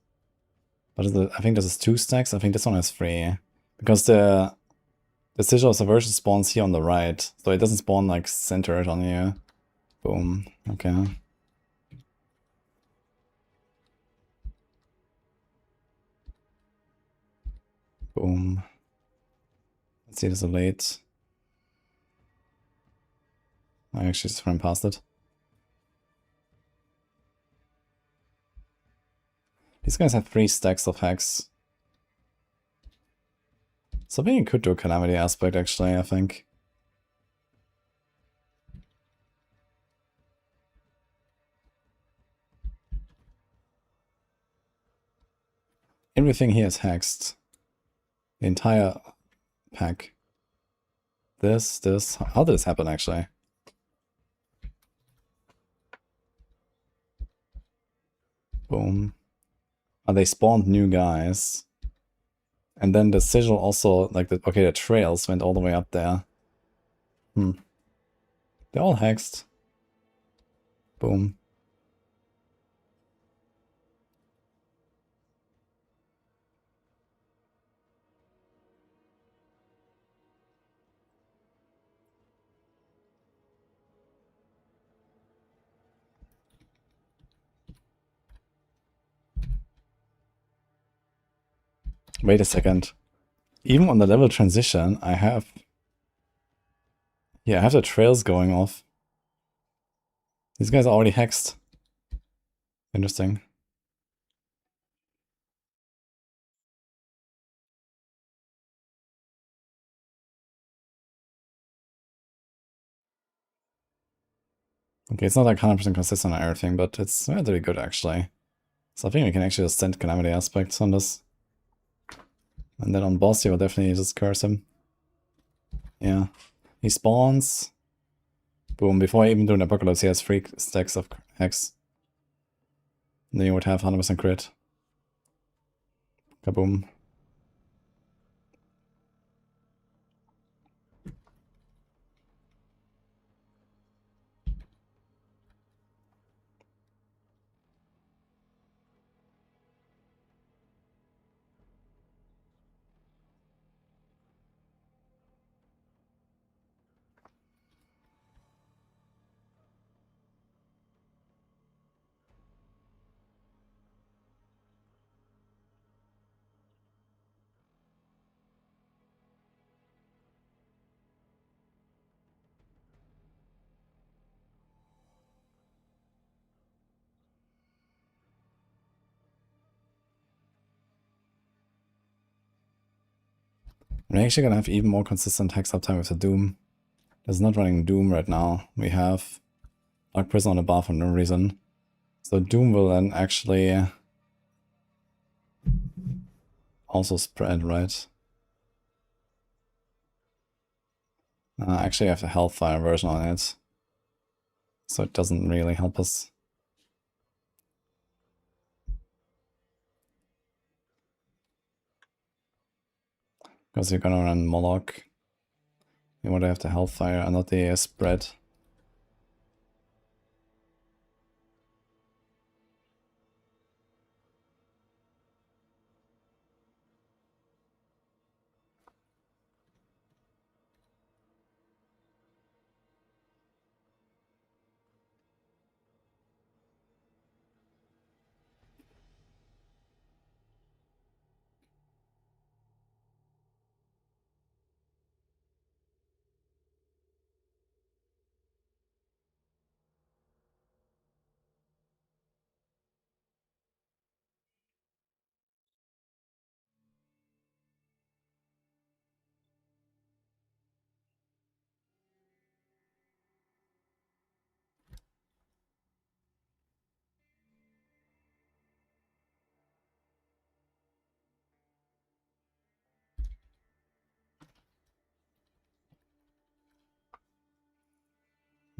But I think this is 2 stacks, I think this one has 3. Because the Sigil of Subversion spawns here on the right, so it doesn't spawn like centered on you. Boom, okay. Boom. Let's see this is late. I actually just ran past it. These guys have 3 stacks of hacks. So maybe you could do a Calamity aspect actually, I think. Everything here is hexed. The entire pack. This. How did this happen actually? Boom. Oh, they spawned new guys. And then the sigil also, like, okay, the trails went all the way up there. They're all hexed. Boom. Wait a second. Even on the level transition, I have... Yeah, I have the trails going off. These guys are already hexed. Interesting. Okay, it's not like 100% consistent on everything, but it's relatively good actually. So I think we can actually just send Calamity aspects on this. And then on boss, you will definitely just curse him. Yeah. He spawns. Boom, before I even do an Apocalypse, he has 3 stacks of hex. And then you would have 100% crit. Kaboom. We're actually gonna have even more consistent hex uptime with the Doom. There's not running Doom right now. We have Dark Prison on the bar for no reason. So Doom will then actually also spread, right? Actually I have the Hellfire version on it. So it doesn't really help us. Because you're gonna run Moloch. You want to have the Hellfire and not the spread.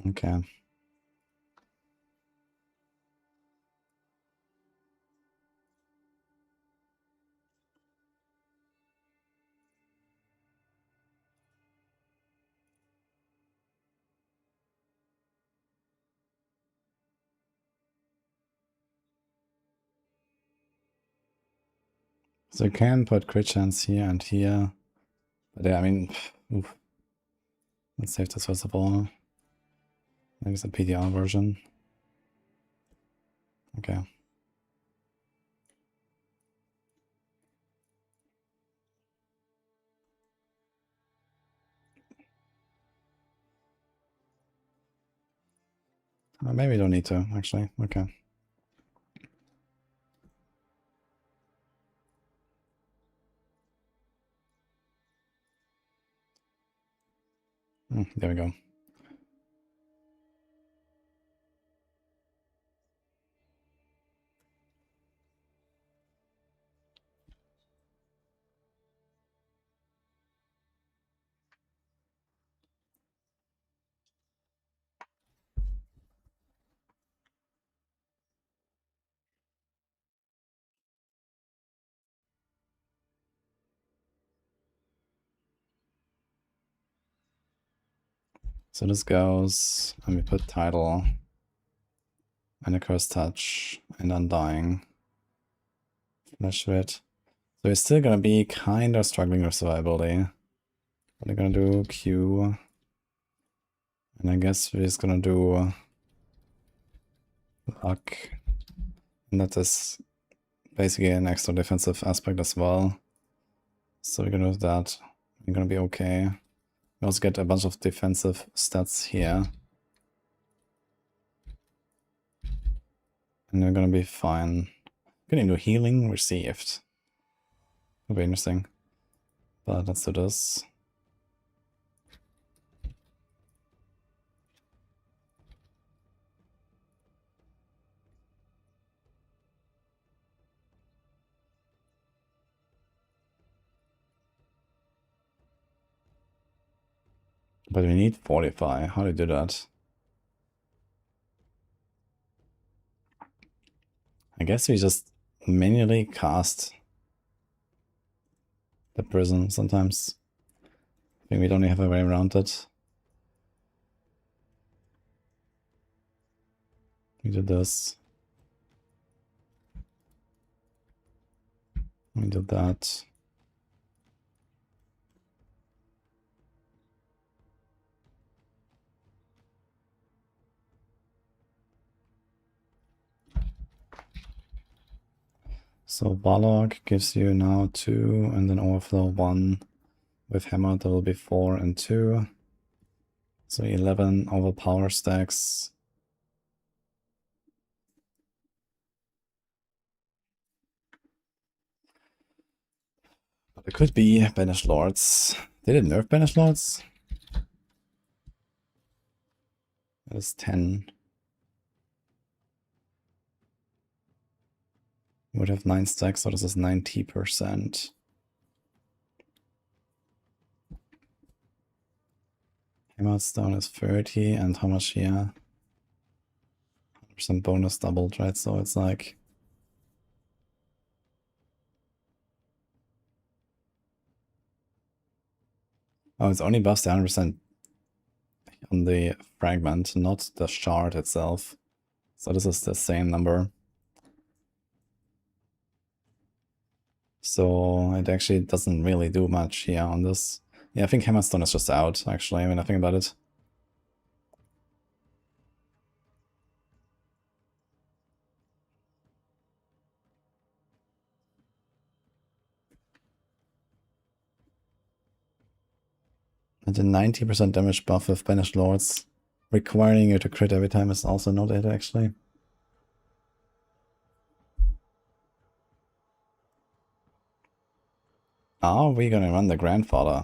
Okay. So you can put crit chance here and here. But yeah, I mean, oof. Let's save this first of all. Maybe it's a PDR version. Okay. Maybe we don't need to, actually. Okay. There we go. So this goes, and we put title, and a curse touch, and undying. Flash it. So we're still gonna be kind of struggling with survivability. What are gonna do? Q. And I guess we're just gonna do luck. And that is basically an extra defensive aspect as well. So we're gonna do that. We're gonna be okay. We also get a bunch of defensive stats here. And we're gonna be fine. Gonna do healing received. That'll be interesting. But let's do this. But we need Fortify. How do you do that? I guess we just manually cast the prison sometimes. I think we don't have a way around it. We do this. We do that. So Warlock gives you now 2, and then Overflow 1. With Hammer, there will be 4 and 2. So 11 overpower stacks. It could be Banished Lords. Did it nerf Banished Lords? That is 10. Would have 9 stacks, so this is 90%. Hammerstone is 30, and how much here? 100% bonus doubled, right? So it's like... Oh, it's only buffs the 100% on the fragment, not the shard itself. So this is the same number. So it actually doesn't really do much here on this. Yeah, I think Hammerstone is just out, actually, when I think about it. And the 90% damage buff with Banished Lords requiring you to crit every time is also not it, actually. Are we gonna run the Grandfather?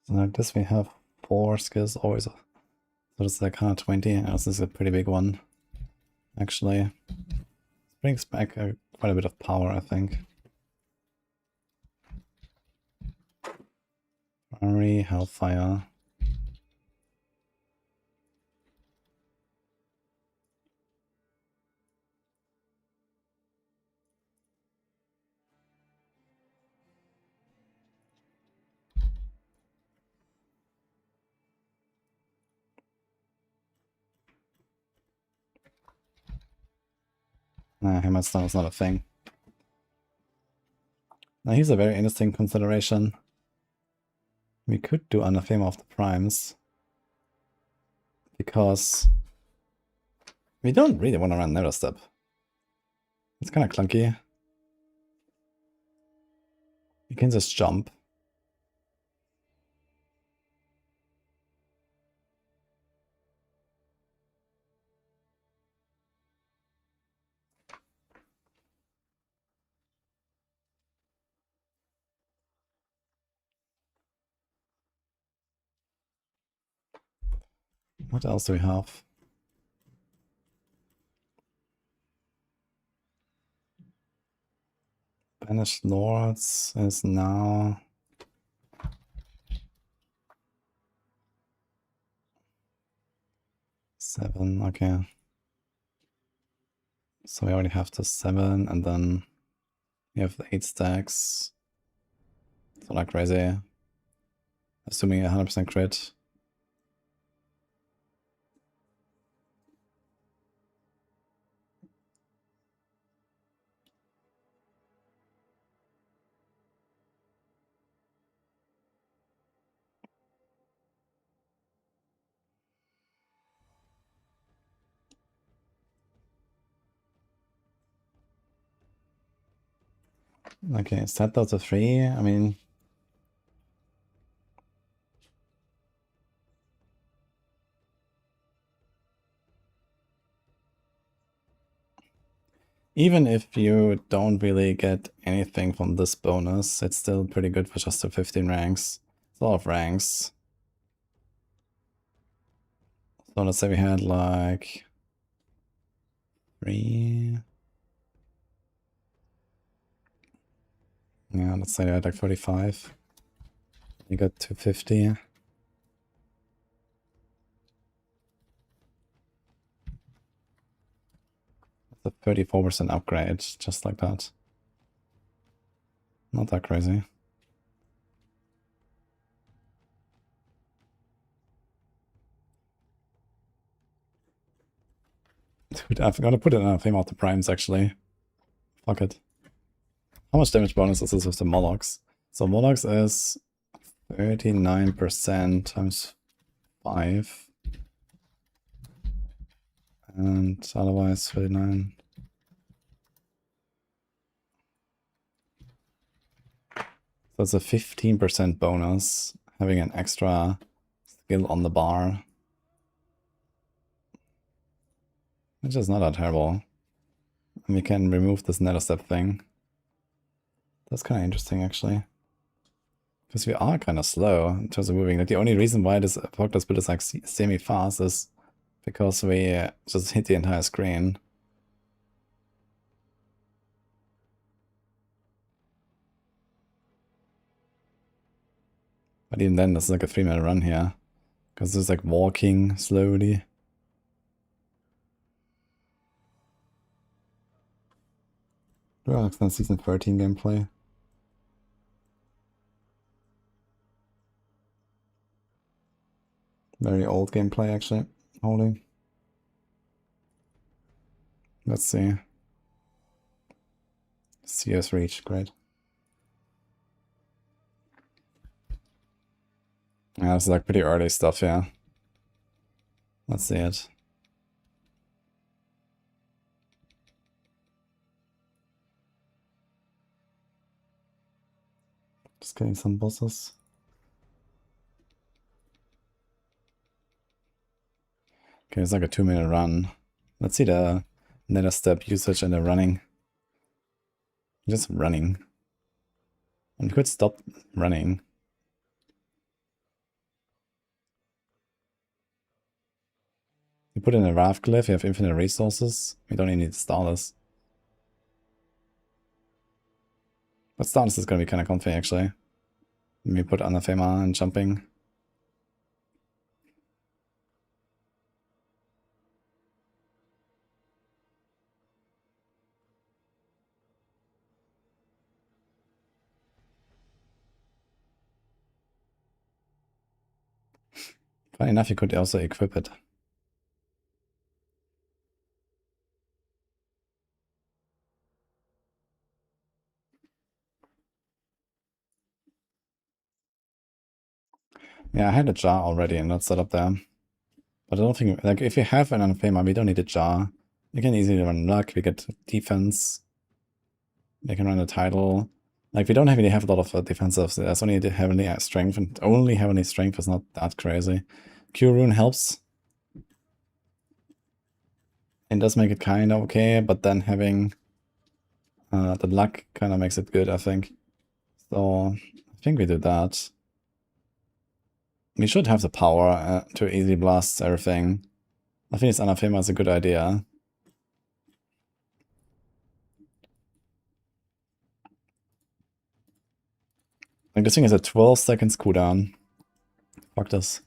So like this we have 4 skills always. So it's like 120, and this is a pretty big one, actually. Brings back quite a bit of power, I think. Fiery, Hellfire. Nah, Hammerstone is not a thing. Now here's a very interesting consideration. We could do Anathema of the Primes. Because we don't really want to run Nether Step. It's kind of clunky. You can just jump. What else do we have? Banished Lords is now... seven, okay. So we already have the 7, and then we have the 8 stacks. So like crazy. Assuming 100% crit. Okay, set those to 3. I mean... Even if you don't really get anything from this bonus, it's still pretty good for just the 15 ranks. It's a lot of ranks. So let's say we had like 3. Yeah, let's say I had like 45. You got 250. That's a 34% upgrade, just like that. Not that crazy. Dude, I've got to put it in a theme of the primes actually. Fuck it. How much damage bonus is this with the Molochs? So Molochs is 39% times 5. And otherwise 39. So it's a 15% bonus, having an extra skill on the bar. Which is not that terrible. And we can remove this nether step thing. That's kind of interesting actually. Because we are kind of slow in terms of moving. Like the only reason why this build is like semi-fast is because we just hit the entire screen. But even then, this is like a 3-minute run here. Because it's like walking slowly. Oh, it's not season 13 gameplay. Very old gameplay actually. Holding. Let's see. CS reach, great. Yeah, this is like pretty early stuff, yeah. Let's see it. Just getting some bosses. Okay, it's like a 2-minute run. Let's see the nether step usage and the running. Just running. And you could stop running. You put in a raft glyph, you have infinite resources. We don't even need starters. But starters is gonna be kind of comfy actually. We put anathema and jumping. Funny enough, you could also equip it. Yeah, I had a jar already and that's set up there. But I don't think, like, if you have an anathema, we don't need a jar. We can easily run luck, we get defense. We can run a title. Like, we don't really have a lot of defensive, there's only the heavenly strength, and only heavenly strength is not that crazy. Q rune helps. It does make it kind of okay, but then having the luck kind of makes it good, I think. So, I think we do that. We should have the power to easy blast everything. I think this anathema is a good idea. Like, this thing is a 12 seconds cooldown. Fuck this.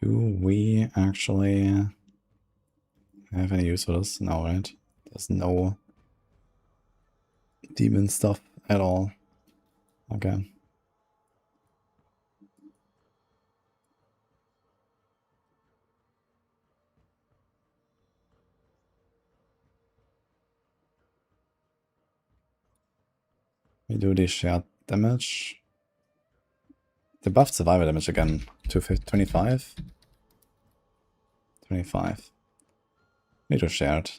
Do we actually have any use for this? No, right? There's no demon stuff at all. Okay. We do the shared damage. The buffed survivor damage again. 25? 25. We do shared.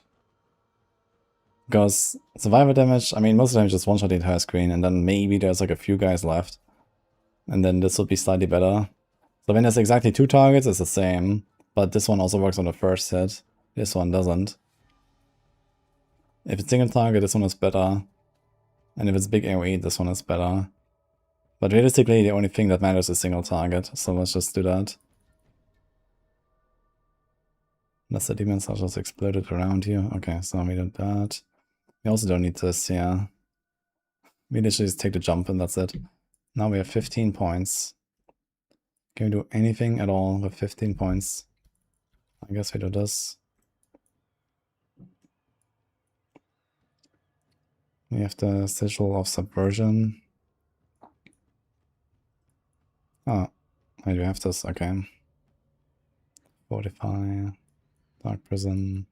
Because survival damage, I mean, most of the time just one-shot the entire screen, and then maybe there's like a few guys left. And then this would be slightly better. So when there's exactly 2 targets, it's the same. But this one also works on the first hit. This one doesn't. If it's single target, this one is better. And if it's big AoE, this one is better. But realistically, the only thing that matters is single target. So let's just do that. Unless the demons are just exploded around you. Okay, so we did that. We also don't need this, yeah. We literally just take the jump and that's it. Now we have 15 points. Can we do anything at all with 15 points? I guess we do this. We have the Sigil of Subversion. Oh, I do have this, okay. Fortify, Dark Prison.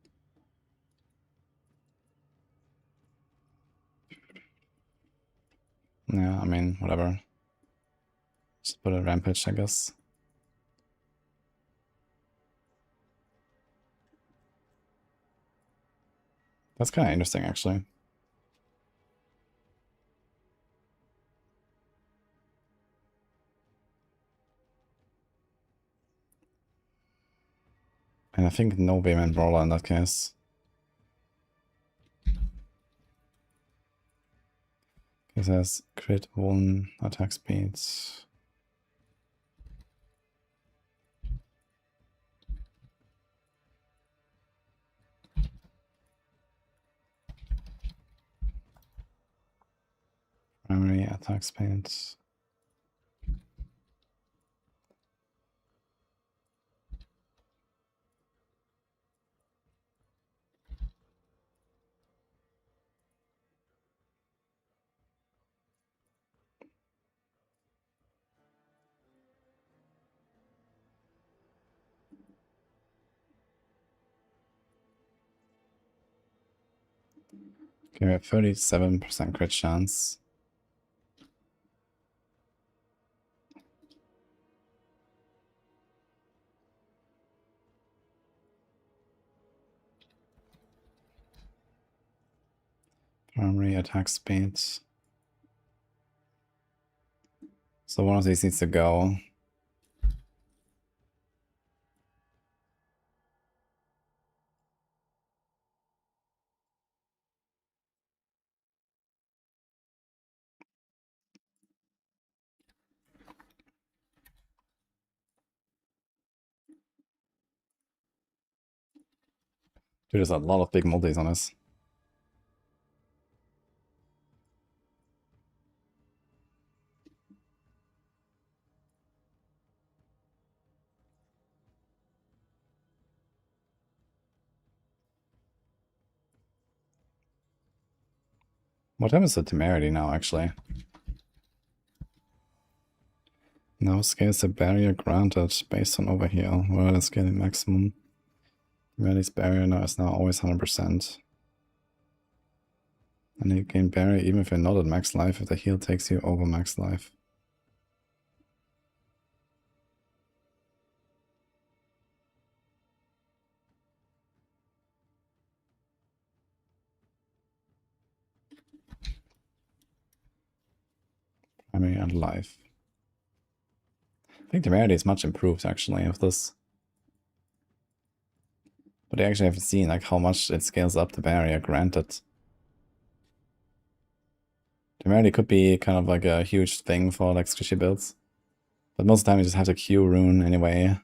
Yeah, I mean, whatever. Just put a Rampage, I guess. That's kind of interesting, actually. And I think no Vehement Brawler in that case. Because it has crit, wound, attack speeds. Primary attack speeds. Okay, we have 37% crit chance. Primary attack speeds. So one of these needs to go. Dude, there's a lot of big multis on this. What happens to Temerity now, actually? Now scales the barrier granted based on overheal, rather than scaling maximum. Temerity's barrier now is always 100%. And you gain barrier even if you're not at max life if the heal takes you over max life. Primary and life. I think Temerity is much improved actually of this. But I actually haven't seen like how much it scales up the barrier granted. Temerity could be kind of like a huge thing for like squishy builds. But most of the time you just have to Q rune anyway.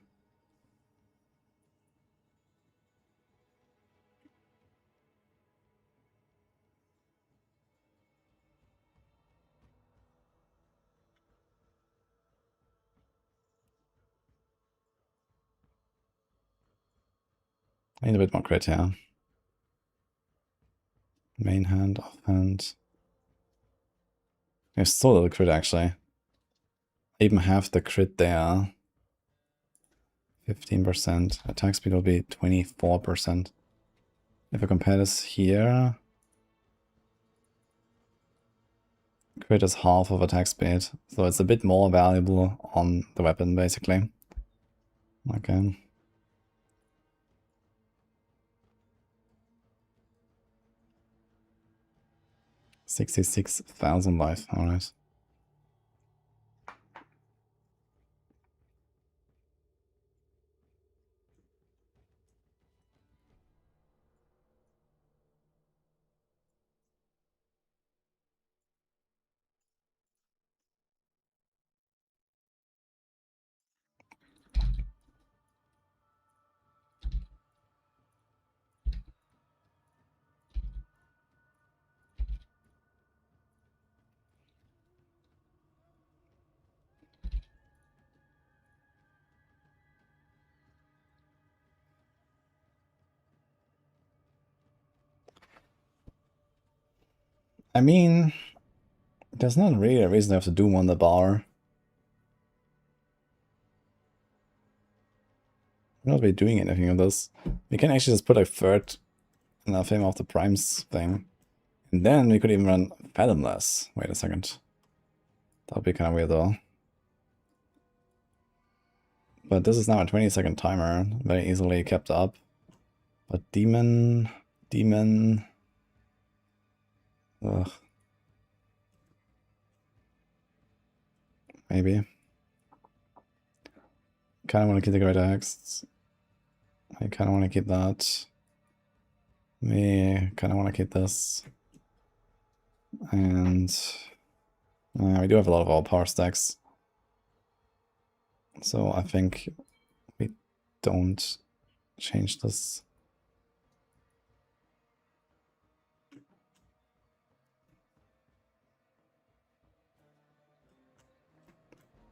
I need a bit more crit here. Main hand, offhand. There's still a little crit actually. I even have the crit there. 15%. Attack speed will be 24%. If I compare this here, crit is half of attack speed. So it's a bit more valuable on the weapon basically. Okay. 66,000 life, alright. I mean, there's not really a reason to have to do on the bar. I'm not really doing anything on this. We can actually just put a third thing off the primes thing. And then we could even run Fathomless. Wait a second. That would be kind of weird though. But this is now a 20-second timer, very easily kept up. But Demon... Ugh. Maybe. Kind of want to keep the Greater Hex. I kind of want to keep that. We kind of want to keep this. And we do have a lot of our power stacks. So I think we don't change this.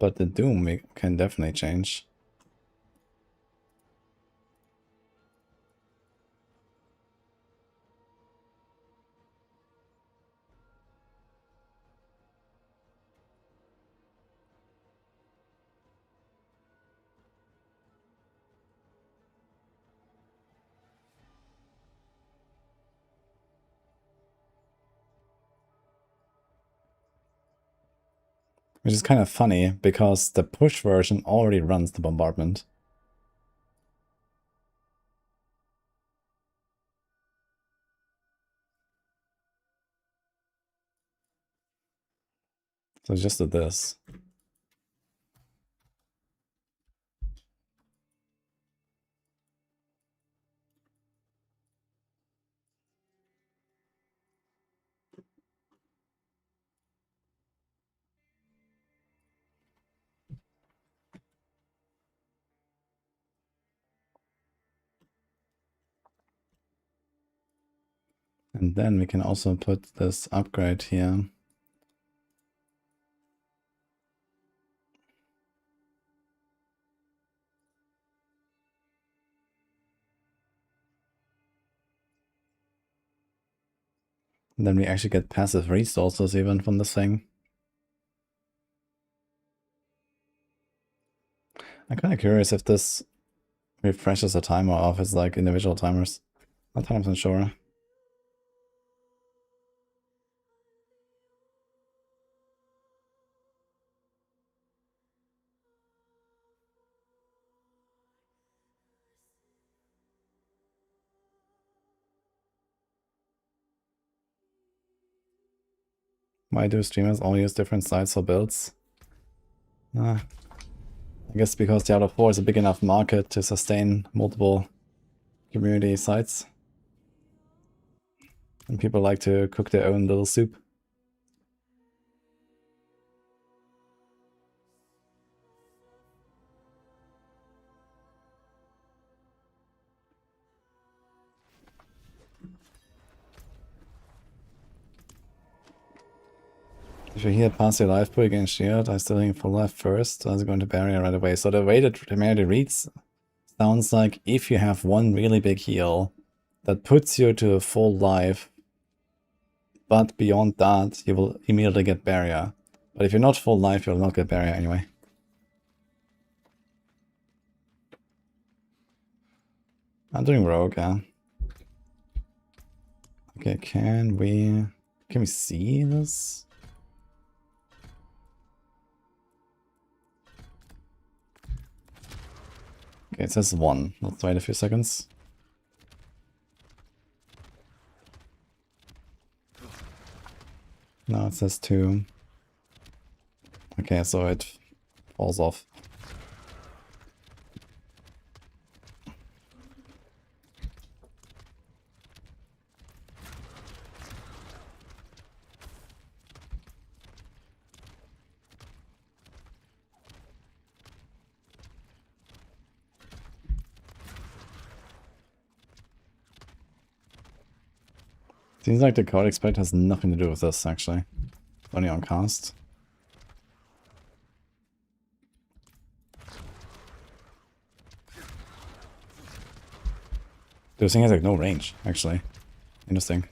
But the Doom we can definitely change. Which is kind of funny, because the push version already runs the bombardment. So just did this. And then we can also put this upgrade here. And then we actually get passive resources even from this thing. I'm kind of curious if this refreshes a timer or if it's like individual timers. Not 100% sure. Why do streamers all use different sites for builds? I guess because Diablo 4 is a big enough market to sustain multiple community sites. And people like to cook their own little soup. If you hear pass your life pool against shield, I still think full life first. I was going to barrier right away. So the way that Remedy reads sounds like if you have one really big heal that puts you to a full life, but beyond that you will immediately get barrier. But if you're not full life, you'll not get barrier anyway. I'm doing rogue, yeah. Okay, can we see this? Okay, it says 1. Let's wait a few seconds. No, it says 2. Okay, so it falls off. Seems like the code expect has nothing to do with this, actually. Only on cast. This thing has like no range, actually. Interesting.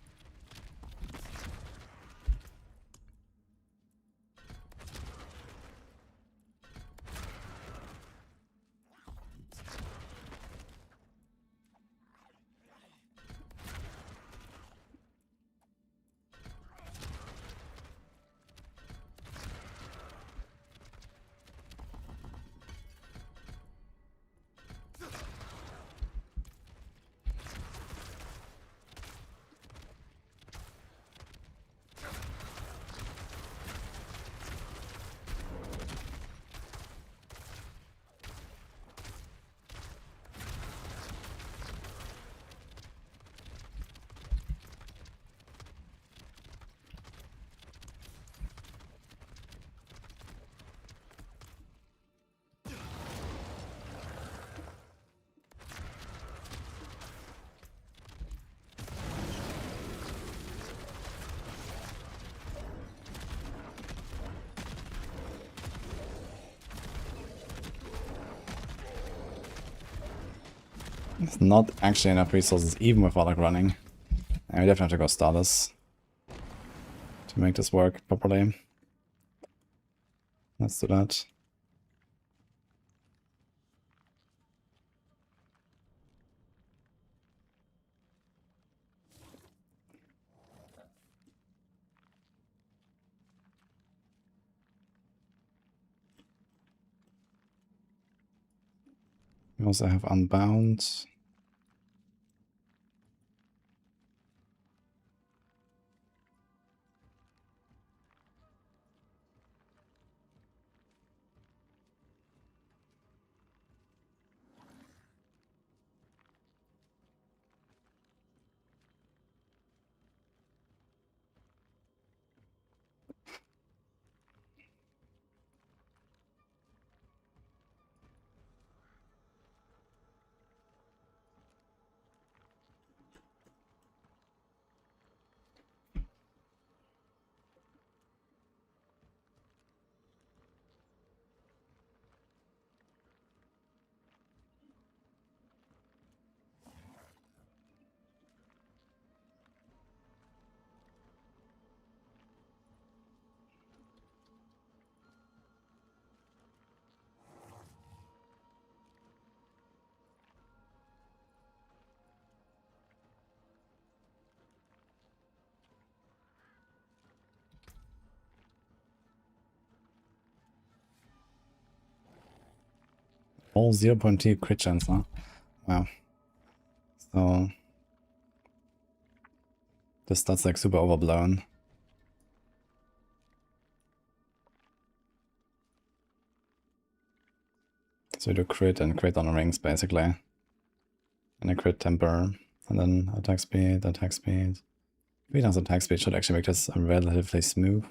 It's not actually enough resources, even with Warlock running. And we definitely have to go Starless to make this work properly. Let's do that. We also have Unbound. All 0.2 crit chance, huh? Wow. So this starts like super overblown. So we do crit and crit on the rings basically. And a crit temper. And then attack speed, attack speed. Freedom's attack speed should actually make this relatively smooth.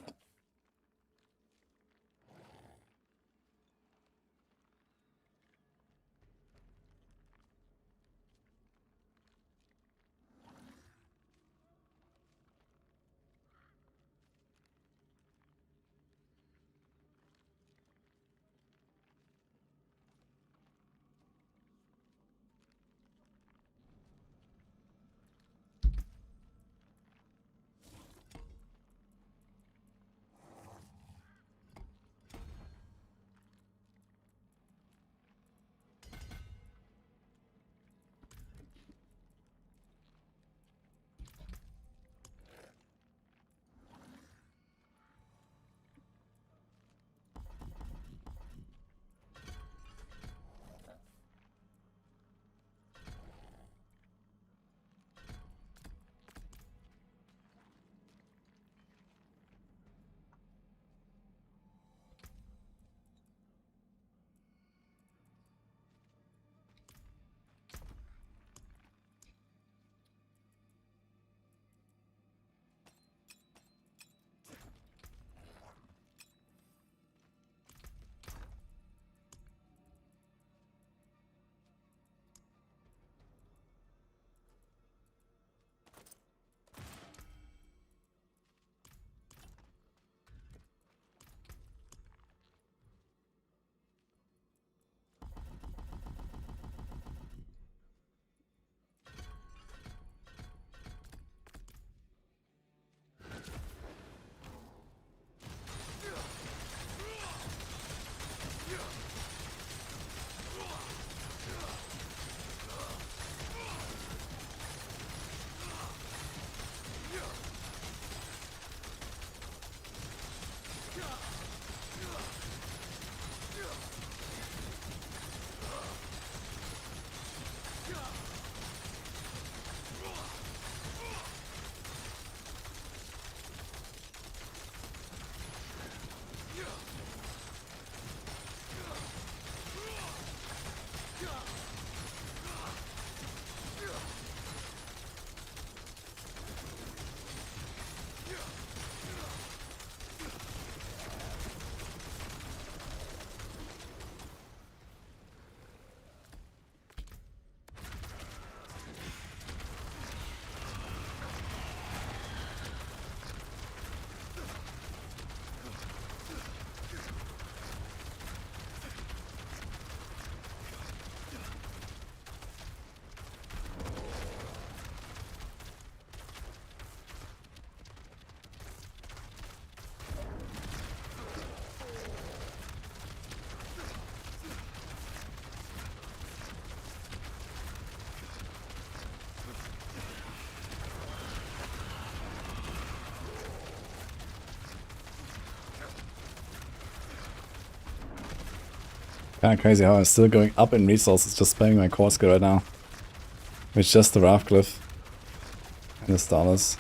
Kinda crazy how I'm still going up in resources, just spamming my core skill right now. With just the Raft Glyph and the Starless.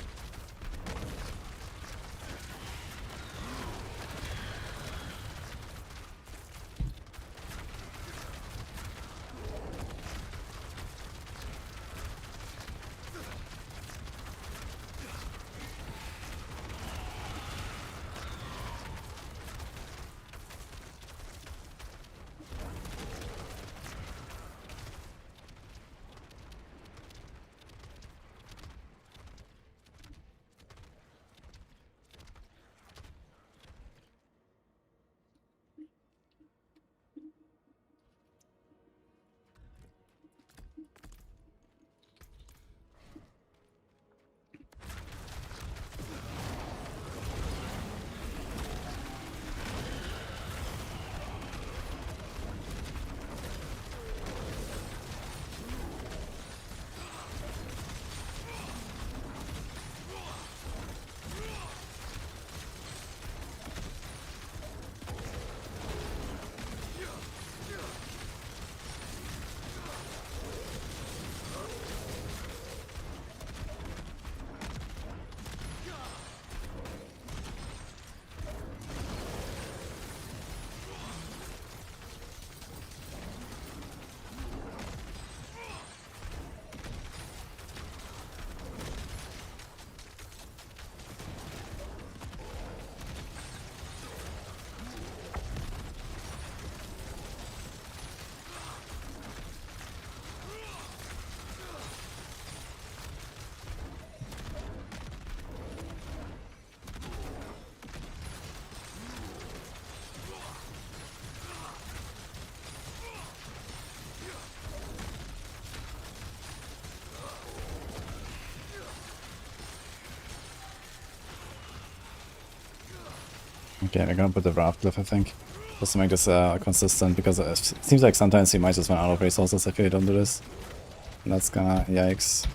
Okay, we're gonna put the Raft Glyph, I think. Just to make this consistent, because it seems like sometimes he might just run out of resources if you don't do this. And that's gonna... yikes.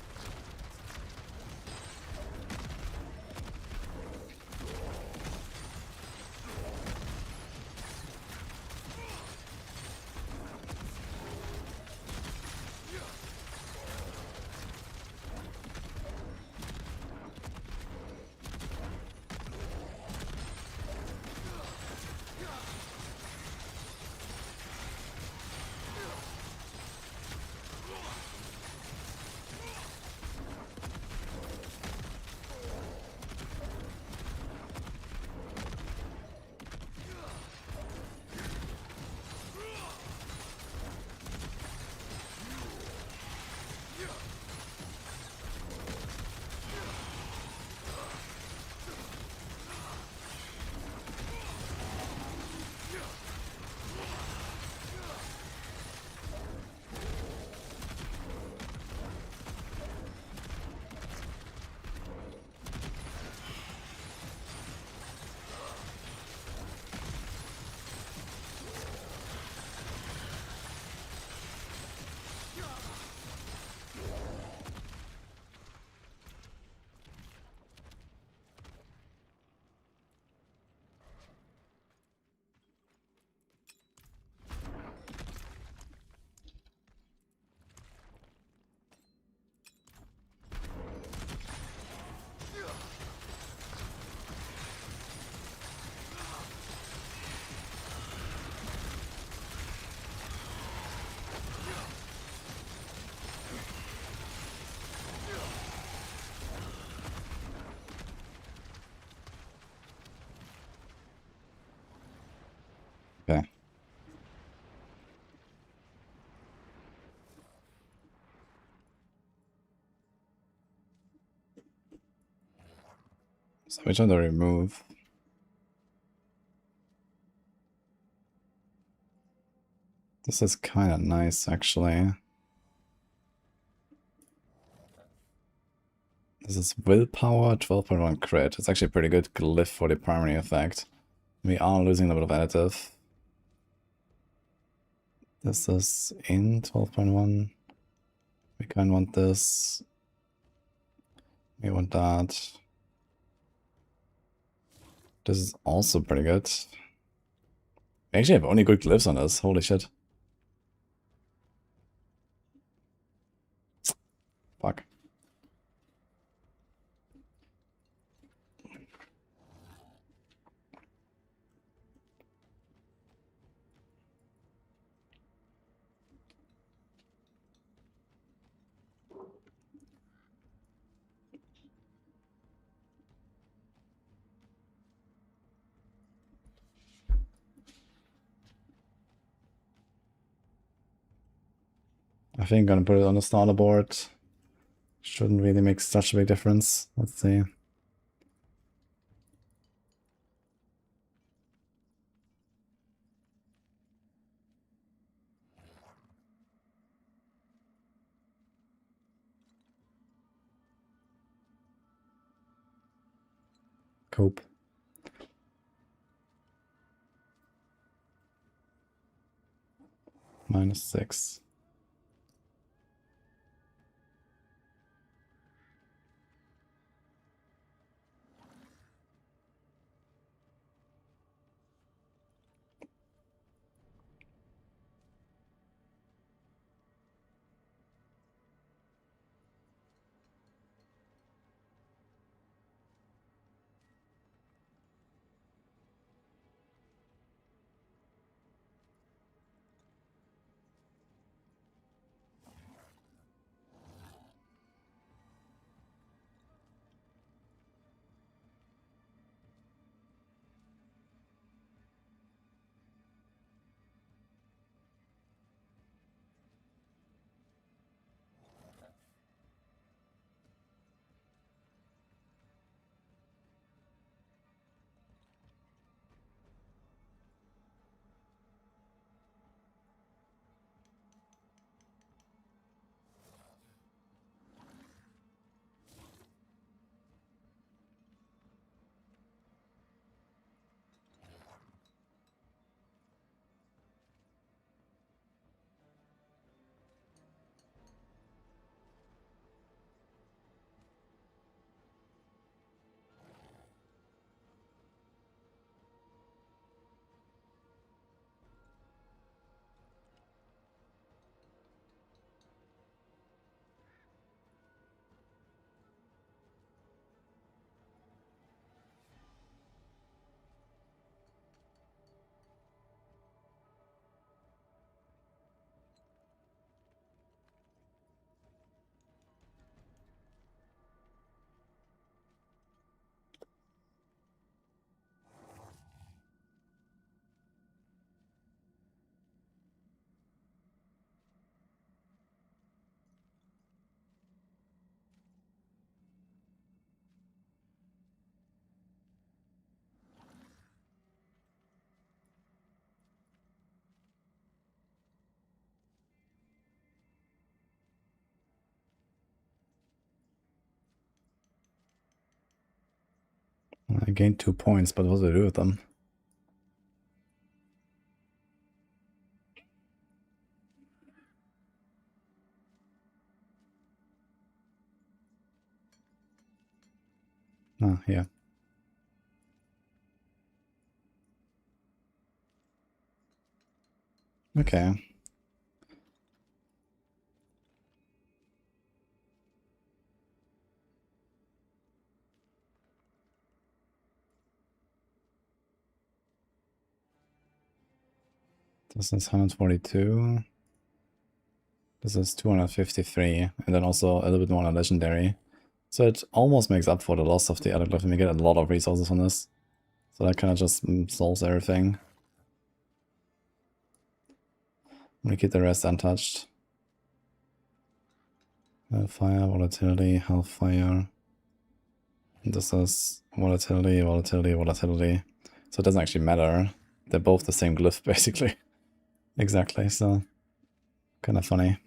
Okay. So which one to remove? This is kind of nice, actually. This is willpower, 12.1 crit. It's actually a pretty good glyph for the primary effect. We are losing a little bit of additive. This is in 12.1. We kind of want this. We want that. This is also pretty good. We actually have only good glyphs on this. Holy shit. I think I'm gonna put it on the starter board. Shouldn't really make such a big difference. Let's see. Cope. -6. I gained 2 points, but what do I do with them? Ah, yeah. Okay. This is 142. This is 253, and then also a little bit more on legendary. So it almost makes up for the loss of the other glyph, and we get a lot of resources from this. So that kind of just solves everything. We keep the rest untouched. Fire, volatility, hellfire. This is volatility, volatility, volatility. So it doesn't actually matter. They're both the same glyph, basically. Exactly, so kind of funny.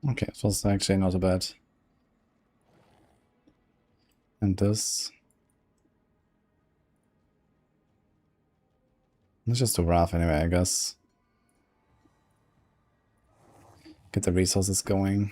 Okay, it was actually not a bad. And this. Let's just do Wrath anyway, I guess. Get the resources going.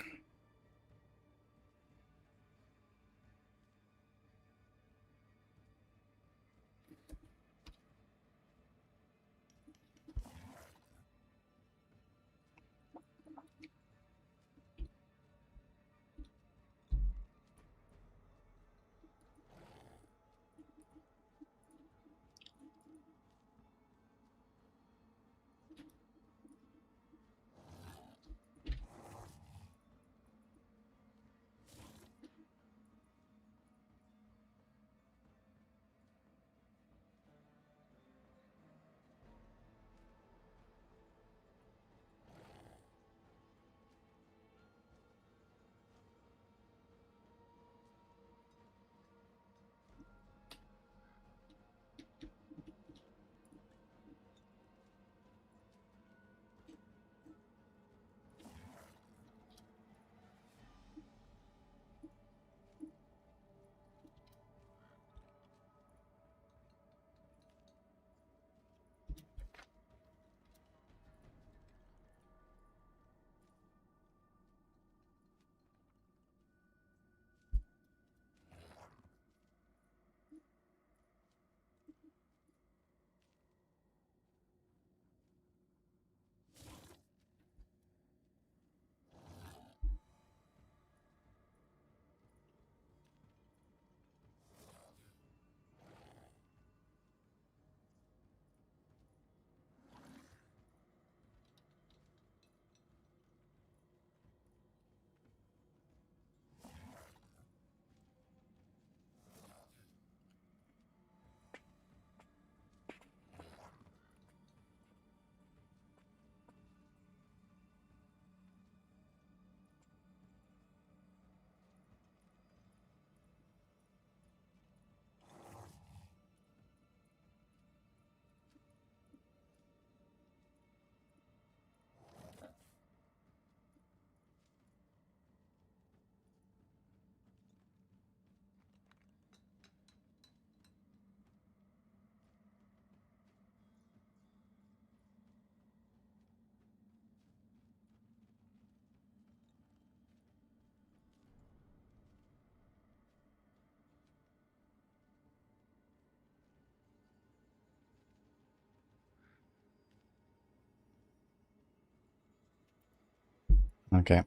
Okay.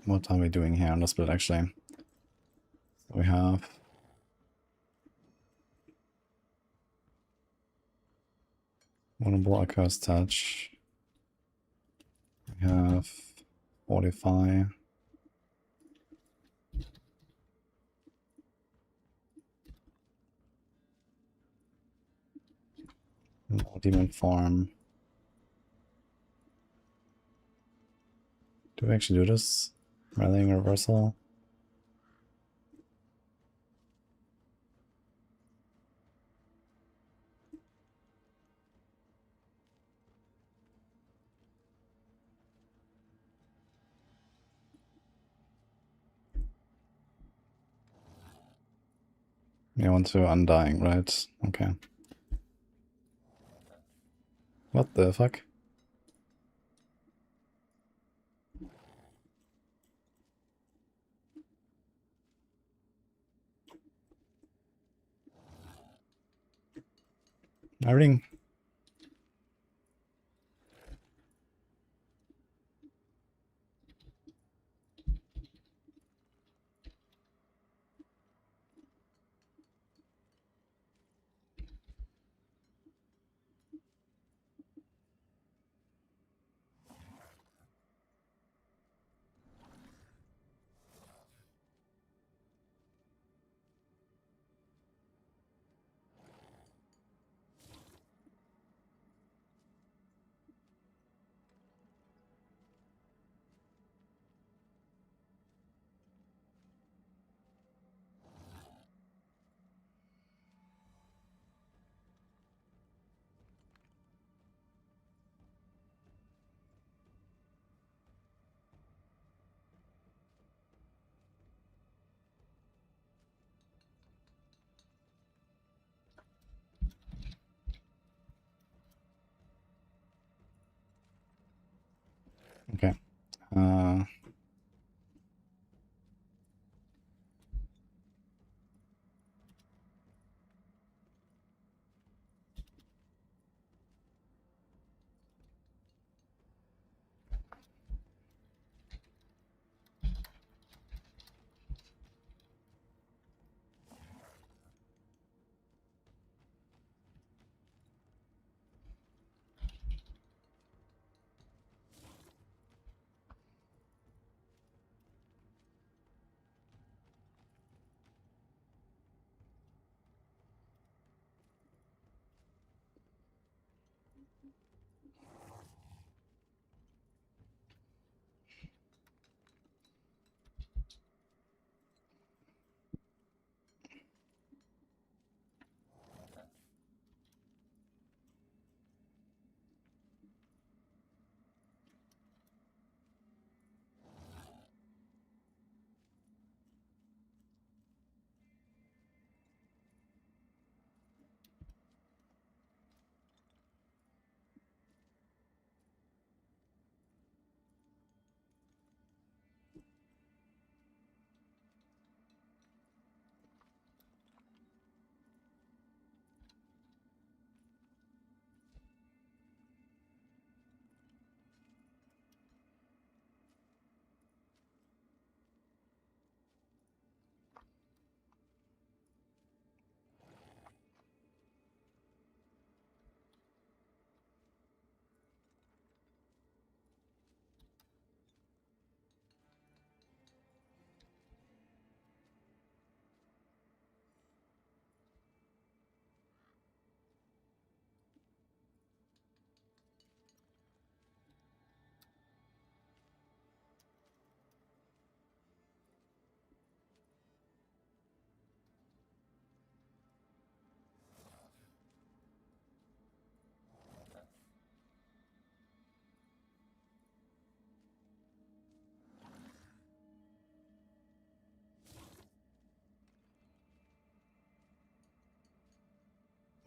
What are we doing here on the split actually? We have Vulnerable Accursed Touch. We have Fortify. Demon Form. Do we actually do this? Rallying Reversal? You want to Undying, right? Okay. What the fuck? Everything. Okay. Uh,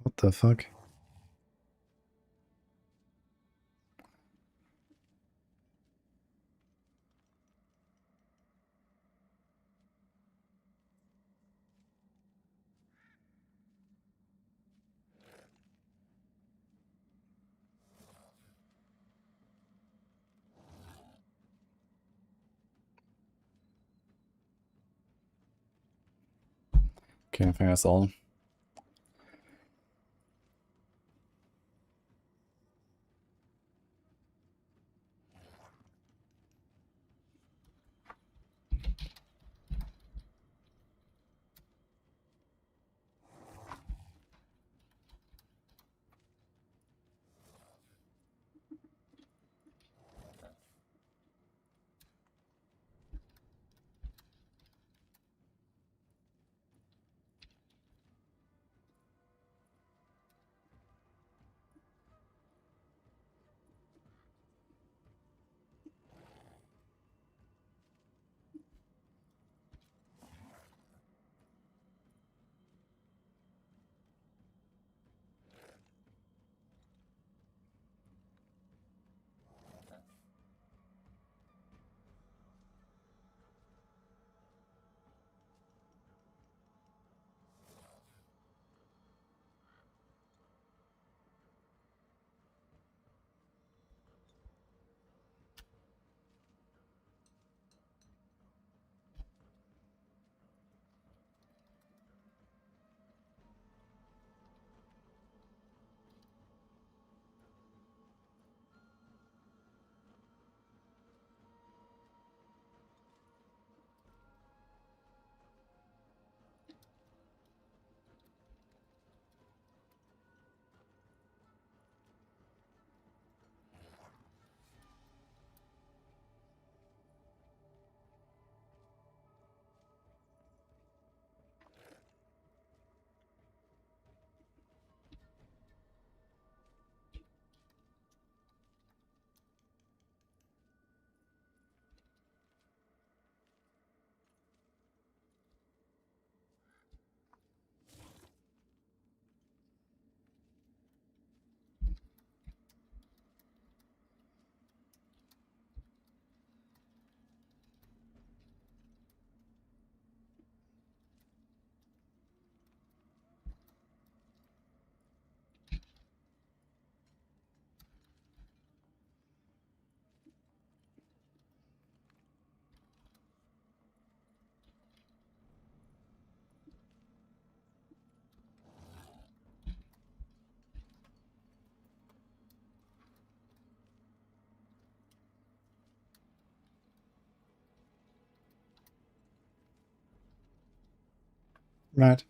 what the fuck? Okay, I think that's all. Right.